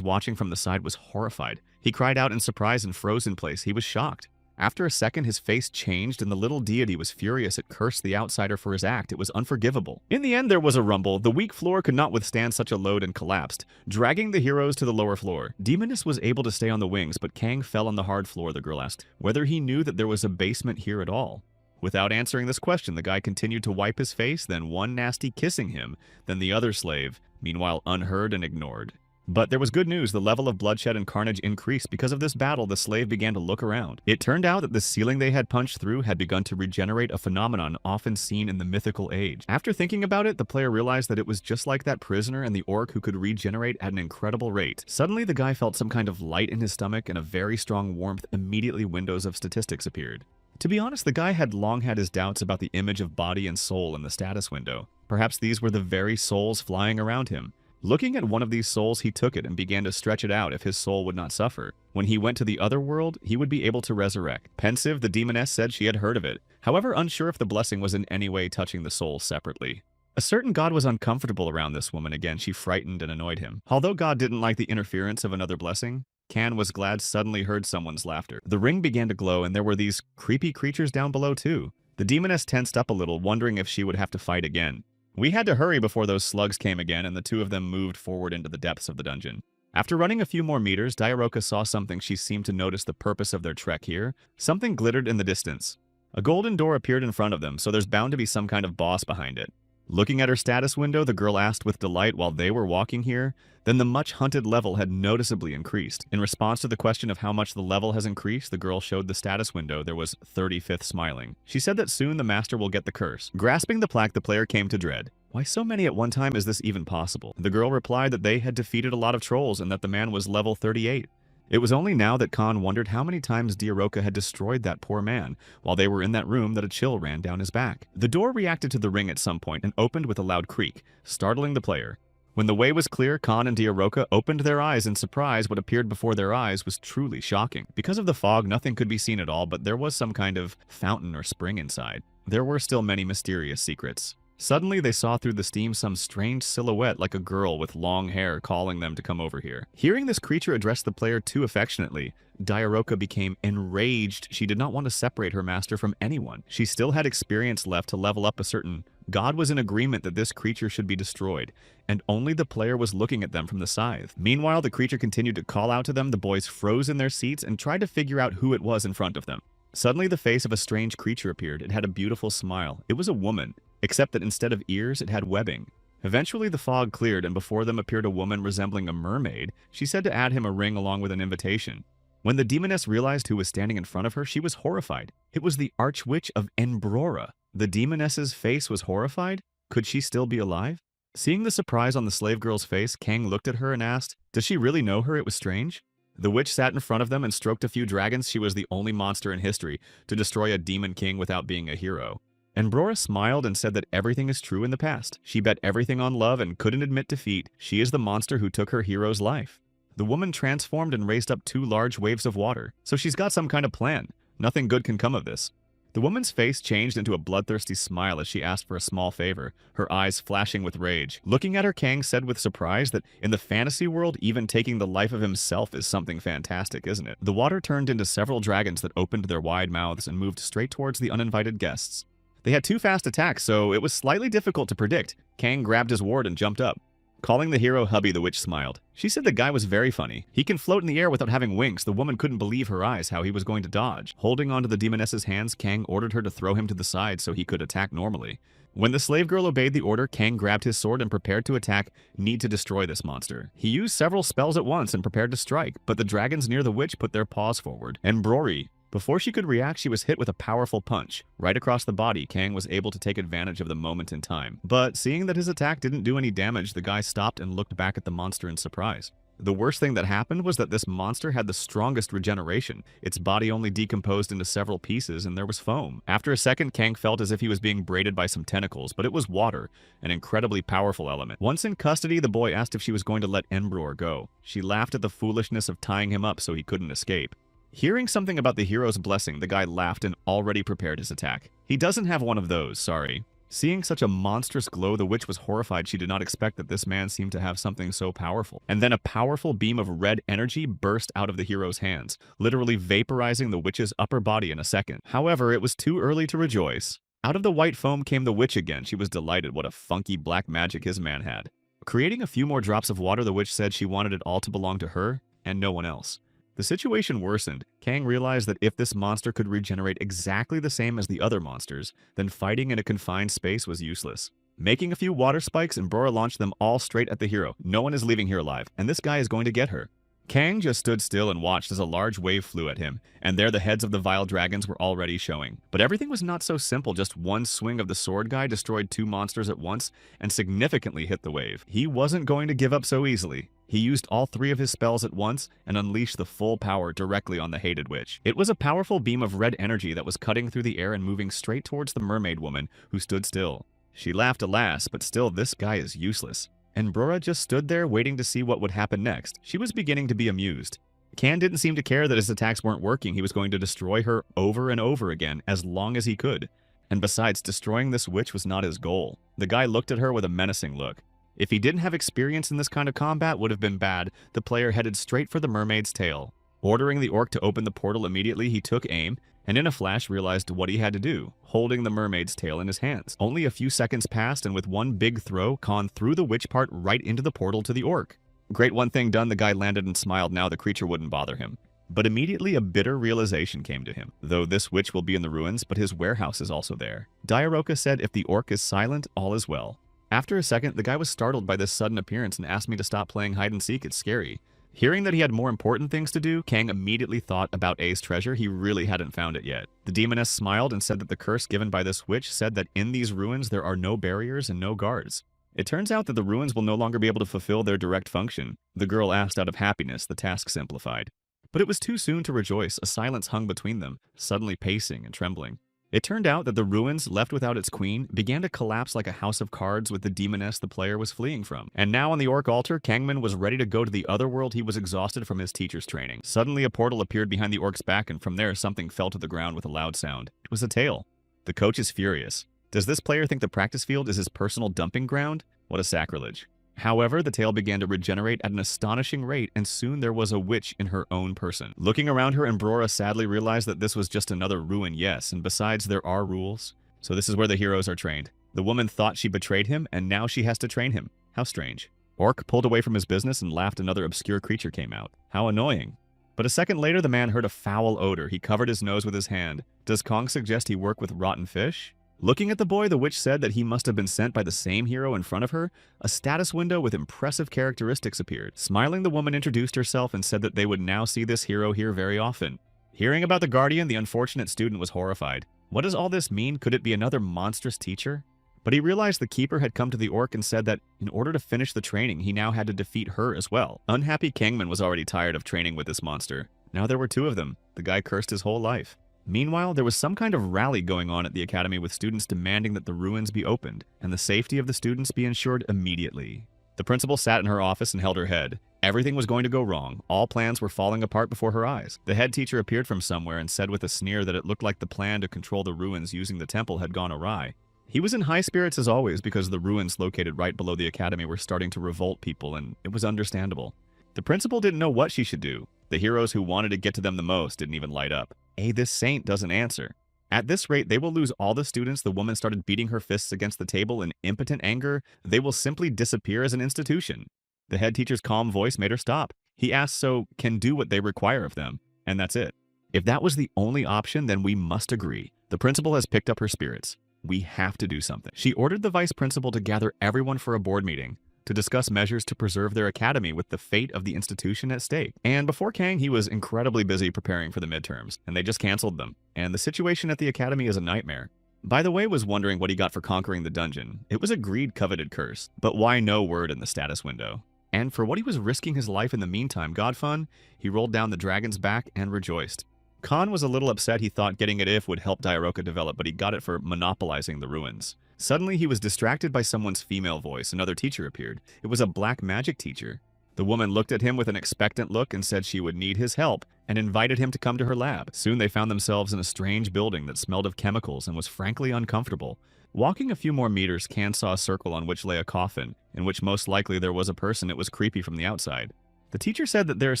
watching from the side was horrified. He cried out in surprise and froze in place. He was shocked. After a second, his face changed and the little deity was furious. It cursed the outsider for his act. It was unforgivable. In the end, there was a rumble. The weak floor could not withstand such a load and collapsed, dragging the heroes to the lower floor. Demoness was able to stay on the wings, but Kang fell on the hard floor. The girl asked whether he knew that there was a basement here at all. Without answering this question, the guy continued to wipe his face, then one nasty kissing him, then the other slave, meanwhile unheard and ignored. But there was good news. The level of bloodshed and carnage increased. Because of this battle, the slave began to look around. It turned out that the ceiling they had punched through had begun to regenerate, a phenomenon often seen in the mythical age. After thinking about it, the player realized that it was just like that prisoner and the orc who could regenerate at an incredible rate. Suddenly, the guy felt some kind of light in his stomach and a very strong warmth. Immediately, windows of statistics appeared. To be honest, the guy had long had his doubts about the image of body and soul in the status window. Perhaps these were the very souls flying around him. Looking at one of these souls, he took it and began to stretch it out if his soul would not suffer. When he went to the other world, he would be able to resurrect. Pensive, the demoness said she had heard of it, however unsure if the blessing was in any way touching the soul separately. A certain god was uncomfortable around this woman again. She frightened and annoyed him. Although God didn't like the interference of another blessing, Kan was glad suddenly heard someone's laughter. The ring began to glow and there were these creepy creatures down below too. The demoness tensed up a little, wondering if she would have to fight again. We had to hurry before those slugs came again, and the two of them moved forward into the depths of the dungeon. After running a few more meters, Diaroka saw something. She seemed to notice the purpose of their trek here. Something glittered in the distance. A golden door appeared in front of them, so there's bound to be some kind of boss behind it. Looking at her status window, the girl asked with delight while they were walking here. Then the much-hunted level had noticeably increased. In response to the question of how much the level has increased, the girl showed the status window. There was 35th smiling. She said that soon the master will get the curse. Grasping the plaque, the player came to dread. Why so many at one time? Is this even possible? The girl replied that they had defeated a lot of trolls and that the man was level 38. It was only now that Khan wondered how many times Diaroka had destroyed that poor man while they were in that room that a chill ran down his back. The door reacted to the ring at some point and opened with a loud creak, startling the player. When the way was clear, Khan and Diaroka opened their eyes in surprise. What appeared before their eyes was truly shocking. Because of the fog, nothing could be seen at all, but there was some kind of fountain or spring inside. There were still many mysterious secrets. Suddenly, they saw through the steam some strange silhouette like a girl with long hair calling them to come over here. Hearing this creature address the player too affectionately, Diaroka became enraged. She did not want to separate her master from anyone. She still had experience left to level up a certain. God was in agreement that this creature should be destroyed, and only the player was looking at them from the scythe. Meanwhile, the creature continued to call out to them. The boys froze in their seats and tried to figure out who it was in front of them. Suddenly, the face of a strange creature appeared. It had a beautiful smile. It was a woman, except that instead of ears, it had webbing. Eventually, the fog cleared, and before them appeared a woman resembling a mermaid. She said to add him a ring along with an invitation. When the demoness realized who was standing in front of her, she was horrified. It was the Archwitch of Enbrora. The demoness's face was horrified? Could she still be alive? Seeing the surprise on the slave girl's face, Kang looked at her and asked, "Does she really know her?" It was strange. The witch sat in front of them and stroked a few dragons. She was the only monster in history to destroy a demon king without being a hero. And Brora smiled and said that everything is true in the past. She bet everything on love and couldn't admit defeat. She is the monster who took her hero's life. The woman transformed and raised up 2 large waves of water. So she's got some kind of plan. Nothing good can come of this. The woman's face changed into a bloodthirsty smile as she asked for a small favor, her eyes flashing with rage. Looking at her, Kang said with surprise that in the fantasy world, even taking the life of himself is something fantastic, isn't it? The water turned into several dragons that opened their wide mouths and moved straight towards the uninvited guests. They had 2 fast attacks, so it was slightly difficult to predict. Kang grabbed his ward and jumped up. Calling the hero hubby, the witch smiled. She said the guy was very funny. He can float in the air without having wings. The woman couldn't believe her eyes how he was going to dodge. Holding onto the demoness's hands, Kang ordered her to throw him to the side so he could attack normally. When the slave girl obeyed the order, Kang grabbed his sword and prepared to attack, need to destroy this monster. He used several spells at once and prepared to strike, but the dragons near the witch put their paws forward. And Brori, before she could react, she was hit with a powerful punch. Right across the body, Kang was able to take advantage of the moment in time. But seeing that his attack didn't do any damage, the guy stopped and looked back at the monster in surprise. The worst thing that happened was that this monster had the strongest regeneration. Its body only decomposed into several pieces and there was foam. After a second, Kang felt as if he was being braided by some tentacles, but it was water, an incredibly powerful element. Once in custody, the boy asked if she was going to let Embror go. She laughed at the foolishness of tying him up so he couldn't escape. Hearing something about the hero's blessing, the guy laughed and already prepared his attack. He doesn't have one of those, sorry. Seeing such a monstrous glow, the witch was horrified. She did not expect that this man seemed to have something so powerful. And then a powerful beam of red energy burst out of the hero's hands, literally vaporizing the witch's upper body in a second. However, it was too early to rejoice. Out of the white foam came the witch again. She was delighted what a funky black magic his man had. Creating a few more drops of water, the witch said she wanted it all to belong to her and no one else. The situation worsened. Kang realized that if this monster could regenerate exactly the same as the other monsters, then fighting in a confined space was useless. Making a few water spikes, Embrora launched them all straight at the hero. No one is leaving here alive, and this guy is going to get her. Kang just stood still and watched as a large wave flew at him, and there the heads of the vile dragons were already showing. But everything was not so simple. Just one swing of the sword guy destroyed 2 monsters at once and significantly hit the wave. He wasn't going to give up so easily. He used all 3 of his spells at once and unleashed the full power directly on the hated witch. It was a powerful beam of red energy that was cutting through the air and moving straight towards the mermaid woman, who stood still. She laughed alas, but still this guy is useless. And Brora just stood there waiting to see what would happen next. She was beginning to be amused. Kang didn't seem to care that his attacks weren't working. He was going to destroy her over and over again as long as he could. And besides, destroying this witch was not his goal. The guy looked at her with a menacing look. If he didn't have experience in this kind of combat, would have been bad. The player headed straight for the mermaid's tail. Ordering the orc to open the portal immediately, he took aim, and in a flash realized what he had to do, holding the mermaid's tail in his hands. Only a few seconds passed, and with one big throw, Khan threw the witch part right into the portal to the orc. Great, one thing done, the guy landed and smiled. Now the creature wouldn't bother him. But immediately a bitter realization came to him. Though this witch will be in the ruins, but his warehouse is also there. Diaroka said if the orc is silent, all is well. After a second, the guy was startled by this sudden appearance and asked me to stop playing hide and seek. It's scary. Hearing that he had more important things to do, Kang immediately thought about A's treasure. He really hadn't found it yet. The demoness smiled and said that the curse given by this witch said that in these ruins there are no barriers and no guards. It turns out that the ruins will no longer be able to fulfill their direct function. The girl asked out of happiness, the task simplified. But it was too soon to rejoice. A silence hung between them, suddenly pacing and trembling. It turned out that the ruins, left without its queen, began to collapse like a house of cards with the demoness the player was fleeing from. And now on the orc altar, Kangman was ready to go to the other world. He was exhausted from his teacher's training. Suddenly a portal appeared behind the orc's back, and from there something fell to the ground with a loud sound. It was a tail. The coach is furious. Does this player think the practice field is his personal dumping ground? What a sacrilege. However, the tail began to regenerate at an astonishing rate, and soon there was a witch in her own person. Looking around her, Embrora sadly realized that this was just another ruin, yes, and besides, there are rules. So this is where the heroes are trained. The woman thought she betrayed him, and now she has to train him. How strange. Orc pulled away from his business and laughed. Another obscure creature came out. How annoying. But a second later, the man heard a foul odor. He covered his nose with his hand. Does Kong suggest he work with rotten fish? Looking at the boy, the witch said that he must have been sent by the same hero in front of her. A status window with impressive characteristics appeared. Smiling, the woman introduced herself and said that they would now see this hero here very often. Hearing about the guardian, the unfortunate student was horrified. What does all this mean? Could it be another monstrous teacher? But he realized the keeper had come to the orc and said that in order to finish the training, he now had to defeat her as well. Unhappy Kangman was already tired of training with this monster. Now there were two of them. The guy cursed his whole life. Meanwhile, there was some kind of rally going on at the academy with students demanding that the ruins be opened and the safety of the students be ensured immediately. The principal sat in her office and held her head. Everything was going to go wrong. All plans were falling apart before her eyes. The head teacher appeared from somewhere and said with a sneer that it looked like the plan to control the ruins using the temple had gone awry. He was in high spirits as always because the ruins located right below the academy were starting to revolt people, and it was understandable. The principal didn't know what she should do. The heroes who wanted to get to them the most didn't even light up. This saint doesn't answer. At this rate, they will lose all the students. The woman started beating her fists against the table in impotent anger. They will simply disappear as an institution. The head teacher's calm voice made her stop. He asked so can do what they require of them, and that's it. If that was the only option, then we must agree. The principal has picked up her spirits. We have to do something. She ordered the vice principal to gather everyone for a board meeting to discuss measures to preserve their academy with the fate of the institution at stake. And before Kang, he was incredibly busy preparing for the midterms, and they just canceled them. And the situation at the academy is a nightmare. By the way, was wondering what he got for conquering the dungeon. It was a greed-coveted curse, but why no word in the status window? And for what he was risking his life in the meantime, Godfun, he rolled down the dragon's back and rejoiced. Khan was a little upset. He thought getting it if would help Diaroka develop, but he got it for monopolizing the ruins. Suddenly, he was distracted by someone's female voice. Another teacher appeared. It was a black magic teacher. The woman looked at him with an expectant look and said she would need his help and invited him to come to her lab. Soon they found themselves in a strange building that smelled of chemicals and was frankly uncomfortable. Walking a few more meters, Kan saw a circle on which lay a coffin, in which most likely there was a person. It was creepy from the outside. The teacher said that there is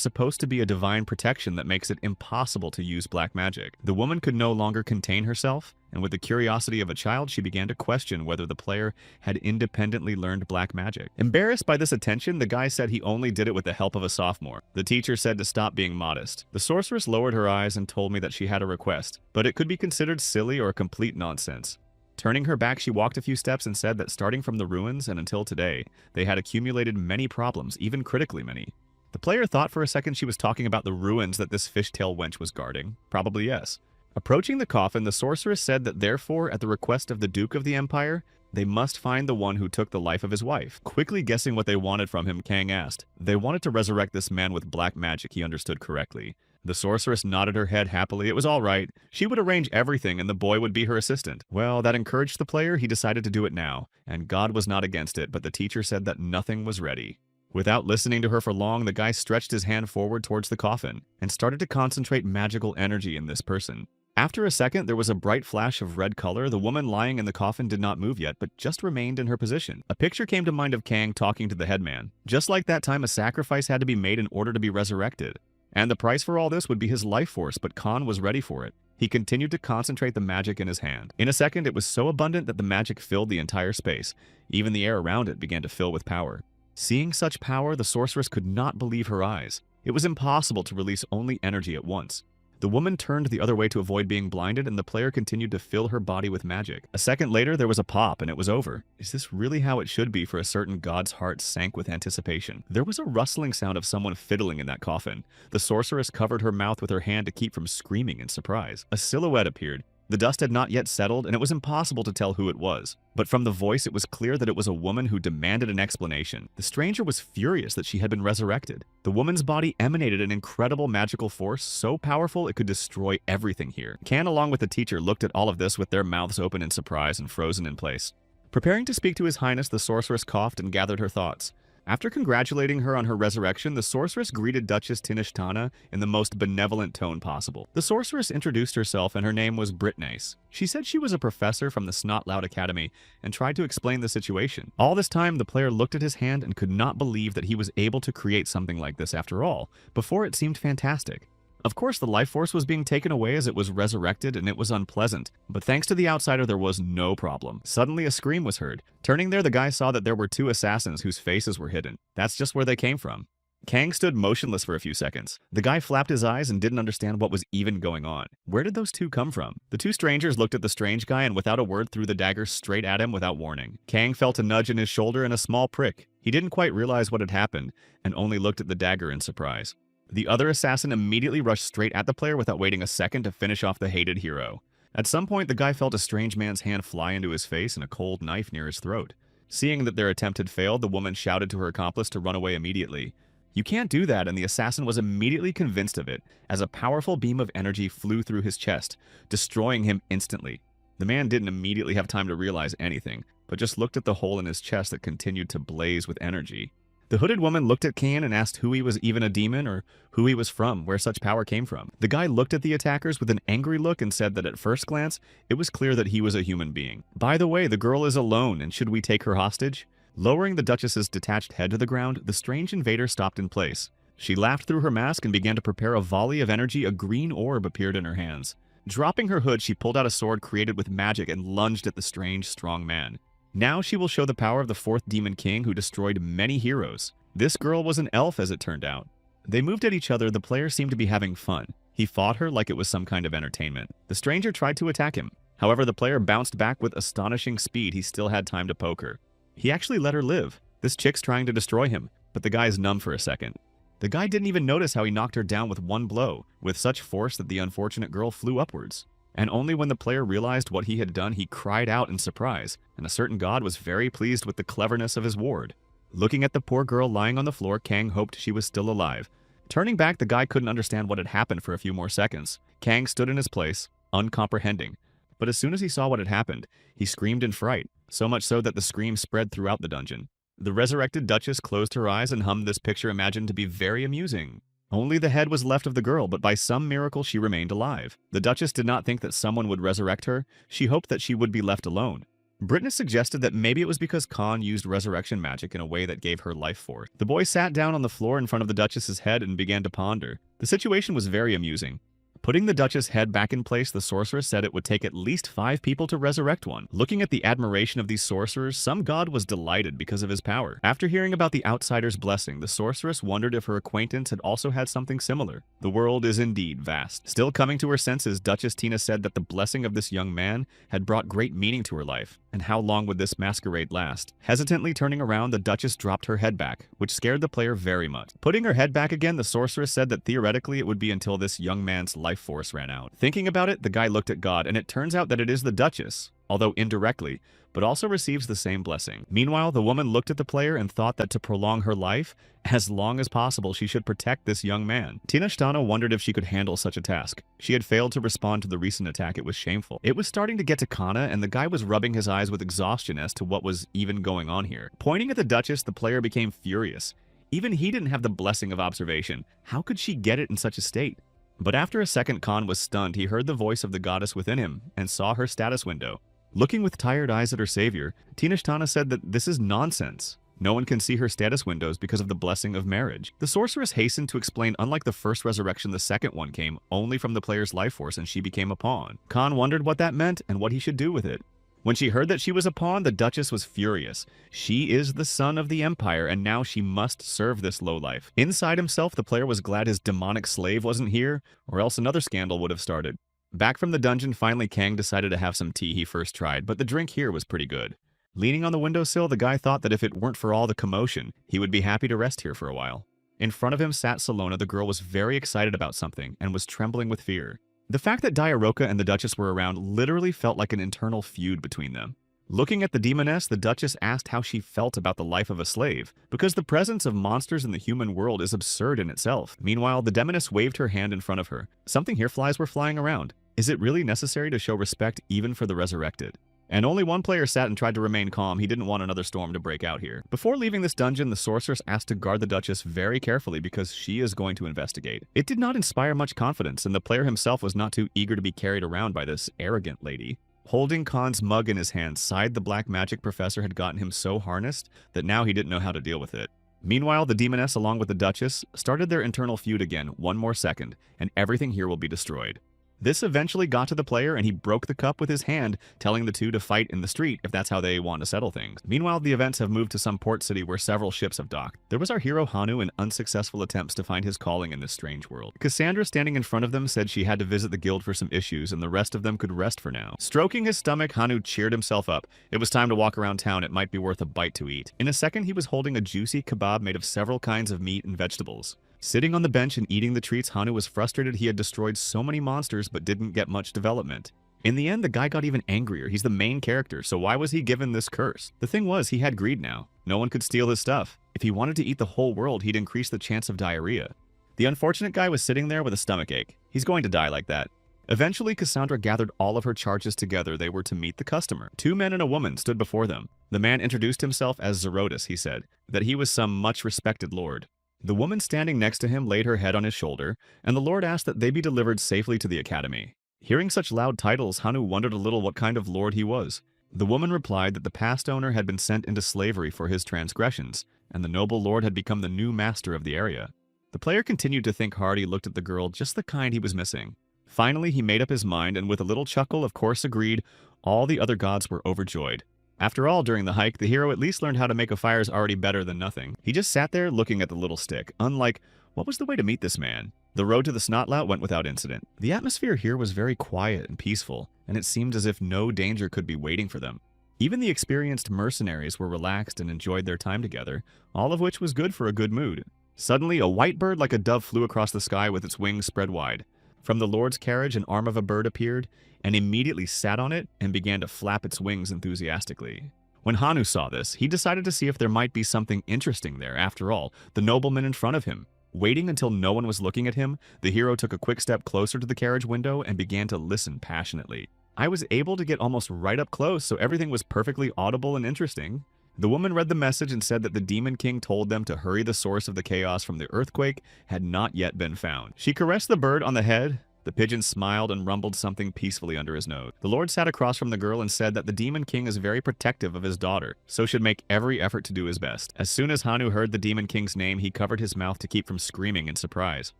supposed to be a divine protection that makes it impossible to use black magic. The woman could no longer contain herself, and with the curiosity of a child, she began to question whether the player had independently learned black magic. Embarrassed by this attention, the guy said he only did it with the help of a sophomore. The teacher said to stop being modest. The sorceress lowered her eyes and told me that she had a request, but it could be considered silly or complete nonsense. Turning her back, she walked a few steps and said that starting from the ruins and until today, they had accumulated many problems, even critically many. The player thought for a second she was talking about the ruins that this fishtail wench was guarding. Probably yes. Approaching the coffin, the sorceress said that therefore, at the request of the Duke of the Empire, they must find the one who took the life of his wife. Quickly guessing what they wanted from him, Kang asked. They wanted to resurrect this man with black magic, he understood correctly. The sorceress nodded her head happily. It was all right. She would arrange everything and the boy would be her assistant. Well, that encouraged the player. He decided to do it now. And God was not against it, but the teacher said that nothing was ready. Without listening to her for long, the guy stretched his hand forward towards the coffin and started to concentrate magical energy in this person. After a second, there was a bright flash of red color. The woman lying in the coffin did not move yet, but just remained in her position. A picture came to mind of Kang talking to the headman. Just like that time, a sacrifice had to be made in order to be resurrected. And the price for all this would be his life force, but Khan was ready for it. He continued to concentrate the magic in his hand. In a second, it was so abundant that the magic filled the entire space. Even the air around it began to fill with power. Seeing such power, the sorceress could not believe her eyes. It was impossible to release only energy at once. The woman turned the other way to avoid being blinded, and the player continued to fill her body with magic. A second later, there was a pop, and it was over. Is this really how it should be? For a certain god's heart sank with anticipation. There was a rustling sound of someone fiddling in that coffin. The sorceress covered her mouth with her hand to keep from screaming in surprise. A silhouette appeared. The dust had not yet settled, and it was impossible to tell who it was. But from the voice, it was clear that it was a woman who demanded an explanation. The stranger was furious that she had been resurrected. The woman's body emanated an incredible magical force, so powerful it could destroy everything here. Kan, along with the teacher, looked at all of this with their mouths open in surprise and frozen in place. Preparing to speak to His Highness, the sorceress coughed and gathered her thoughts. After congratulating her on her resurrection, the sorceress greeted Duchess Tinishtana in the most benevolent tone possible. The sorceress introduced herself, and her name was Britnace. She said she was a professor from the Snotlout Academy and tried to explain the situation. All this time, the player looked at his hand and could not believe that he was able to create something like this after all. Before, it seemed fantastic. Of course, the life force was being taken away as it was resurrected, and it was unpleasant. But thanks to the outsider, there was no problem. Suddenly, a scream was heard. Turning there, the guy saw that there were two assassins whose faces were hidden. That's just where they came from. Kang stood motionless for a few seconds. The guy flapped his eyes and didn't understand what was even going on. Where did those two come from? The two strangers looked at the strange guy and without a word threw the dagger straight at him without warning. Kang felt a nudge in his shoulder and a small prick. He didn't quite realize what had happened and only looked at the dagger in surprise. The other assassin immediately rushed straight at the player without waiting a second to finish off the hated hero. At some point, the guy felt a strange man's hand fly into his face and a cold knife near his throat. Seeing that their attempt had failed, the woman shouted to her accomplice to run away immediately. "You can't do that," and the assassin was immediately convinced of it, as a powerful beam of energy flew through his chest, destroying him instantly. The man didn't immediately have time to realize anything, but just looked at the hole in his chest that continued to blaze with energy. The hooded woman looked at Kang and asked who he was, even a demon, or who he was from, where such power came from. The guy looked at the attackers with an angry look and said that at first glance, it was clear that he was a human being. "By the way, the girl is alone, and should we take her hostage?" Lowering the Duchess's detached head to the ground, the strange invader stopped in place. She laughed through her mask and began to prepare a volley of energy. A green orb appeared in her hands. Dropping her hood, she pulled out a sword created with magic and lunged at the strange, strong man. Now she will show the power of the fourth Demon King who destroyed many heroes. This girl was an elf, as it turned out. They moved at each other. The player seemed to be having fun. He fought her like it was some kind of entertainment. The stranger tried to attack him. However, the player bounced back with astonishing speed. He still had time to poke her. He actually let her live. This chick's trying to destroy him, but the guy's numb for a second. The guy didn't even notice how he knocked her down with one blow, with such force that the unfortunate girl flew upwards. And only when the player realized what he had done, he cried out in surprise, and a certain god was very pleased with the cleverness of his ward. Looking at the poor girl lying on the floor, Kang hoped she was still alive. Turning back, the guy couldn't understand what had happened for a few more seconds. Kang stood in his place, uncomprehending. But as soon as he saw what had happened, he screamed in fright, so much so that the scream spread throughout the dungeon. The resurrected Duchess closed her eyes and hummed this picture imagined to be very amusing. Only the head was left of the girl, but by some miracle she remained alive. The Duchess did not think that someone would resurrect her. She hoped that she would be left alone. Brittness suggested that maybe it was because Khan used resurrection magic in a way that gave her life force. The boy sat down on the floor in front of the Duchess's head and began to ponder. The situation was very amusing. Putting the Duchess' head back in place, the sorceress said it would take at least 5 people to resurrect one. Looking at the admiration of these sorcerers, some god was delighted because of his power. After hearing about the outsider's blessing, the sorceress wondered if her acquaintance had also had something similar. The world is indeed vast. Still coming to her senses, Duchess Tina said that the blessing of this young man had brought great meaning to her life. And how long would this masquerade last? Hesitantly turning around, the Duchess dropped her head back, which scared the player very much. Putting her head back again, the sorceress said that theoretically it would be until this young man's life force ran out. Thinking about it, the guy looked at God, and it turns out that it is the Duchess, although indirectly, but also receives the same blessing. Meanwhile, the woman looked at the player and thought that to prolong her life, as long as possible, she should protect this young man. Tina Stana wondered if she could handle such a task. She had failed to respond to the recent attack. It was shameful. It was starting to get to Kana, and the guy was rubbing his eyes with exhaustion as to what was even going on here. Pointing at the Duchess, the player became furious. Even he didn't have the blessing of observation. How could she get it in such a state? But after a second, Khan was stunned. He heard the voice of the goddess within him and saw her status window. Looking with tired eyes at her savior, Tinashtana said that this is nonsense. No one can see her status windows because of the blessing of marriage. The sorceress hastened to explain unlike the first resurrection, the second one came only from the player's life force and she became a pawn. Khan wondered what that meant and what he should do with it. When she heard that she was a pawn, the Duchess was furious. She is the son of the Empire, and now she must serve this lowlife. Inside himself, the player was glad his demonic slave wasn't here, or else another scandal would have started. Back from the dungeon, finally Kang decided to have some tea he first tried, but the drink here was pretty good. Leaning on the windowsill, the guy thought that if it weren't for all the commotion, he would be happy to rest here for a while. In front of him sat Salona. The girl was very excited about something and was trembling with fear. The fact that Diaroka and the Duchess were around literally felt like an internal feud between them. Looking at the demoness, the Duchess asked how she felt about the life of a slave, because the presence of monsters in the human world is absurd in itself. Meanwhile, the demoness waved her hand in front of her. Something here flies were flying around. Is it really necessary to show respect even for the resurrected? And only one player sat and tried to remain calm. He didn't want another storm to break out here. Before leaving this dungeon, the sorceress asked to guard the Duchess very carefully because she is going to investigate. It did not inspire much confidence, and the player himself was not too eager to be carried around by this arrogant lady. Holding Khan's mug in his hand, sighed. The black magic professor had gotten him so harnessed that now he didn't know how to deal with it. Meanwhile, the demoness along with the Duchess started their internal feud again. One more second, and everything here will be destroyed. This eventually got to the player and he broke the cup with his hand, telling the two to fight in the street if that's how they want to settle things. Meanwhile, the events have moved to some port city where several ships have docked. There was our hero Hanu in unsuccessful attempts to find his calling in this strange world. Cassandra, standing in front of them, said she had to visit the guild for some issues and the rest of them could rest for now. Stroking his stomach, Hanu cheered himself up. It was time to walk around town. It might be worth a bite to eat. In a second, he was holding a juicy kebab made of several kinds of meat and vegetables. Sitting on the bench and eating the treats, Hanu was frustrated he had destroyed so many monsters but didn't get much development. In the end, the guy got even angrier. He's the main character, so why was he given this curse? The thing was, he had greed now. No one could steal his stuff. If he wanted to eat the whole world, he'd increase the chance of diarrhea. The unfortunate guy was sitting there with a stomachache. He's going to die like that. Eventually, Cassandra gathered all of her charges together. They were to meet the customer. Two men and a woman stood before them. The man introduced himself as Zerotus. He said that he was some much-respected lord. The woman standing next to him laid her head on his shoulder, and the lord asked that they be delivered safely to the academy. Hearing such loud titles, Hanu wondered a little what kind of lord he was. The woman replied that the past owner had been sent into slavery for his transgressions, and the noble lord had become the new master of the area. The player continued to think hard. He looked at the girl, just the kind he was missing. Finally, he made up his mind, and with a little chuckle, of course agreed. All the other gods were overjoyed. After all, during the hike, the hero at least learned how to make a fire is already better than nothing. He just sat there looking at the little stick. Unlike, what was the way to meet this man? The road to the Snotlout went without incident. The atmosphere here was very quiet and peaceful, and it seemed as if no danger could be waiting for them. Even the experienced mercenaries were relaxed and enjoyed their time together, all of which was good for a good mood. Suddenly, a white bird like a dove flew across the sky with its wings spread wide. From the lord's carriage, an arm of a bird appeared, and immediately sat on it and began to flap its wings enthusiastically. When Hanu saw this, he decided to see if there might be something interesting there. After all, the nobleman in front of him. Waiting until no one was looking at him, the hero took a quick step closer to the carriage window and began to listen passionately. I was able to get almost right up close, so everything was perfectly audible and interesting. The woman read the message and said that the Demon King told them to hurry. The source of the chaos from the earthquake had not yet been found. She caressed the bird on the head. The pigeon smiled and rumbled something peacefully under his nose. The lord sat across from the girl and said that the Demon King is very protective of his daughter, so should make every effort to do his best. As soon as Hanu heard the Demon King's name, he covered his mouth to keep from screaming in surprise.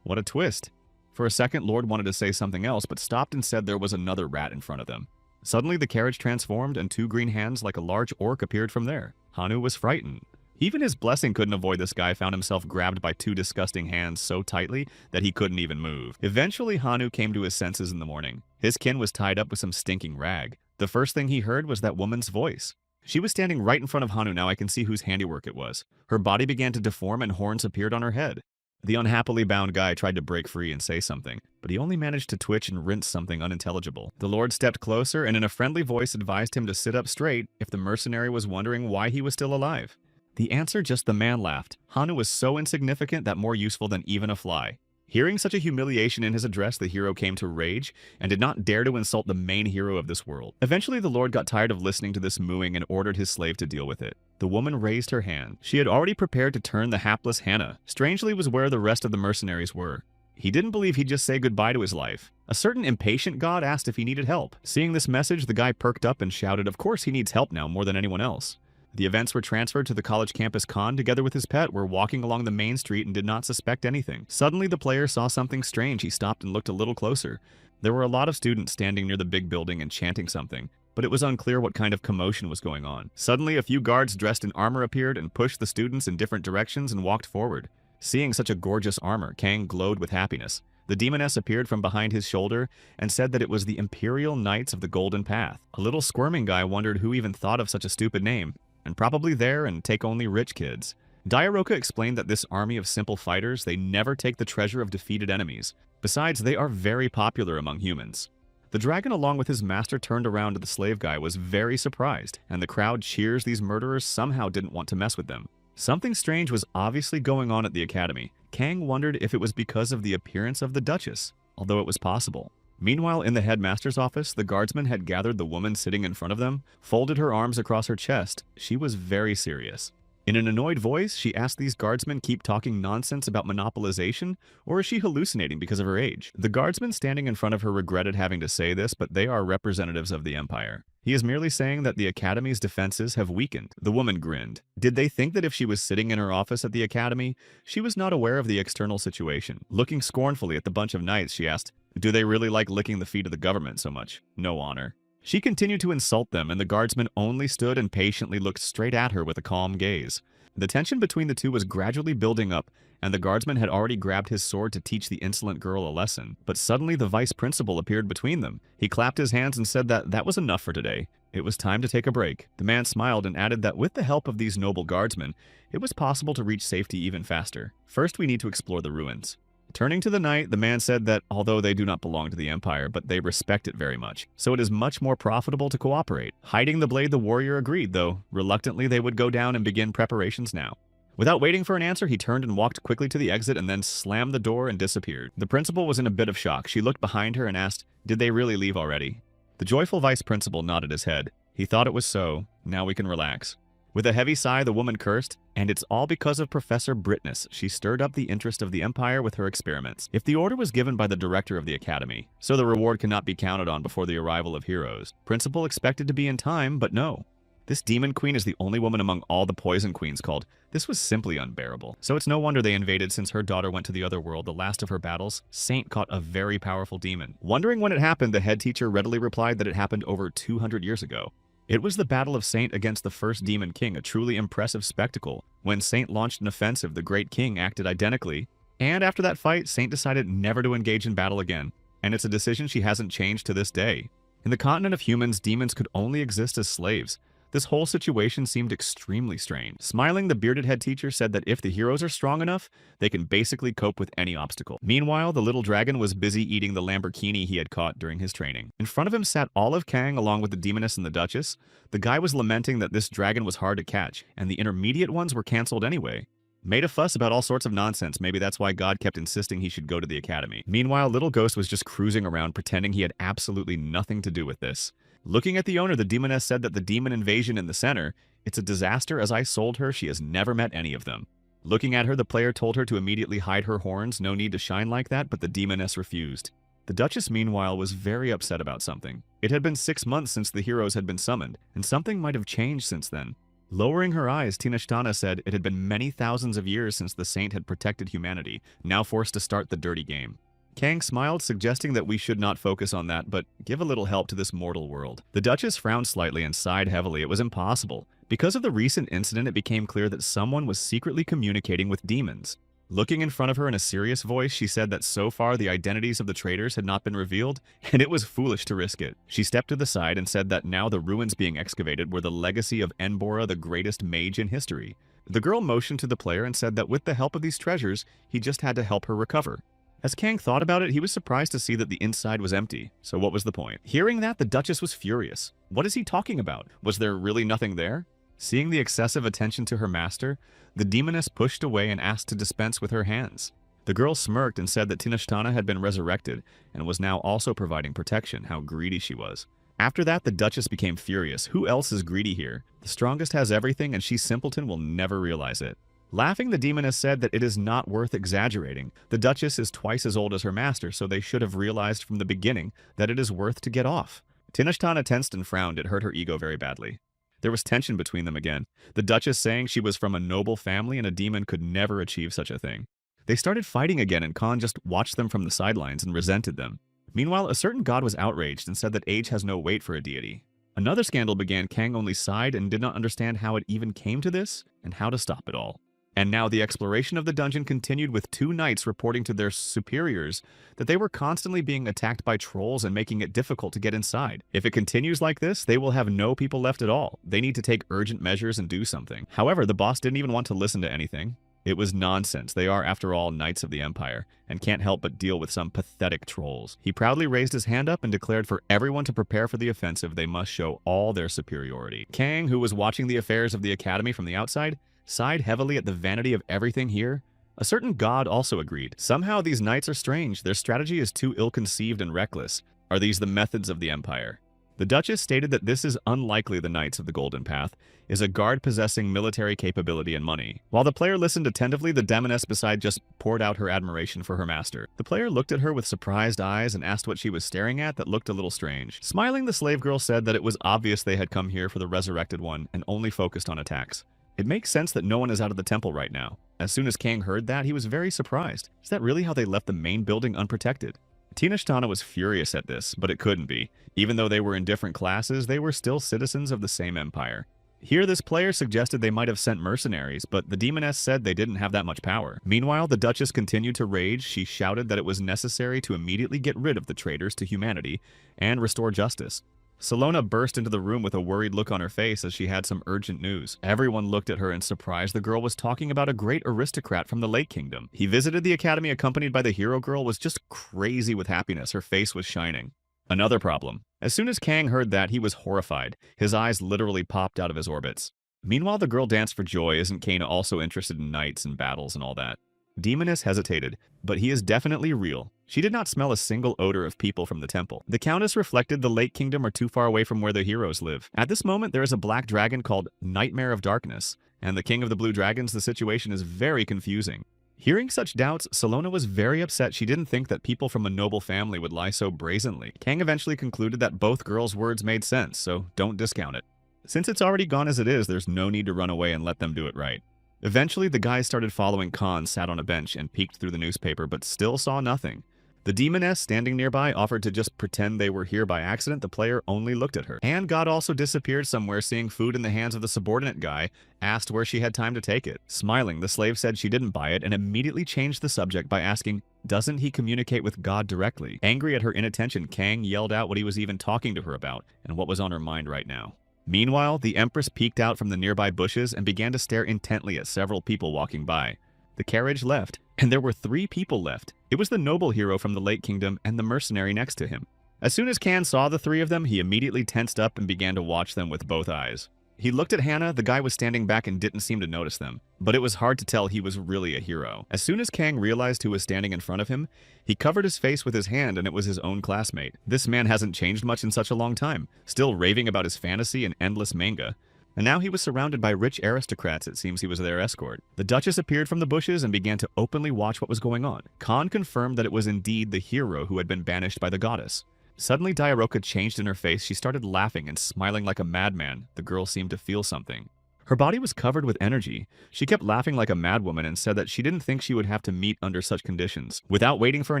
What a twist! For a second, Lord wanted to say something else, but stopped and said there was another rat in front of them. Suddenly, the carriage transformed, and two green hands like a large orc appeared from there. Hanu was frightened. Even his blessing couldn't avoid this guy. Found himself grabbed by two disgusting hands so tightly that he couldn't even move. Eventually, Hanu came to his senses in the morning. His kin was tied up with some stinking rag. The first thing he heard was that woman's voice. She was standing right in front of Hanu. Now I can see whose handiwork it was. Her body began to deform and horns appeared on her head. The unhappily bound guy tried to break free and say something, but he only managed to twitch and rinse something unintelligible. The lord stepped closer and in a friendly voice advised him to sit up straight if the mercenary was wondering why he was still alive. The answer, just the man laughed. Hanu was so insignificant that more useful than even a fly. Hearing such a humiliation in his address, the hero came to rage and did not dare to insult the main hero of this world. Eventually, the lord got tired of listening to this mooing and ordered his slave to deal with it. The woman raised her hand. She had already prepared to turn the hapless Hannah. Strangely was where the rest of the mercenaries were. He didn't believe he'd just say goodbye to his life. A certain impatient god asked if he needed help. Seeing this message, the guy perked up and shouted, of course he needs help now more than anyone else. The events were transferred to the college campus. Khan, together with his pet, were walking along the main street and did not suspect anything. Suddenly, the player saw something strange. He stopped and looked a little closer. There were a lot of students standing near the big building and chanting something, but it was unclear what kind of commotion was going on. Suddenly, a few guards dressed in armor appeared and pushed the students in different directions and walked forward. Seeing such a gorgeous armor, Kang glowed with happiness. The demoness appeared from behind his shoulder and said that it was the Imperial Knights of the Golden Path. A little squirming guy wondered who even thought of such a stupid name, and probably there and take only rich kids. Diaroka explained that this army of simple fighters, they never take the treasure of defeated enemies. Besides, they are very popular among humans. The dragon, along with his master, turned around to the slave guy, was very surprised, and the crowd cheers. These murderers somehow didn't want to mess with them. Something strange was obviously going on at the academy. Kang wondered if it was because of the appearance of the Duchess, although it was possible. Meanwhile, in the headmaster's office, the guardsmen had gathered the woman sitting in front of them, folded her arms across her chest. She was very serious. In an annoyed voice, she asked these guardsmen keep talking nonsense about monopolization, or is she hallucinating because of her age? The guardsmen standing in front of her regretted having to say this, but they are representatives of the Empire. He is merely saying that the Academy's defenses have weakened. The woman grinned. Did they think that if she was sitting in her office at the Academy, she was not aware of the external situation? Looking scornfully at the bunch of knights, she asked, "Do they really like licking the feet of the government so much? No honor." She continued to insult them, and the guardsman only stood and patiently looked straight at her with a calm gaze. The tension between the two was gradually building up, and the guardsman had already grabbed his sword to teach the insolent girl a lesson. But suddenly the vice principal appeared between them. He clapped his hands and said that was enough for today. It was time to take a break. The man smiled and added that with the help of these noble guardsmen, it was possible to reach safety even faster. First, we need to explore the ruins. Turning to the knight, the man said that although they do not belong to the Empire, but they respect it very much, so it is much more profitable to cooperate. Hiding the blade, the warrior agreed, though reluctantly they would go down and begin preparations now. Without waiting for an answer, he turned and walked quickly to the exit and then slammed the door and disappeared. The principal was in a bit of shock. She looked behind her and asked, "Did they really leave already?" The joyful vice principal nodded his head. He thought it was so. Now we can relax. With a heavy sigh, the woman cursed, "And it's all because of Professor Britness. She stirred up the interest of the Empire with her experiments." If the order was given by the director of the Academy, so the reward cannot be counted on before the arrival of heroes. Principal expected to be in time, but no. This demon queen is the only woman among all the poison queens called. This was simply unbearable. So it's no wonder they invaded, since her daughter went to the other world. The last of her battles, Saint caught a very powerful demon. Wondering when it happened, the head teacher readily replied that it happened over 200 years ago. It was the Battle of Saint against the first Demon King, a truly impressive spectacle. When Saint launched an offensive, the Great King acted identically, and after that fight, Saint decided never to engage in battle again, and it's a decision she hasn't changed to this day. In the continent of humans, demons could only exist as slaves. This whole situation seemed extremely strange. Smiling, the bearded head teacher said that if the heroes are strong enough, they can basically cope with any obstacle. Meanwhile, the little dragon was busy eating the Lamborghini he had caught during his training. In front of him sat Olive Kang along with the demoness and the duchess. The guy was lamenting that this dragon was hard to catch, and the intermediate ones were cancelled anyway. Made a fuss about all sorts of nonsense. Maybe that's why God kept insisting he should go to the academy. Meanwhile, Little Ghost was just cruising around pretending he had absolutely nothing to do with this. Looking at the owner, the demoness said that the demon invasion in the center, "It's a disaster. As I sold her, she has never met any of them." Looking at her, the player told her to immediately hide her horns. No need to shine like that, but the demoness refused. The Duchess, meanwhile, was very upset about something. It had been 6 months since the heroes had been summoned, and something might have changed since then. Lowering her eyes, Tinashtana said it had been many thousands of years since the saint had protected humanity, now forced to start the dirty game. Kang smiled, suggesting that we should not focus on that, but give a little help to this mortal world. The Duchess frowned slightly and sighed heavily. It was impossible. Because of the recent incident, it became clear that someone was secretly communicating with demons. Looking in front of her in a serious voice, she said that so far the identities of the traitors had not been revealed, and it was foolish to risk it. She stepped to the side and said that now the ruins being excavated were the legacy of Enbora, the greatest mage in history. The girl motioned to the player and said that with the help of these treasures, he just had to help her recover. As Kang thought about it, he was surprised to see that the inside was empty. So what was the point? Hearing that, the Duchess was furious. What is he talking about? Was there really nothing there? Seeing the excessive attention to her master, the demoness pushed away and asked to dispense with her hands. The girl smirked and said that Tinashtana had been resurrected and was now also providing protection. How greedy she was. After that, the Duchess became furious. Who else is greedy here? The strongest has everything, and she simpleton will never realize it. Laughing, the demoness said that it is not worth exaggerating. The Duchess is twice as old as her master, so they should have realized from the beginning that it is worth to get off. Tinashtana tensed and frowned. It hurt her ego very badly. There was tension between them again. The Duchess saying she was from a noble family and a demon could never achieve such a thing. They started fighting again, and Khan just watched them from the sidelines and resented them. Meanwhile, a certain god was outraged and said that age has no weight for a deity. Another scandal began. Kang only sighed and did not understand how it even came to this and how to stop it all. And now the exploration of the dungeon continued, with 2 knights reporting to their superiors that they were constantly being attacked by trolls and making it difficult to get inside. If it continues like this, they will have no people left at all. They need to take urgent measures and do something. However, the boss didn't even want to listen to anything. It was nonsense. They are, after all, knights of the Empire, and can't help but deal with some pathetic trolls. He proudly raised his hand up and declared for everyone to prepare for the offensive. They must show all their superiority. Kang, who was watching the affairs of the academy from the outside, sighed heavily at the vanity of everything here. A certain god also agreed. Somehow these knights are strange. Their strategy is too ill-conceived and reckless. Are these the methods of the Empire? The Duchess stated that this is unlikely the Knights of the Golden Path is a guard possessing military capability and money. While the player listened attentively, the demoness beside just poured out her admiration for her master. The player looked at her with surprised eyes and asked what she was staring at that looked a little strange. Smiling, the slave girl said that it was obvious they had come here for the resurrected one and only focused on attacks. It makes sense that no one is out of the temple right now. As soon as Kang heard that, he was very surprised. Is that really how they left the main building unprotected? Tenochtitana was furious at this, but it couldn't be. Even though they were in different classes, they were still citizens of the same empire. Here, this player suggested they might have sent mercenaries, but the demoness said they didn't have that much power. Meanwhile, the Duchess continued to rage. She shouted that it was necessary to immediately get rid of the traitors to humanity and restore justice. Salona burst into the room with a worried look on her face as she had some urgent news. Everyone looked at her in surprise. The girl was talking about a great aristocrat from the Lake Kingdom. He visited the academy accompanied by the hero girl, was just crazy with happiness. Her face was shining. Another problem. As soon as Kang heard that, he was horrified. His eyes literally popped out of his orbits. Meanwhile, the girl danced for joy. Isn't Kane also interested in knights and battles and all that? Demoness hesitated, but he is definitely real. She did not smell a single odor of people from the temple. The Countess reflected the Lake Kingdom are too far away from where the heroes live. At this moment, there is a black dragon called Nightmare of Darkness, and the King of the Blue Dragons. The situation is very confusing. Hearing such doubts, Salona was very upset. She didn't think that people from a noble family would lie so brazenly. Kang eventually concluded that both girls' words made sense, so don't discount it. Since it's already gone as it is, there's no need to run away and let them do it right. Eventually, the guys started following Khan, sat on a bench, and peeked through the newspaper, but still saw nothing. The demoness standing nearby offered to just pretend they were here by accident. The player only looked at her. And God also disappeared somewhere, seeing food in the hands of the subordinate guy, asked where she had time to take it. Smiling, the slave said she didn't buy it and immediately changed the subject by asking, doesn't he communicate with God directly? Angry at her inattention, Kang yelled out what he was even talking to her about and what was on her mind right now. Meanwhile, the Empress peeked out from the nearby bushes and began to stare intently at several people walking by. The carriage left, and there were 3 people left. It was the noble hero from the Lake Kingdom and the mercenary next to him. As soon as Khan saw the 3 of them, he immediately tensed up and began to watch them with both eyes. He looked at Hannah. The guy was standing back and didn't seem to notice them, but it was hard to tell he was really a hero. As soon as Kang realized who was standing in front of him, he covered his face with his hand, and it was his own classmate. This man hasn't changed much in such a long time, still raving about his fantasy and endless manga. And now he was surrounded by rich aristocrats. It seems he was their escort. The Duchess appeared from the bushes and began to openly watch what was going on. Khan confirmed that it was indeed the hero who had been banished by the goddess. Suddenly, Diaroka changed in her face. She started laughing and smiling like a madman. The girl seemed to feel something. Her body was covered with energy. She kept laughing like a madwoman and said that she didn't think she would have to meet under such conditions. Without waiting for an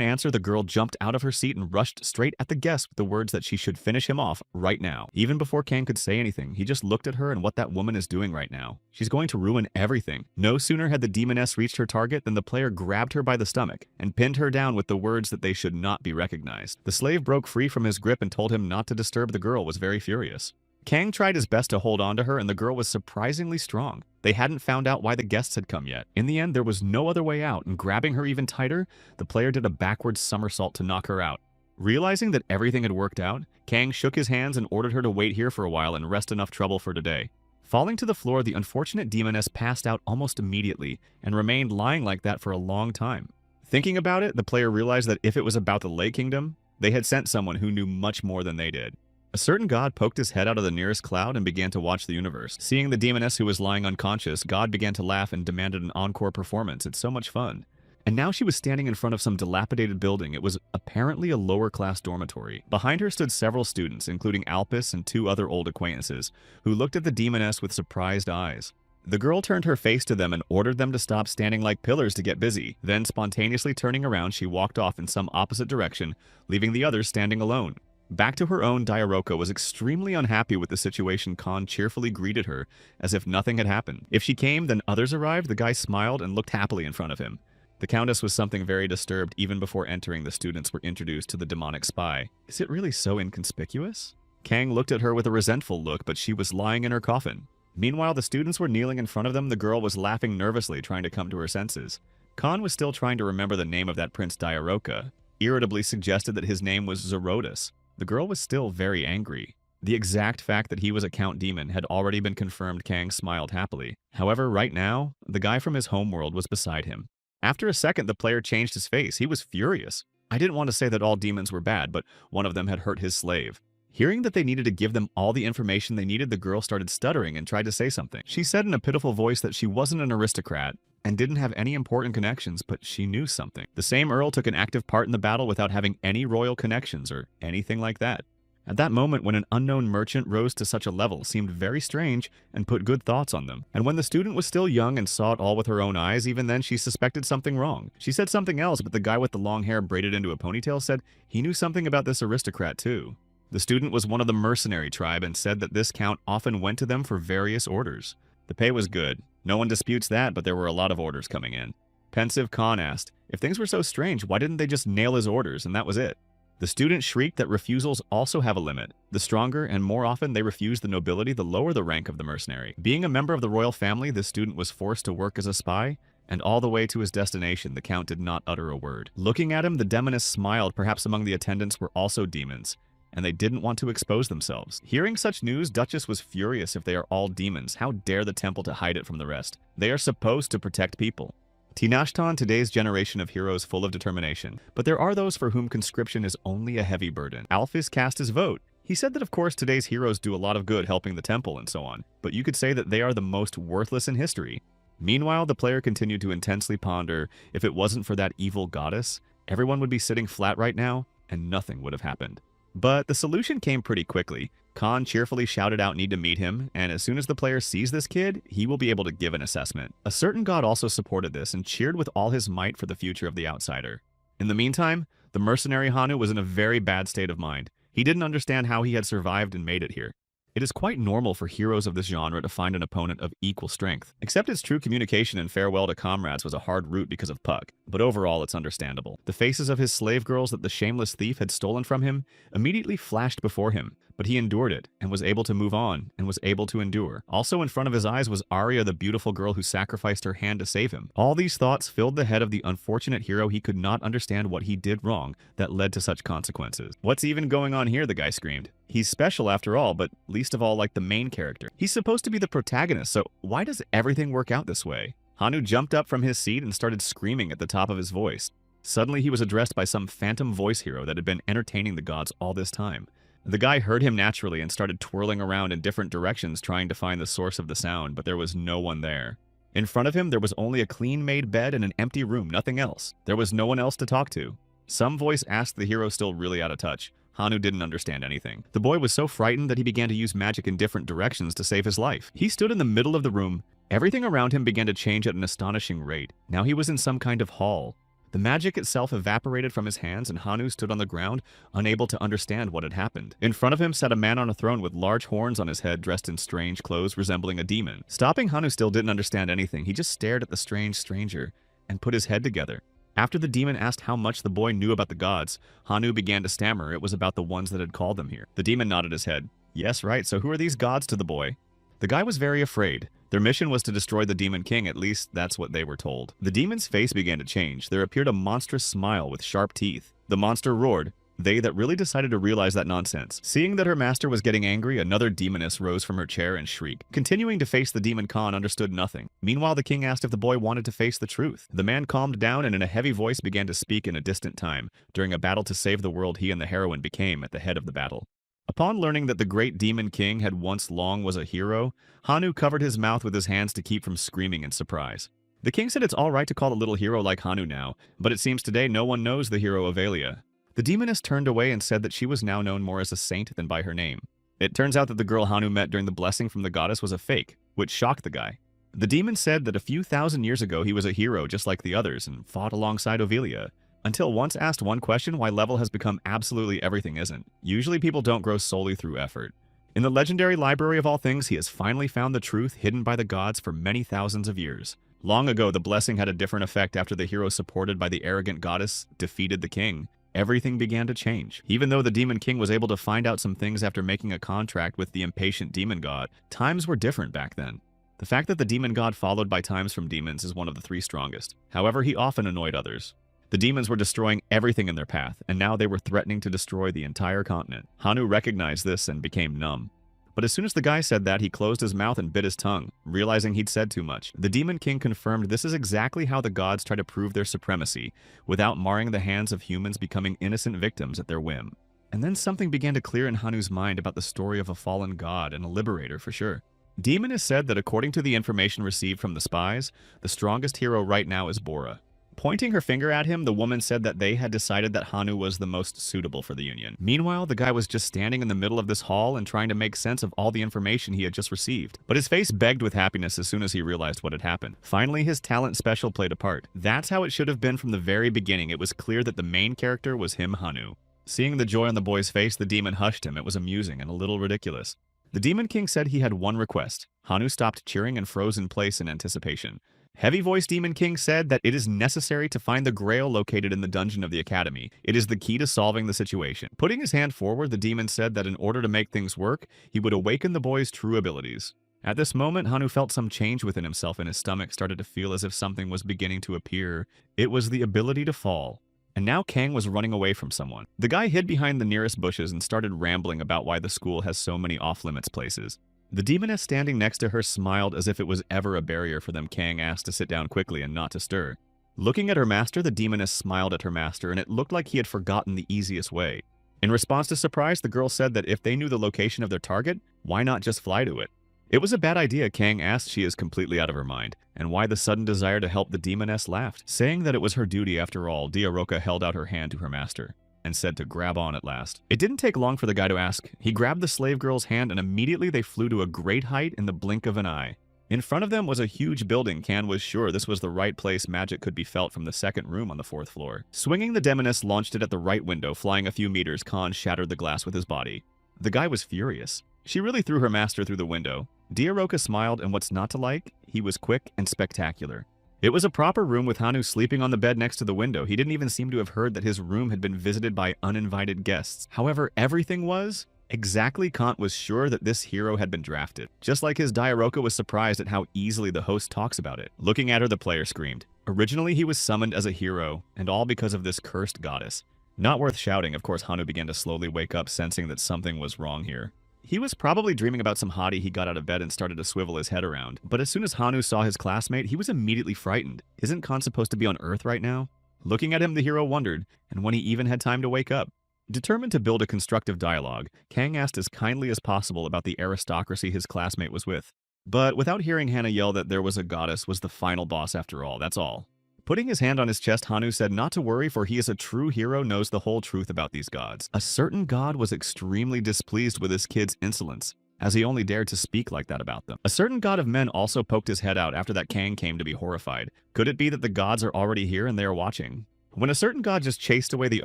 answer, the girl jumped out of her seat and rushed straight at the guest with the words that she should finish him off right now. Even before Kang could say anything, he just looked at her and what that woman is doing right now. She's going to ruin everything. No sooner had the demoness reached her target than the player grabbed her by the stomach and pinned her down with the words that they should not be recognized. The slave broke free from his grip and told him not to disturb. The girl was very furious. Kang tried his best to hold on to her, and the girl was surprisingly strong. They hadn't found out why the guests had come yet. In the end, there was no other way out, and grabbing her even tighter, the player did a backwards somersault to knock her out. Realizing that everything had worked out, Kang shook his hands and ordered her to wait here for a while and rest enough trouble for today. Falling to the floor, the unfortunate demoness passed out almost immediately and remained lying like that for a long time. Thinking about it, the player realized that if it was about the Lake Kingdom, they had sent someone who knew much more than they did. A certain god poked his head out of the nearest cloud and began to watch the universe. Seeing the demoness who was lying unconscious, God began to laugh and demanded an encore performance. It's so much fun. And now she was standing in front of some dilapidated building. It was apparently a lower-class dormitory. Behind her stood several students, including Alpus and 2 other old acquaintances, who looked at the demoness with surprised eyes. The girl turned her face to them and ordered them to stop standing like pillars to get busy. Then, spontaneously turning around, she walked off in some opposite direction, leaving the others standing alone. Back to her own, Diaroka was extremely unhappy with the situation. Khan cheerfully greeted her as if nothing had happened. If she came, then others arrived. The guy smiled and looked happily in front of him. The Countess was something very disturbed. Even before entering, the students were introduced to the demonic spy. Is it really so inconspicuous? Kang looked at her with a resentful look, but she was lying in her coffin. Meanwhile, the students were kneeling in front of them. The girl was laughing nervously, trying to come to her senses. Khan was still trying to remember the name of that Prince Diaroka. Irritably suggested that his name was Zerotus. The girl was still very angry. The exact fact that he was a Count Demon had already been confirmed. Kang smiled happily. However, right now, the guy from his homeworld was beside him. After a second, the player changed his face. He was furious. I didn't want to say that all demons were bad, but one of them had hurt his slave. Hearing that they needed to give them all the information they needed, the girl started stuttering and tried to say something. She said in a pitiful voice that she wasn't an aristocrat and didn't have any important connections, but she knew something. The same earl took an active part in the battle without having any royal connections or anything like that. At that moment, when an unknown merchant rose to such a level, seemed very strange and put good thoughts on them. And when the student was still young and saw it all with her own eyes, even then she suspected something wrong. She said something else, but the guy with the long hair braided into a ponytail said he knew something about this aristocrat too. The student was one of the mercenary tribe and said that this count often went to them for various orders. The pay was good. No one disputes that, but there were a lot of orders coming in. Pensive Khan asked, if things were so strange, why didn't they just nail his orders and that was it? The student shrieked that refusals also have a limit. The stronger and more often they refuse the nobility, the lower the rank of the mercenary. Being a member of the royal family, the student was forced to work as a spy, and all the way to his destination, the count did not utter a word. Looking at him, the demoness smiled. Perhaps among the attendants were also demons, and they didn't want to expose themselves. Hearing such news, Duchess was furious. If they are all demons, how dare the temple to hide it from the rest? They are supposed to protect people. Tinashtan, today's generation of heroes full of determination. But there are those for whom conscription is only a heavy burden. Alphys cast his vote. He said that of course today's heroes do a lot of good helping the temple and so on, but you could say that they are the most worthless in history. Meanwhile, the player continued to intensely ponder, if it wasn't for that evil goddess, everyone would be sitting flat right now, and nothing would have happened. But the solution came pretty quickly. Khan cheerfully shouted out need to meet him, and as soon as the player sees this kid, he will be able to give an assessment. A certain god also supported this and cheered with all his might for the future of the outsider. In the meantime, the mercenary Hanu was in a very bad state of mind. He didn't understand how he had survived and made it here. It is quite normal for heroes of this genre to find an opponent of equal strength. Except its true communication and farewell to comrades was a hard route because of Puck, but overall it's understandable. The faces of his slave girls that the shameless thief had stolen from him immediately flashed before him, but he endured it and was able to move on and was able to endure. Also in front of his eyes was Arya, the beautiful girl who sacrificed her hand to save him. All these thoughts filled the head of the unfortunate hero. He could not understand what he did wrong that led to such consequences. What's even going on here, the guy screamed. He's special after all, but least of all like the main character. He's supposed to be the protagonist, so why does everything work out this way? Hanu jumped up from his seat and started screaming at the top of his voice. Suddenly he was addressed by some phantom voice hero that had been entertaining the gods all this time. The guy heard him naturally and started twirling around in different directions trying to find the source of the sound, but there was no one there. In front of him there was only a clean-made bed and an empty room, nothing else. There was no one else to talk to. Some voice asked the hero still really out of touch. Hanu didn't understand anything. The boy was so frightened that he began to use magic in different directions to save his life. He stood in the middle of the room. Everything around him began to change at an astonishing rate. Now he was in some kind of hall. The magic itself evaporated from his hands and Hanu stood on the ground, unable to understand what had happened. In front of him sat a man on a throne with large horns on his head, dressed in strange clothes resembling a demon. Stopping, Hanu still didn't understand anything. He just stared at the strange stranger and put his head together. After the demon asked how much the boy knew about the gods, Hanu began to stammer. It was about the ones that had called them here. The demon nodded his head. Yes, right, so who are these gods to the boy? The guy was very afraid. Their mission was to destroy the demon king, at least that's what they were told. The demon's face began to change. There appeared a monstrous smile with sharp teeth. The monster roared. They that really decided to realize that nonsense. Seeing that her master was getting angry, another demoness rose from her chair and shrieked. Continuing to face the demon, Khan understood nothing. Meanwhile, the king asked if the boy wanted to face the truth. The man calmed down and in a heavy voice began to speak in a distant time. During a battle to save the world, he and the heroine became at the head of the battle. Upon learning that the great demon king had once long was a hero, Hanu covered his mouth with his hands to keep from screaming in surprise. The king said it's all right to call a little hero like Hanu now, but it seems today no one knows the hero Avelia. The demoness turned away and said that she was now known more as a saint than by her name. It turns out that the girl Hanu met during the blessing from the goddess was a fake, which shocked the guy. The demon said that a few thousand years ago he was a hero just like the others and fought alongside Avelia. Until once asked one question why level has become absolutely everything isn't. Usually people don't grow solely through effort. In the legendary library of all things, he has finally found the truth hidden by the gods for many thousands of years. Long ago, the blessing had a different effect after the hero supported by the arrogant goddess defeated the king. Everything began to change. Even though the demon king was able to find out some things after making a contract with the impatient demon god, times were different back then. The fact that the demon god followed by times from demons is one of the three strongest. However, he often annoyed others. The demons were destroying everything in their path, and now they were threatening to destroy the entire continent. Hanu recognized this and became numb. But as soon as the guy said that, he closed his mouth and bit his tongue, realizing he'd said too much. The demon king confirmed this is exactly how the gods try to prove their supremacy, without marring the hands of humans becoming innocent victims at their whim. And then something began to clear in Hanu's mind about the story of a fallen god and a liberator for sure. Demoness said that according to the information received from the spies, the strongest hero right now is Bora. Pointing her finger at him, the woman said that they had decided that Hanu was the most suitable for the union. Meanwhile, the guy was just standing in the middle of this hall and trying to make sense of all the information he had just received. But his face begged with happiness as soon as he realized what had happened. Finally, his talent special played a part. That's how it should have been from the very beginning. It was clear that the main character was him, Hanu. Seeing the joy on the boy's face, the demon hushed him. It was amusing and a little ridiculous. The Demon King said he had one request. Hanu stopped cheering and froze in place in anticipation. Heavy-voiced Demon King said that it is necessary to find the Grail located in the dungeon of the Academy. It is the key to solving the situation. Putting his hand forward, the demon said that in order to make things work, he would awaken the boy's true abilities. At this moment, Hanu felt some change within himself and his stomach started to feel as if something was beginning to appear. It was the ability to fall. And now Kang was running away from someone. The guy hid behind the nearest bushes and started rambling about why the school has so many off-limits places. The demoness standing next to her smiled as if it was ever a barrier for them. Kang asked to sit down quickly and not to stir. Looking at her master, the demoness smiled at her master, and it looked like he had forgotten the easiest way. In response to surprise, the girl said that if they knew the location of their target, why not just fly to it? It was a bad idea, Kang asked. She is completely out of her mind. And why the sudden desire to help the demoness laughed. Saying that it was her duty after all, Diaroka held out her hand to her master and said to grab on at last. It didn't take long for the guy to ask. He grabbed the slave girl's hand and immediately they flew to a great height in the blink of an eye. In front of them was a huge building. Kang was sure this was the right place magic could be felt from the second room on the 4th floor. Swinging the demoness launched it at the right window. Flying a few meters, Khan shattered the glass with his body. The guy was furious. She really threw her master through the window. Diaroka smiled, and what's not to like? He was quick and spectacular. It was a proper room with Hanu sleeping on the bed next to the window. He didn't even seem to have heard that his room had been visited by uninvited guests. However, everything was exactly. Kant was sure that this hero had been drafted. Just like his Diaroka was surprised at how easily the host talks about it. Looking at her, the player screamed. Originally, he was summoned as a hero, and all because of this cursed goddess. Not worth shouting. Of course, Hanu began to slowly wake up, sensing that something was wrong here. He was probably dreaming about some hottie. He got out of bed and started to swivel his head around. But as soon as Hanu saw his classmate, he was immediately frightened. Isn't Khan supposed to be on Earth right now? Looking at him, the hero wondered, and when he even had time to wake up. Determined to build a constructive dialogue, Kang asked as kindly as possible about the aristocracy his classmate was with. But without hearing Hannah yell that there was a goddess was the final boss after all, that's all. Putting his hand on his chest, Hanu said not to worry, for he is a true hero, knows the whole truth about these gods. A certain god was extremely displeased with his kid's insolence, as he only dared to speak like that about them. A certain god of men also poked his head out after that Kang came to be horrified. Could it be that the gods are already here and they are watching? When a certain god just chased away the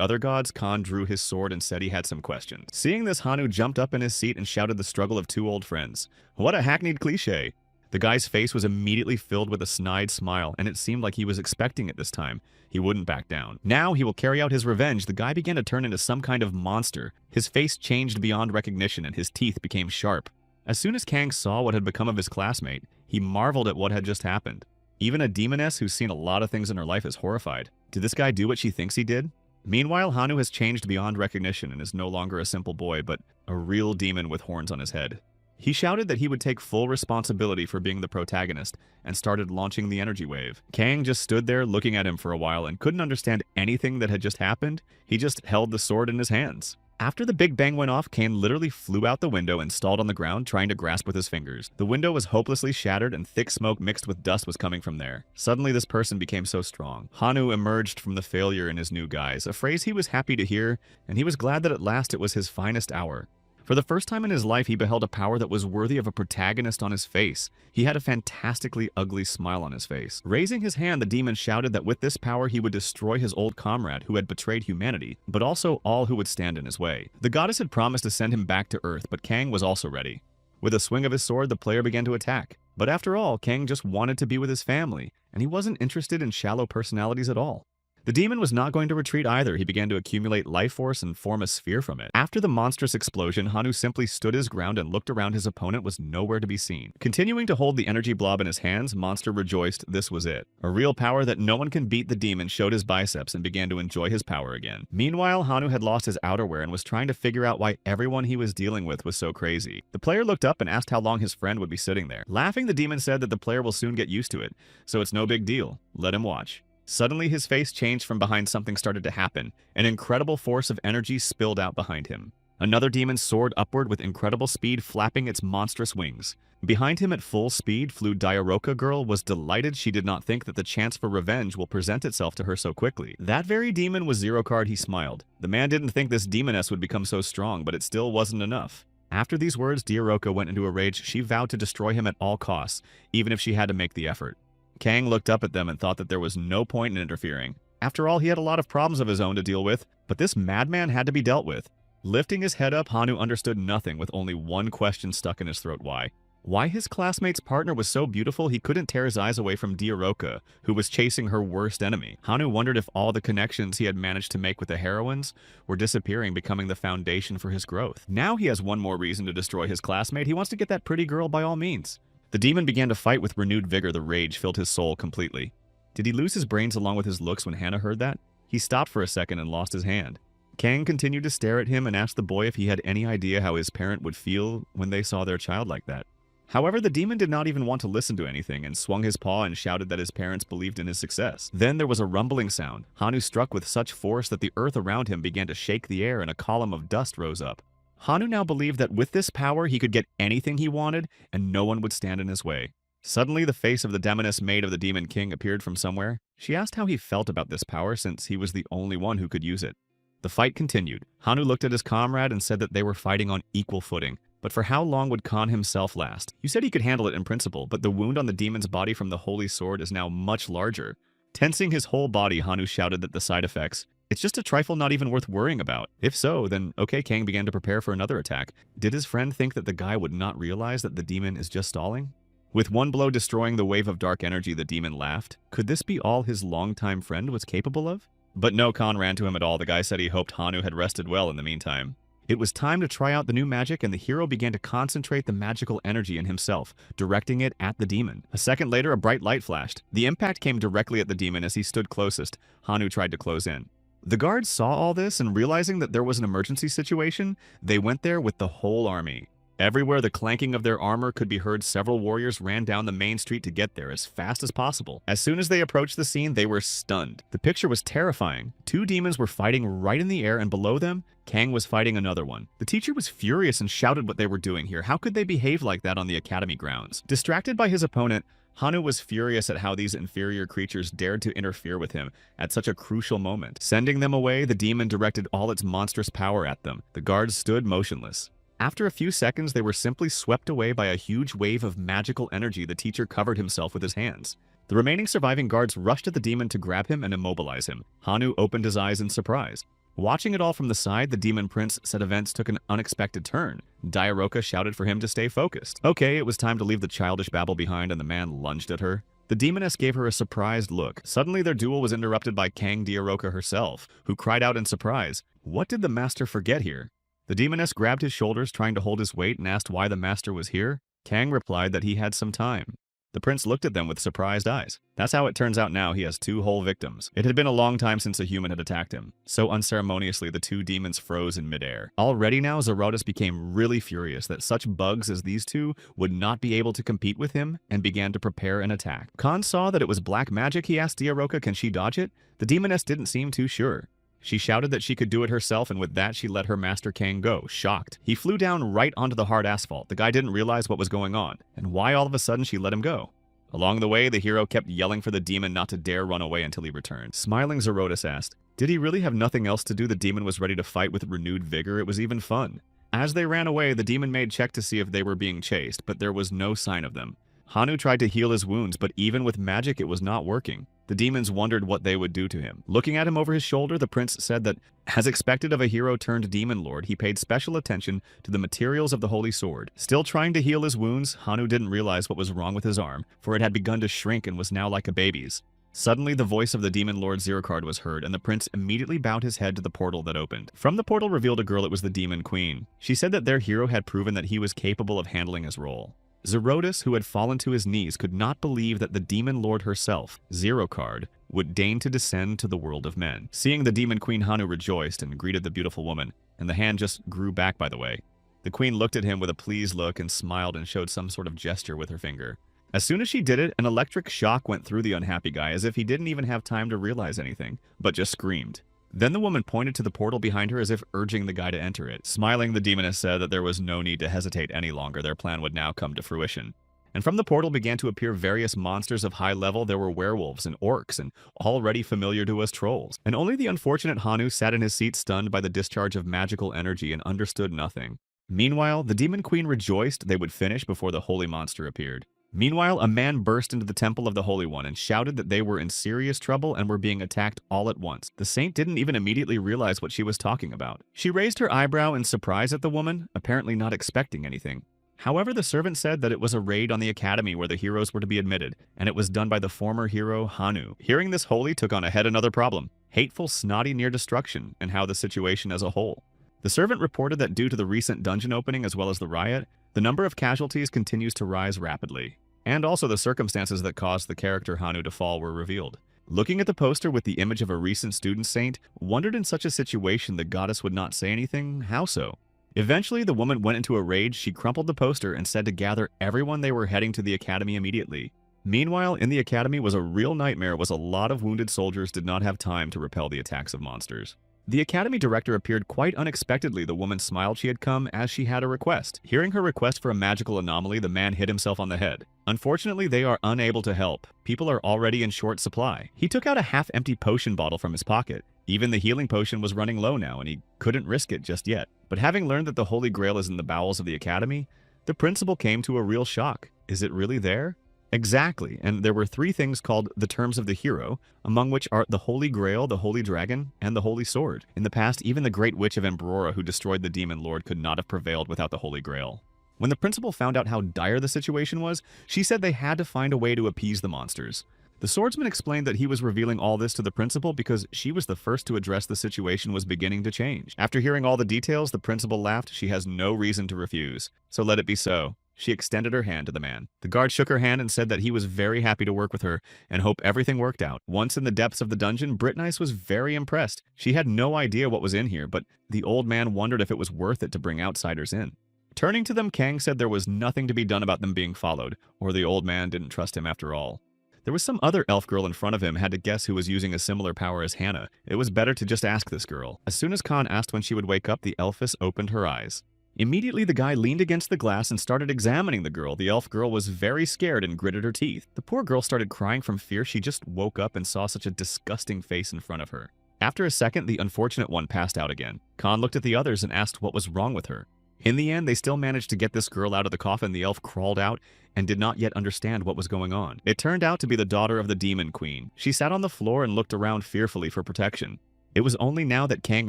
other gods, Khan drew his sword and said he had some questions. Seeing this, Hanu jumped up in his seat and shouted the struggle of two old friends. What a hackneyed cliche! The guy's face was immediately filled with a snide smile, and it seemed like he was expecting it this time. He wouldn't back down. Now he will carry out his revenge. The guy began to turn into some kind of monster. His face changed beyond recognition, and his teeth became sharp. As soon as Kang saw what had become of his classmate, he marveled at what had just happened. Even a demoness who's seen a lot of things in her life is horrified. Did this guy do what she thinks he did? Meanwhile, Hanu has changed beyond recognition and is no longer a simple boy, but a real demon with horns on his head. He shouted that he would take full responsibility for being the protagonist and started launching the energy wave. Kang just stood there looking at him for a while and couldn't understand anything that had just happened. He just held the sword in his hands. After the big bang went off, Kang literally flew out the window and stalled on the ground, trying to grasp with his fingers. The window was hopelessly shattered and thick smoke mixed with dust was coming from there. Suddenly, this person became so strong. Hanu emerged from the failure in his new guise, a phrase he was happy to hear, and he was glad that at last it was his finest hour. For the first time in his life, he beheld a power that was worthy of a protagonist on his face. He had a fantastically ugly smile on his face. Raising his hand, the demon shouted that with this power he would destroy his old comrade who had betrayed humanity, but also all who would stand in his way. The goddess had promised to send him back to Earth, but Kang was also ready. With a swing of his sword, the player began to attack. But after all, Kang just wanted to be with his family, and he wasn't interested in shallow personalities at all. The demon was not going to retreat either. He began to accumulate life force and form a sphere from it. After the monstrous explosion, Hanu simply stood his ground and looked around. His opponent was nowhere to be seen. Continuing to hold the energy blob in his hands, Monster rejoiced this was it. A real power that no one can beat. The demon showed his biceps and began to enjoy his power again. Meanwhile, Hanu had lost his outerwear and was trying to figure out why everyone he was dealing with was so crazy. The player looked up and asked how long his friend would be sitting there. Laughing, the demon said that the player will soon get used to it, so it's no big deal. Let him watch. Suddenly, his face changed from behind something started to happen. An incredible force of energy spilled out behind him. Another demon soared upward with incredible speed, flapping its monstrous wings. Behind him at full speed flew Diaroka Girl was delighted she did not think that the chance for revenge will present itself to her so quickly. That very demon was Zero Card, he smiled. The man didn't think this demoness would become so strong, but it still wasn't enough. After these words, Diaroka went into a rage. She vowed to destroy him at all costs, even if she had to make the effort. Kang looked up at them and thought that there was no point in interfering. After all, he had a lot of problems of his own to deal with, but this madman had to be dealt with. Lifting his head up, Hanu understood nothing with only one question stuck in his throat: why? Why his classmate's partner was so beautiful he couldn't tear his eyes away from Diaroka, who was chasing her worst enemy. Hanu wondered if all the connections he had managed to make with the heroines were disappearing, becoming the foundation for his growth. Now he has one more reason to destroy his classmate. He wants to get that pretty girl by all means. The demon began to fight with renewed vigor. The rage filled his soul completely. Did he lose his brains along with his looks when Hannah heard that? He stopped for a second and lost his hand. Kang continued to stare at him and asked the boy if he had any idea how his parent would feel when they saw their child like that. However, the demon did not even want to listen to anything and swung his paw and shouted that his parents believed in his success. Then there was a rumbling sound. Hanu struck with such force that the earth around him began to shake the air and a column of dust rose up. Hanu now believed that with this power he could get anything he wanted and no one would stand in his way. Suddenly, the face of the demoness maid of the Demon King appeared from somewhere. She asked how he felt about this power since he was the only one who could use it. The fight continued. Hanu looked at his comrade and said that they were fighting on equal footing. But for how long would Khan himself last? You said he could handle it in principle, but the wound on the demon's body from the holy sword is now much larger. Tensing his whole body, Hanu shouted that the side effects, "It's just a trifle not even worth worrying about." If so, then okay, Kang began to prepare for another attack. Did his friend think that the guy would not realize that the demon is just stalling? With one blow destroying the wave of dark energy, the demon laughed. Could this be all his longtime friend was capable of? But no, Khan ran to him at all. The guy said he hoped Hanu had rested well in the meantime. It was time to try out the new magic, and the hero began to concentrate the magical energy in himself, directing it at the demon. A second later, a bright light flashed. The impact came directly at the demon as he stood closest. Hanu tried to close in. The guards saw all this, and realizing that there was an emergency situation, they went there with the whole army. Everywhere the clanking of their armor could be heard, several warriors ran down the main street to get there as fast as possible. As soon as they approached the scene, they were stunned. The picture was terrifying. Two demons were fighting right in the air, and below them, Kang was fighting another one. The teacher was furious and shouted what they were doing here. How could they behave like that on the academy grounds? Distracted by his opponent, Hanu was furious at how these inferior creatures dared to interfere with him at such a crucial moment. Sending them away, the demon directed all its monstrous power at them. The guards stood motionless. After a few seconds, they were simply swept away by a huge wave of magical energy. The teacher covered himself with his hands. The remaining surviving guards rushed at the demon to grab him and immobilize him. Hanu opened his eyes in surprise. Watching it all from the side, the demon prince said events took an unexpected turn. Diaroka shouted for him to stay focused. Okay, it was time to leave the childish babble behind, and the man lunged at her. The demoness gave her a surprised look. Suddenly, their duel was interrupted by Kang Diaroka herself, who cried out in surprise. What did the master forget here? The demoness grabbed his shoulders, trying to hold his weight, and asked why the master was here. Kang replied that he had some time. The prince looked at them with surprised eyes. That's how it turns out now he has two whole victims. It had been a long time since a human had attacked him. So unceremoniously, the two demons froze in midair. Already now, Zerotus became really furious that such bugs as these two would not be able to compete with him and began to prepare an attack. Khan saw that it was black magic. He asked Diaroka, can she dodge it? The demoness didn't seem too sure. She shouted that she could do it herself, and with that, she let her master Kang go, shocked. He flew down right onto the hard asphalt. The guy didn't realize what was going on, and why all of a sudden she let him go. Along the way, the hero kept yelling for the demon not to dare run away until he returned. Smiling, Zerotus asked, did he really have nothing else to do? The demon was ready to fight with renewed vigor. It was even fun. As they ran away, the demon maid checked to see if they were being chased, but there was no sign of them. Hanu tried to heal his wounds, but even with magic, it was not working. The demons wondered what they would do to him. Looking at him over his shoulder, the prince said that, as expected of a hero turned demon lord, he paid special attention to the materials of the holy sword. Still trying to heal his wounds, Hanu didn't realize what was wrong with his arm, for it had begun to shrink and was now like a baby's. Suddenly, the voice of the demon lord Zircard was heard, and the prince immediately bowed his head to the portal that opened. From the portal revealed a girl. It was the demon queen. She said that their hero had proven that he was capable of handling his role. Zerotus, who had fallen to his knees, could not believe that the demon lord herself, Zircard, would deign to descend to the world of men. Seeing the demon queen, Hanu rejoiced and greeted the beautiful woman, and the hand just grew back, by the way. The queen looked at him with a pleased look and smiled and showed some sort of gesture with her finger. As soon as she did it, an electric shock went through the unhappy guy as if he didn't even have time to realize anything, but just screamed. Then the woman pointed to the portal behind her as if urging the guy to enter it. Smiling, the demoness said that there was no need to hesitate any longer. Their plan would now come to fruition. And from the portal began to appear various monsters of high level. There were werewolves and orcs, and already familiar to us trolls. And only the unfortunate Hanu sat in his seat stunned by the discharge of magical energy and understood nothing. Meanwhile, the demon queen rejoiced they would finish before the holy monster appeared. Meanwhile, a man burst into the temple of the Holy One and shouted that they were in serious trouble and were being attacked all at once. The saint didn't even immediately realize what she was talking about. She raised her eyebrow in surprise at the woman, apparently not expecting anything. However, the servant said that it was a raid on the academy where the heroes were to be admitted, and it was done by the former hero Hanu. Hearing this, Holy took on ahead another problem: hateful, snotty near destruction, and how the situation as a whole. The servant reported that due to the recent dungeon opening as well as the riot, the number of casualties continues to rise rapidly. And also the circumstances that caused the character Hanu to fall were revealed. Looking at the poster with the image of a recent student saint, wondered in such a situation the goddess would not say anything. How so? Eventually, the woman went into a rage. She crumpled the poster and said to gather everyone. They were heading to the academy immediately. Meanwhile, in the academy was a real nightmare. Was a lot of wounded soldiers did not have time to repel the attacks of monsters. The academy director appeared quite unexpectedly. The woman smiled. She had come as she had a request. Hearing her request for a magical anomaly, the man hit himself on the head. Unfortunately, they are unable to help. People are already in short supply. He took out a half-empty potion bottle from his pocket. Even the healing potion was running low now, and he couldn't risk it just yet. But having learned that the Holy Grail is in the bowels of the academy, the principal came to a real shock. Is it really there? Exactly, and there were 3 things called the terms of the hero, among which are the Holy Grail, the Holy Dragon, and the Holy Sword. In the past, even the Great Witch of Ambrora who destroyed the Demon Lord could not have prevailed without the Holy Grail. When the principal found out how dire the situation was, she said they had to find a way to appease the monsters. The swordsman explained that he was revealing all this to the principal because she was the first to address the situation was beginning to change. After hearing all the details, the principal laughed. She has no reason to refuse. So let it be so. She extended her hand to the man. The guard shook her hand and said that he was very happy to work with her and hope everything worked out. Once in the depths of the dungeon, Britnice was very impressed. She had no idea what was in here, but the old man wondered if it was worth it to bring outsiders in. Turning to them, Kang said there was nothing to be done about them being followed, or the old man didn't trust him after all. There was some other elf girl in front of him, had to guess who was using a similar power as Hannah. It was better to just ask this girl. As soon as Khan asked when she would wake up, the elfess opened her eyes. Immediately, the guy leaned against the glass and started examining the girl. The elf girl was very scared and gritted her teeth. The poor girl started crying from fear. She just woke up and saw such a disgusting face in front of her. After a second, the unfortunate one passed out again. Khan looked at the others and asked what was wrong with her. In the end, they still managed to get this girl out of the coffin. The elf crawled out and did not yet understand what was going on. It turned out to be the daughter of the Demon Queen. She sat on the floor and looked around fearfully for protection. It was only now that Kang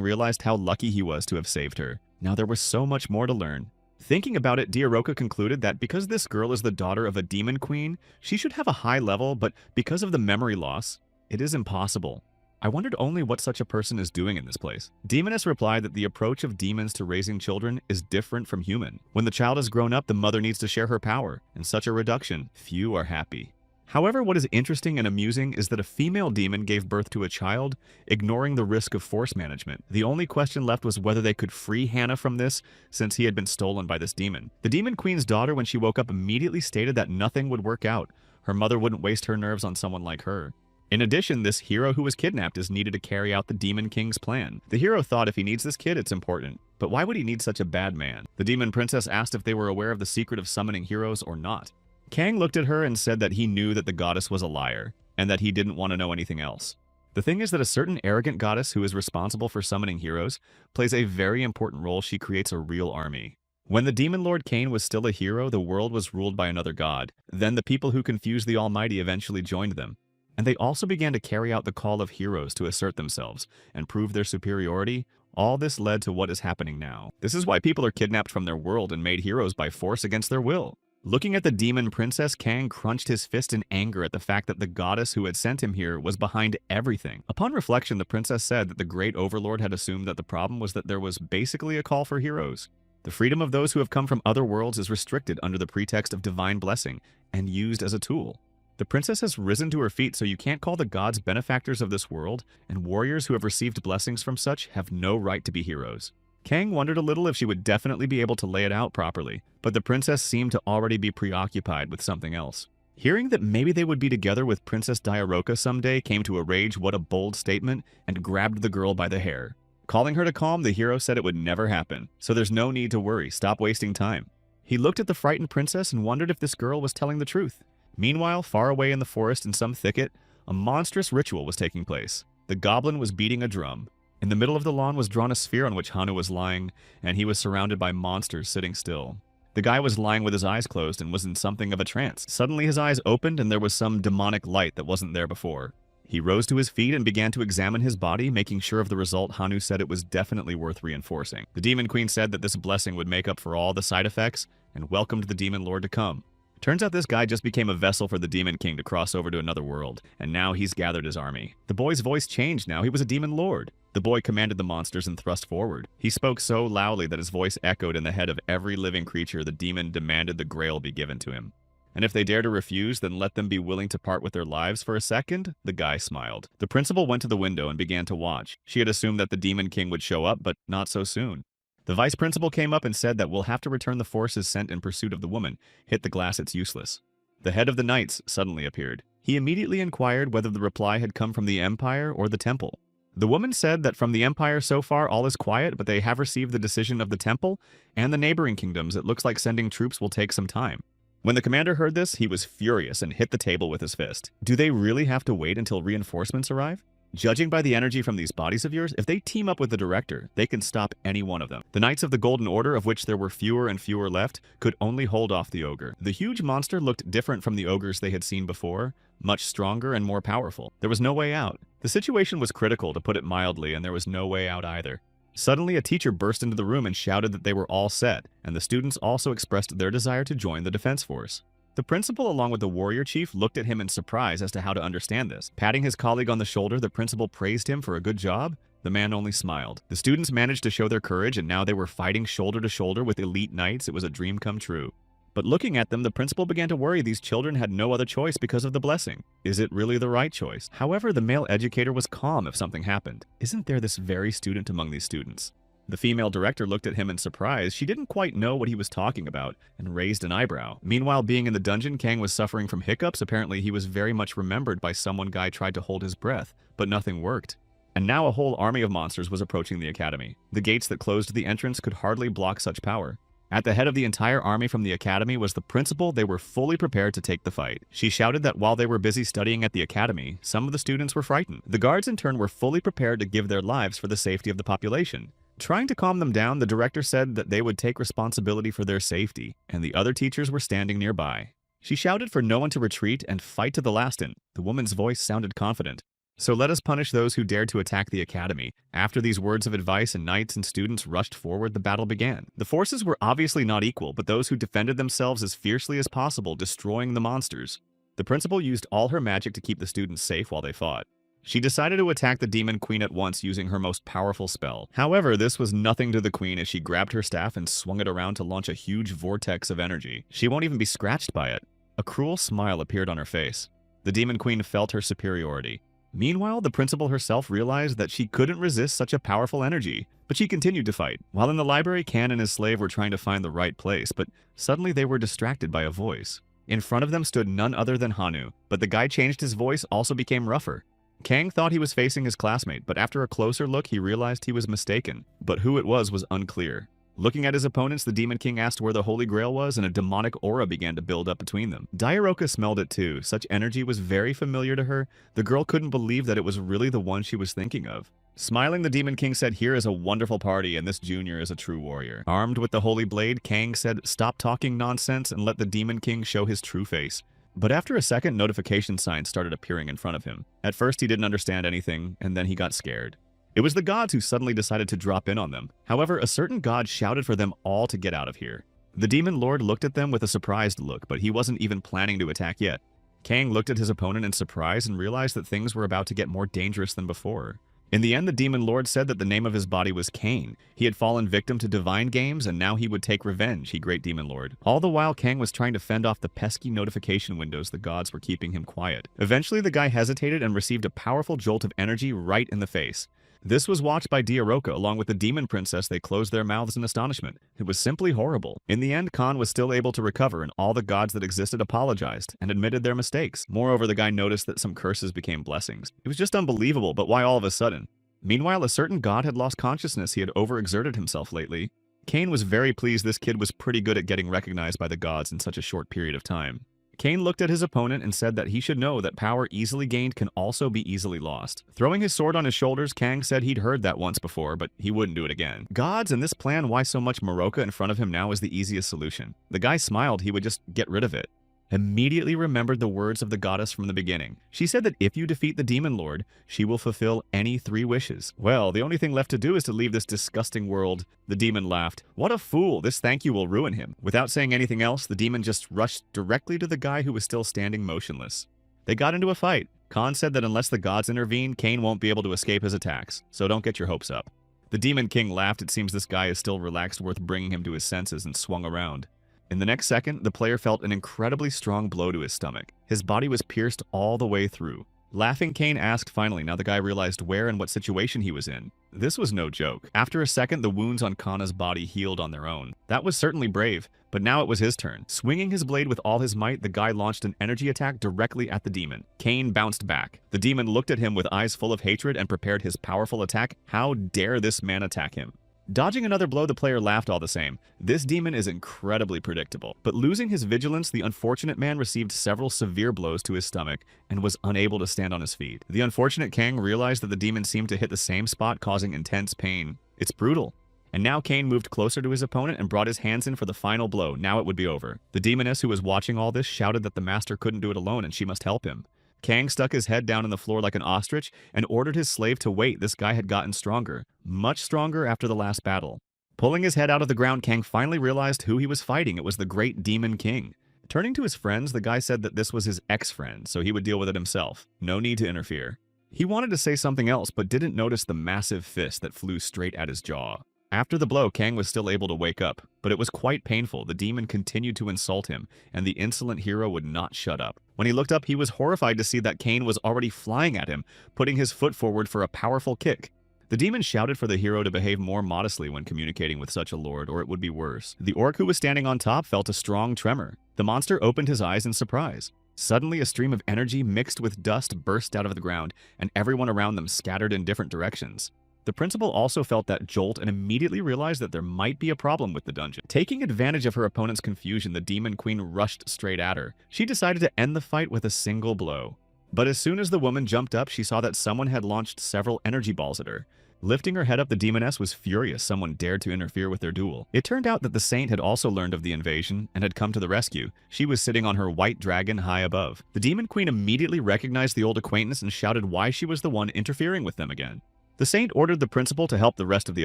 realized how lucky he was to have saved her. Now there was so much more to learn. Thinking about it, Diaroka concluded that because this girl is the daughter of a Demon Queen, she should have a high level, but because of the memory loss, it is impossible. I wondered only what such a person is doing in this place. Demoness replied that the approach of demons to raising children is different from human. When the child has grown up, the mother needs to share her power. In such a reduction, few are happy. However, what is interesting and amusing is that a female demon gave birth to a child, ignoring the risk of force management. The only question left was whether they could free Hannah from this, since he had been stolen by this demon. The Demon Queen's daughter, when she woke up, immediately stated that nothing would work out. Her mother wouldn't waste her nerves on someone like her. In addition, this hero who was kidnapped is needed to carry out the Demon King's plan. The hero thought if he needs this kid, it's important. But why would he need such a bad man? The Demon Princess asked if they were aware of the secret of summoning heroes or not. Kang looked at her and said that he knew that the goddess was a liar, and that he didn't want to know anything else. The thing is that a certain arrogant goddess who is responsible for summoning heroes plays a very important role. She creates a real army. When the Demon Lord Cain was still a hero, the world was ruled by another god. Then the people who confused the Almighty eventually joined them. And they also began to carry out the call of heroes to assert themselves and prove their superiority. All this led to what is happening now. This is why people are kidnapped from their world and made heroes by force against their will. Looking at the demon princess, Kang crunched his fist in anger at the fact that the goddess who had sent him here was behind everything. Upon reflection, the princess said that the great overlord had assumed that the problem was that there was basically a call for heroes. The freedom of those who have come from other worlds is restricted under the pretext of divine blessing and used as a tool. The princess has risen to her feet, so you can't call the gods benefactors of this world, and warriors who have received blessings from such have no right to be heroes. Kang wondered a little if she would definitely be able to lay it out properly, but the princess seemed to already be preoccupied with something else. Hearing that maybe they would be together with Princess Diaroka someday came to a rage. What a bold statement, and grabbed the girl by the hair. Calling her to calm, the hero said it would never happen, so there's no need to worry, stop wasting time. He looked at the frightened princess and wondered if this girl was telling the truth. Meanwhile, far away in the forest in some thicket, a monstrous ritual was taking place. The goblin was beating a drum. In the middle of the lawn was drawn a sphere on which Hanu was lying, and he was surrounded by monsters sitting still. The guy was lying with his eyes closed and was in something of a trance. Suddenly his eyes opened and there was some demonic light that wasn't there before. He rose to his feet and began to examine his body, making sure of the result. Hanu said it was definitely worth reinforcing. The Demon Queen said that this blessing would make up for all the side effects and welcomed the Demon Lord to come. Turns out this guy just became a vessel for the Demon King to cross over to another world, and now he's gathered his army. The boy's voice changed now. He was a Demon Lord. The boy commanded the monsters and thrust forward. He spoke so loudly that his voice echoed in the head of every living creature. The demon demanded the grail be given to him. And if they dare to refuse, then let them be willing to part with their lives for a second? The guy smiled. The principal went to the window and began to watch. She had assumed that the Demon King would show up, but not so soon. The vice principal came up and said that we'll have to return the forces sent in pursuit of the woman. Hit the glass, it's useless. The head of the knights suddenly appeared. He immediately inquired whether the reply had come from the Empire or the Temple. The woman said that from the Empire so far all is quiet, but they have received the decision of the Temple and the neighboring kingdoms. It looks like sending troops will take some time. When the commander heard this, he was furious and hit the table with his fist. Do they really have to wait until reinforcements arrive? Judging by the energy from these bodies of yours, if they team up with the director, they can stop any one of them. The Knights of the Golden Order, of which there were fewer and fewer left, could only hold off the ogre. The huge monster looked different from the ogres they had seen before, much stronger and more powerful. There was no way out. The situation was critical, to put it mildly, and there was no way out either. Suddenly, a teacher burst into the room and shouted that they were all set, and the students also expressed their desire to join the defense force. The principal, along with the warrior chief, looked at him in surprise as to how to understand this. Patting his colleague on the shoulder, the principal praised him for a good job. The man only smiled. The students managed to show their courage, and now they were fighting shoulder to shoulder with elite knights. It was a dream come true. But looking at them, the principal began to worry. These children had no other choice because of the blessing. Is it really the right choice? However, the male educator was calm if something happened. Isn't there this very student among these students? The female director looked at him in surprise. She didn't quite know what he was talking about and raised an eyebrow. Meanwhile, being in the dungeon, Kang was suffering from hiccups. Apparently, he was very much remembered by someone. Guy tried to hold his breath, but nothing worked. And now a whole army of monsters was approaching the academy. The gates that closed the entrance could hardly block such power. At the head of the entire army from the academy was the principal. They were fully prepared to take the fight. She shouted that while they were busy studying at the academy, some of the students were frightened. The guards in turn were fully prepared to give their lives for the safety of the population. Trying to calm them down, the director said that they would take responsibility for their safety, and the other teachers were standing nearby. She shouted for no one to retreat and fight to the last. The woman's voice sounded confident. So let us punish those who dared to attack the academy. After these words of advice and knights and students rushed forward, the battle began. The forces were obviously not equal, but those who defended themselves as fiercely as possible, destroying the monsters. The principal used all her magic to keep the students safe while they fought. She decided to attack the Demon Queen at once using her most powerful spell. However, this was nothing to the queen as she grabbed her staff and swung it around to launch a huge vortex of energy. She won't even be scratched by it. A cruel smile appeared on her face. The Demon Queen felt her superiority. Meanwhile, the principal herself realized that she couldn't resist such a powerful energy, but she continued to fight. While in the library, Kan and his slave were trying to find the right place, but suddenly they were distracted by a voice. In front of them stood none other than Hanu, but the guy changed. His voice also became rougher. Kang thought he was facing his classmate, but after a closer look, he realized he was mistaken. But who it was unclear. Looking at his opponents, the Demon King asked where the Holy Grail was, and a demonic aura began to build up between them. Diaroka smelled it too. Such energy was very familiar to her. The girl couldn't believe that it was really the one she was thinking of. Smiling, the Demon King said, "Here is a wonderful party, and this junior is a true warrior." Armed with the Holy Blade, Kang said, "Stop talking nonsense and let the Demon King show his true face." But after a second, notification signs started appearing in front of him. At first, he didn't understand anything, and then he got scared. It was the gods who suddenly decided to drop in on them. However, a certain god shouted for them all to get out of here. The Demon Lord looked at them with a surprised look, but he wasn't even planning to attack yet. Kang looked at his opponent in surprise and realized that things were about to get more dangerous than before. In the end, the Demon Lord said that the name of his body was Cain. He had fallen victim to divine games, and now he would take revenge, he great Demon Lord. All the while, Kang was trying to fend off the pesky notification windows. The gods were keeping him quiet. Eventually, the guy hesitated and received a powerful jolt of energy right in the face. This was watched by Diaroka along with the demon princess. They closed their mouths in astonishment. It was simply horrible. In the end, Khan was still able to recover, and all the gods that existed apologized and admitted their mistakes. Moreover, the guy noticed that some curses became blessings. It was just unbelievable, but why all of a sudden? Meanwhile, a certain god had lost consciousness. He had overexerted himself lately. Cain was very pleased. This kid was pretty good at getting recognized by the gods in such a short period of time. Cain looked at his opponent and said that he should know that power easily gained can also be easily lost. Throwing his sword on his shoulders, Kang said he'd heard that once before, but he wouldn't do it again. Gods and this plan, why so much Maroka in front of him now, is the easiest solution. The guy smiled. He would just get rid of it. Immediately remembered the words of the goddess from the beginning. She said that if you defeat the demon lord, she will fulfill any 3 wishes. Well, the only thing left to do is to leave this disgusting world. The demon laughed. What a fool! This thank you will ruin him. Without saying anything else, the demon just rushed directly to the guy who was still standing motionless. They got into a fight. Khan said that unless the gods intervene, Cain won't be able to escape his attacks, so don't get your hopes up. The demon king laughed. It seems this guy is still relaxed, worth bringing him to his senses, and swung around. In the next second, the player felt an incredibly strong blow to his stomach. His body was pierced all the way through. Laughing, Cain asked finally. Now the guy realized where and what situation he was in. This was no joke. After a second, the wounds on Kana's body healed on their own. That was certainly brave, but now it was his turn. Swinging his blade with all his might, the guy launched an energy attack directly at the demon. Cain bounced back. The demon looked at him with eyes full of hatred and prepared his powerful attack. How dare this man attack him? Dodging another blow, the player laughed all the same. This demon is incredibly predictable. But losing his vigilance, the unfortunate man received several severe blows to his stomach and was unable to stand on his feet. The unfortunate Kang realized that the demon seemed to hit the same spot, causing intense pain. It's brutal. And now Cain moved closer to his opponent and brought his hands in for the final blow. Now it would be over. The demoness who was watching all this shouted that the master couldn't do it alone and she must help him. Kang stuck his head down on the floor like an ostrich and ordered his slave to wait. This guy had gotten stronger, much stronger after the last battle. Pulling his head out of the ground, Kang finally realized who he was fighting. It was the great demon king. Turning to his friends, the guy said that this was his ex-friend, so he would deal with it himself. No need to interfere. He wanted to say something else, but didn't notice the massive fist that flew straight at his jaw. After the blow, Kang was still able to wake up, but it was quite painful. The demon continued to insult him, and the insolent hero would not shut up. When he looked up, he was horrified to see that Cain was already flying at him, putting his foot forward for a powerful kick. The demon shouted for the hero to behave more modestly when communicating with such a lord, or it would be worse. The orc who was standing on top felt a strong tremor. The monster opened his eyes in surprise. Suddenly, a stream of energy mixed with dust burst out of the ground, and everyone around them scattered in different directions. The principal also felt that jolt and immediately realized that there might be a problem with the dungeon. Taking advantage of her opponent's confusion, the demon queen rushed straight at her. She decided to end the fight with a single blow. But as soon as the woman jumped up, she saw that someone had launched several energy balls at her. Lifting her head up, the demoness was furious someone dared to interfere with their duel. It turned out that the saint had also learned of the invasion and had come to the rescue. She was sitting on her white dragon high above. The demon queen immediately recognized the old acquaintance and shouted why she was the one interfering with them again. The saint ordered the principal to help the rest of the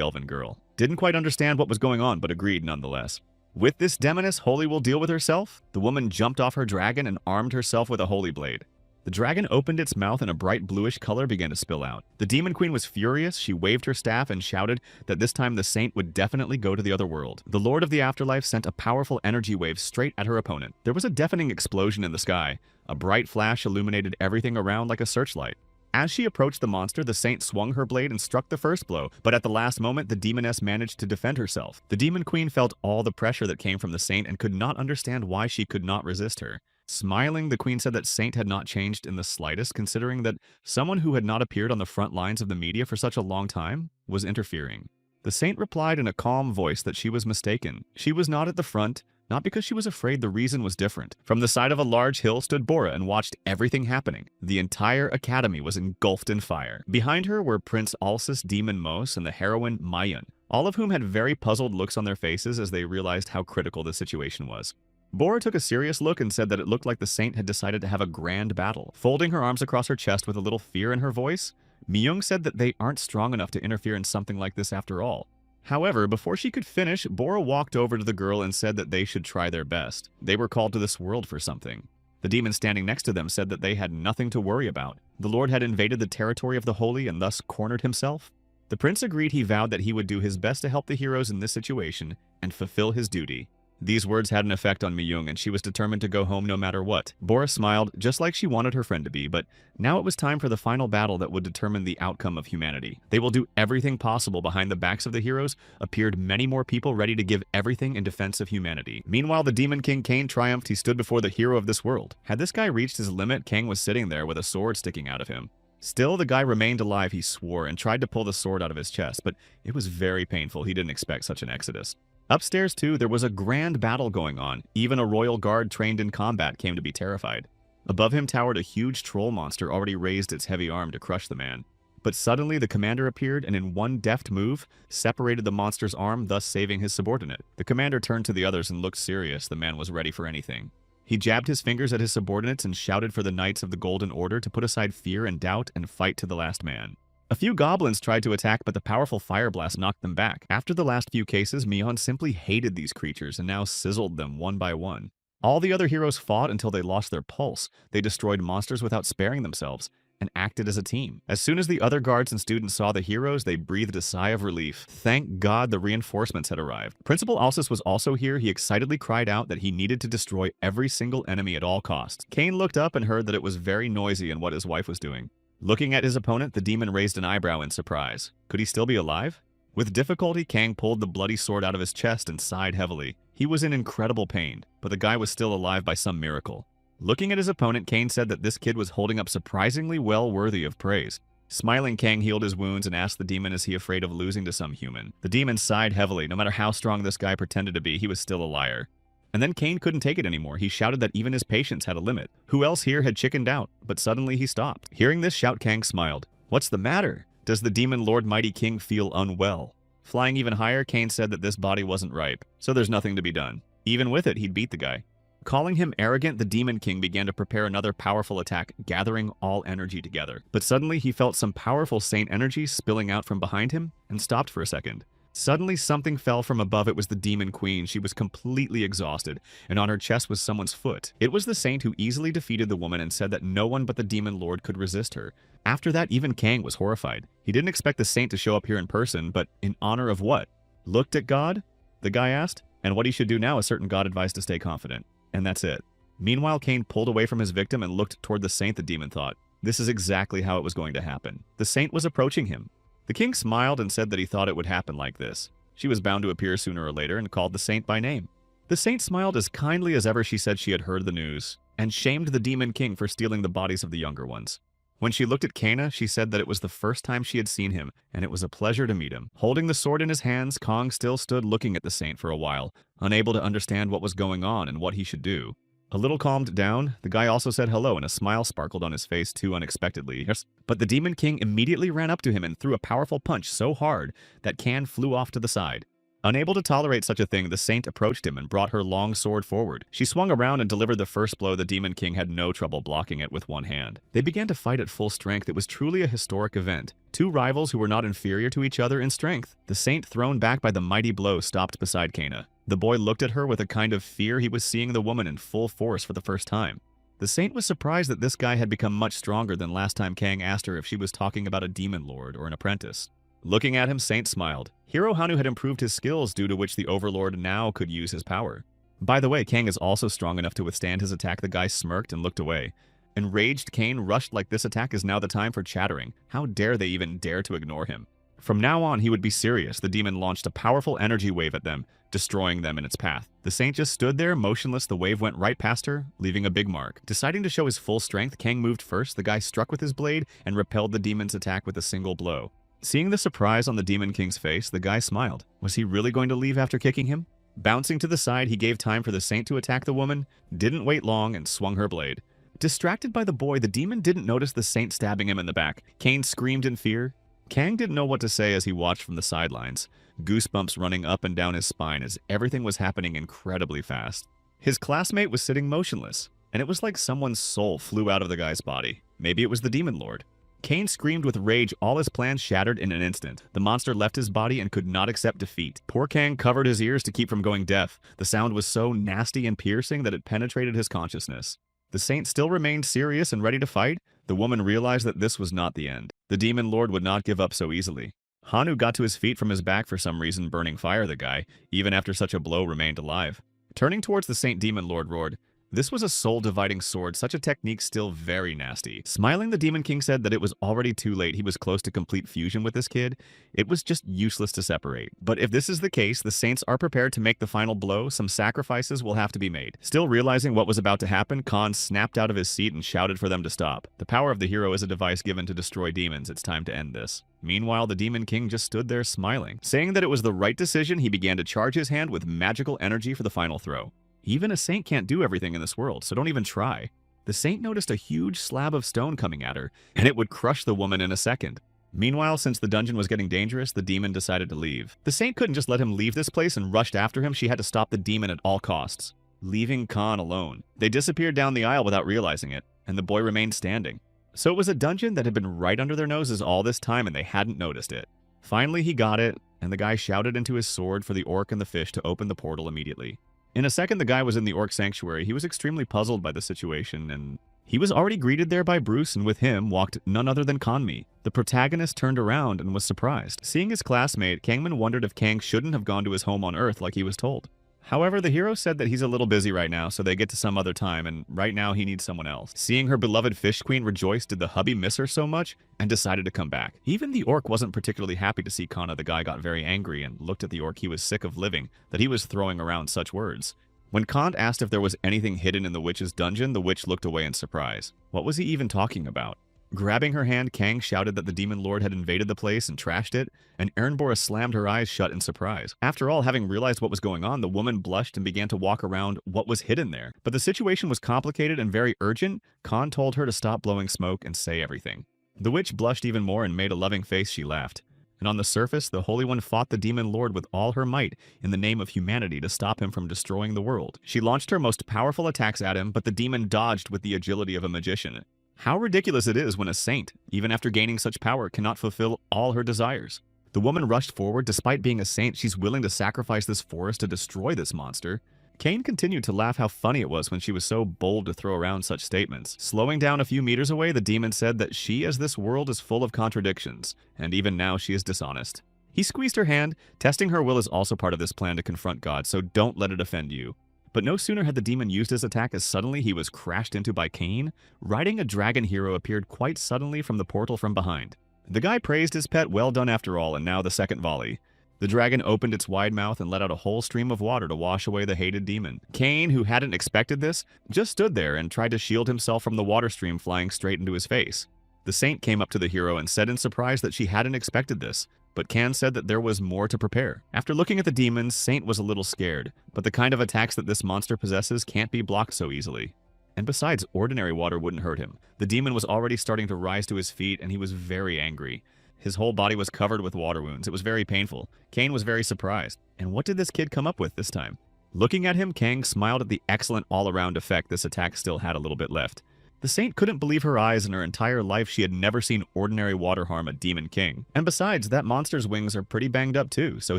elven girl. Didn't quite understand what was going on, but agreed nonetheless. With this demoness, Holy will deal with herself? The woman jumped off her dragon and armed herself with a holy blade. The dragon opened its mouth and a bright bluish color began to spill out. The demon queen was furious. She waved her staff and shouted that this time the saint would definitely go to the other world. The lord of the afterlife sent a powerful energy wave straight at her opponent. There was a deafening explosion in the sky. A bright flash illuminated everything around like a searchlight. As she approached the monster, the saint swung her blade and struck the first blow, but at the last moment, the demoness managed to defend herself. The demon queen felt all the pressure that came from the saint and could not understand why she could not resist her. Smiling, the queen said that Saint had not changed in the slightest, considering that someone who had not appeared on the front lines of the media for such a long time was interfering. The saint replied in a calm voice that she was mistaken. She was not at the front, not because she was afraid, the reason was different. From the side of a large hill stood Bora and watched everything happening. The entire academy was engulfed in fire. Behind her were Prince Alsus Demon Mos and the heroine Mayun, all of whom had very puzzled looks on their faces as they realized how critical the situation was. Bora took a serious look and said that it looked like the saint had decided to have a grand battle. Folding her arms across her chest with a little fear in her voice, Myung said that they aren't strong enough to interfere in something like this after all. However, before she could finish, Bora walked over to the girl and said that they should try their best. They were called to this world for something. The demon standing next to them said that they had nothing to worry about. The Lord had invaded the territory of the holy and thus cornered himself. The prince agreed. He vowed that he would do his best to help the heroes in this situation and fulfill his duty. These words had an effect on Mi-young, and she was determined to go home no matter what. Bora smiled, just like she wanted her friend to be, but now it was time for the final battle that would determine the outcome of humanity. They will do everything possible. Behind the backs of the heroes appeared many more people ready to give everything in defense of humanity. Meanwhile, the Demon King Cain triumphed. He stood before the hero of this world. Had this guy reached his limit, Kang was sitting there with a sword sticking out of him. Still, the guy remained alive, he swore, and tried to pull the sword out of his chest, but it was very painful. He didn't expect such an exodus. Upstairs, too, there was a grand battle going on. Even a royal guard trained in combat came to be terrified. Above him towered a huge troll monster, already raised its heavy arm to crush the man. But suddenly the commander appeared and in one deft move, separated the monster's arm, thus saving his subordinate. The commander turned to the others and looked serious. The man was ready for anything. He jabbed his fingers at his subordinates and shouted for the Knights of the Golden Order to put aside fear and doubt and fight to the last man. A few goblins tried to attack, but the powerful fire blast knocked them back. After the last few cases, Mi-young simply hated these creatures and now sizzled them one by one. All the other heroes fought until they lost their pulse. They destroyed monsters without sparing themselves and acted as a team. As soon as the other guards and students saw the heroes, they breathed a sigh of relief. Thank God the reinforcements had arrived. Principal Alsus was also here. He excitedly cried out that he needed to destroy every single enemy at all costs. Cain looked up and heard that it was very noisy in what his wife was doing. Looking at his opponent, the demon raised an eyebrow in surprise. Could he still be alive? With difficulty, Kang pulled the bloody sword out of his chest and sighed heavily. He was in incredible pain, but the guy was still alive by some miracle. Looking at his opponent, Cain said that this kid was holding up surprisingly well, worthy of praise. Smiling, Kang healed his wounds and asked the demon, is he afraid of losing to some human? The demon sighed heavily. No matter how strong this guy pretended to be, he was still a liar. And then Cain couldn't take it anymore. He shouted that even his patience had a limit. Who else here had chickened out? But suddenly he stopped. Hearing this shout, Kang smiled. What's the matter? Does the demon Lord Mighty King feel unwell? Flying even higher, Cain said that this body wasn't ripe, so there's nothing to be done. Even with it, he'd beat the guy. Calling him arrogant, the Demon King began to prepare another powerful attack, gathering all energy together. But suddenly he felt some powerful saint energy spilling out from behind him and stopped for a second. Suddenly something fell from above. It was the Demon Queen. She was completely exhausted, and on her chest was someone's foot. It was the saint who easily defeated the woman and said that no one but the Demon Lord could resist her. After that, even Kang was horrified. He didn't expect the saint to show up here in person, but in honor of what? Looked at God? The guy asked. And what he should do now, a certain God advised to stay confident. And that's it. Meanwhile, Cain pulled away from his victim and looked toward the saint. The demon thought, this is exactly how it was going to happen. The saint was approaching him. The king smiled and said that he thought it would happen like this. She was bound to appear sooner or later and called the saint by name. The saint smiled as kindly as ever. She said she had heard the news and shamed the demon king for stealing the bodies of the younger ones. When she looked at Kana, she said that it was the first time she had seen him, and it was a pleasure to meet him. Holding the sword in his hands, Kong still stood looking at the saint for a while, unable to understand what was going on and what he should do. A little calmed down, the guy also said hello, and a smile sparkled on his face too unexpectedly. Yes. But the Demon King immediately ran up to him and threw a powerful punch so hard that Can flew off to the side. Unable to tolerate such a thing, the saint approached him and brought her long sword forward. She swung around and delivered the first blow. The Demon King had no trouble blocking it with one hand. They began to fight at full strength. It was truly a historic event. Two rivals who were not inferior to each other in strength. The saint, thrown back by the mighty blow, stopped beside Kana. The boy looked at her with a kind of fear. He was seeing the woman in full force for the first time. The saint was surprised that this guy had become much stronger than last time Kang asked her if she was talking about a demon lord or an apprentice. Looking at him, Saint smiled. Hero Hanu had improved his skills, due to which the Overlord now could use his power. By the way, Kang is also strong enough to withstand his attack. The guy smirked and looked away. Enraged, Cain rushed like this attack is now the time for chattering. How dare they even dare to ignore him? From now on, he would be serious. The demon launched a powerful energy wave at them, destroying them in its path. The saint just stood there, motionless. The wave went right past her, leaving a big mark. Deciding to show his full strength, Kang moved first. The guy struck with his blade and repelled the demon's attack with a single blow. Seeing the surprise on the Demon King's face, the guy smiled. Was he really going to leave after kicking him? Bouncing to the side, he gave time for the saint to attack the woman, didn't wait long, and swung her blade. Distracted by the boy, the demon didn't notice the saint stabbing him in the back. Cain screamed in fear. Kang didn't know what to say as he watched from the sidelines, goosebumps running up and down his spine as everything was happening incredibly fast. His classmate was sitting motionless, and it was like someone's soul flew out of the guy's body. Maybe it was the demon lord. Cain screamed with rage. All his plans shattered in an instant. The monster left his body and could not accept defeat. Poor Kang covered his ears to keep from going deaf. The sound was so nasty and piercing that it penetrated his consciousness. The saint still remained serious and ready to fight. The woman realized that this was not the end. The demon lord would not give up so easily. Hanu got to his feet from his back for some reason, burning fire. The guy, even after such a blow, remained alive. Turning towards the Saint Demon Lord roared, "This was a soul-dividing sword, such a technique still very nasty." Smiling, the Demon King said that it was already too late. He was close to complete fusion with this kid. It was just useless to separate. But if this is the case, the Saints are prepared to make the final blow. Some sacrifices will have to be made. Still realizing what was about to happen, Khan snapped out of his seat and shouted for them to stop. The power of the hero is a device given to destroy demons. It's time to end this. Meanwhile, the Demon King just stood there smiling. Saying that it was the right decision, he began to charge his hand with magical energy for the final throw. Even a saint can't do everything in this world, so don't even try. The saint noticed a huge slab of stone coming at her, and it would crush the woman in a second. Meanwhile, since the dungeon was getting dangerous, the demon decided to leave. The saint couldn't just let him leave this place and rushed after him. She had to stop the demon at all costs, leaving Khan alone. They disappeared down the aisle without realizing it, and the boy remained standing. So it was a dungeon that had been right under their noses all this time, and they hadn't noticed it. Finally, he got it, and the guy shouted into his sword for the orc and the fish to open the portal immediately. In a second, the guy was in the orc sanctuary. He was extremely puzzled by the situation, and he was already greeted there by Bruce, and with him walked none other than Kanmi. The protagonist turned around and was surprised. Seeing his classmate, Kangman wondered if Kang shouldn't have gone to his home on Earth like he was told. However, the hero said that he's a little busy right now, so they get to some other time, and right now he needs someone else. Seeing her beloved fish queen rejoice, did the hubby miss her so much, and decided to come back. Even the orc wasn't particularly happy to see Kana. The guy got very angry and looked at the orc. He was sick of living, that he was throwing around such words. When Kant asked if there was anything hidden in the witch's dungeon, the witch looked away in surprise. What was he even talking about? Grabbing her hand, Kang shouted that the Demon Lord had invaded the place and trashed it, and Ernbora slammed her eyes shut in surprise. After all, having realized what was going on, the woman blushed and began to walk around what was hidden there. But the situation was complicated and very urgent. Khan told her to stop blowing smoke and say everything. The witch blushed even more and made a loving face. She laughed. And on the surface, the Holy One fought the Demon Lord with all her might in the name of humanity to stop him from destroying the world. She launched her most powerful attacks at him, but the demon dodged with the agility of a magician. How ridiculous it is when a saint, even after gaining such power, cannot fulfill all her desires. The woman rushed forward. Despite being a saint, she's willing to sacrifice this forest to destroy this monster. Kane continued to laugh how funny it was when she was so bold to throw around such statements. Slowing down a few meters away, the demon said that she, as this world, is full of contradictions, and even now she is dishonest. He squeezed her hand. Testing her will is also part of this plan to confront God, so don't let it offend you. But no sooner had the demon used his attack as suddenly he was crashed into by Cain. Riding a dragon hero appeared quite suddenly from the portal from behind. The guy praised his pet. Well done after all, and now the second volley. The dragon opened its wide mouth and let out a whole stream of water to wash away the hated demon. Cain, who hadn't expected this, just stood there and tried to shield himself from the water stream flying straight into his face. The saint came up to the hero and said in surprise that she hadn't expected this, but Can said that there was more to prepare. After looking at the demons, Saint was a little scared, but the kind of attacks that this monster possesses can't be blocked so easily. And besides, ordinary water wouldn't hurt him. The demon was already starting to rise to his feet, and he was very angry. His whole body was covered with water wounds. It was very painful. Kane was very surprised. And what did this kid come up with this time? Looking at him, Kang smiled at the excellent all-around effect this attack still had a little bit left. The saint couldn't believe her eyes. In her entire life, she had never seen ordinary water harm a demon king. And besides, that monster's wings are pretty banged up too, so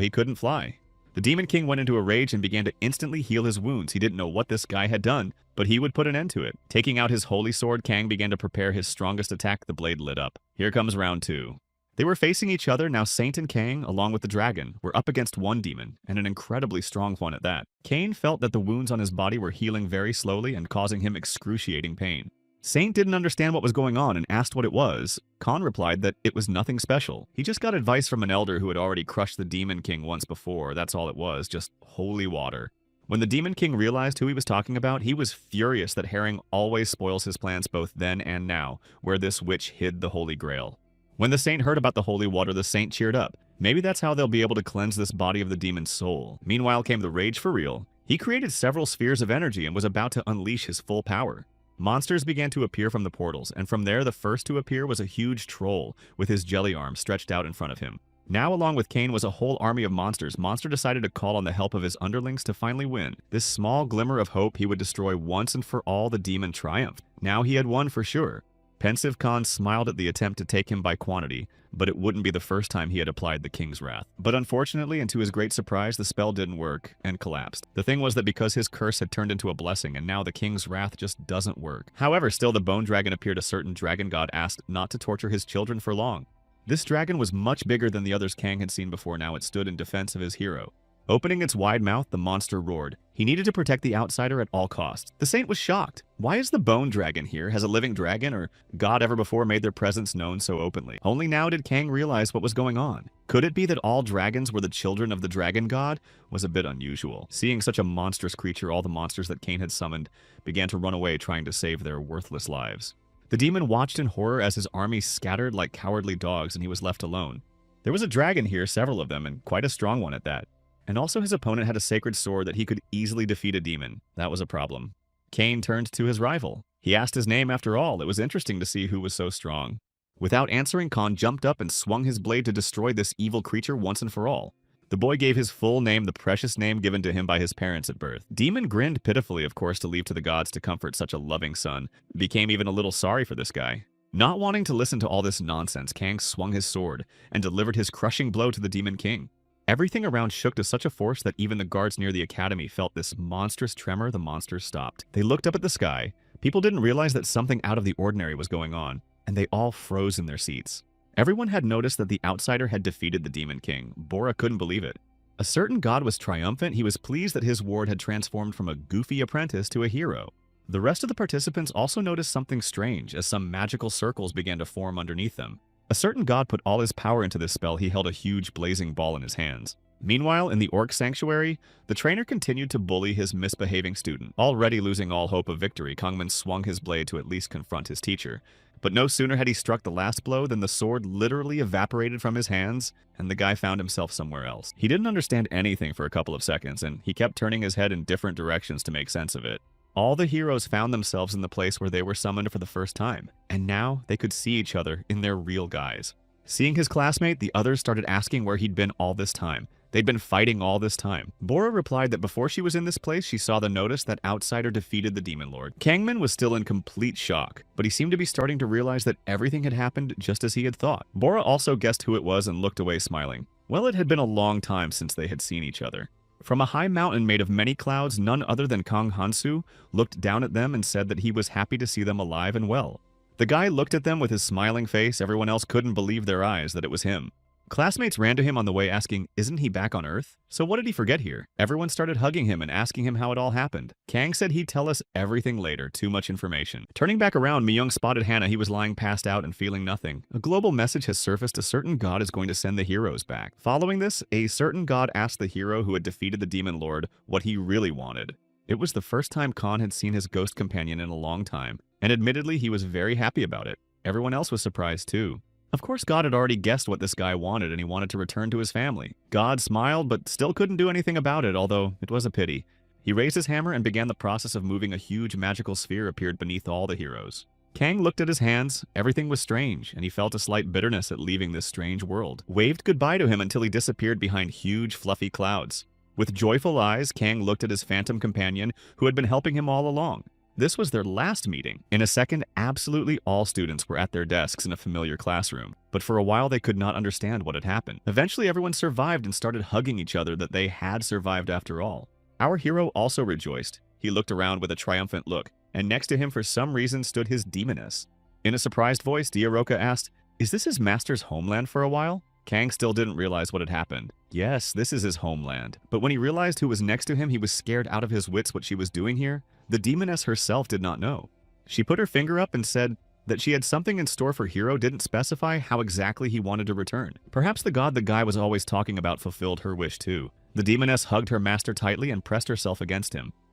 he couldn't fly. The Demon King went into a rage and began to instantly heal his wounds. He didn't know what this guy had done, but he would put an end to it. Taking out his holy sword, Kang began to prepare his strongest attack. The blade lit up. Here comes round two. They were facing each other. Now Saint and Kang, along with the dragon, were up against one demon, and an incredibly strong one at that. Kane felt that the wounds on his body were healing very slowly and causing him excruciating pain. Saint didn't understand what was going on and asked what it was. Khan replied that it was nothing special. He just got advice from an elder who had already crushed the Demon King once before. That's all it was, just holy water. When the Demon King realized who he was talking about, he was furious that Herring always spoils his plans both then and now, where this witch hid the Holy Grail. When the saint heard about the holy water, the saint cheered up. Maybe that's how they'll be able to cleanse this body of the demon's soul. Meanwhile came the rage for real. He created several spheres of energy and was about to unleash his full power. Monsters began to appear from the portals, and from there the first to appear was a huge troll with his jelly arm stretched out in front of him. Now along with Kane was a whole army of monsters. Monster decided to call on the help of his underlings to finally win. This small glimmer of hope he would destroy once and for all. The demon triumphed. Now he had won for sure. Pensive Khan smiled at the attempt to take him by quantity, but it wouldn't be the first time he had applied the king's wrath. But unfortunately, and to his great surprise, the spell didn't work and collapsed. The thing was that because his curse had turned into a blessing, and now the king's wrath just doesn't work. However, still the bone dragon appeared. A certain dragon god asked not to torture his children for long. This dragon was much bigger than the others Kang had seen before. Now it stood in defense of his hero. Opening its wide mouth, the monster roared. He needed to protect the outsider at all costs. The saint was shocked. Why is the bone dragon here? Has a living dragon or god ever before made their presence known so openly? Only now did Kang realize what was going on. Could it be that all dragons were the children of the dragon god? Was a bit unusual. Seeing such a monstrous creature, all the monsters that Kang had summoned began to run away trying to save their worthless lives. The demon watched in horror as his army scattered like cowardly dogs and he was left alone. There was a dragon here, several of them, and quite a strong one at that. And also his opponent had a sacred sword that he could easily defeat a demon. That was a problem. Kane turned to his rival. He asked his name after all. It was interesting to see who was so strong. Without answering, Khan jumped up and swung his blade to destroy this evil creature once and for all. The boy gave his full name, the precious name given to him by his parents at birth. Demon grinned pitifully, of course, to leave to the gods to comfort such a loving son. Became even a little sorry for this guy. Not wanting to listen to all this nonsense, Kang swung his sword and delivered his crushing blow to the Demon King. Everything around shook to such a force that even the guards near the academy felt this monstrous tremor. The monsters stopped. They looked up at the sky. People didn't realize that something out of the ordinary was going on, and they all froze in their seats. Everyone had noticed that the outsider had defeated the Demon King. Bora couldn't believe it. A certain god was triumphant. He was pleased that his ward had transformed from a goofy apprentice to a hero. The rest of the participants also noticed something strange as some magical circles began to form underneath them. A certain god put all his power into this spell. He held a huge blazing ball in his hands. Meanwhile, in the orc sanctuary, the trainer continued to bully his misbehaving student. Already losing all hope of victory, Kangman swung his blade to at least confront his teacher. But no sooner had he struck the last blow than the sword literally evaporated from his hands, and the guy found himself somewhere else. He didn't understand anything for a couple of seconds, and he kept turning his head in different directions to make sense of it. All the heroes found themselves in the place where they were summoned for the first time, and now they could see each other in their real guise. Seeing his classmate, the others started asking where he'd been all this time. They'd been fighting all this time. Bora replied that before she was in this place, she saw the notice that outsider defeated the Demon Lord. Kangman was still in complete shock, but he seemed to be starting to realize that everything had happened just as he had thought. Bora also guessed who it was and looked away smiling. Well, it had been a long time since they had seen each other. From a high mountain made of many clouds, none other than Kang Hansu looked down at them and said that he was happy to see them alive and well. The guy looked at them with his smiling face. Everyone else couldn't believe their eyes that it was him. Classmates ran to him on the way asking, isn't he back on Earth? So what did he forget here? Everyone started hugging him and asking him how it all happened. Kang said he'd tell us everything later, too much information. Turning back around, Myung spotted Hannah. He was lying passed out and feeling nothing. A global message has surfaced. A certain god is going to send the heroes back. Following this, a certain god asked the hero who had defeated the Demon Lord what he really wanted. It was the first time Khan had seen his ghost companion in a long time, and admittedly he was very happy about it. Everyone else was surprised too. Of course, God had already guessed what this guy wanted, and he wanted to return to his family. God smiled, but still couldn't do anything about it, although it was a pity. He raised his hammer and began the process of moving. A huge magical sphere appeared beneath all the heroes. Kang looked at his hands. Everything was strange, and he felt a slight bitterness at leaving this strange world. Waved goodbye to him until he disappeared behind huge, fluffy clouds. With joyful eyes, Kang looked at his phantom companion, who had been helping him all along. This was their last meeting. In a second, absolutely all students were at their desks in a familiar classroom. But for a while, they could not understand what had happened. Eventually, everyone survived and started hugging each other that they had survived after all. Our hero also rejoiced. He looked around with a triumphant look, and next to him for some reason stood his demoness. In a surprised voice, Diaroka asked, is this his master's homeland for a while? Kang still didn't realize what had happened. Yes, this is his homeland. But when he realized who was next to him, he was scared out of his wits what she was doing here. The demoness herself did not know. She put her finger up and said that she had something in store for Hero, didn't specify how exactly he wanted to return. Perhaps the god the guy was always talking about fulfilled her wish too. The demoness hugged her master tightly and pressed herself against him.